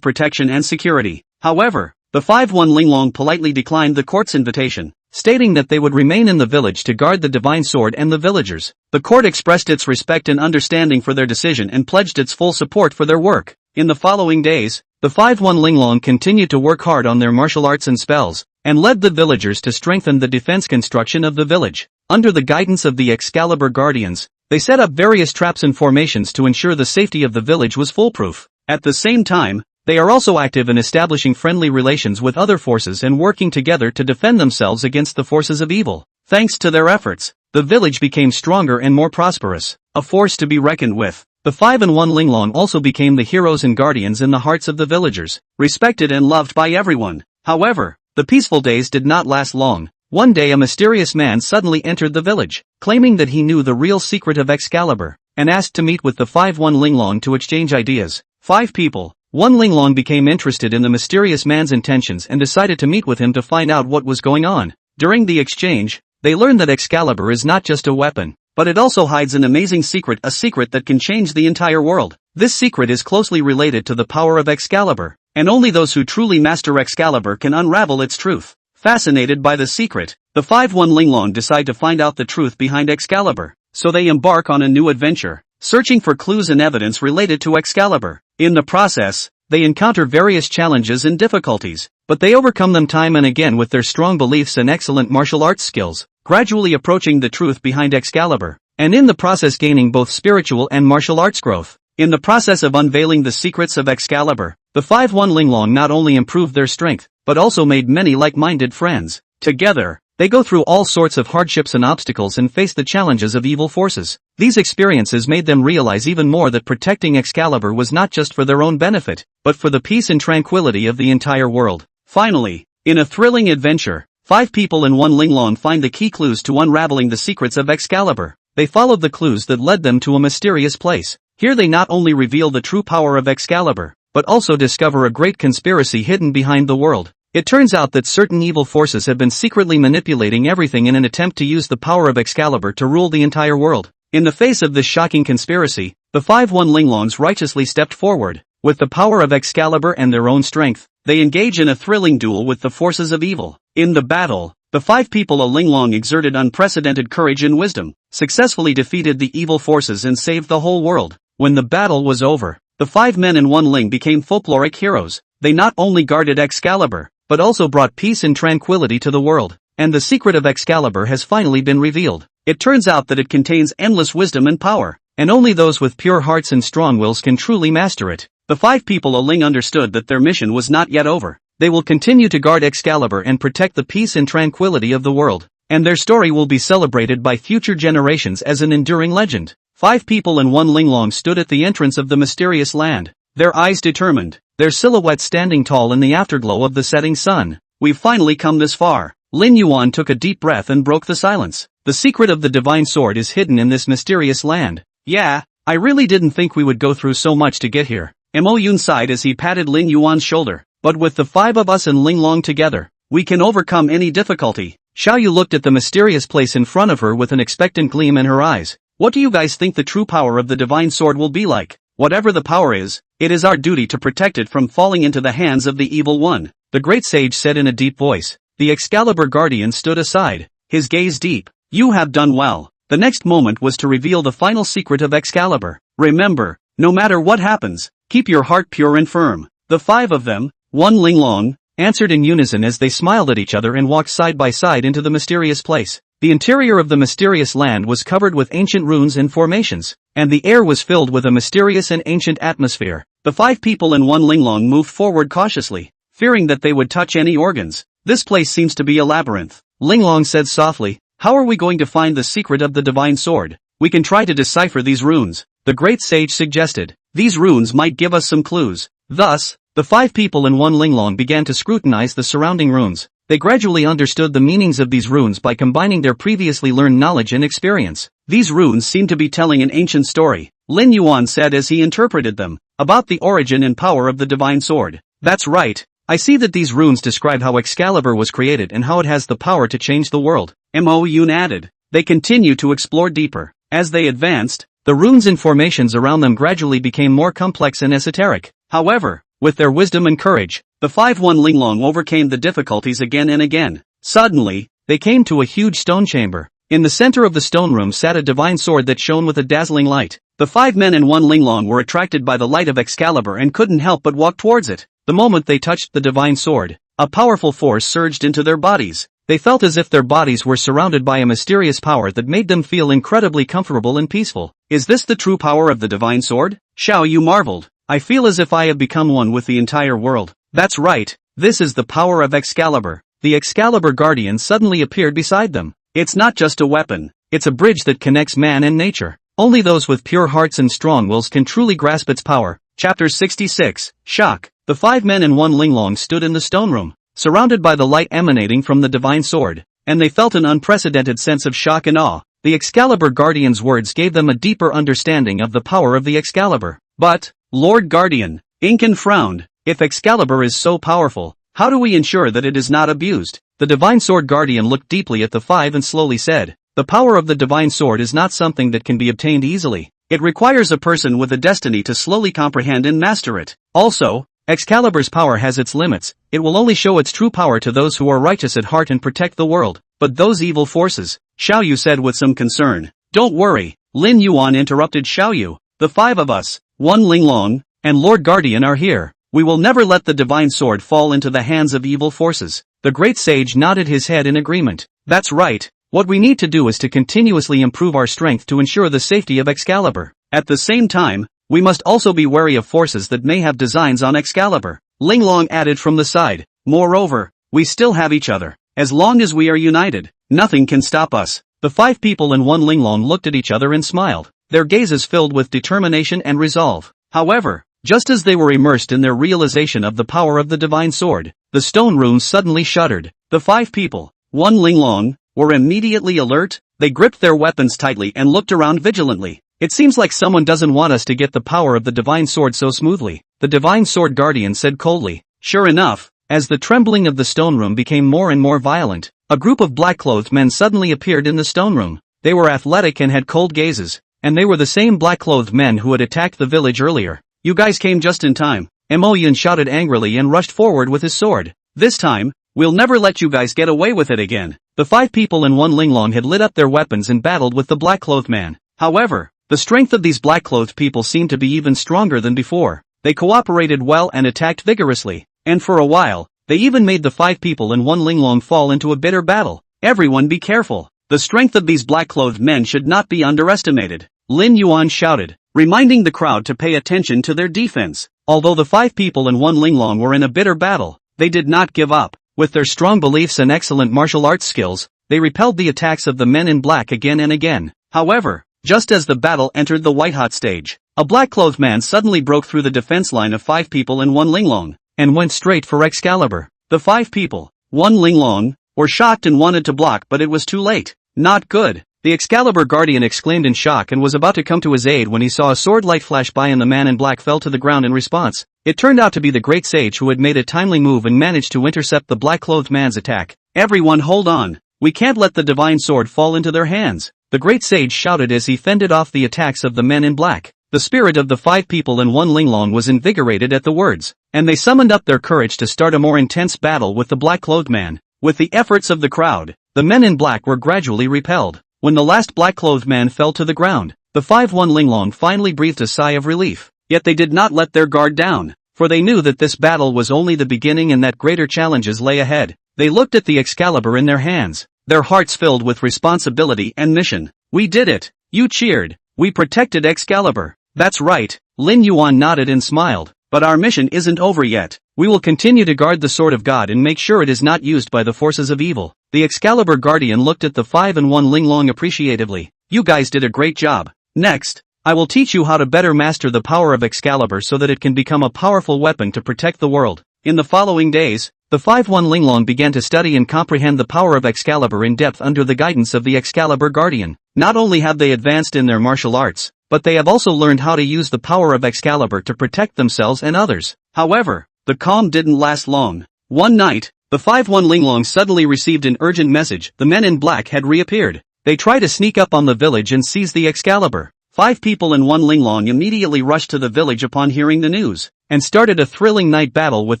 Protection and Security. However, the 5-1 linglong politely declined the court's invitation, stating that they would remain in the village to guard the divine sword and the villagers. The court expressed its respect and understanding for their decision and pledged its full support for their work. In the following days, the 5-1 linglong continued to work hard on their martial arts and spells, and led the villagers to strengthen the defense construction of the village. Under the guidance of the Excalibur Guardians, they set up various traps and formations to ensure the safety of the village was foolproof. At the same time, they are also active in establishing friendly relations with other forces and working together to defend themselves against the forces of evil. Thanks to their efforts, the village became stronger and more prosperous, a force to be reckoned with. The 5-1 linglong also became the heroes and guardians in the hearts of the villagers, respected and loved by everyone. However, the peaceful days did not last long. One day a mysterious man suddenly entered the village, claiming that he knew the real secret of Excalibur, and asked to meet with the 5-1 linglong to exchange ideas. 5 people. 1 linglong became interested in the mysterious man's intentions and decided to meet with him to find out what was going on. During the exchange, they learned that Excalibur is not just a weapon, but it also hides an amazing secret, a secret that can change the entire world. This secret is closely related to the power of Excalibur, and only those who truly master Excalibur can unravel its truth. Fascinated by the secret, the 5-1 Linglong decide to find out the truth behind Excalibur, so they embark on a new adventure, searching for clues and evidence related to Excalibur. In the process, they encounter various challenges and difficulties, but they overcome them time and again with their strong beliefs and excellent martial arts skills, gradually approaching the truth behind Excalibur, and in the process gaining both spiritual and martial arts growth. In the process of unveiling the secrets of Excalibur, the 5-1 Linglong not only improved their strength, but also made many like-minded friends. Together, they go through all sorts of hardships and obstacles and face the challenges of evil forces. These experiences made them realize even more that protecting Excalibur was not just for their own benefit, but for the peace and tranquility of the entire world. Finally, in a thrilling adventure, 5 people and 1 Linglong find the key clues to unraveling the secrets of Excalibur. They followed the clues that led them to a mysterious place. Here they not only reveal the true power of Excalibur, but also discover a great conspiracy hidden behind the world. It turns out that certain evil forces have been secretly manipulating everything in an attempt to use the power of Excalibur to rule the entire world. In the face of this shocking conspiracy, the 5-1 Linglongs righteously stepped forward. With the power of Excalibur and their own strength, they engage in a thrilling duel with the forces of evil. In the battle, the 5 people of Linglong exerted unprecedented courage and wisdom, successfully defeated the evil forces and saved the whole world. When the battle was over, the 5 men and 1 Ling became folkloric heroes. They not only guarded Excalibur, but also brought peace and tranquility to the world. And the secret of Excalibur has finally been revealed. It turns out that it contains endless wisdom and power, and only those with pure hearts and strong wills can truly master it. The 5 people of Ling understood that their mission was not yet over. They will continue to guard Excalibur and protect the peace and tranquility of the world, and their story will be celebrated by future generations as an enduring legend. 5 people and 1 Linglong stood at the entrance of the mysterious land, their eyes determined, their silhouettes standing tall in the afterglow of the setting sun. We've finally come this far. Lin Yuan took a deep breath and broke the silence. The secret of the divine sword is hidden in this mysterious land. Yeah, I really didn't think we would go through so much to get here. Mo Yun sighed as he patted Lin Yuan's shoulder. But with the 5 of us and Linglong together, we can overcome any difficulty. Xiao Yu looked at the mysterious place in front of her with an expectant gleam in her eyes. What do you guys think the true power of the divine sword will be like? Whatever the power is, it is our duty to protect it from falling into the hands of the evil one, the great sage said in a deep voice. The Excalibur guardian stood aside, his gaze deep. You have done well. The next moment was to reveal the final secret of Excalibur. Remember, no matter what happens, keep your heart pure and firm. The 5 of them, 1 Linglong, answered in unison as they smiled at each other and walked side by side into the mysterious place. The interior of the mysterious land was covered with ancient runes and formations, and the air was filled with a mysterious and ancient atmosphere. The 5 people and 1 Linglong moved forward cautiously, fearing that they would touch any organs. This place seems to be a labyrinth. Linglong said softly, how are we going to find the secret of the divine sword? We can try to decipher these runes, the great sage suggested. These runes might give us some clues. Thus, the 5 people and 1 Linglong began to scrutinize the surrounding runes. They gradually understood the meanings of these runes by combining their previously learned knowledge and experience. These runes seemed to be telling an ancient story, Lin Yuan said as he interpreted them, about the origin and power of the divine sword. That's right. I see that these runes describe how Excalibur was created and how it has the power to change the world. Mo Yun added. They continued to explore deeper. As they advanced, the runes and formations around them gradually became more complex and esoteric. However, with their wisdom and courage, the 5-1 Linglong overcame the difficulties again and again. Suddenly, they came to a huge stone chamber. In the center of the stone room sat a divine sword that shone with a dazzling light. The 5 men and 1 Linglong were attracted by the light of Excalibur and couldn't help but walk towards it. The moment they touched the divine sword, a powerful force surged into their bodies. They felt as if their bodies were surrounded by a mysterious power that made them feel incredibly comfortable and peaceful. Is this the true power of the divine sword? Xiao Yu marveled. I feel as if I have become one with the entire world. That's right, this is the power of Excalibur. The Excalibur guardian suddenly appeared beside them. It's not just a weapon, it's a bridge that connects man and nature. Only those with pure hearts and strong wills can truly grasp its power. Chapter 66, Shock. The 5 men and 1 Linglong stood in the stone room, surrounded by the light emanating from the divine sword, and they felt an unprecedented sense of shock and awe. The Excalibur guardian's words gave them a deeper understanding of the power of the Excalibur. But, Lord Guardian, Incan frowned, if Excalibur is so powerful, how do we ensure that it is not abused? The divine sword guardian looked deeply at the 5 and slowly said, the power of the divine sword is not something that can be obtained easily. It requires a person with a destiny to slowly comprehend and master it. Also, Excalibur's power has its limits. It will only show its true power to those who are righteous at heart and protect the world. But those evil forces, Xiao Yu said with some concern. Don't worry, Lin Yuan interrupted Xiao Yu. The 5 of us, One Linglong, and Lord Guardian are here. We will never let the divine sword fall into the hands of evil forces. The great sage nodded his head in agreement. That's right. What we need to do is to continuously improve our strength to ensure the safety of Excalibur. At the same time, we must also be wary of forces that may have designs on Excalibur. Linglong added from the side. Moreover, we still have each other. As long as we are united, nothing can stop us. The 5 people in One Linglong looked at each other and smiled, their gazes filled with determination and resolve. However, just as they were immersed in their realization of the power of the divine sword, the stone runes suddenly shuddered. The 5 people, One Linglong, were immediately alert. They gripped their weapons tightly and looked around vigilantly. It seems like someone doesn't want us to get the power of the divine sword so smoothly, the divine sword guardian said coldly. Sure enough, as the trembling of the stone room became more and more violent, a group of black-clothed men suddenly appeared in the stone room. They were athletic and had cold gazes, and they were the same black-clothed men who had attacked the village earlier. You guys came just in time, Mo Yun shouted angrily and rushed forward with his sword. This time, we'll never let you guys get away with it again. The 5 people in One Linglong had lit up their weapons and battled with the black-clothed man. However, the strength of these black-clothed people seemed to be even stronger than before. They cooperated well and attacked vigorously, and for a while, they even made the 5 people in One Linglong fall into a bitter battle. Everyone be careful. The strength of these black-clothed men should not be underestimated, Lin Yuan shouted, reminding the crowd to pay attention to their defense. Although the 5 people in One Linglong were in a bitter battle, they did not give up. With their strong beliefs and excellent martial arts skills, they repelled the attacks of the men in black again and again. However, just as the battle entered the white-hot stage, a black-clothed man suddenly broke through the defense line of 5 people in One Linglong, and went straight for Excalibur. The 5 people, One Linglong, were shocked and wanted to block, but it was too late. Not good. The Excalibur guardian exclaimed in shock and was about to come to his aid when he saw a sword light flash by and the man in black fell to the ground in response. It turned out to be the great sage who had made a timely move and managed to intercept the black-clothed man's attack. Everyone hold on. We can't let the divine sword fall into their hands, the great sage shouted as he fended off the attacks of the men in black. The spirit of the 5 people in One Linglong was invigorated at the words, and they summoned up their courage to start a more intense battle with the black-clothed man. With the efforts of the crowd, the men in black were gradually repelled. When the last black-clothed man fell to the ground, the 5 One Linglong finally breathed a sigh of relief. Yet they did not let their guard down, for they knew that this battle was only the beginning and that greater challenges lay ahead. They looked at the Excalibur in their hands, their hearts filled with responsibility and mission. We did it! You cheered! We protected Excalibur! That's right, Lin Yuan nodded and smiled. But our mission isn't over yet. We will continue to guard the Sword of God and make sure it is not used by the forces of evil. The Excalibur Guardian looked at the 5 and One Linglong appreciatively. You guys did a great job. Next, I will teach you how to better master the power of Excalibur so that it can become a powerful weapon to protect the world. In the following days, the 5 One Linglong began to study and comprehend the power of Excalibur in depth under the guidance of the Excalibur Guardian. Not only have they advanced in their martial arts, but they have also learned how to use the power of Excalibur to protect themselves and others. However, the calm didn't last long. One night, the 5 One Linglong suddenly received an urgent message. The men in black had reappeared. They tried to sneak up on the village and seize the Excalibur. 5 people in One Linglong immediately rushed to the village upon hearing the news, and started a thrilling night battle with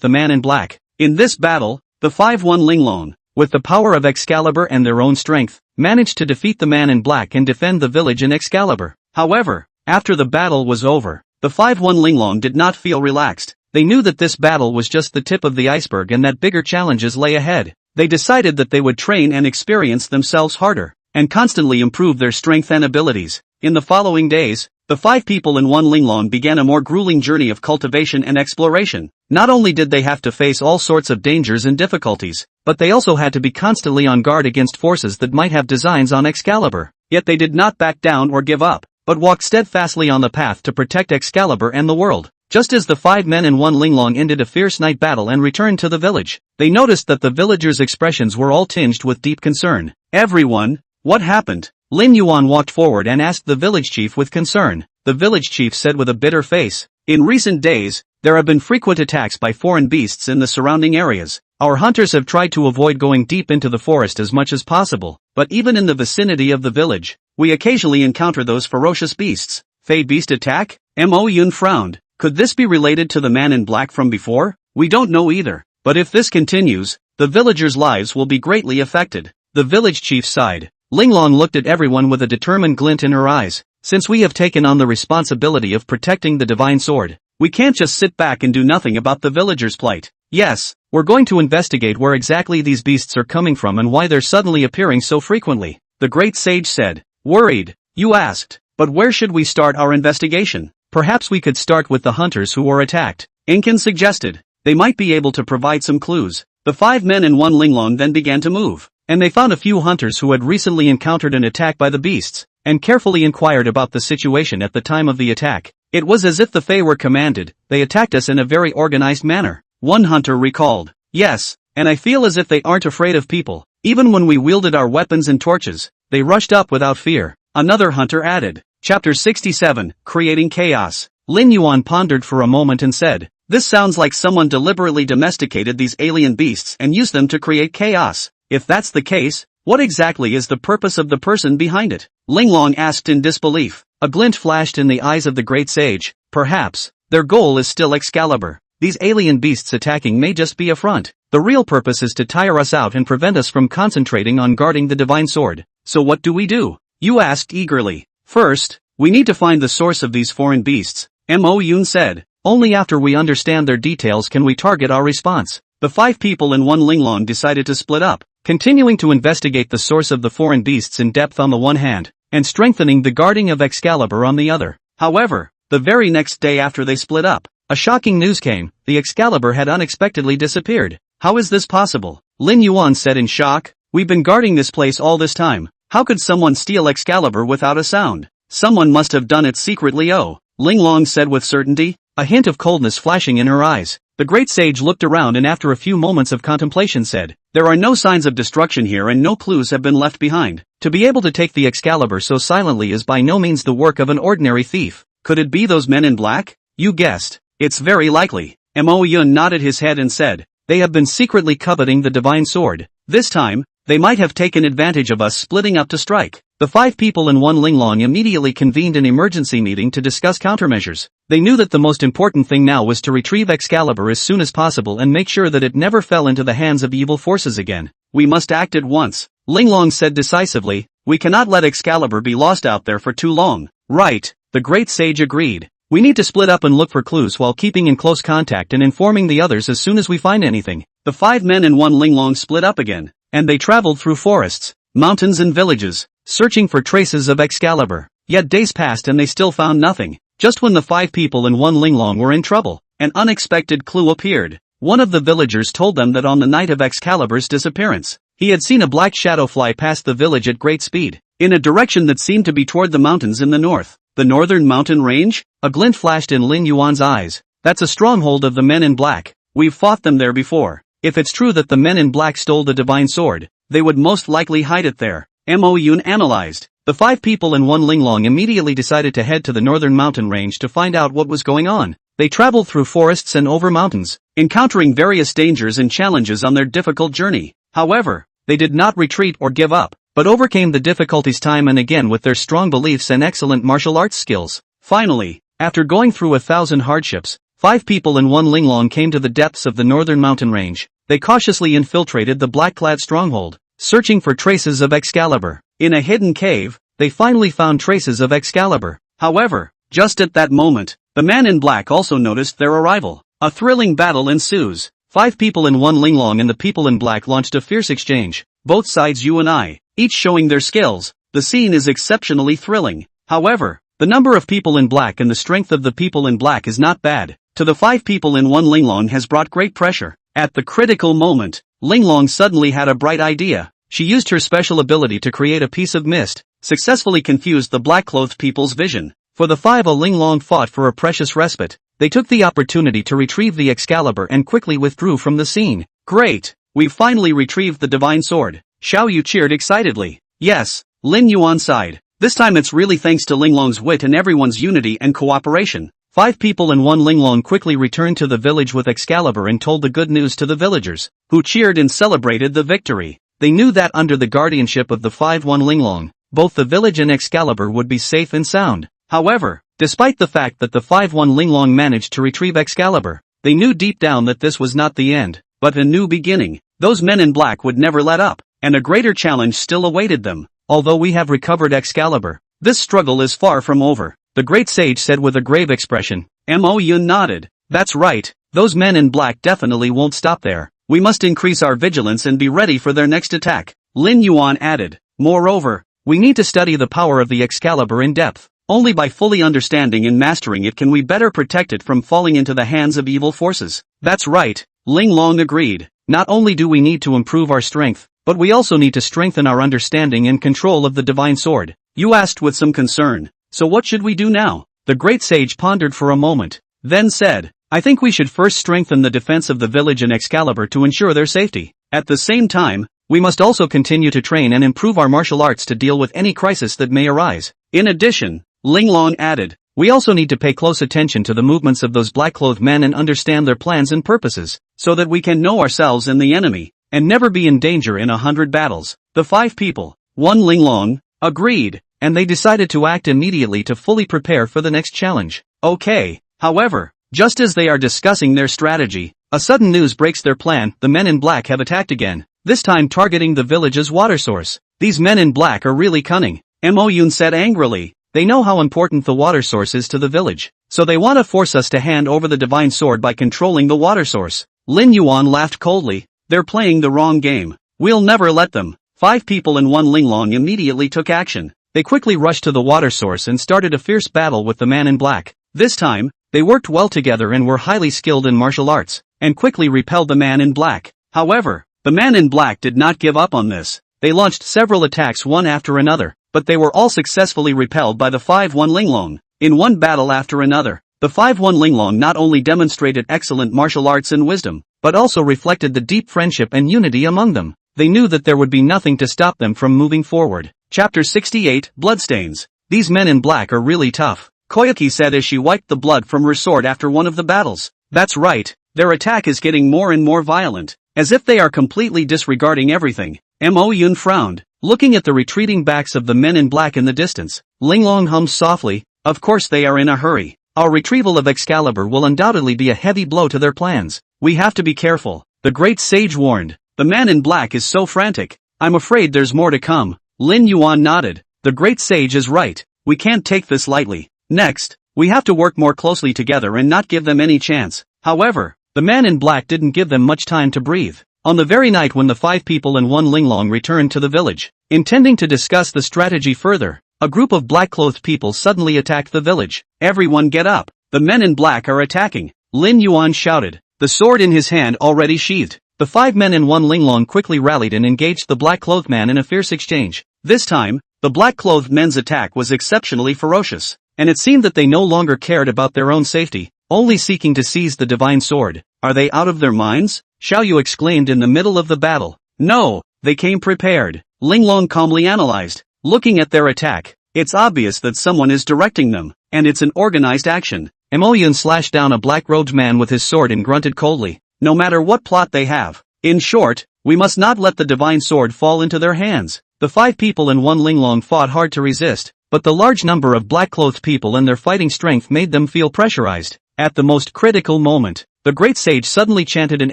the man in black. In this battle, the 5 One Linglong, with the power of Excalibur and their own strength, managed to defeat the man in black and defend the village in Excalibur. However, after the battle was over, the 5 One Linglong did not feel relaxed. They knew that this battle was just the tip of the iceberg and that bigger challenges lay ahead. They decided that they would train and experience themselves harder, and constantly improve their strength and abilities. In the following days, the 5 people in One Linglong began a more grueling journey of cultivation and exploration. Not only did they have to face all sorts of dangers and difficulties, but they also had to be constantly on guard against forces that might have designs on Excalibur. Yet they did not back down or give up, but walked steadfastly on the path to protect Excalibur and the world. Just as the 5 men in One Linglong ended a fierce night battle and returned to the village, they noticed that the villagers' expressions were all tinged with deep concern. Everyone, what happened? Lin Yuan walked forward and asked the village chief with concern. The village chief said with a bitter face, "In recent days, there have been frequent attacks by foreign beasts in the surrounding areas. Our hunters have tried to avoid going deep into the forest as much as possible, but even in the vicinity of the village, we occasionally encounter those ferocious beasts. Fey beast attack? Mo Yun frowned. Could this be related to the man in black from before? We don't know either. But if this continues, the villagers' lives will be greatly affected. The village chief sighed. Linglong looked at everyone with a determined glint in her eyes. Since we have taken on the responsibility of protecting the divine sword, we can't just sit back and do nothing about the villagers' plight. Yes, we're going to investigate where exactly these beasts are coming from and why they're suddenly appearing so frequently, the great sage said. Worried, you asked, but where should we start our investigation? Perhaps we could start with the hunters who were attacked, Incan suggested. They might be able to provide some clues. The 5 men and 1 Linglong then began to move, and they found a few hunters who had recently encountered an attack by the beasts, and carefully inquired about the situation at the time of the attack. It was as if the Fae were commanded. They attacked us in a very organized manner. One hunter recalled. Yes, and I feel as if they aren't afraid of people. Even when we wielded our weapons and torches, they rushed up without fear. Another hunter added. Chapter 67, Creating Chaos. Lin Yuan pondered for a moment and said, this sounds like someone deliberately domesticated these alien beasts and used them to create chaos. If that's the case, what exactly is the purpose of the person behind it? Linglong asked in disbelief. A glint flashed in the eyes of the great sage. Perhaps, their goal is still Excalibur. These alien beasts attacking may just be a front. The real purpose is to tire us out and prevent us from concentrating on guarding the divine sword. So what do we do? You asked eagerly. First, we need to find the source of these foreign beasts, Mo Yun said. Only after we understand their details can we target our response. The 5 people and 1 Linglong decided to split up, continuing to investigate the source of the foreign beasts in depth on the one hand, and strengthening the guarding of Excalibur on the other. However, the very next day after they split up, a shocking news came. The Excalibur had unexpectedly disappeared. How is this possible? Lin Yuan said in shock. We've been guarding this place all this time. How could someone steal Excalibur without a sound? Someone must have done it secretly. Oh, Linglong said with certainty, a hint of coldness flashing in her eyes. The great sage looked around and after a few moments of contemplation said, there are no signs of destruction here and no clues have been left behind. To be able to take the Excalibur so silently is by no means the work of an ordinary thief. Could it be those men in black? You guessed. It's very likely. Mo Yun nodded his head and said, they have been secretly coveting the divine sword. This time, they might have taken advantage of us splitting up to strike. The 5 people and 1 Linglong immediately convened an emergency meeting to discuss countermeasures. They knew that the most important thing now was to retrieve Excalibur as soon as possible and make sure that it never fell into the hands of evil forces again. We must act at once, Linglong said decisively. We cannot let Excalibur be lost out there for too long. Right, the great sage agreed. We need to split up and look for clues while keeping in close contact and informing the others as soon as we find anything. The 5 men and 1 Linglong split up again, and they traveled through forests, mountains and villages, searching for traces of Excalibur. Yet days passed and they still found nothing. Just when the 5 people and 1 Linglong were in trouble, an unexpected clue appeared. One of the villagers told them that on the night of Excalibur's disappearance, he had seen a black shadow fly past the village at great speed, in a direction that seemed to be toward the mountains in the north. The northern mountain range? A glint flashed in Lin Yuan's eyes. That's a stronghold of the men in black. We've fought them there before. If it's true that the men in black stole the divine sword, they would most likely hide it there. Mo Yun analyzed. The 5 people and 1 Linglong immediately decided to head to the northern mountain range to find out what was going on. They traveled through forests and over mountains, encountering various dangers and challenges on their difficult journey. However, they did not retreat or give up, but overcame the difficulties time and again with their strong beliefs and excellent martial arts skills. Finally, after going through 1,000 hardships, 5 people and 1 Linglong came to the depths of the northern mountain range. They cautiously infiltrated the black-clad stronghold, searching for traces of Excalibur. In a hidden cave, they finally found traces of Excalibur. However, just at that moment, the man in black also noticed their arrival. A thrilling battle ensues. 5 people and 1 Linglong and the people in black launched a fierce exchange, both sides you and I, each showing their skills. The scene is exceptionally thrilling. However, the number of people in black and the strength of the people in black is not bad. To the 5 people in 1 Linglong has brought great pressure. At the critical moment, Linglong suddenly had a bright idea. She used her special ability to create a piece of mist, successfully confused the black-clothed people's vision. For the 5 Linglong fought for a precious respite. They took the opportunity to retrieve the Excalibur and quickly withdrew from the scene. Great! We've finally retrieved the divine sword. Xiao Yu cheered excitedly. Yes, Lin Yuan sighed. This time it's really thanks to Linglong's wit and everyone's unity and cooperation. 5 people and 1 Linglong quickly returned to the village with Excalibur and told the good news to the villagers, who cheered and celebrated the victory. They knew that under the guardianship of the 1 Linglong, both the village and Excalibur would be safe and sound. However, despite the fact that the 5-1 Linglong managed to retrieve Excalibur, they knew deep down that this was not the end, but a new beginning. Those men in black would never let up, and a greater challenge still awaited them. Although we have recovered Excalibur, this struggle is far from over, the great sage said with a grave expression. Mo Yun nodded. That's right, those men in black definitely won't stop there. We must increase our vigilance and be ready for their next attack. Lin Yuan added. Moreover, we need to study the power of the Excalibur in depth. Only by fully understanding and mastering it can we better protect it from falling into the hands of evil forces. That's right, Ling Long agreed. Not only do we need to improve our strength, but we also need to strengthen our understanding and control of the divine sword. You asked with some concern. So what should we do now? The great sage pondered for a moment, then said, I think we should first strengthen the defense of the village and Excalibur to ensure their safety. At the same time, we must also continue to train and improve our martial arts to deal with any crisis that may arise. In addition, Ling Long added, we also need to pay close attention to the movements of those black-clothed men and understand their plans and purposes, so that we can know ourselves and the enemy, and never be in danger in 100 battles. The 5 people, one Ling Long, agreed, and they decided to act immediately to fully prepare for the next challenge. Okay, however, just as they are discussing their strategy, a sudden news breaks their plan. The men in black have attacked again, this time targeting the village's water source. These men in black are really cunning, Mo Yun said angrily. They know how important the water source is to the village, so they want to force us to hand over the divine sword by controlling the water source. Lin Yuan laughed coldly. They're playing the wrong game. We'll never let them. 5 people and one Linglong immediately took action. They quickly rushed to the water source and started a fierce battle with the man in black. This time, they worked well together and were highly skilled in martial arts, and quickly repelled the man in black. However, the man in black did not give up on this. They launched several attacks one after another, but they were all successfully repelled by the 5-1 Linglong. In one battle after another, the 5-1 Linglong not only demonstrated excellent martial arts and wisdom, but also reflected the deep friendship and unity among them. They knew that there would be nothing to stop them from moving forward. Chapter 68, Bloodstains. These men in black are really tough, Koyuki said as she wiped the blood from her sword after one of the battles. That's right, their attack is getting more and more violent, as if they are completely disregarding everything. Mo Yun frowned, looking at the retreating backs of the men in black in the distance. Linglong hummed softly, of course they are in a hurry. Our retrieval of Excalibur will undoubtedly be a heavy blow to their plans. We have to be careful, the great sage warned. The man in black is so frantic. I'm afraid there's more to come. Lin Yuan nodded. The great sage is right. We can't take this lightly. Next, we have to work more closely together and not give them any chance. However, the man in black didn't give them much time to breathe. On the very night when the 5 people and one Linglong returned to the village, intending to discuss the strategy further, a group of black-clothed people suddenly attacked the village. Everyone get up. The men in black are attacking. Lin Yuan shouted, the sword in his hand already sheathed. The 5 men and one Linglong quickly rallied and engaged the black-clothed man in a fierce exchange. This time, the black-clothed men's attack was exceptionally ferocious, and it seemed that they no longer cared about their own safety, only seeking to seize the divine sword. Are they out of their minds? Xiao Yu exclaimed in the middle of the battle. No, they came prepared. Linglong calmly analyzed, looking at their attack. It's obvious that someone is directing them, and it's an organized action. Mo Yun slashed down a black-robed man with his sword and grunted coldly. No matter what plot they have. In short, we must not let the divine sword fall into their hands. The 5 people and one Linglong fought hard to resist, but the large number of black-clothed people and their fighting strength made them feel pressurized. At the most critical moment, the great sage suddenly chanted an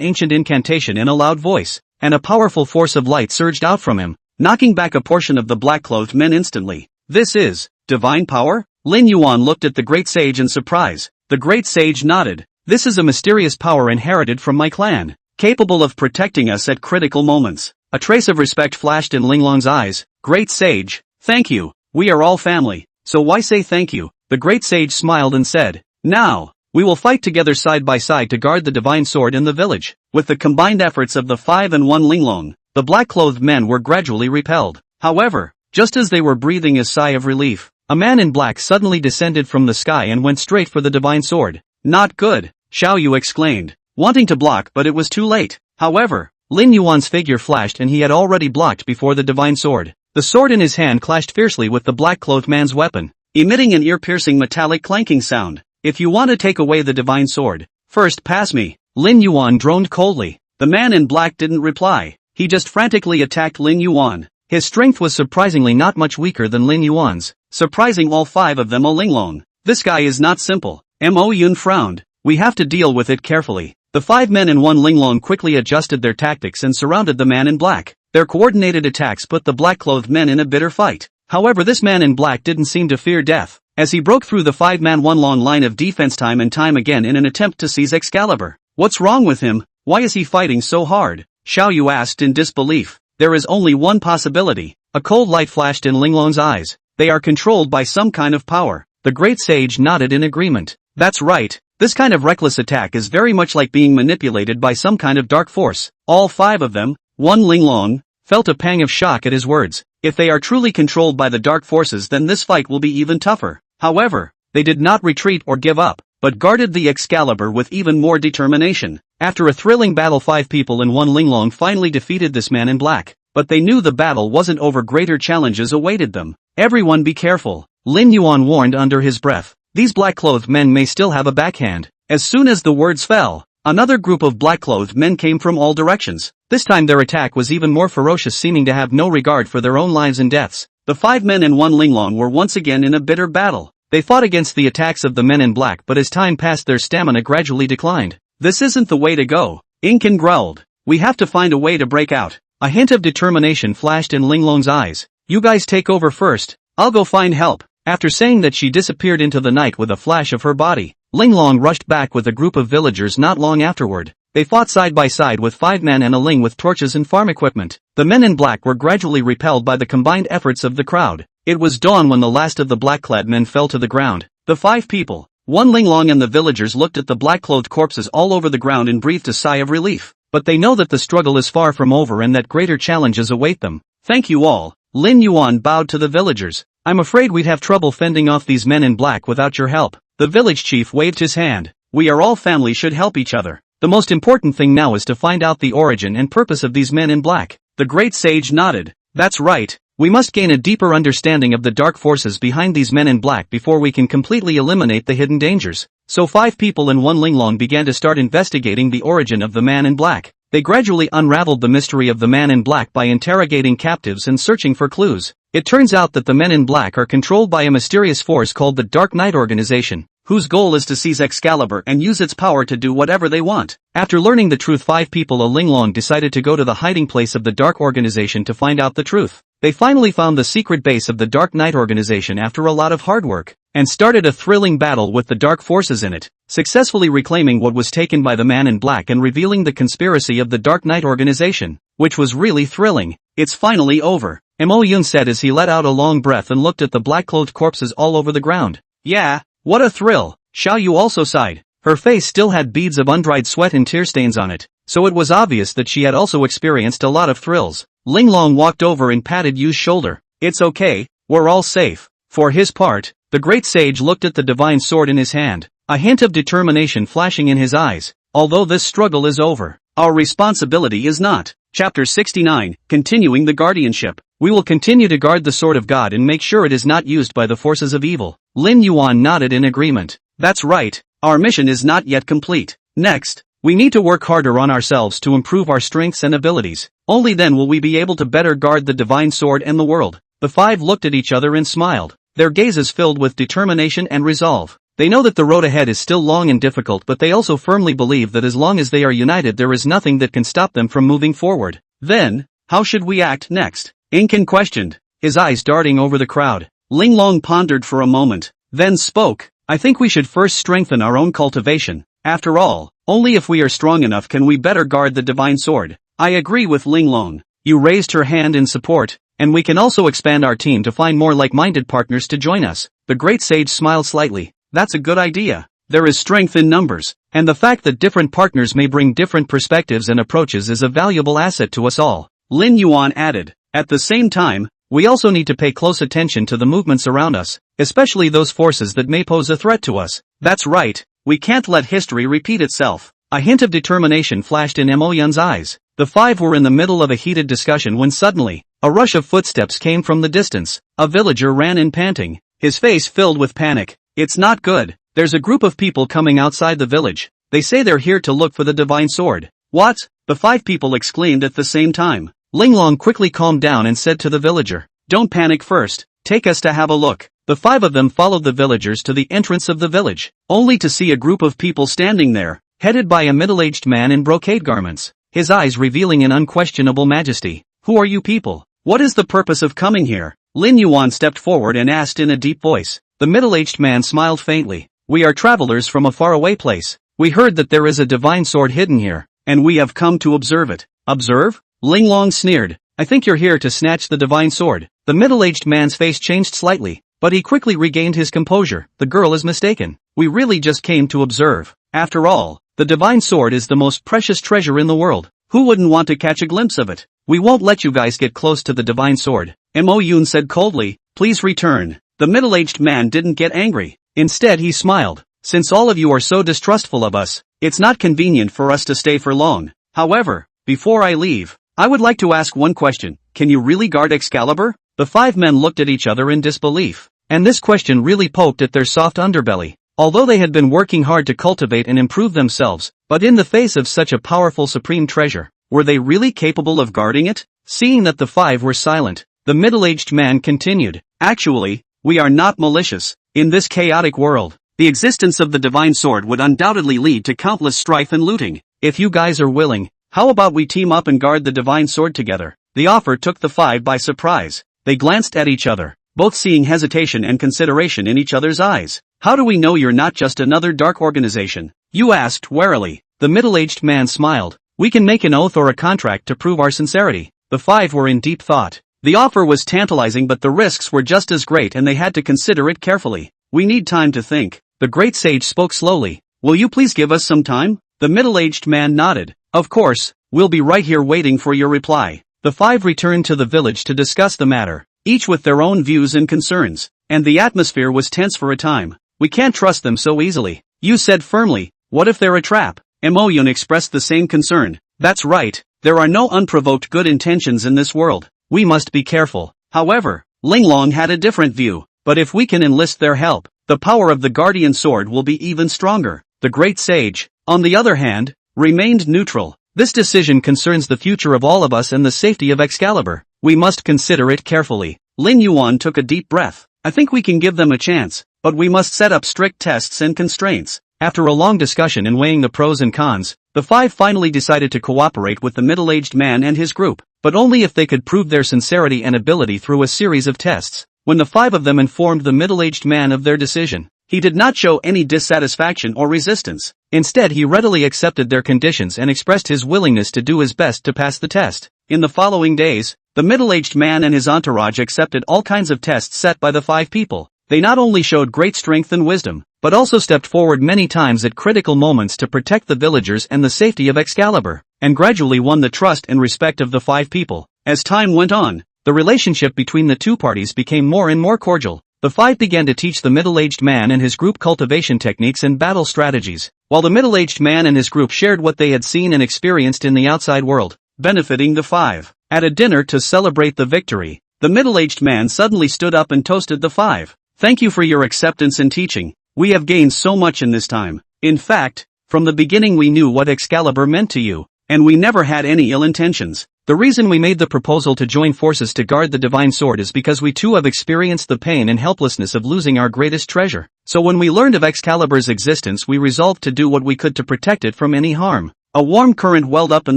ancient incantation in a loud voice, and a powerful force of light surged out from him, knocking back a portion of the black-clothed men instantly. This is divine power? Lin Yuan looked at the great sage in surprise. The great sage nodded. This is a mysterious power inherited from my clan, capable of protecting us at critical moments. A trace of respect flashed in Linglong's eyes. Great sage, thank you. We are all family, so why say thank you? The great sage smiled and said, now, we will fight together side by side to guard the divine sword in the village. With the combined efforts of the 5 and one Linglong, the black-clothed men were gradually repelled. However, just as they were breathing a sigh of relief, a man in black suddenly descended from the sky and went straight for the divine sword. Not good, Xiao Yu exclaimed, wanting to block but it was too late. However, Lin Yuan's figure flashed and he had already blocked before the divine sword. The sword in his hand clashed fiercely with the black-clothed man's weapon, emitting an ear-piercing metallic clanking sound. If you want to take away the divine sword, first pass me. Lin Yuan droned coldly. The man in black didn't reply. He just frantically attacked Lin Yuan. His strength was surprisingly not much weaker than Lin Yuan's, surprising all 5 of them. Linglong. This guy is not simple. Mo Yun frowned. We have to deal with it carefully. The 5 men and 1 Linglong quickly adjusted their tactics and surrounded the man in black. Their coordinated attacks put the black-clothed men in a bitter fight. However, this man in black didn't seem to fear death, as he broke through the 5-man one-long line of defense time and time again in an attempt to seize Excalibur. What's wrong with him? Why is he fighting so hard? Xiao Yu asked in disbelief. There is only one possibility. A cold light flashed in Linglong's eyes. They are controlled by some kind of power. The great sage nodded in agreement. That's right. This kind of reckless attack is very much like being manipulated by some kind of dark force. All 5 of them, 1 Linglong, felt a pang of shock at his words. If they are truly controlled by the dark forces, then this fight will be even tougher. However, they did not retreat or give up, but guarded the Excalibur with even more determination. After a thrilling battle, 5 people and 1 Linglong finally defeated this man in black. But they knew the battle wasn't over. Greater challenges awaited them. Everyone be careful, Lin Yuan warned under his breath. These black-clothed men may still have a backhand. As soon as the words fell, another group of black-clothed men came from all directions. This time their attack was even more ferocious, seeming to have no regard for their own lives and deaths. The 5 men and 1 Linglong were once again in a bitter battle. They fought against the attacks of the men in black, but as time passed their stamina gradually declined. This isn't the way to go, Incan growled. We have to find a way to break out. A hint of determination flashed in Linglong's eyes. You guys take over first. I'll go find help. After saying that, she disappeared into the night with a flash of her body. Linglong rushed back with a group of villagers not long afterward. They fought side by side with 5 men and a Ling with torches and farm equipment. The men in black were gradually repelled by the combined efforts of the crowd. It was dawn when the last of the black-clad men fell to the ground. The 5 people, 1 Linglong and the villagers looked at the black-clothed corpses all over the ground and breathed a sigh of relief. But they know that the struggle is far from over and that greater challenges await them. Thank you all. Lin Yuan bowed to the villagers. I'm afraid we'd have trouble fending off these men in black without your help. The village chief waved his hand. We are all family, should help each other. The most important thing now is to find out the origin and purpose of these men in black. The great sage nodded. That's right. We must gain a deeper understanding of the dark forces behind these men in black before we can completely eliminate the hidden dangers. So 5 people and 1 Linglong began to start investigating the origin of the man in black. They gradually unraveled the mystery of the man in black by interrogating captives and searching for clues. It turns out that the men in black are controlled by a mysterious force called the Dark Knight Organization, whose goal is to seize Excalibur and use its power to do whatever they want. After learning the truth, 5 people and Linglong decided to go to the hiding place of the Dark Organization to find out the truth. They finally found the secret base of the Dark Knight Organization after a lot of hard work, and started a thrilling battle with the dark forces in it, successfully reclaiming what was taken by the man in black and revealing the conspiracy of the Dark Knight Organization, which was really thrilling. It's finally over, Mo Yun said as he let out a long breath and looked at the black-clothed corpses all over the ground. Yeah, what a thrill, Xiao Yu also sighed. Her face still had beads of undried sweat and tear stains on it, so it was obvious that she had also experienced a lot of thrills. Linglong walked over and patted Yu's shoulder. It's okay, we're all safe. For his part, the great sage looked at the divine sword in his hand, a hint of determination flashing in his eyes. Although this struggle is over, our responsibility is not. Chapter 69, Continuing the Guardianship. We will continue to guard the Sword of God and make sure it is not used by the forces of evil. Lin Yuan nodded in agreement. That's right, our mission is not yet complete. Next, we need to work harder on ourselves to improve our strengths and abilities. Only then will we be able to better guard the divine sword and the world. The 5 looked at each other and smiled, their gazes filled with determination and resolve. They know that the road ahead is still long and difficult, but they also firmly believe that as long as they are united, there is nothing that can stop them from moving forward. Then, how should we act next? Incan questioned, his eyes darting over the crowd. Linglong pondered for a moment, then spoke. I think we should first strengthen our own cultivation. After all, only if we are strong enough can we better guard the divine sword. I agree with Linglong. You raised her hand in support, and we can also expand our team to find more like-minded partners to join us. The great sage smiled slightly. That's a good idea. There is strength in numbers, and the fact that different partners may bring different perspectives and approaches is a valuable asset to us all. Lin Yuan added. At the same time, we also need to pay close attention to the movements around us, especially those forces that may pose a threat to us. That's right, we can't let history repeat itself. A hint of determination flashed in Mo Yun's eyes. The 5 were in the middle of a heated discussion when suddenly, a rush of footsteps came from the distance. A villager ran in panting, his face filled with panic. It's not good. There's a group of people coming outside the village. They say they're here to look for the divine sword. What? The 5 people exclaimed at the same time. Linglong quickly calmed down and said to the villager, "Don't panic first, take us to have a look." The five of them followed the villagers to the entrance of the village, only to see a group of people standing there, headed by a middle-aged man in brocade garments, his eyes revealing an unquestionable majesty. "Who are you people? What is the purpose of coming here?" Lin Yuan stepped forward and asked in a deep voice. The middle-aged man smiled faintly. "We are travelers from a faraway place. We heard that there is a divine sword hidden here, and we have come to observe it." "Observe?" Linglong sneered. "I think you're here to snatch the divine sword." The middle-aged man's face changed slightly, but he quickly regained his composure. "The girl is mistaken. We really just came to observe. After all, the divine sword is the most precious treasure in the world. Who wouldn't want to catch a glimpse of it? We won't let you guys get close to the divine sword." Mo Yun said coldly. "Please return." The middle-aged man didn't get angry. Instead he smiled. "Since all of you are so distrustful of us, it's not convenient for us to stay for long. However, before I leave, I would like to ask one question. Can you really guard Excalibur?" The five men looked at each other in disbelief, and this question really poked at their soft underbelly. Although they had been working hard to cultivate and improve themselves, but in the face of such a powerful supreme treasure, were they really capable of guarding it? Seeing that the five were silent, the middle-aged man continued, "Actually, we are not malicious. In this chaotic world, the existence of the divine sword would undoubtedly lead to countless strife and looting. If you guys are willing, how about we team up and guard the divine sword together?" The offer took the five by surprise. They glanced at each other, both seeing hesitation and consideration in each other's eyes. "How do we know you're not just another dark organization?" Yu asked warily. The middle-aged man smiled. "We can make an oath or a contract to prove our sincerity." The five were in deep thought. The offer was tantalizing, but the risks were just as great and they had to consider it carefully. "We need time to think." The great sage spoke slowly. "Will you please give us some time?" The middle-aged man nodded. "Of course, we'll be right here waiting for your reply." The five returned to the village to discuss the matter, each with their own views and concerns, and the atmosphere was tense for a time. "We can't trust them so easily," Yu said firmly. "What if they're a trap?" Mo Yun expressed the same concern. "That's right, there are no unprovoked good intentions in this world. We must be careful." However, Linglong had a different view. "But if we can enlist their help, the power of the guardian sword will be even stronger." The great sage, on the other hand, remained neutral. "This decision concerns the future of all of us and the safety of Excalibur. We must consider it carefully." Lin Yuan took a deep breath. "I think we can give them a chance, but we must set up strict tests and constraints." After a long discussion and weighing the pros and cons, the five finally decided to cooperate with the middle-aged man and his group, but only if they could prove their sincerity and ability through a series of tests. When the five of them informed the middle-aged man of their decision, he did not show any dissatisfaction or resistance. Instead, he readily accepted their conditions and expressed his willingness to do his best to pass the test. In the following days, the middle-aged man and his entourage accepted all kinds of tests set by the five people. They not only showed great strength and wisdom, but also stepped forward many times at critical moments to protect the villagers and the safety of Excalibur, and gradually won the trust and respect of the five people. As time went on, the relationship between the two parties became more and more cordial. The five began to teach the middle-aged man and his group cultivation techniques and battle strategies, while the middle-aged man and his group shared what they had seen and experienced in the outside world, benefiting the five. At a dinner to celebrate the victory, the middle-aged man suddenly stood up and toasted the five. "Thank you for your acceptance and teaching. We have gained so much in this time. In fact, from the beginning we knew what Excalibur meant to you, and we never had any ill intentions. The reason we made the proposal to join forces to guard the divine sword is because we too have experienced the pain and helplessness of losing our greatest treasure. So when we learned of Excalibur's existence, we resolved to do what we could to protect it from any harm." A warm current welled up in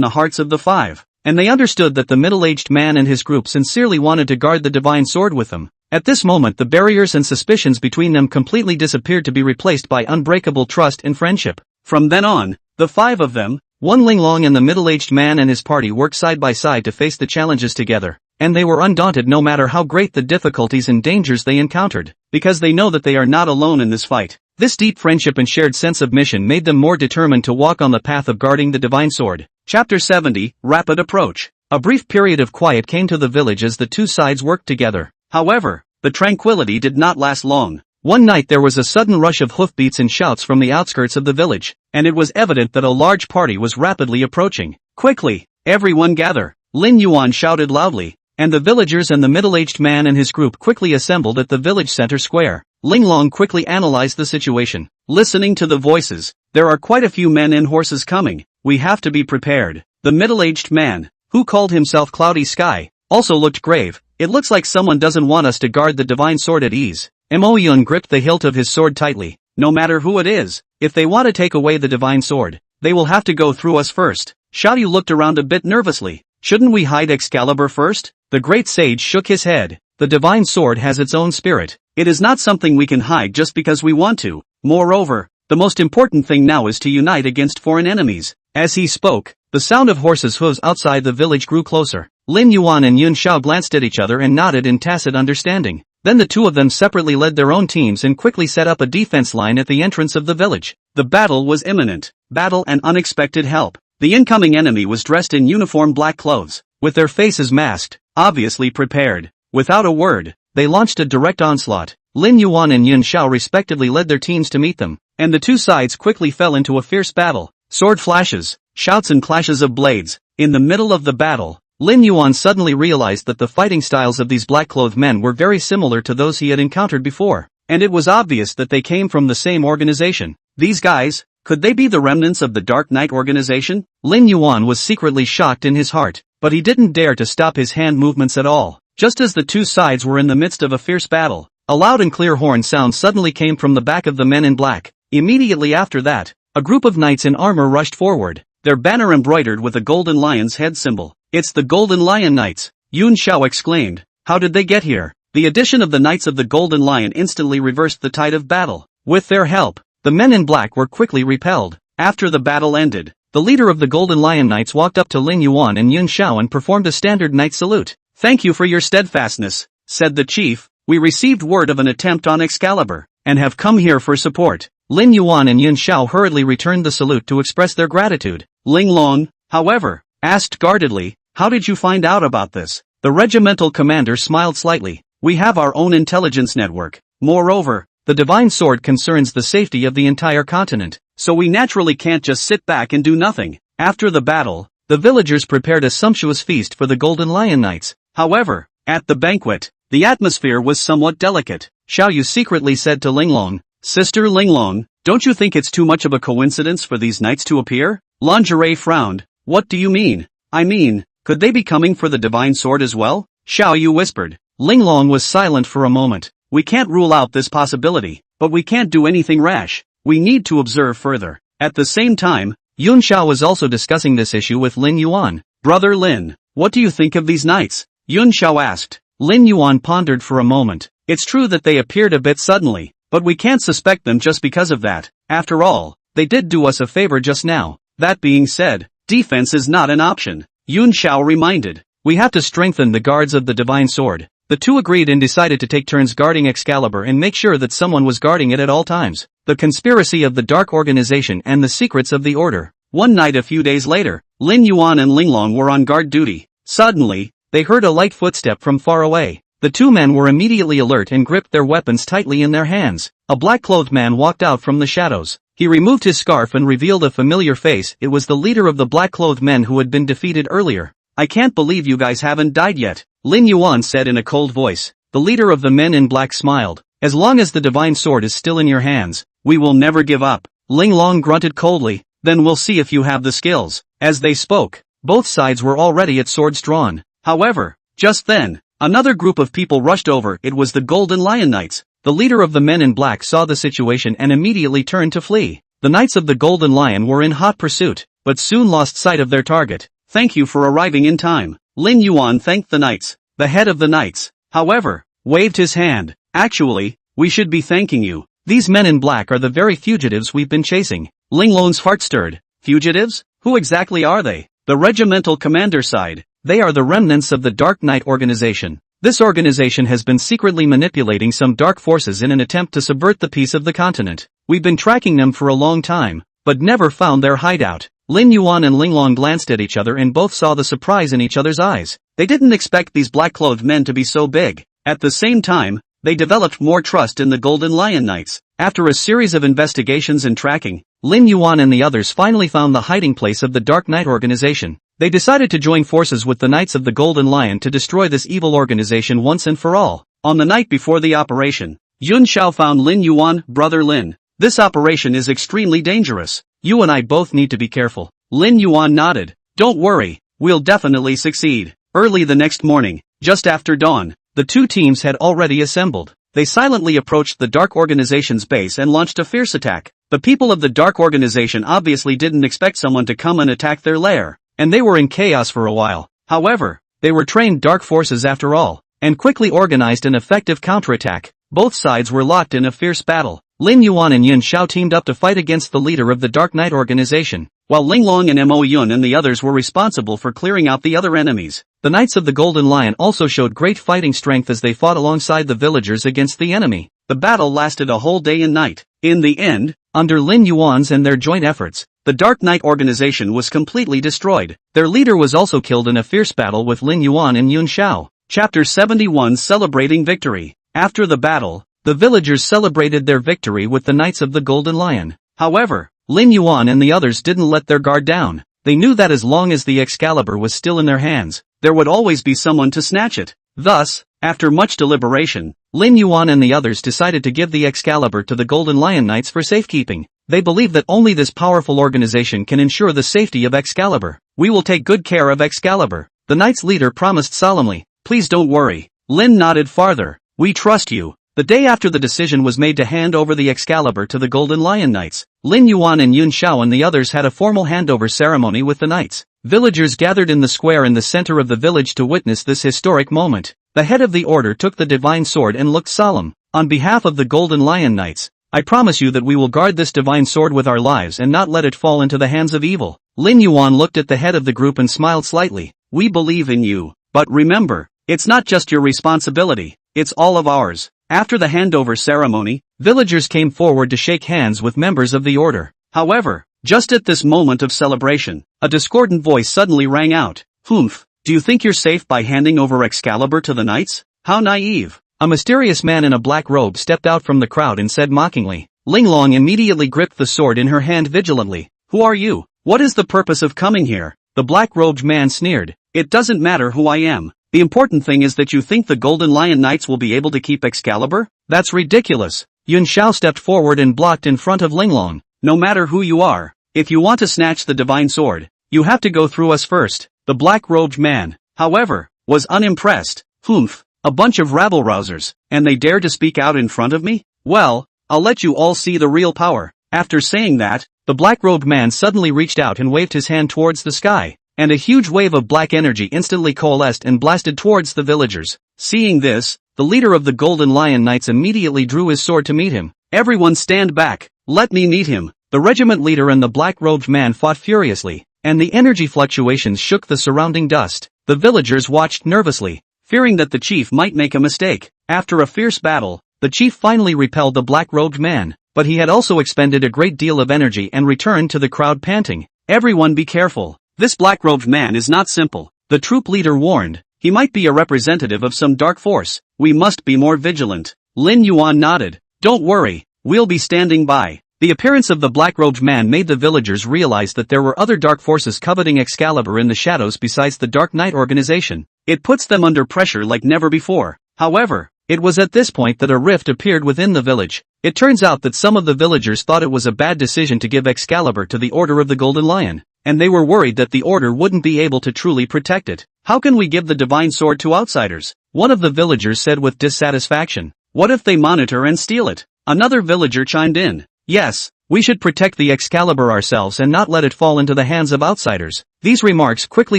the hearts of the five, and they understood that the middle-aged man and his group sincerely wanted to guard the divine sword with them. At this moment, the barriers and suspicions between them completely disappeared to be replaced by unbreakable trust and friendship. From then on, the five of them, One Linglong and the middle-aged man and his party worked side by side to face the challenges together, and they were undaunted no matter how great the difficulties and dangers they encountered, because they know that they are not alone in this fight. This deep friendship and shared sense of mission made them more determined to walk on the path of guarding the divine sword. Chapter 70, Rapid Approach. A brief period of quiet came to the village as the two sides worked together. However, the tranquility did not last long. One night there was a sudden rush of hoofbeats and shouts from the outskirts of the village, and it was evident that a large party was rapidly approaching. "Quickly, everyone gather!" Lin Yuan shouted loudly, and the villagers and the middle-aged man and his group quickly assembled at the village center square. Linglong quickly analyzed the situation. Listening to the voices, "There are quite a few men and horses coming. We have to be prepared." The middle-aged man, who called himself Cloudy Sky, also looked grave. It looks like someone doesn't want us to guard the divine sword at ease. Mo Yun gripped the hilt of his sword tightly. No matter who it is, if they want to take away the divine sword, they will have to go through us first. Xiaoyu looked around a bit nervously. Shouldn't we hide Excalibur first? The great sage shook his head. The divine sword has its own spirit. It is not something we can hide just because we want to. Moreover, the most important thing now is to unite against foreign enemies. As he spoke, the sound of horses' hooves outside the village grew closer. Lin Yuan and Yun Xiao glanced at each other and nodded in tacit understanding. Then the two of them separately led their own teams and quickly set up a defense line at the entrance of the village. The battle was imminent. Battle and unexpected help. The incoming enemy was dressed in uniform black clothes, with their faces masked, obviously prepared. Without a word, they launched a direct onslaught. Lin Yuan and Yun Xiao respectively led their teams to meet them, and the two sides quickly fell into a fierce battle. Sword flashes, shouts and clashes of blades. In the middle of the battle, Lin Yuan suddenly realized that the fighting styles of these black-clothed men were very similar to those he had encountered before, and it was obvious that they came from the same organization. These guys, could they be the remnants of the Dark Knight organization? Lin Yuan was secretly shocked in his heart, but he didn't dare to stop his hand movements at all. Just as the two sides were in the midst of a fierce battle, a loud and clear horn sound suddenly came from the back of the men in black. Immediately after that, a group of knights in armor rushed forward, their banner embroidered with a golden lion's head symbol. It's the Golden Lion Knights, Yun Xiao exclaimed. How did they get here? The addition of the Knights of the Golden Lion instantly reversed the tide of battle. With their help, the men in black were quickly repelled. After the battle ended, the leader of the Golden Lion Knights walked up to Lin Yuan and Yun Xiao and performed a standard knight salute. Thank you for your steadfastness, said the chief. We received word of an attempt on Excalibur, and have come here for support. Lin Yuan and Yun Xiao hurriedly returned the salute to express their gratitude. Ling Long, however, asked guardedly, how did you find out about this? The regimental commander smiled slightly. We have our own intelligence network. Moreover, the divine sword concerns the safety of the entire continent, so we naturally can't just sit back and do nothing. After the battle, the villagers prepared a sumptuous feast for the Golden Lion Knights. However, at the banquet, the atmosphere was somewhat delicate. Xiaoyu secretly said to Linglong, Sister Linglong, don't you think it's too much of a coincidence for these knights to appear? Lingerie frowned. What do you mean? I mean, could they be coming for the divine sword as well? Xiaoyu whispered. Linglong was silent for a moment. We can't rule out this possibility, but we can't do anything rash. We need to observe further. At the same time, Yun Xiao was also discussing this issue with Lin Yuan. Brother Lin, what do you think of these knights? Yun Xiao asked. Lin Yuan pondered for a moment. It's true that they appeared a bit suddenly, but we can't suspect them just because of that. After all, they did do us a favor just now. That being said, defense is not an option. Yun Xiao reminded. We have to strengthen the guards of the divine sword. The two agreed and decided to take turns guarding Excalibur and make sure that someone was guarding it at all times. The conspiracy of the Dark Organization and the secrets of the Order. One night a few days later, Lin Yuan and Linglong were on guard duty. Suddenly, they heard a light footstep from far away. The two men were immediately alert and gripped their weapons tightly in their hands. A black-clothed man walked out from the shadows. He removed his scarf and revealed a familiar face. It was the leader of the black-clothed men who had been defeated earlier. I can't believe you guys haven't died yet, Lin Yuan said in a cold voice. The leader of the men in black smiled. As long as the divine sword is still in your hands, we will never give up. Linglong grunted coldly. Then we'll see if you have the skills. As they spoke, both sides were already at swords drawn. However, just then, another group of people rushed over. It was the Golden Lion Knights. The leader of the men in black saw the situation and immediately turned to flee. The Knights of the Golden Lion were in hot pursuit, but soon lost sight of their target. Thank you for arriving in time. Lin Yuan thanked the Knights. The head of the Knights, however, waved his hand. Actually, we should be thanking you. These men in black are the very fugitives we've been chasing. Linglong's heart stirred. Fugitives? Who exactly are they? The regimental commander sighed. They are the remnants of the Dark Knight organization. This organization has been secretly manipulating some dark forces in an attempt to subvert the peace of the continent. We've been tracking them for a long time, but never found their hideout. Lin Yuan and Linglong glanced at each other and both saw the surprise in each other's eyes. They didn't expect these black-clothed men to be so big. At the same time, they developed more trust in the Golden Lion Knights. After a series of investigations and tracking, Lin Yuan and the others finally found the hiding place of the Dark Knight organization. They decided to join forces with the Knights of the Golden Lion to destroy this evil organization once and for all. On the night before the operation, Yun Xiao found Lin Yuan. Brother Lin, this operation is extremely dangerous. You and I both need to be careful. Lin Yuan nodded. Don't worry, we'll definitely succeed. Early the next morning, just after dawn, the two teams had already assembled. They silently approached the Dark Organization's base and launched a fierce attack. The people of the Dark Organization obviously didn't expect someone to come and attack their lair, and they were in chaos for a while. However, they were trained dark forces after all, and quickly organized an effective counterattack. Both sides were locked in a fierce battle. Lin Yuan and Yun Xiao teamed up to fight against the leader of the Dark Knight organization, while Ling Long and Mo Yun and the others were responsible for clearing out the other enemies. The Knights of the Golden Lion also showed great fighting strength as they fought alongside the villagers against the enemy. The battle lasted a whole day and night. In the end, under Lin Yuan's and their joint efforts, the Dark Knight organization was completely destroyed. Their leader was also killed in a fierce battle with Lin Yuan and Yun Xiao. Chapter 71 Celebrating Victory. After the battle, the villagers celebrated their victory with the Knights of the Golden Lion. However, Lin Yuan and the others didn't let their guard down. They knew that as long as the Excalibur was still in their hands, there would always be someone to snatch it. Thus, after much deliberation, Lin Yuan and the others decided to give the Excalibur to the Golden Lion Knights for safekeeping. They believe that only this powerful organization can ensure the safety of Excalibur. We will take good care of Excalibur, the Knights' leader promised solemnly. Please don't worry. Lin nodded farther. We trust you. The day after the decision was made to hand over the Excalibur to the Golden Lion Knights, Lin Yuan and Yun Xiao and the others had a formal handover ceremony with the knights. Villagers gathered in the square in the center of the village to witness this historic moment. The head of the order took the divine sword and looked solemn. On behalf of the Golden Lion Knights, I promise you that we will guard this divine sword with our lives and not let it fall into the hands of evil. Lin Yuan looked at the head of the group and smiled slightly. We believe in you. But remember, it's not just your responsibility, it's all of ours. After the handover ceremony, villagers came forward to shake hands with members of the order. However, just at this moment of celebration, a discordant voice suddenly rang out. Humph, do you think you're safe by handing over Excalibur to the knights? How naive. A mysterious man in a black robe stepped out from the crowd and said mockingly. Ling Long immediately gripped the sword in her hand vigilantly. Who are you? What is the purpose of coming here? The black-robed man sneered. It doesn't matter who I am. The important thing is that you think the Golden Lion Knights will be able to keep Excalibur? That's ridiculous. Yun Xiao stepped forward and blocked in front of Ling Long. No matter who you are, if you want to snatch the divine sword, you have to go through us first. The black-robed man, however, was unimpressed. Humph, a bunch of rabble-rousers, and they dare to speak out in front of me? Well, I'll let you all see the real power. After saying that, the black-robed man suddenly reached out and waved his hand towards the sky, and a huge wave of black energy instantly coalesced and blasted towards the villagers. Seeing this, the leader of the Golden Lion Knights immediately drew his sword to meet him. Everyone stand back, let me meet him. The regiment leader and the black-robed man fought furiously, and the energy fluctuations shook the surrounding dust. The villagers watched nervously, fearing that the chief might make a mistake. After a fierce battle, the chief finally repelled the black-robed man, but he had also expended a great deal of energy and returned to the crowd panting. Everyone be careful. This black-robed man is not simple, the troop leader warned. He might be a representative of some dark force. We must be more vigilant. Lin Yuan nodded. Don't worry, we'll be standing by. The appearance of the black-robed man made the villagers realize that there were other dark forces coveting Excalibur in the shadows besides the Dark Knight organization. It puts them under pressure like never before. However, it was at this point that a rift appeared within the village. It turns out that some of the villagers thought it was a bad decision to give Excalibur to the Order of the Golden Lion, and they were worried that the Order wouldn't be able to truly protect it. How can we give the divine sword to outsiders? One of the villagers said with dissatisfaction. What if they monitor and steal it? Another villager chimed in. Yes, we should protect the Excalibur ourselves and not let it fall into the hands of outsiders. These remarks quickly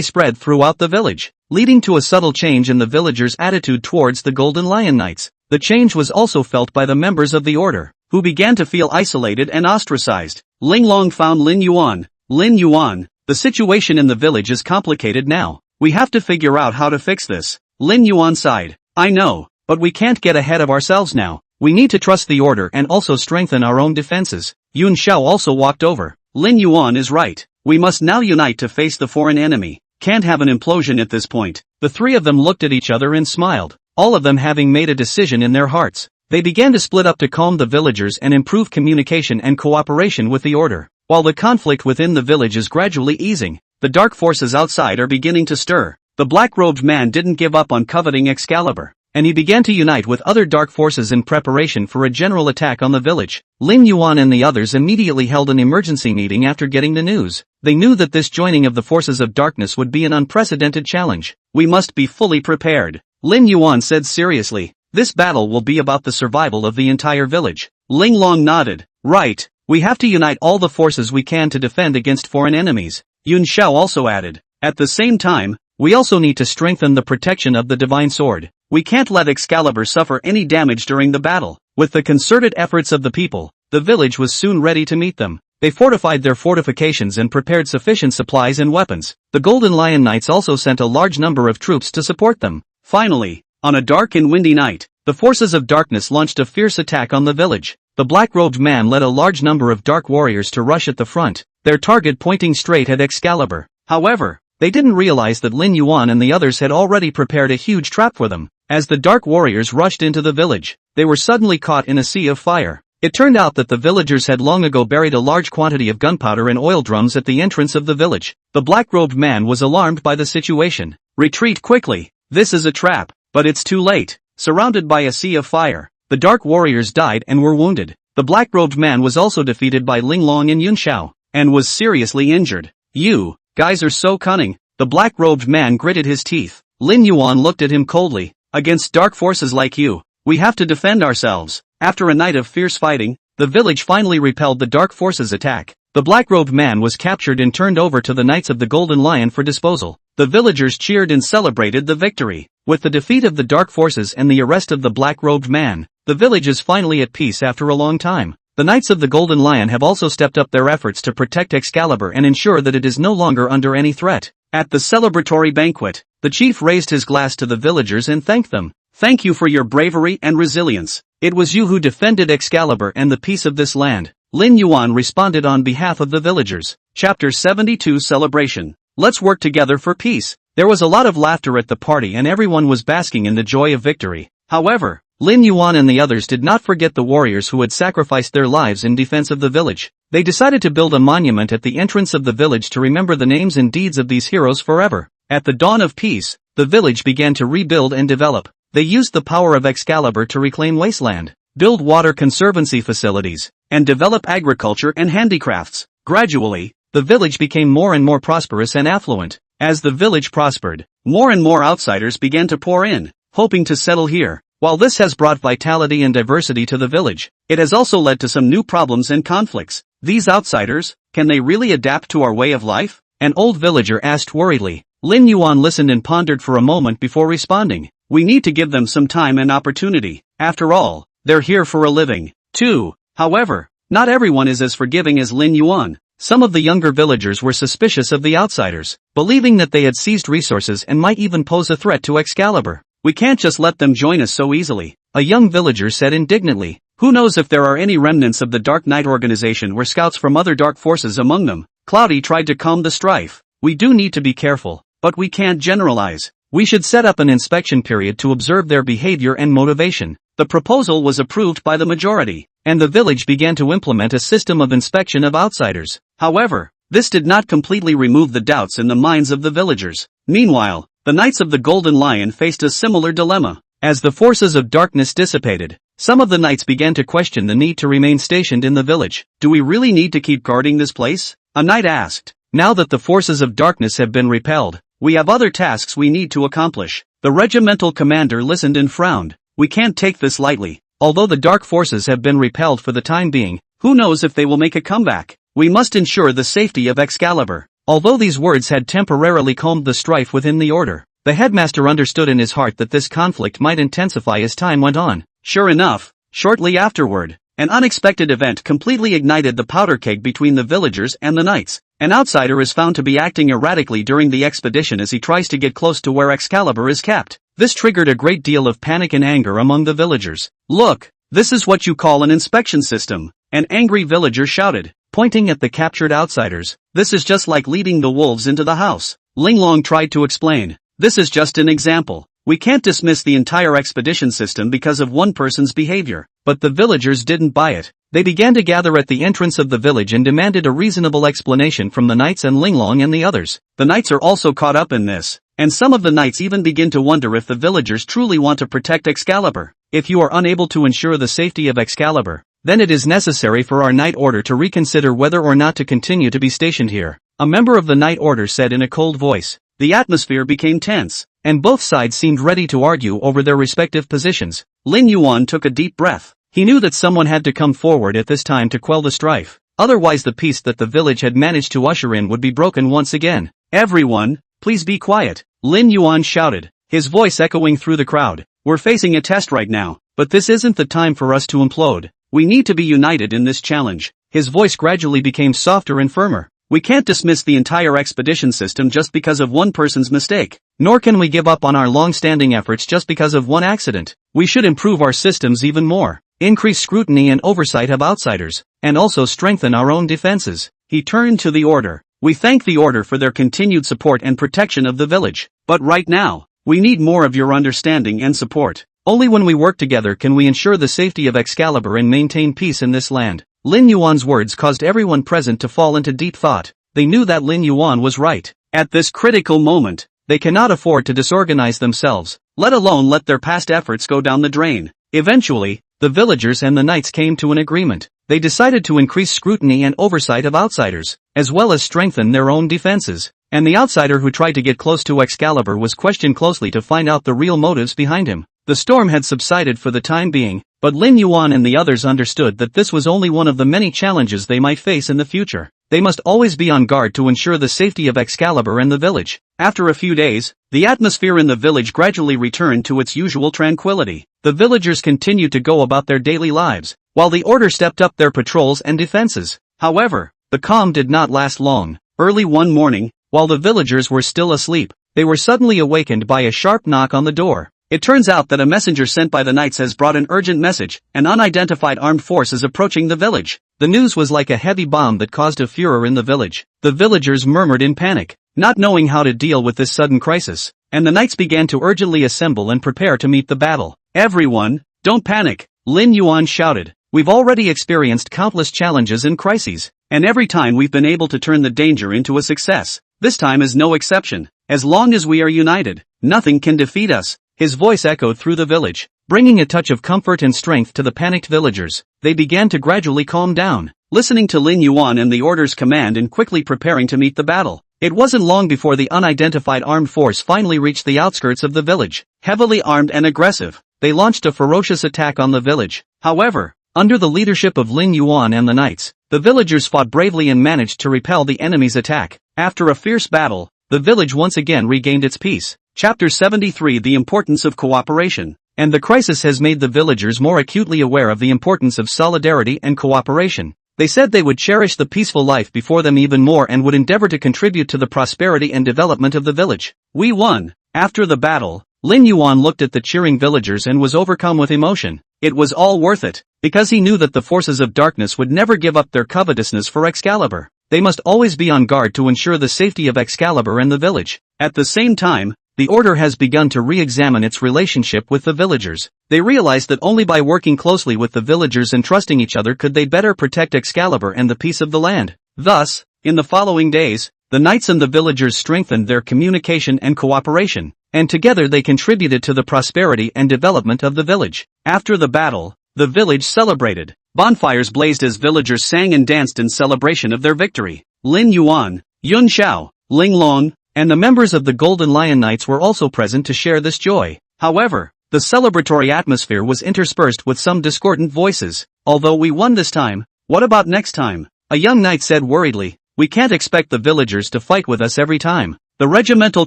spread throughout the village, leading to a subtle change in the villagers' attitude towards the Golden Lion Knights. The change was also felt by the members of the order, who began to feel isolated and ostracized. Ling Long found Lin Yuan. Lin Yuan, the situation in the village is complicated now. We have to figure out how to fix this. Lin Yuan sighed. I know, but we can't get ahead of ourselves now. We need to trust the order and also strengthen our own defenses. Yun Xiao also walked over. Lin Yuan is right. We must now unite to face the foreign enemy. Can't have an implosion at this point. The three of them looked at each other and smiled, all of them having made a decision in their hearts. They began to split up to calm the villagers and improve communication and cooperation with the order. While the conflict within the village is gradually easing, the dark forces outside are beginning to stir. The black-robed man didn't give up on coveting Excalibur. and he began to unite with other dark forces in preparation for a general attack on the village. Lin Yuan and the others immediately held an emergency meeting after getting the news. They knew that this joining of the forces of darkness would be an unprecedented challenge. We must be fully prepared, Lin Yuan said seriously. This battle will be about the survival of the entire village. Ling Long nodded. Right, we have to unite all the forces we can to defend against foreign enemies. Yun Xiao also added. At the same time, we also need to strengthen the protection of the divine sword. We can't let Excalibur suffer any damage during the battle. With the concerted efforts of the people, the village was soon ready to meet them. They fortified their fortifications and prepared sufficient supplies and weapons. The Golden Lion Knights also sent a large number of troops to support them. Finally, on a dark and windy night, the forces of darkness launched a fierce attack on the village. The black-robed man led a large number of dark warriors to rush at the front, their target pointing straight at Excalibur. However, they didn't realize that Lin Yuan and the others had already prepared a huge trap for them. As the dark warriors rushed into the village, they were suddenly caught in a sea of fire. It turned out that the villagers had long ago buried a large quantity of gunpowder in oil drums at the entrance of the village. The black-robed man was alarmed by the situation. Retreat quickly, this is a trap, but it's too late. Surrounded by a sea of fire, the dark warriors died and were wounded. The black-robed man was also defeated by Ling Long and Yun Xiao, and was seriously injured. You guys are so cunning, the black-robed man gritted his teeth. Lin Yuan looked at him coldly. Against dark forces like you, we have to defend ourselves. After a night of fierce fighting, the village finally repelled the dark forces' attack. The black-robed man was captured and turned over to the Knights of the Golden Lion for disposal. The villagers cheered and celebrated the victory. With the defeat of the dark forces and the arrest of the black-robed man, the village is finally at peace after a long time. The Knights of the Golden Lion have also stepped up their efforts to protect Excalibur and ensure that it is no longer under any threat. At the celebratory banquet, the chief raised his glass to the villagers and thanked them. Thank you for your bravery and resilience. It was you who defended Excalibur and the peace of this land. Lin Yuan responded on behalf of the villagers. Chapter 72 Celebration. Let's work together for peace. There was a lot of laughter at the party and everyone was basking in the joy of victory. However, Lin Yuan and the others did not forget the warriors who had sacrificed their lives in defense of the village. They decided to build a monument at the entrance of the village to remember the names and deeds of these heroes forever. At the dawn of peace, the village began to rebuild and develop. They used the power of Excalibur to reclaim wasteland, build water conservancy facilities, and develop agriculture and handicrafts. Gradually, the village became more and more prosperous and affluent. As the village prospered, more and more outsiders began to pour in, hoping to settle here. While this has brought vitality and diversity to the village, it has also led to some new problems and conflicts. These outsiders, can they really adapt to our way of life? An old villager asked worriedly. Lin Yuan listened and pondered for a moment before responding. We need to give them some time and opportunity. After all, they're here for a living, too. However, not everyone is as forgiving as Lin Yuan. Some of the younger villagers were suspicious of the outsiders, believing that they had seized resources and might even pose a threat to Excalibur. We can't just let them join us so easily, a young villager said indignantly. Who knows if there are any remnants of the Dark Knight organization or scouts from other dark forces among them? Cloudy tried to calm the strife. We do need to be careful, but we can't generalize. We should set up an inspection period to observe their behavior and motivation. The proposal was approved by the majority, and the village began to implement a system of inspection of outsiders. However, this did not completely remove the doubts in the minds of the villagers. Meanwhile, the Knights of the Golden Lion faced a similar dilemma. As the forces of darkness dissipated, some of the knights began to question the need to remain stationed in the village. Do we really need to keep guarding this place? A knight asked. Now that the forces of darkness have been repelled, we have other tasks we need to accomplish. The regimental commander listened and frowned. We can't take this lightly. Although the dark forces have been repelled for the time being, who knows if they will make a comeback? We must ensure the safety of Excalibur. Although these words had temporarily calmed the strife within the order, the headmaster understood in his heart that this conflict might intensify as time went on. Sure enough, shortly afterward, an unexpected event completely ignited the powder keg between the villagers and the knights. An outsider is found to be acting erratically during the expedition as he tries to get close to where Excalibur is kept. This triggered a great deal of panic and anger among the villagers. Look, this is what you call an inspection system, an angry villager shouted, pointing at the captured outsiders. This is just like leading the wolves into the house. Ling Long tried to explain. This is just an example. We can't dismiss the entire expedition system because of one person's behavior. But the villagers didn't buy it. They began to gather at the entrance of the village and demanded a reasonable explanation from the knights and Ling Long and the others. The knights are also caught up in this, and some of the knights even begin to wonder if the villagers truly want to protect Excalibur. If you are unable to ensure the safety of Excalibur, then it is necessary for our Knight Order to reconsider whether or not to continue to be stationed here, a member of the Knight Order said in a cold voice. The atmosphere became tense, and both sides seemed ready to argue over their respective positions. Lin Yuan took a deep breath. He knew that someone had to come forward at this time to quell the strife. Otherwise the peace that the village had managed to usher in would be broken once again. Everyone, please be quiet, Lin Yuan shouted, his voice echoing through the crowd. We're facing a test right now, but this isn't the time for us to implode. We need to be united in this challenge. His voice gradually became softer and firmer. We can't dismiss the entire expedition system just because of one person's mistake. Nor can we give up on our long-standing efforts just because of one accident. We should improve our systems even more, increase scrutiny and oversight of outsiders, and also strengthen our own defenses. He turned to the Order. We thank the Order for their continued support and protection of the village. But right now, we need more of your understanding and support. Only when we work together can we ensure the safety of Excalibur and maintain peace in this land. Lin Yuan's words caused everyone present to fall into deep thought. They knew that Lin Yuan was right. At this critical moment, they cannot afford to disorganize themselves, let alone let their past efforts go down the drain. Eventually, the villagers and the knights came to an agreement. They decided to increase scrutiny and oversight of outsiders, as well as strengthen their own defenses. And the outsider who tried to get close to Excalibur was questioned closely to find out the real motives behind him. The storm had subsided for the time being, but Lin Yuan and the others understood that this was only one of the many challenges they might face in the future. They must always be on guard to ensure the safety of Excalibur and the village. After a few days, the atmosphere in the village gradually returned to its usual tranquility. The villagers continued to go about their daily lives, while the Order stepped up their patrols and defenses. However, the calm did not last long. Early one morning, while the villagers were still asleep, they were suddenly awakened by a sharp knock on the door. It turns out that a messenger sent by the knights has brought an urgent message. An unidentified armed force is approaching the village. The news was like a heavy bomb that caused a furor in the village. The villagers murmured in panic, not knowing how to deal with this sudden crisis, and the knights began to urgently assemble and prepare to meet the battle. Everyone, don't panic, Lin Yuan shouted. We've already experienced countless challenges and crises, and every time we've been able to turn the danger into a success. This time is no exception. As long as we are united, nothing can defeat us. His voice echoed through the village, bringing a touch of comfort and strength to the panicked villagers. They began to gradually calm down, listening to Lin Yuan and the Order's command and quickly preparing to meet the battle. It wasn't long before the unidentified armed force finally reached the outskirts of the village. Heavily armed and aggressive, they launched a ferocious attack on the village. However, under the leadership of Lin Yuan and the knights, the villagers fought bravely and managed to repel the enemy's attack. After a fierce battle, the village once again regained its peace. Chapter 73: The Importance of Cooperation. And the crisis has made the villagers more acutely aware of the importance of solidarity and cooperation. They said they would cherish the peaceful life before them even more and would endeavor to contribute to the prosperity and development of the village. We won. After the battle, Lin Yuan looked at the cheering villagers and was overcome with emotion. It was all worth it, because he knew that the forces of darkness would never give up their covetousness for Excalibur. They must always be on guard to ensure the safety of Excalibur and the village. At the same time, the Order has begun to re-examine its relationship with the villagers. They realized that only by working closely with the villagers and trusting each other could they better protect Excalibur and the peace of the land. Thus, in the following days, the knights and the villagers strengthened their communication and cooperation, and together they contributed to the prosperity and development of the village. After the battle, the village celebrated. Bonfires blazed as villagers sang and danced in celebration of their victory. Lin Yuan, Yun Xiao, Ling Long, and the members of the Golden Lion Knights were also present to share this joy. However, the celebratory atmosphere was interspersed with some discordant voices. Although we won this time, what about next time? A young knight said worriedly. We can't expect the villagers to fight with us every time. The regimental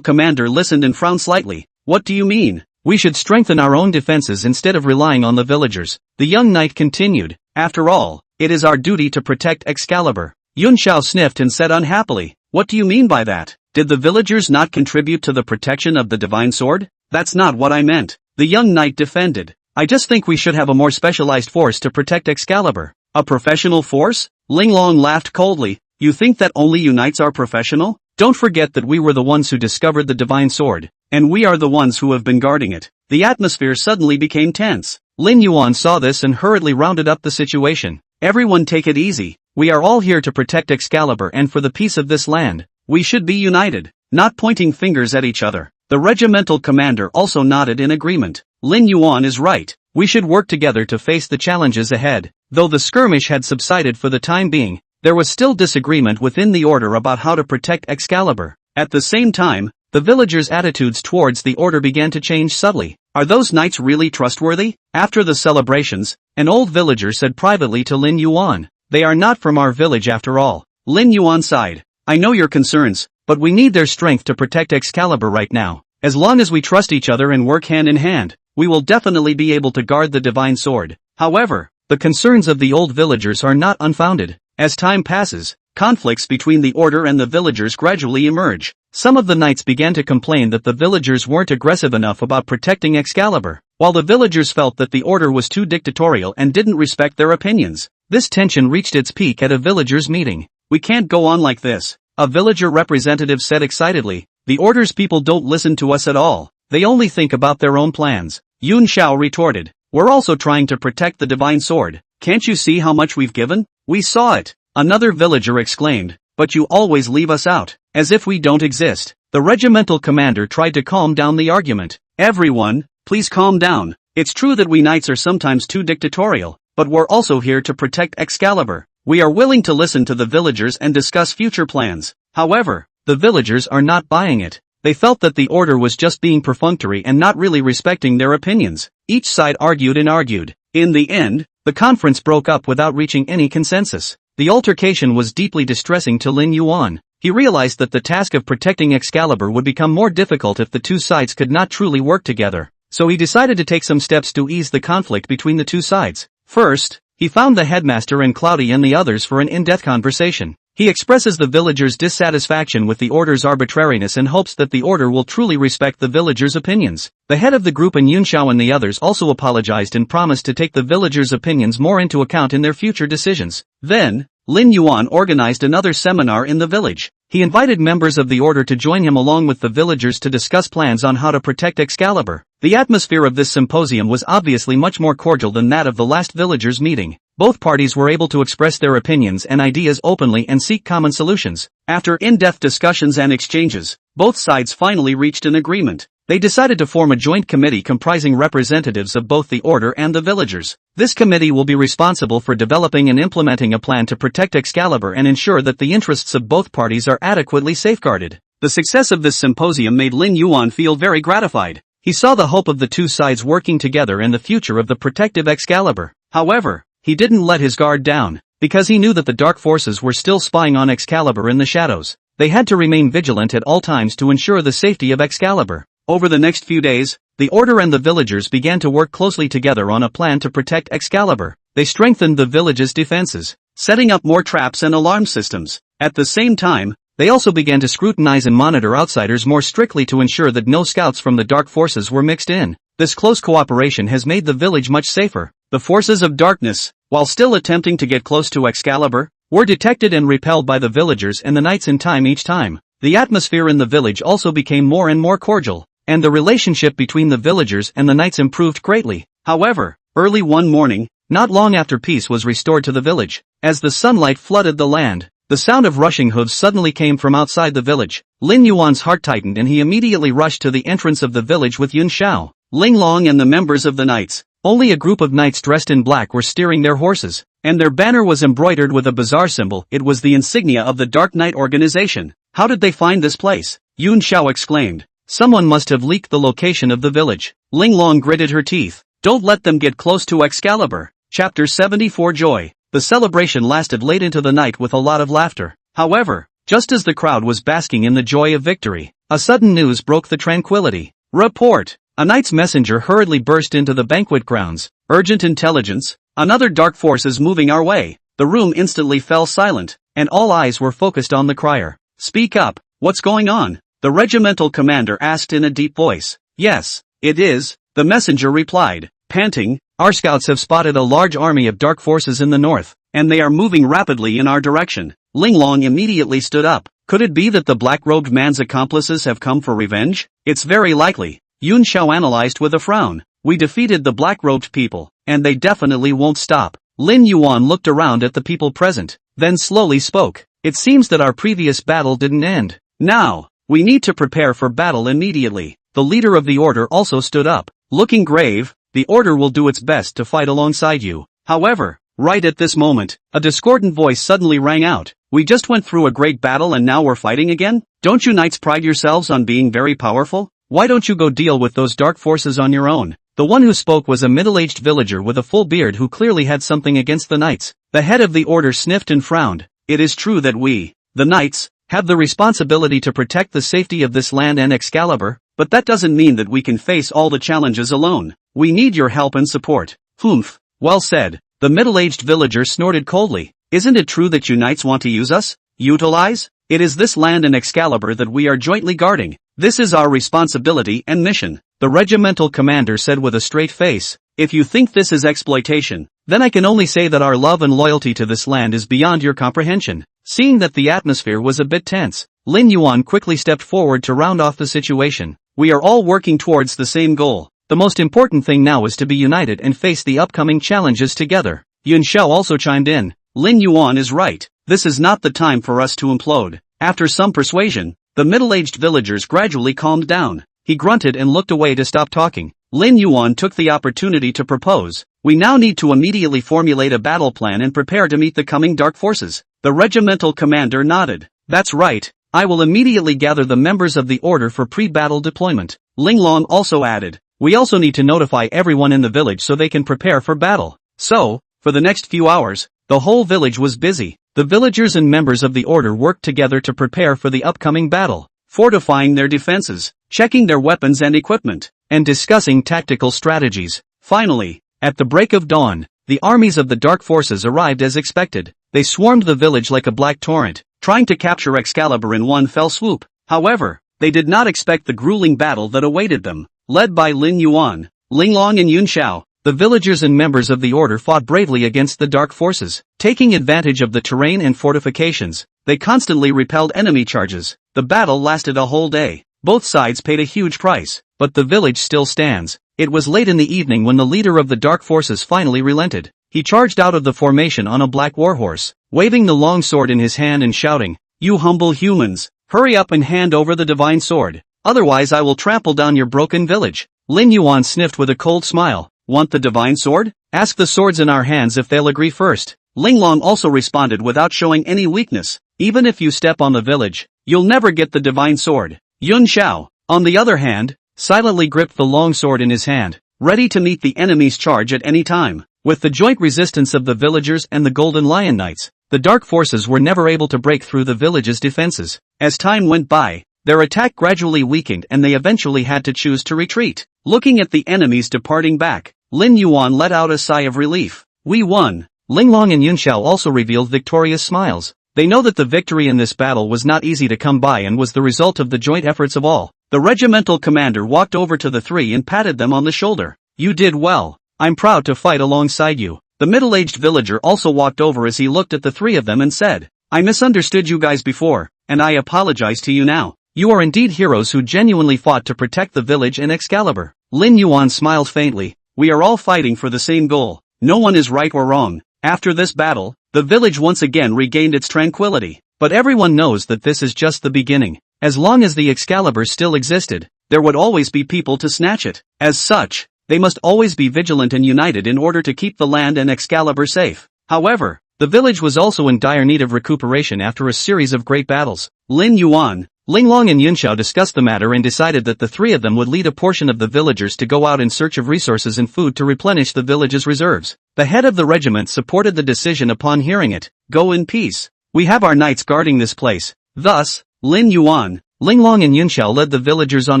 commander listened and frowned slightly. What do you mean? We should strengthen our own defenses instead of relying on the villagers. The young knight continued. After all, it is our duty to protect Excalibur. Yun Xiao sniffed and said unhappily. What do you mean by that? Did the villagers not contribute to the protection of the divine sword? That's not what I meant. The young knight defended. I just think we should have a more specialized force to protect Excalibur. A professional force? Ling Long laughed coldly. You think that only you knights are professional? Don't forget that we were the ones who discovered the divine sword, and we are the ones who have been guarding it. The atmosphere suddenly became tense. Lin Yuan saw this and hurriedly rounded up the situation. Everyone take it easy. We are all here to protect Excalibur and for the peace of this land. We should be united, not pointing fingers at each other. The regimental commander also nodded in agreement. Lin Yuan is right. We should work together to face the challenges ahead. Though the skirmish had subsided for the time being, there was still disagreement within the order about how to protect Excalibur. At the same time, the villagers' attitudes towards the order began to change subtly. Are those knights really trustworthy? After the celebrations, an old villager said privately to Lin Yuan, "They are not from our village after all." Lin Yuan sighed. "I know your concerns, but we need their strength to protect Excalibur right now. As long as we trust each other and work hand in hand, we will definitely be able to guard the divine sword." However, the concerns of the old villagers are not unfounded. As time passes, conflicts between the order and the villagers gradually emerge. Some of the knights began to complain that the villagers weren't aggressive enough about protecting Excalibur, while the villagers felt that the order was too dictatorial and didn't respect their opinions. This tension reached its peak at a villagers' meeting. "We can't go on like this," a villager representative said excitedly. "The order's people don't listen to us at all. They only think about their own plans." Yun Shao retorted, "We're also trying to protect the divine sword. Can't you see how much we've given? We saw it." Another villager exclaimed, "But you always leave us out, as if we don't exist." The regimental commander tried to calm down the argument. "Everyone, please calm down. It's true that we knights are sometimes too dictatorial, but we're also here to protect Excalibur. We are willing to listen to the villagers and discuss future plans." However, the villagers are not buying it. They felt that the order was just being perfunctory and not really respecting their opinions. Each side argued and argued. In the end, the conference broke up without reaching any consensus. The altercation was deeply distressing to Lin Yuan. He realized that the task of protecting Excalibur would become more difficult if the two sides could not truly work together. So he decided to take some steps to ease the conflict between the two sides. First, he found the headmaster and Cloudy and the others for an in-depth conversation. He expresses the villagers' dissatisfaction with the order's arbitrariness and hopes that the order will truly respect the villagers' opinions. The head of the group and Yun Shao and the others also apologized and promised to take the villagers' opinions more into account in their future decisions. Then, Lin Yuan organized another seminar in the village. He invited members of the order to join him along with the villagers to discuss plans on how to protect Excalibur. The atmosphere of this symposium was obviously much more cordial than that of the last villagers' meeting. Both parties were able to express their opinions and ideas openly and seek common solutions. After in-depth discussions and exchanges, both sides finally reached an agreement. They decided to form a joint committee comprising representatives of both the order and the villagers. This committee will be responsible for developing and implementing a plan to protect Excalibur and ensure that the interests of both parties are adequately safeguarded. The success of this symposium made Lin Yuan feel very gratified. He saw the hope of the two sides working together and the future of the protective Excalibur. However, he didn't let his guard down, because he knew that the dark forces were still spying on Excalibur in the shadows. They had to remain vigilant at all times to ensure the safety of Excalibur. Over the next few days, the order and the villagers began to work closely together on a plan to protect Excalibur. They strengthened the village's defenses, setting up more traps and alarm systems. At the same time, they also began to scrutinize and monitor outsiders more strictly to ensure that no scouts from the dark forces were mixed in. This close cooperation has made the village much safer. The forces of darkness, while still attempting to get close to Excalibur, were detected and repelled by the villagers and the knights in time each time. The atmosphere in the village also became more and more cordial, and the relationship between the villagers and the knights improved greatly. However, early one morning, not long after peace was restored to the village, as the sunlight flooded the land, the sound of rushing hooves suddenly came from outside the village. Lin Yuan's heart tightened and he immediately rushed to the entrance of the village with Yun Shao, Ling Long and the members of the knights. Only a group of knights dressed in black were steering their horses, and their banner was embroidered with a bizarre symbol. It was the insignia of the Dark Knight organization. How did they find this place? Yun Shao exclaimed. Someone must have leaked the location of the village. Ling Long gritted her teeth. Don't let them get close to Excalibur. Chapter 74 Joy. The celebration lasted late into the night with a lot of laughter. However, just as the crowd was basking in the joy of victory, a sudden news broke the tranquility. Report! A knight's messenger hurriedly burst into the banquet grounds. Urgent intelligence. Another dark force is moving our way. The room instantly fell silent, and all eyes were focused on the crier. Speak up. What's going on? The regimental commander asked in a deep voice. Yes, it is, the messenger replied, panting. Our scouts have spotted a large army of dark forces in the north, and they are moving rapidly in our direction. Ling Long immediately stood up. Could it be that the black-robed man's accomplices have come for revenge? It's very likely. Yun Shao analyzed with a frown. We defeated the black-robed people, and they definitely won't stop. Lin Yuan looked around at the people present, then slowly spoke. It seems that our previous battle didn't end. Now, We need to prepare for battle immediately. The leader of the order also stood up. Looking grave, the order will do its best to fight alongside you. However, right at this moment, a discordant voice suddenly rang out. We just went through a great battle and now we're fighting again? Don't you knights pride yourselves on being very powerful? Why don't you go deal with those dark forces on your own? The one who spoke was a middle-aged villager with a full beard who clearly had something against the knights. The head of the order sniffed and frowned. It is true that we, the knights, have the responsibility to protect the safety of this land and Excalibur, but that doesn't mean that we can face all the challenges alone. We need your help and support. Humph. Well said. The middle-aged villager snorted coldly. Isn't it true that you knights want to use us? Utilize? It is this land and Excalibur that we are jointly guarding. This is our responsibility and mission. The regimental commander said with a straight face. If you think this is exploitation, then I can only say that our love and loyalty to this land is beyond your comprehension. Seeing that the atmosphere was a bit tense, Lin Yuan quickly stepped forward to round off the situation. We are all working towards the same goal. The most important thing now is to be united and face the upcoming challenges together. Yun Xiao also chimed in. Lin Yuan is right. This is not the time for us to implode. After some persuasion, the middle-aged villagers gradually calmed down. He grunted and looked away to stop talking. Lin Yuan took the opportunity to propose. We now need to immediately formulate a battle plan and prepare to meet the coming dark forces. The regimental commander nodded. That's right. I will immediately gather the members of the order for pre-battle deployment. Ling Long also added. We also need to notify everyone in the village so they can prepare for battle. So, for the next few hours, the whole village was busy. The villagers and members of the order worked together to prepare for the upcoming battle, fortifying their defenses, checking their weapons and equipment, and discussing tactical strategies. Finally, at the break of dawn, the armies of the dark forces arrived as expected. They swarmed the village like a black torrent, trying to capture Excalibur in one fell swoop. However, they did not expect the grueling battle that awaited them. Led by Lin Yuan, Ling Long and Yun Xiao, the villagers and members of the order fought bravely against the dark forces. Taking advantage of the terrain and fortifications, they constantly repelled enemy charges. The battle lasted a whole day. Both sides paid a huge price, but the village still stands. It was late in the evening when the leader of the dark forces finally relented. He charged out of the formation on a black warhorse, waving the long sword in his hand and shouting, "You humble humans, hurry up and hand over the divine sword. Otherwise I will trample down your broken village." Lin Yuan sniffed with a cold smile. Want the divine sword? Ask the swords in our hands if they'll agree first. Ling Long also responded without showing any weakness. Even if you step on the village, you'll never get the divine sword. Yun Xiao, on the other hand, silently gripped the long sword in his hand, ready to meet the enemy's charge at any time. With the joint resistance of the villagers and the Golden Lion Knights, the dark forces were never able to break through the village's defenses. As time went by, their attack gradually weakened and they eventually had to choose to retreat. Looking at the enemies departing back, Lin Yuan let out a sigh of relief. We won. Ling Long and Yun Xiao also revealed victorious smiles. They know that the victory in this battle was not easy to come by and was the result of the joint efforts of all. The regimental commander walked over to the three and patted them on the shoulder. You did well. I'm proud to fight alongside you. The middle-aged villager also walked over as he looked at the three of them and said, I misunderstood you guys before, and I apologize to you now. You are indeed heroes who genuinely fought to protect the village and Excalibur. Lin Yuan smiled faintly. We are all fighting for the same goal. No one is right or wrong. After this battle, the village once again regained its tranquility. But everyone knows that this is just the beginning. As long as the Excalibur still existed, there would always be people to snatch it. As such, they must always be vigilant and united in order to keep the land and Excalibur safe. However, the village was also in dire need of recuperation after a series of great battles. Lin Yuan, Ling Long and Yun Xiao discussed the matter and decided that the three of them would lead a portion of the villagers to go out in search of resources and food to replenish the village's reserves. The head of the regiment supported the decision upon hearing it. Go in peace. We have our knights guarding this place. Thus, Lin Yuan, Ling Long and Yun Xiao led the villagers on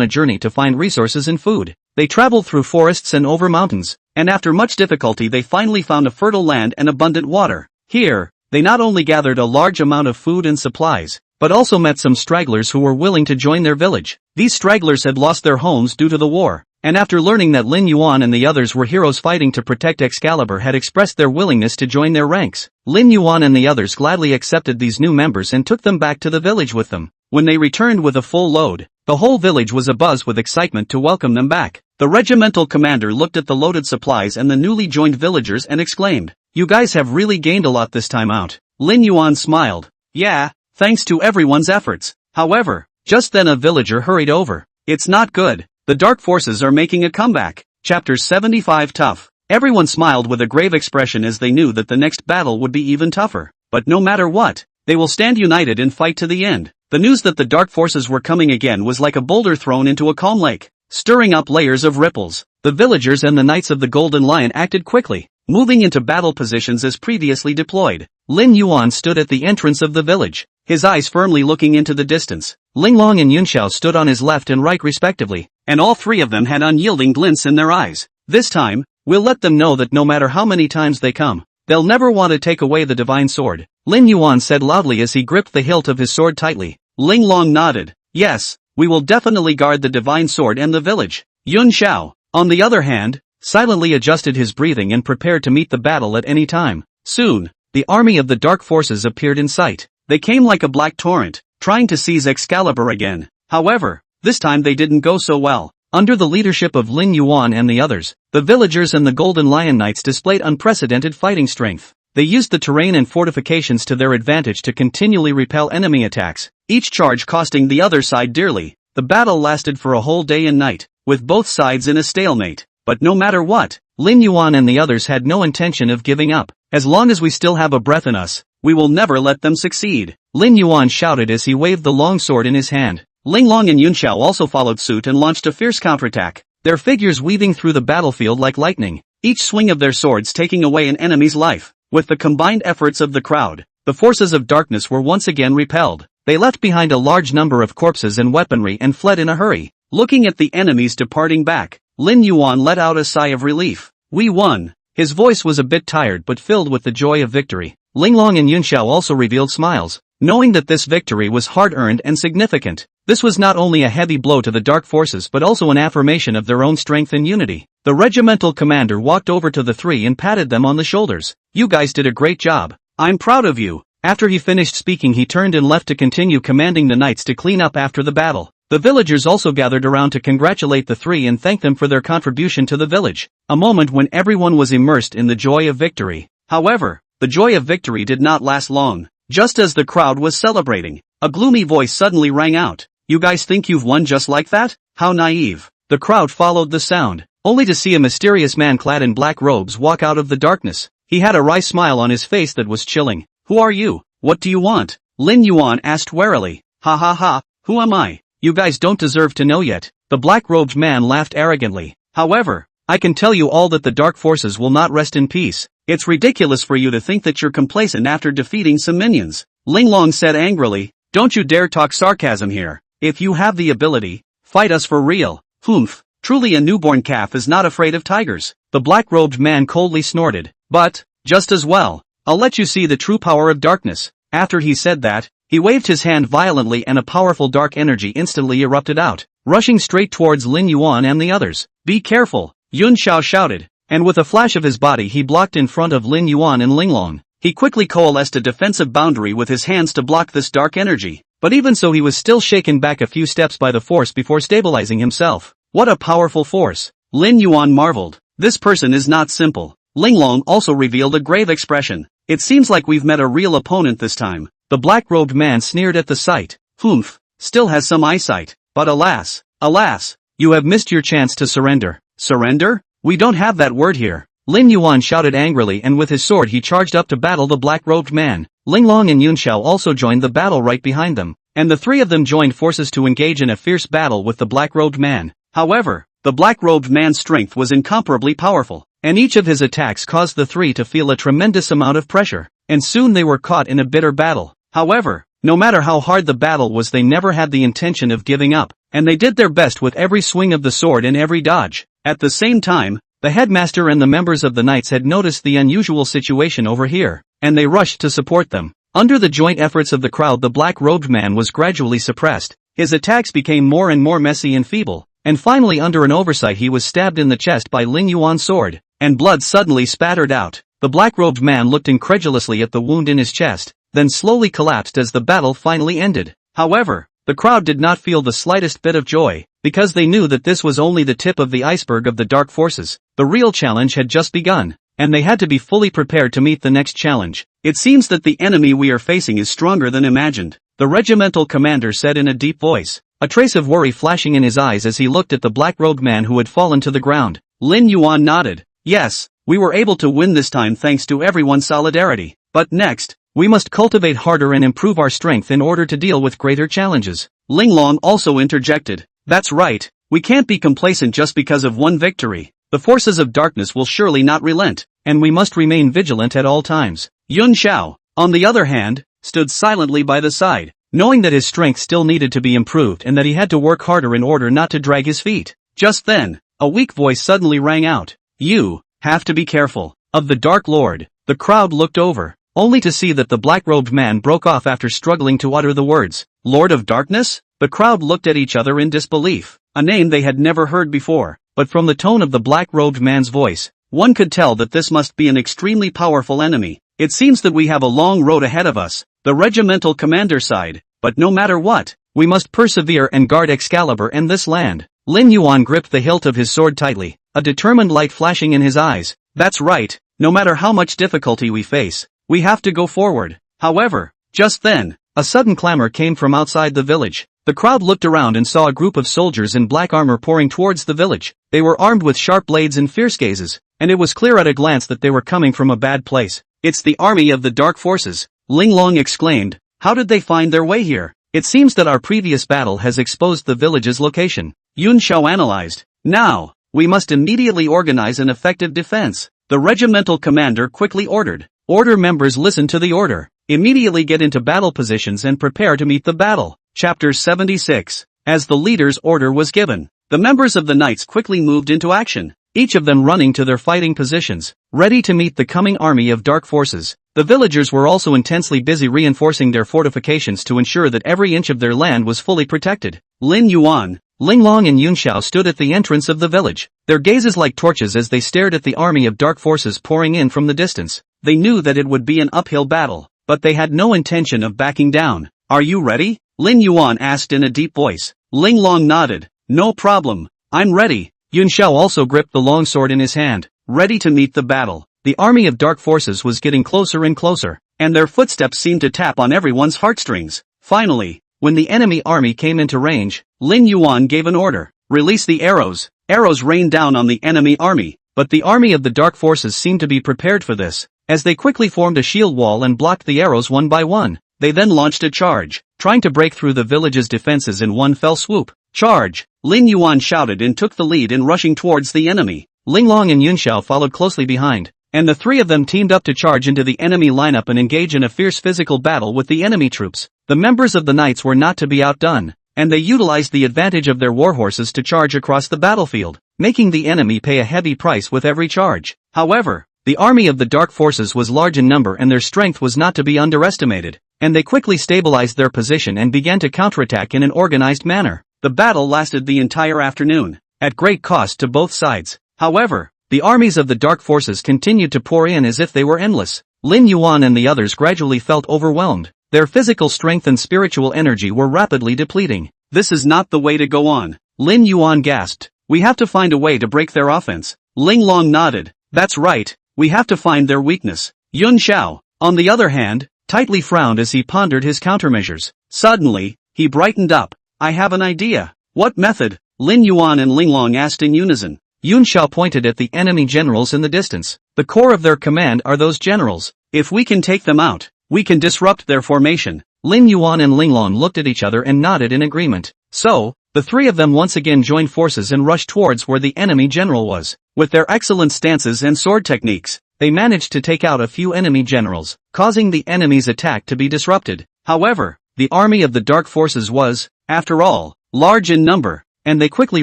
a journey to find resources and food. They traveled through forests and over mountains, and after much difficulty they finally found a fertile land and abundant water. Here, they not only gathered a large amount of food and supplies, but also met some stragglers who were willing to join their village. These stragglers had lost their homes due to the war, and after learning that Lin Yuan and the others were heroes fighting to protect Excalibur had expressed their willingness to join their ranks. Lin Yuan and the others gladly accepted these new members and took them back to the village with them. When they returned with a full load, the whole village was abuzz with excitement to welcome them back. The regimental commander looked at the loaded supplies and the newly joined villagers and exclaimed, You guys have really gained a lot this time out. Lin Yuan smiled. Yeah, thanks to everyone's efforts. However, Just then a villager hurried over. It's not good. The dark forces are making a comeback. Chapter 75 Tough. Everyone smiled with a grave expression as they knew that the next battle would be even tougher. But no matter what, they will stand united and fight to the end. The news that the dark forces were coming again was like a boulder thrown into a calm lake, stirring up layers of ripples. The villagers and the Knights of the Golden Lion acted quickly, moving into battle positions as previously deployed. Lin Yuan stood at the entrance of the village, his eyes firmly looking into the distance. Linglong and Yunxiao stood on his left and right respectively, and all three of them had unyielding glints in their eyes. This time, we'll let them know that no matter how many times they come, they'll never want to take away the divine sword, Lin Yuan said loudly as he gripped the hilt of his sword tightly. Linglong nodded. Yes, we will definitely guard the divine sword and the village. Yun Xiao, on the other hand, silently adjusted his breathing and prepared to meet the battle at any time. Soon, the army of the dark forces appeared in sight. They came like a black torrent, trying to seize Excalibur again. However, this time they didn't go so well. Under the leadership of Lin Yuan and the others, the villagers and the Golden Lion Knights displayed unprecedented fighting strength. They used the terrain and fortifications to their advantage to continually repel enemy attacks, each charge costing the other side dearly. The battle lasted for a whole day and night, with both sides in a stalemate. But no matter what, Lin Yuan and the others had no intention of giving up. As long as we still have a breath in us, we will never let them succeed, Lin Yuan shouted as he waved the long sword in his hand. Linglong and Yunxiao also followed suit and launched a fierce counterattack, their figures weaving through the battlefield like lightning, each swing of their swords taking away an enemy's life. With the combined efforts of the crowd, the forces of darkness were once again repelled. They left behind a large number of corpses and weaponry and fled in a hurry. Looking at the enemies departing back, Lin Yuan let out a sigh of relief. We won. His voice was a bit tired but filled with the joy of victory. Linglong and Yunxiao also revealed smiles, knowing that this victory was hard-earned and significant. This was not only a heavy blow to the dark forces but also an affirmation of their own strength and unity. The regimental commander walked over to the three and patted them on the shoulders. You guys did a great job. I'm proud of you. After he finished speaking, he turned and left to continue commanding the knights to clean up after the battle. The villagers also gathered around to congratulate the three and thank them for their contribution to the village, a moment when everyone was immersed in the joy of victory. However, the joy of victory did not last long. Just as the crowd was celebrating, a gloomy voice suddenly rang out. You guys think you've won just like that? How naive. The crowd followed the sound, only to see a mysterious man clad in black robes walk out of the darkness. He had a wry smile on his face that was chilling. Who are you? What do you want? Lin Yuan asked warily. Ha ha ha, who am I? You guys don't deserve to know yet. The black-robed man laughed arrogantly. However, I can tell you all that the dark forces will not rest in peace. It's ridiculous for you to think that you're complacent after defeating some minions. Linglong said angrily. Don't you dare talk sarcasm here. If you have the ability, fight us for real. Humph, truly a newborn calf is not afraid of tigers. The black-robed man coldly snorted. But, just as well, I'll let you see the true power of darkness. After he said that, he waved his hand violently and a powerful dark energy instantly erupted out, rushing straight towards Lin Yuan and the others. Be careful, Yun Xiao shouted, and with a flash of his body he blocked in front of Lin Yuan and Linglong. He quickly coalesced a defensive boundary with his hands to block this dark energy, but even so he was still shaken back a few steps by the force before stabilizing himself. What a powerful force! Lin Yuan marveled. This person is not simple. Linglong also revealed a grave expression. It seems like we've met a real opponent this time. The black-robed man sneered at the sight. Humph, still has some eyesight, but alas, you have missed your chance to surrender. Surrender? We don't have that word here. Lin Yuan shouted angrily and with his sword he charged up to battle the black-robed man. Linglong and Yunxiao also joined the battle right behind them, and the three of them joined forces to engage in a fierce battle with the black-robed man. However, the black-robed man's strength was incomparably powerful, and each of his attacks caused the three to feel a tremendous amount of pressure, and soon they were caught in a bitter battle. However, no matter how hard the battle was, they never had the intention of giving up, and they did their best with every swing of the sword and every dodge. At the same time, the headmaster and the members of the knights had noticed the unusual situation over here, and they rushed to support them. Under the joint efforts of the crowd, the black-robed man was gradually suppressed. His attacks became more and more messy and feeble, and finally under an oversight he was stabbed in the chest by Lin Yuan's sword, and blood suddenly spattered out. The black-robed man looked incredulously at the wound in his chest, then slowly collapsed as the battle finally ended. However, the crowd did not feel the slightest bit of joy, because they knew that this was only the tip of the iceberg of the dark forces. The real challenge had just begun, and they had to be fully prepared to meet the next challenge. It seems that the enemy we are facing is stronger than imagined. the regimental commander said in a deep voice, a trace of worry flashing in his eyes as he looked at the black-robed man who had fallen to the ground. Lin Yuan nodded. Yes, we were able to win this time thanks to everyone's solidarity. But next, we must cultivate harder and improve our strength in order to deal with greater challenges. Linglong also interjected. That's right, we can't be complacent just because of one victory. The forces of darkness will surely not relent, and we must remain vigilant at all times. Yun Xiao, on the other hand, stood silently by the side, knowing that his strength still needed to be improved and that he had to work harder in order not to drag his feet. Just then, a weak voice suddenly rang out. You have to be careful of the Dark Lord. The crowd looked over, only to see that the black-robed man broke off after struggling to utter the words, Lord of Darkness? The crowd looked at each other in disbelief, a name they had never heard before, but from the tone of the black-robed man's voice, one could tell that this must be an extremely powerful enemy. It seems that we have a long road ahead of us, the regimental commander sighed, but no matter what, we must persevere and guard Excalibur and this land. Lin Yuan gripped the hilt of his sword tightly, a determined light flashing in his eyes. That's right, no matter how much difficulty we face, we have to go forward. However, just then, a sudden clamor came from outside the village. The crowd looked around and saw a group of soldiers in black armor pouring towards the village. They were armed with sharp blades and fierce gazes, and it was clear at a glance that they were coming from a bad place. It's the army of the dark forces, Linglong exclaimed. How did they find their way here? It seems that our previous battle has exposed the village's location. Yun Xiao analyzed. Now, we must immediately organize an effective defense. The regimental commander quickly ordered. Order members listen to the order. Immediately get into battle positions and prepare to meet the battle. Chapter 76. As the leader's order was given, the members of the knights quickly moved into action, each of them running to their fighting positions, ready to meet the coming army of dark forces. The villagers were also intensely busy reinforcing their fortifications to ensure that every inch of their land was fully protected. Lin Yuan, Linglong and Yun Xiao stood at the entrance of the village, their gazes like torches as they stared at the army of dark forces pouring in from the distance. They knew that it would be an uphill battle, but they had no intention of backing down. Are you ready? Lin Yuan asked in a deep voice. Linglong nodded. No problem, I'm ready. Yun Xiao also gripped the long sword in his hand, ready to meet the battle. The army of dark forces was getting closer and closer, and their footsteps seemed to tap on everyone's heartstrings. Finally, when the enemy army came into range, Lin Yuan gave an order. Release the arrows. Arrows rained down on the enemy army, but the army of the dark forces seemed to be prepared for this, as they quickly formed a shield wall and blocked the arrows one by one. They then launched a charge, trying to break through the village's defenses in one fell swoop. Charge! Lin Yuan shouted and took the lead in rushing towards the enemy. Linglong and Yun Xiao followed closely behind, and the three of them teamed up to charge into the enemy lineup and engage in a fierce physical battle with the enemy troops. The members of the knights were not to be outdone, and they utilized the advantage of their warhorses to charge across the battlefield, making the enemy pay a heavy price with every charge. However, the army of the dark forces was large in number and their strength was not to be underestimated, and they quickly stabilized their position and began to counterattack in an organized manner. The battle lasted the entire afternoon, at great cost to both sides. However, the armies of the dark forces continued to pour in as if they were endless. Lin Yuan and the others gradually felt overwhelmed. Their physical strength and spiritual energy were rapidly depleting. This is not the way to go on. Lin Yuan gasped. We have to find a way to break their offense. Linglong nodded. That's right, we have to find their weakness. Yun Xiao, on the other hand, tightly frowned as he pondered his countermeasures. Suddenly, he brightened up. I have an idea. What method? Lin Yuan and Linglong asked in unison. Yun Xiao pointed at the enemy generals in the distance. The core of their command are those generals. If we can take them out, we can disrupt their formation. Lin Yuan and Linglong looked at each other and nodded in agreement. So, the three of them once again joined forces and rushed towards where the enemy general was. With their excellent stances and sword techniques, they managed to take out a few enemy generals, causing the enemy's attack to be disrupted. However, the army of the dark forces was, after all, large in number, and they quickly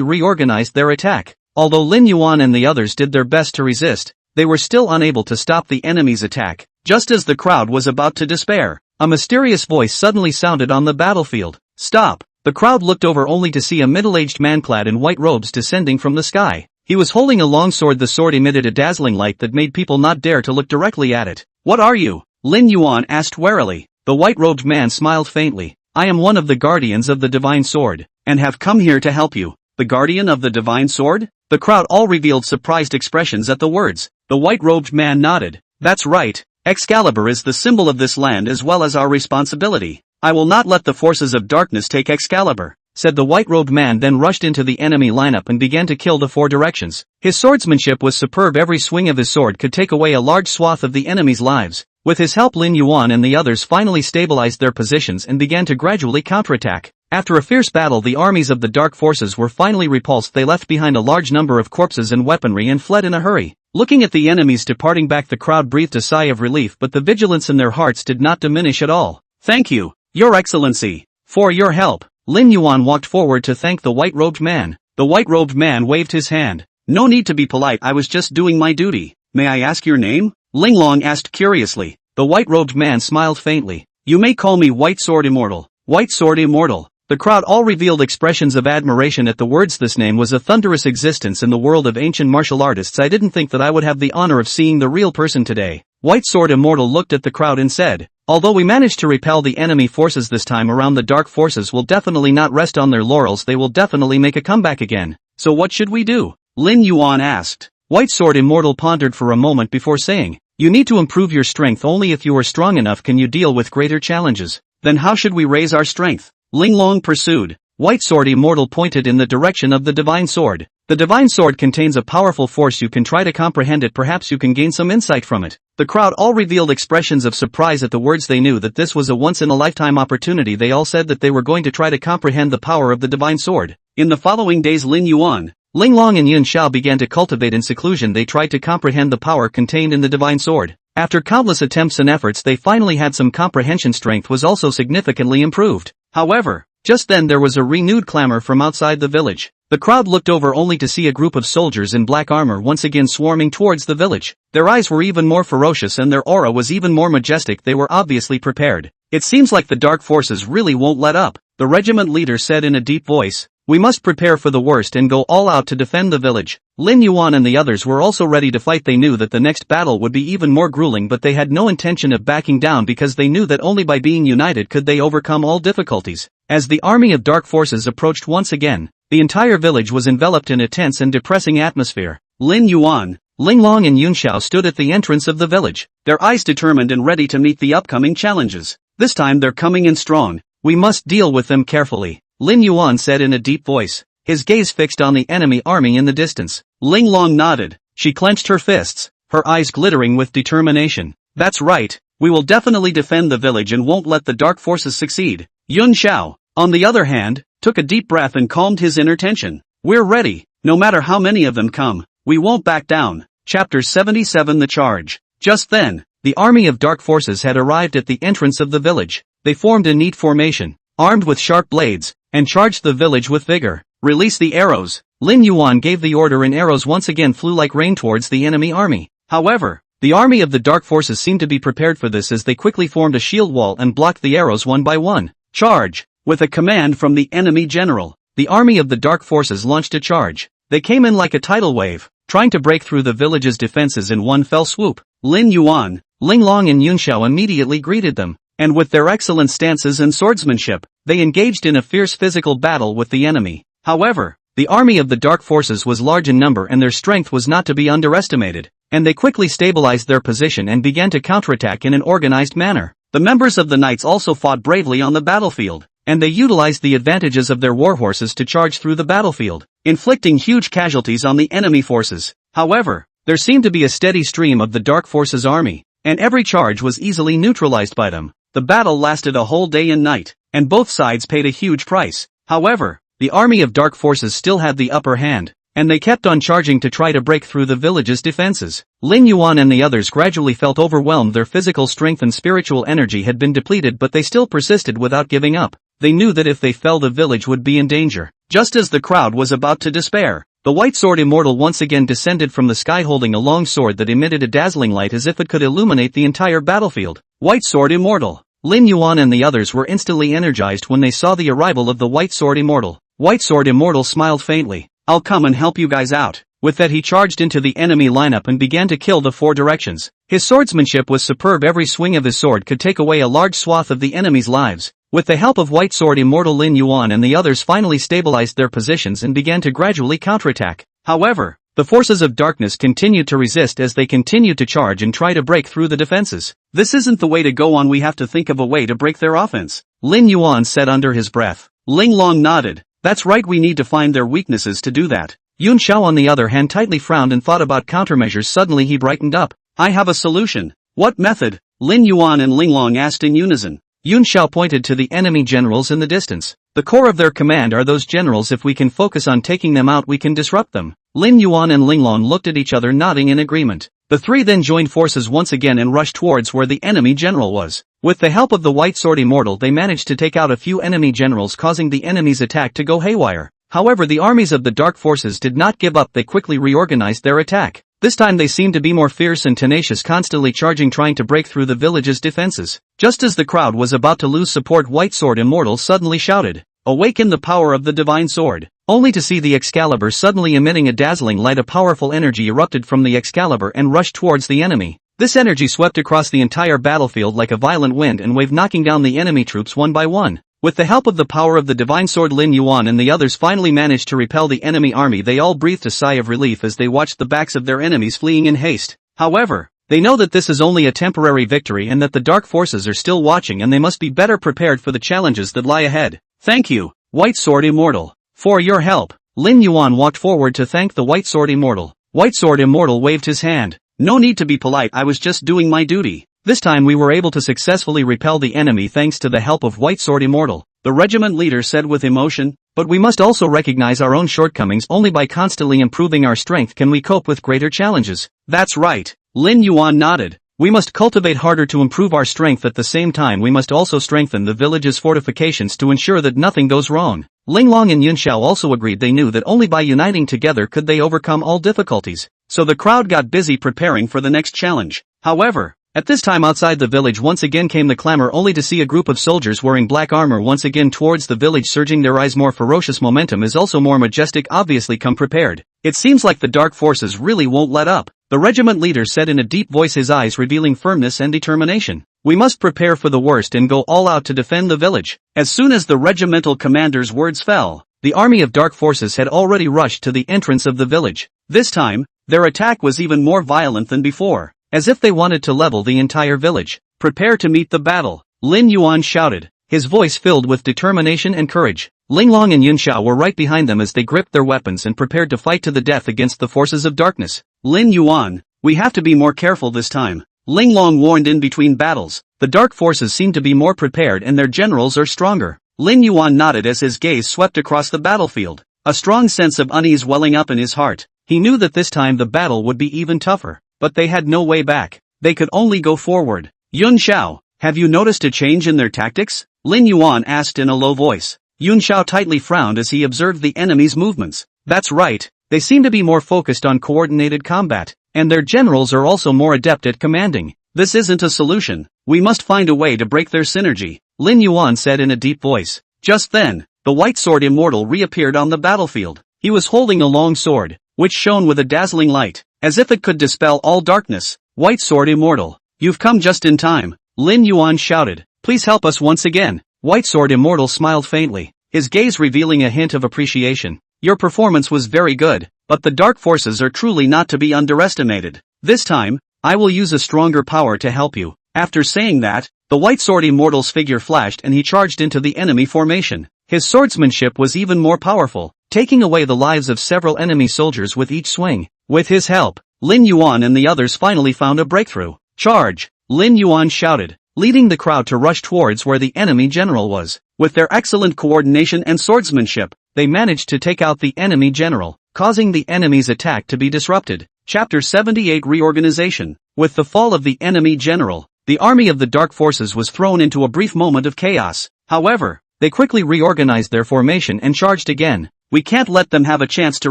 reorganized their attack. Although Lin Yuan and the others did their best to resist, they were still unable to stop the enemy's attack. Just as the crowd was about to despair, a mysterious voice suddenly sounded on the battlefield. Stop! The crowd looked over only to see a middle-aged man clad in white robes descending from the sky. He was holding a long sword. The sword emitted a dazzling light that made people not dare to look directly at it. What are you? Lin Yuan asked warily. The white-robed man smiled faintly. I am one of the guardians of the divine sword, and have come here to help you. The guardian of the divine sword? The crowd all revealed surprised expressions at the words. The white-robed man nodded. That's right, Excalibur is the symbol of this land as well as our responsibility. I will not let the forces of darkness take Excalibur, said the white-robed man, then rushed into the enemy lineup and began to kill the four directions. His swordsmanship was superb. Every swing of his sword could take away a large swath of the enemy's lives. With his help, Lin Yuan and the others finally stabilized their positions and began to gradually counterattack. After a fierce battle, the armies of the dark forces were finally repulsed. They left behind a large number of corpses and weaponry and fled in a hurry. Looking at the enemies departing back, the crowd breathed a sigh of relief, but the vigilance in their hearts did not diminish at all. Thank you, Your Excellency, for your help. Lin Yuan walked forward to thank the white-robed man. The white-robed man waved his hand. No need to be polite, I was just doing my duty. May I ask your name? Ling Long asked curiously. The white-robed man smiled faintly. You may call me White Sword Immortal. White Sword Immortal. The crowd all revealed expressions of admiration at the words. This name was a thunderous existence in the world of ancient martial artists. I didn't think that I would have the honor of seeing the real person today. White Sword Immortal looked at the crowd and said, although we managed to repel the enemy forces this time around, the dark forces will definitely not rest on their laurels. They will definitely make a comeback again. So what should we do? Lin Yuan asked. White Sword Immortal pondered for a moment before saying, you need to improve your strength. Only if you are strong enough can you deal with greater challenges. Then how should we raise our strength? Ling Long pursued. White Sword Immortal pointed in the direction of the Divine Sword. The Divine Sword contains a powerful force. You can try to comprehend it. Perhaps you can gain some insight from it. The crowd all revealed expressions of surprise at the words. They knew that this was a once-in-a-lifetime opportunity. They all said that they were going to try to comprehend the power of the Divine Sword. In the following days, Lin Yuan, Ling Long and Yun Xiao began to cultivate in seclusion. They tried to comprehend the power contained in the Divine Sword. After countless attempts and efforts, they finally had some comprehension. Strength was also significantly improved. However, just then there was a renewed clamor from outside the village. The crowd looked over only to see a group of soldiers in black armor once again swarming towards the village. Their eyes were even more ferocious and their aura was even more majestic. They were obviously prepared. It seems like the dark forces really won't let up, the regiment leader said in a deep voice. We must prepare for the worst and go all out to defend the village. Lin Yuan and the others were also ready to fight. They knew that the next battle would be even more grueling, but they had no intention of backing down because they knew that only by being united could they overcome all difficulties. As the army of dark forces approached once again, the entire village was enveloped in a tense and depressing atmosphere. Lin Yuan, Ling Long and Yun Xiao stood at the entrance of the village, their eyes determined and ready to meet the upcoming challenges. This time they're coming in strong. We must deal with them carefully, Lin Yuan said in a deep voice, his gaze fixed on the enemy army in the distance. Ling Long nodded. She clenched her fists, her eyes glittering with determination. That's right, we will definitely defend the village and won't let the dark forces succeed. Yun Xiao, on the other hand, took a deep breath and calmed his inner tension. We're ready, no matter how many of them come, we won't back down. Chapter 77 The Charge. Just then, the army of dark forces had arrived at the entrance of the village. They formed a neat formation, armed with sharp blades, and charged the village with vigor. Release the arrows. Lin Yuan gave the order and arrows once again flew like rain towards the enemy army. However, the army of the dark forces seemed to be prepared for this as they quickly formed a shield wall and blocked the arrows one by one. Charge! With a command from the enemy general, the army of the dark forces launched a charge. They came in like a tidal wave, trying to break through the village's defenses in one fell swoop. Lin Yuan, Ling Long and Yun Xiao immediately greeted them, and with their excellent stances and swordsmanship, they engaged in a fierce physical battle with the enemy. However, the army of the dark forces was large in number and their strength was not to be underestimated, and they quickly stabilized their position and began to counterattack in an organized manner. The members of the knights also fought bravely on the battlefield, and they utilized the advantages of their warhorses to charge through the battlefield, inflicting huge casualties on the enemy forces. However, there seemed to be a steady stream of the dark forces army, and every charge was easily neutralized by them. The battle lasted a whole day and night, and both sides paid a huge price. However, the army of dark forces still had the upper hand, and they kept on charging to try to break through the village's defenses. Lin Yuan and the others gradually felt overwhelmed. Their physical strength and spiritual energy had been depleted, but they still persisted without giving up. They knew that if they fell, the village would be in danger. Just as the crowd was about to despair, the White Sword Immortal once again descended from the sky holding a long sword that emitted a dazzling light as if it could illuminate the entire battlefield. White Sword Immortal. Lin Yuan and the others were instantly energized when they saw the arrival of the White Sword Immortal. White Sword Immortal smiled faintly. I'll come and help you guys out. With that, he charged into the enemy lineup and began to kill the four directions. His swordsmanship was superb. Every swing of his sword could take away a large swath of the enemy's lives. With the help of White Sword Immortal, Lin Yuan and the others finally stabilized their positions and began to gradually counterattack. However, the forces of darkness continued to resist as they continued to charge and try to break through the defenses. This isn't the way to go on, we have to think of a way to break their offense, Lin Yuan said under his breath. Ling Long nodded. That's right, we need to find their weaknesses to do that. Yun Xiao on the other hand tightly frowned and thought about countermeasures. Suddenly he brightened up. I have a solution. What method? Lin Yuan and Ling Long asked in unison. Yun Xiao pointed to the enemy generals in the distance. The core of their command are those generals. If we can focus on taking them out, we can disrupt them. Lin Yuan and Ling Long looked at each other, nodding in agreement. The three then joined forces once again and rushed towards where the enemy general was. With the help of the White Sword Immortal, they managed to take out a few enemy generals, causing the enemy's attack to go haywire. However, the armies of the Dark Forces did not give up. They quickly reorganized their attack. This time they seemed to be more fierce and tenacious, constantly charging, trying to break through the village's defenses. Just as the crowd was about to lose support, White Sword Immortal suddenly shouted, "Awaken the power of the divine sword," only to see the Excalibur suddenly emitting a dazzling light. A powerful energy erupted from the Excalibur and rushed towards the enemy. This energy swept across the entire battlefield like a violent wind and wave, knocking down the enemy troops one by one. With the help of the power of the divine sword, Lin Yuan and the others finally managed to repel the enemy army. They all breathed a sigh of relief as they watched the backs of their enemies fleeing in haste. However, they know that this is only a temporary victory and that the Dark Forces are still watching, and they must be better prepared for the challenges that lie ahead. Thank you, White Sword Immortal, for your help. Lin Yuan walked forward to thank the White Sword Immortal. White Sword Immortal waved his hand. No need to be polite, I was just doing my duty. This time we were able to successfully repel the enemy thanks to the help of White Sword Immortal, the regiment leader said with emotion. But we must also recognize our own shortcomings. Only by constantly improving our strength can we cope with greater challenges. That's right, Lin Yuan nodded. We must cultivate harder to improve our strength. At the same time, we must also strengthen the village's fortifications to ensure that nothing goes wrong. Ling Long and Yun Xiao also agreed. They knew that only by uniting together could they overcome all difficulties. So the crowd got busy preparing for the next challenge. However, at this time outside the village once again came the clamor, only to see a group of soldiers wearing black armor once again towards the village, surging their eyes. More ferocious, momentum is also more majestic. Obviously come prepared. It seems like the Dark Forces really won't let up, the regiment leader said in a deep voice, his eyes revealing firmness and determination. We must prepare for the worst and go all out to defend the village. As soon as the regimental commander's words fell, the army of Dark Forces had already rushed to the entrance of the village. This time, their attack was even more violent than before, as if they wanted to level the entire village. Prepare to meet the battle, Lin Yuan shouted, his voice filled with determination and courage. Ling Long and Yun Xiao were right behind them as they gripped their weapons and prepared to fight to the death against the forces of darkness. Lin Yuan, we have to be more careful this time, Ling Long warned. In between battles, the Dark Forces seem to be more prepared and their generals are stronger. Lin Yuan nodded as his gaze swept across the battlefield, a strong sense of unease welling up in his heart. He knew that this time the battle would be even tougher, but they had no way back. They could only go forward. Yun Xiao, have you noticed a change in their tactics? Lin Yuan asked in a low voice. Yun Xiao tightly frowned as he observed the enemy's movements. That's right, they seem to be more focused on coordinated combat, and their generals are also more adept at commanding. This isn't a solution. We must find a way to break their synergy, Lin Yuan said in a deep voice. Just then, the White Sword Immortal reappeared on the battlefield. He was holding a long sword, which shone with a dazzling light, as if it could dispel all darkness. White Sword Immortal, you've come just in time, Lin Yuan shouted. Please help us once again. White Sword Immortal smiled faintly, his gaze revealing a hint of appreciation. Your performance was very good, but the Dark Forces are truly not to be underestimated. This time, I will use a stronger power to help you. After saying that, the White Sword Immortal's figure flashed and he charged into the enemy formation. His swordsmanship was even more powerful, taking away the lives of several enemy soldiers with each swing. With his help, Lin Yuan and the others finally found a breakthrough. Charge! Lin Yuan shouted, leading the crowd to rush towards where the enemy general was. With their excellent coordination and swordsmanship, they managed to take out the enemy general, causing the enemy's attack to be disrupted. Chapter 78 Reorganization. With the fall of the enemy general, the army of the Dark Forces was thrown into a brief moment of chaos. However, they quickly reorganized their formation and charged again. We can't let them have a chance to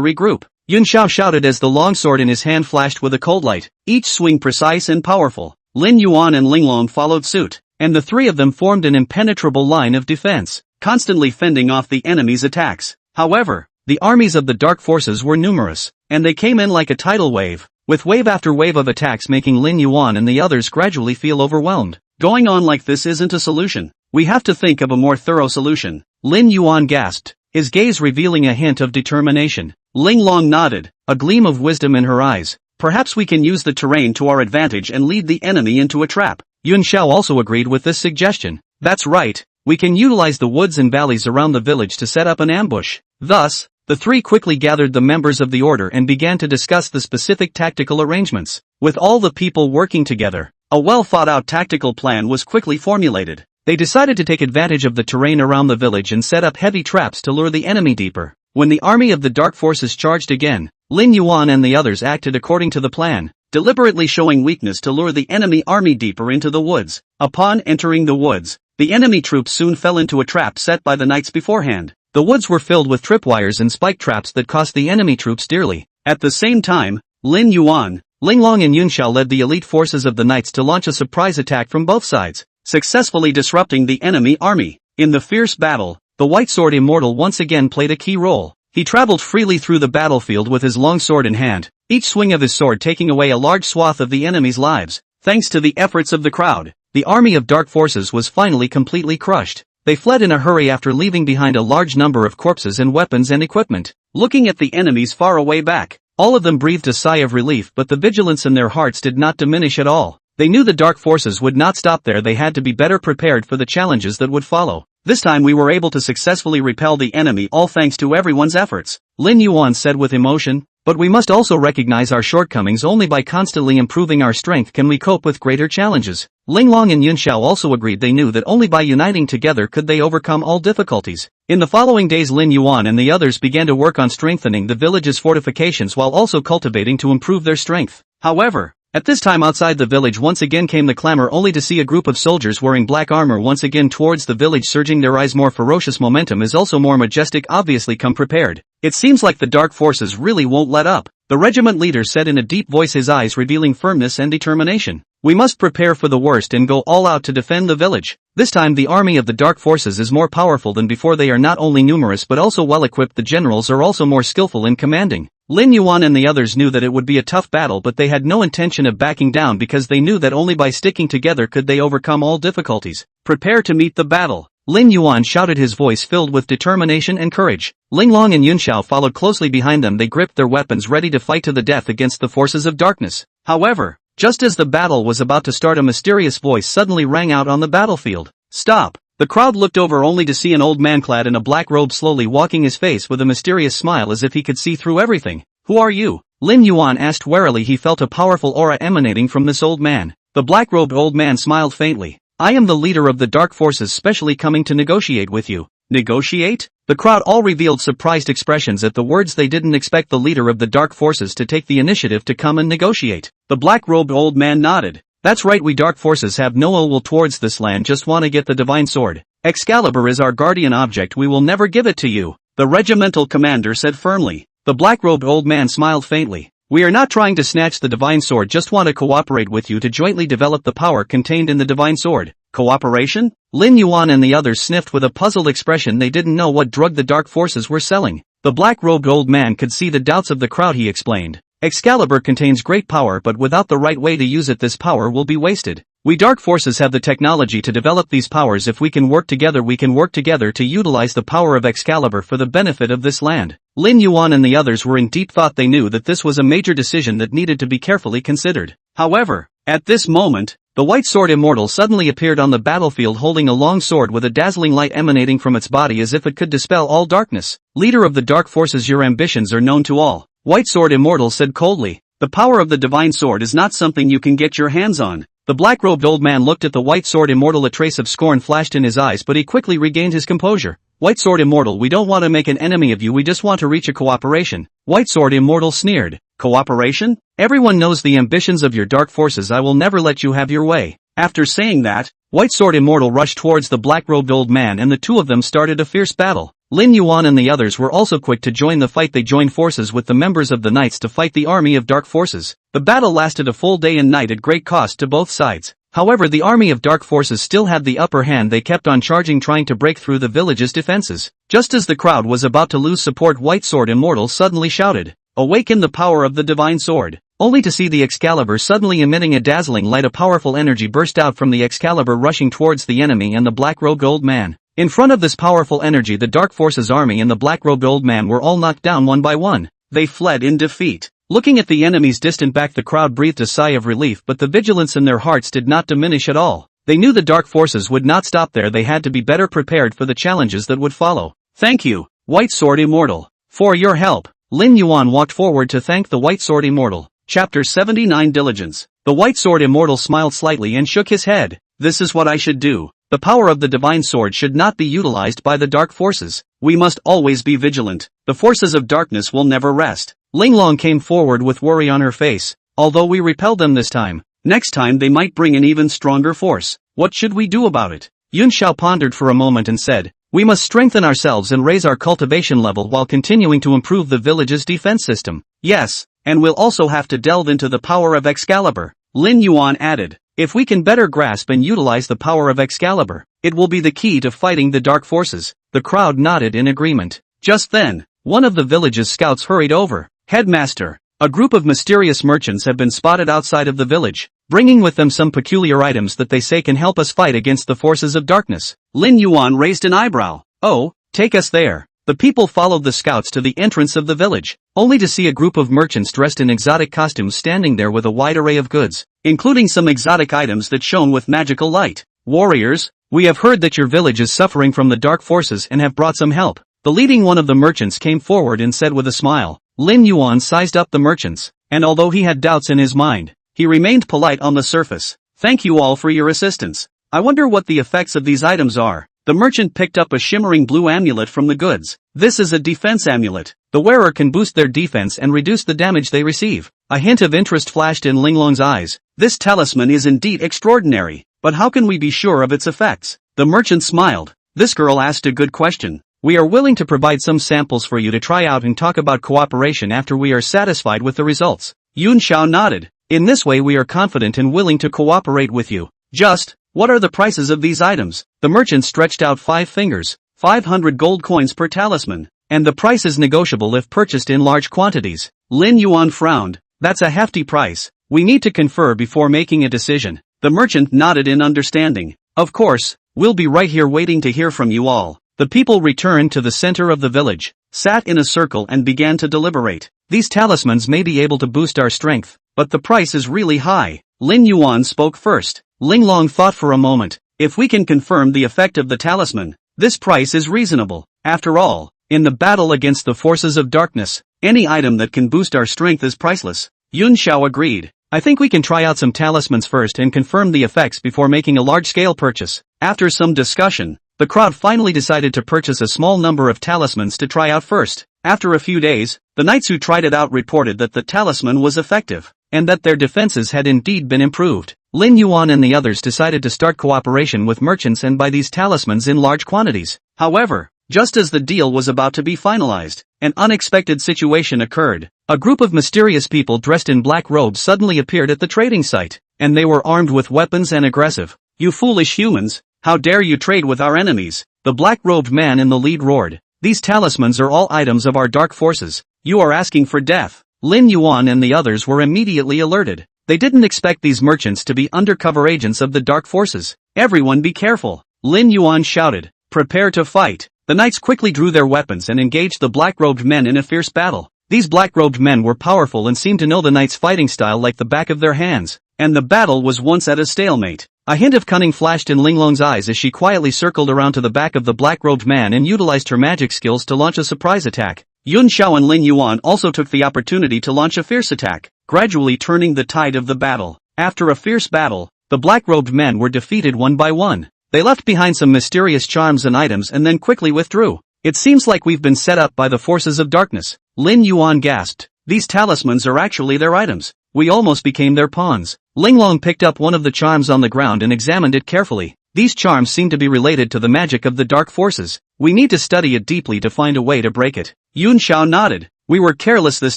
regroup, Yun Xiao shouted as the longsword in his hand flashed with a cold light, each swing precise and powerful. Lin Yuan and Ling Long followed suit, and the three of them formed an impenetrable line of defense, constantly fending off the enemy's attacks. However, the armies of the Dark Forces were numerous, and they came in like a tidal wave, with wave after wave of attacks making Lin Yuan and the others gradually feel overwhelmed. Going on like this isn't a solution. We have to think of a more thorough solution, Lin Yuan gasped, his gaze revealing a hint of determination. Ling Long nodded, a gleam of wisdom in her eyes. Perhaps we can use the terrain to our advantage and lead the enemy into a trap. Yun Xiao also agreed with this suggestion. That's right, we can utilize the woods and valleys around the village to set up an ambush. Thus, the three quickly gathered the members of the order and began to discuss the specific tactical arrangements. With all the people working together, a well-thought-out tactical plan was quickly formulated. They decided to take advantage of the terrain around the village and set up heavy traps to lure the enemy deeper. When the army of the dark forces charged again, Lin Yuan and the others acted according to the plan, deliberately showing weakness to lure the enemy army deeper into the woods. Upon entering the woods, the enemy troops soon fell into a trap set by the knights beforehand. The woods were filled with tripwires and spike traps that cost the enemy troops dearly. At the same time, Lin Yuan, Ling Long and Yun Xiao led the elite forces of the knights to launch a surprise attack from both sides, successfully disrupting the enemy army. In the fierce battle, the White Sword Immortal once again played a key role. He traveled freely through the battlefield with his long sword in hand, each swing of his sword taking away a large swath of the enemy's lives. Thanks to the efforts of the crowd, the army of dark forces was finally completely crushed. They fled in a hurry after leaving behind a large number of corpses and weapons and equipment. Looking at the enemies far away back, all of them breathed a sigh of relief, but the vigilance in their hearts did not diminish at all. They knew the dark forces would not stop there. They had to be better prepared for the challenges that would follow. This time we were able to successfully repel the enemy, all thanks to everyone's efforts, Lin Yuan said with emotion. But we must also recognize our shortcomings. Only by constantly improving our strength can we cope with greater challenges. Ling Long and Yun Xiao also agreed. They knew that only by uniting together could they overcome all difficulties. In the following days, Lin Yuan and the others began to work on strengthening the village's fortifications while also cultivating to improve their strength. However, at this time outside the village once again came the clamor, only to see a group of soldiers wearing black armor once again towards the village, surging their eyes. More ferocious momentum is also more majestic. Obviously come prepared. It seems like the dark forces really won't let up, the regiment leader said in a deep voice, his eyes revealing firmness and determination. We must prepare for the worst and go all out to defend the village. This time the army of the dark forces is more powerful than before. They are not only numerous but also well equipped. The generals are also more skillful in commanding. Lin Yuan and the others knew that it would be a tough battle, but they had no intention of backing down because they knew that only by sticking together could they overcome all difficulties. Prepare to meet the battle, Lin Yuan shouted, his voice filled with determination and courage. Ling Long and Yun Xiao followed closely behind them. They gripped their weapons ready to fight to the death against the forces of darkness. However, just as the battle was about to start, a mysterious voice suddenly rang out on the battlefield. Stop! The crowd looked over only to see an old man clad in a black robe slowly walking, his face with a mysterious smile as if he could see through everything. Who are you? Lin Yuan asked warily. He felt a powerful aura emanating from this old man. The black-robed old man smiled faintly. I am the leader of the dark forces, specially coming to negotiate with you. Negotiate? The crowd all revealed surprised expressions at the words. They didn't expect the leader of the dark forces to take the initiative to come and negotiate. The black-robed old man nodded. That's right, we dark forces have no ill will towards this land, just want to get the divine sword. Excalibur is our guardian object, we will never give it to you, the regimental commander said firmly. The black-robed old man smiled faintly. We are not trying to snatch the divine sword, just want to cooperate with you to jointly develop the power contained in the divine sword. Cooperation? Lin Yuan and the others sniffed with a puzzled expression. They didn't know what drug the dark forces were selling. The black-robed old man could see the doubts of the crowd. He explained. Excalibur contains great power, but without the right way to use it, this power will be wasted. We dark forces have the technology to develop these powers. If we can work together, we can work together to utilize the power of Excalibur for the benefit of this land. Lin Yuan and the others were in deep thought. They knew that this was a major decision that needed to be carefully considered. However, at this moment, the White Sword Immortal suddenly appeared on the battlefield holding a long sword with a dazzling light emanating from its body as if it could dispel all darkness. Leader of the dark forces, your ambitions are known to all. White Sword Immortal said coldly. The power of the divine sword is not something you can get your hands on. The black-robed old man looked at the White Sword Immortal. A trace of scorn flashed in his eyes, but he quickly regained his composure. White Sword Immortal, we don't want to make an enemy of you, we just want to reach a cooperation. White Sword Immortal sneered. Cooperation? Everyone knows the ambitions of your dark forces. I will never let you have your way. After saying that, White Sword Immortal rushed towards the black-robed old man and the two of them started a fierce battle. Lin Yuan and the others were also quick to join the fight. They joined forces with the members of the Knights to fight the army of dark forces. The battle lasted a full day and night at great cost to both sides. However, the army of dark forces still had the upper hand. They kept on charging, trying to break through the village's defenses. Just as the crowd was about to lose support, White Sword Immortal suddenly shouted, "Awaken the power of the divine sword!" Only to see the Excalibur suddenly emitting a dazzling light. A powerful energy burst out from the Excalibur, rushing towards the enemy and the black-robed old man. In front of this powerful energy, the dark forces army and the black-robed old man were all knocked down one by one. They fled in defeat. Looking at the enemy's distant back, the crowd breathed a sigh of relief, but the vigilance in their hearts did not diminish at all. They knew the dark forces would not stop there. They had to be better prepared for the challenges that would follow. Thank you, White Sword Immortal, for your help. Lin Yuan walked forward to thank the White Sword Immortal. Chapter 79 Diligence. The White Sword Immortal smiled slightly and shook his head. This is what I should do. The power of the divine sword should not be utilized by the dark forces. We must always be vigilant. The forces of darkness will never rest. Linglong came forward with worry on her face. Although we repelled them this time, next time they might bring an even stronger force. What should we do about it? Yun Xiao pondered for a moment and said, we must strengthen ourselves and raise our cultivation level while continuing to improve the village's defense system. Yes, and we'll also have to delve into the power of Excalibur. Lin Yuan added, if we can better grasp and utilize the power of Excalibur, it will be the key to fighting the dark forces. The crowd nodded in agreement. Just then, one of the village's scouts hurried over. Headmaster, a group of mysterious merchants have been spotted outside of the village, bringing with them some peculiar items that they say can help us fight against the forces of darkness. Lin Yuan raised an eyebrow. Oh, take us there. The people followed the scouts to the entrance of the village, only to see a group of merchants dressed in exotic costumes standing there with a wide array of goods, including some exotic items that shone with magical light. Warriors, we have heard that your village is suffering from the dark forces and have brought some help. The leading one of the merchants came forward and said with a smile. Lin Yuan sized up the merchants, and although he had doubts in his mind, he remained polite on the surface. Thank you all for your assistance. I wonder what the effects of these items are. The merchant picked up a shimmering blue amulet from the goods. This is a defense amulet. The wearer can boost their defense and reduce the damage they receive. A hint of interest flashed in Linglong's eyes. This talisman is indeed extraordinary, but how can we be sure of its effects? The merchant smiled. This girl asked a good question. We are willing to provide some samples for you to try out and talk about cooperation after we are satisfied with the results. Yun Xiao nodded. In this way we are confident and willing to cooperate with you. Just, what are the prices of these items? The merchant stretched out 5 fingers, 500 gold coins per talisman, and the price is negotiable if purchased in large quantities. Lin Yuan frowned. That's a hefty price. We need to confer before making a decision. The merchant nodded in understanding. Of course, we'll be right here waiting to hear from you all. The people returned to the center of the village, sat in a circle and began to deliberate. These talismans may be able to boost our strength, but the price is really high. Lin Yuan spoke first. Linglong thought for a moment. If we can confirm the effect of the talisman, this price is reasonable. After all, in the battle against the forces of darkness, any item that can boost our strength is priceless. Yun Xiao agreed. I think we can try out some talismans first and confirm the effects before making a large-scale purchase. After some discussion, the crowd finally decided to purchase a small number of talismans to try out first. After a few days, the knights who tried it out reported that the talisman was effective, and that their defenses had indeed been improved. Lin Yuan and the others decided to start cooperation with merchants and buy these talismans in large quantities. However, just as the deal was about to be finalized, an unexpected situation occurred. A group of mysterious people dressed in black robes suddenly appeared at the trading site, and they were armed with weapons and aggressive. You foolish humans! How dare you trade with our enemies? The black-robed man in the lead roared. These talismans are all items of our dark forces. You are asking for death. Lin Yuan and the others were immediately alerted. They didn't expect these merchants to be undercover agents of the dark forces. Everyone be careful. Lin Yuan shouted. Prepare to fight. The knights quickly drew their weapons and engaged the black-robed men in a fierce battle. These black-robed men were powerful and seemed to know the knights' fighting style like the back of their hands. And the battle was once at a stalemate. A hint of cunning flashed in Linglong's eyes as she quietly circled around to the back of the black-robed man and utilized her magic skills to launch a surprise attack. Yun Xiao and Lin Yuan also took the opportunity to launch a fierce attack, gradually turning the tide of the battle. After a fierce battle, the black-robed men were defeated one by one. They left behind some mysterious charms and items and then quickly withdrew. It seems like we've been set up by the forces of darkness. Lin Yuan gasped. These talismans are actually their items. We almost became their pawns. Linglong picked up one of the charms on the ground and examined it carefully. These charms seem to be related to the magic of the dark forces. We need to study it deeply to find a way to break it. Yun Xiao nodded. We were careless this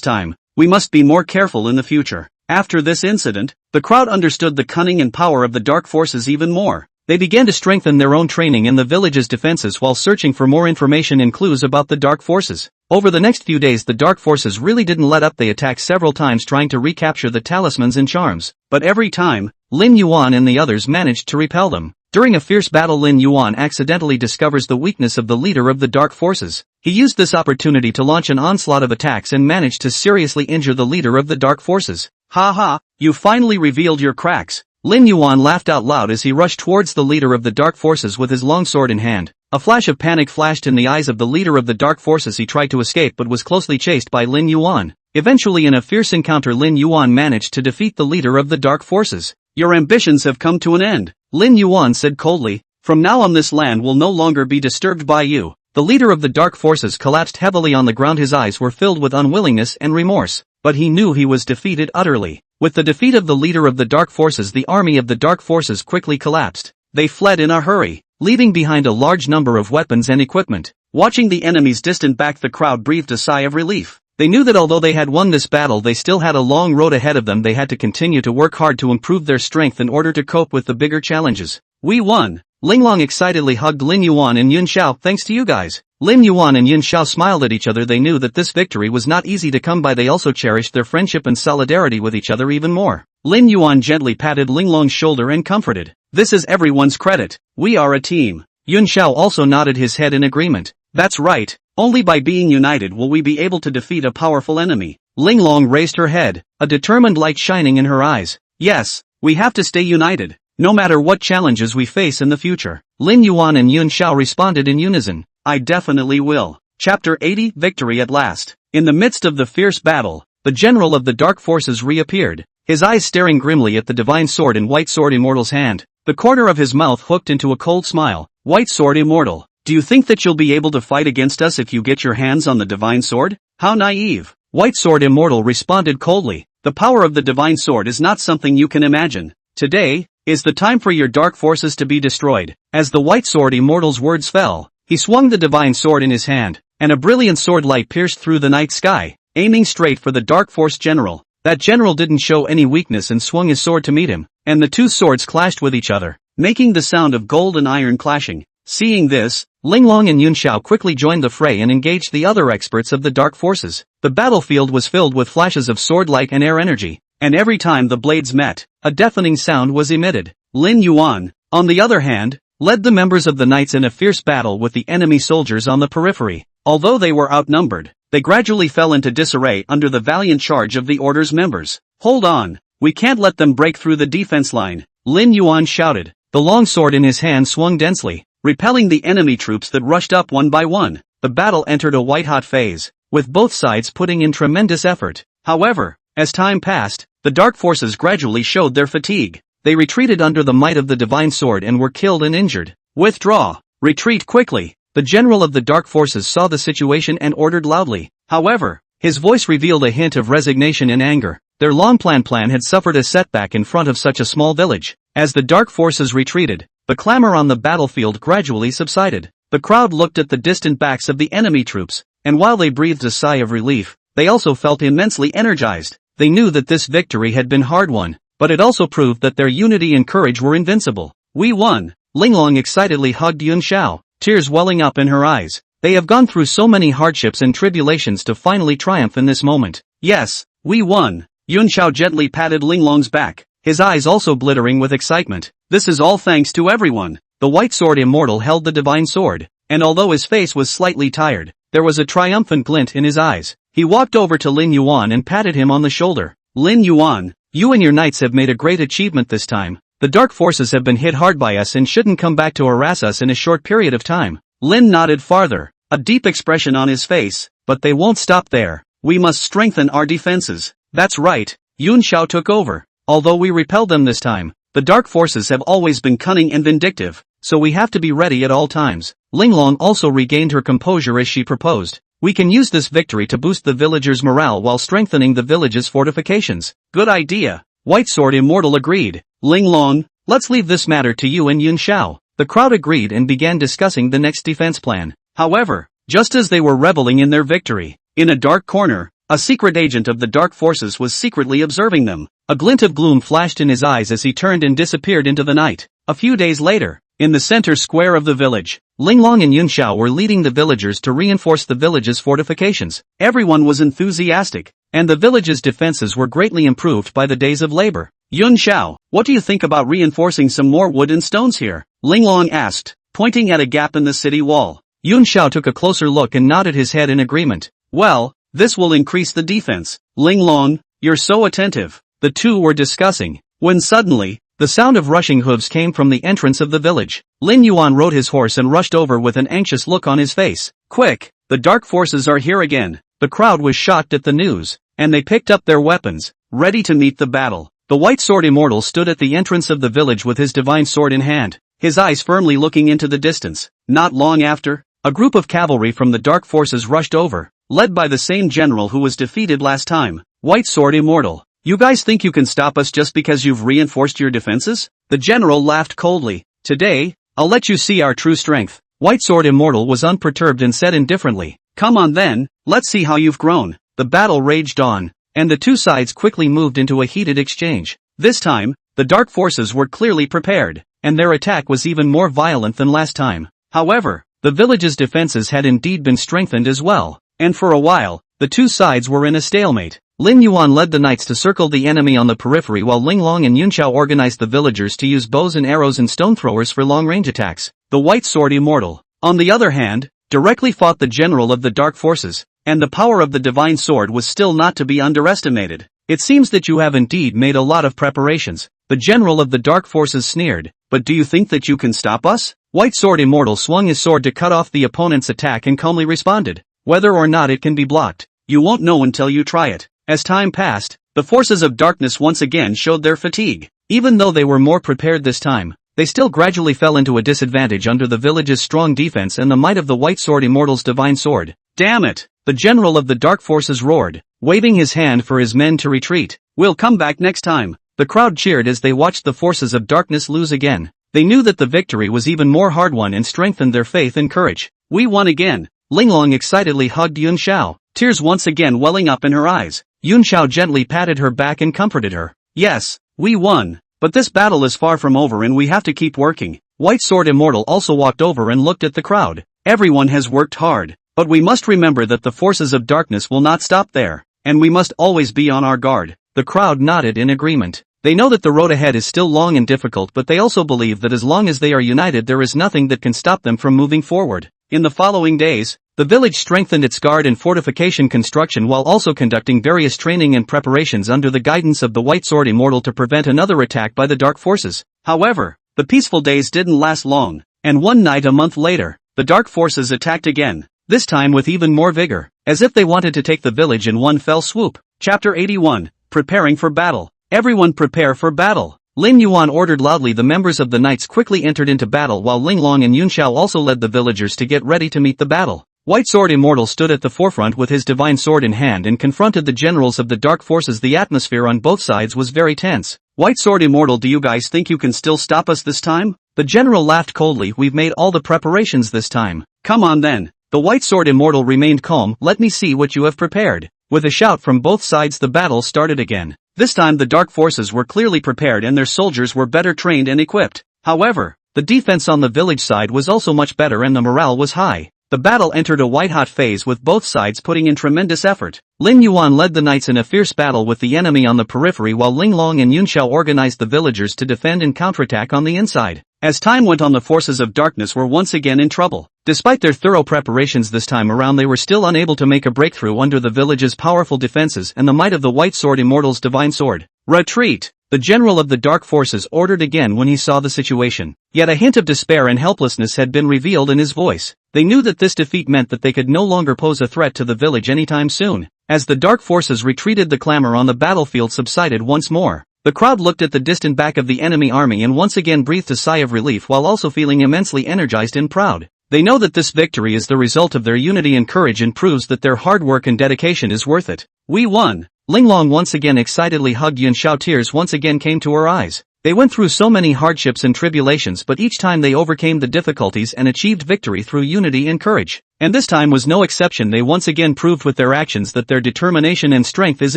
time. We must be more careful in the future. After this incident, the crowd understood the cunning and power of the dark forces even more. They began to strengthen their own training in the village's defenses while searching for more information and clues about the dark forces. Over the next few days the dark forces really didn't let up. They attacked several times trying to recapture the talismans and charms, but every time, Lin Yuan and the others managed to repel them. During a fierce battle, Lin Yuan accidentally discovers the weakness of the leader of the dark forces. He used this opportunity to launch an onslaught of attacks and managed to seriously injure the leader of the dark forces. Ha ha, you finally revealed your cracks. Lin Yuan laughed out loud as he rushed towards the leader of the dark forces with his long sword in hand. A flash of panic flashed in the eyes of the leader of the dark forces. He tried to escape but was closely chased by Lin Yuan. Eventually, in a fierce encounter, Lin Yuan managed to defeat the leader of the dark forces. Your ambitions have come to an end, Lin Yuan said coldly. From now on, this land will no longer be disturbed by you. The leader of the dark forces collapsed heavily on the ground. His eyes were filled with unwillingness and remorse, but he knew he was defeated utterly. With the defeat of the leader of the dark forces, the army of the dark forces quickly collapsed. They fled in a hurry, leaving behind a large number of weapons and equipment. Watching the enemies distant back, the crowd breathed a sigh of relief. They knew that although they had won this battle, they still had a long road ahead of them. They had to continue to work hard to improve their strength in order to cope with the bigger challenges. We won! Linglong excitedly hugged Lin Yuan and Yun Xiao. Thanks to you guys. Lin Yuan and Yun Xiao smiled at each other. They knew that this victory was not easy to come by. They also cherished their friendship and solidarity with each other even more. Lin Yuan gently patted Linglong's shoulder and comforted. This is everyone's credit. We are a team. Yun Xiao also nodded his head in agreement. That's right. Only by being united will we be able to defeat a powerful enemy. Linglong raised her head, a determined light shining in her eyes. Yes, we have to stay united, no matter what challenges we face in the future. Lin Yuan and Yun Xiao responded in unison. I definitely will. Chapter 80, Victory at Last. In the midst of the fierce battle, the general of the dark forces reappeared, his eyes staring grimly at the divine sword in White Sword Immortal's hand. The corner of his mouth hooked into a cold smile. White Sword Immortal, do you think that you'll be able to fight against us if you get your hands on the divine sword? How naive. White Sword Immortal responded coldly. The power of the divine sword is not something you can imagine. Today is the time for your dark forces to be destroyed. As the White Sword Immortal's words fell, he swung the divine sword in his hand, and a brilliant sword light pierced through the night sky, aiming straight for the dark force general. That general didn't show any weakness and swung his sword to meet him, and the two swords clashed with each other, making the sound of gold and iron clashing. Seeing this, Linglong and Yun Xiao quickly joined the fray and engaged the other experts of the dark forces. The battlefield was filled with flashes of sword light and air energy, and every time the blades met, a deafening sound was emitted. Lin Yuan, on the other hand, led the members of the knights in a fierce battle with the enemy soldiers on the periphery. Although they were outnumbered, they gradually fell into disarray under the valiant charge of the order's members. Hold on, we can't let them break through the defense line, Lin Yuan shouted. The long sword in his hand swung densely, repelling the enemy troops that rushed up one by one. The battle entered a white-hot phase, with both sides putting in tremendous effort. However, as time passed, the dark forces gradually showed their fatigue. They retreated under the might of the divine sword and were killed and injured. Withdraw! Retreat quickly! The general of the dark forces saw the situation and ordered loudly. However, his voice revealed a hint of resignation and anger. Their long-planned plan had suffered a setback in front of such a small village. As the dark forces retreated, the clamor on the battlefield gradually subsided. The crowd looked at the distant backs of the enemy troops, and while they breathed a sigh of relief, they also felt immensely energized. They knew that this victory had been hard-won, but it also proved that their unity and courage were invincible. We won! Linglong excitedly hugged Yun Xiao, tears welling up in her eyes. They have gone through so many hardships and tribulations to finally triumph in this moment. Yes, we won! Yun Xiao gently patted Linglong's back, his eyes also glittering with excitement. This is all thanks to everyone. The White Sword Immortal held the divine sword, and although his face was slightly tired, there was a triumphant glint in his eyes. He walked over to Lin Yuan and patted him on the shoulder. Lin Yuan, you and your knights have made a great achievement this time. The dark forces have been hit hard by us and shouldn't come back to harass us in a short period of time. Lin nodded farther, a deep expression on his face. But they won't stop there. We must strengthen our defenses. That's right, Yun Xiao took over. Although we repelled them this time, the dark forces have always been cunning and vindictive, so we have to be ready at all times. Linglong also regained her composure as she proposed. We can use this victory to boost the villagers' morale while strengthening the village's fortifications. Good idea. White Sword Immortal agreed. Linglong, let's leave this matter to you and Yun Xiao. The crowd agreed and began discussing the next defense plan. However, just as they were reveling in their victory, in a dark corner, a secret agent of the dark forces was secretly observing them. A glint of gloom flashed in his eyes as he turned and disappeared into the night. A few days later, in the center square of the village, Linglong and Yun Xiao were leading the villagers to reinforce the village's fortifications. Everyone was enthusiastic, and the village's defenses were greatly improved by the days of labor. Yun Xiao, what do you think about reinforcing some more wood and stones here? Linglong asked, pointing at a gap in the city wall. Yun Xiao took a closer look and nodded his head in agreement. Well, this will increase the defense. Linglong, you're so attentive. The two were discussing, when suddenly, the sound of rushing hooves came from the entrance of the village. Lin Yuan rode his horse and rushed over with an anxious look on his face. Quick, the dark forces are here again. The crowd was shocked at the news, and they picked up their weapons, ready to meet the battle. The white sword immortal stood at the entrance of the village with his divine sword in hand, his eyes firmly looking into the distance. Not long after, a group of cavalry from the dark forces rushed over, led by the same general who was defeated last time. White sword immortal. You guys think you can stop us just because you've reinforced your defenses? The general laughed coldly. Today, I'll let you see our true strength. White sword immortal was unperturbed and said indifferently, come on then, let's see how you've grown. The battle raged on, and the two sides quickly moved into a heated exchange. This time, the dark forces were clearly prepared, and their attack was even more violent than last time. However, the village's defenses had indeed been strengthened as well, and for a while, the two sides were in a stalemate. Lin Yuan led the knights to circle the enemy on the periphery while Linglong and Yunxiao organized the villagers to use bows and arrows and stone throwers for long-range attacks. The white sword immortal, on the other hand, directly fought the general of the dark forces, and the power of the divine sword was still not to be underestimated. It seems that you have indeed made a lot of preparations. The general of the dark forces sneered, but do you think that you can stop us? White sword immortal swung his sword to cut off the opponent's attack and calmly responded, whether or not it can be blocked, you won't know until you try it. As time passed, the forces of darkness once again showed their fatigue. Even though they were more prepared this time, they still gradually fell into a disadvantage under the village's strong defense and the might of the white sword immortal's divine sword. Damn it! The general of the dark forces roared, waving his hand for his men to retreat. We'll come back next time. The crowd cheered as they watched the forces of darkness lose again. They knew that the victory was even more hard-won and strengthened their faith and courage. We won again. Linglong excitedly hugged Yun Xiao, tears once again welling up in her eyes. Yun Xiao gently patted her back and comforted her. Yes, we won, but this battle is far from over and we have to keep working. White sword immortal also walked over and looked at the crowd. Everyone has worked hard, but we must remember that the forces of darkness will not stop there, and we must always be on our guard. The crowd nodded in agreement. They know that the road ahead is still long and difficult, but they also believe that as long as they are united there is nothing that can stop them from moving forward. In the following days, the village strengthened its guard and fortification construction while also conducting various training and preparations under the guidance of the White Sword Immortal to prevent another attack by the dark forces. However, the peaceful days didn't last long, and one night a month later, the dark forces attacked again, this time with even more vigor, as if they wanted to take the village in one fell swoop. Chapter 81, Preparing for Battle. Everyone prepare for battle. Lin Yuan ordered loudly. The members of the knights quickly entered into battle while Linglong and Yunxiao also led the villagers to get ready to meet the battle. White Sword Immortal stood at the forefront with his divine sword in hand and confronted the generals of the dark forces. The atmosphere on both sides was very tense. White Sword Immortal, do you guys think you can still stop us this time? The general laughed coldly. We've made all the preparations this time. Come on then. The White Sword Immortal remained calm. Let me see what you have prepared. With a shout from both sides, the battle started again. This time the dark forces were clearly prepared and their soldiers were better trained and equipped. However, the defense on the village side was also much better and the morale was high. The battle entered a white-hot phase with both sides putting in tremendous effort. Lin Yuan led the knights in a fierce battle with the enemy on the periphery while Linglong and Yunxiao organized the villagers to defend and counterattack on the inside. As time went on, the forces of darkness were once again in trouble. Despite their thorough preparations this time around, they were still unable to make a breakthrough under the village's powerful defenses and the might of the White Sword Immortal's divine sword. Retreat! The general of the dark forces ordered again when he saw the situation. Yet a hint of despair and helplessness had been revealed in his voice. They knew that this defeat meant that they could no longer pose a threat to the village anytime soon. As the dark forces retreated, the clamor on the battlefield subsided once more. The crowd looked at the distant back of the enemy army and once again breathed a sigh of relief while also feeling immensely energized and proud. They know that this victory is the result of their unity and courage and proves that their hard work and dedication is worth it. We won! Linglong once again excitedly hugged Yunxiao. Tears once again came to her eyes. They went through so many hardships and tribulations, but each time they overcame the difficulties and achieved victory through unity and courage. And this time was no exception. They once again proved with their actions that their determination and strength is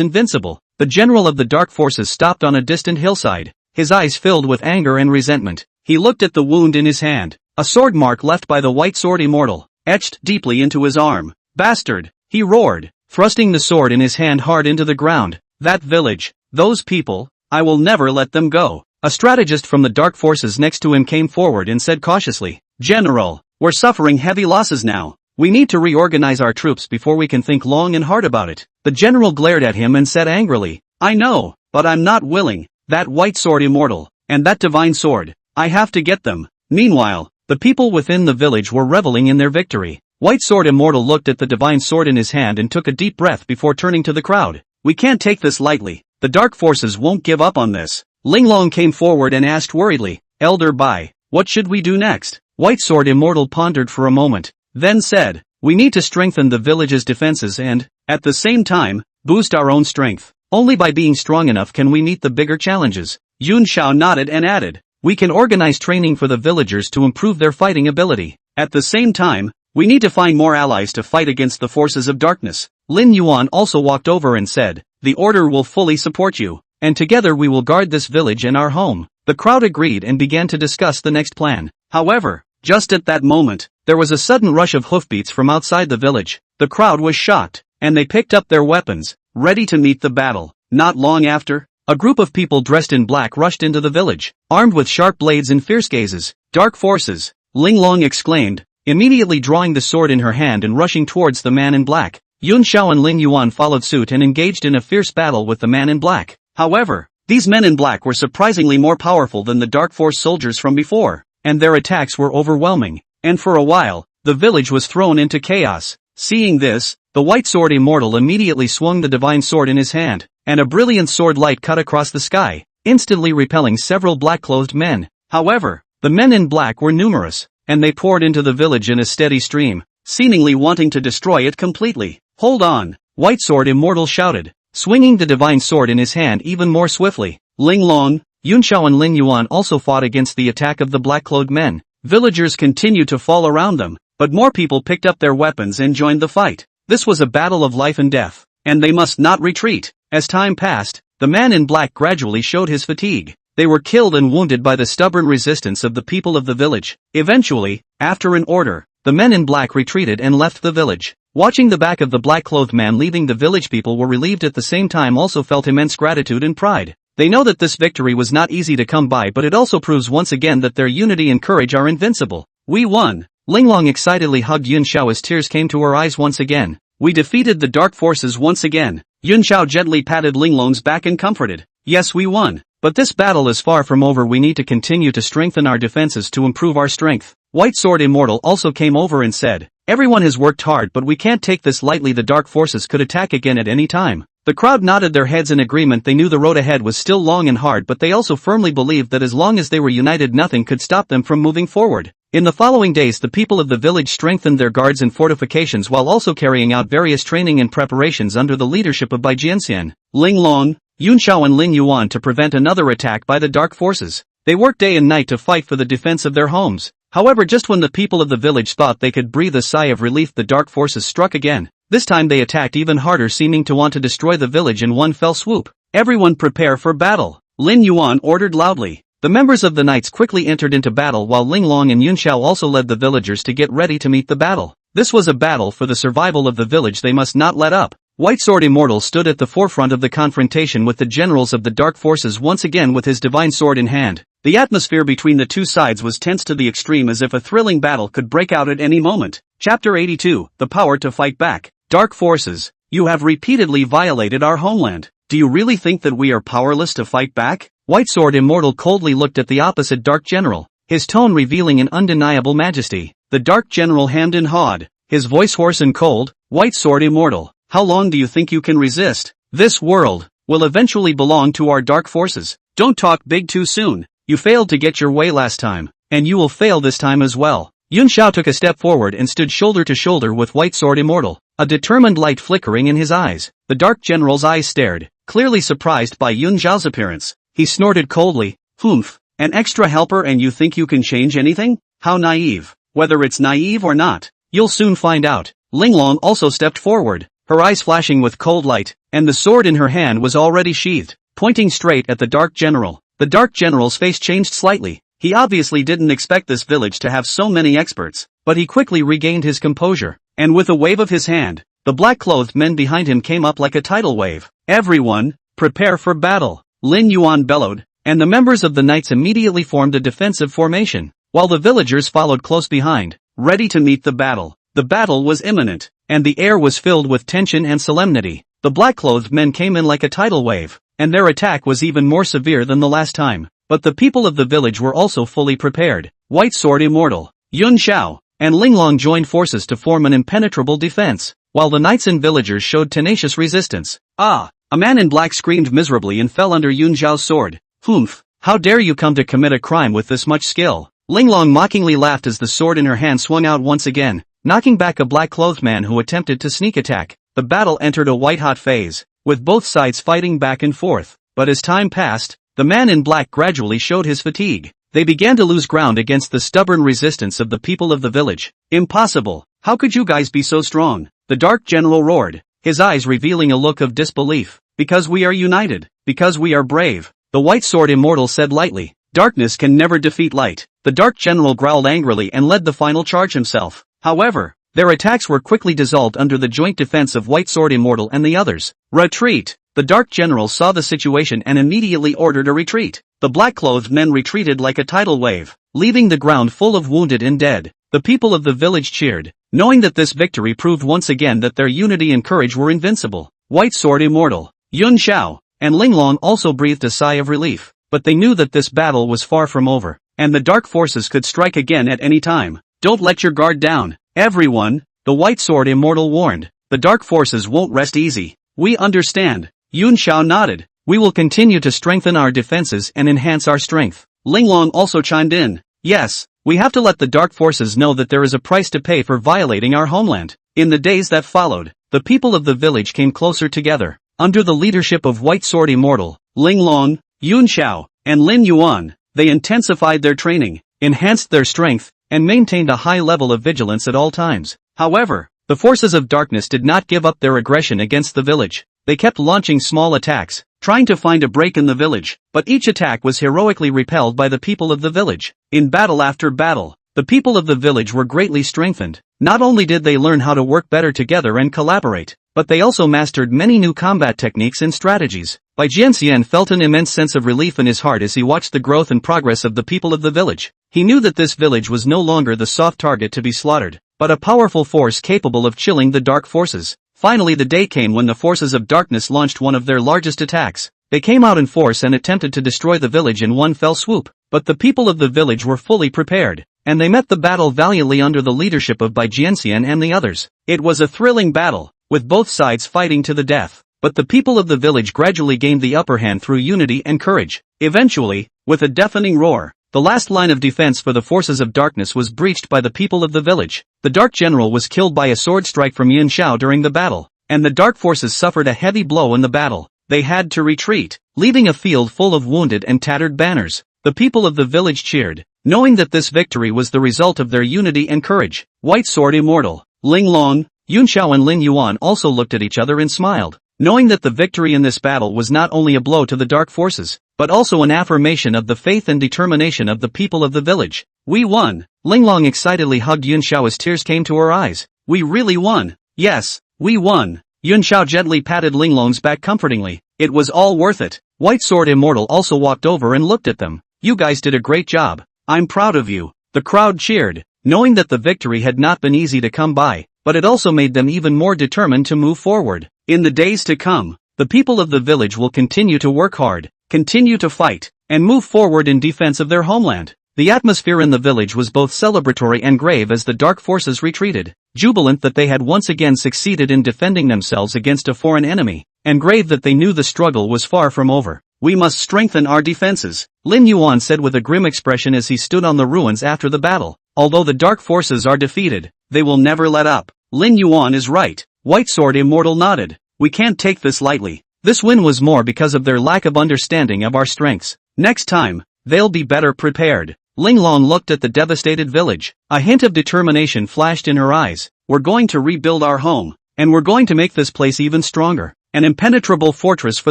invincible. The general of the dark forces stopped on a distant hillside, his eyes filled with anger and resentment. He looked at the wound in his hand, a sword mark left by the White Sword Immortal, etched deeply into his arm. Bastard! He roared, thrusting the sword in his hand hard into the ground. That village, those people, I will never let them go. A strategist from the dark forces next to him came forward and said cautiously, "General, we're suffering heavy losses now. We need to reorganize our troops before we can think long and hard about it." The general glared at him and said angrily, "I know, but I'm not willing. That white sword immortal, and that divine sword, I have to get them." Meanwhile, the people within the village were reveling in their victory. White sword immortal looked at the divine sword in his hand and took a deep breath before turning to the crowd. "We can't take this lightly. The dark forces won't give up on this." Linglong came forward and asked worriedly, "Elder Bai, what should we do next?" White sword immortal pondered for a moment, then said, "We need to strengthen the village's defenses and, at the same time, boost our own strength. Only by being strong enough can we meet the bigger challenges." Yun Xiao nodded and added, "We can organize training for the villagers to improve their fighting ability. At the same time, we need to find more allies to fight against the forces of darkness." Lin Yuan also walked over and said, "The order will fully support you, and together we will guard this village and our home." The crowd agreed and began to discuss the next plan. However, just at that moment, there was a sudden rush of hoofbeats from outside the village. The crowd was shocked, and they picked up their weapons, ready to meet the battle. Not long after, a group of people dressed in black rushed into the village, armed with sharp blades and fierce gazes. "Dark forces!" Linglong exclaimed, immediately drawing the sword in her hand and rushing towards the man in black. Yun Xiao and Lin Yuan followed suit and engaged in a fierce battle with the man in black. However, these men in black were surprisingly more powerful than the Dark Force soldiers from before, and their attacks were overwhelming, and for a while, the village was thrown into chaos. Seeing this, the white sword immortal immediately swung the divine sword in his hand, and a brilliant sword light cut across the sky, instantly repelling several black-clothed men. However, the men in black were numerous, and they poured into the village in a steady stream, seemingly wanting to destroy it completely. "Hold on!" White sword immortal shouted, swinging the divine sword in his hand even more swiftly. Linglong, Yun Xiao and Lin Yuan also fought against the attack of the black-clothed men. Villagers continued to fall around them, but more people picked up their weapons and joined the fight. This was a battle of life and death, and they must not retreat. As time passed, the man in black gradually showed his fatigue. They were killed and wounded by the stubborn resistance of the people of the village. Eventually, after an order, the men in black retreated and left the village. Watching the back of the black-clothed man leaving, the village people were relieved, at the same time also felt immense gratitude and pride. They know that this victory was not easy to come by, but it also proves once again that their unity and courage are invincible. "We won!" Linglong excitedly hugged Yun Xiao as tears came to her eyes once again. "We defeated the dark forces once again." Yun Xiao gently patted Linglong's back and comforted, "Yes, we won. But this battle is far from over. We need to continue to strengthen our defenses to improve our strength." White Sword Immortal also came over and said, "Everyone has worked hard, but we can't take this lightly. The dark forces could attack again at any time." The crowd nodded their heads in agreement. They knew the road ahead was still long and hard, but they also firmly believed that as long as they were united, nothing could stop them from moving forward. In the following days, the people of the village strengthened their guards and fortifications while also carrying out various training and preparations under the leadership of Bai Jianxian, Ling Long, Yun Xiao and Lin Yuan to prevent another attack by the dark forces. They worked day and night to fight for the defense of their homes. However, just when the people of the village thought they could breathe a sigh of relief, the dark forces struck again. This time they attacked even harder, seeming to want to destroy the village in one fell swoop. "Everyone prepare for battle," Lin Yuan ordered loudly. The members of the knights quickly entered into battle while Ling Long and Yun Xiao also led the villagers to get ready to meet the battle. This was a battle for the survival of the village. They must not let up. White Sword Immortal stood at the forefront of the confrontation with the generals of the dark forces once again with his divine sword in hand. The atmosphere between the two sides was tense to the extreme, as if a thrilling battle could break out at any moment. Chapter 82, The Power to Fight Back. Dark forces, you have repeatedly violated our homeland. Do you really think that we are powerless to fight back? White Sword Immortal coldly looked at the opposite Dark General, his tone revealing an undeniable majesty. The Dark General hemmed and hawed, his voice hoarse and cold. "White Sword Immortal, how long do you think you can resist? This world will eventually belong to our dark forces. Don't talk big too soon. You failed to get your way last time, and you will fail this time as well." Yun Xiao took a step forward and stood shoulder to shoulder with White Sword Immortal, a determined light flickering in his eyes. The Dark General's eyes stared, clearly surprised by Yun Xiao's appearance. He snorted coldly, "Humph, an extra helper and you think you can change anything? How naive." "Whether it's naive or not, you'll soon find out." Ling Long also stepped forward, her eyes flashing with cold light, and the sword in her hand was already sheathed, pointing straight at the Dark General. The Dark General's face changed slightly. He obviously didn't expect this village to have so many experts, but he quickly regained his composure, and with a wave of his hand, the black-clothed men behind him came up like a tidal wave. "Everyone, prepare for battle," Lin Yuan bellowed, and the members of the knights immediately formed a defensive formation, while the villagers followed close behind, ready to meet the battle. The battle was imminent, and the air was filled with tension and solemnity. The black-clothed men came in like a tidal wave, and their attack was even more severe than the last time. But the people of the village were also fully prepared. White Sword Immortal, Yun Xiao, and Linglong joined forces to form an impenetrable defense, while the knights and villagers showed tenacious resistance. Ah! A man in black screamed miserably and fell under Yun Xiao's sword. Humph! How dare you come to commit a crime with this much skill? Linglong mockingly laughed as the sword in her hand swung out once again, knocking back a black-clothed man who attempted to sneak attack. The battle entered a white-hot phase, with both sides fighting back and forth. But as time passed, the man in black gradually showed his fatigue. They began to lose ground against the stubborn resistance of the people of the village. Impossible! How could you guys be so strong? The Dark General roared, his eyes revealing a look of disbelief. Because we are united. Because we are brave. The White Sword Immortal said lightly. Darkness can never defeat light. The Dark General growled angrily and led the final charge himself. However, their attacks were quickly dissolved under the joint defense of White Sword Immortal and the others. Retreat! The Dark General saw the situation and immediately ordered a retreat. The black-clothed men retreated like a tidal wave, leaving the ground full of wounded and dead. The people of the village cheered, knowing that this victory proved once again that their unity and courage were invincible. White Sword Immortal, Yun Xiao, and Linglong also breathed a sigh of relief, but they knew that this battle was far from over, and the dark forces could strike again at any time. Don't let your guard down, everyone, the White Sword Immortal warned. The dark forces won't rest easy. We understand. Yun Xiao nodded. We will continue to strengthen our defenses and enhance our strength. Linglong also chimed in. Yes, we have to let the dark forces know that there is a price to pay for violating our homeland. In the days that followed, the people of the village came closer together. Under the leadership of White Sword Immortal, Linglong, Yun Xiao, and Lin Yuan, they intensified their training, enhanced their strength, and maintained a high level of vigilance at all times. However, the forces of darkness did not give up their aggression against the village. They kept launching small attacks, trying to find a break in the village, but each attack was heroically repelled by the people of the village. In battle after battle, the people of the village were greatly strengthened. Not only did they learn how to work better together and collaborate, but they also mastered many new combat techniques and strategies. Bai Jianxian felt an immense sense of relief in his heart as he watched the growth and progress of the people of the village. He knew that this village was no longer the soft target to be slaughtered, but a powerful force capable of chilling the dark forces. Finally the day came when the forces of darkness launched one of their largest attacks. They came out in force and attempted to destroy the village in one fell swoop, but the people of the village were fully prepared, and they met the battle valiantly under the leadership of Bai Jianxian and the others. It was a thrilling battle, with both sides fighting to the death, but the people of the village gradually gained the upper hand through unity and courage. Eventually, with a deafening roar, the last line of defense for the forces of darkness was breached by the people of the village. The Dark General was killed by a sword strike from Yin Xiao during the battle, and the dark forces suffered a heavy blow in the battle. They had to retreat, leaving a field full of wounded and tattered banners. The people of the village cheered, knowing that this victory was the result of their unity and courage. White Sword Immortal, Linglong, Yun Xiao and Lin Yuan also looked at each other and smiled, knowing that the victory in this battle was not only a blow to the dark forces, but also an affirmation of the faith and determination of the people of the village. We won! Linglong excitedly hugged Yun Xiao as tears came to her eyes. We really won! Yes, we won! Yun Xiao gently patted Linglong's back comfortingly. It was all worth it. White Sword Immortal also walked over and looked at them. You guys did a great job. I'm proud of you. The crowd cheered, knowing that the victory had not been easy to come by, but it also made them even more determined to move forward. In the days to come, the people of the village will continue to work hard, continue to fight, and move forward in defense of their homeland. The atmosphere in the village was both celebratory and grave as the dark forces retreated, jubilant that they had once again succeeded in defending themselves against a foreign enemy, and grave that they knew the struggle was far from over. We must strengthen our defenses, Lin Yuan said with a grim expression as he stood on the ruins after the battle. Although the dark forces are defeated, they will never let up. Lin Yuan is right. White Sword Immortal nodded. We can't take this lightly. This win was more because of their lack of understanding of our strengths. Next time, they'll be better prepared. Linglong looked at the devastated village. A hint of determination flashed in her eyes. We're going to rebuild our home, and we're going to make this place even stronger. An impenetrable fortress for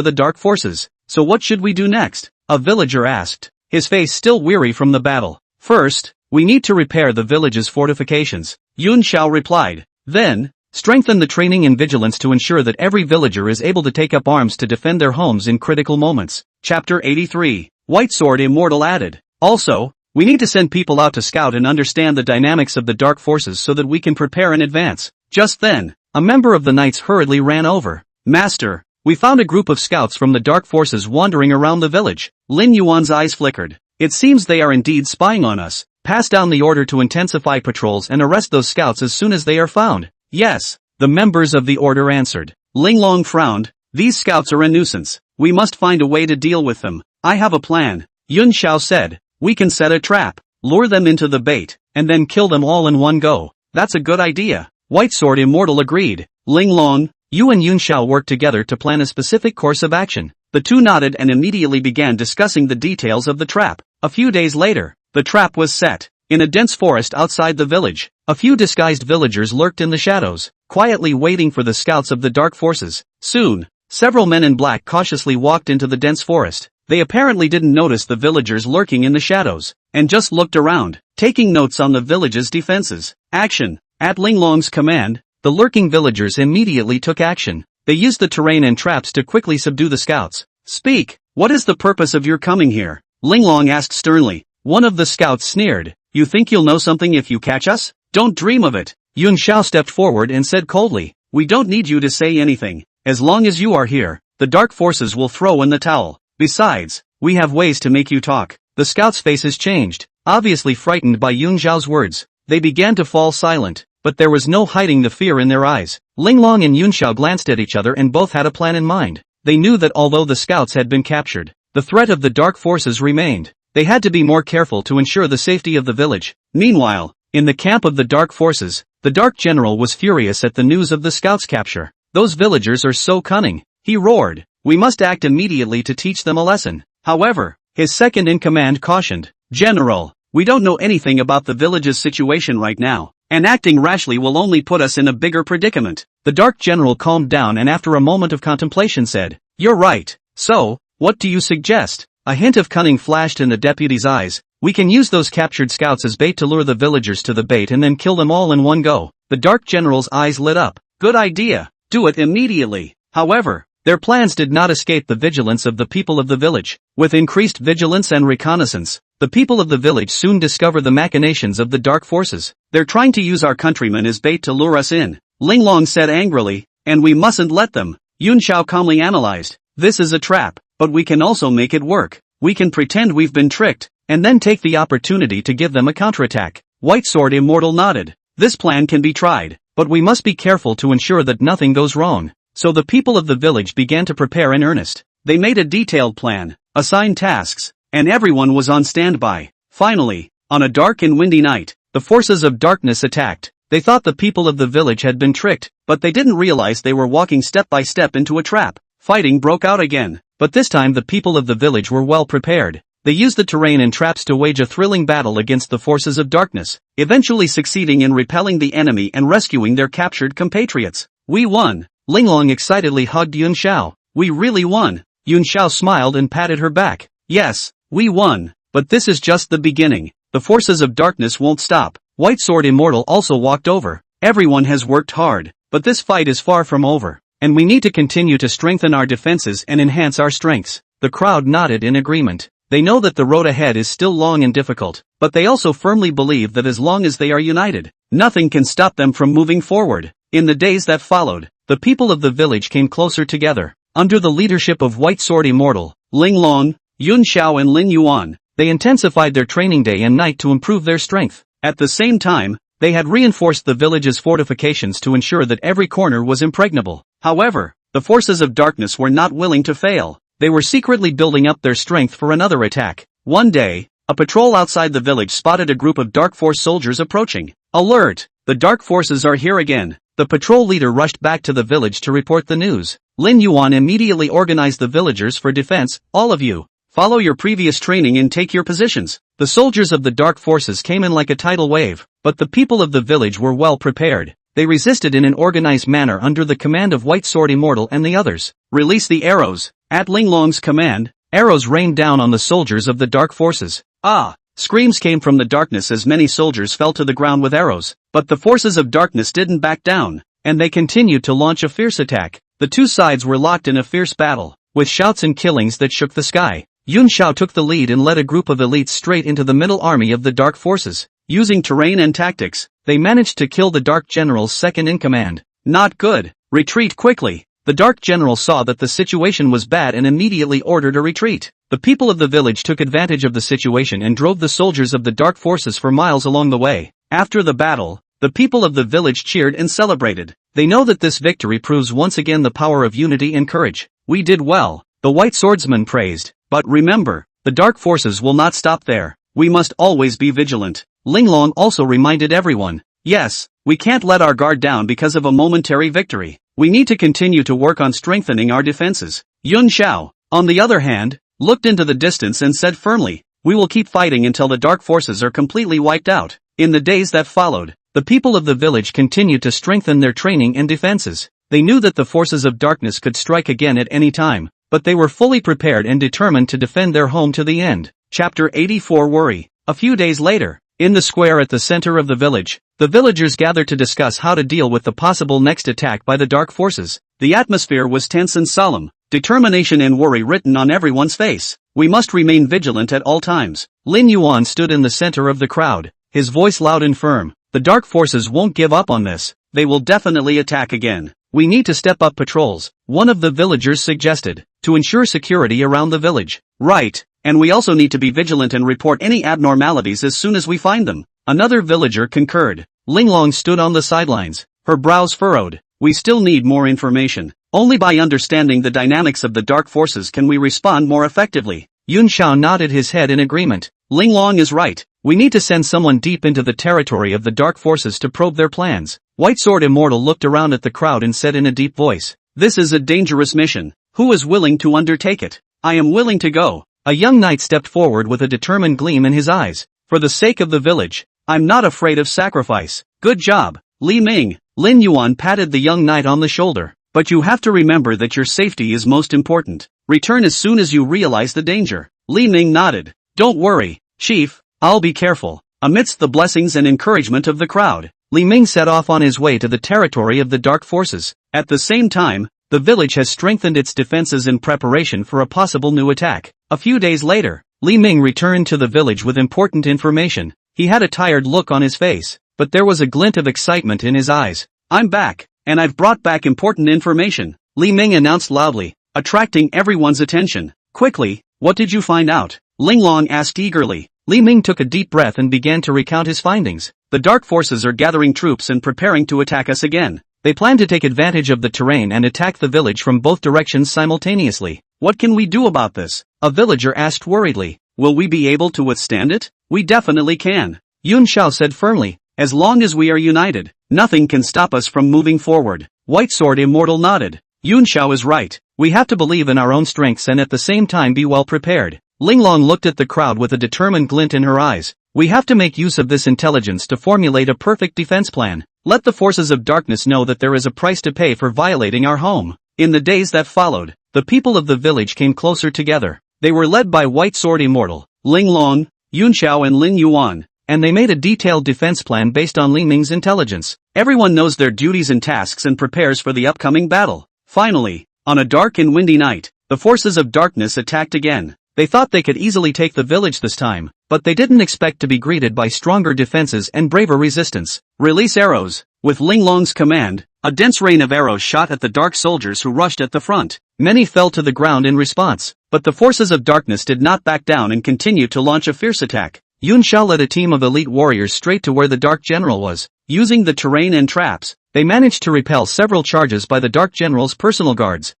the dark forces. So what should we do next? A villager asked, his face still weary from the battle. First, we need to repair the village's fortifications, Yun Xiao replied. Then, strengthen the training and vigilance to ensure that every villager is able to take up arms to defend their homes in critical moments. Chapter 83. White Sword Immortal added. Also, we need to send people out to scout and understand the dynamics of the dark forces so that we can prepare in advance. Just then, a member of the knights hurriedly ran over. Master, we found a group of scouts from the dark forces wandering around the village. Lin Yuan's eyes flickered. It seems they are indeed spying on us. Pass down the order to intensify patrols and arrest those scouts as soon as they are found. Yes, the members of the order answered. Ling Long frowned. These scouts are a nuisance. We must find a way to deal with them. I have a plan. Yun Xiao said. We can set a trap, lure them into the bait, and then kill them all in one go. That's a good idea. White Sword Immortal agreed. Ling Long, you and Yun Xiao worked together to plan a specific course of action. The two nodded and immediately began discussing the details of the trap. A few days later, the trap was set. In a dense forest outside the village, a few disguised villagers lurked in the shadows, quietly waiting for the scouts of the dark forces. Soon, several men in black cautiously walked into the dense forest. They apparently didn't notice the villagers lurking in the shadows, and just looked around, taking notes on the village's defenses. Action! At Ling Long's command, the lurking villagers immediately took action. They used the terrain and traps to quickly subdue the scouts. Speak! What is the purpose of your coming here? Ling Long asked sternly. One of the scouts sneered. You think you'll know something if you catch us? Don't dream of it. Yun Xiao stepped forward and said coldly. We don't need you to say anything. As long as you are here, the dark forces will throw in the towel. Besides, we have ways to make you talk. The scouts' faces changed, obviously frightened by Yun Xiao's words. They began to fall silent, but there was no hiding the fear in their eyes. Ling Long and Yun Xiao glanced at each other and both had a plan in mind. They knew that although the scouts had been captured, the threat of the dark forces remained. They had to be more careful to ensure the safety of the village. Meanwhile, in the camp of the dark forces, the Dark General was furious at the news of the scouts' capture. Those villagers are so cunning, he roared. We must act immediately to teach them a lesson. However, his second-in-command cautioned. General, we don't know anything about the village's situation right now, and acting rashly will only put us in a bigger predicament. The Dark General calmed down and after a moment of contemplation said, You're right. So, what do you suggest? A hint of cunning flashed in the deputy's eyes. We can use those captured scouts as bait to lure the villagers to the bait and then kill them all in one go. The Dark General's eyes lit up. Good idea. Do it immediately. However, their plans did not escape the vigilance of the people of the village. With increased vigilance and reconnaissance, the people of the village soon discover the machinations of the dark forces. They're trying to use our countrymen as bait to lure us in, Ling Long said angrily, and we mustn't let them. Yun Xiao calmly analyzed. This is a trap, but we can also make it work. We can pretend we've been tricked, and then take the opportunity to give them a counterattack. White Sword Immortal nodded. This plan can be tried, but we must be careful to ensure that nothing goes wrong. So the people of the village began to prepare in earnest. They made a detailed plan, assigned tasks, and everyone was on standby. Finally, on a dark and windy night, the forces of darkness attacked. They thought the people of the village had been tricked, but they didn't realize they were walking step by step into a trap. Fighting broke out again, but this time the people of the village were well prepared. They used the terrain and traps to wage a thrilling battle against the forces of darkness, eventually succeeding in repelling the enemy and rescuing their captured compatriots. We won. Ling Long excitedly hugged Yun Xiao. We really won. Yun Xiao smiled and patted her back. Yes, we won. But this is just the beginning. The forces of darkness won't stop. White Sword Immortal also walked over. Everyone has worked hard, but this fight is far from over, and we need to continue to strengthen our defenses and enhance our strengths. The crowd nodded in agreement. They know that the road ahead is still long and difficult, but they also firmly believe that as long as they are united, nothing can stop them from moving forward. In the days that followed, the people of the village came closer together. Under the leadership of White Sword Immortal, Ling Long, Yun Xiao and Lin Yuan, they intensified their training day and night to improve their strength. At the same time, they had reinforced the village's fortifications to ensure that every corner was impregnable. However, the forces of darkness were not willing to fail. They were secretly building up their strength for another attack. One day, a patrol outside the village spotted a group of Dark Force soldiers approaching. Alert! The Dark Forces are here again. The patrol leader rushed back to the village to report the news. Lin Yuan immediately organized the villagers for defense. All of you, follow your previous training and take your positions. The soldiers of the Dark Forces came in like a tidal wave, but the people of the village were well prepared. They resisted in an organized manner under the command of White Sword Immortal and the others. Release the arrows. At Ling Long's command, arrows rained down on the soldiers of the Dark Forces. Ah! Screams came from the darkness as many soldiers fell to the ground with arrows, but the forces of darkness didn't back down, and they continued to launch a fierce attack. The two sides were locked in a fierce battle, with shouts and killings that shook the sky. Yun Xiao took the lead and led a group of elites straight into the middle army of the Dark Forces. Using terrain and tactics, they managed to kill the Dark General's second-in-command. Not good. Retreat quickly. The Dark General saw that the situation was bad and immediately ordered a retreat. The people of the village took advantage of the situation and drove the soldiers of the Dark Forces for miles along the way. After the battle, the people of the village cheered and celebrated. They know that this victory proves once again the power of unity and courage. We did well, the White Swordsman praised. But remember, the Dark Forces will not stop there. We must always be vigilant. Linglong also reminded everyone. Yes, we can't let our guard down because of a momentary victory. We need to continue to work on strengthening our defenses. Yun Xiao, on the other hand, looked into the distance and said firmly, we will keep fighting until the Dark Forces are completely wiped out. In the days that followed, the people of the village continued to strengthen their training and defenses. They knew that the forces of darkness could strike again at any time, but they were fully prepared and determined to defend their home to the end. Chapter 84 Worry. A few days later, in the square at the center of the village, the villagers gathered to discuss how to deal with the possible next attack by the Dark Forces. The atmosphere was tense and solemn, determination and worry written on everyone's face. We must remain vigilant at all times. Lin Yuan stood in the center of the crowd, his voice loud and firm. The Dark Forces won't give up on this. They will definitely attack again. We need to step up patrols, one of the villagers suggested, to ensure security around the village. Right, and we also need to be vigilant and report any abnormalities as soon as we find them. Another villager concurred. Linglong stood on the sidelines, her brows furrowed. We still need more information. Only by understanding the dynamics of the Dark Forces can we respond more effectively. Yun Xiao nodded his head in agreement. Linglong is right. We need to send someone deep into the territory of the Dark Forces to probe their plans. White Sword Immortal looked around at the crowd and said in a deep voice, this is a dangerous mission. Who is willing to undertake it? I am willing to go. A young knight stepped forward with a determined gleam in his eyes. For the sake of the village, I'm not afraid of sacrifice. Good job, Li Ming. Lin Yuan patted the young knight on the shoulder. But you have to remember that your safety is most important. Return as soon as you realize the danger. Li Ming nodded. Don't worry, Chief, I'll be careful. Amidst the blessings and encouragement of the crowd, Li Ming set off on his way to the territory of the Dark Forces. At the same time, the village has strengthened its defenses in preparation for a possible new attack. A few days later, Li Ming returned to the village with important information. He had a tired look on his face, but there was a glint of excitement in his eyes. I'm back, and I've brought back important information, Li Ming announced loudly, attracting everyone's attention. Quickly, what did you find out? Linglong asked eagerly. Li Ming took a deep breath and began to recount his findings. The Dark Forces are gathering troops and preparing to attack us again. They plan to take advantage of the terrain and attack the village from both directions simultaneously. What can we do about this? A villager asked worriedly. Will we be able to withstand it? We definitely can. Yun Xiao said firmly. As long as we are united, nothing can stop us from moving forward. White Sword Immortal nodded. Yun Xiao is right. We have to believe in our own strengths and at the same time be well prepared. Linglong looked at the crowd with a determined glint in her eyes. We have to make use of this intelligence to formulate a perfect defense plan. Let the forces of darkness know that there is a price to pay for violating our home. In the days that followed, the people of the village came closer together. They were led by White Sword Immortal, Linglong, Yun Xiao and Lin Yuan, and they made a detailed defense plan based on Li Ming's intelligence. Everyone knows their duties and tasks and prepares for the upcoming battle. Finally, on a dark and windy night, the forces of darkness attacked again. They thought they could easily take the village this time, but they didn't expect to be greeted by stronger defenses and braver resistance. Release arrows. With Linglong's command, a dense rain of arrows shot at the dark soldiers who rushed at the front. Many fell to the ground in response, but the forces of darkness did not back down and continued to launch a fierce attack. Yun Xiao led a team of elite warriors straight to where the Dark General was. Using the terrain and traps, they managed to repel several charges by the Dark General's personal guards.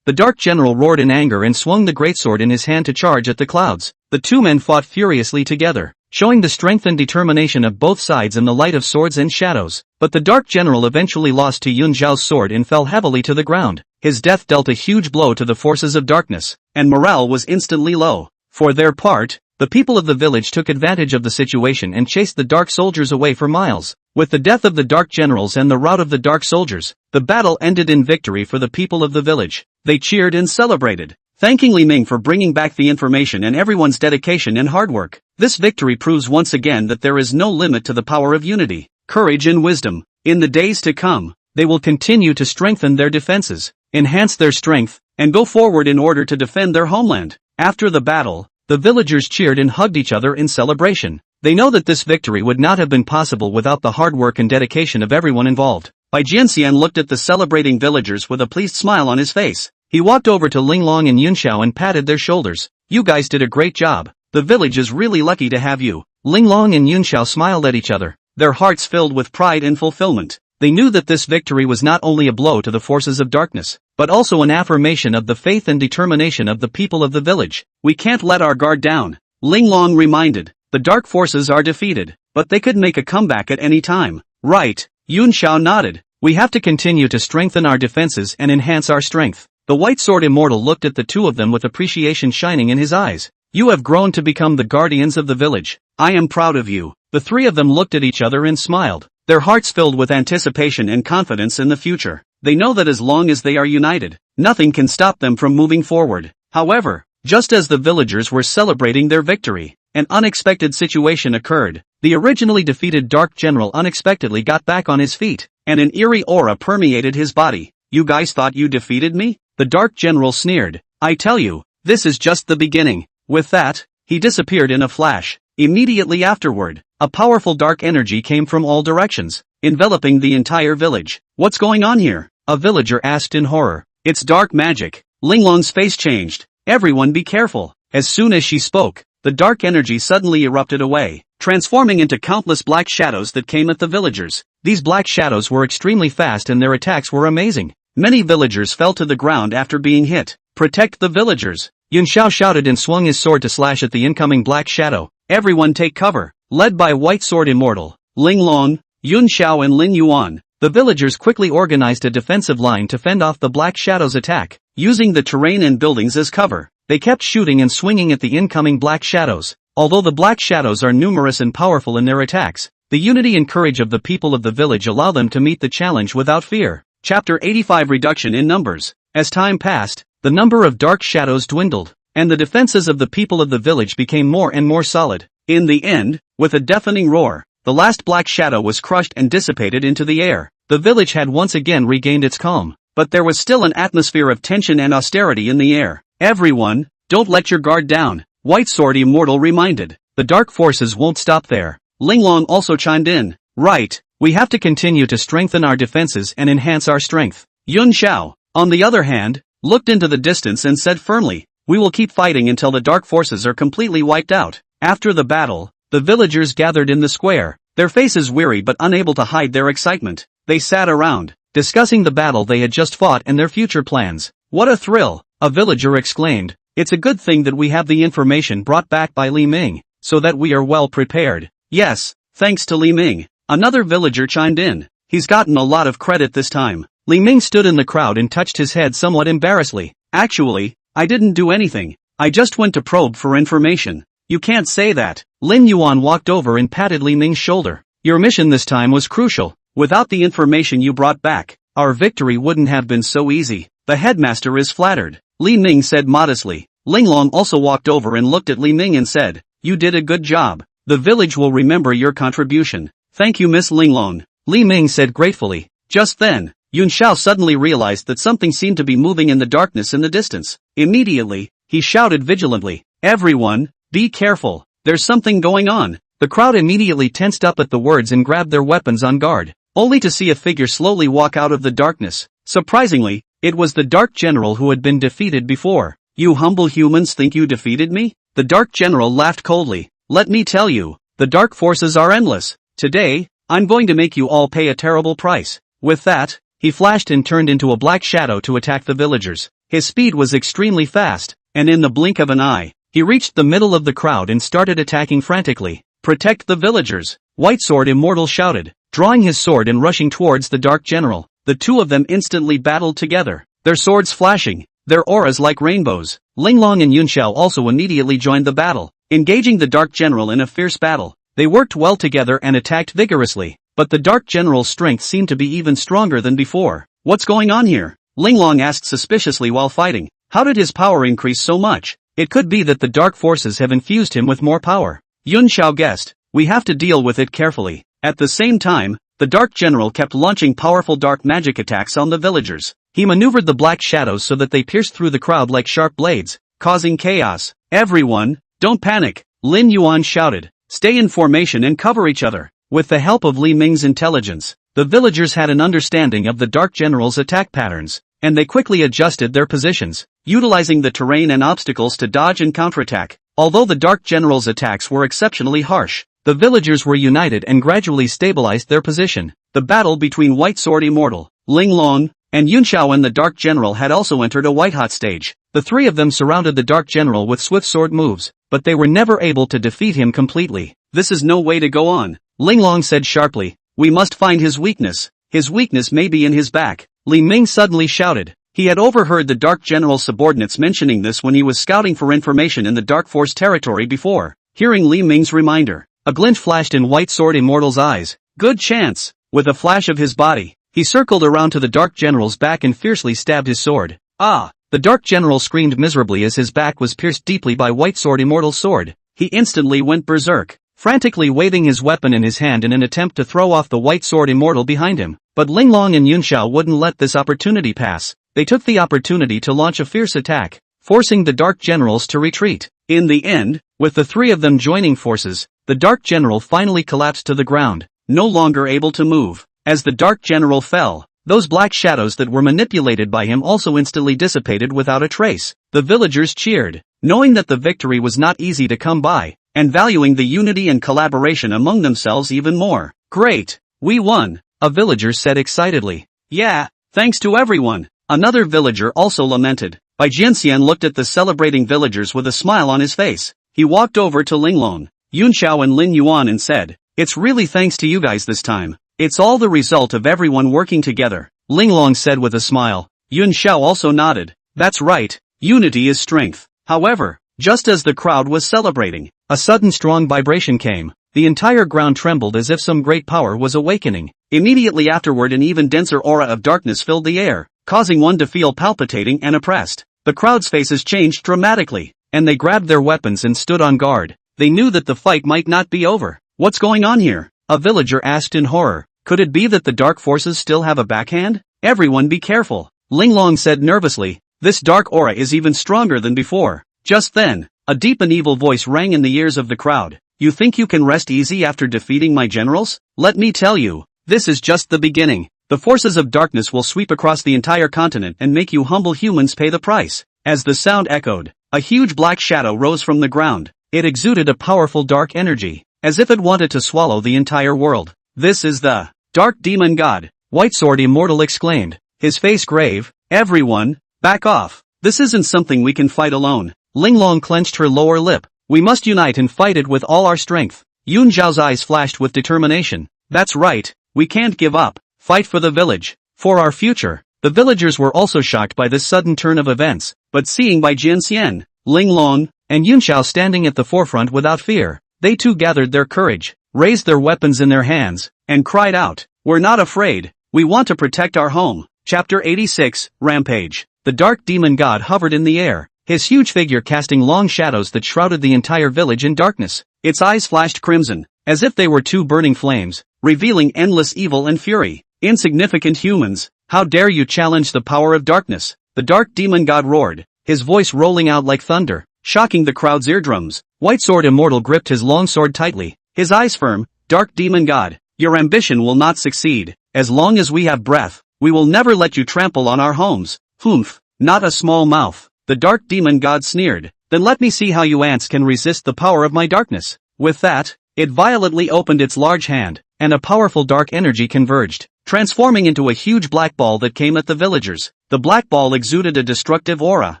The Dark General roared in anger and swung the greatsword in his hand to charge at the clouds. The two men fought furiously together, showing the strength and determination of both sides in the light of swords and shadows. But the Dark General eventually lost to Yun Xiao's sword and fell heavily to the ground. His death dealt a huge blow to the forces of darkness, and morale was instantly low. For their part, the people of the village took advantage of the situation and chased the dark soldiers away for miles. With the death of the dark generals and the rout of the dark soldiers, the battle ended in victory for the people of the village. They cheered and celebrated, thanking Li Ming for bringing back the information and everyone's dedication and hard work. This victory proves once again that there is no limit to the power of unity, courage and wisdom. In the days to come, they will continue to strengthen their defenses, enhance their strength, and go forward in order to defend their homeland. After the battle, the villagers cheered and hugged each other in celebration. They know that this victory would not have been possible without the hard work and dedication of everyone involved. Bai Jianxian looked at the celebrating villagers with a pleased smile on his face. He walked over to Linglong and Yunxiao and patted their shoulders. You guys did a great job. The village is really lucky to have you. Linglong and Yunxiao smiled at each other, their hearts filled with pride and fulfillment. They knew that this victory was not only a blow to the forces of darkness, but also an affirmation of the faith and determination of the people of the village. We can't let our guard down, Linglong reminded. The dark forces are defeated, but they could make a comeback at any time. Right, Yunxiao nodded. We have to continue to strengthen our defenses and enhance our strength. The White Sword Immortal looked at the two of them with appreciation shining in his eyes. You have grown to become the guardians of the village. I am proud of you. The three of them looked at each other and smiled, their hearts filled with anticipation and confidence in the future. They know that as long as they are united, nothing can stop them from moving forward. However, just as the villagers were celebrating their victory, an unexpected situation occurred. The originally defeated Dark General unexpectedly got back on his feet, and an eerie aura permeated his body. You guys thought you defeated me? The Dark General sneered. I tell you, this is just the beginning. With that, he disappeared in a flash. Immediately afterward, a powerful dark energy came from all directions, enveloping the entire village. What's going on here? A villager asked in horror. It's dark magic. Linglong's face changed. Everyone be careful. As soon as she spoke, the dark energy suddenly erupted away, transforming into countless black shadows that came at the villagers. These black shadows were extremely fast and their attacks were amazing. Many villagers fell to the ground after being hit. Protect the villagers. Yunxiao shouted and swung his sword to slash at the incoming black shadow. Everyone take cover. Led by White Sword Immortal, Linglong, Yunxiao and Lin Yuan, the villagers quickly organized a defensive line to fend off the black shadow's attack. Using the terrain and buildings as cover, they kept shooting and swinging at the incoming black shadows. Although the black shadows are numerous and powerful in their attacks, the unity and courage of the people of the village allow them to meet the challenge without fear. Chapter 85 Reduction in Numbers. As time passed, the number of dark shadows dwindled, and the defenses of the people of the village became more and more solid. In the end, with a deafening roar, the last black shadow was crushed and dissipated into the air. The village had once again regained its calm, but there was still an atmosphere of tension and austerity in the air. Everyone, don't let your guard down, White Sword Immortal reminded. The dark forces won't stop there. Linglong also chimed in. Right, we have to continue to strengthen our defenses and enhance our strength. Yunxiao, on the other hand, looked into the distance and said firmly, we will keep fighting until the dark forces are completely wiped out. After the battle, the villagers gathered in the square, their faces weary but unable to hide their excitement. They sat around, discussing the battle they had just fought and their future plans. What a thrill, a villager exclaimed. It's a good thing that we have the information brought back by Li Ming, so that we are well prepared. Yes, thanks to Li Ming, another villager chimed in. He's gotten a lot of credit this time. Li Ming stood in the crowd and touched his head somewhat embarrassedly. Actually, I didn't do anything. I just went to probe for information. You can't say that. Lin Yuan walked over and patted Li Ming's shoulder. Your mission this time was crucial. Without the information you brought back, our victory wouldn't have been so easy. The headmaster is flattered, Li Ming said modestly. Linglong also walked over and looked at Li Ming and said, you did a good job. The village will remember your contribution. Thank you, Miss Linglong, Li Ming said gratefully. Just then, Yunxiao suddenly realized that something seemed to be moving in the darkness in the distance. Immediately, he shouted vigilantly, everyone, be careful, there's something going on. The crowd immediately tensed up at the words and grabbed their weapons on guard, only to see a figure slowly walk out of the darkness. Surprisingly, it was the Dark General who had been defeated before. You humble humans think you defeated me? The Dark General laughed coldly. Let me tell you, the dark forces are endless. Today, I'm going to make you all pay a terrible price. With that, he flashed and turned into a black shadow to attack the villagers. His speed was extremely fast, and in the blink of an eye, he reached the middle of the crowd and started attacking frantically. Protect the villagers, White Sword Immortal shouted, drawing his sword and rushing towards the Dark General. The two of them instantly battled together, their swords flashing, their auras like rainbows. Linglong and Yunxiao also immediately joined the battle, engaging the Dark General in a fierce battle. They worked well together and attacked vigorously, but the Dark General's strength seemed to be even stronger than before. What's going on here? Linglong asked suspiciously while fighting. How did his power increase so much? It could be that the dark forces have infused him with more power. Yunxiao guessed. We have to deal with it carefully. At the same time, the Dark General kept launching powerful dark magic attacks on the villagers. He maneuvered the black shadows so that they pierced through the crowd like sharp blades, causing chaos. Everyone, don't panic, Lin Yuan shouted. Stay in formation and cover each other. With the help of Li Ming's intelligence, the villagers had an understanding of the Dark General's attack patterns, and they quickly adjusted their positions, utilizing the terrain and obstacles to dodge and counterattack. Although the Dark General's attacks were exceptionally harsh, the villagers were united and gradually stabilized their position. The battle between White Sword Immortal, Ling Long, and Yunxiao and the Dark General had also entered a white-hot stage. The three of them surrounded the Dark General with swift sword moves, but they were never able to defeat him completely. This is no way to go on, Ling Long said sharply. We must find his weakness. His weakness may be in his back. Li Ming suddenly shouted. He had overheard the Dark General's subordinates mentioning this when he was scouting for information in the Dark Force territory before. Hearing Li Ming's reminder, a glint flashed in White Sword Immortal's eyes. Good chance. With a flash of his body, he circled around to the Dark General's back and fiercely stabbed his sword. Ah! The Dark General screamed miserably as his back was pierced deeply by White Sword Immortal's sword. He instantly went berserk, frantically waving his weapon in his hand in an attempt to throw off the White Sword Immortal behind him. But Ling Long and Yunxiao wouldn't let this opportunity pass. They took the opportunity to launch a fierce attack, forcing the Dark Generals to retreat. In the end, with the three of them joining forces, the Dark General finally collapsed to the ground, no longer able to move. As the Dark General fell, those black shadows that were manipulated by him also instantly dissipated without a trace. The villagers cheered, knowing that the victory was not easy to come by, and valuing the unity and collaboration among themselves even more. Great! We won! A villager said excitedly. Yeah, thanks to everyone! Another villager also lamented. Bai Jianxian looked at the celebrating villagers with a smile on his face. He walked over to Linglong, Yunxiao and Lin Yuan and said, It's really thanks to you guys this time. It's all the result of everyone working together, Linglong said with a smile. Yunxiao also nodded. That's right, unity is strength. However, just as the crowd was celebrating, a sudden strong vibration came. The entire ground trembled as if some great power was awakening. Immediately afterward an even denser aura of darkness filled the air, causing one to feel palpitating and oppressed. The crowd's faces changed dramatically, and they grabbed their weapons and stood on guard. They knew that the fight might not be over. What's going on here? A villager asked in horror. Could it be that the dark forces still have a backhand? Everyone be careful, Linglong said nervously. This dark aura is even stronger than before. Just then, a deep and evil voice rang in the ears of the crowd. You think you can rest easy after defeating my generals? Let me tell you, this is just the beginning. The forces of darkness will sweep across the entire continent and make you humble humans pay the price. As the sound echoed, a huge black shadow rose from the ground. It exuded a powerful dark energy, as if it wanted to swallow the entire world. This is the Dark Demon God, White Sword Immortal exclaimed, his face grave. Everyone, back off. This isn't something we can fight alone. Linglong clenched her lower lip. We must unite and fight it with all our strength. Yun Zhao's eyes flashed with determination. That's right, we can't give up. Fight for the village, for our future. The villagers were also shocked by this sudden turn of events, but seeing Bai Jianxian, Linglong, and Yunxiao standing at the forefront without fear, they too gathered their courage, raised their weapons in their hands, and cried out, We're not afraid, we want to protect our home. Chapter 86, Rampage. The Dark Demon God hovered in the air, his huge figure casting long shadows that shrouded the entire village in darkness. Its eyes flashed crimson, as if they were two burning flames, revealing endless evil and fury. Insignificant humans, how dare you challenge the power of darkness? The Dark Demon God roared, his voice rolling out like thunder, shocking the crowd's eardrums. White Sword Immortal gripped his long sword tightly, his eyes firm. Dark Demon God, your ambition will not succeed. As long as we have breath, we will never let you trample on our homes. Humph, not a small mouth. The Dark Demon God sneered. Then let me see how you ants can resist the power of my darkness. With that, it violently opened its large hand, and a powerful dark energy converged, transforming into a huge black ball that came at the villagers. The black ball exuded a destructive aura,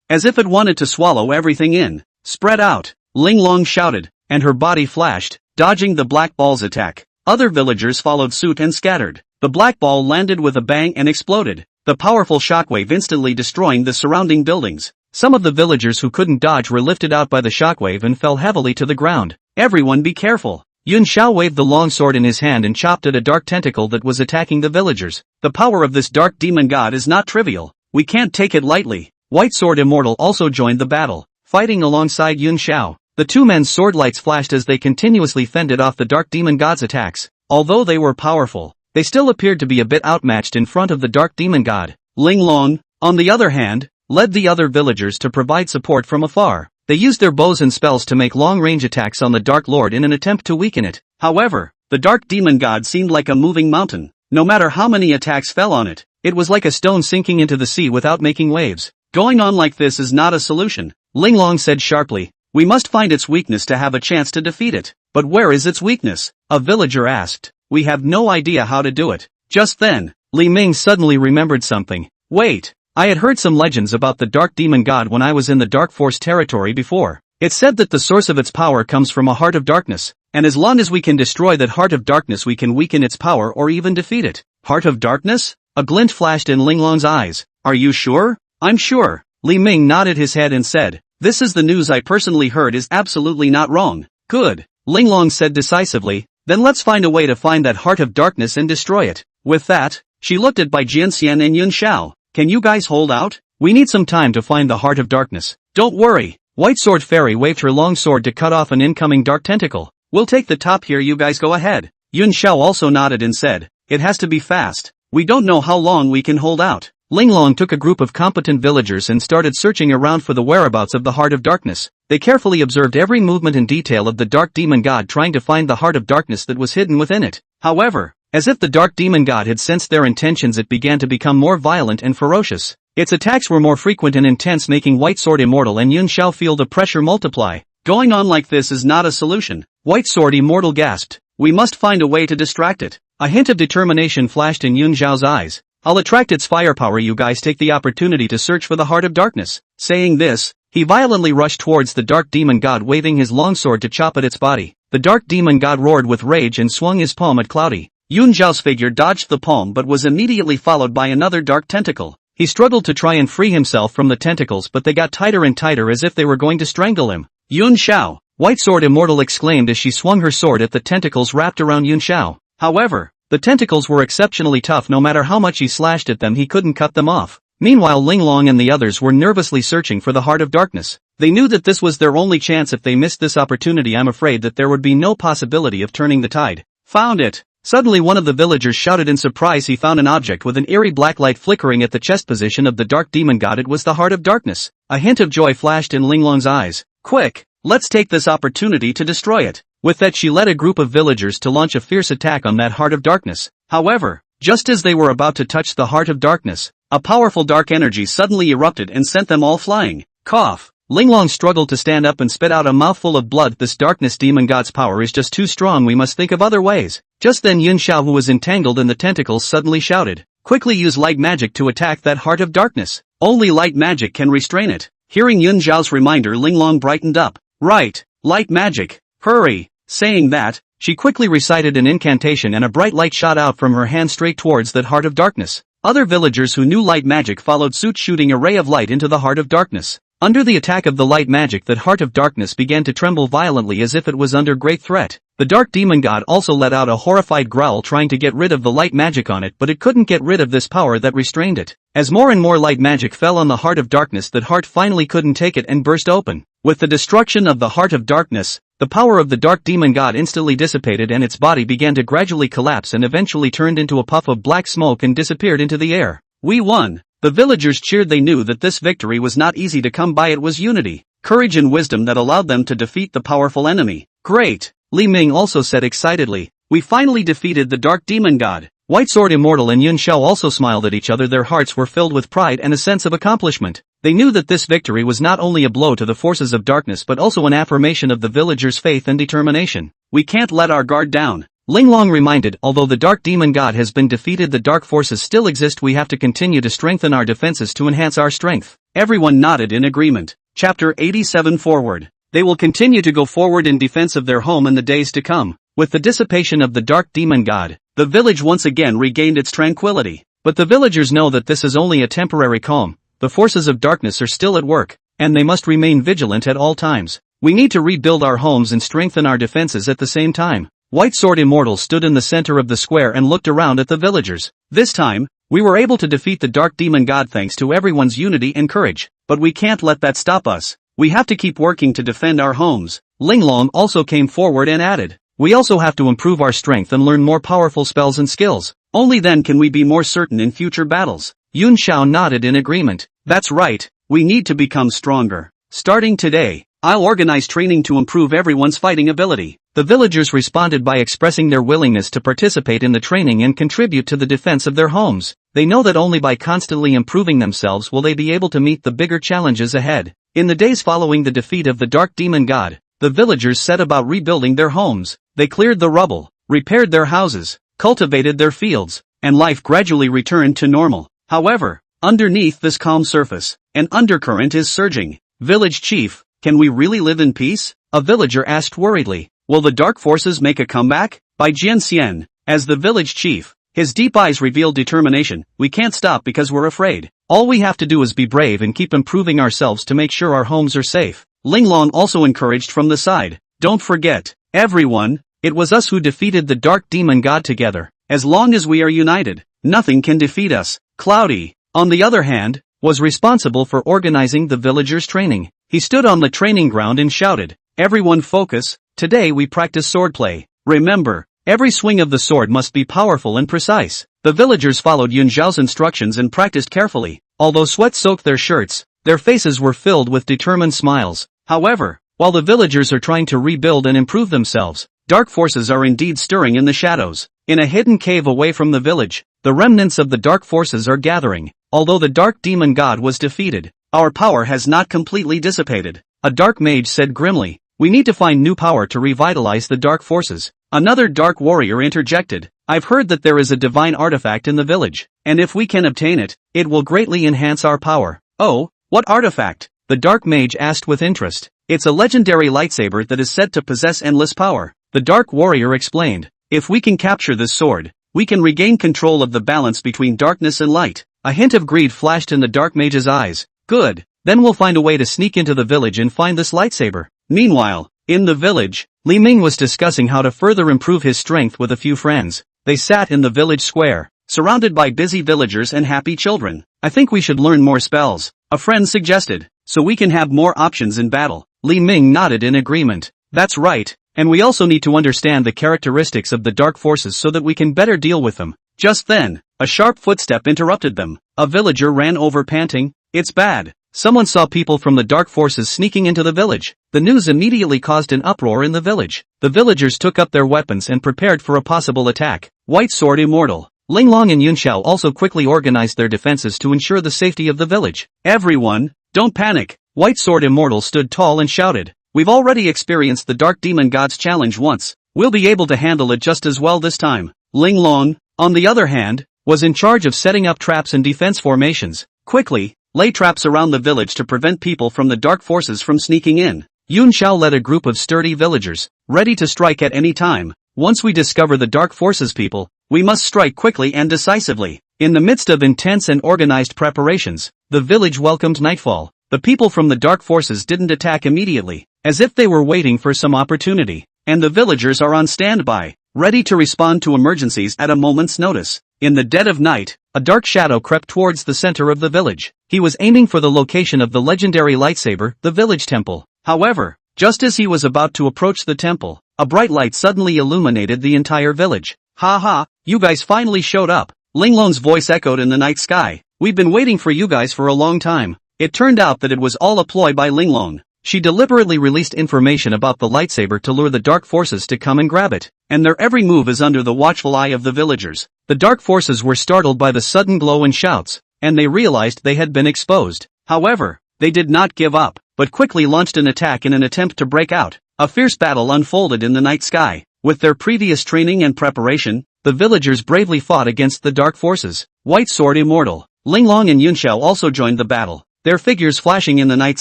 as if it wanted to swallow everything in. Spread out, Linglong shouted, and her body flashed, dodging the black ball's attack. Other villagers followed suit and scattered. The black ball landed with a bang and exploded, the powerful shockwave instantly destroying the surrounding buildings. Some of the villagers who couldn't dodge were lifted out by the shockwave and fell heavily to the ground. Everyone be careful. Yun Xiao waved the long sword in his hand and chopped at a dark tentacle that was attacking the villagers. The power of this dark demon god is not trivial. We can't take it lightly. White Sword Immortal also joined the battle, fighting alongside Yun Xiao. The two men's sword lights flashed as they continuously fended off the dark demon god's attacks. Although they were powerful, they still appeared to be a bit outmatched in front of the dark demon god. Linglong, on the other hand, led the other villagers to provide support from afar. They used their bows and spells to make long-range attacks on the Dark Lord in an attempt to weaken it. However, the Dark Demon God seemed like a moving mountain. No matter how many attacks fell on it, it was like a stone sinking into the sea without making waves. Going on like this is not a solution, Linglong said sharply. We must find its weakness to have a chance to defeat it. But where is its weakness? A villager asked. We have no idea how to do it. Just then, Li Ming suddenly remembered something. Wait, I had heard some legends about the Dark Demon God when I was in the Dark Force territory before. It said that the source of its power comes from a heart of darkness, and as long as we can destroy that heart of darkness we can weaken its power or even defeat it. Heart of darkness? A glint flashed in Linglong's eyes. Are you sure? I'm sure. Li Ming nodded his head and said, this is the news I personally heard is absolutely not wrong. Good, Linglong said decisively, then let's find a way to find that heart of darkness and destroy it. With that, she looked at Bai Jianxian and Yun Xiao. Can you guys hold out? We need some time to find the heart of darkness. Don't worry. White Sword Fairy waved her long sword to cut off an incoming dark tentacle. We'll take the top here, you guys go ahead. Yun Xiao also nodded and said, it has to be fast. We don't know how long we can hold out. Linglong took a group of competent villagers and started searching around for the whereabouts of the heart of darkness. They carefully observed every movement and detail of the Dark Demon God trying to find the heart of darkness that was hidden within it. However, as if the Dark Demon God had sensed their intentions, it began to become more violent and ferocious. Its attacks were more frequent and intense, making White Sword Immortal and Yun Xiao feel the pressure multiply. Going on like this is not a solution, White Sword Immortal gasped. We must find a way to distract it. A hint of determination flashed in Yun Xiao's eyes. I'll attract its firepower, you guys take the opportunity to search for the heart of darkness. Saying this, he violently rushed towards the Dark Demon God, waving his longsword to chop at its body. The Dark Demon God roared with rage and swung his palm at Cloudy. Yun Xiao's figure dodged the palm but was immediately followed by another dark tentacle. He struggled to try and free himself from the tentacles, but they got tighter and tighter as if they were going to strangle him. Yun Xiao, White Sword Immortal exclaimed as she swung her sword at the tentacles wrapped around Yun Xiao. However, the tentacles were exceptionally tough. No matter how much he slashed at them, he couldn't cut them off. Meanwhile, Linglong and the others were nervously searching for the heart of darkness. They knew that this was their only chance. If they missed this opportunity, I'm afraid that there would be no possibility of turning the tide. Found it! Suddenly one of the villagers shouted in surprise. He found an object with an eerie black light flickering at the chest position of the Dark Demon God. It was the heart of darkness. A hint of joy flashed in Linglong's eyes. Quick! Let's take this opportunity to destroy it. With that, she led a group of villagers to launch a fierce attack on that heart of darkness. However, just as they were about to touch the heart of darkness, a powerful dark energy suddenly erupted and sent them all flying. Cough! Linglong struggled to stand up and spit out a mouthful of blood. This darkness demon god's power is just too strong. We must think of other ways. Just then Yun Xiao, who was entangled in the tentacles, suddenly shouted, quickly use light magic to attack that heart of darkness. Only light magic can restrain it. Hearing Yun Xiao's reminder, Linglong brightened up. Right, light magic. Hurry. Saying that, she quickly recited an incantation and a bright light shot out from her hand straight towards that heart of darkness. Other villagers who knew light magic followed suit, shooting a ray of light into the heart of darkness. Under the attack of the light magic, that heart of darkness began to tremble violently as if it was under great threat. The Dark Demon God also let out a horrified growl, trying to get rid of the light magic on it, but it couldn't get rid of this power that restrained it. As more and more light magic fell on the heart of darkness, that heart finally couldn't take it and burst open. With the destruction of the heart of darkness, the power of the Dark Demon God instantly dissipated and its body began to gradually collapse and eventually turned into a puff of black smoke and disappeared into the air. We won! The villagers cheered. They knew that this victory was not easy to come by. It was unity, courage and wisdom that allowed them to defeat the powerful enemy. Great! Li Ming also said excitedly. We finally defeated the Dark Demon God. White Sword Immortal and Yun Xiao also smiled at each other. Their hearts were filled with pride and a sense of accomplishment. They knew that this victory was not only a blow to the forces of darkness but also an affirmation of the villagers' faith and determination. We can't let our guard down, Linglong reminded. Although the Dark Demon God has been defeated, the dark forces still exist. We have to continue to strengthen our defenses to enhance our strength. Everyone nodded in agreement. Chapter 87 Forward. They will continue to go forward in defense of their home in the days to come. With the dissipation of the Dark Demon God, the village once again regained its tranquility. But the villagers know that this is only a temporary calm. The forces of darkness are still at work, and they must remain vigilant at all times. We need to rebuild our homes and strengthen our defenses at the same time. White Sword Immortal stood in the center of the square and looked around at the villagers. This time, we were able to defeat the Dark Demon God thanks to everyone's unity and courage. But we can't let that stop us. We have to keep working to defend our homes. Linglong also came forward and added, we also have to improve our strength and learn more powerful spells and skills. Only then can we be more certain in future battles. Yun Xiao nodded in agreement. That's right, we need to become stronger. Starting today, I'll organize training to improve everyone's fighting ability. The villagers responded by expressing their willingness to participate in the training and contribute to the defense of their homes. They know that only by constantly improving themselves will they be able to meet the bigger challenges ahead. In the days following the defeat of the dark demon god, the villagers set about rebuilding their homes. They cleared the rubble, repaired their houses, cultivated their fields, and life gradually returned to normal. However, underneath this calm surface, an undercurrent is surging. Village chief, can we really live in peace? A villager asked worriedly. Will the dark forces make a comeback? By Jian Xian, as the village chief, his deep eyes revealed determination. We can't stop because we're afraid. All we have to do is be brave and keep improving ourselves to make sure our homes are safe. Linglong also encouraged from the side. Don't forget, everyone, it was us who defeated the dark demon god together. As long as we are united, nothing can defeat us. Cloudy, on the other hand, was responsible for organizing the villagers' training. He stood on the training ground and shouted, "Everyone focus, today we practice swordplay. Remember, every swing of the sword must be powerful and precise." The villagers followed Yun Zhao's instructions and practiced carefully. Although sweat soaked their shirts, their faces were filled with determined smiles. However, while the villagers are trying to rebuild and improve themselves, dark forces are indeed stirring in the shadows. In a hidden cave away from the village, the remnants of the dark forces are gathering. Although the dark demon god was defeated, our power has not completely dissipated. A dark mage said grimly, "We need to find new power to revitalize the dark forces." Another dark warrior interjected, "I've heard that there is a divine artifact in the village, and if we can obtain it, it will greatly enhance our power." "Oh, what artifact?" the dark mage asked with interest. "It's a legendary lightsaber that is said to possess endless power," the dark warrior explained. "If we can capture this sword, we can regain control of the balance between darkness and light." A hint of greed flashed in the dark mage's eyes. "Good, then we'll find a way to sneak into the village and find this lightsaber." Meanwhile, in the village, Li Ming was discussing how to further improve his strength with a few friends. They sat in the village square, surrounded by busy villagers and happy children. "I think we should learn more spells," a friend suggested, "so we can have more options in battle." Li Ming nodded in agreement. "That's right, and we also need to understand the characteristics of the dark forces so that we can better deal with them." Just then, a sharp footstep interrupted them. A villager ran over panting, "It's bad. Someone saw people from the dark forces sneaking into the village." The news immediately caused an uproar in the village. The villagers took up their weapons and prepared for a possible attack. White Sword Immortal, Linglong and Yunxiao also quickly organized their defenses to ensure the safety of the village. "Everyone, don't panic." White Sword Immortal stood tall and shouted, "We've already experienced the Dark Demon God's challenge once. We'll be able to handle it just as well this time." Linglong, on the other hand, was in charge of setting up traps and defense formations. "Quickly, lay traps around the village to prevent people from the dark forces from sneaking in." Yun Xiao led a group of sturdy villagers, ready to strike at any time. "Once we discover the dark forces people, we must strike quickly and decisively." In the midst of intense and organized preparations, the village welcomed nightfall. The people from the dark forces didn't attack immediately, as if they were waiting for some opportunity. And the villagers are on standby, ready to respond to emergencies at a moment's notice. In the dead of night, a dark shadow crept towards the center of the village. He was aiming for the location of the legendary lightsaber, the village temple. However, just as he was about to approach the temple, a bright light suddenly illuminated the entire village. "Ha ha, you guys finally showed up." Linglong's voice echoed in the night sky. "We've been waiting for you guys for a long time." It turned out that it was all a ploy by Linglong. She deliberately released information about the lightsaber to lure the dark forces to come and grab it, and their every move is under the watchful eye of the villagers. The dark forces were startled by the sudden glow and shouts, and they realized they had been exposed. However, they did not give up, but quickly launched an attack in an attempt to break out. A fierce battle unfolded in the night sky. With their previous training and preparation, the villagers bravely fought against the dark forces. White Sword Immortal, Linglong and Yunxiao also joined the battle, their figures flashing in the night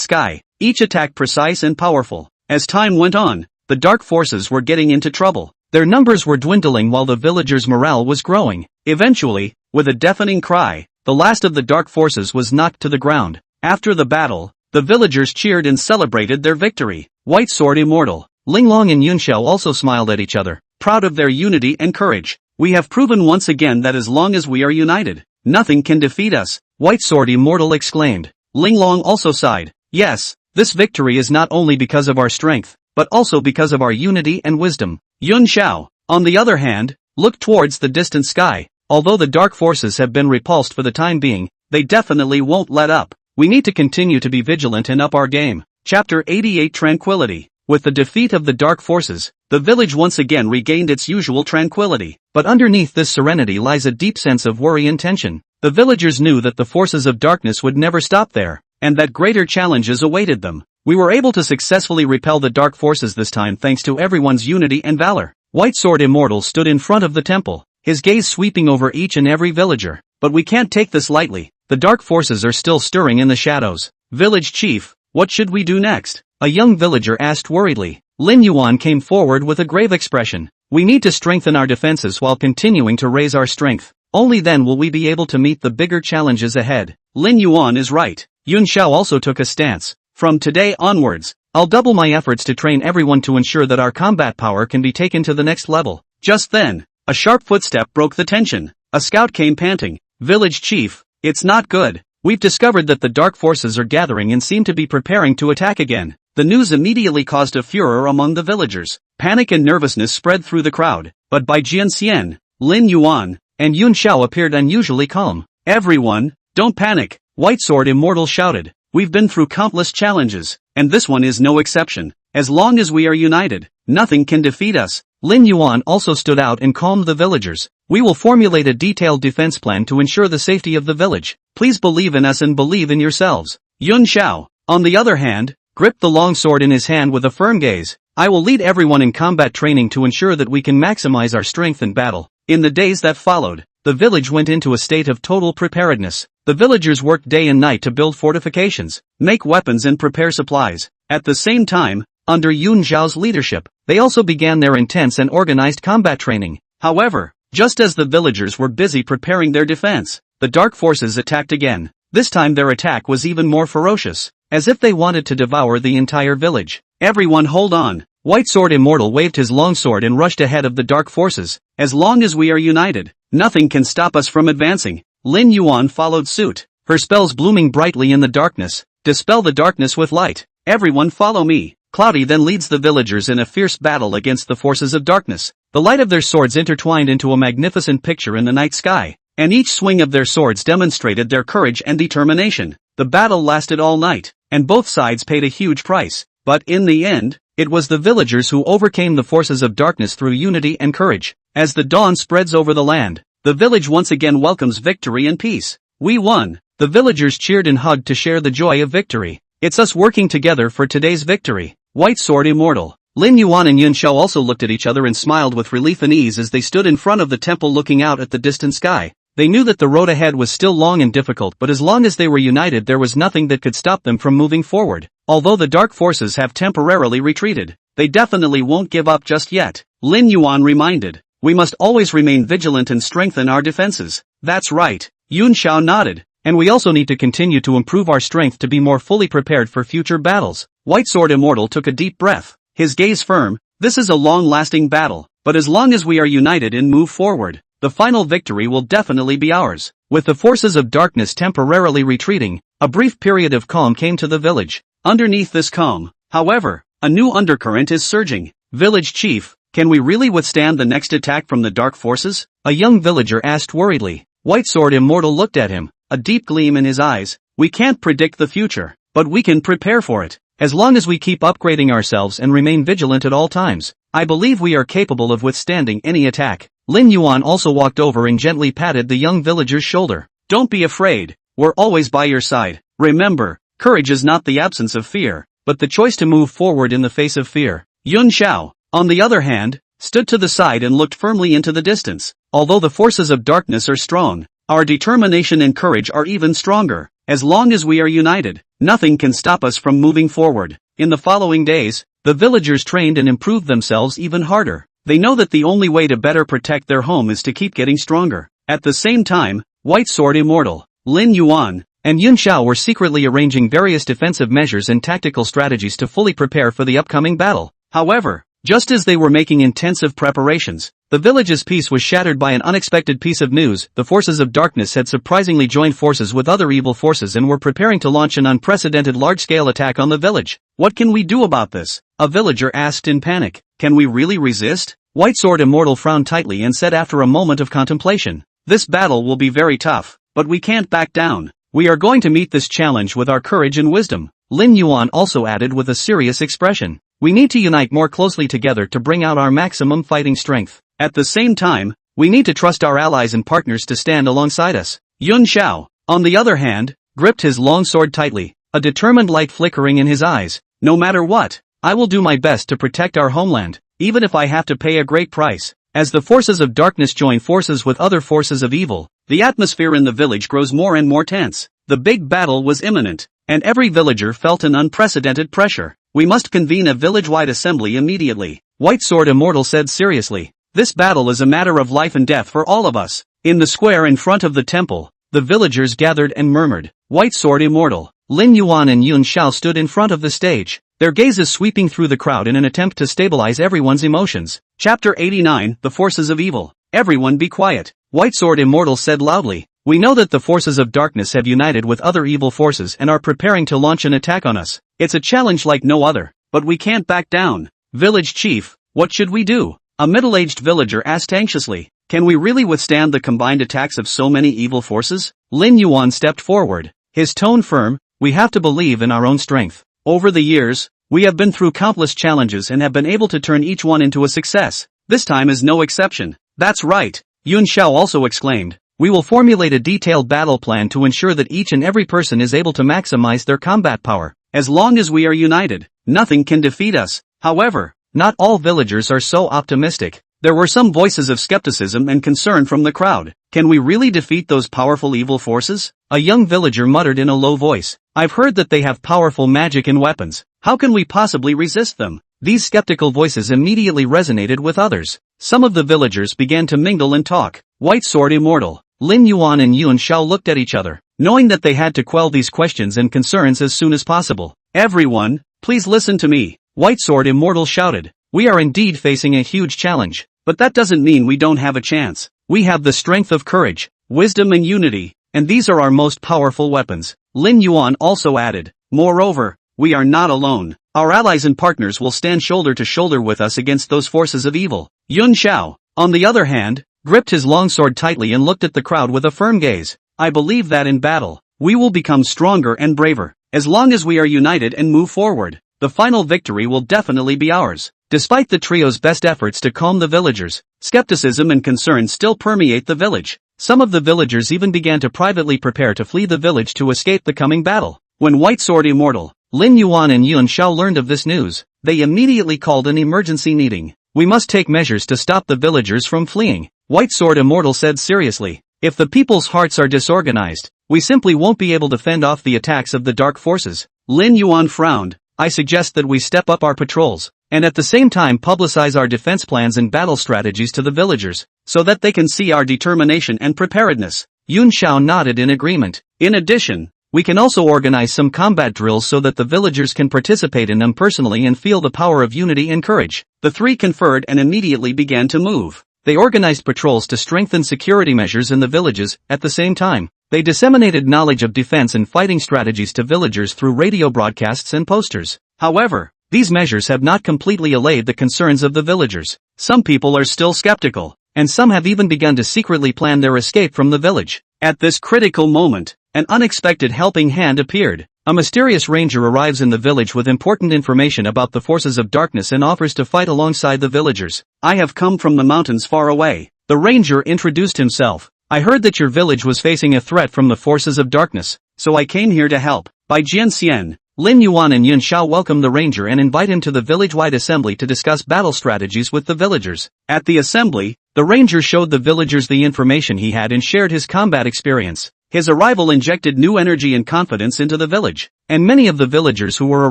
sky, each attack precise and powerful. As time went on, the dark forces were getting into trouble. Their numbers were dwindling while the villagers' morale was growing. Eventually, with a deafening cry, the last of the dark forces was knocked to the ground. After the battle, the villagers cheered and celebrated their victory. White Sword Immortal, Linglong and Yunxiao also smiled at each other, proud of their unity and courage. "We have proven once again that as long as we are united, nothing can defeat us," White Sword Immortal exclaimed. Linglong also sighed. "Yes, this victory is not only because of our strength, but also because of our unity and wisdom." Yun Xiao, on the other hand, looked towards the distant sky. Although the dark forces have been repulsed for the time being, they definitely won't let up. We need to continue to be vigilant and up our game. Chapter 88 Tranquility. With the defeat of the dark forces, the village once again regained its usual tranquility. But underneath this serenity lies a deep sense of worry and tension. The villagers knew that the forces of darkness would never stop there, and that greater challenges awaited them. We were able to successfully repel the dark forces this time thanks to everyone's unity and valor. White Sword Immortal stood in front of the temple, his gaze sweeping over each and every villager. But we can't take this lightly. The dark forces are still stirring in the shadows. Village chief, what should we do next? A young villager asked worriedly. Lin Yuan came forward with a grave expression. We need to strengthen our defenses while continuing to raise our strength. Only then will we be able to meet the bigger challenges ahead. Lin Yuan is right. Yun Xiao also took a stance. From today onwards, I'll double my efforts to train everyone to ensure that our combat power can be taken to the next level. Just then, a sharp footstep broke the tension. A scout came panting. Village chief, it's not good. We've discovered that the dark forces are gathering and seem to be preparing to attack again. The news immediately caused a furor among the villagers. Panic and nervousness spread through the crowd. But Bai Jianxian, Lin Yuan, and Yun Xiao appeared unusually calm. Everyone, don't panic, White Sword Immortal shouted. We've been through countless challenges, and this one is no exception. As long as we are united, nothing can defeat us. Lin Yuan also stood out and calmed the villagers. We will formulate a detailed defense plan to ensure the safety of the village. Please believe in us and believe in yourselves. Yun Xiao, on the other hand, gripped the long sword in his hand with a firm gaze. I will lead everyone in combat training to ensure that we can maximize our strength in battle. In the days that followed, the village went into a state of total preparedness. The villagers worked day and night to build fortifications, make weapons and prepare supplies. At the same time, under Yun Xiao's leadership, they also began their intense and organized combat training. However, just as the villagers were busy preparing their defense, the dark forces attacked again. This time their attack was even more ferocious, as if they wanted to devour the entire village. Everyone hold on. White Sword Immortal waved his longsword and rushed ahead of the dark forces. As long as we are united, nothing can stop us from advancing. Lin Yuan followed suit, her spells blooming brightly in the darkness. Dispel the darkness with light. Everyone follow me. Cloudy then leads the villagers in a fierce battle against the forces of darkness. The light of their swords intertwined into a magnificent picture in the night sky, and each swing of their swords demonstrated their courage and determination. The battle lasted all night, and both sides paid a huge price. But in the end, it was the villagers who overcame the forces of darkness through unity and courage. As the dawn spreads over the land, the village once again welcomes victory and peace. We won. The villagers cheered and hugged to share the joy of victory. It's us working together for today's victory. White Sword Immortal. Lin Yuan and Yun Xiao also looked at each other and smiled with relief and ease as they stood in front of the temple looking out at the distant sky. They knew that the road ahead was still long and difficult, but as long as they were united there was nothing that could stop them from moving forward. Although the dark forces have temporarily retreated, they definitely won't give up just yet. Lin Yuan reminded. We must always remain vigilant and strengthen our defenses. That's right. Yun Xiao nodded. And we also need to continue to improve our strength to be more fully prepared for future battles. White Sword Immortal took a deep breath, his gaze firm. This is a long-lasting battle, but as long as we are united and move forward, the final victory will definitely be ours. With the forces of darkness temporarily retreating, a brief period of calm came to the village. Underneath this calm, however, a new undercurrent is surging. Village chief, can we really withstand the next attack from the dark forces? A young villager asked worriedly. White Sword Immortal looked at him, a deep gleam in his eyes. We can't predict the future, but we can prepare for it. As long as we keep upgrading ourselves and remain vigilant at all times, I believe we are capable of withstanding any attack. Lin Yuan also walked over and gently patted the young villager's shoulder. Don't be afraid, we're always by your side. Remember, courage is not the absence of fear, but the choice to move forward in the face of fear. Yun Xiao, on the other hand, stood to the side and looked firmly into the distance. Although the forces of darkness are strong, our determination and courage are even stronger. As long as we are united, nothing can stop us from moving forward. In the following days, the villagers trained and improved themselves even harder. They know that the only way to better protect their home is to keep getting stronger. At the same time, White Sword Immortal, Lin Yuan, and Yun Xiao were secretly arranging various defensive measures and tactical strategies to fully prepare for the upcoming battle. However, just as they were making intensive preparations, the village's peace was shattered by an unexpected piece of news. The forces of darkness had surprisingly joined forces with other evil forces and were preparing to launch an unprecedented large-scale attack on the village. What can we do about this? A villager asked in panic. Can we really resist? White Sword Immortal frowned tightly and said after a moment of contemplation. This battle will be very tough, but we can't back down. We are going to meet this challenge with our courage and wisdom. Lin Yuan also added with a serious expression. We need to unite more closely together to bring out our maximum fighting strength. At the same time, we need to trust our allies and partners to stand alongside us. Yun Xiao, on the other hand, gripped his long sword tightly, a determined light flickering in his eyes. No matter what, I will do my best to protect our homeland, even if I have to pay a great price. As the forces of darkness join forces with other forces of evil, the atmosphere in the village grows more and more tense. The big battle was imminent, and every villager felt an unprecedented pressure. We must convene a village-wide assembly immediately, White Sword Immortal said seriously. This battle is a matter of life and death for all of us. In the square in front of the temple, the villagers gathered and murmured. White Sword Immortal, Lin Yuan and Yun Xiao stood in front of the stage, their gazes sweeping through the crowd in an attempt to stabilize everyone's emotions. Chapter 89, The Forces of Evil. Everyone be quiet, White Sword Immortal said loudly. We know that the forces of darkness have united with other evil forces and are preparing to launch an attack on us. It's a challenge like no other, but we can't back down. Village Chief, what should we do? A middle-aged villager asked anxiously. Can we really withstand the combined attacks of so many evil forces? Lin Yuan stepped forward, his tone firm. We have to believe in our own strength. Over the years, we have been through countless challenges and have been able to turn each one into a success. This time is no exception. That's right, Yun Xiao also exclaimed. We will formulate a detailed battle plan to ensure that each and every person is able to maximize their combat power. As long as we are united, nothing can defeat us. However, not all villagers are so optimistic. There were some voices of skepticism and concern from the crowd. Can we really defeat those powerful evil forces? A young villager muttered in a low voice. I've heard that they have powerful magic and weapons. How can we possibly resist them? These skeptical voices immediately resonated with others. Some of the villagers began to mingle and talk. White Sword Immortal, Lin Yuan and Yun Xiao looked at each other, knowing that they had to quell these questions and concerns as soon as possible. Everyone, please listen to me, White Sword Immortal shouted. We are indeed facing a huge challenge, but that doesn't mean we don't have a chance. We have the strength of courage, wisdom and unity, and these are our most powerful weapons. Lin Yuan also added. Moreover, we are not alone. Our allies and partners will stand shoulder to shoulder with us against those forces of evil. Yun Xiao, on the other hand, gripped his longsword tightly and looked at the crowd with a firm gaze. I believe that in battle, we will become stronger and braver. As long as we are united and move forward, the final victory will definitely be ours. Despite the trio's best efforts to calm the villagers, skepticism and concern still permeate the village. Some of the villagers even began to privately prepare to flee the village to escape the coming battle. When White Sword Immortal, Lin Yuan and Yun Xiao learned of this news, they immediately called an emergency meeting. We must take measures to stop the villagers from fleeing, White Sword Immortal said seriously. If the people's hearts are disorganized, we simply won't be able to fend off the attacks of the dark forces. Lin Yuan frowned. I suggest that we step up our patrols, and at the same time publicize our defense plans and battle strategies to the villagers, so that they can see our determination and preparedness. Yun Xiao nodded in agreement. In addition, we can also organize some combat drills so that the villagers can participate in them personally and feel the power of unity and courage. The three conferred and immediately began to move. They organized patrols to strengthen security measures in the villages. At the same time, they disseminated knowledge of defense and fighting strategies to villagers through radio broadcasts and posters. However, these measures have not completely allayed the concerns of the villagers. Some people are still skeptical, and some have even begun to secretly plan their escape from the village. At this critical moment, an unexpected helping hand appeared. A mysterious ranger arrives in the village with important information about the forces of darkness and offers to fight alongside the villagers. I have come from the mountains far away. The ranger introduced himself. I heard that your village was facing a threat from the forces of darkness, so I came here to help. By Jian Xian, Lin Yuan and Yun Xiao welcome the ranger and invite him to the village-wide assembly to discuss battle strategies with the villagers. At the assembly, the ranger showed the villagers the information he had and shared his combat experience. His arrival injected new energy and confidence into the village, and many of the villagers who were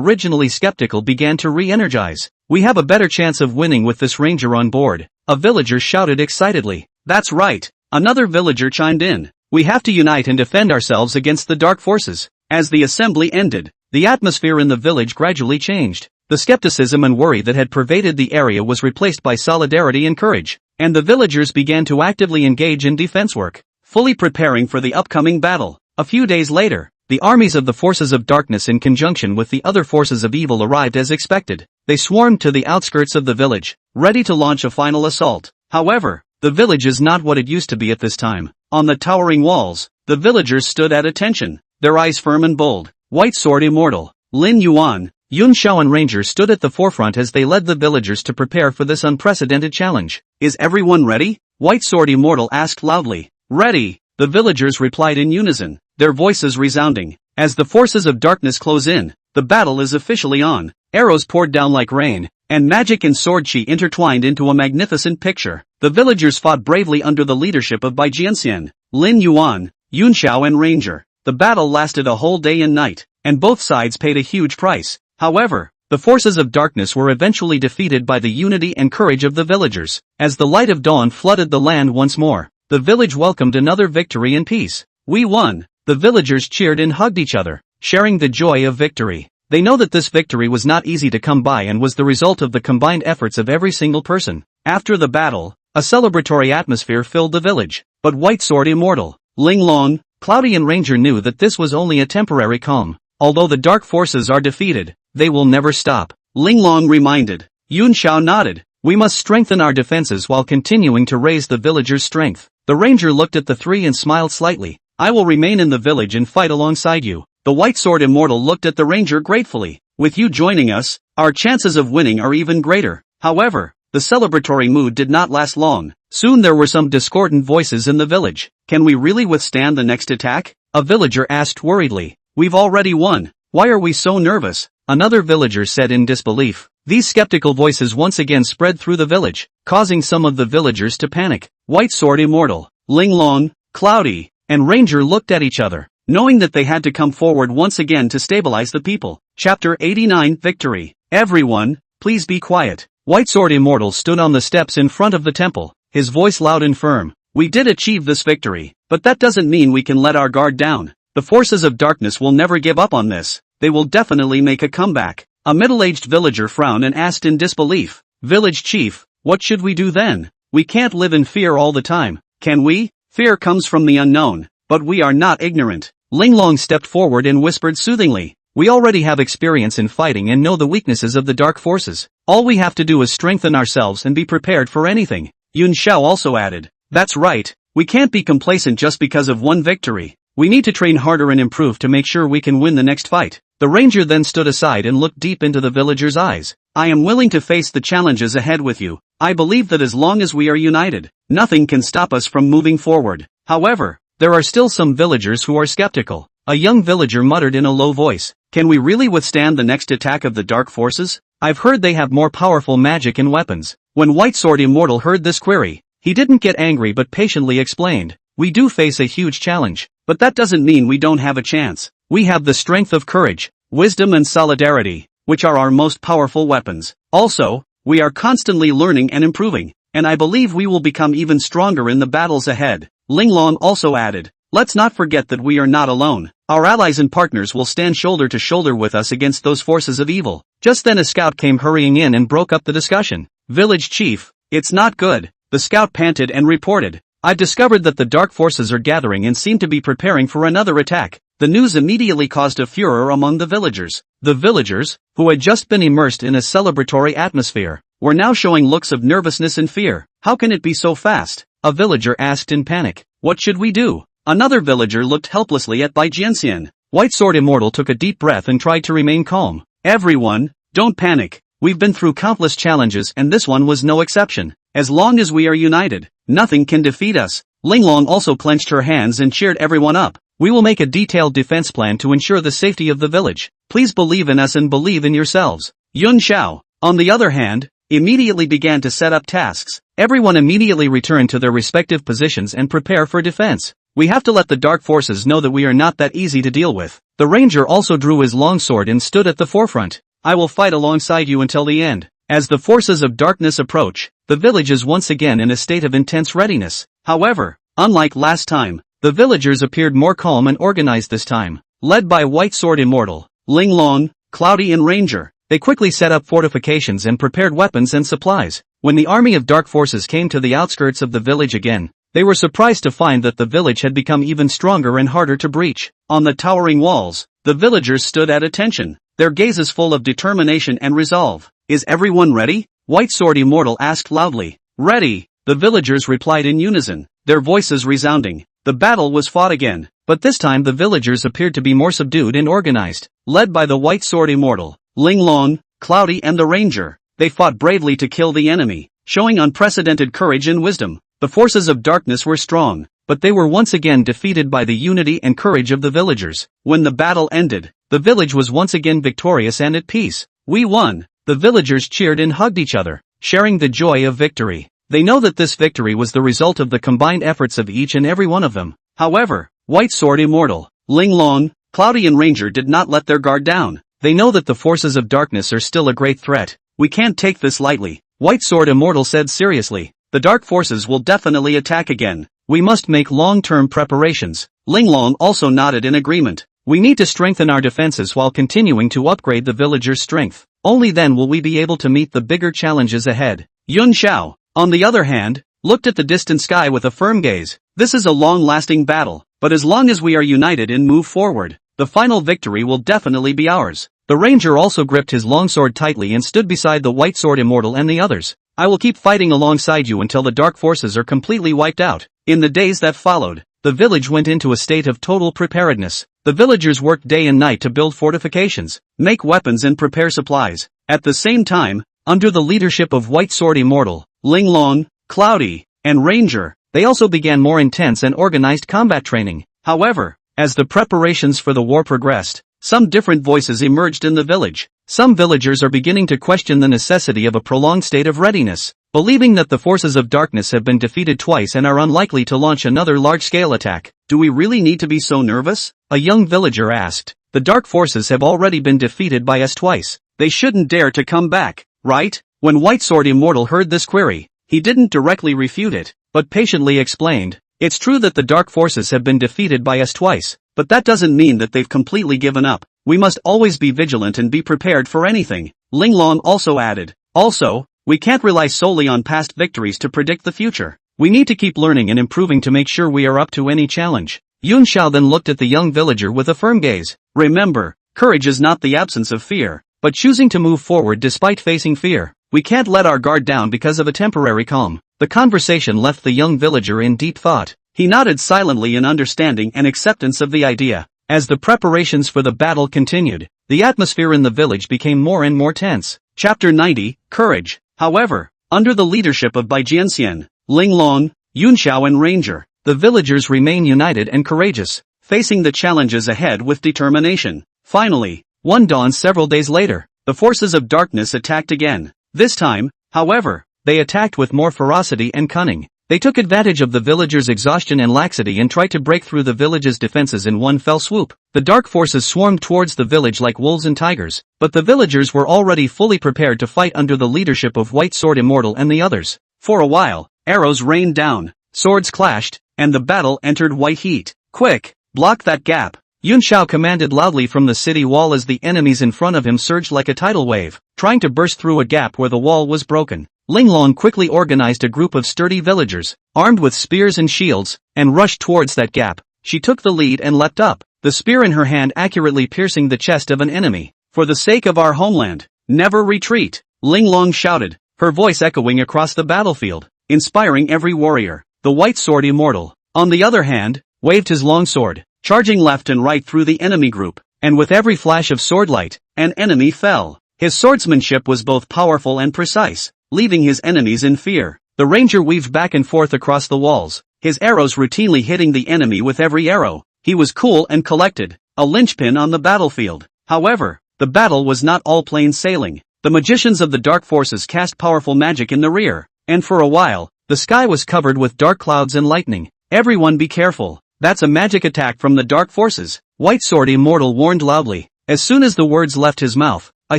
originally skeptical began to re-energize. We have a better chance of winning with this ranger on board, a villager shouted excitedly. That's right, another villager chimed in. We have to unite and defend ourselves against the dark forces. As the assembly ended, the atmosphere in the village gradually changed. The skepticism and worry that had pervaded the area was replaced by solidarity and courage, and the villagers began to actively engage in defense work, fully preparing for the upcoming battle. A few days later, the armies of the forces of darkness in conjunction with the other forces of evil arrived as expected. They swarmed to the outskirts of the village, ready to launch a final assault. However, the village is not what it used to be at this time. On the towering walls, the villagers stood at attention. their eyes firm and bold. White Sword Immortal, Lin Yuan, Yun Xiao and Ranger stood at the forefront as they led the villagers to prepare for this unprecedented challenge. Is everyone ready? White Sword Immortal asked loudly. Ready, the villagers replied in unison, their voices resounding. As the forces of darkness close in, the battle is officially on. Arrows poured down like rain, and magic and sword chi intertwined into a magnificent picture. The villagers fought bravely under the leadership of Bai Jianxian, Lin Yuan, Yun Xiao and Ranger. The battle lasted a whole day and night, and both sides paid a huge price. However, the forces of darkness were eventually defeated by the unity and courage of the villagers. As the light of dawn flooded the land once more, the village welcomed another victory in peace. We won! The villagers cheered and hugged each other, sharing the joy of victory. They know that this victory was not easy to come by and was the result of the combined efforts of every single person. After the battle, a celebratory atmosphere filled the village. But White Sword Immortal, Ling Long, Cloudy and Ranger knew that this was only a temporary calm. Although the dark forces are defeated, they will never stop. Ling Long reminded. Yun Xiao nodded. We must strengthen our defenses while continuing to raise the villagers' strength. The Ranger looked at the three and smiled slightly. I will remain in the village and fight alongside you. The White Sword Immortal looked at the Ranger gratefully. With you joining us, our chances of winning are even greater. However, the celebratory mood did not last long. Soon there were some discordant voices in the village. Can we really withstand the next attack? A villager asked worriedly. We've already won. Why are we so nervous? Another villager said in disbelief. These skeptical voices once again spread through the village, causing some of the villagers to panic. White Sword Immortal, Ling Long, Cloudy, and Ranger looked at each other, knowing that they had to come forward once again to stabilize the people. Chapter 89 Victory. Everyone, please be quiet. White Sword Immortal stood on the steps in front of the temple, his voice loud and firm. We did achieve this victory, but that doesn't mean we can let our guard down. The forces of darkness will never give up on this. They will definitely make a comeback. A middle-aged villager frowned and asked in disbelief. Village chief, what should we do then? We can't live in fear all the time, can we? Fear comes from the unknown, but we are not ignorant. Ling Long stepped forward and whispered soothingly. We already have experience in fighting and know the weaknesses of the dark forces. All we have to do is strengthen ourselves and be prepared for anything. Yun Xiao also added. That's right. We can't be complacent just because of one victory. We need to train harder and improve to make sure we can win the next fight. The Ranger then stood aside and looked deep into the villager's eyes. I am willing to face the challenges ahead with you. I believe that as long as we are united, nothing can stop us from moving forward. However, there are still some villagers who are skeptical. A young villager muttered in a low voice. Can we really withstand the next attack of the dark forces? I've heard they have more powerful magic and weapons. When White Sword Immortal heard this query, he didn't get angry but patiently explained. We do face a huge challenge, but that doesn't mean we don't have a chance. We have the strength of courage, wisdom and solidarity, which are our most powerful weapons. Also, we are constantly learning and improving, and I believe we will become even stronger in the battles ahead. Ling Long also added. Let's not forget that we are not alone. Our allies and partners will stand shoulder to shoulder with us against those forces of evil. Just then a scout came hurrying in and broke up the discussion. Village chief, it's not good. The scout panted and reported. I've discovered that the dark forces are gathering and seem to be preparing for another attack. The news immediately caused a furor among the villagers. The villagers, who had just been immersed in a celebratory atmosphere, were now showing looks of nervousness and fear. How can it be so fast? A villager asked in panic. What should we do? Another villager looked helplessly at Bai Jianxian. White Sword Immortal took a deep breath and tried to remain calm. Everyone, don't panic. We've been through countless challenges and this one was no exception. As long as we are united, nothing can defeat us. Ling Long also clenched her hands and cheered everyone up. We will make a detailed defense plan to ensure the safety of the village. Please believe in us and believe in yourselves. Yun Xiao, on the other hand, immediately began to set up tasks. Everyone immediately returned to their respective positions and prepare for defense. We have to let the dark forces know that we are not that easy to deal with. The Ranger also drew his long sword and stood at the forefront. I will fight alongside you until the end. As the forces of darkness approach, the village is once again in a state of intense readiness. However, unlike last time, the villagers appeared more calm and organized this time. Led by White Sword Immortal, Ling Long, Cloudy and Ranger, they quickly set up fortifications and prepared weapons and supplies. When the army of dark forces came to the outskirts of the village again, they were surprised to find that the village had become even stronger and harder to breach. On the towering walls, the villagers stood at attention, their gazes full of determination and resolve. Is everyone ready? White Sword Immortal asked loudly. Ready, the villagers replied in unison, their voices resounding. The battle was fought again. But this time the villagers appeared to be more subdued and organized. Led by the White Sword Immortal, Linglong, Cloudy and the Ranger, they fought bravely to kill the enemy, showing unprecedented courage and wisdom. The forces of darkness were strong, but they were once again defeated by the unity and courage of the villagers. When the battle ended, the village was once again victorious and at peace. We won! The villagers cheered and hugged each other, sharing the joy of victory. They know that this victory was the result of the combined efforts of each and every one of them. However, White Sword Immortal, Linglong, Cloudy and Ranger did not let their guard down. They know that the forces of darkness are still a great threat. We can't take this lightly, White Sword Immortal said seriously. The dark forces will definitely attack again. We must make long-term preparations. Linglong also nodded in agreement. We need to strengthen our defenses while continuing to upgrade the villagers' strength. Only then will we be able to meet the bigger challenges ahead. Yun Xiao, on the other hand, looked at the distant sky with a firm gaze. This is a long-lasting battle, but as long as we are united and move forward, the final victory will definitely be ours. The Ranger also gripped his longsword tightly and stood beside the White Sword Immortal and the others. I will keep fighting alongside you until the dark forces are completely wiped out. In the days that followed, the village went into a state of total preparedness. The villagers worked day and night to build fortifications, make weapons and prepare supplies. At the same time, under the leadership of White Sword Immortal, Linglong, Cloudy, and Ranger, they also began more intense and organized combat training. However, as the preparations for the war progressed, some different voices emerged in the village. Some villagers are beginning to question the necessity of a prolonged state of readiness, believing that the forces of darkness have been defeated twice and are unlikely to launch another large-scale attack. Do we really need to be so nervous? A young villager asked. The dark forces have already been defeated by us twice. They shouldn't dare to come back, right? When White Sword Immortal heard this query, he didn't directly refute it, but patiently explained. It's true that the dark forces have been defeated by us twice, but that doesn't mean that they've completely given up. We must always be vigilant and be prepared for anything. Linglong also added. Also, we can't rely solely on past victories to predict the future. We need to keep learning and improving to make sure we are up to any challenge. Yun Xiao then looked at the young villager with a firm gaze. Remember, courage is not the absence of fear, but choosing to move forward despite facing fear. We can't let our guard down because of a temporary calm. The conversation left the young villager in deep thought. He nodded silently in understanding and acceptance of the idea. As the preparations for the battle continued, the atmosphere in the village became more and more tense. Chapter 90, Courage. However, under the leadership of Bai Jianxian, Linglong, Yun Xiao and Ranger, the villagers remain united and courageous, facing the challenges ahead with determination. Finally, one dawn several days later, the forces of darkness attacked again. This time, however, they attacked with more ferocity and cunning. They took advantage of the villagers' exhaustion and laxity and tried to break through the village's defenses in one fell swoop. The dark forces swarmed towards the village like wolves and tigers, but the villagers were already fully prepared to fight under the leadership of White Sword Immortal and the others. For a while, arrows rained down, swords clashed, and the battle entered white heat. Quick, block that gap! Yun Xiao commanded loudly from the city wall as the enemies in front of him surged like a tidal wave, trying to burst through a gap where the wall was broken. Linglong quickly organized a group of sturdy villagers, armed with spears and shields, and rushed towards that gap. She took the lead and leapt up, the spear in her hand accurately piercing the chest of an enemy. For the sake of our homeland, never retreat! Linglong shouted, her voice echoing across the battlefield, inspiring every warrior. The White Sword Immortal, on the other hand, waved his long sword, charging left and right through the enemy group, and with every flash of swordlight, an enemy fell. His swordsmanship was both powerful and precise, leaving his enemies in fear. The Ranger weaved back and forth across the walls, his arrows routinely hitting the enemy with every arrow. He was cool and collected, a linchpin on the battlefield. However, the battle was not all plain sailing. The magicians of the dark forces cast powerful magic in the rear, and for a while, the sky was covered with dark clouds and lightning. Everyone be careful, that's a magic attack from the dark forces, White Sword Immortal warned loudly. As soon as the words left his mouth, a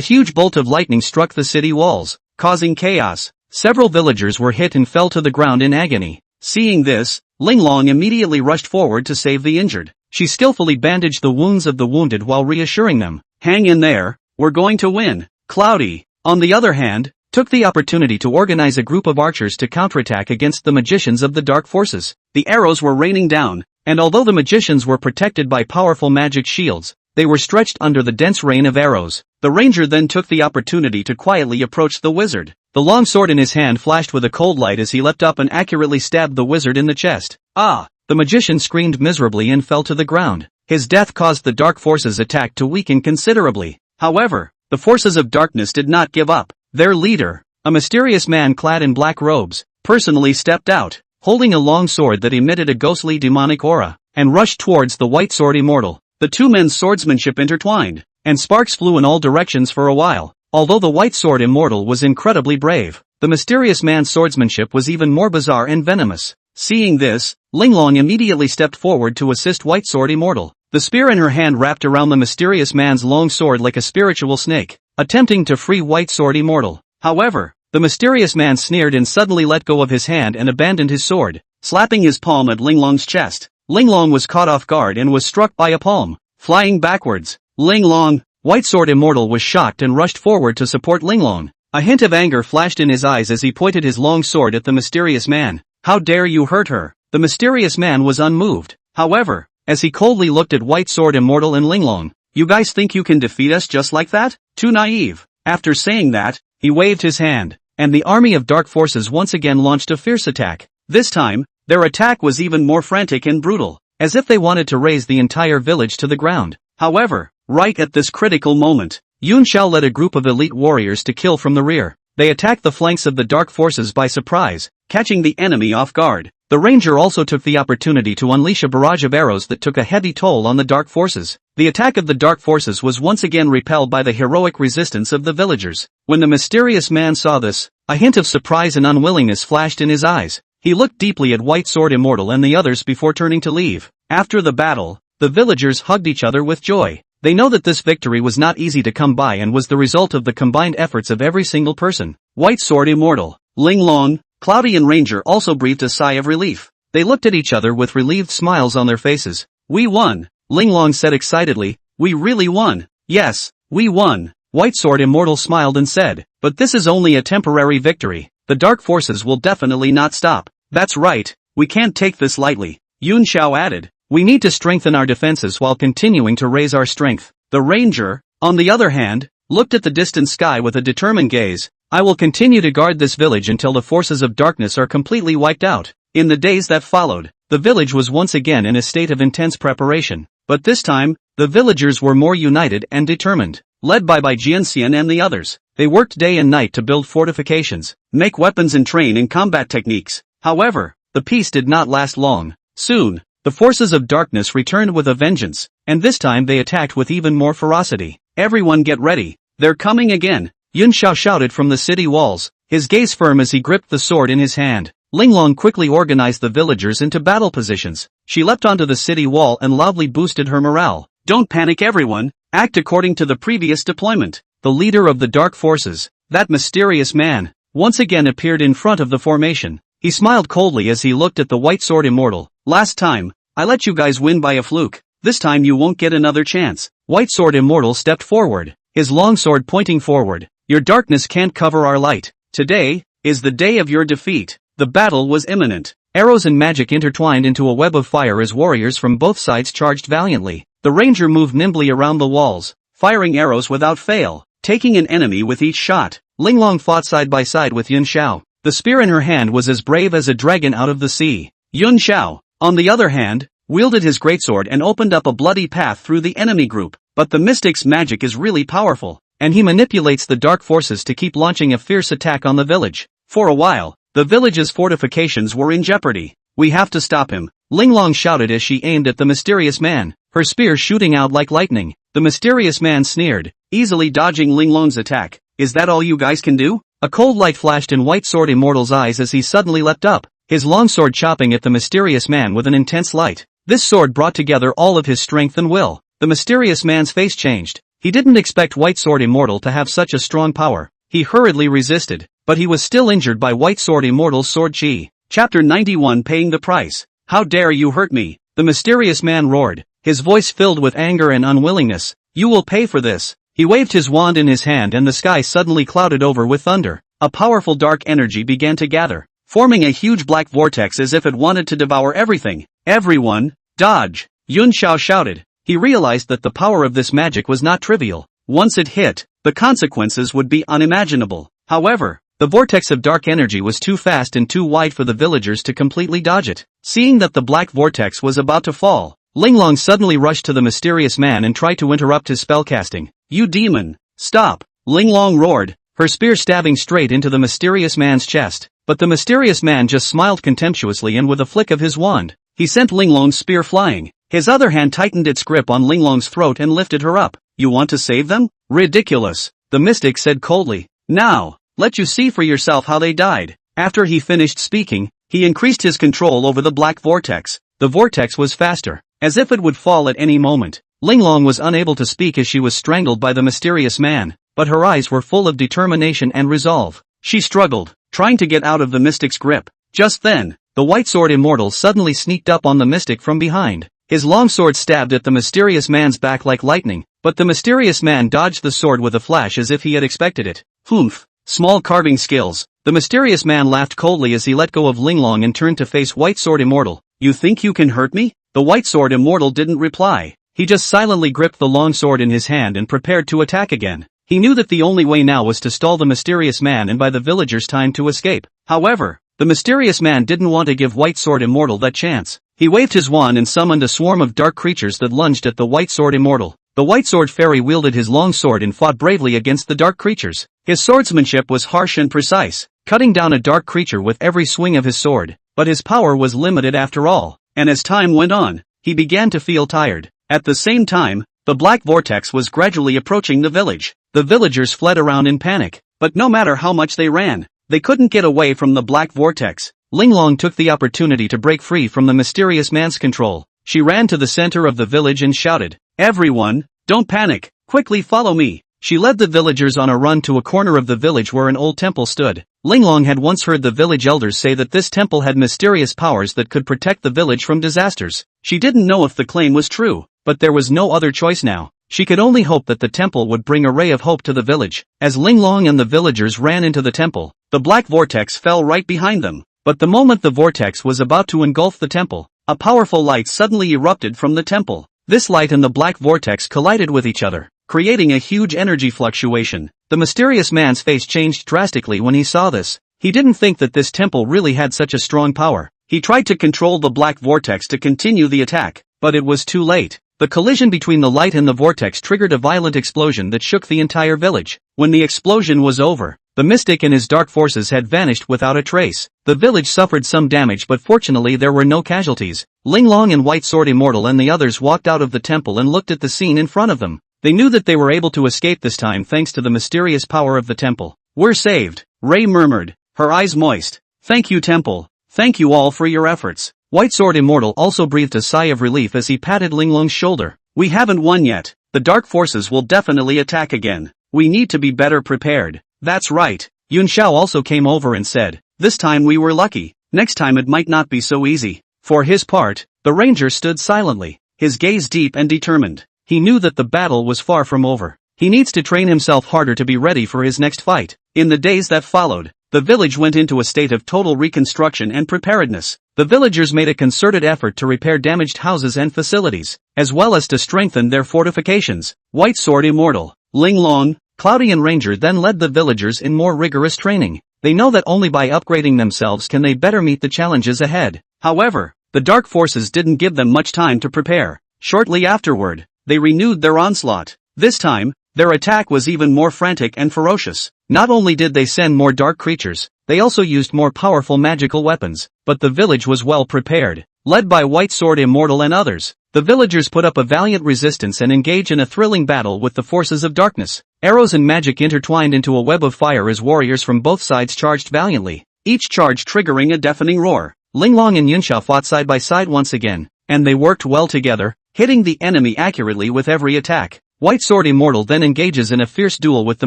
huge bolt of lightning struck the city walls, causing chaos. Several villagers were hit and fell to the ground in agony. Seeing this, Linglong immediately rushed forward to save the injured. She skillfully bandaged the wounds of the wounded while reassuring them. Hang in there, we're going to win. Cloudy, on the other hand, took the opportunity to organize a group of archers to counterattack against the magicians of the dark forces. The arrows were raining down, and although the magicians were protected by powerful magic shields, they were stretched under the dense rain of arrows. The Ranger then took the opportunity to quietly approach the wizard. The long sword in his hand flashed with a cold light as he leapt up and accurately stabbed the wizard in the chest. Ah! The magician screamed miserably and fell to the ground. His death caused the dark forces' attack to weaken considerably. However, the forces of darkness did not give up. Their leader, a mysterious man clad in black robes, personally stepped out, holding a long sword that emitted a ghostly demonic aura, and rushed towards the white sword immortal. The two men's swordsmanship intertwined, and sparks flew in all directions for a while. Although the white sword immortal was incredibly brave, the mysterious man's swordsmanship was even more bizarre and venomous. Seeing this, Linglong immediately stepped forward to assist white sword immortal. The spear in her hand wrapped around the mysterious man's long sword like a spiritual snake, attempting to free white sword immortal. However, the mysterious man sneered and suddenly let go of his hand and abandoned his sword, slapping his palm at Linglong's chest. Linglong was caught off guard and was struck by a palm, flying backwards. Linglong, white sword immortal was shocked and rushed forward to support Linglong. A hint of anger flashed in his eyes as he pointed his long sword at the mysterious man. How dare you hurt her? The mysterious man was unmoved. However, as he coldly looked at white sword immortal and Linglong, you guys think you can defeat us just like that? Too naive. After saying that, he waved his hand, and the army of dark forces once again launched a fierce attack. This time, their attack was even more frantic and brutal, as if they wanted to raze the entire village to the ground. However, right at this critical moment, Yun Xiao led a group of elite warriors to kill from the rear. They attacked the flanks of the dark forces by surprise, catching the enemy off guard. The ranger also took the opportunity to unleash a barrage of arrows that took a heavy toll on the dark forces. The attack of the dark forces was once again repelled by the heroic resistance of the villagers. When the mysterious man saw this, a hint of surprise and unwillingness flashed in his eyes. He looked deeply at White Sword Immortal and the others before turning to leave. After the battle, the villagers hugged each other with joy. They know that this victory was not easy to come by and was the result of the combined efforts of every single person. White Sword Immortal, Linglong, Cloudy and Ranger also breathed a sigh of relief. They looked at each other with relieved smiles on their faces. We won, Linglong said excitedly. We really won. Yes, we won. White Sword Immortal smiled and said, but this is only a temporary victory. The dark forces will definitely not stop. That's right, we can't take this lightly. Yun Xiao added, we need to strengthen our defenses while continuing to raise our strength. The Ranger, on the other hand, looked at the distant sky with a determined gaze. I will continue to guard this village until the forces of darkness are completely wiped out. In the days that followed, the village was once again in a state of intense preparation. But this time, the villagers were more united and determined. Led by Jianxian and the others, they worked day and night to build fortifications, make weapons and train in combat techniques. However, the peace did not last long. Soon, the forces of darkness returned with a vengeance, and this time they attacked with even more ferocity. Everyone get ready, they're coming again. Yun Xiao shouted from the city walls, his gaze firm as he gripped the sword in his hand. Linglong quickly organized the villagers into battle positions. She leapt onto the city wall and loudly boosted her morale. Don't panic everyone, act according to the previous deployment. The leader of the dark forces, that mysterious man, once again appeared in front of the formation. He smiled coldly as he looked at the White Sword Immortal. Last time, I let you guys win by a fluke. This time you won't get another chance. White Sword Immortal stepped forward, his long sword pointing forward. Your darkness can't cover our light. Today is the day of your defeat. The battle was imminent. Arrows and magic intertwined into a web of fire as warriors from both sides charged valiantly. The ranger moved nimbly around the walls, firing arrows without fail, taking an enemy with each shot. Linglong fought side by side with Yun Xiao. The spear in her hand was as brave as a dragon out of the sea. Yun Xiao, on the other hand, wielded his greatsword and opened up a bloody path through the enemy group. But the mystic's magic is really powerful, and he manipulates the dark forces to keep launching a fierce attack on the village. For a while, the village's fortifications were in jeopardy. We have to stop him, Linglong shouted as she aimed at the mysterious man, her spear shooting out like lightning. The mysterious man sneered, easily dodging Linglong's attack. Is that all you guys can do? A cold light flashed in White Sword Immortal's eyes as he suddenly leapt up, his long sword chopping at the mysterious man with an intense light. This sword brought together all of his strength and will. The mysterious man's face changed. He didn't expect White Sword Immortal to have such a strong power. He hurriedly resisted, but he was still injured by White Sword Immortal's sword chi. Chapter 91 Paying the Price. How dare you hurt me? The mysterious man roared, his voice filled with anger and unwillingness. You will pay for this. He waved his wand in his hand and the sky suddenly clouded over with thunder. A powerful dark energy began to gather, forming a huge black vortex as if it wanted to devour everything. Everyone, dodge! Yun Xiao shouted. He realized that the power of this magic was not trivial. Once it hit, the consequences would be unimaginable. However, The vortex of dark energy was too fast and too wide for the villagers to completely dodge it. Seeing that the black vortex was about to fall, Linglong suddenly rushed to the mysterious man and tried to interrupt his spellcasting. "You demon! Stop!" Linglong roared, her spear stabbing straight into the mysterious man's chest. But the mysterious man just smiled contemptuously, and with a flick of his wand, he sent Linglong's spear flying. His other hand tightened its grip on Linglong's throat and lifted her up. "You want to save them? Ridiculous," the mystic said coldly. "Now, let you see for yourself how they died." After he finished speaking, he increased his control over the black vortex. The vortex was faster, as if it would fall at any moment. Linglong was unable to speak as she was strangled by the mysterious man, but her eyes were full of determination and resolve. She struggled, trying to get out of the mystic's grip. Just then, the white sword immortal suddenly sneaked up on the mystic from behind. His long sword stabbed at the mysterious man's back like lightning, but the mysterious man dodged the sword with a flash as if he had expected it. "Humph, small carving skills." The mysterious man laughed coldly as he let go of Linglong and turned to face White Sword Immortal. "You think you can hurt me?" The White Sword Immortal didn't reply. He just silently gripped the long sword in his hand and prepared to attack again. He knew that the only way now was to stall the mysterious man and buy the villagers time to escape. However, the mysterious man didn't want to give White Sword Immortal that chance. He waved his wand and summoned a swarm of dark creatures that lunged at the White Sword Immortal. The White Sword Fairy wielded his long sword and fought bravely against the dark creatures. His swordsmanship was harsh and precise, cutting down a dark creature with every swing of his sword. But his power was limited after all, and as time went on, he began to feel tired. At the same time, the black vortex was gradually approaching the village. The villagers fled around in panic, but no matter how much they ran, they couldn't get away from the black vortex. Linglong took the opportunity to break free from the mysterious man's control. She ran to the center of the village and shouted, "Everyone, don't panic, quickly follow me." She led the villagers on a run to a corner of the village where an old temple stood. Linglong had once heard the village elders say that this temple had mysterious powers that could protect the village from disasters. She didn't know if the claim was true, but there was no other choice now. She could only hope that the temple would bring a ray of hope to the village. As Linglong and the villagers ran into the temple, the black vortex fell right behind them. But the moment the vortex was about to engulf the temple, a powerful light suddenly erupted from the temple. This light and the black vortex collided with each other, creating a huge energy fluctuation. The mysterious man's face changed drastically when he saw this. He didn't think that this temple really had such a strong power. He tried to control the black vortex to continue the attack, but it was too late. The collision between the light and the vortex triggered a violent explosion that shook the entire village. When the explosion was over, the mystic and his dark forces had vanished without a trace. The village suffered some damage, but fortunately there were no casualties. Linglong and White Sword Immortal and the others walked out of the temple and looked at the scene in front of them. They knew that they were able to escape this time thanks to the mysterious power of the temple. "We're saved," Ray murmured, her eyes moist. "Thank you, temple. Thank you all for your efforts." White Sword Immortal also breathed a sigh of relief as he patted Linglong's shoulder. "We haven't won yet. The dark forces will definitely attack again. We need to be better prepared." "That's right." Yun Xiao also came over and said, "This time we were lucky. Next time it might not be so easy." For his part, the ranger stood silently, his gaze deep and determined. He knew that the battle was far from over. He needs to train himself harder to be ready for his next fight. In the days that followed, the village went into a state of total reconstruction and preparedness. The villagers made a concerted effort to repair damaged houses and facilities, as well as to strengthen their fortifications. White Sword Immortal, Linglong, Cloudy and Ranger then led the villagers in more rigorous training. They know that only by upgrading themselves can they better meet the challenges ahead. However, the dark forces didn't give them much time to prepare. Shortly afterward, they renewed their onslaught. This time, their attack was even more frantic and ferocious. Not only did they send more dark creatures, they also used more powerful magical weapons. But the village was well prepared. Led by White Sword Immortal and others, the villagers put up a valiant resistance and engaged in a thrilling battle with the forces of darkness. Arrows and magic intertwined into a web of fire as warriors from both sides charged valiantly, each charge triggering a deafening roar. Linglong and Yunxiao fought side by side once again, and they worked well together, hitting the enemy accurately with every attack. White Sword Immortal then engages in a fierce duel with the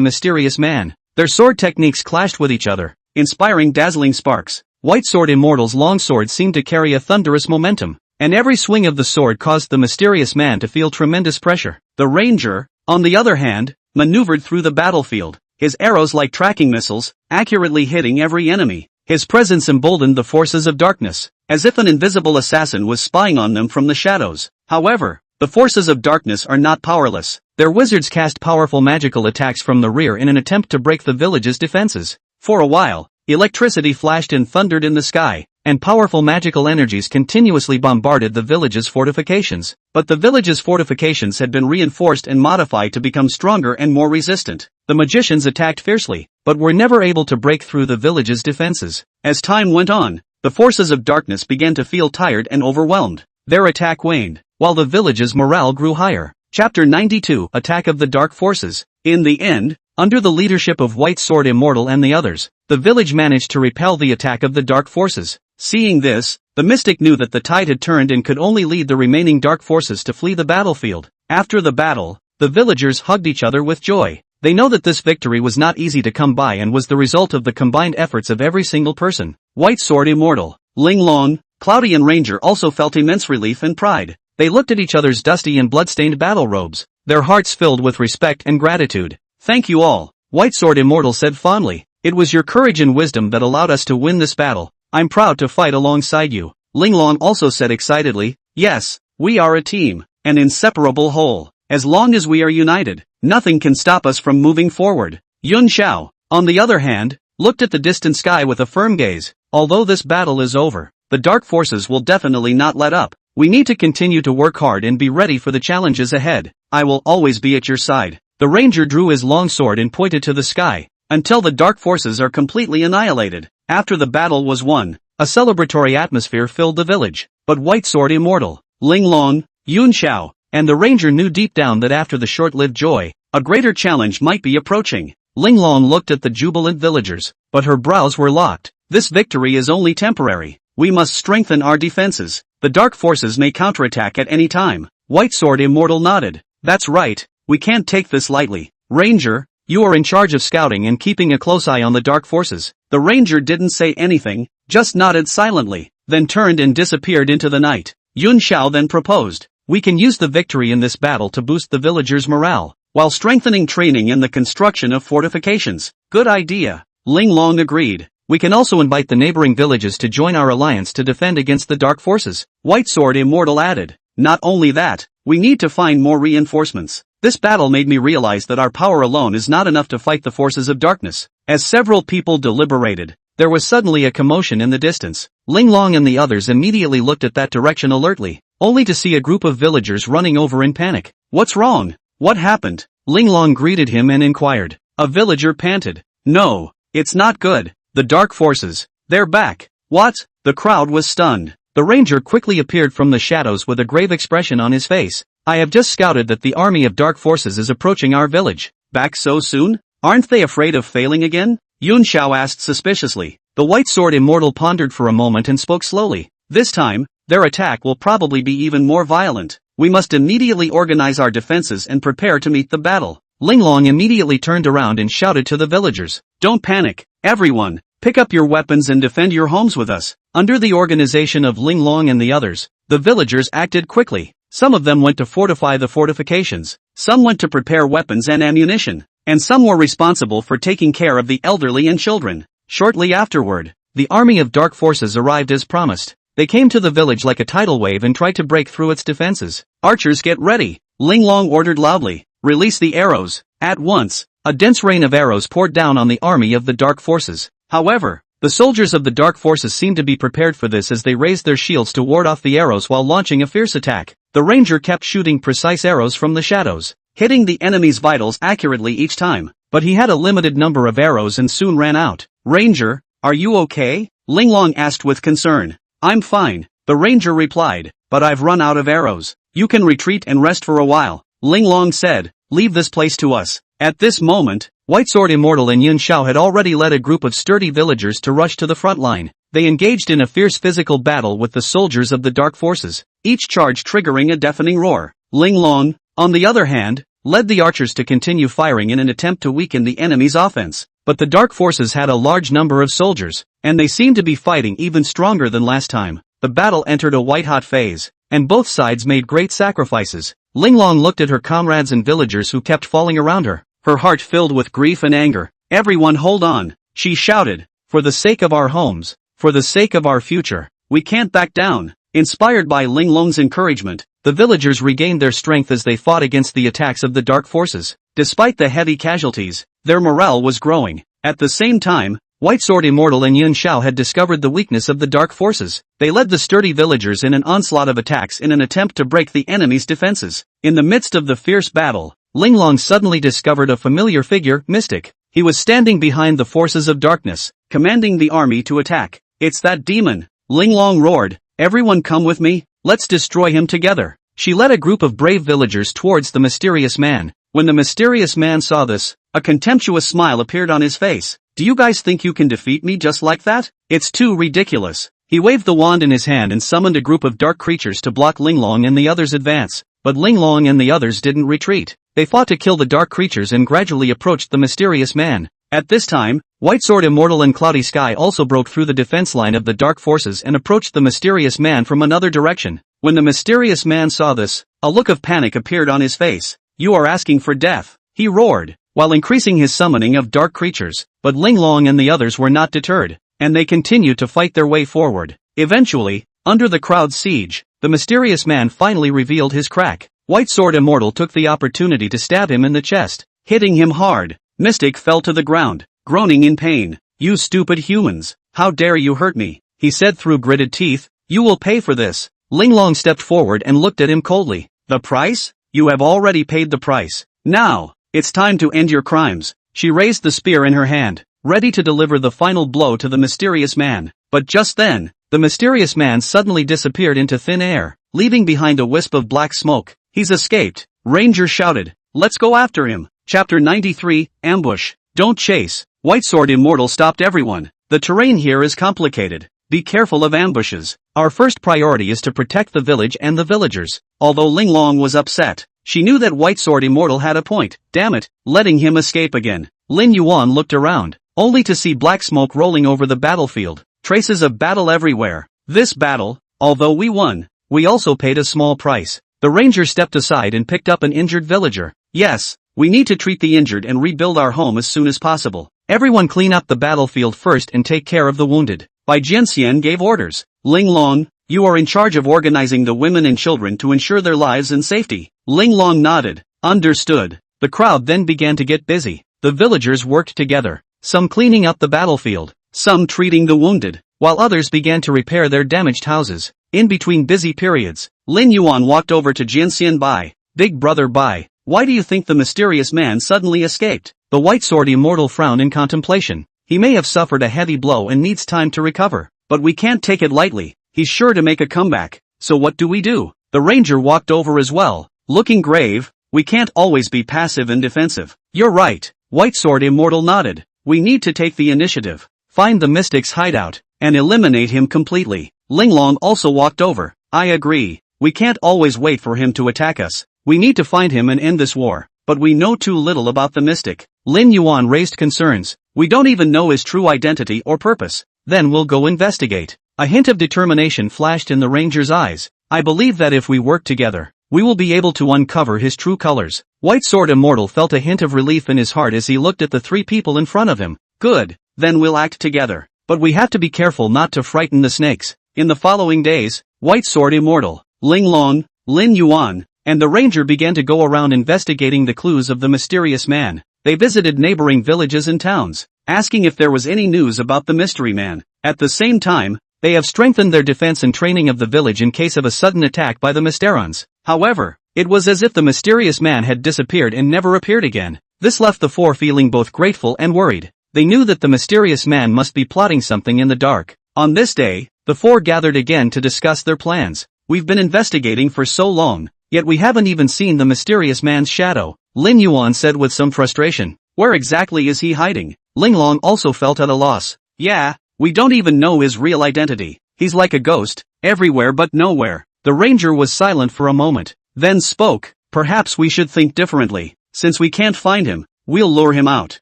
mysterious man. Their sword techniques clashed with each other, inspiring dazzling sparks. White Sword Immortal's long sword seemed to carry a thunderous momentum, and every swing of the sword caused the mysterious man to feel tremendous pressure. The ranger, on the other hand, maneuvered through the battlefield, his arrows like tracking missiles, accurately hitting every enemy. His presence emboldened the forces of darkness, as if an invisible assassin was spying on them from the shadows. However, the forces of darkness are not powerless. Their wizards cast powerful magical attacks from the rear in an attempt to break the village's defenses. For a while, electricity flashed and thundered in the sky, and powerful magical energies continuously bombarded the village's fortifications. But the village's fortifications had been reinforced and modified to become stronger and more resistant. The magicians attacked fiercely, but were never able to break through the village's defenses. As time went on, the forces of darkness began to feel tired and overwhelmed. Their attack waned, while the village's morale grew higher. Chapter 92: Attack of the Dark Forces. In the end, under the leadership of White Sword Immortal and the others, the village managed to repel the attack of the dark forces. Seeing this, the mystic knew that the tide had turned and could only lead the remaining dark forces to flee the battlefield. After the battle, the villagers hugged each other with joy. They know that this victory was not easy to come by and was the result of the combined efforts of every single person. White Sword Immortal, Linglong, Cloudy and Ranger also felt immense relief and pride. They looked at each other's dusty and blood-stained battle robes, their hearts filled with respect and gratitude. "Thank you all," White Sword Immortal said fondly. "It was your courage and wisdom that allowed us to win this battle. I'm proud to fight alongside you." Linglong also said excitedly, "Yes, we are a team, an inseparable whole. As long as we are united, nothing can stop us from moving forward." Yun Xiao, on the other hand, looked at the distant sky with a firm gaze. "Although this battle is over, the dark forces will definitely not let up. We need to continue to work hard and be ready for the challenges ahead. I will always be at your side." The ranger drew his long sword and pointed to the sky, "until the dark forces are completely annihilated." After the battle was won, a celebratory atmosphere filled the village. But White Sword Immortal, Linglong, Yun Xiao, and the ranger knew deep down that after the short-lived joy, a greater challenge might be approaching. Linglong looked at the jubilant villagers, but her brows were locked. "This victory is only temporary. We must strengthen our defenses. The dark forces may counterattack at any time." White Sword Immortal nodded. "That's right. We can't take this lightly. Ranger, you are in charge of scouting and keeping a close eye on the dark forces." The ranger didn't say anything, just nodded silently, then turned and disappeared into the night. Yun Xiao then proposed, "We can use the victory in this battle to boost the villagers' morale, while strengthening training and the construction of fortifications." "Good idea." Linglong agreed. "We can also invite the neighboring villages to join our alliance to defend against the dark forces." White Sword Immortal added, "Not only that, we need to find more reinforcements. This battle made me realize that our power alone is not enough to fight the forces of darkness." As several people deliberated, there was suddenly a commotion in the distance. Linglong and the others immediately looked at that direction alertly, only to see a group of villagers running over in panic. "What's wrong? What happened?" Linglong greeted him and inquired. A villager panted, "No, it's not good. The dark forces, they're back." "What?" The crowd was stunned. The ranger quickly appeared from the shadows with a grave expression on his face. "I have just scouted that the army of dark forces is approaching our village." "Back so soon? Aren't they afraid of failing again?" Yun Xiao asked suspiciously. The White Sword Immortal pondered for a moment and spoke slowly. "This time, their attack will probably be even more violent. We must immediately organize our defenses and prepare to meet the battle." Linglong immediately turned around and shouted to the villagers, "Don't panic, everyone. Pick up your weapons and defend your homes with us." Under the organization of Linglong and the others, the villagers acted quickly. Some of them went to fortify the fortifications, some went to prepare weapons and ammunition, and some were responsible for taking care of the elderly and children. Shortly afterward, the army of dark forces arrived as promised. They came to the village like a tidal wave and tried to break through its defenses. "Archers, get ready," Linglong ordered loudly. "Release the arrows." At once, a dense rain of arrows poured down on the army of the dark forces. However, the soldiers of the dark forces seemed to be prepared for this as they raised their shields to ward off the arrows while launching a fierce attack. The ranger kept shooting precise arrows from the shadows, hitting the enemy's vitals accurately each time, but he had a limited number of arrows and soon ran out. "Ranger, are you okay?" Linglong asked with concern. "I'm fine," the ranger replied, "but I've run out of arrows." "You can retreat and rest for a while," Linglong said. "Leave this place to us." At this moment, White Sword Immortal and Yun Xiao had already led a group of sturdy villagers to rush to the front line. They engaged in a fierce physical battle with the soldiers of the dark forces, each charge triggering a deafening roar. Linglong, on the other hand, led the archers to continue firing in an attempt to weaken the enemy's offense. But the dark forces had a large number of soldiers, and they seemed to be fighting even stronger than last time. The battle entered a white-hot phase, and both sides made great sacrifices. Linglong looked at her comrades and villagers who kept falling around her, her heart filled with grief and anger. "Everyone hold on," she shouted. "For the sake of our homes, for the sake of our future, we can't back down." Inspired by Linglong's encouragement, the villagers regained their strength as they fought against the attacks of the dark forces. Despite the heavy casualties, their morale was growing. At the same time, White Sword Immortal and Yun Xiao had discovered the weakness of the dark forces. They led the sturdy villagers in an onslaught of attacks in an attempt to break the enemy's defenses. In the midst of the fierce battle, Linglong suddenly discovered a familiar figure, Mystic. He was standing behind the forces of darkness, commanding the army to attack. "It's that demon!" Linglong roared. "Everyone come with me, let's destroy him together." She led a group of brave villagers towards the mysterious man. When the mysterious man saw this, a contemptuous smile appeared on his face. "Do you guys think you can defeat me just like that? It's too ridiculous." He waved the wand in his hand and summoned a group of dark creatures to block Linglong and the others' advance. But Linglong and the others didn't retreat. They fought to kill the dark creatures and gradually approached the mysterious man. At this time, White Sword Immortal and Cloudy Sky also broke through the defense line of the dark forces and approached the mysterious man from another direction. When the mysterious man saw this, a look of panic appeared on his face. "You are asking for death," he roared, while increasing his summoning of dark creatures. But Linglong and the others were not deterred, and they continued to fight their way forward. Eventually, under the crowd's siege, the mysterious man finally revealed his crack. White Sword Immortal took the opportunity to stab him in the chest, hitting him hard. Mystic fell to the ground, groaning in pain. "You stupid humans, how dare you hurt me," he said through gritted teeth. "You will pay for this." Linglong stepped forward and looked at him coldly. "The price? You have already paid the price. Now, it's time to end your crimes." She raised the spear in her hand, ready to deliver the final blow to the mysterious man. But just then, the mysterious man suddenly disappeared into thin air, leaving behind a wisp of black smoke. "He's escaped," Ranger shouted. "Let's go after him." Chapter 93, Ambush. "Don't chase." White Sword Immortal stopped everyone. "The terrain here is complicated. Be careful of ambushes. Our first priority is to protect the village and the villagers." Although Linglong was upset, she knew that White Sword Immortal had a point. Damn it, letting him escape again. Lin Yuan looked around, only to see black smoke rolling over the battlefield. Traces of battle everywhere. This battle, although we won, we also paid a small price. The ranger stepped aside and picked up an injured villager. "Yes, we need to treat the injured and rebuild our home as soon as possible. Everyone clean up the battlefield first and take care of the wounded." Bai Jianxian gave orders. "Linglong, you are in charge of organizing the women and children to ensure their lives and safety." Linglong nodded. "Understood." The crowd then began to get busy. The villagers worked together, some cleaning up the battlefield, some treating the wounded, while others began to repair their damaged houses. In between busy periods, Lin Yuan walked over to Jianxian Bai. "Big brother Bai, why do you think the mysterious man suddenly escaped?" The White Sword Immortal frowned in contemplation. "He may have suffered a heavy blow and needs time to recover, but we can't take it lightly. He's sure to make a comeback. So what do we do?" The ranger walked over as well, looking grave. "We can't always be passive and defensive." "You're right." White Sword Immortal nodded. "We need to take the initiative, find the mystic's hideout, and eliminate him completely." Linglong also walked over. "I agree. We can't always wait for him to attack us. We need to find him and end this war. But we know too little about the mystic." Lin Yuan raised concerns. "We don't even know his true identity or purpose." "Then we'll go investigate." A hint of determination flashed in the ranger's eyes. "I believe that if we work together, we will be able to uncover his true colors." White Sword Immortal felt a hint of relief in his heart as he looked at the three people in front of him. "Good, then we'll act together. But we have to be careful not to frighten the snakes." In the following days, White Sword Immortal, Linglong, Lin Yuan, and the ranger began to go around investigating the clues of the mysterious man. They visited neighboring villages and towns, asking if there was any news about the mystery man. At the same time, they have strengthened their defense and training of the village in case of a sudden attack by the Mysterons. However, it was as if the mysterious man had disappeared and never appeared again. This left the four feeling both grateful and worried. They knew that the mysterious man must be plotting something in the dark. On this day, the four gathered again to discuss their plans. "We've been investigating for so long, yet we haven't even seen the mysterious man's shadow," Lin Yuan said with some frustration. "Where exactly is he hiding?" Linglong also felt at a loss. "Yeah, we don't even know his real identity. He's like a ghost, everywhere but nowhere." The ranger was silent for a moment, then spoke. "Perhaps we should think differently. Since we can't find him, we'll lure him out."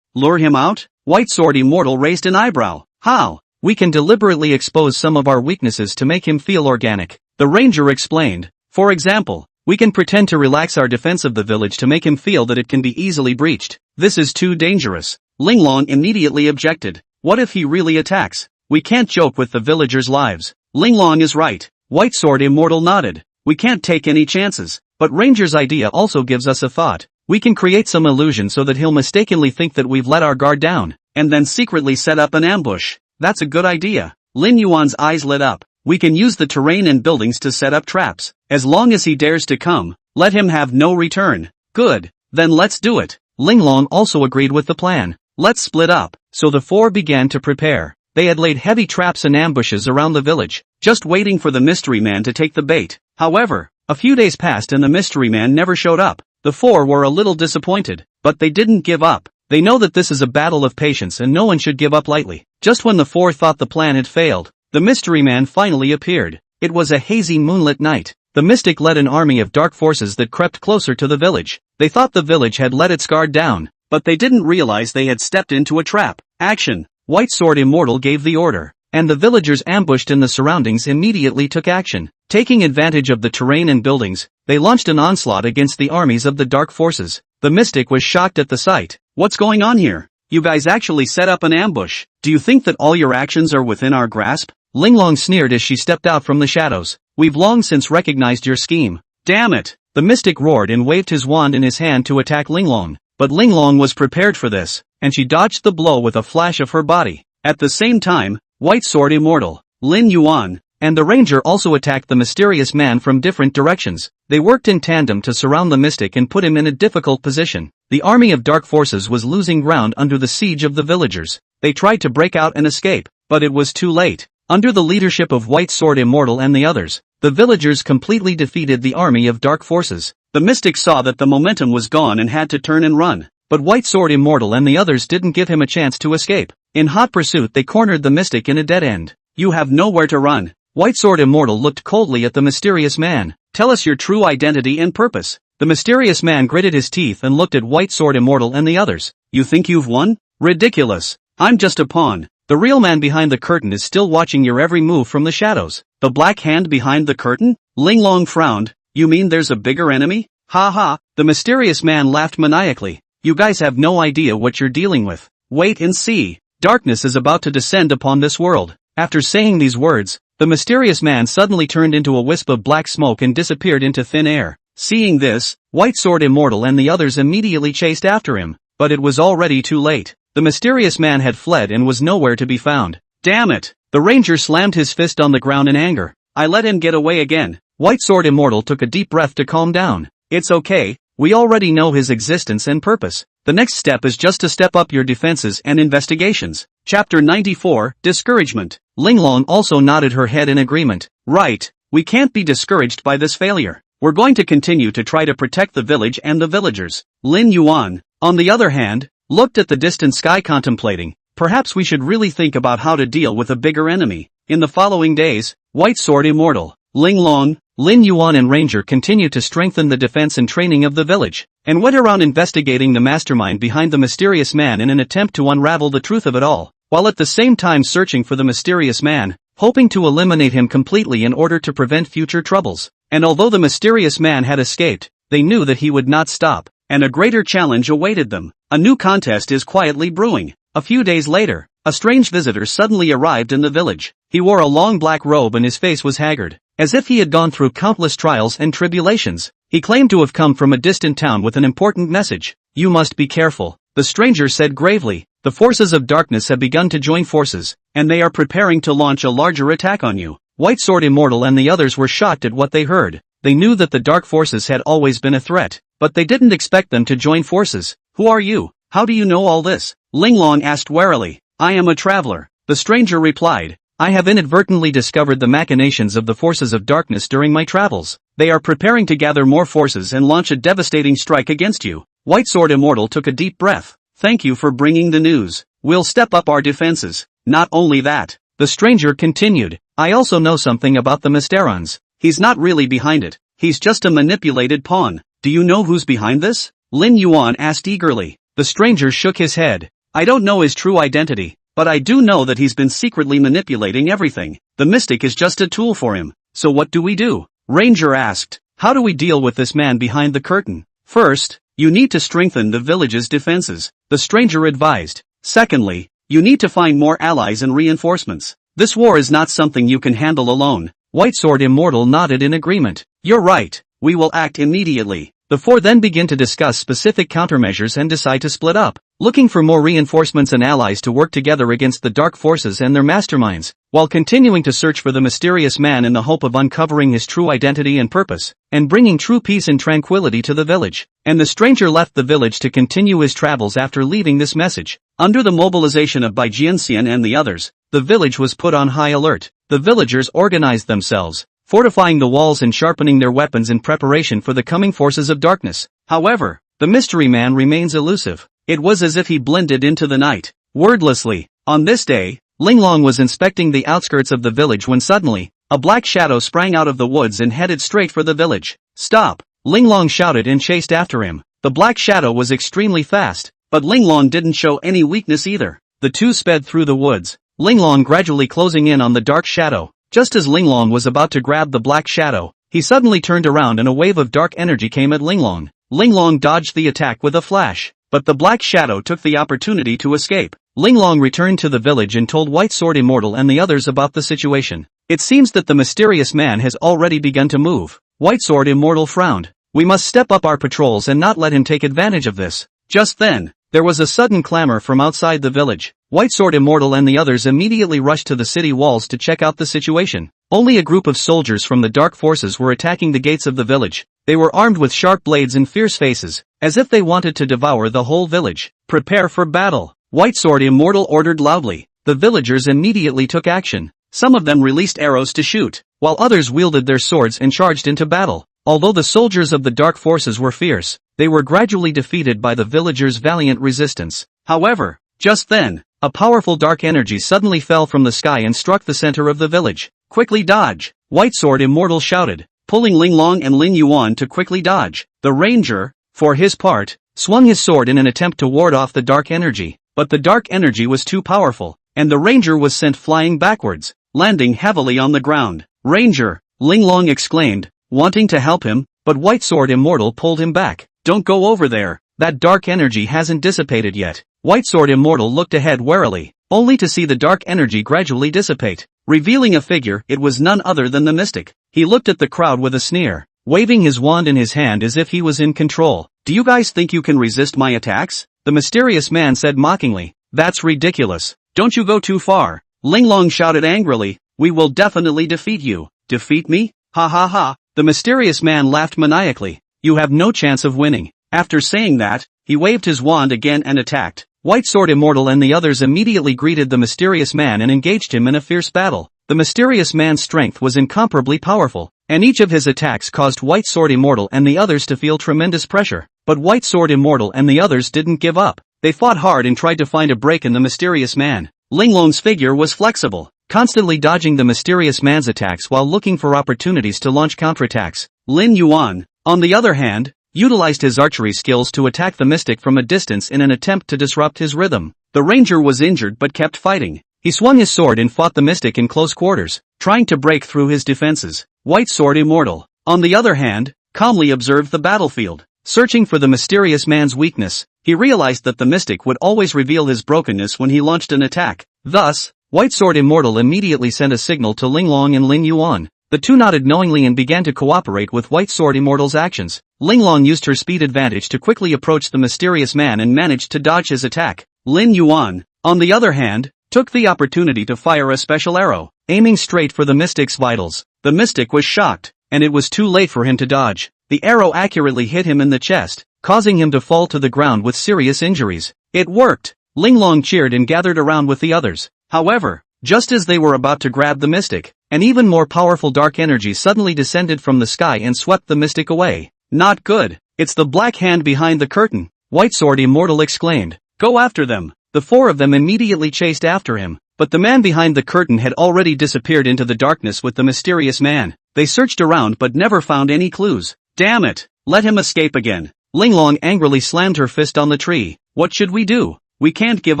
"Lure him out?" White Sword Immortal raised an eyebrow. "How?" "We can deliberately expose some of our weaknesses to make him feel organic," the ranger explained. "For example, we can pretend to relax our defense of the village to make him feel that it can be easily breached." "This is too dangerous." Linglong immediately objected. "What if he really attacks? We can't joke with the villagers' lives." Linglong is right. White Sword Immortal nodded. "We can't take any chances. But Ranger's idea also gives us a thought. We can create some illusion so that he'll mistakenly think that we've let our guard down. and then secretly set up an ambush. That's a good idea. Lin Yuan's eyes lit up. We can use the terrain and buildings to set up traps. As long as he dares to come, let him have no return. Good. Then let's do it. Linglong also agreed with the plan. Let's split up. So the four began to prepare. They had laid heavy traps and ambushes around the village, just waiting for the mystery man to take the bait. However, a few days passed and the mystery man never showed up. The four were a little disappointed, but they didn't give up. They know that this is a battle of patience and no one should give up lightly. Just when the four thought the plan had failed, the mystery man finally appeared. It was a hazy moonlit night. The mystic led an army of dark forces that crept closer to the village. They thought the village had let its guard down, but they didn't realize they had stepped into a trap. Action! White Sword Immortal gave the order, and the villagers ambushed in the surroundings immediately took action. Taking advantage of the terrain and buildings, they launched an onslaught against the armies of the dark forces. The mystic was shocked at the sight. What's going on here? You guys actually set up an ambush. Do you think that all your actions are within our grasp? Linglong sneered as she stepped out from the shadows. We've long since recognized your scheme. Damn it! The mystic roared and waved his wand in his hand to attack Linglong. But Linglong was prepared for this, and she dodged the blow with a flash of her body. At the same time, White Sword Immortal, Lin Yuan, and the ranger also attacked the mysterious man from different directions. They worked in tandem to surround the mystic and put him in a difficult position. The army of dark forces was losing ground under the siege of the villagers. They tried to break out and escape, but it was too late. Under the leadership of White Sword Immortal and the others, the villagers completely defeated the army of dark forces. The mystic saw that the momentum was gone and had to turn and run, but White Sword Immortal and the others didn't give him a chance to escape. In hot pursuit they cornered the mystic in a dead end. You have nowhere to run. White Sword Immortal looked coldly at the mysterious man. Tell us your true identity and purpose. The mysterious man gritted his teeth and looked at White Sword Immortal and the others. You think you've won? Ridiculous. I'm just a pawn. The real man behind the curtain is still watching your every move from the shadows. The black hand behind the curtain? Linglong frowned. You mean there's a bigger enemy? Ha ha. The mysterious man laughed maniacally. You guys have no idea what you're dealing with. Wait and see. Darkness is about to descend upon this world. After saying these words, the mysterious man suddenly turned into a wisp of black smoke and disappeared into thin air. Seeing this, White Sword Immortal and the others immediately chased after him, but it was already too late. The mysterious man had fled and was nowhere to be found. Damn it! The ranger slammed his fist on the ground in anger. I let him get away again. White Sword Immortal took a deep breath to calm down. It's okay, we already know his existence and purpose. The next step is just to step up your defenses and investigations. Chapter 94, Discouragement. Linglong also nodded her head in agreement. Right, we can't be discouraged by this failure. We're going to continue to try to protect the village and the villagers. Lin Yuan, on the other hand, looked at the distant sky contemplating. Perhaps we should really think about how to deal with a bigger enemy. In the following days, White Sword Immortal, Linglong, Lin Yuan and Ranger continued to strengthen the defense and training of the village, and went around investigating the mastermind behind the mysterious man in an attempt to unravel the truth of it all, while at the same time searching for the mysterious man, hoping to eliminate him completely in order to prevent future troubles. And although the mysterious man had escaped, they knew that he would not stop, and a greater challenge awaited them. A new contest is quietly brewing. A few days later, a strange visitor suddenly arrived in the village. He wore a long black robe and his face was haggard, as if he had gone through countless trials and tribulations. He claimed to have come from a distant town with an important message. You must be careful, the stranger said gravely. The forces of darkness have begun to join forces, and they are preparing to launch a larger attack on you. White Sword Immortal and the others were shocked at what they heard. They knew that the dark forces had always been a threat, but they didn't expect them to join forces. Who are you? How do you know all this? Linglong asked warily. I am a traveler, the stranger replied. I have inadvertently discovered the machinations of the forces of darkness during my travels. They are preparing to gather more forces and launch a devastating strike against you. White Sword Immortal took a deep breath. Thank you for bringing the news. We'll step up our defenses. Not only that, the stranger continued, I also know something about the Mysterons. He's not really behind it. He's just a manipulated pawn. Do you know who's behind this? Lin Yuan asked eagerly. The stranger shook his head. I don't know his true identity, but I do know that he's been secretly manipulating everything. The mystic is just a tool for him. So what do we do? Ranger asked. How do we deal with this man behind the curtain? First, you need to strengthen the village's defenses, the stranger advised. Secondly, you need to find more allies and reinforcements. This war is not something you can handle alone. White Sword Immortal nodded in agreement. You're right, we will act immediately. The four then begin to discuss specific countermeasures and decide to split up, looking for more reinforcements and allies to work together against the dark forces and their masterminds, while continuing to search for the mysterious man in the hope of uncovering his true identity and purpose, and bringing true peace and tranquility to the village. And the stranger left the village to continue his travels after leaving this message. Under the mobilization of Bai Jianxian and the others, the village was put on high alert. The villagers organized themselves, fortifying the walls and sharpening their weapons in preparation for the coming forces of darkness. However, the mystery man remains elusive. It was as if he blended into the night, wordlessly. On this day, Linglong was inspecting the outskirts of the village when suddenly, a black shadow sprang out of the woods and headed straight for the village. "Stop!" Linglong shouted and chased after him. The black shadow was extremely fast, but Linglong didn't show any weakness either. The two sped through the woods, Linglong gradually closing in on the dark shadow. Just as Linglong was about to grab the black shadow, he suddenly turned around and a wave of dark energy came at Linglong. Linglong dodged the attack with a flash, but the black shadow took the opportunity to escape. Linglong returned to the village and told White Sword Immortal and the others about the situation. It seems that the mysterious man has already begun to move. White Sword Immortal frowned. "We must step up our patrols and not let him take advantage of this." Just then, there was a sudden clamor from outside the village. White Sword Immortal and the others immediately rushed to the city walls to check out the situation. Only a group of soldiers from the dark forces were attacking the gates of the village. They were armed with sharp blades and fierce faces, as if they wanted to devour the whole village. "Prepare for battle," White Sword Immortal ordered loudly. The villagers immediately took action. Some of them released arrows to shoot, while others wielded their swords and charged into battle. Although the soldiers of the dark forces were fierce, they were gradually defeated by the villagers' valiant resistance. However, just then, a powerful dark energy suddenly fell from the sky and struck the center of the village. "Quickly dodge!" White Sword Immortal shouted, pulling Linglong and Lin Yuan to quickly dodge. The ranger, for his part, swung his sword in an attempt to ward off the dark energy, but the dark energy was too powerful, and the ranger was sent flying backwards, landing heavily on the ground. "Ranger!" Linglong exclaimed, wanting to help him, but White Sword Immortal pulled him back. "Don't go over there, that dark energy hasn't dissipated yet." White Sword Immortal looked ahead warily, only to see the dark energy gradually dissipate, revealing a figure. It was none other than the mystic. He looked at the crowd with a sneer, waving his wand in his hand as if he was in control. "Do you guys think you can resist my attacks?" the mysterious man said mockingly. "That's ridiculous. Don't you go too far." Linglong shouted angrily, "We will definitely defeat you." "Defeat me? Ha ha ha." The mysterious man laughed maniacally. "You have no chance of winning." After saying that, he waved his wand again and attacked. White Sword Immortal and the others immediately greeted the mysterious man and engaged him in a fierce battle. The mysterious man's strength was incomparably powerful, and each of his attacks caused White Sword Immortal and the others to feel tremendous pressure. But White Sword Immortal and the others didn't give up. They fought hard and tried to find a break in the mysterious man. Linglong's figure was flexible, constantly dodging the mysterious man's attacks while looking for opportunities to launch counterattacks. Lin Yuan, on the other hand, utilized his archery skills to attack the mystic from a distance in an attempt to disrupt his rhythm. The ranger was injured but kept fighting. He swung his sword and fought the mystic in close quarters, trying to break through his defenses. White Sword Immortal, on the other hand, calmly observed the battlefield. Searching for the mysterious man's weakness, he realized that the mystic would always reveal his brokenness when he launched an attack. Thus, White Sword Immortal immediately sent a signal to Linglong and Lin Yuan. The two nodded knowingly and began to cooperate with White Sword Immortal's actions. Linglong used her speed advantage to quickly approach the mysterious man and managed to dodge his attack. Lin Yuan, on the other hand, took the opportunity to fire a special arrow, aiming straight for the mystic's vitals. The mystic was shocked, and it was too late for him to dodge. The arrow accurately hit him in the chest, causing him to fall to the ground with serious injuries. It worked! Linglong cheered and gathered around with the others. However, just as they were about to grab the mystic, an even more powerful dark energy suddenly descended from the sky and swept the mystic away. "Not good. It's the black hand behind the curtain," White Sword Immortal exclaimed. "Go after them." The four of them immediately chased after him, but the man behind the curtain had already disappeared into the darkness with the mysterious man. They searched around but never found any clues. "Damn it! Let him escape again." Linglong angrily slammed her fist on the tree. "What should we do? We can't give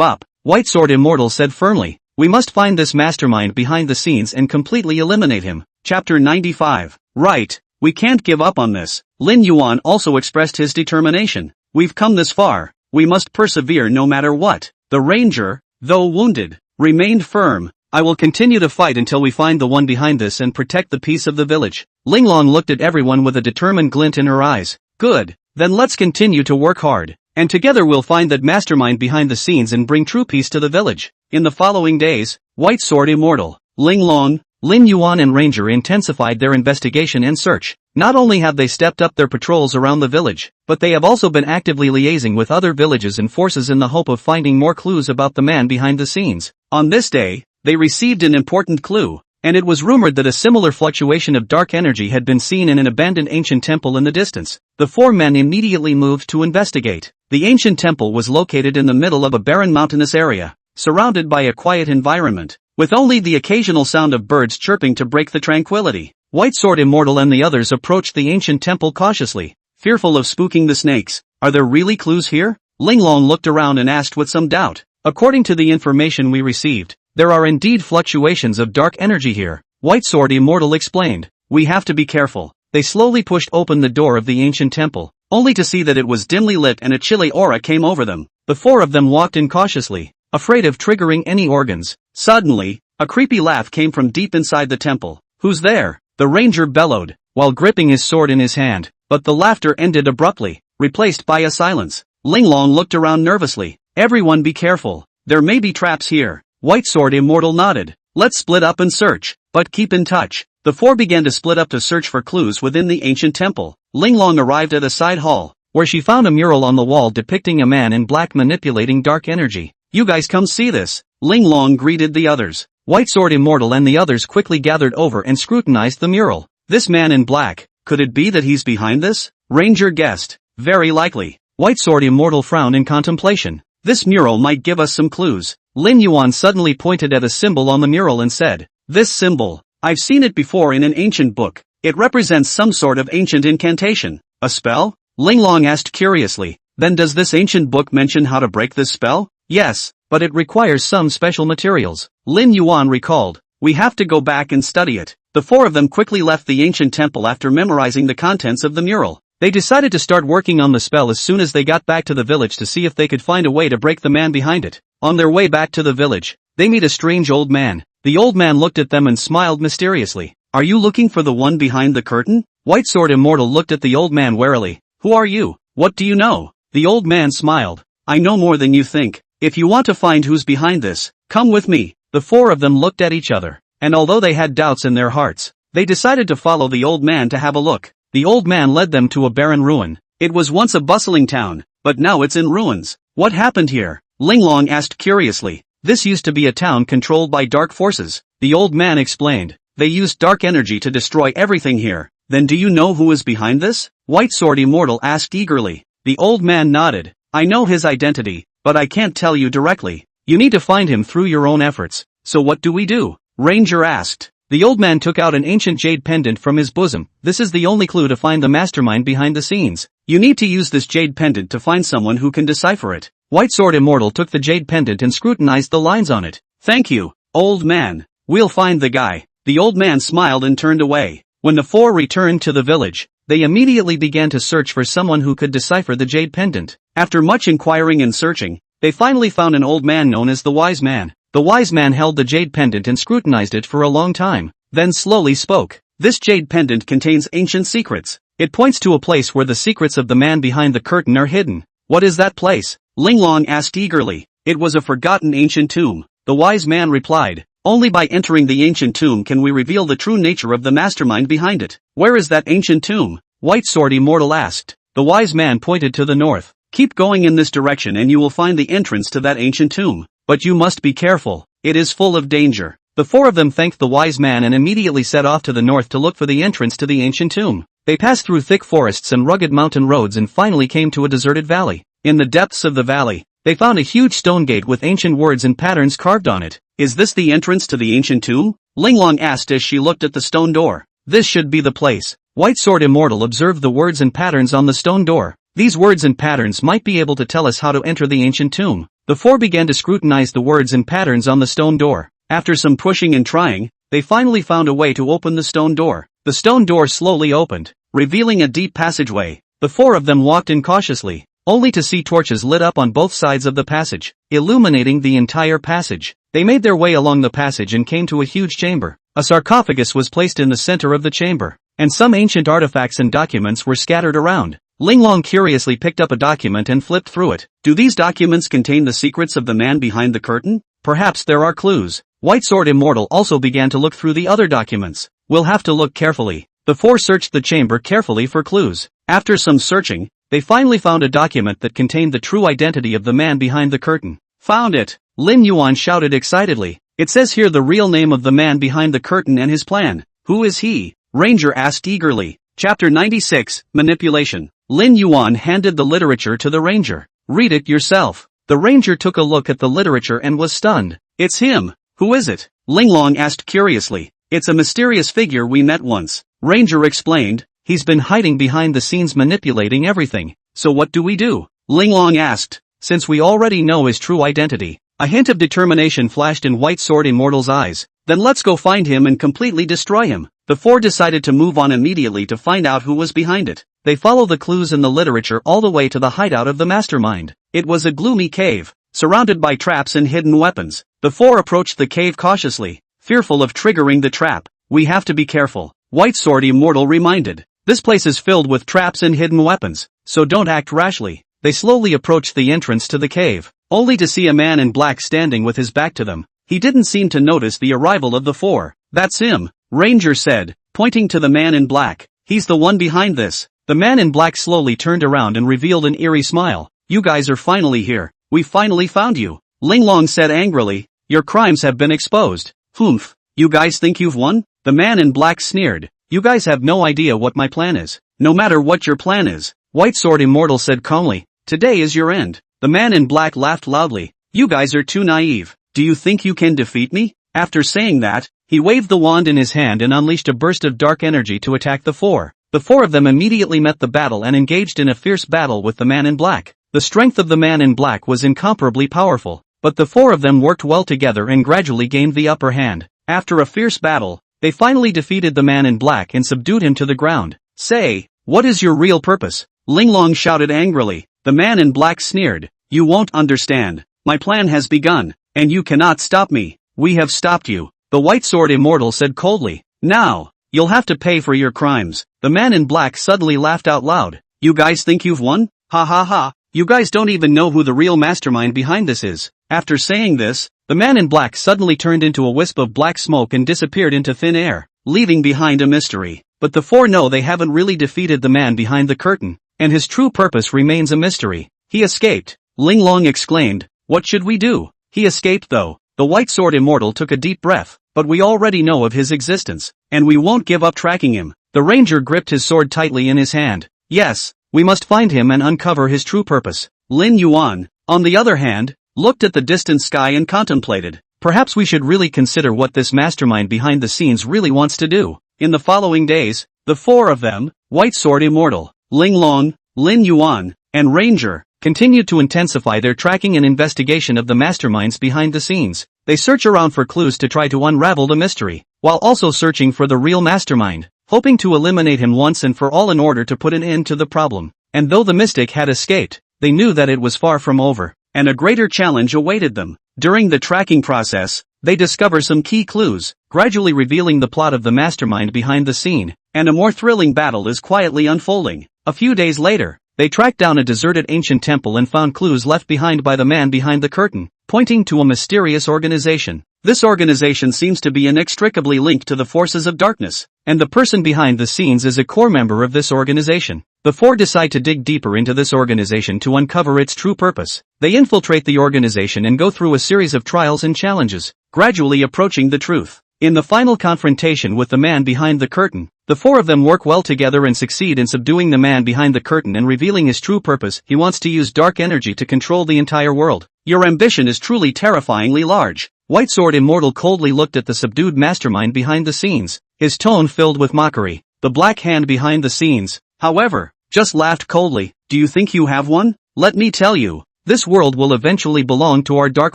up," White Sword Immortal said firmly. "We must find this mastermind behind the scenes and completely eliminate him." Chapter 95. Right, we can't give up on this. Lin Yuan also expressed his determination. "We've come this far, we must persevere no matter what." The ranger, though wounded, remained firm. "I will continue to fight until we find the one behind this and protect the peace of the village." Linglong looked at everyone with a determined glint in her eyes. "Good, Then let's continue to work hard. And together we'll find that mastermind behind the scenes and bring true peace to the village. In the following days, White Sword Immortal, Ling Long, Lin Yuan and Ranger intensified their investigation and search. Not only have they stepped up their patrols around the village, but they have also been actively liaising with other villages and forces in the hope of finding more clues about the man behind the scenes. On this day, they received an important clue, and it was rumored that a similar fluctuation of dark energy had been seen in an abandoned ancient temple in the distance. The four men immediately moved to investigate. The ancient temple was located in the middle of a barren mountainous area, surrounded by a quiet environment, with only the occasional sound of birds chirping to break the tranquility. White Sword Immortal and the others approached the ancient temple cautiously, fearful of spooking the snakes. Are there really clues here? Ling Long looked around and asked with some doubt. According to the information we received, there are indeed fluctuations of dark energy here. White Sword Immortal explained. We have to be careful. They slowly pushed open the door of the ancient temple, only to see that it was dimly lit and a chilly aura came over them. The four of them walked in cautiously, afraid of triggering any organs. Suddenly, a creepy laugh came from deep inside the temple. Who's there? The ranger bellowed, while gripping his sword in his hand, but the laughter ended abruptly, replaced by a silence. Ling Long looked around nervously. Everyone be careful. There may be traps here. White Sword Immortal nodded. Let's split up and search, but keep in touch. The four began to split up to search for clues within the ancient temple. Ling Long arrived at a side hall, where she found a mural on the wall depicting a man in black manipulating dark energy. You guys come see this. Ling Long greeted the others. White Sword Immortal and the others quickly gathered over and scrutinized the mural. This man in black, could it be that he's behind this? Ranger guessed. Very likely. White Sword Immortal frowned in contemplation. This mural might give us some clues. Lin Yuan suddenly pointed at a symbol on the mural and said, this symbol, I've seen it before in an ancient book. It represents some sort of ancient incantation. A spell? Ling Long asked curiously. Then does this ancient book mention how to break this spell? Yes, but it requires some special materials. Lin Yuan recalled. We have to go back and study it. The four of them quickly left the ancient temple after memorizing the contents of the mural. They decided to start working on the spell as soon as they got back to the village to see if they could find a way to break the man behind it. On their way back to the village, they meet a strange old man. The old man looked at them and smiled mysteriously. Are you looking for the one behind the curtain? White Sword Immortal looked at the old man warily. Who are you? What do you know? The old man smiled. I know more than you think. If you want to find who's behind this, come with me. The four of them looked at each other, and although they had doubts in their hearts, they decided to follow the old man to have a look. The old man led them to a barren ruin. It was once a bustling town, but now it's in ruins. What happened here? Ling Long asked curiously. This used to be a town controlled by dark forces. The old man explained. They used dark energy to destroy everything here. Then do you know who is behind this? White Sword Immortal asked eagerly. The old man nodded. I know his identity, but I can't tell you directly. You need to find him through your own efforts. So what do we do? Ranger asked. The old man took out an ancient jade pendant from his bosom. This is the only clue to find the mastermind behind the scenes. You need to use this jade pendant to find someone who can decipher it. White Sword Immortal took the jade pendant and scrutinized the lines on it. Thank you, old man. We'll find the guy. The old man smiled and turned away. When the four returned to the village, they immediately began to search for someone who could decipher the jade pendant. After much inquiring and searching, they finally found an old man known as the Wise Man. The Wise Man held the jade pendant and scrutinized it for a long time, then slowly spoke. This jade pendant contains ancient secrets. It points to a place where the secrets of the man behind the curtain are hidden. What is that place? Ling Long asked eagerly. It was a forgotten ancient tomb. The Wise Man replied. Only by entering the ancient tomb can we reveal the true nature of the mastermind behind it. Where is that ancient tomb? White Sword Immortal asked. The Wise Man pointed to the north. Keep going in this direction and you will find the entrance to that ancient tomb. But you must be careful. It is full of danger. The four of them thanked the Wise Man and immediately set off to the north to look for the entrance to the ancient tomb. They passed through thick forests and rugged mountain roads and finally came to a deserted valley. In the depths of the valley, they found a huge stone gate with ancient words and patterns carved on it. Is this the entrance to the ancient tomb? Ling Long asked as she looked at the stone door. This should be the place. White Sword Immortal observed the words and patterns on the stone door. These words and patterns might be able to tell us how to enter the ancient tomb. The four began to scrutinize the words and patterns on the stone door. After some pushing and trying, they finally found a way to open the stone door. The stone door slowly opened, revealing a deep passageway. The four of them walked in cautiously, only to see torches lit up on both sides of the passage, illuminating the entire passage. They made their way along the passage and came to a huge chamber. A sarcophagus was placed in the center of the chamber, and some ancient artifacts and documents were scattered around. Linglong curiously picked up a document and flipped through it. Do these documents contain the secrets of the man behind the curtain? Perhaps there are clues. White Sword Immortal also began to look through the other documents. We'll have to look carefully. The four searched the chamber carefully for clues. After some searching, they finally found a document that contained the true identity of the man behind the curtain. Found it! Lin Yuan shouted excitedly. It says here the real name of the man behind the curtain and his plan. Who is he? Ranger asked eagerly. Chapter 96, Manipulation. Lin Yuan handed the literature to the ranger. Read it yourself. The ranger took a look at the literature and was stunned. It's him. Who is it? Linglong asked curiously. It's a mysterious figure we met once. Ranger explained. He's been hiding behind the scenes manipulating everything. So what do we do? Linglong asked. Since we already know his true identity. A hint of determination flashed in White Sword Immortal's eyes. Then let's go find him and completely destroy him. The four decided to move on immediately to find out who was behind it. They follow the clues in the literature all the way to the hideout of the mastermind. It was a gloomy cave, surrounded by traps and hidden weapons. The four approached the cave cautiously, fearful of triggering the trap. We have to be careful, White Sword Immortal reminded. This place is filled with traps and hidden weapons, so don't act rashly. They slowly approached the entrance to the cave, only to see a man in black standing with his back to them. He didn't seem to notice the arrival of the four. That's him, Ranger said, pointing to the man in black. He's the one behind this. The man in black slowly turned around and revealed an eerie smile. You guys are finally here. We finally found you. Linglong said angrily. Your crimes have been exposed. Humph. You guys think you've won? The man in black sneered. You guys have no idea what my plan is. No matter what your plan is, White Sword Immortal said calmly. Today is your end. The man in black laughed loudly. You guys are too naive. Do you think you can defeat me? After saying that, he waved the wand in his hand and unleashed a burst of dark energy to attack the four. The four of them immediately met the battle and engaged in a fierce battle with the man in black. The strength of the man in black was incomparably powerful, but the four of them worked well together and gradually gained the upper hand. After a fierce battle, they finally defeated the man in black and subdued him to the ground. Say, what is your real purpose? Linglong shouted angrily. The man in black sneered. You won't understand. My plan has begun, and you cannot stop me. We have stopped you. The White Sword Immortal said coldly. Now, you'll have to pay for your crimes. The man in black suddenly laughed out loud. You guys think you've won? Ha ha ha. You guys don't even know who the real mastermind behind this is. After saying this, the man in black suddenly turned into a wisp of black smoke and disappeared into thin air, leaving behind a mystery. But the four know they haven't really defeated the man behind the curtain, and his true purpose remains a mystery. He escaped. Linglong exclaimed. What should we do? He escaped though. The White Sword Immortal took a deep breath. But we already know of his existence, and we won't give up tracking him. The ranger gripped his sword tightly in his hand. Yes, we must find him and uncover his true purpose. Lin Yuan, on the other hand, looked at the distant sky and contemplated. Perhaps we should really consider what this mastermind behind the scenes really wants to do. In the following days, the four of them, White Sword Immortal, Linglong, Lin Yuan, and Ranger, continued to intensify their tracking and investigation of the masterminds behind the scenes. They search around for clues to try to unravel the mystery, while also searching for the real mastermind, hoping to eliminate him once and for all in order to put an end to the problem. And though the mystic had escaped, they knew that it was far from over, and a greater challenge awaited them. During the tracking process, they discover some key clues, gradually revealing the plot of the mastermind behind the scene, and a more thrilling battle is quietly unfolding. A few days later, they tracked down a deserted ancient temple and found clues left behind by the man behind the curtain, pointing to a mysterious organization. This organization seems to be inextricably linked to the forces of darkness, and the person behind the scenes is a core member of this organization. The four decide to dig deeper into this organization to uncover its true purpose. They infiltrate the organization and go through a series of trials and challenges, gradually approaching the truth. In the final confrontation with the man behind the curtain, the four of them work well together and succeed in subduing the man behind the curtain and revealing his true purpose. He wants to use dark energy to control the entire world. Your ambition is truly terrifyingly large. White Sword Immortal coldly looked at the subdued mastermind behind the scenes, his tone filled with mockery. The Black Hand behind the scenes, however, just laughed coldly. Do you think you have one? Let me tell you, this world will eventually belong to our dark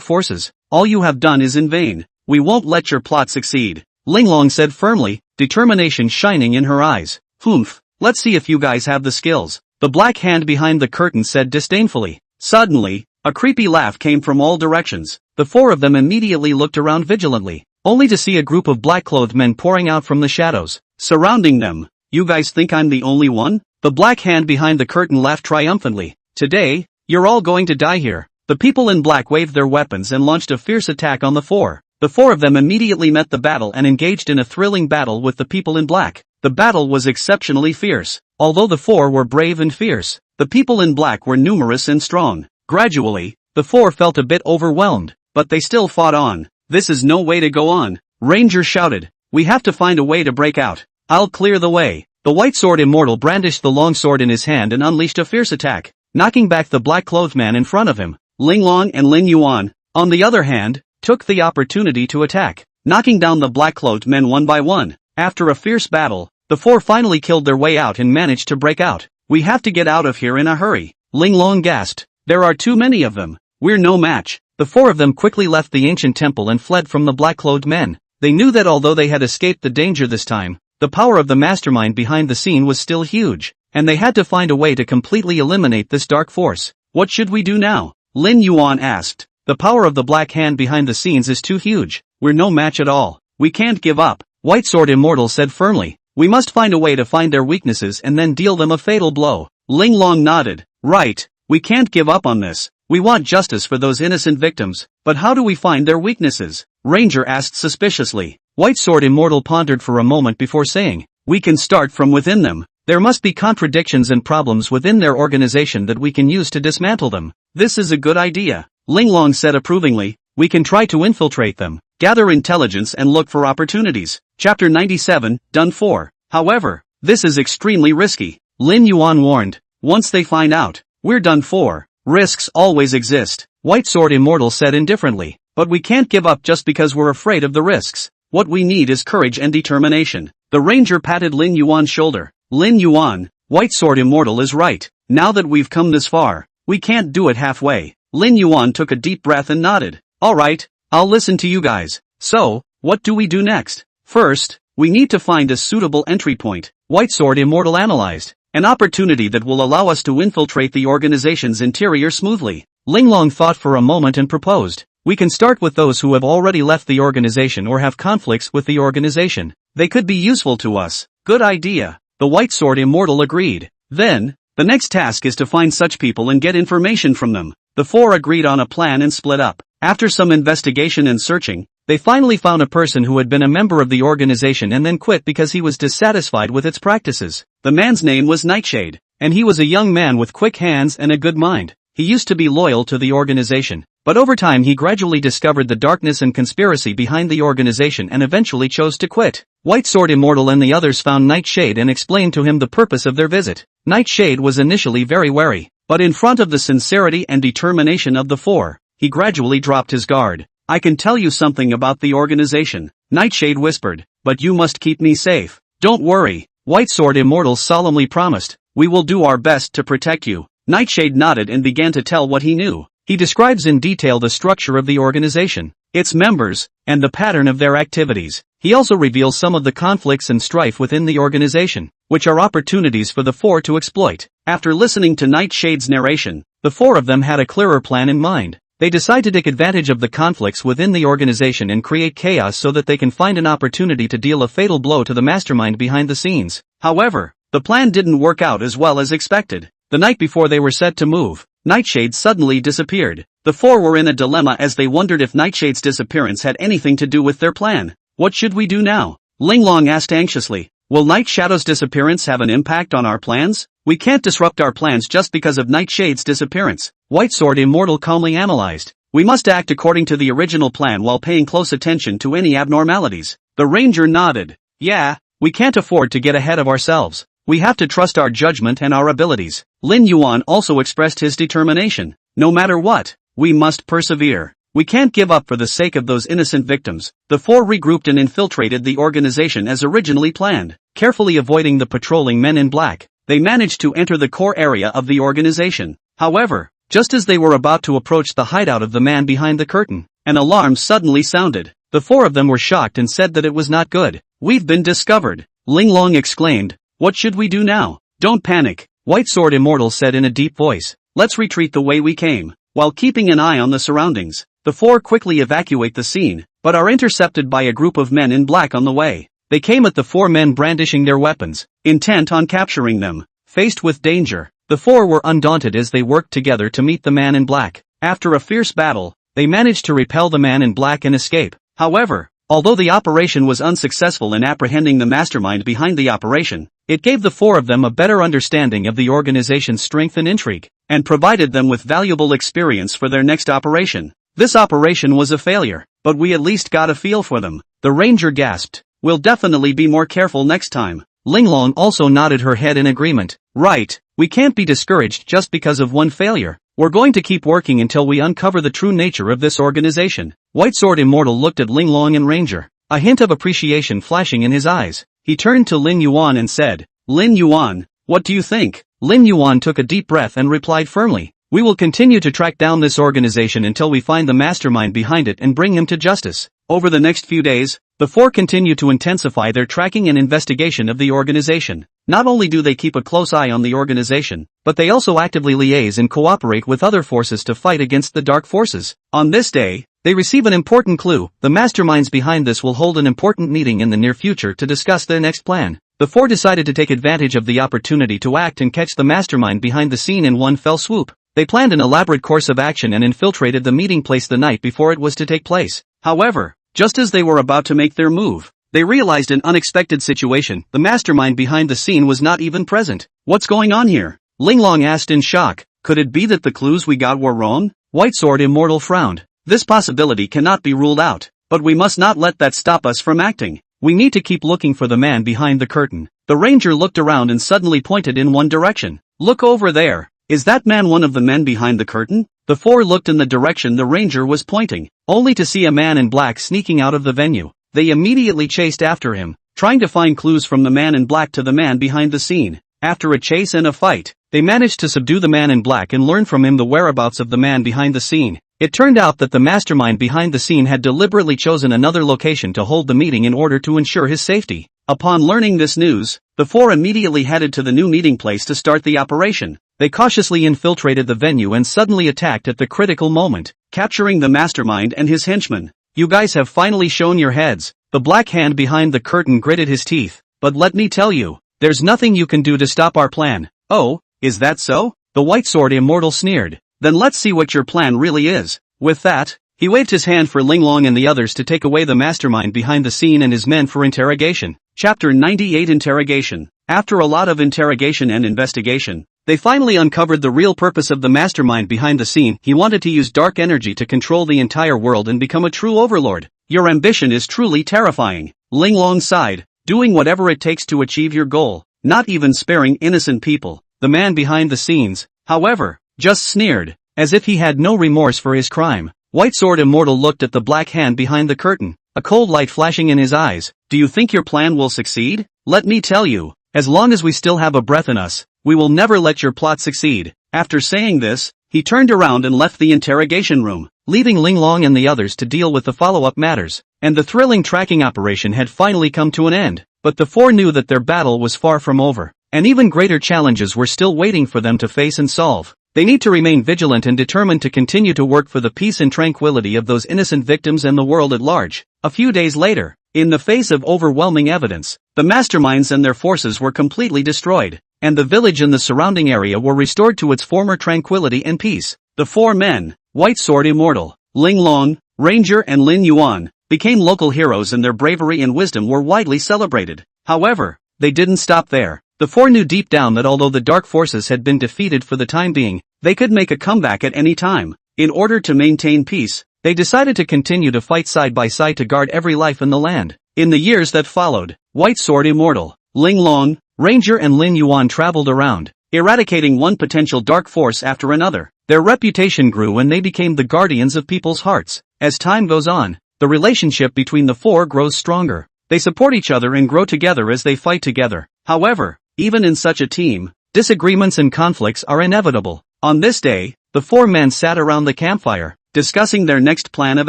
forces. All you have done is in vain. We won't let your plot succeed, Linglong said firmly, determination shining in her eyes. Humph, let's see if you guys have the skills. The Black Hand behind the curtain said disdainfully. Suddenly, a creepy laugh came from all directions. The four of them immediately looked around vigilantly, only to see a group of black-clothed men pouring out from the shadows. Surrounding them, You guys think I'm the only one? The black hand behind the curtain laughed triumphantly. Today, you're all going to die here. The people in black waved their weapons and launched a fierce attack on the four. The four of them immediately met the battle and engaged in a thrilling battle with the people in black. The battle was exceptionally fierce. Although the four were brave and fierce, the people in black were numerous and strong. Gradually, the four felt a bit overwhelmed, but they still fought on. This is no way to go on. Ranger shouted. We have to find a way to break out. I'll clear the way. The white sword immortal brandished the long sword in his hand and unleashed a fierce attack, knocking back the black-clothed man in front of him. Linglong and Lin Yuan, on the other hand, took the opportunity to attack, knocking down the black-clothed men one by one. After a fierce battle, the four finally killed their way out and managed to break out. We have to get out of here in a hurry. Linglong gasped. There are too many of them. We're no match. The four of them quickly left the ancient temple and fled from the black-clothed men. They knew that although they had escaped the danger this time, the power of the mastermind behind the scene was still huge, and they had to find a way to completely eliminate this dark force. What should we do now? Lin Yuan asked. The power of the black hand behind the scenes is too huge. We're no match at all. We can't give up. White Sword Immortal said firmly. We must find a way to find their weaknesses and then deal them a fatal blow. Ling Long nodded. Right. We can't give up on this. We want justice for those innocent victims, but how do we find their weaknesses? Ranger asked suspiciously. White Sword Immortal pondered for a moment before saying, we can start from within them. There must be contradictions and problems within their organization that we can use to dismantle them. This is a good idea. Ling Long said approvingly, we can try to infiltrate them, gather intelligence and look for opportunities. Chapter 97, Done For. However, this is extremely risky. Lin Yuan warned. Once they find out, we're done for. Risks always exist. White Sword Immortal said indifferently. But we can't give up just because we're afraid of the risks. What we need is courage and determination. The ranger patted Lin Yuan's shoulder. Lin Yuan, White Sword Immortal is right. Now that we've come this far, we can't do it halfway. Lin Yuan took a deep breath and nodded. Alright, I'll listen to you guys. So, what do we do next? First, we need to find a suitable entry point. White Sword Immortal analyzed. An opportunity that will allow us to infiltrate the organization's interior smoothly. Linglong thought for a moment and proposed. We can start with those who have already left the organization or have conflicts with the organization. They could be useful to us. Good idea. The White Sword Immortal agreed. Then, the next task is to find such people and get information from them. The four agreed on a plan and split up. After some investigation and searching, they finally found a person who had been a member of the organization and then quit because he was dissatisfied with its practices. The man's name was Nightshade, and he was a young man with quick hands and a good mind. He used to be loyal to the organization, but over time he gradually discovered the darkness and conspiracy behind the organization and eventually chose to quit. White Sword Immortal and the others found Nightshade and explained to him the purpose of their visit. Nightshade was initially very wary, but in front of the sincerity and determination of the four, he gradually dropped his guard. I can tell you something about the organization, Nightshade whispered, but you must keep me safe. Don't worry, White Sword Immortal solemnly promised. We will do our best to protect you. Nightshade nodded and began to tell what he knew. He describes in detail the structure of the organization, its members, and the pattern of their activities. He also reveals some of the conflicts and strife within the organization, which are opportunities for the four to exploit. After listening to Nightshade's narration, the four of them had a clearer plan in mind. They decide to take advantage of the conflicts within the organization and create chaos so that they can find an opportunity to deal a fatal blow to the mastermind behind the scenes. However, the plan didn't work out as well as expected. The night before they were set to move, Nightshade suddenly disappeared. The four were in a dilemma as they wondered if Nightshade's disappearance had anything to do with their plan. What should we do now? Linglong asked anxiously. Will Night Shadow's disappearance have an impact on our plans? We can't disrupt our plans just because of Nightshade's disappearance. White Sword Immortal calmly analyzed. We must act according to the original plan while paying close attention to any abnormalities. The ranger nodded. Yeah, we can't afford to get ahead of ourselves. We have to trust our judgment and our abilities. Lin Yuan also expressed his determination. No matter what, we must persevere. We can't give up for the sake of those innocent victims. The four regrouped and infiltrated the organization as originally planned. Carefully avoiding the patrolling men in black, they managed to enter the core area of the organization. However, just as they were about to approach the hideout of the man behind the curtain, an alarm suddenly sounded. The four of them were shocked and said that it was not good. We've been discovered. Linglong exclaimed. What should we do now? Don't panic, White Sword Immortal said in a deep voice. Let's retreat the way we came, while keeping an eye on the surroundings. The four quickly evacuate the scene, but are intercepted by a group of men in black on the way. They came at the four men brandishing their weapons, intent on capturing them. Faced with danger, the four were undaunted as they worked together to meet the man in black. After a fierce battle, they managed to repel the man in black and escape. However, although the operation was unsuccessful in apprehending the mastermind behind the operation, it gave the four of them a better understanding of the organization's strength and intrigue, and provided them with valuable experience for their next operation. This operation was a failure, but we at least got a feel for them. The ranger gasped. We'll definitely be more careful next time. Linglong also nodded her head in agreement. Right, we can't be discouraged just because of one failure. We're going to keep working until we uncover the true nature of this organization. White Sword Immortal looked at Linglong and Ranger, a hint of appreciation flashing in his eyes. He turned to Lin Yuan and said, Lin Yuan, what do you think? Lin Yuan took a deep breath and replied firmly, we will continue to track down this organization until we find the mastermind behind it and bring him to justice. Over the next few days, the four continue to intensify their tracking and investigation of the organization. Not only do they keep a close eye on the organization, but they also actively liaise and cooperate with other forces to fight against the dark forces. On this day, they receive an important clue. The masterminds behind this will hold an important meeting in the near future to discuss their next plan. The four decided to take advantage of the opportunity to act and catch the mastermind behind the scene in one fell swoop. They planned an elaborate course of action and infiltrated the meeting place the night before it was to take place. However, just as they were about to make their move, they realized an unexpected situation. The mastermind behind the scene was not even present. What's going on here? Linglong asked in shock. Could it be that the clues we got were wrong? White Sword Immortal frowned. This possibility cannot be ruled out, but we must not let that stop us from acting. We need to keep looking for the man behind the curtain. The ranger looked around and suddenly pointed in one direction. Look over there. Is that man one of the men behind the curtain? The four looked in the direction the ranger was pointing, only to see a man in black sneaking out of the venue. They immediately chased after him, trying to find clues from the man in black to the man behind the scene. After a chase and a fight, they managed to subdue the man in black and learn from him the whereabouts of the man behind the scene. It turned out that the mastermind behind the scene had deliberately chosen another location to hold the meeting in order to ensure his safety. Upon learning this news, the four immediately headed to the new meeting place to start the operation. They cautiously infiltrated the venue and suddenly attacked at the critical moment, capturing the mastermind and his henchmen. You guys have finally shown your heads. The black hand behind the curtain gritted his teeth. But let me tell you, there's nothing you can do to stop our plan. Oh, is that so? The White Sword Immortal sneered. Then let's see what your plan really is. With that, he waved his hand for Linglong and the others to take away the mastermind behind the scene and his men for interrogation. Chapter 98 Interrogation. After a lot of interrogation and investigation, they finally uncovered the real purpose of the mastermind behind the scene. He wanted to use dark energy to control the entire world and become a true overlord. Your ambition is truly terrifying. Linglong sighed, doing whatever it takes to achieve your goal, not even sparing innocent people. The man behind the scenes, however, just sneered, as if he had no remorse for his crime. White Sword Immortal looked at the black hand behind the curtain, a cold light flashing in his eyes. Do you think your plan will succeed? Let me tell you, as long as we still have a breath in us, we will never let your plot succeed. After saying this, he turned around and left the interrogation room, leaving Linglong and the others to deal with the follow-up matters. And the thrilling tracking operation had finally come to an end. But the four knew that their battle was far from over, and even greater challenges were still waiting for them to face and solve. They need to remain vigilant and determined to continue to work for the peace and tranquility of those innocent victims and the world at large. A few days later, in the face of overwhelming evidence, the masterminds and their forces were completely destroyed, and the village and the surrounding area were restored to its former tranquility and peace. The four men, White Sword Immortal, Linglong, Ranger and Lin Yuan, became local heroes and their bravery and wisdom were widely celebrated. However, they didn't stop there. The four knew deep down that although the dark forces had been defeated for the time being, they could make a comeback at any time. In order to maintain peace, they decided to continue to fight side by side to guard every life in the land. In the years that followed, White Sword Immortal, Linglong, Ranger and Lin Yuan traveled around, eradicating one potential dark force after another. Their reputation grew and they became the guardians of people's hearts. As time goes on, the relationship between the four grows stronger. They support each other and grow together as they fight together. However, even in such a team, disagreements and conflicts are inevitable. On this day, the four men sat around the campfire, discussing their next plan of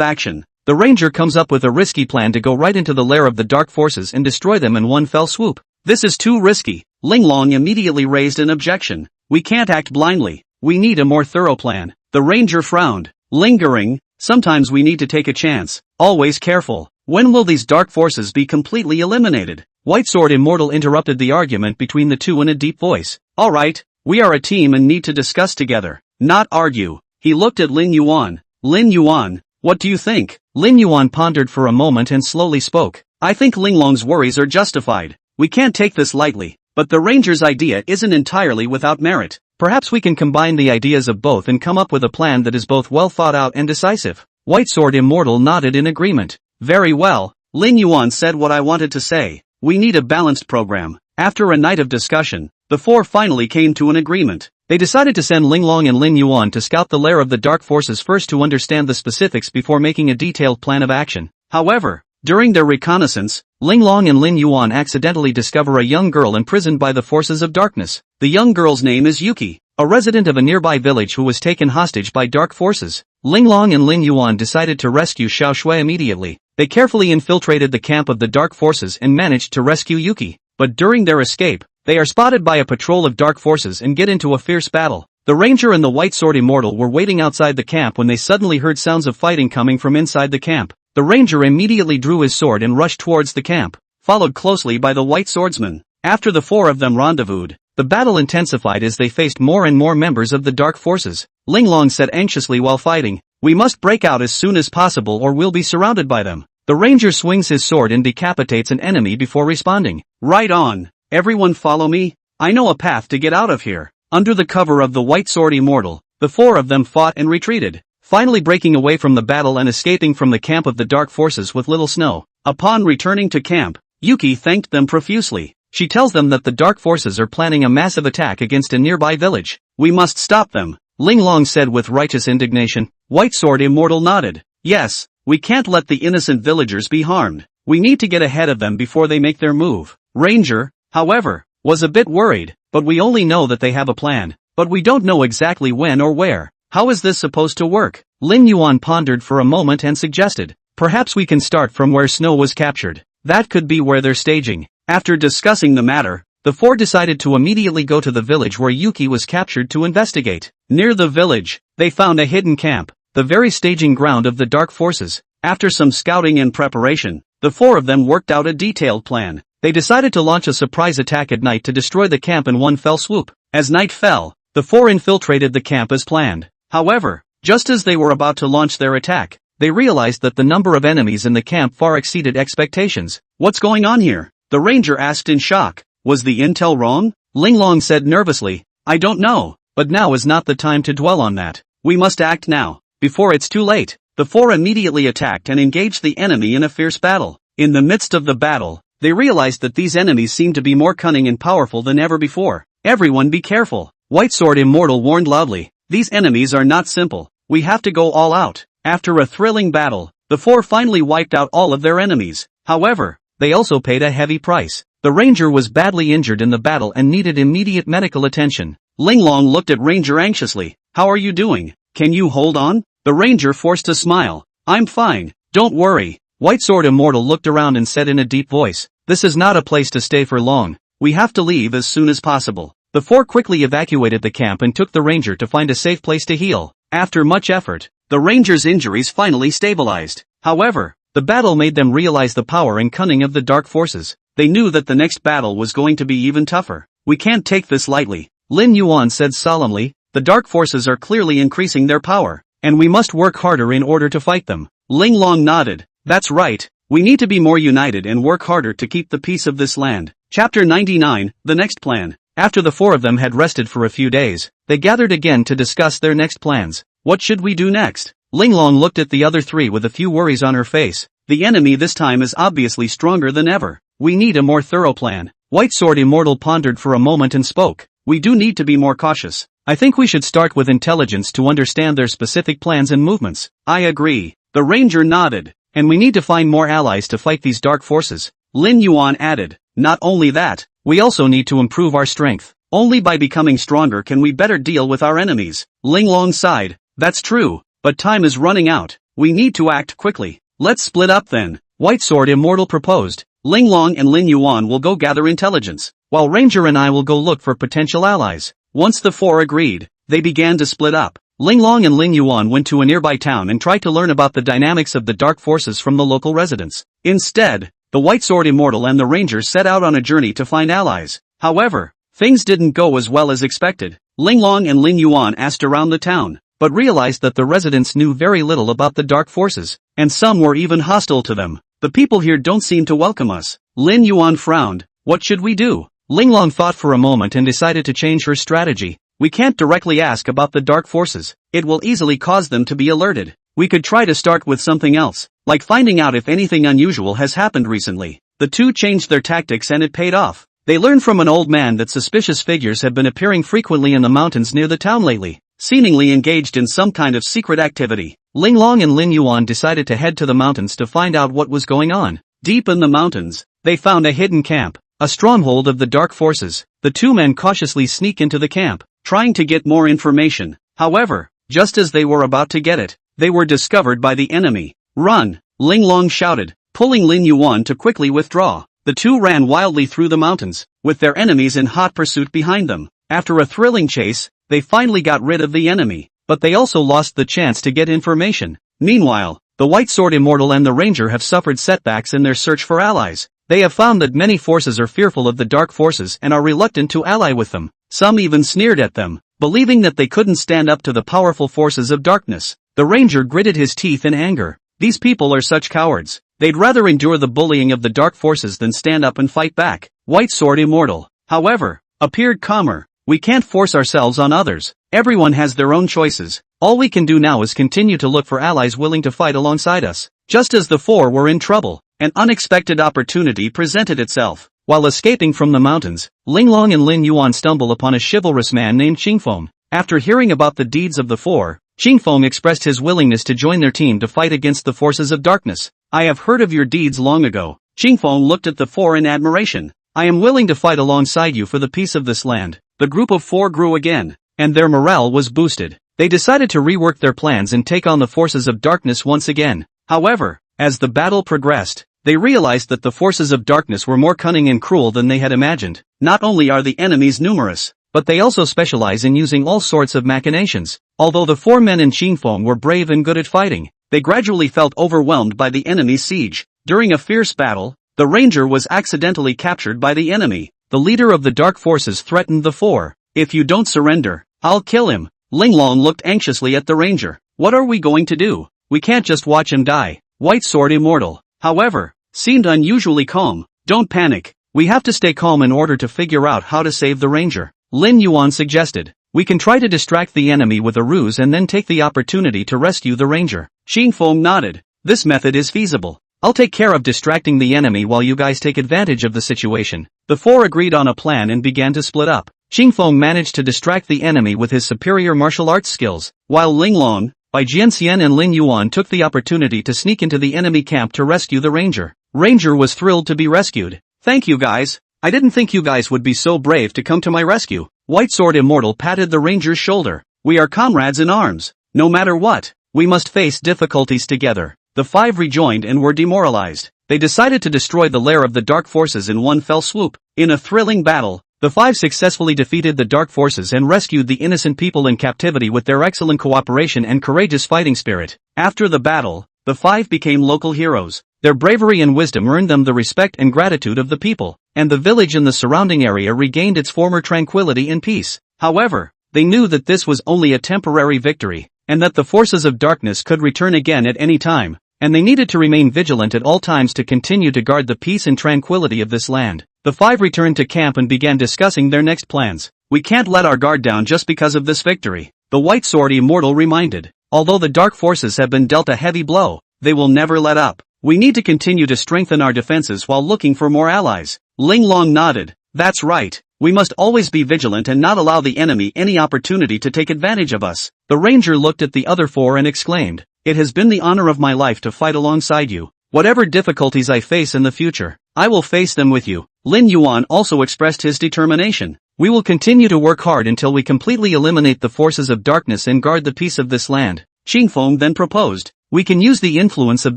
action. The ranger comes up with a risky plan to go right into the lair of the dark forces and destroy them in one fell swoop. This is too risky. Linglong immediately raised an objection. We can't act blindly. We need a more thorough plan. The ranger frowned, lingering. Sometimes we need to take a chance, always careful. When will these dark forces be completely eliminated? White Sword Immortal interrupted the argument between the two in a deep voice. Alright, we are a team and need to discuss together, not argue. He looked at Lin Yuan. Lin Yuan, what do you think? Lin Yuan pondered for a moment and slowly spoke. I think Linglong's worries are justified. We can't take this lightly, but the Ranger's idea isn't entirely without merit. Perhaps we can combine the ideas of both and come up with a plan that is both well thought out and decisive. White Sword Immortal nodded in agreement. Very well, Lin Yuan said what I wanted to say. We need a balanced program. After a night of discussion, the four finally came to an agreement. They decided to send Linglong and Lin Yuan to scout the lair of the dark forces first to understand the specifics before making a detailed plan of action. However, during their reconnaissance, Linglong and Lin Yuan accidentally discover a young girl imprisoned by the forces of darkness. The young girl's name is Yuki, a resident of a nearby village who was taken hostage by dark forces. Linglong and Lin Yuan decided to rescue Xiao Shui immediately. They carefully infiltrated the camp of the dark forces and managed to rescue Yuki. But during their escape, they are spotted by a patrol of dark forces and get into a fierce battle. The Ranger and the White Sword Immortal were waiting outside the camp when they suddenly heard sounds of fighting coming from inside the camp. The Ranger immediately drew his sword and rushed towards the camp, followed closely by the White Swordsman. After the four of them rendezvoused, the battle intensified as they faced more and more members of the dark forces. Linglong said anxiously while fighting, "We must break out as soon as possible or we'll be surrounded by them." The Ranger swings his sword and decapitates an enemy before responding. Right on. Everyone follow me. I know a path to get out of here. Under the cover of the White Sword Immortal, the four of them fought and retreated, finally breaking away from the battle and escaping from the camp of the dark forces with little snow. Upon returning to camp, Yuki thanked them profusely. She tells them that the dark forces are planning a massive attack against a nearby village. We must stop them, Linglong said with righteous indignation. White Sword Immortal nodded. Yes, we can't let the innocent villagers be harmed. We need to get ahead of them before they make their move. Ranger, however, was a bit worried, but we only know that they have a plan, but we don't know exactly when or where. How is this supposed to work? Lin Yuan pondered for a moment and suggested, perhaps we can start from where snow was captured. That could be where they're staging. After discussing the matter, the four decided to immediately go to the village where Yuki was captured to investigate. Near the village, they found a hidden camp, the very staging ground of the dark forces. After some scouting and preparation, the four of them worked out a detailed plan. They decided to launch a surprise attack at night to destroy the camp in one fell swoop. As night fell, the four infiltrated the camp as planned. However, just as they were about to launch their attack, they realized that the number of enemies in the camp far exceeded expectations. What's going on here? The Ranger asked in shock. Was the intel wrong? Linglong said nervously, I don't know, but now is not the time to dwell on that. We must act now, before it's too late. The four immediately attacked and engaged the enemy in a fierce battle. In the midst of the battle, they realized that these enemies seemed to be more cunning and powerful than ever before. Everyone be careful, White Sword Immortal warned loudly. These enemies are not simple. We have to go all out. After a thrilling battle, the four finally wiped out all of their enemies. However, they also paid a heavy price. The Ranger was badly injured in the battle and needed immediate medical attention. Linglong looked at Ranger anxiously. How are you doing? Can you hold on? The Ranger forced a smile. I'm fine, don't worry. White Sword Immortal looked around and said in a deep voice, this is not a place to stay for long. We have to leave as soon as possible. The four quickly evacuated the camp and took the Ranger to find a safe place to heal. After much effort, the Ranger's injuries finally stabilized. However, the battle made them realize the power and cunning of the dark forces. They knew that the next battle was going to be even tougher. We can't take this lightly, Lin Yuan said solemnly. The dark forces are clearly increasing their power, and we must work harder in order to fight them. Linglong nodded. That's right, we need to be more united and work harder to keep the peace of this land. Chapter 99, The Next Plan. After the four of them had rested for a few days, they gathered again to discuss their next plans. What should we do next? Linglong looked at the other three with a few worries on her face. The enemy this time is obviously stronger than ever. We need a more thorough plan. White Sword Immortal pondered for a moment and spoke. We do need to be more cautious. I think we should start with intelligence to understand their specific plans and movements. I agree. The Ranger nodded. And we need to find more allies to fight these dark forces. Lin Yuan added. Not only that, we also need to improve our strength. Only by becoming stronger can we better deal with our enemies. Linglong sighed. That's true, but time is running out. We need to act quickly. Let's split up then, White Sword Immortal proposed. Linglong and Lin Yuan will go gather intelligence, while Ranger and I will go look for potential allies. Once the four agreed, they began to split up. Linglong and Ling Yuan went to a nearby town and tried to learn about the dynamics of the dark forces from the local residents. Instead, the White Sword Immortal and the Ranger set out on a journey to find allies. However, things didn't go as well as expected. Linglong and Ling Yuan asked around the town, but realized that the residents knew very little about the dark forces, and some were even hostile to them. The people here don't seem to welcome us. Lin Yuan frowned. What should we do? Linglong thought for a moment and decided to change her strategy. We can't directly ask about the dark forces. It will easily cause them to be alerted. We could try to start with something else, like finding out if anything unusual has happened recently. The two changed their tactics and it paid off. They learned from an old man that suspicious figures have been appearing frequently in the mountains near the town lately, seemingly engaged in some kind of secret activity. Linglong and Lin Yuan decided to head to the mountains to find out what was going on. Deep in the mountains, they found a hidden camp, a stronghold of the dark forces. The two men cautiously sneak into the camp, trying to get more information. However, just as they were about to get it, they were discovered by the enemy. Run! Linglong shouted, pulling Lin Yuan to quickly withdraw. The two ran wildly through the mountains, with their enemies in hot pursuit behind them. After a thrilling chase, they finally got rid of the enemy, but they also lost the chance to get information. Meanwhile, the White Sword Immortal and the Ranger have suffered setbacks in their search for allies. They have found that many forces are fearful of the dark forces and are reluctant to ally with them. Some even sneered at them, believing that they couldn't stand up to the powerful forces of darkness. The Ranger gritted his teeth in anger. These people are such cowards. They'd rather endure the bullying of the dark forces than stand up and fight back. White Sword Immortal, however, appeared calmer. We can't force ourselves on others. Everyone has their own choices. All we can do now is continue to look for allies willing to fight alongside us. Just as the four were in trouble, an unexpected opportunity presented itself. While escaping from the mountains, Linglong and Lin Yuan stumble upon a chivalrous man named Qingfeng. After hearing about the deeds of the four, Qingfeng expressed his willingness to join their team to fight against the forces of darkness. I have heard of your deeds long ago. Qingfeng looked at the four in admiration. I am willing to fight alongside you for the peace of this land. The group of four grew again, and their morale was boosted. They decided to rework their plans and take on the forces of darkness once again. However, as the battle progressed, they realized that the forces of darkness were more cunning and cruel than they had imagined. Not only are the enemies numerous, but they also specialize in using all sorts of machinations. Although the four men in Qingfeng were brave and good at fighting, they gradually felt overwhelmed by the enemy's siege. During a fierce battle, the Ranger was accidentally captured by the enemy. The leader of the dark forces threatened the four. If you don't surrender, I'll kill him. Linglong looked anxiously at the Ranger. What are we going to do? We can't just watch him die. White Sword Immortal, however, seemed unusually calm. Don't panic. We have to stay calm in order to figure out how to save the Ranger. Lin Yuan suggested. We can try to distract the enemy with a ruse and then take the opportunity to rescue the Ranger. Qingfeng nodded. This method is feasible. I'll take care of distracting the enemy while you guys take advantage of the situation. The four agreed on a plan and began to split up. Qingfeng managed to distract the enemy with his superior martial arts skills, while Linglong, Bai Jianxian and Lin Yuan took the opportunity to sneak into the enemy camp to rescue the Ranger. Ranger was thrilled to be rescued. Thank you guys. I didn't think you guys would be so brave to come to my rescue. White Sword Immortal patted the Ranger's shoulder. We are comrades in arms. No matter what, we must face difficulties together. The five rejoined and were demoralized. They decided to destroy the lair of the dark forces in one fell swoop. In a thrilling battle, the five successfully defeated the dark forces and rescued the innocent people in captivity with their excellent cooperation and courageous fighting spirit. After the battle, the five became local heroes. Their bravery and wisdom earned them the respect and gratitude of the people, and the village and the surrounding area regained its former tranquility and peace. However, they knew that this was only a temporary victory, and that the forces of darkness could return again at any time, and they needed to remain vigilant at all times to continue to guard the peace and tranquility of this land. The five returned to camp and began discussing their next plans. We can't let our guard down just because of this victory, the White Sword Immortal reminded. Although the dark forces have been dealt a heavy blow, they will never let up. We need to continue to strengthen our defenses while looking for more allies. Linglong nodded. That's right. We must always be vigilant and not allow the enemy any opportunity to take advantage of us. The Ranger looked at the other four and exclaimed, It has been the honor of my life to fight alongside you. Whatever difficulties I face in the future, I will face them with you. Lin Yuan also expressed his determination. We will continue to work hard until we completely eliminate the forces of darkness and guard the peace of this land. Qingfeng then proposed, we can use the influence of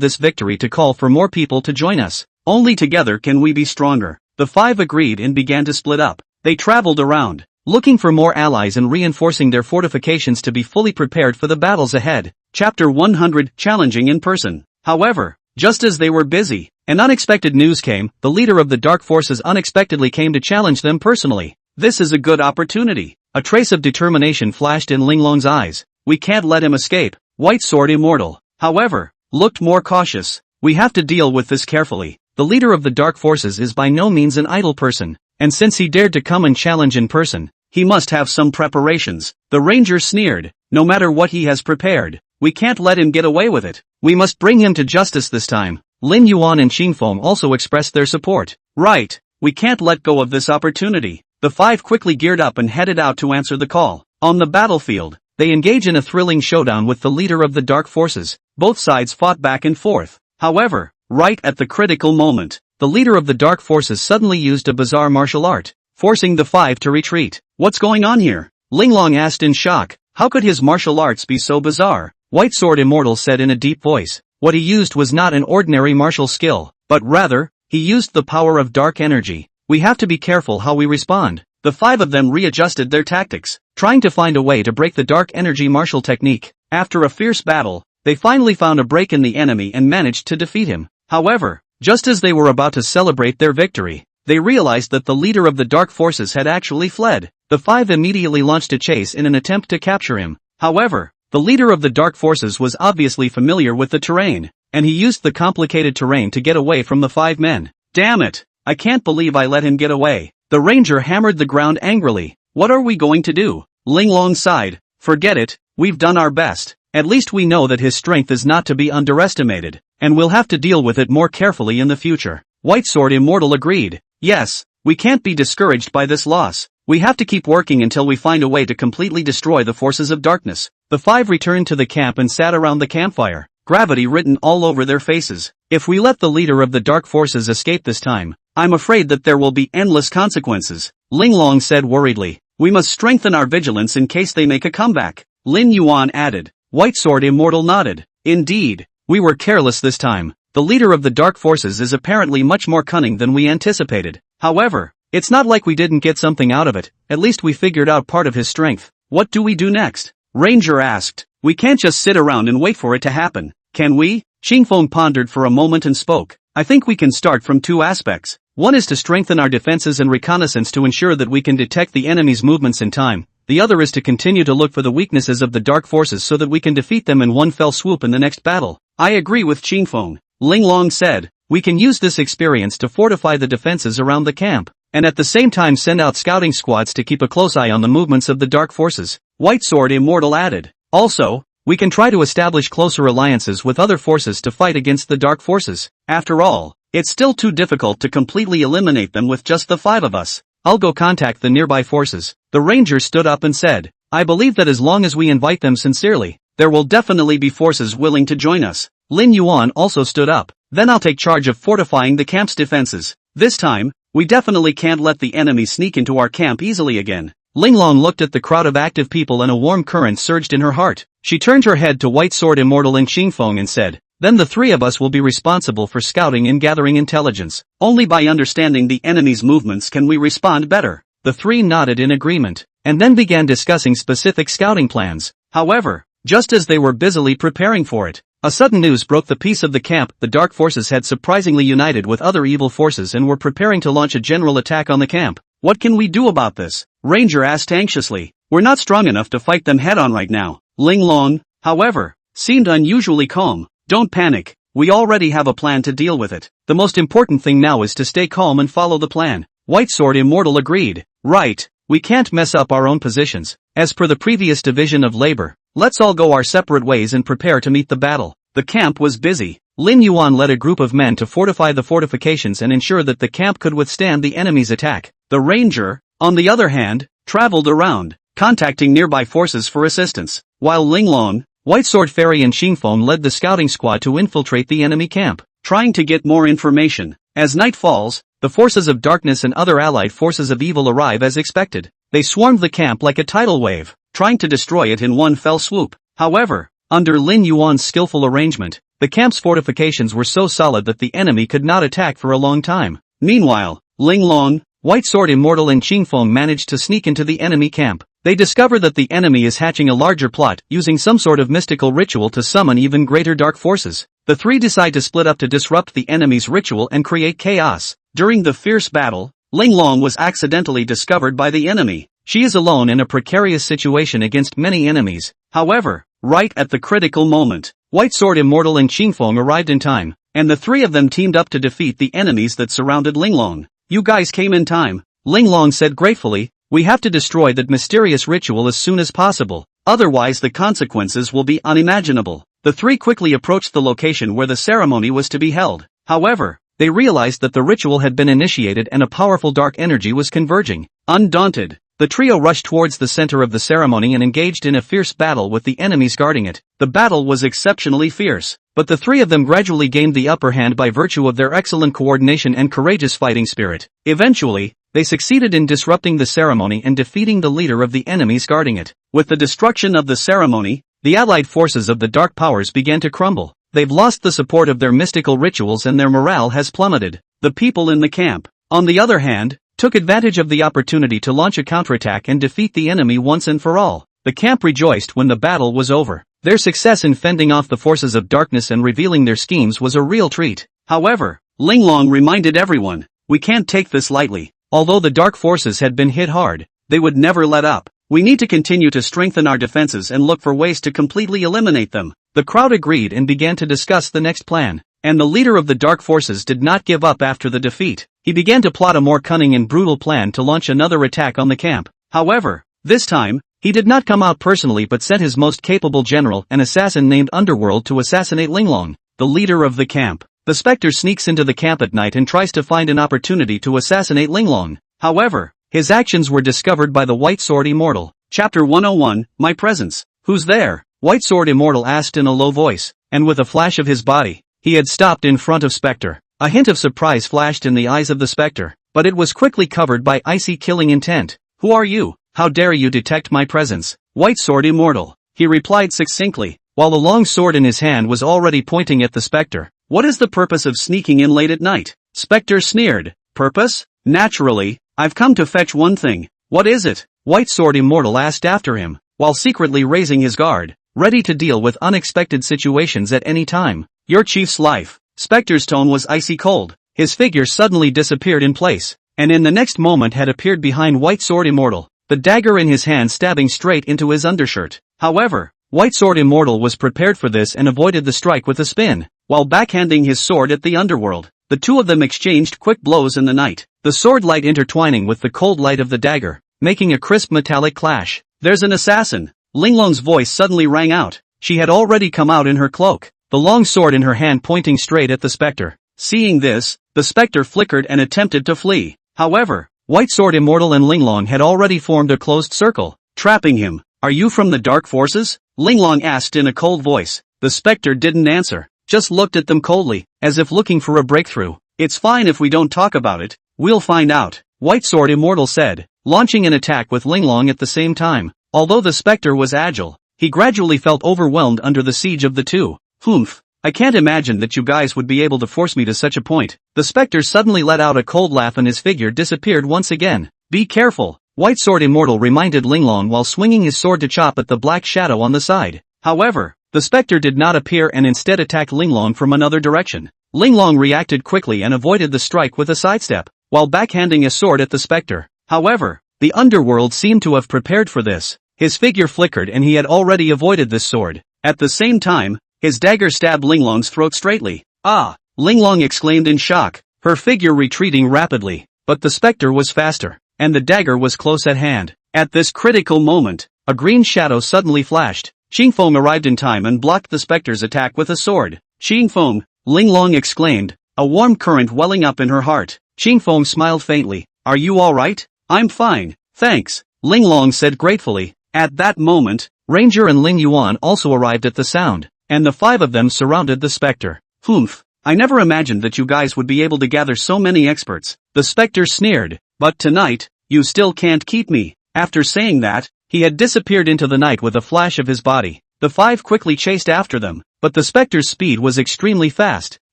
this victory to call for more people to join us. Only together can we be stronger. The five agreed and began to split up. They traveled around, looking for more allies and reinforcing their fortifications to be fully prepared for the battles ahead. Chapter 100, Challenging in Person. However, just as they were busy, an unexpected news came. The leader of the Dark Forces unexpectedly came to challenge them personally. This is a good opportunity. A trace of determination flashed in Linglong's eyes. We can't let him escape. White Sword Immortal, however, looked more cautious. We have to deal with this carefully. The leader of the Dark Forces is by no means an idle person, and since he dared to come and challenge in person, he must have some preparations. The ranger sneered. No matter what he has prepared, we can't let him get away with it. We must bring him to justice this time. Lin Yuan and Qingfeng also expressed their support. Right, we can't let go of this opportunity. The five quickly geared up and headed out to answer the call. On the battlefield, they engage in a thrilling showdown with the leader of the Dark Forces. Both sides fought back and forth. However, right at the critical moment, the leader of the Dark Forces suddenly used a bizarre martial art, forcing the five to retreat. What's going on here? Linglong asked in shock. How could his martial arts be so bizarre? White Sword Immortal said in a deep voice. What he used was not an ordinary martial skill, but rather, he used the power of dark energy. We have to be careful how we respond. The five of them readjusted their tactics, trying to find a way to break the dark energy martial technique. After a fierce battle, they finally found a break in the enemy and managed to defeat him. However, just as they were about to celebrate their victory, they realized that the leader of the Dark Forces had actually fled. The five immediately launched a chase in an attempt to capture him. However, the leader of the Dark Forces was obviously familiar with the terrain, and he used the complicated terrain to get away from the five men. Damn it! I can't believe I let him get away. The ranger hammered the ground angrily. What are we going to do? Linglong sighed. Forget it, we've done our best. At least we know that his strength is not to be underestimated, and we'll have to deal with it more carefully in the future. White Sword Immortal agreed. Yes, we can't be discouraged by this loss. We have to keep working until we find a way to completely destroy the forces of darkness. The five returned to the camp and sat around the campfire, gravity written all over their faces. If we let the leader of the Dark Forces escape this time, I'm afraid that there will be endless consequences. Linglong said worriedly. We must strengthen our vigilance in case they make a comeback. Lin Yuan added. White Sword Immortal nodded. Indeed, we were careless this time. The leader of the Dark Forces is apparently much more cunning than we anticipated. However, it's not like we didn't get something out of it. At least we figured out part of his strength. What do we do next? Ranger asked. We can't just sit around and wait for it to happen, can we? Qingfeng pondered for a moment and spoke. I think we can start from two aspects. One is to strengthen our defenses and reconnaissance to ensure that we can detect the enemy's movements in time. The other is to continue to look for the weaknesses of the Dark Forces so that we can defeat them in one fell swoop in the next battle. I agree with Qingfeng. Linglong said. We can use this experience to fortify the defenses around the camp, and at the same time send out scouting squads to keep a close eye on the movements of the Dark Forces. White Sword Immortal added. Also, we can try to establish closer alliances with other forces to fight against the Dark Forces. After all, it's still too difficult to completely eliminate them with just the five of us. I'll go contact the nearby forces. The ranger stood up and said, I believe that as long as we invite them sincerely, there will definitely be forces willing to join us. Lin Yuan also stood up. Then I'll take charge of fortifying the camp's defenses. This time, we definitely can't let the enemy sneak into our camp easily again. Linglong looked at the crowd of active people and a warm current surged in her heart. She turned her head to White Sword Immortal and Qingfeng and said, Then the three of us will be responsible for scouting and gathering intelligence. Only by understanding the enemy's movements can we respond better. The three nodded in agreement, and then began discussing specific scouting plans. However, just as they were busily preparing for it, a sudden news broke the peace of the camp. The Dark Forces had surprisingly united with other evil forces and were preparing to launch a general attack on the camp. What can we do about this? Ranger asked anxiously. We're not strong enough to fight them head-on right now. Linglong, however, seemed unusually calm. Don't panic, we already have a plan to deal with it. The most important thing now is to stay calm and follow the plan. White Sword Immortal agreed. Right, we can't mess up our own positions. As per the previous division of labor, let's all go our separate ways and prepare to meet the battle. The camp was busy. Lin Yuan led a group of men to fortify the fortifications and ensure that the camp could withstand the enemy's attack. The ranger, on the other hand, traveled around, contacting nearby forces for assistance, while Linglong, White Sword Fairy and Qingfeng led the scouting squad to infiltrate the enemy camp, trying to get more information. As night falls, the forces of darkness and other allied forces of evil arrive as expected. They swarmed the camp like a tidal wave, trying to destroy it in one fell swoop. However, under Lin Yuan's skillful arrangement, the camp's fortifications were so solid that the enemy could not attack for a long time. Meanwhile, Linglong, White Sword Immortal and Qingfeng managed to sneak into the enemy camp. They discover that the enemy is hatching a larger plot, using some sort of mystical ritual to summon even greater dark forces. The three decide to split up to disrupt the enemy's ritual and create chaos. During the fierce battle, Linglong was accidentally discovered by the enemy. She is alone in a precarious situation against many enemies. However, right at the critical moment, White Sword Immortal and Qingfeng arrived in time, and the three of them teamed up to defeat the enemies that surrounded Linglong. "You guys came in time," Linglong said gratefully. "We have to destroy that mysterious ritual as soon as possible, otherwise the consequences will be unimaginable." The three quickly approached the location where the ceremony was to be held. However, they realized that the ritual had been initiated and a powerful dark energy was converging. Undaunted, the trio rushed towards the center of the ceremony and engaged in a fierce battle with the enemies guarding it. The battle was exceptionally fierce, but the three of them gradually gained the upper hand by virtue of their excellent coordination and courageous fighting spirit. Eventually, they succeeded in disrupting the ceremony and defeating the leader of the enemies guarding it. With the destruction of the ceremony, the allied forces of the dark powers began to crumble. They've lost the support of their mystical rituals and their morale has plummeted. The people in the camp, on the other hand, took advantage of the opportunity to launch a counterattack and defeat the enemy once and for all. The camp rejoiced when the battle was over. Their success in fending off the forces of darkness and revealing their schemes was a real treat. However, Linglong reminded everyone, "We can't take this lightly." Although the dark forces had been hit hard, they would never let up. "We need to continue to strengthen our defenses and look for ways to completely eliminate them." The crowd agreed and began to discuss the next plan. And the leader of the dark forces did not give up after the defeat. He began to plot a more cunning and brutal plan to launch another attack on the camp. However, this time, he did not come out personally but sent his most capable general, an assassin named Underworld, to assassinate Linglong, the leader of the camp. The Spectre sneaks into the camp at night and tries to find an opportunity to assassinate Linglong. However, his actions were discovered by the White Sword Immortal. Chapter 101, My Presence. "Who's there?" White Sword Immortal asked in a low voice, and with a flash of his body, he had stopped in front of Spectre. A hint of surprise flashed in the eyes of the Spectre, but it was quickly covered by icy killing intent. "Who are you? How dare you detect my presence?" "White Sword Immortal," he replied succinctly, while the long sword in his hand was already pointing at the Spectre. "What is the purpose of sneaking in late at night?" Spectre sneered. "Purpose? Naturally, I've come to fetch one thing." "What is it?" White Sword Immortal asked after him, while secretly raising his guard, ready to deal with unexpected situations at any time. "Your chief's life." Spectre's tone was icy cold. His figure suddenly disappeared in place, and in the next moment had appeared behind White Sword Immortal, the dagger in his hand stabbing straight into his undershirt. However, White Sword Immortal was prepared for this and avoided the strike with a spin, while backhanding his sword at the underworld. The two of them exchanged quick blows in the night, the sword light intertwining with the cold light of the dagger, making a crisp metallic clash. "There's an assassin!" Linglong's voice suddenly rang out. She had already come out in her cloak, the long sword in her hand pointing straight at the Spectre. Seeing this, the Spectre flickered and attempted to flee. However, White Sword Immortal and Linglong had already formed a closed circle, trapping him. "Are you from the Dark Forces?" Linglong asked in a cold voice. The Spectre didn't answer, just looked at them coldly, as if looking for a breakthrough. "It's fine if we don't talk about it, we'll find out," White Sword Immortal said, launching an attack with Linglong at the same time. Although the Spectre was agile, he gradually felt overwhelmed under the siege of the two. "Humph, I can't imagine that you guys would be able to force me to such a point." The Spectre suddenly let out a cold laugh and his figure disappeared once again. "Be careful," White Sword Immortal reminded Linglong while swinging his sword to chop at the black shadow on the side. However, the Spectre did not appear and instead attacked Linglong from another direction. Linglong reacted quickly and avoided the strike with a sidestep, while backhanding a sword at the Spectre. However, the underworld seemed to have prepared for this. His figure flickered and he had already avoided this sword. At the same time, his dagger stabbed Linglong's throat straightly. "Ah!" Linglong exclaimed in shock, her figure retreating rapidly. But the Spectre was faster, and the dagger was close at hand. At this critical moment, a green shadow suddenly flashed. Qingfeng arrived in time and blocked the Spectre's attack with a sword. "Qingfeng!" Linglong exclaimed, a warm current welling up in her heart. Qingfeng smiled faintly. "Are you alright?" "I'm fine, thanks," Linglong said gratefully. At that moment, Ranger and Ling Yuan also arrived at the sound, and the five of them surrounded the Spectre. "Humph, I never imagined that you guys would be able to gather so many experts," the Spectre sneered. "But tonight, you still can't keep me." After saying that, he had disappeared into the night with a flash of his body. The five quickly chased after them, but the Spectre's speed was extremely fast,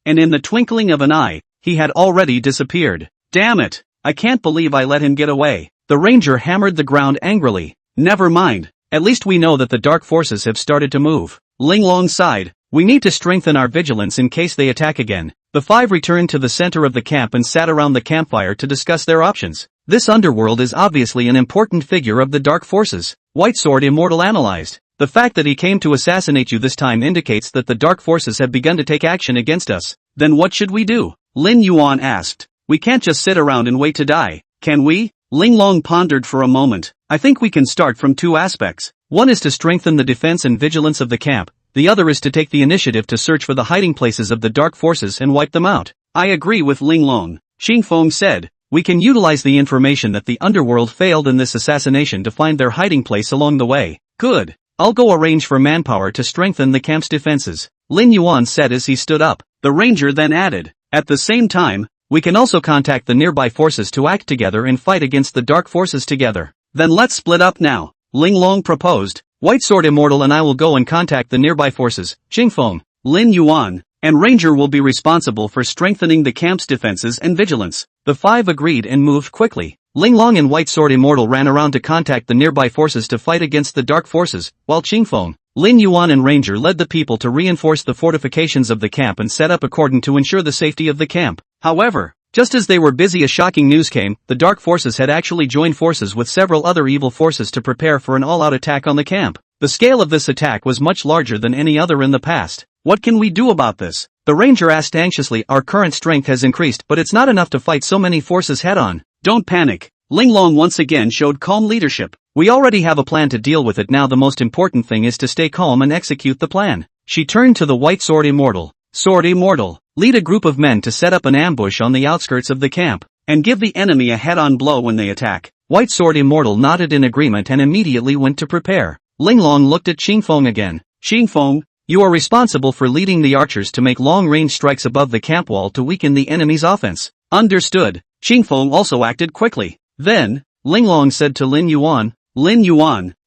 and in the twinkling of an eye, he had already disappeared. "Damn it!" I can't believe I let him get away. The ranger hammered the ground angrily. Never mind. At least we know that the dark forces have started to move. Linglong sighed. We need to strengthen our vigilance in case they attack again. The five returned to the center of the camp and sat around the campfire to discuss their options. This underworld is obviously an important figure of the dark forces. Whitesword Immortal analyzed. The fact that he came to assassinate you this time indicates that the dark forces have begun to take action against us. Then what should we do? Lin Yuan asked. We can't just sit around and wait to die, can we? Linglong pondered for a moment. I think we can start from two aspects. One is to strengthen the defense and vigilance of the camp. The other is to take the initiative to search for the hiding places of the dark forces and wipe them out. I agree with Linglong. Xingfeng said. We can utilize the information that the underworld failed in this assassination to find their hiding place along the way. Good. I'll go arrange for manpower to strengthen the camp's defenses. Lin Yuan said as he stood up. The ranger then added. At the same time, we can also contact the nearby forces to act together and fight against the dark forces together. Then let's split up now. Linglong proposed. Whitesword Immortal and I will go and contact the nearby forces. Xingfeng, Lin Yuan, and Ranger will be responsible for strengthening the camp's defenses and vigilance. The five agreed and moved quickly. Linglong and Whitesword Immortal ran around to contact the nearby forces to fight against the dark forces, while Xingfeng, Lin Yuan and Ranger led the people to reinforce the fortifications of the camp and set up a cordon to ensure the safety of the camp. However, just as they were busy, a shocking news came. The dark forces had actually joined forces with several other evil forces to prepare for an all-out attack on the camp. The scale of this attack was much larger than any other in the past. What can we do about this? The ranger asked anxiously. Our current strength has increased, but it's not enough to fight so many forces head-on. Don't panic. Linglong once again showed calm leadership. We already have a plan to deal with it now. The most important thing is to stay calm and execute the plan. She turned to the White Sword Immortal. Sword Immortal, lead a group of men to set up an ambush on the outskirts of the camp, and give the enemy a head-on blow when they attack. White Sword Immortal nodded in agreement and immediately went to prepare. Linglong looked at Xingfeng again. Xingfeng, you are responsible for leading the archers to make long-range strikes above the camp wall to weaken the enemy's offense. Understood. Xingfeng also acted quickly. Then, Linglong said to Lin Yuan,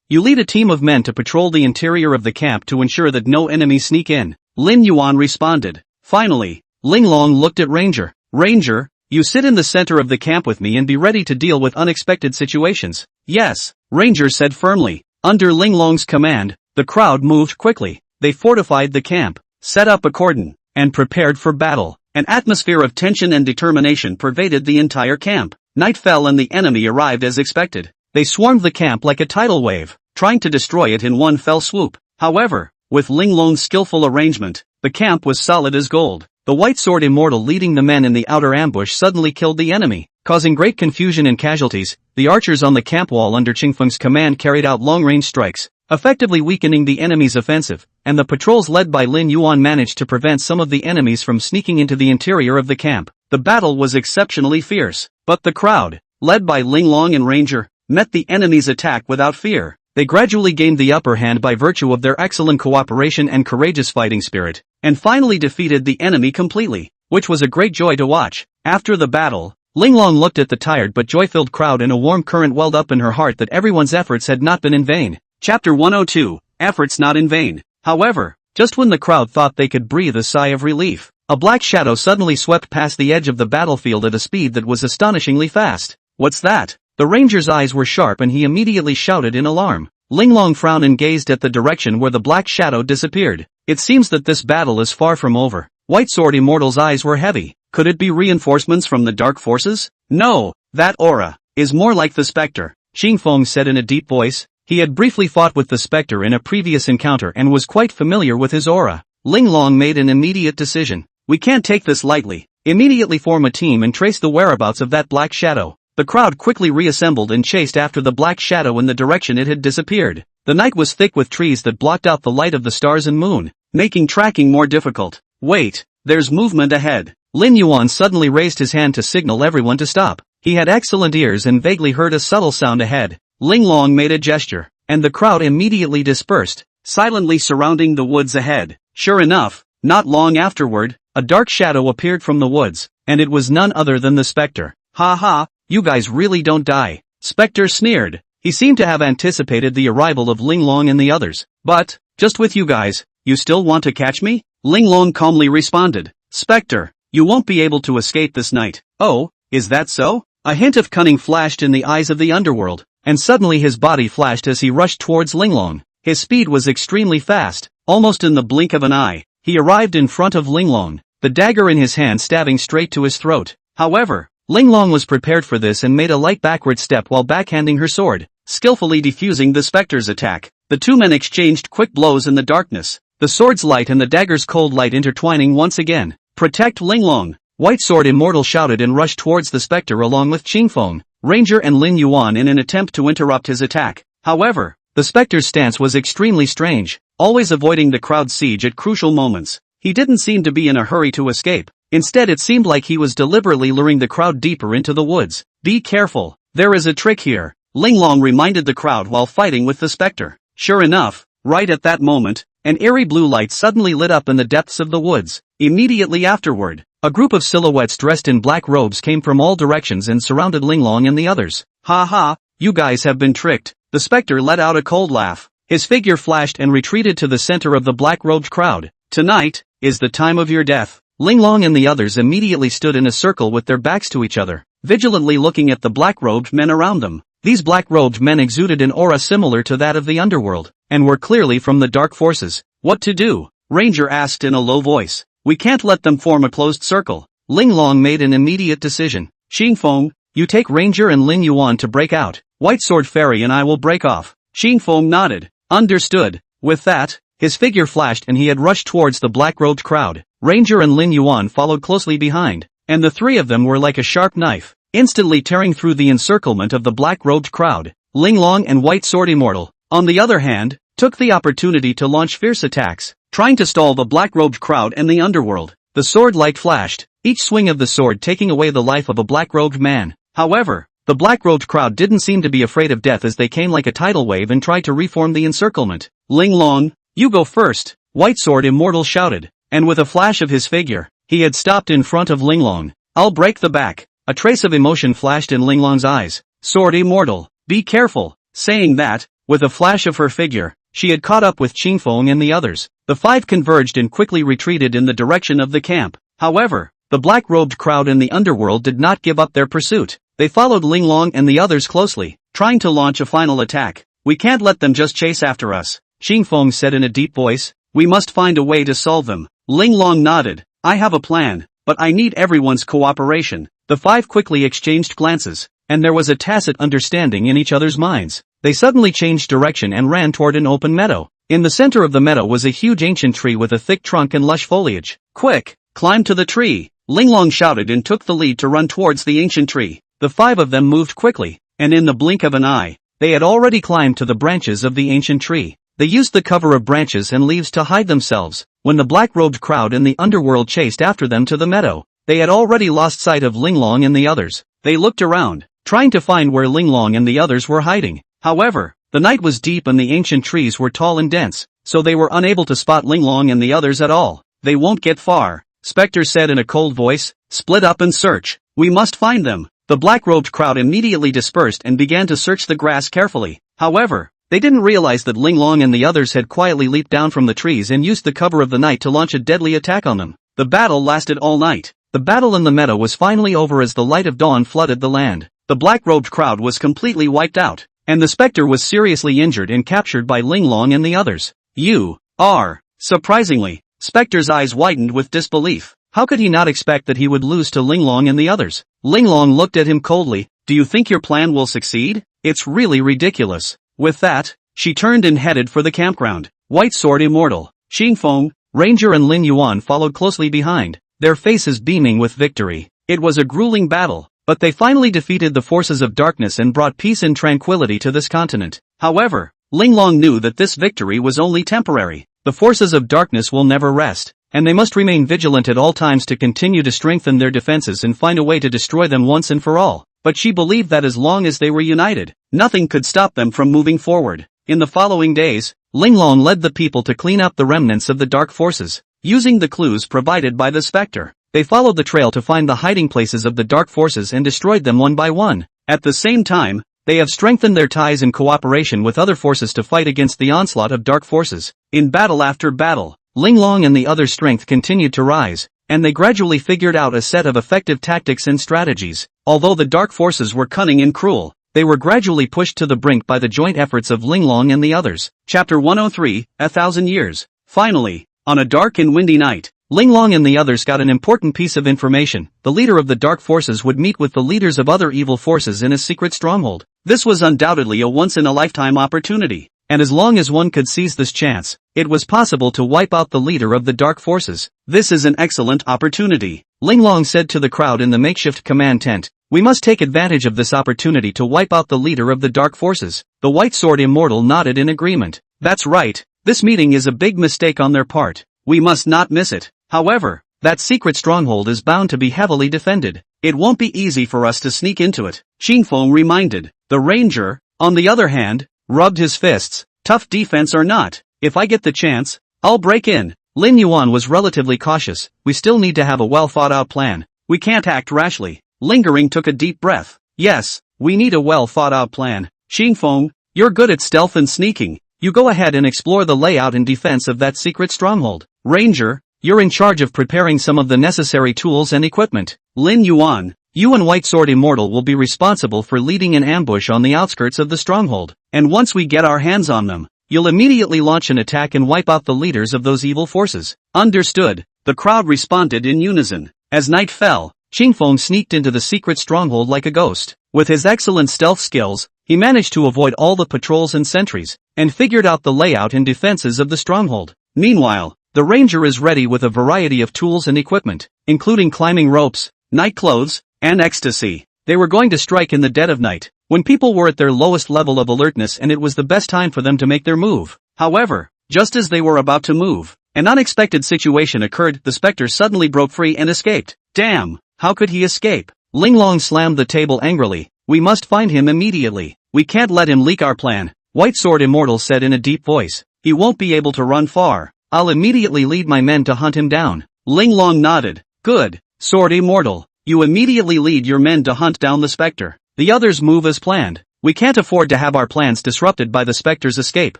you lead a team of men to patrol the interior of the camp to ensure that no enemies sneak in. Lin Yuan responded. Finally, Linglong looked at Ranger. Ranger, you sit in the center of the camp with me and be ready to deal with unexpected situations. Yes, Ranger said firmly. Under Linglong's command, the crowd moved quickly. They fortified the camp, set up a cordon, and prepared for battle. An atmosphere of tension and determination pervaded the entire camp. Night fell and the enemy arrived as expected. They swarmed the camp like a tidal wave, trying to destroy it in one fell swoop. However, with Linglong's skillful arrangement, the camp was solid as gold. The White Sword Immortal leading the men in the outer ambush suddenly killed the enemy, causing great confusion and casualties. The archers on the camp wall under Xingfeng's command carried out long-range strikes, effectively weakening the enemy's offensive, and the patrols led by Lin Yuan managed to prevent some of the enemies from sneaking into the interior of the camp. The battle was exceptionally fierce, but the crowd, led by Linglong and Ranger, met the enemy's attack without fear. They gradually gained the upper hand by virtue of their excellent cooperation and courageous fighting spirit, and finally defeated the enemy completely, which was a great joy to watch. After the battle, Linglong looked at the tired but joy-filled crowd and a warm current welled up in her heart that everyone's efforts had not been in vain. Chapter 102, Efforts Not in Vain. However, just when the crowd thought they could breathe a sigh of relief, a black shadow suddenly swept past the edge of the battlefield at a speed that was astonishingly fast. What's that? The ranger's eyes were sharp and he immediately shouted in alarm. Linglong frowned and gazed at the direction where the black shadow disappeared. It seems that this battle is far from over. White Sword Immortal's eyes were heavy. Could it be reinforcements from the dark forces? No, that aura is more like the specter, Xingfeng said in a deep voice. He had briefly fought with the specter in a previous encounter and was quite familiar with his aura. Linglong made an immediate decision. We can't take this lightly. Immediately form a team and trace the whereabouts of that black shadow. The crowd quickly reassembled and chased after the black shadow in the direction it had disappeared. The night was thick with trees that blocked out the light of the stars and moon, making tracking more difficult. Wait, there's movement ahead. Lin Yuan suddenly raised his hand to signal everyone to stop. He had excellent ears and vaguely heard a subtle sound ahead. Linglong made a gesture, and the crowd immediately dispersed, silently surrounding the woods ahead. Sure enough, not long afterward, a dark shadow appeared from the woods, and it was none other than the specter. Ha ha, you guys really don't die. Spectre sneered. He seemed to have anticipated the arrival of Linglong and the others. But, just with you guys, you still want to catch me? Linglong calmly responded. Spectre, you won't be able to escape this night. Oh, is that so? A hint of cunning flashed in the eyes of the underworld, and suddenly his body flashed as he rushed towards Linglong. His speed was extremely fast. Almost in the blink of an eye, he arrived in front of Linglong, the dagger in his hand stabbing straight to his throat. However, Linglong was prepared for this and made a light backward step while backhanding her sword, skillfully defusing the specter's attack. The two men exchanged quick blows in the darkness, the sword's light and the dagger's cold light intertwining once again. Protect Linglong! White Sword Immortal shouted and rushed towards the specter along with Qingfeng, Ranger and Lin Yuan in an attempt to interrupt his attack. However, the specter's stance was extremely strange, always avoiding the crowd's siege at crucial moments. He didn't seem to be in a hurry to escape. Instead, it seemed like he was deliberately luring the crowd deeper into the woods. Be careful, there is a trick here, Linglong reminded the crowd while fighting with the specter. Sure enough, right at that moment, an eerie blue light suddenly lit up in the depths of the woods. Immediately afterward, a group of silhouettes dressed in black robes came from all directions and surrounded Linglong and the others. Ha ha, you guys have been tricked. The specter let out a cold laugh. His figure flashed and retreated to the center of the black-robed crowd. Tonight is the time of your death. Linglong and the others immediately stood in a circle with their backs to each other, vigilantly looking at the black-robed men around them. These black-robed men exuded an aura similar to that of the underworld, and were clearly from the dark forces. What to do? Ranger asked in a low voice. We can't let them form a closed circle. Linglong made an immediate decision. Qingfeng, you take Ranger and Lin Yuan to break out. White Sword Fairy and I will break off. Qingfeng nodded. Understood. With that, his figure flashed and he had rushed towards the black-robed crowd. Ranger and Lin Yuan followed closely behind, and the three of them were like a sharp knife, instantly tearing through the encirclement of the black-robed crowd. Linglong and White Sword Immortal, on the other hand, took the opportunity to launch fierce attacks, trying to stall the black-robed crowd and the underworld. The sword light flashed, each swing of the sword taking away the life of a black-robed man. However, the black-robed crowd didn't seem to be afraid of death as they came like a tidal wave and tried to reform the encirclement. Linglong, you go first, White Sword Immortal shouted, and with a flash of his figure, he had stopped in front of Linglong. I'll break the back. A trace of emotion flashed in Linglong's eyes. Sword Immortal, be careful. Saying that, with a flash of her figure, she had caught up with Qingfeng and the others. The five converged and quickly retreated in the direction of the camp. However, the black-robed crowd in the underworld did not give up their pursuit. They followed Linglong and the others closely, trying to launch a final attack. We can't let them just chase after us, Qingfeng said in a deep voice. We must find a way to solve them. Linglong nodded. I have a plan, but I need everyone's cooperation. The five quickly exchanged glances, and there was a tacit understanding in each other's minds. They suddenly changed direction and ran toward an open meadow. In the center of the meadow was a huge ancient tree with a thick trunk and lush foliage. Quick, climb to the tree, Linglong shouted and took the lead to run towards the ancient tree. The five of them moved quickly, and in the blink of an eye, they had already climbed to the branches of the ancient tree. They used the cover of branches and leaves to hide themselves. When the black-robed crowd in the underworld chased after them to the meadow, they had already lost sight of Linglong and the others. They looked around, trying to find where Linglong and the others were hiding. However, the night was deep and the ancient trees were tall and dense, so they were unable to spot Linglong and the others at all. They won't get far, Spectre said in a cold voice. Split up and search. We must find them. The black-robed crowd immediately dispersed and began to search the grass carefully. However, they didn't realize that Linglong and the others had quietly leaped down from the trees and used the cover of the night to launch a deadly attack on them. The battle lasted all night. The battle in the meadow was finally over as the light of dawn flooded the land. The black-robed crowd was completely wiped out, and the Spectre was seriously injured and captured by Linglong and the others. You are. Surprisingly, Spectre's eyes widened with disbelief. How could he not expect that he would lose to Linglong and the others? Linglong looked at him coldly. Do you think your plan will succeed? It's really ridiculous. With that, she turned and headed for the campground. White Sword Immortal, Qingfeng, Ranger and Lin Yuan followed closely behind, their faces beaming with victory. It was a grueling battle, but they finally defeated the forces of darkness and brought peace and tranquility to this continent. However, Linglong knew that this victory was only temporary. The forces of darkness will never rest, and they must remain vigilant at all times to continue to strengthen their defenses and find a way to destroy them once and for all. But she believed that as long as they were united, nothing could stop them from moving forward. In the following days, Linglong led the people to clean up the remnants of the dark forces. Using the clues provided by the Spectre, they followed the trail to find the hiding places of the dark forces and destroyed them one by one. At the same time, they have strengthened their ties and cooperation with other forces to fight against the onslaught of dark forces. In battle after battle, Linglong and the others' strength continued to rise, and they gradually figured out a set of effective tactics and strategies. Although the dark forces were cunning and cruel, they were gradually pushed to the brink by the joint efforts of Linglong and the others. Chapter 103, 1,000 Years. Finally, on a dark and windy night, Linglong and the others got an important piece of information. The leader of the dark forces would meet with the leaders of other evil forces in a secret stronghold. This was undoubtedly a once-in-a-lifetime opportunity, and as long as one could seize this chance, it was possible to wipe out the leader of the dark forces. This is an excellent opportunity, Linglong said to the crowd in the makeshift command tent. We must take advantage of this opportunity to wipe out the leader of the dark forces. The White Sword Immortal nodded in agreement. That's right, this meeting is a big mistake on their part. We must not miss it. However, that secret stronghold is bound to be heavily defended. It won't be easy for us to sneak into it, Xingfeng reminded. The ranger, on the other hand, rubbed his fists. Tough defense or not, if I get the chance, I'll break in. Lin Yuan was relatively cautious. We still need to have a well-thought-out plan. We can't act rashly. Lingering took a deep breath. Yes, we need a well-thought-out plan. Xingfeng, you're good at stealth and sneaking. You go ahead and explore the layout and defense of that secret stronghold. Ranger, you're in charge of preparing some of the necessary tools and equipment. Lin Yuan, you and White Sword Immortal will be responsible for leading an ambush on the outskirts of the stronghold. And once we get our hands on them, you'll immediately launch an attack and wipe out the leaders of those evil forces. Understood. The crowd responded in unison. As night fell, Xingfeng sneaked into the secret stronghold like a ghost. With his excellent stealth skills, he managed to avoid all the patrols and sentries, and figured out the layout and defenses of the stronghold. Meanwhile, the ranger is ready with a variety of tools and equipment, including climbing ropes, night clothes, and ecstasy. They were going to strike in the dead of night, when people were at their lowest level of alertness, and it was the best time for them to make their move. However, just as they were about to move, an unexpected situation occurred. The specter suddenly broke free and escaped. Damn, how could he escape? Linglong slammed the table angrily. We must find him immediately. We can't let him leak our plan, White Sword Immortal said in a deep voice. He won't be able to run far. I'll immediately lead my men to hunt him down. Linglong nodded. Good, Sword Immortal. You immediately lead your men to hunt down the specter. The others move as planned. We can't afford to have our plans disrupted by the specter's escape.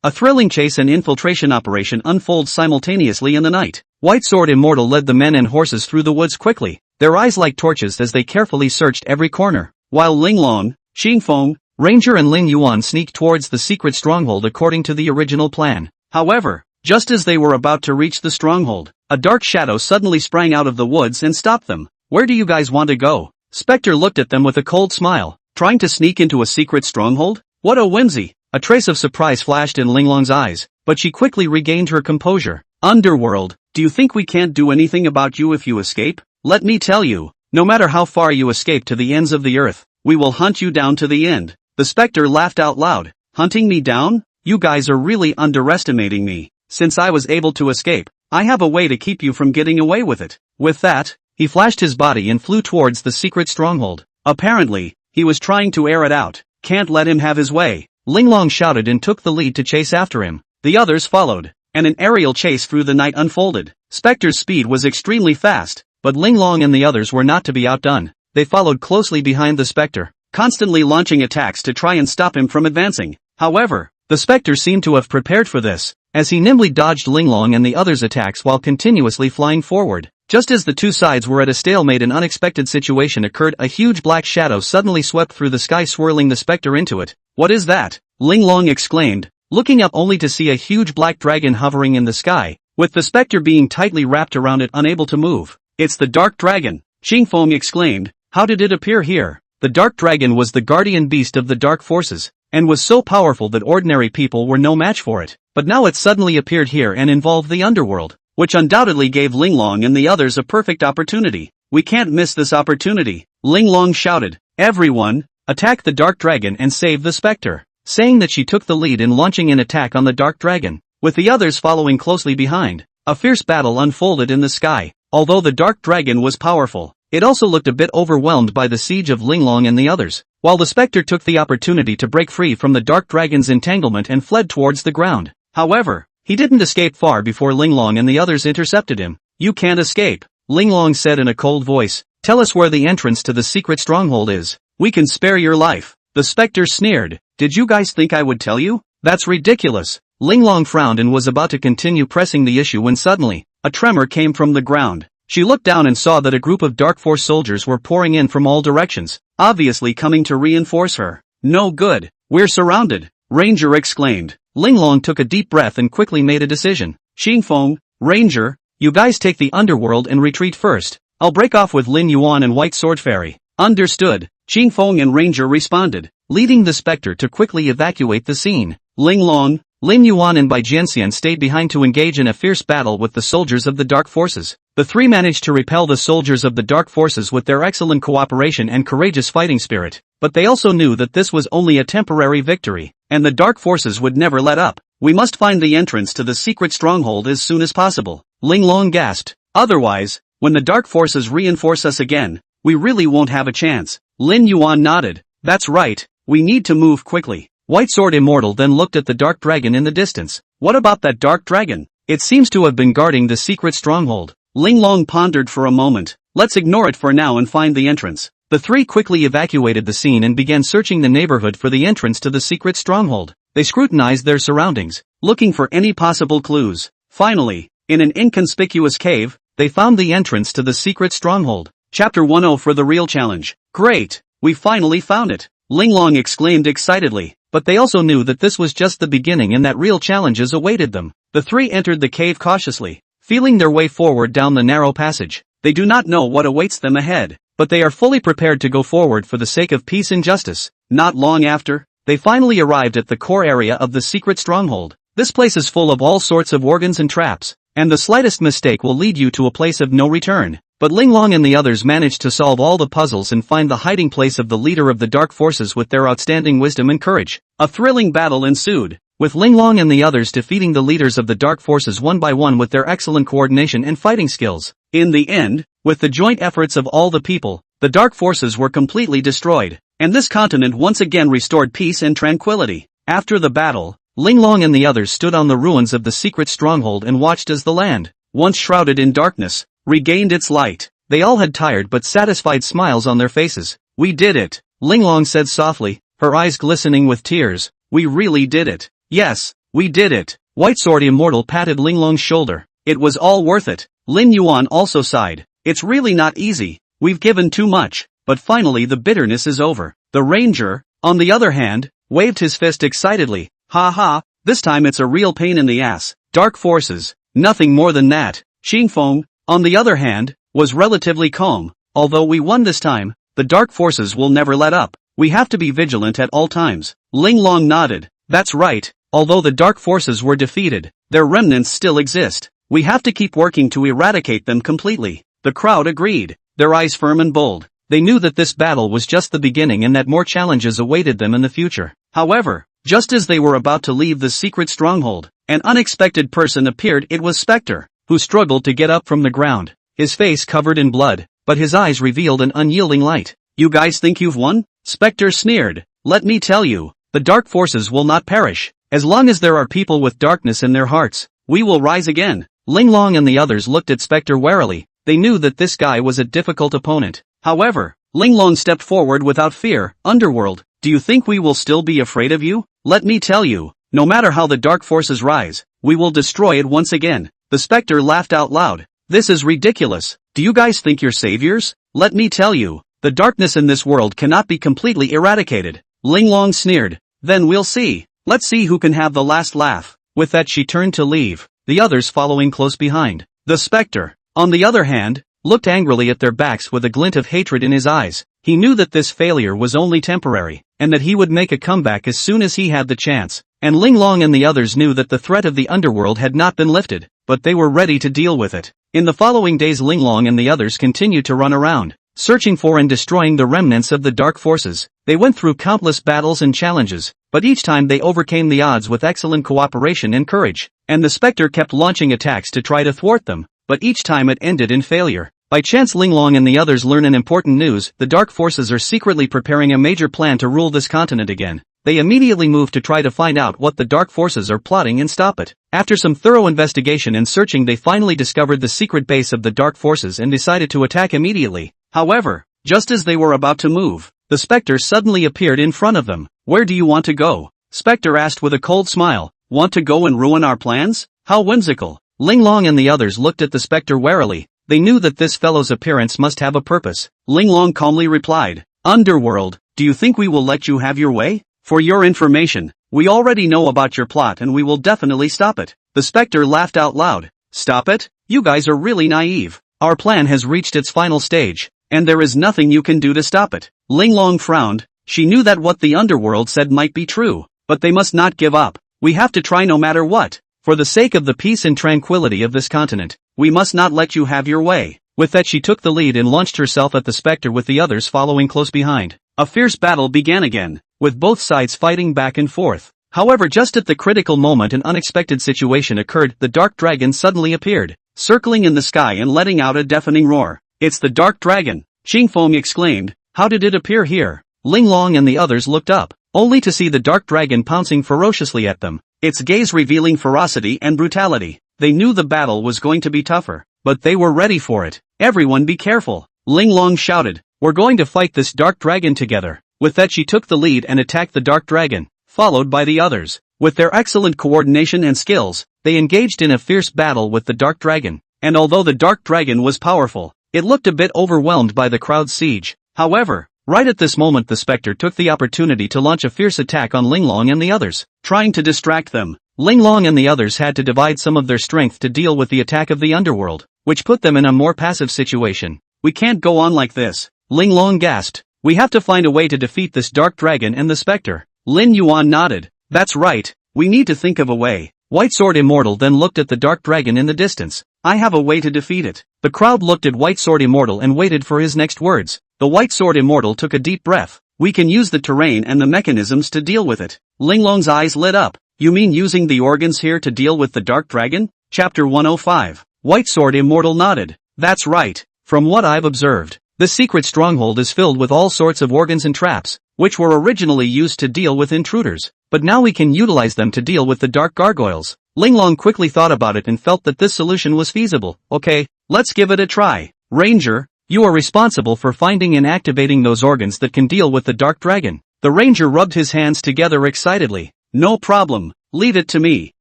A thrilling chase and infiltration operation unfolds simultaneously in the night. White Sword Immortal led the men and horses through the woods quickly, their eyes like torches as they carefully searched every corner, while Linglong, Xingfeng, Ranger and Lin Yuan sneaked towards the secret stronghold according to the original plan. However, just as they were about to reach the stronghold, a dark shadow suddenly sprang out of the woods and stopped them. Where do you guys want to go? Spectre looked at them with a cold smile. Trying to sneak into a secret stronghold? What a whimsy! A trace of surprise flashed in Linglong's eyes, but she quickly regained her composure. Underworld, do you think we can't do anything about you if you escape? Let me tell you, no matter how far you escape to the ends of the earth, we will hunt you down to the end. The specter laughed out loud. Hunting me down? You guys are really underestimating me. Since I was able to escape, I have a way to keep you from getting away with it. With that, he flashed his body and flew towards the secret stronghold. Apparently, he was trying to air it out. Can't let him have his way. Linglong shouted and took the lead to chase after him. The others followed, and an aerial chase through the night unfolded. Spectre's speed was extremely fast, but Linglong and the others were not to be outdone. They followed closely behind the specter, constantly launching attacks to try and stop him from advancing. However, the specter seemed to have prepared for this, as he nimbly dodged Linglong and the others' attacks while continuously flying forward. Just as the two sides were at a stalemate, an unexpected situation occurred. A huge black shadow suddenly swept through the sky, swirling the specter into it. What is that? Linglong exclaimed, looking up only to see a huge black dragon hovering in the sky, with the specter being tightly wrapped around it, unable to move. It's the dark dragon, Xingfeng exclaimed. How did it appear here? The dark dragon was the guardian beast of the dark forces, and was so powerful that ordinary people were no match for it. But now it suddenly appeared here and involved the underworld, which undoubtedly gave Linglong and the others a perfect opportunity. We can't miss this opportunity, Linglong shouted. Everyone, attack the dark dragon and save the specter, saying that she took the lead in launching an attack on the dark dragon, with the others following closely behind. A fierce battle unfolded in the sky. Although the dark dragon was powerful, it also looked a bit overwhelmed by the siege of Linglong and the others, while the specter took the opportunity to break free from the dark dragon's entanglement and fled towards the ground. However, he didn't escape far before Linglong and the others intercepted him. You can't escape, Linglong said in a cold voice. Tell us where the entrance to the secret stronghold is. We can spare your life. The specter sneered. Did you guys think I would tell you? That's ridiculous. Linglong frowned and was about to continue pressing the issue when suddenly, a tremor came from the ground. She looked down and saw that a group of Dark Force soldiers were pouring in from all directions, obviously coming to reinforce her. No good. We're surrounded, Ranger exclaimed. Linglong took a deep breath and quickly made a decision. Xingfeng, Ranger, you guys take the underworld and retreat first. I'll break off with Lin Yuan and White Sword Fairy. Understood, Xingfeng and Ranger responded, leading the Spectre to quickly evacuate the scene. Linglong, Lin Yuan and Bai Jianxian stayed behind to engage in a fierce battle with the soldiers of the Dark Forces. The three managed to repel the soldiers of the Dark Forces with their excellent cooperation and courageous fighting spirit, but they also knew that this was only a temporary victory, and the Dark Forces would never let up. We must find the entrance to the secret stronghold as soon as possible, Linglong gasped. Otherwise, when the Dark Forces reinforce us again, we really won't have a chance. Lin Yuan nodded. That's right, we need to move quickly. White Sword Immortal then looked at the Dark Dragon in the distance. What about that Dark Dragon? It seems to have been guarding the secret stronghold. Linglong pondered for a moment. Let's ignore it for now and find the entrance. The three quickly evacuated the scene and began searching the neighborhood for the entrance to the secret stronghold. They scrutinized their surroundings, looking for any possible clues. Finally, in an inconspicuous cave, they found the entrance to the secret stronghold. Chapter 10 for the real challenge. Great! We finally found it! Linglong exclaimed excitedly. But they also knew that this was just the beginning and that real challenges awaited them. The three entered the cave cautiously, feeling their way forward down the narrow passage. They do not know what awaits them ahead, but they are fully prepared to go forward for the sake of peace and justice. Not long after, they finally arrived at the core area of the secret stronghold. This place is full of all sorts of organs and traps, and the slightest mistake will lead you to a place of no return. But Linglong and the others managed to solve all the puzzles and find the hiding place of the leader of the Dark Forces with their outstanding wisdom and courage. A thrilling battle ensued, with Linglong and the others defeating the leaders of the Dark Forces one by one with their excellent coordination and fighting skills. In the end, with the joint efforts of all the people, the Dark Forces were completely destroyed, and this continent once again restored peace and tranquility. After the battle, Linglong and the others stood on the ruins of the secret stronghold and watched as the land, once shrouded in darkness, regained its light. They all had tired but satisfied smiles on their faces. We did it, Linglong said softly, her eyes glistening with tears. We really did it. Yes, we did it. White Sword Immortal patted Linglong's shoulder. It was all worth it. Lin Yuan also sighed. It's really not easy. We've given too much, but finally the bitterness is over. The Ranger, on the other hand, waved his fist excitedly. Ha ha, this time it's a real pain in the ass. Dark Forces, nothing more than that. Xingfeng, on the other hand, was relatively calm. Although we won this time, the Dark Forces will never let up. We have to be vigilant at all times. Linglong nodded. That's right, although the Dark Forces were defeated, their remnants still exist. We have to keep working to eradicate them completely. The crowd agreed, their eyes firm and bold. They knew that this battle was just the beginning and that more challenges awaited them in the future. However, just as they were about to leave the secret stronghold, an unexpected person appeared. It was Spectre, who struggled to get up from the ground, his face covered in blood, but his eyes revealed an unyielding light. You guys think you've won? Spectre sneered. Let me tell you, the Dark Forces will not perish. As long as there are people with darkness in their hearts, we will rise again. Linglong and the others looked at Spectre warily. They knew that this guy was a difficult opponent. However, Linglong stepped forward without fear. Underworld, do you think we will still be afraid of you? Let me tell you, no matter how the Dark Forces rise, we will destroy it once again. The Spectre laughed out loud. This is ridiculous. Do you guys think you're saviors? Let me tell you, the darkness in this world cannot be completely eradicated. Linglong sneered. Then we'll see. Let's see who can have the last laugh. With that she turned to leave, the others following close behind. The Spectre, on the other hand, looked angrily at their backs with a glint of hatred in his eyes. He knew that this failure was only temporary, and that he would make a comeback as soon as he had the chance. And Linglong and the others knew that the threat of the underworld had not been lifted, but they were ready to deal with it. In the following days Linglong and the others continued to run around, searching for and destroying the remnants of the Dark Forces. They went through countless battles and challenges, but each time they overcame the odds with excellent cooperation and courage, and the Spectre kept launching attacks to try to thwart them, but each time it ended in failure. By chance Linglong and the others learn an important news: the Dark Forces are secretly preparing a major plan to rule this continent again. They immediately move to try to find out what the Dark Forces are plotting and stop it. After some thorough investigation and searching they finally discovered the secret base of the Dark Forces and decided to attack immediately. However, just as they were about to move, the Spectre suddenly appeared in front of them. Where do you want to go? Spectre asked with a cold smile. Want to go and ruin our plans? How whimsical. Linglong and the others looked at the Spectre warily. They knew that this fellow's appearance must have a purpose. Linglong calmly replied, "Underworld, do you think we will let you have your way? For your information, we already know about your plot and we will definitely stop it." The Spectre laughed out loud. "Stop it? You guys are really naive. Our plan has reached its final stage, and there is nothing you can do to stop it." Linglong frowned. She knew that what the Underworld said might be true, but they must not give up. "We have to try no matter what. For the sake of the peace and tranquility of this continent, we must not let you have your way." With that she took the lead and launched herself at the Spectre with the others following close behind. A fierce battle began again, with both sides fighting back and forth. However, just at the critical moment an unexpected situation occurred. The Dark Dragon suddenly appeared, circling in the sky and letting out a deafening roar. "It's the Dark Dragon!" Qingfeng exclaimed. "How did it appear here?" Linglong and the others looked up, only to see the Dark Dragon pouncing ferociously at them, its gaze revealing ferocity and brutality. They knew the battle was going to be tougher, but they were ready for it. "Everyone be careful!" Linglong shouted. "We're going to fight this Dark Dragon together." With that she took the lead and attacked the Dark Dragon, followed by the others. With their excellent coordination and skills, they engaged in a fierce battle with the Dark Dragon. And although the Dark Dragon was powerful, it looked a bit overwhelmed by the crowd's siege. However, right at this moment the Spectre took the opportunity to launch a fierce attack on Linglong and the others, trying to distract them. Linglong and the others had to divide some of their strength to deal with the attack of the Underworld, which put them in a more passive situation. "We can't go on like this," Linglong gasped. "We have to find a way to defeat this Dark Dragon and the Spectre." Lin Yuan nodded. "That's right, we need to think of a way." White Sword Immortal then looked at the Dark Dragon in the distance. "I have a way to defeat it." The crowd looked at White Sword Immortal and waited for his next words. The White Sword Immortal took a deep breath. "We can use the terrain and the mechanisms to deal with it." Linglong's eyes lit up. "You mean using the organs here to deal with the Dark Dragon?" Chapter 105. White Sword Immortal nodded. "That's right. From what I've observed, the secret stronghold is filled with all sorts of organs and traps, which were originally used to deal with intruders, but now we can utilize them to deal with the dark gargoyles." Linglong quickly thought about it and felt that this solution was feasible. "Okay, let's give it a try. Ranger, you are responsible for finding and activating those organs that can deal with the Dark Dragon." The Ranger rubbed his hands together excitedly. "No problem, leave it to me."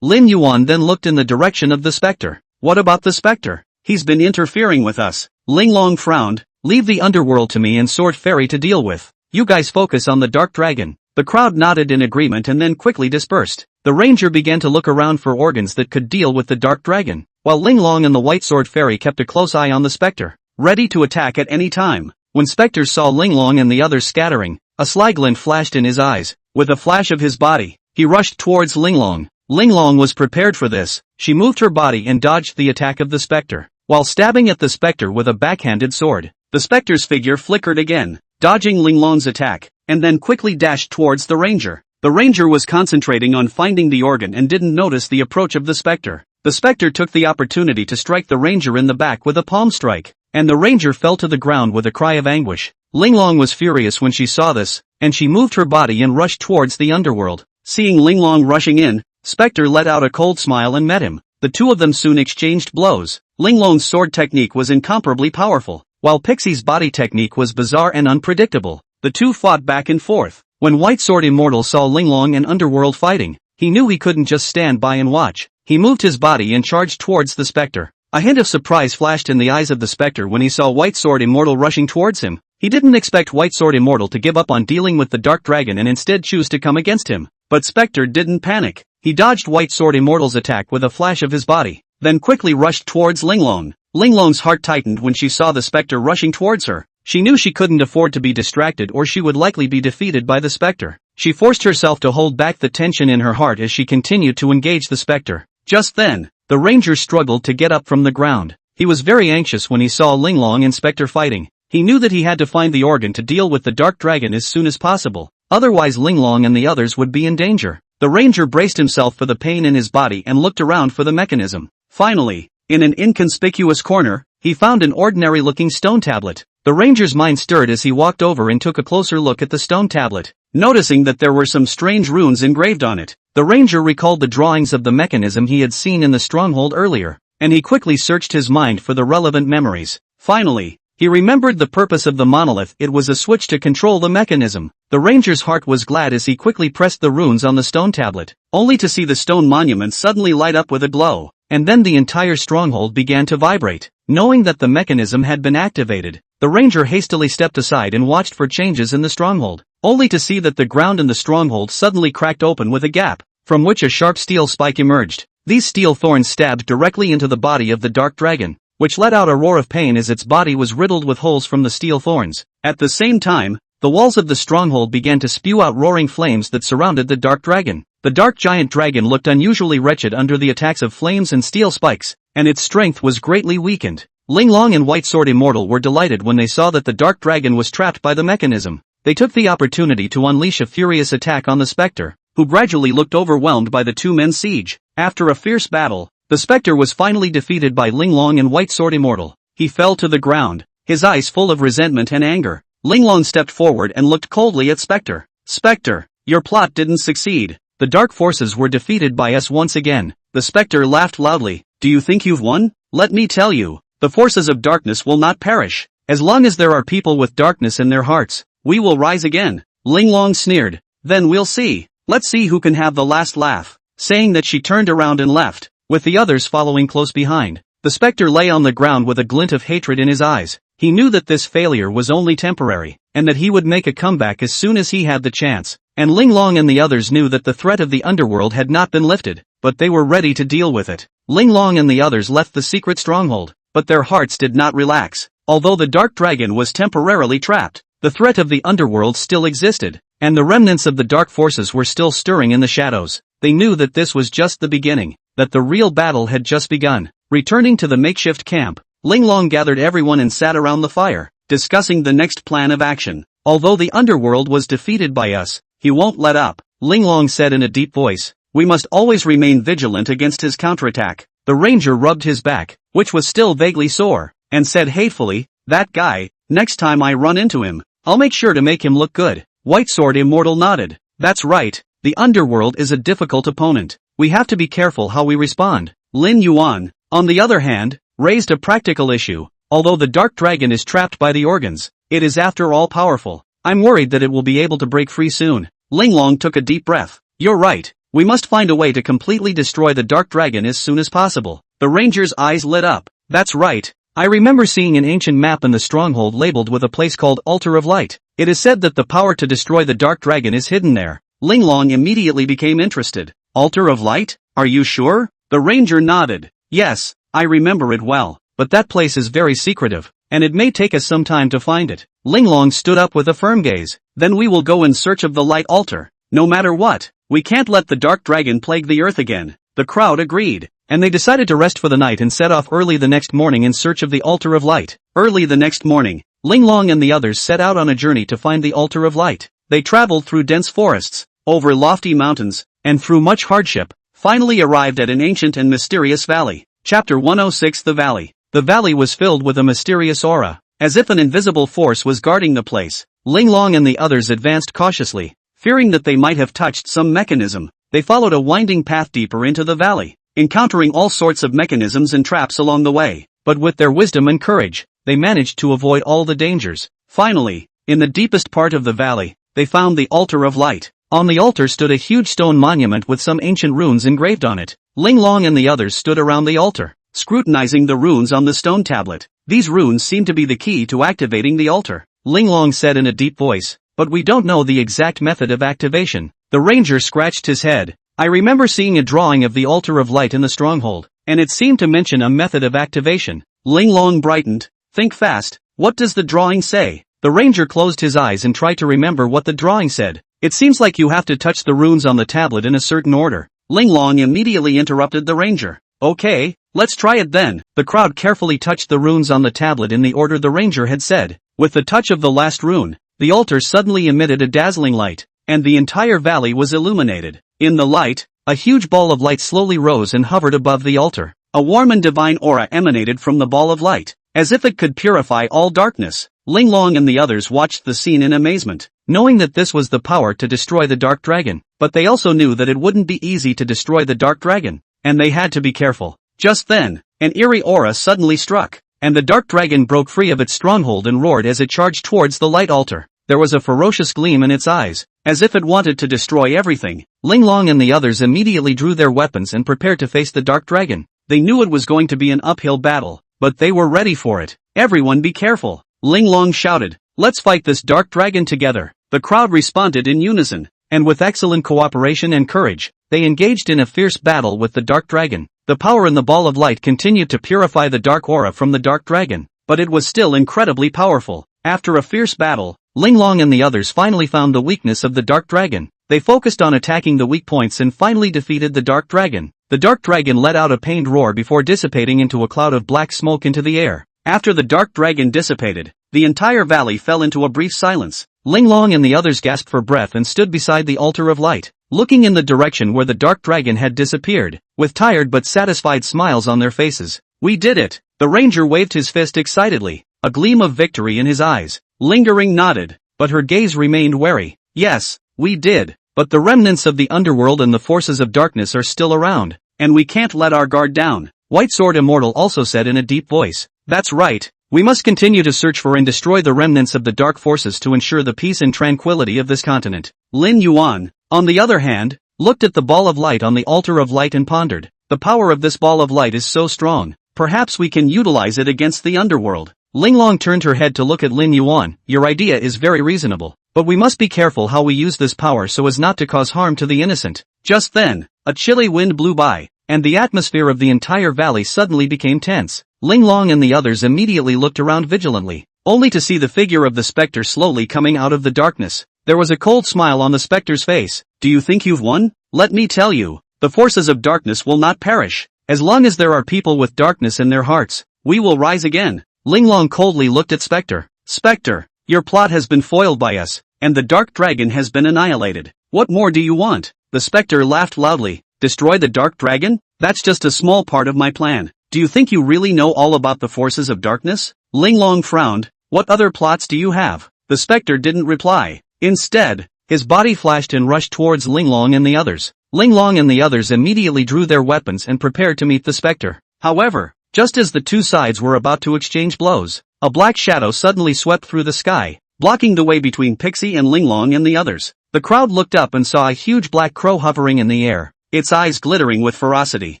Lin Yuan then looked in the direction of the Spectre. "What about the Spectre? He's been interfering with us." Linglong frowned. "Leave the Underworld to me and Sword Fairy to deal with. You guys focus on the Dark Dragon." The crowd nodded in agreement and then quickly dispersed. The Ranger began to look around for organs that could deal with the Dark Dragon, while Linglong and the White Sword Fairy kept a close eye on the Spectre, ready to attack at any time. When Spectre saw Linglong and the others scattering, a sly glint flashed in his eyes. With a flash of his body, he rushed towards Linglong. Linglong was prepared for this. She moved her body and dodged the attack of the Spectre, while stabbing at the Spectre with a backhanded sword. The Spectre's figure flickered again, dodging Linglong's attack, and then quickly dashed towards the Ranger. The Ranger was concentrating on finding the organ and didn't notice the approach of the Spectre. The Spectre took the opportunity to strike the Ranger in the back with a palm strike, and the Ranger fell to the ground with a cry of anguish. Linglong was furious when she saw this, and she moved her body and rushed towards the Underworld. Seeing Linglong rushing in, Spectre let out a cold smile and met him. The two of them soon exchanged blows. Linglong's sword technique was incomparably powerful, while Pixie's body technique was bizarre and unpredictable. The two fought back and forth. When White Sword Immortal saw Linglong and Underworld fighting, he knew he couldn't just stand by and watch. He moved his body and charged towards the Spectre. A hint of surprise flashed in the eyes of the Spectre when he saw White Sword Immortal rushing towards him. He didn't expect White Sword Immortal to give up on dealing with the Dark Dragon and instead choose to come against him. But Spectre didn't panic. He dodged White Sword Immortal's attack with a flash of his body, then quickly rushed towards Linglong. Linglong's heart tightened when she saw the Spectre rushing towards her. She knew she couldn't afford to be distracted or she would likely be defeated by the Spectre. She forced herself to hold back the tension in her heart as she continued to engage the Spectre. Just then, the Ranger struggled to get up from the ground. He was very anxious when he saw Linglong and Spectre fighting. He knew that he had to find the organ to deal with the Dark Dragon as soon as possible. Otherwise Linglong and the others would be in danger. The Ranger braced himself for the pain in his body and looked around for the mechanism. Finally, in an inconspicuous corner, he found an ordinary-looking stone tablet. The Ranger's mind stirred as he walked over and took a closer look at the stone tablet, noticing that there were some strange runes engraved on it. The Ranger recalled the drawings of the mechanism he had seen in the stronghold earlier, and he quickly searched his mind for the relevant memories. Finally, he remembered the purpose of the monolith. It was a switch to control the mechanism. The Ranger's heart was glad as he quickly pressed the runes on the stone tablet, only to see the stone monument suddenly light up with a glow. and then the entire stronghold began to vibrate. Knowing that the mechanism had been activated, the ranger hastily stepped aside and watched for changes in the stronghold, only to see that the ground in the stronghold suddenly cracked open with a gap, from which a sharp steel spike emerged. These steel thorns stabbed directly into the body of the dark dragon, which let out a roar of pain as its body was riddled with holes from the steel thorns. At the same time, the walls of the stronghold began to spew out roaring flames that surrounded the dark dragon. The dark giant dragon looked unusually wretched under the attacks of flames and steel spikes, and its strength was greatly weakened. Linglong and White Sword Immortal were delighted when they saw that the dark dragon was trapped by the mechanism. They took the opportunity to unleash a furious attack on the Spectre, who gradually looked overwhelmed by the two men's siege. After a fierce battle, the Spectre was finally defeated by Linglong and White Sword Immortal. He fell to the ground, his eyes full of resentment and anger. Linglong stepped forward and looked coldly at Spectre. Spectre, your plot didn't succeed. The dark forces were defeated by us once again. The Spectre laughed loudly. Do you think you've won? Let me tell you, the forces of darkness will not perish. As long as there are people with darkness in their hearts, we will rise again. Linglong sneered. Then we'll see. Let's see who can have the last laugh. Saying that, she turned around and left, with the others following close behind. The Spectre lay on the ground with a glint of hatred in his eyes. He knew that this failure was only temporary, and that he would make a comeback as soon as he had the chance. And Linglong and the others knew that the threat of the underworld had not been lifted, but they were ready to deal with it. Linglong and the others left the secret stronghold, but their hearts did not relax. Although the dark dragon was temporarily trapped, the threat of the underworld still existed, and the remnants of the dark forces were still stirring in the shadows. They knew that this was just the beginning, that the real battle had just begun. Returning to the makeshift camp, Linglong gathered everyone and sat around the fire, discussing the next plan of action. Although the underworld was defeated by us, he won't let up, Linglong said in a deep voice. We must always remain vigilant against his counterattack. The ranger rubbed his back, which was still vaguely sore, and said hatefully, that guy, next time I run into him, I'll make sure to make him look good. White Sword Immortal nodded. That's right, the underworld is a difficult opponent. We have to be careful how we respond. Lin Yuan, on the other hand, raised a practical issue. Although the dark dragon is trapped by the organs, it is after all powerful. I'm worried that it will be able to break free soon. Linglong took a deep breath. You're right. We must find a way to completely destroy the dark dragon as soon as possible. The ranger's eyes lit up. That's right. I remember seeing an ancient map in the stronghold labeled with a place called Altar of Light. It is said that the power to destroy the dark dragon is hidden there. Linglong immediately became interested. Altar of Light? Are you sure? The ranger nodded. Yes, I remember it well, but that place is very secretive, and it may take us some time to find it. Linglong stood up with a firm gaze. Then we will go in search of the light altar. No matter what, we can't let the dark dragon plague the earth again. The crowd agreed, and they decided to rest for the night and set off early the next morning in search of the Altar of Light. Early the next morning, Linglong and the others set out on a journey to find the Altar of Light. They traveled through dense forests, over lofty mountains, and through much hardship, finally arrived at an ancient and mysterious valley. Chapter 106. The Valley. The valley was filled with a mysterious aura, as if an invisible force was guarding the place. Linglong and the others advanced cautiously, fearing that they might have touched some mechanism. They followed a winding path deeper into the valley, encountering all sorts of mechanisms and traps along the way. But with their wisdom and courage, they managed to avoid all the dangers. Finally, in the deepest part of the valley, they found the Altar of Light. On the altar stood a huge stone monument with some ancient runes engraved on it. Linglong and the others stood around the altar, scrutinizing the runes on the stone tablet. These runes seem to be the key to activating the altar, Linglong said in a deep voice, but we don't know the exact method of activation. The ranger scratched his head. I remember seeing a drawing of the Altar of Light in the stronghold, and it seemed to mention a method of activation. Linglong brightened. Think fast. What does the drawing say? The ranger closed his eyes and tried to remember what the drawing said. It seems like you have to touch the runes on the tablet in a certain order. Linglong immediately interrupted the ranger. Okay, let's try it then. The crowd carefully touched the runes on the tablet in the order the ranger had said. With the touch of the last rune, the altar suddenly emitted a dazzling light, and the entire valley was illuminated. In the light, a huge ball of light slowly rose and hovered above the altar. A warm and divine aura emanated from the ball of light, as if it could purify all darkness. Linglong and the others watched the scene in amazement, knowing that this was the power to destroy the dark dragon. But they also knew that it wouldn't be easy to destroy the dark dragon, and they had to be careful. Just then, an eerie aura suddenly struck, and the dark dragon broke free of its stronghold and roared as it charged towards the light altar. There was a ferocious gleam in its eyes, as if it wanted to destroy everything. Linglong and the others immediately drew their weapons and prepared to face the dark dragon. They knew it was going to be an uphill battle, but they were ready for it. Everyone be careful, Ling Long shouted. Let's fight this dark dragon together. The crowd responded in unison, and with excellent cooperation and courage, they engaged in a fierce battle with the dark dragon. The power in the ball of light continued to purify the dark aura from the dark dragon, but it was still incredibly powerful. After a fierce battle, Ling Long and the others finally found the weakness of the dark dragon. They focused on attacking the weak points and finally defeated the dark dragon. The dark dragon let out a pained roar before dissipating into a cloud of black smoke into the air. After the dark dragon dissipated, the entire valley fell into a brief silence. Ling Long and the others gasped for breath and stood beside the altar of light, looking in the direction where the dark dragon had disappeared, with tired but satisfied smiles on their faces. We did it! The ranger waved his fist excitedly, a gleam of victory in his eyes. Lingering nodded, but her gaze remained wary. Yes, we did, but the remnants of the underworld and the forces of darkness are still around, and we can't let our guard down. White Sword Immortal also said in a deep voice. That's right, we must continue to search for and destroy the remnants of the dark forces to ensure the peace and tranquility of this continent. Lin Yuan, on the other hand, looked at the ball of light on the altar of light and pondered. The power of this ball of light is so strong, perhaps we can utilize it against the underworld. Ling Long turned her head to look at Lin Yuan. Your idea is very reasonable, but we must be careful how we use this power so as not to cause harm to the innocent. Just then, a chilly wind blew by, and the atmosphere of the entire valley suddenly became tense. Ling Long and the others immediately looked around vigilantly, only to see the figure of the specter slowly coming out of the darkness. There was a cold smile on the specter's face. Do you think you've won? Let me tell you, the forces of darkness will not perish. As long as there are people with darkness in their hearts, we will rise again. Ling Long coldly looked at Spectre. Spectre, your plot has been foiled by us, and the dark dragon has been annihilated. What more do you want? The Spectre laughed loudly. Destroy the dark dragon? That's just a small part of my plan. Do you think you really know all about the forces of darkness? Ling Long frowned. What other plots do you have? The Spectre didn't reply. Instead, his body flashed and rushed towards Ling Long and the others. Ling Long and the others immediately drew their weapons and prepared to meet the Spectre. However, just as the two sides were about to exchange blows, a black shadow suddenly swept through the sky, blocking the way between Pixie and Ling Long and the others. The crowd looked up and saw a huge black crow hovering in the air, its eyes glittering with ferocity.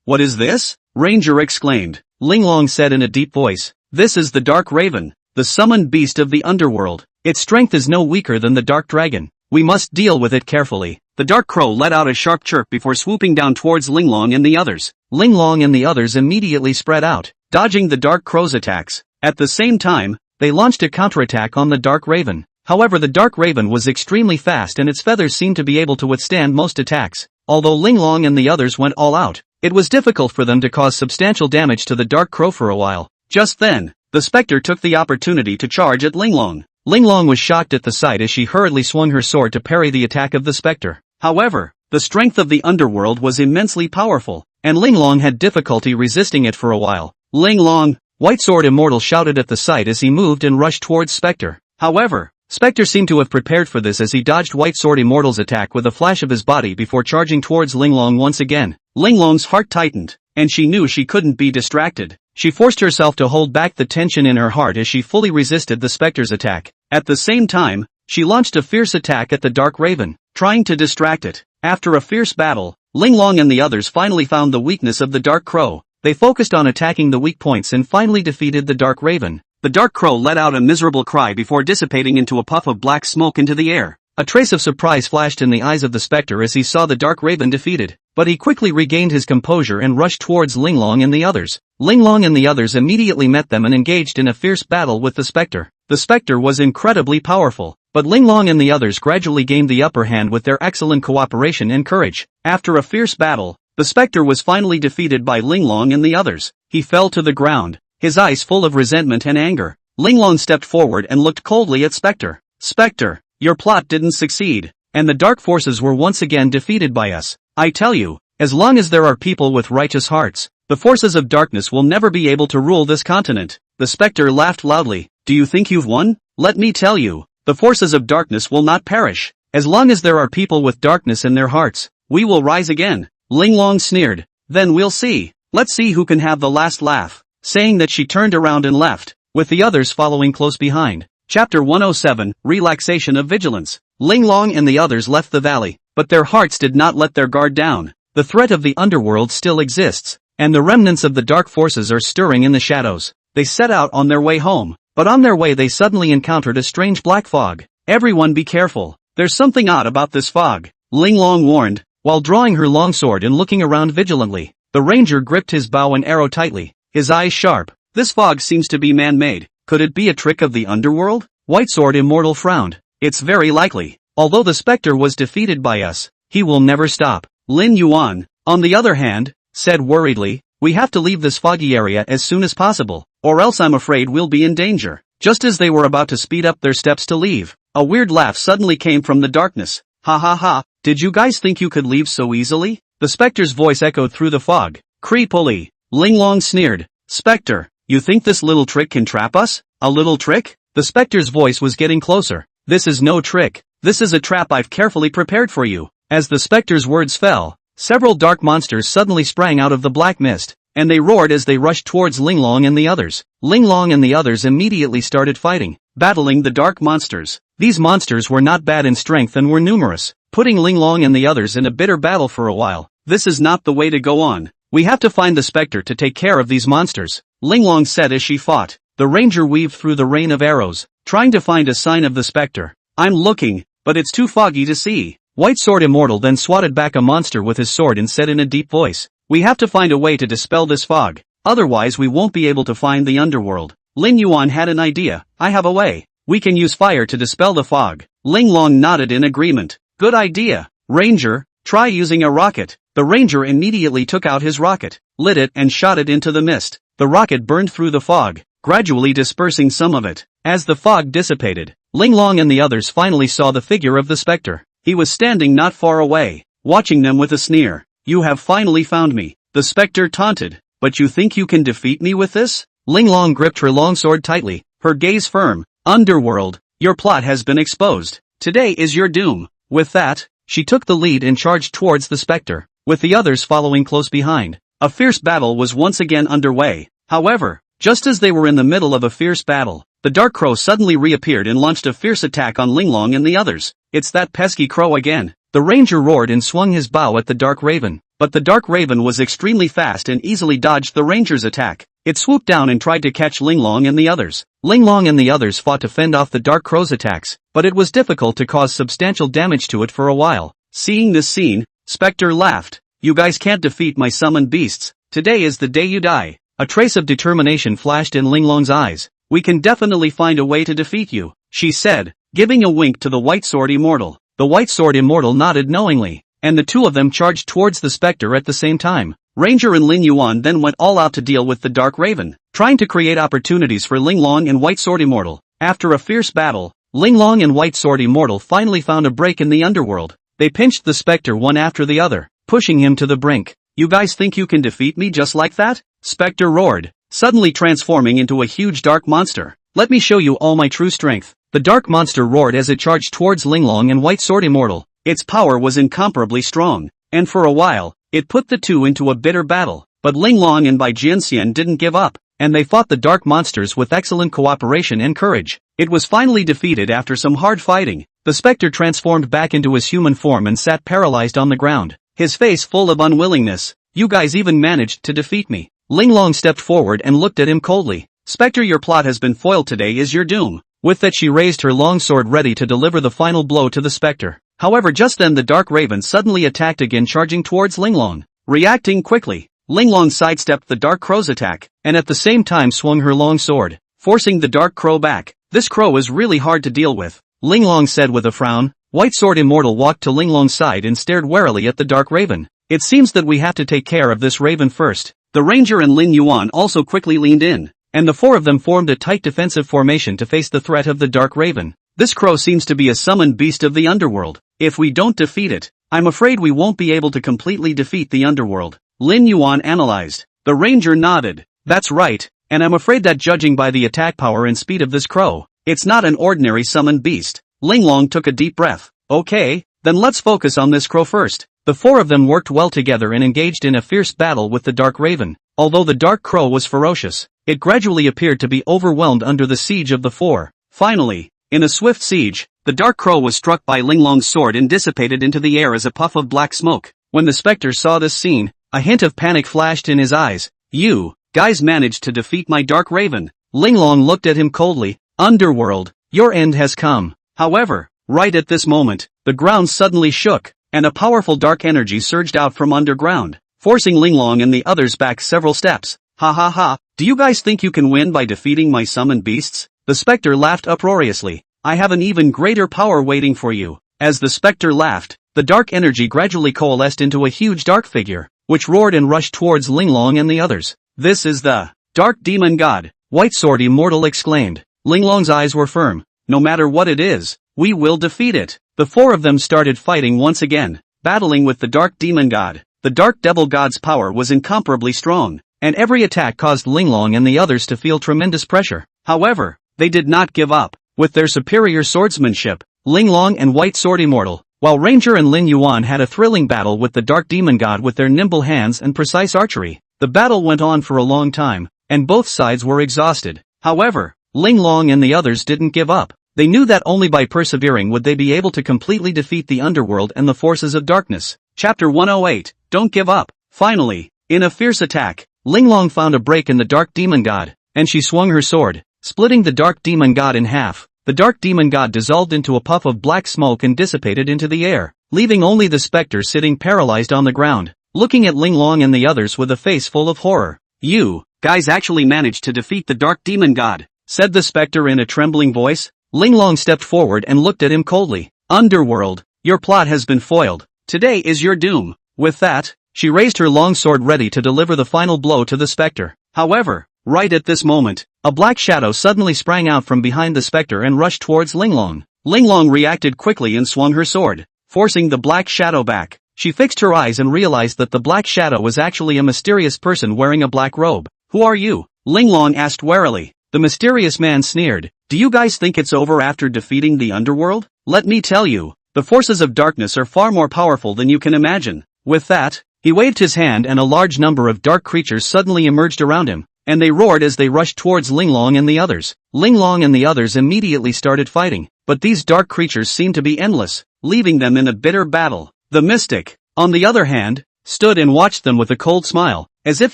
What is this? Ranger exclaimed. Ling Long said in a deep voice. This is the Dark Raven, the summoned beast of the underworld. Its strength is no weaker than the Dark Dragon. We must deal with it carefully. The dark crow let out a sharp chirp before swooping down towards Ling Long and the others. Ling Long and the others immediately spread out, dodging the dark crow's attacks. At the same time, they launched a counterattack on the Dark Raven. However, the Dark Raven was extremely fast and its feathers seemed to be able to withstand most attacks. Although Ling Long and the others went all out, it was difficult for them to cause substantial damage to the dark crow for a while. Just then, the Spectre took the opportunity to charge at Ling Long. Ling Long was shocked at the sight as she hurriedly swung her sword to parry the attack of the Spectre. However, the strength of the underworld was immensely powerful, and Ling Long had difficulty resisting it for a while. Ling Long! White Sword Immortal shouted at the sight as he moved and rushed towards Spectre. However, Spectre seemed to have prepared for this as he dodged White Sword Immortal's attack with a flash of his body before charging towards Ling Long once again. Ling Long's heart tightened, and she knew she couldn't be distracted. She forced herself to hold back the tension in her heart as she fully resisted the Spectre's attack. At the same time, she launched a fierce attack at the Dark Raven, trying to distract it. After a fierce battle, Ling Long and the others finally found the weakness of the Dark Crow. They focused on attacking the weak points and finally defeated the Dark Raven. The Dark Crow let out a miserable cry before dissipating into a puff of black smoke into the air. A trace of surprise flashed in the eyes of the Spectre as he saw the Dark Raven defeated, but he quickly regained his composure and rushed towards Ling Long and the others. Ling Long and the others immediately met them and engaged in a fierce battle with the Spectre. The Spectre was incredibly powerful, but Ling Long and the others gradually gained the upper hand with their excellent cooperation and courage. After a fierce battle, the Spectre was finally defeated by Ling Long and the others. He fell to the ground, his eyes full of resentment and anger. Ling Long stepped forward and looked coldly at Spectre. Spectre, your plot didn't succeed, and the dark forces were once again defeated by us. I tell you, as long as there are people with righteous hearts, the forces of darkness will never be able to rule this continent. The Spectre laughed loudly. Do you think you've won? Let me tell you, the forces of darkness will not perish. As long as there are people with darkness in their hearts, we will rise again. Ling Long sneered. Then we'll see. Let's see who can have the last laugh. Saying that, she turned around and left, with the others following close behind. Chapter 107, Relaxation of Vigilance. Ling Long and the others left the valley, but their hearts did not let their guard down. The threat of the underworld still exists. and the remnants of the dark forces are stirring in the shadows. They set out on their way home, but on their way they suddenly encountered a strange black fog. Everyone be careful, there's something odd about this fog, Ling Long warned, while drawing her longsword and looking around vigilantly. The ranger gripped his bow and arrow tightly, his eyes sharp. This fog seems to be man-made. Could it be a trick of the underworld? Whitesword Immortal frowned. It's very likely. Although the specter was defeated by us, he will never stop. Lin Yuan, on the other hand, said worriedly, we have to leave this foggy area as soon as possible, or else I'm afraid we'll be in danger. Just as they were about to speed up their steps to leave, a weird laugh suddenly came from the darkness. Ha ha ha, did you guys think you could leave so easily? The specter's voice echoed through the fog. Creepily. Ling Long sneered. Spectre, you think this little trick can trap us? A little trick? The specter's voice was getting closer. This is no trick. This is a trap I've carefully prepared for you. As the specter's words fell, several dark monsters suddenly sprang out of the black mist, and they roared as they rushed towards Ling Long and the others. Ling Long and the others immediately started fighting, battling the dark monsters. These monsters were not bad in strength and were numerous, putting Ling Long and the others in a bitter battle for a while. This is not the way to go on. We have to find the specter to take care of these monsters, Ling Long said as she fought. The ranger weaved through the rain of arrows, trying to find a sign of the specter. I'm looking, but it's too foggy to see. Whitesword Immortal then swatted back a monster with his sword and said in a deep voice, we have to find a way to dispel this fog, otherwise we won't be able to find the underworld. Lin Yuan had an idea. I have a way. We can use fire to dispel the fog. Ling Long nodded in agreement. Good idea. Ranger, try using a rocket. The ranger immediately took out his rocket, lit it and shot it into the mist. The rocket burned through the fog, gradually dispersing some of it. As the fog dissipated, Ling Long and the others finally saw the figure of the specter. He was standing not far away, watching them with a sneer. You have finally found me, the specter taunted. But you think you can defeat me with this? Ling Long gripped her longsword tightly, her gaze firm. Underworld, your plot has been exposed. Today is your doom. With that, she took the lead and charged towards the specter, with the others following close behind. A fierce battle was once again underway. However, just as they were in the middle of a fierce battle, the dark crow suddenly reappeared and launched a fierce attack on Ling Long and the others. It's that pesky crow again. The ranger roared and swung his bow at the dark raven, but the dark raven was extremely fast and easily dodged the ranger's attack. It swooped down and tried to catch Ling Long and the others. Ling Long and the others fought to fend off the dark crow's attacks, but it was difficult to cause substantial damage to it for a while. Seeing this scene, Spectre laughed. You guys can't defeat my summoned beasts. Today is the day you die. A trace of determination flashed in Ling Long's eyes. We can definitely find a way to defeat you, she said, giving a wink to the Whitesword Immortal. The Whitesword Immortal nodded knowingly, and the two of them charged towards the specter at the same time. Ranger and Lin Yuan then went all out to deal with the Dark Raven, trying to create opportunities for Ling Long and Whitesword Immortal. After a fierce battle, Ling Long and Whitesword Immortal finally found a break in the underworld. They pinched the specter one after the other, pushing him to the brink. You guys think you can defeat me just like that? Spectre roared, suddenly transforming into a huge dark monster. Let me show you all my true strength. The dark monster roared as it charged towards Ling Long and Whitesword Immortal. Its power was incomparably strong, and for a while, it put the two into a bitter battle. But Ling Long and Bai Jianxian didn't give up, and they fought the dark monsters with excellent cooperation and courage. It was finally defeated after some hard fighting. The specter transformed back into his human form and sat paralyzed on the ground, his face full of unwillingness. You guys even managed to defeat me. Ling Long stepped forward and looked at him coldly. Spectre, your plot has been foiled. Today is your doom. With that she raised her long sword ready to deliver the final blow to the spectre. However, just then the Dark Raven suddenly attacked again, charging towards Ling Long. Reacting quickly, Ling Long sidestepped the Dark Crow's attack, and at the same time swung her long sword, forcing the Dark Crow back. This crow is really hard to deal with, Ling Long said with a frown. Whitesword Immortal walked to Ling Long's side and stared warily at the Dark Raven. It seems that we have to take care of this raven first. The Ranger and Lin Yuan also quickly leaned in, and the four of them formed a tight defensive formation to face the threat of the Dark Raven. This crow seems to be a summoned beast of the underworld. If we don't defeat it, I'm afraid we won't be able to completely defeat the underworld, Lin Yuan analyzed. The Ranger nodded. That's right, and I'm afraid that judging by the attack power and speed of this crow, it's not an ordinary summoned beast. Ling Long took a deep breath. Okay, then let's focus on this crow first. The four of them worked well together and engaged in a fierce battle with the Dark Raven. Although the Dark Crow was ferocious, it gradually appeared to be overwhelmed under the siege of the four. Finally, in a swift siege, the Dark Crow was struck by Ling Long's sword and dissipated into the air as a puff of black smoke. When the specter saw this scene, A hint of panic flashed in his eyes. You guys managed to defeat my Dark Raven. Linglong looked at him coldly. Underworld, your end has come. However, right at this moment, the ground suddenly shook, and a powerful dark energy surged out from underground, forcing Linglong and the others back several steps. Ha ha ha, do you guys think you can win by defeating my summoned beasts? The specter laughed uproariously. I have an even greater power waiting for you. As the specter laughed, the dark energy gradually coalesced into a huge dark figure, which roared and rushed towards Linglong and the others. This is the Dark Demon God, White Sword Immortal exclaimed. Linglong's eyes were firm. No matter what it is, we will defeat it. The four of them started fighting once again, battling with the Dark Demon God. The Dark Devil God's power was incomparably strong, and every attack caused Linglong and the others to feel tremendous pressure. However, they did not give up. With their superior swordsmanship, Linglong and White Sword Immortal, while Ranger and Lin Yuan had a thrilling battle with the Dark Demon God with their nimble hands and precise archery. The battle went on for a long time, and both sides were exhausted. However, Linglong and the others didn't give up. They knew that only by persevering would they be able to completely defeat the underworld and the forces of darkness. Chapter 108, Don't Give Up. Finally, in a fierce attack, Linglong found a break in the Dark Demon God, and she swung her sword, splitting the Dark Demon God in half. The Dark Demon God dissolved into a puff of black smoke and dissipated into the air, leaving only the specter sitting paralyzed on the ground, looking at Linglong and the others with a face full of horror. You guys actually managed to defeat the Dark Demon God, said the specter in a trembling voice. Linglong stepped forward and looked at him coldly. Underworld, your plot has been foiled. Today is your doom. With that, she raised her long sword ready to deliver the final blow to the specter. However, right at this moment, a black shadow suddenly sprang out from behind the specter and rushed towards Linglong. Linglong reacted quickly and swung her sword, forcing the black shadow back. She fixed her eyes and realized that the black shadow was actually a mysterious person wearing a black robe. Who are you? Linglong asked warily. The mysterious man sneered. Do you guys think it's over after defeating the underworld? Let me tell you, the forces of darkness are far more powerful than you can imagine. With that, he waved his hand and a large number of dark creatures suddenly emerged around him, and they roared as they rushed towards Linglong and the others. Linglong and the others immediately started fighting, but these dark creatures seemed to be endless, leaving them in a bitter battle. The mystic, on the other hand, stood and watched them with a cold smile, as if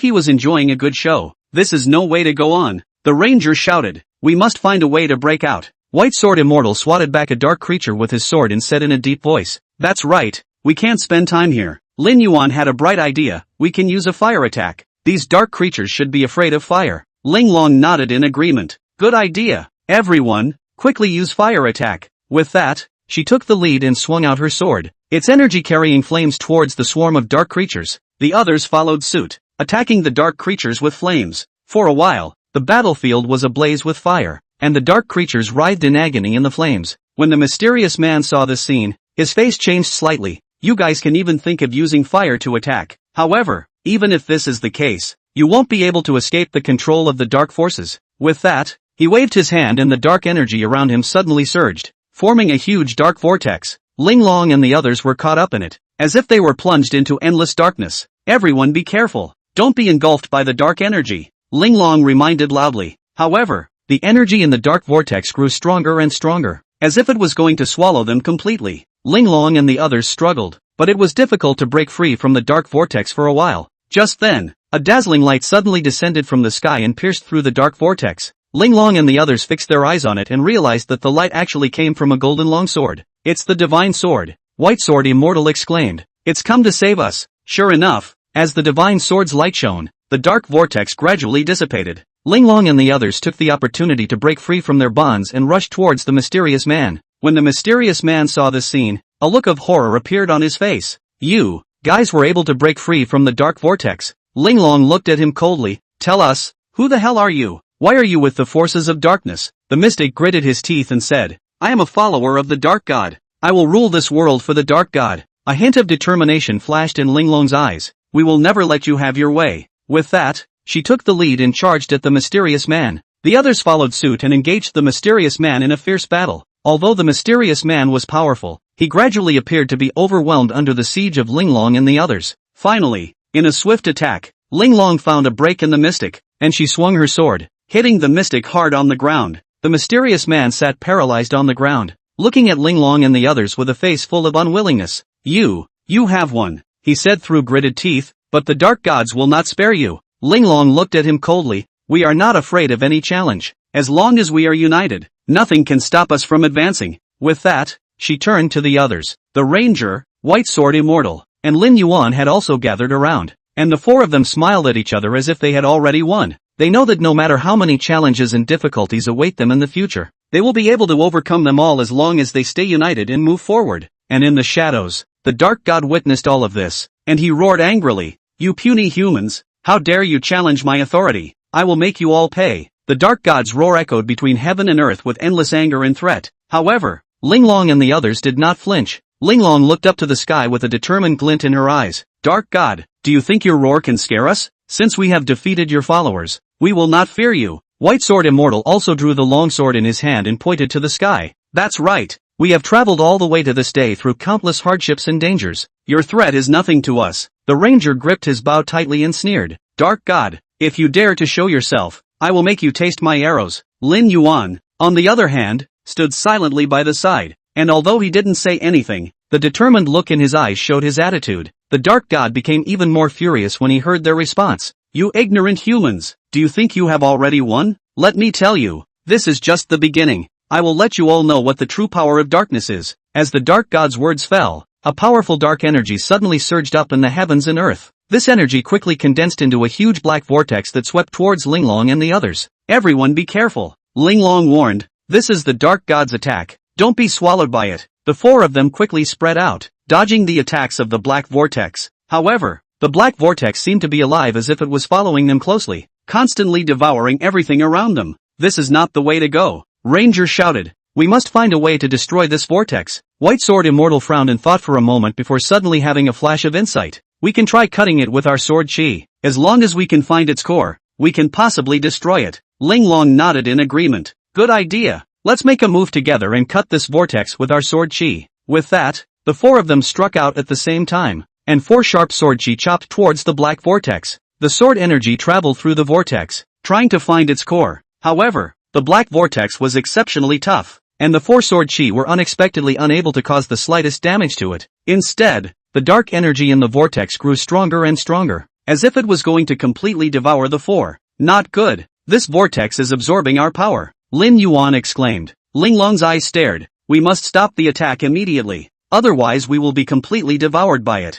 he was enjoying a good show. This is no way to go on. The ranger shouted. We must find a way to break out. White Sword Immortal swatted back a dark creature with his sword and said in a deep voice. That's right, we can't spend time here. Lin Yuan had a bright idea. We can use a fire attack. These dark creatures should be afraid of fire. Linglong nodded in agreement. Good idea. Everyone, quickly use fire attack. With that, she took the lead and swung out her sword, its energy carrying flames towards the swarm of dark creatures. The others followed suit, attacking the dark creatures with flames. For a while, the battlefield was ablaze with fire, and the dark creatures writhed in agony in the flames. When the mysterious man saw this scene, his face changed slightly. You guys can even think of using fire to attack. However, even if this is the case, you won't be able to escape the control of the dark forces. With that, he waved his hand and the dark energy around him suddenly surged, forming a huge dark vortex. Linglong and the others were caught up in it, as if they were plunged into endless darkness. Everyone be careful. Don't be engulfed by the dark energy, Linglong reminded loudly. However, the energy in the dark vortex grew stronger and stronger, as if it was going to swallow them completely. Linglong and the others struggled, but it was difficult to break free from the dark vortex for a while. Just then, a dazzling light suddenly descended from the sky and pierced through the dark vortex. Linglong and the others fixed their eyes on it and realized that the light actually came from a golden longsword. It's the divine sword, White Sword Immortal exclaimed. It's come to save us. Sure enough, as the divine sword's light shone, the dark vortex gradually dissipated. Linglong and the others took the opportunity to break free from their bonds and rushed towards the mysterious man. When the mysterious man saw this scene, a look of horror appeared on his face. You guys were able to break free from the dark vortex. Linglong looked at him coldly. Tell us, who the hell are you? Why are you with the forces of darkness? The mystic gritted his teeth and said, I am a follower of the Dark God. I will rule this world for the Dark God. A hint of determination flashed in Linglong's eyes. We will never let you have your way. With that, she took the lead and charged at the mysterious man. The others followed suit and engaged the mysterious man in a fierce battle. Although the mysterious man was powerful, he gradually appeared to be overwhelmed under the siege of Linglong and the others. Finally, in a swift attack, Linglong found a break in the mystic, and she swung her sword, hitting the mystic hard on the ground. The mysterious man sat paralyzed on the ground, looking at Linglong and the others with a face full of unwillingness. You have won, he said through gritted teeth. but the dark gods will not spare you. Linglong looked at him coldly. We are not afraid of any challenge. As long as we are united, nothing can stop us from advancing. With that, she turned to the others. The Ranger, White Sword Immortal, and Lin Yuan had also gathered around, and the four of them smiled at each other as if they had already won. They know that no matter how many challenges and difficulties await them in the future, they will be able to overcome them all as long as they stay united and move forward. And in the shadows, the Dark God witnessed all of this, and he roared angrily, "You puny humans, how dare you challenge my authority? I will make you all pay." The Dark God's roar echoed between heaven and earth with endless anger and threat. However, Linglong and the others did not flinch. Linglong looked up to the sky with a determined glint in her eyes. "Dark God, do you think your roar can scare us? Since we have defeated your followers, we will not fear you." White Sword Immortal also drew the long sword in his hand and pointed to the sky. "That's right. We have traveled all the way to this day through countless hardships and dangers. Your threat is nothing to us." The Ranger gripped his bow tightly and sneered. "Dark God, if you dare to show yourself, I will make you taste my arrows." Lin Yuan, on the other hand, stood silently by the side, and although he didn't say anything, the determined look in his eyes showed his attitude. The Dark God became even more furious when he heard their response. "You ignorant humans, do you think you have already won? Let me tell you, this is just the beginning. I will let you all know what the true power of darkness is." As the Dark God's words fell, a powerful dark energy suddenly surged up in the heavens and earth. This energy quickly condensed into a huge black vortex that swept towards Linglong and the others. "Everyone be careful," Linglong warned. "This is the Dark God's attack. Don't be swallowed by it." The four of them quickly spread out, dodging the attacks of the black vortex. However, the black vortex seemed to be alive as if it was following them closely, constantly devouring everything around them. "This is not the way to go," Ranger shouted. "We must find a way to destroy this vortex." White Sword Immortal frowned and thought for a moment before suddenly having a flash of insight. "We can try cutting it with our sword chi. As long as we can find its core, we can possibly destroy it." Linglong nodded in agreement. "Good idea. Let's make a move together and cut this vortex with our sword chi." With that, the four of them struck out at the same time, and four sharp sword chi chopped towards the black vortex. The sword energy traveled through the vortex, trying to find its core. However, the black vortex was exceptionally tough, and the four sword chi were unexpectedly unable to cause the slightest damage to it. Instead, the dark energy in the vortex grew stronger and stronger, as if it was going to completely devour the four. "Not good. This vortex is absorbing our power," Lin Yuan exclaimed. Linglong's eyes stared. "We must stop the attack immediately, otherwise we will be completely devoured by it."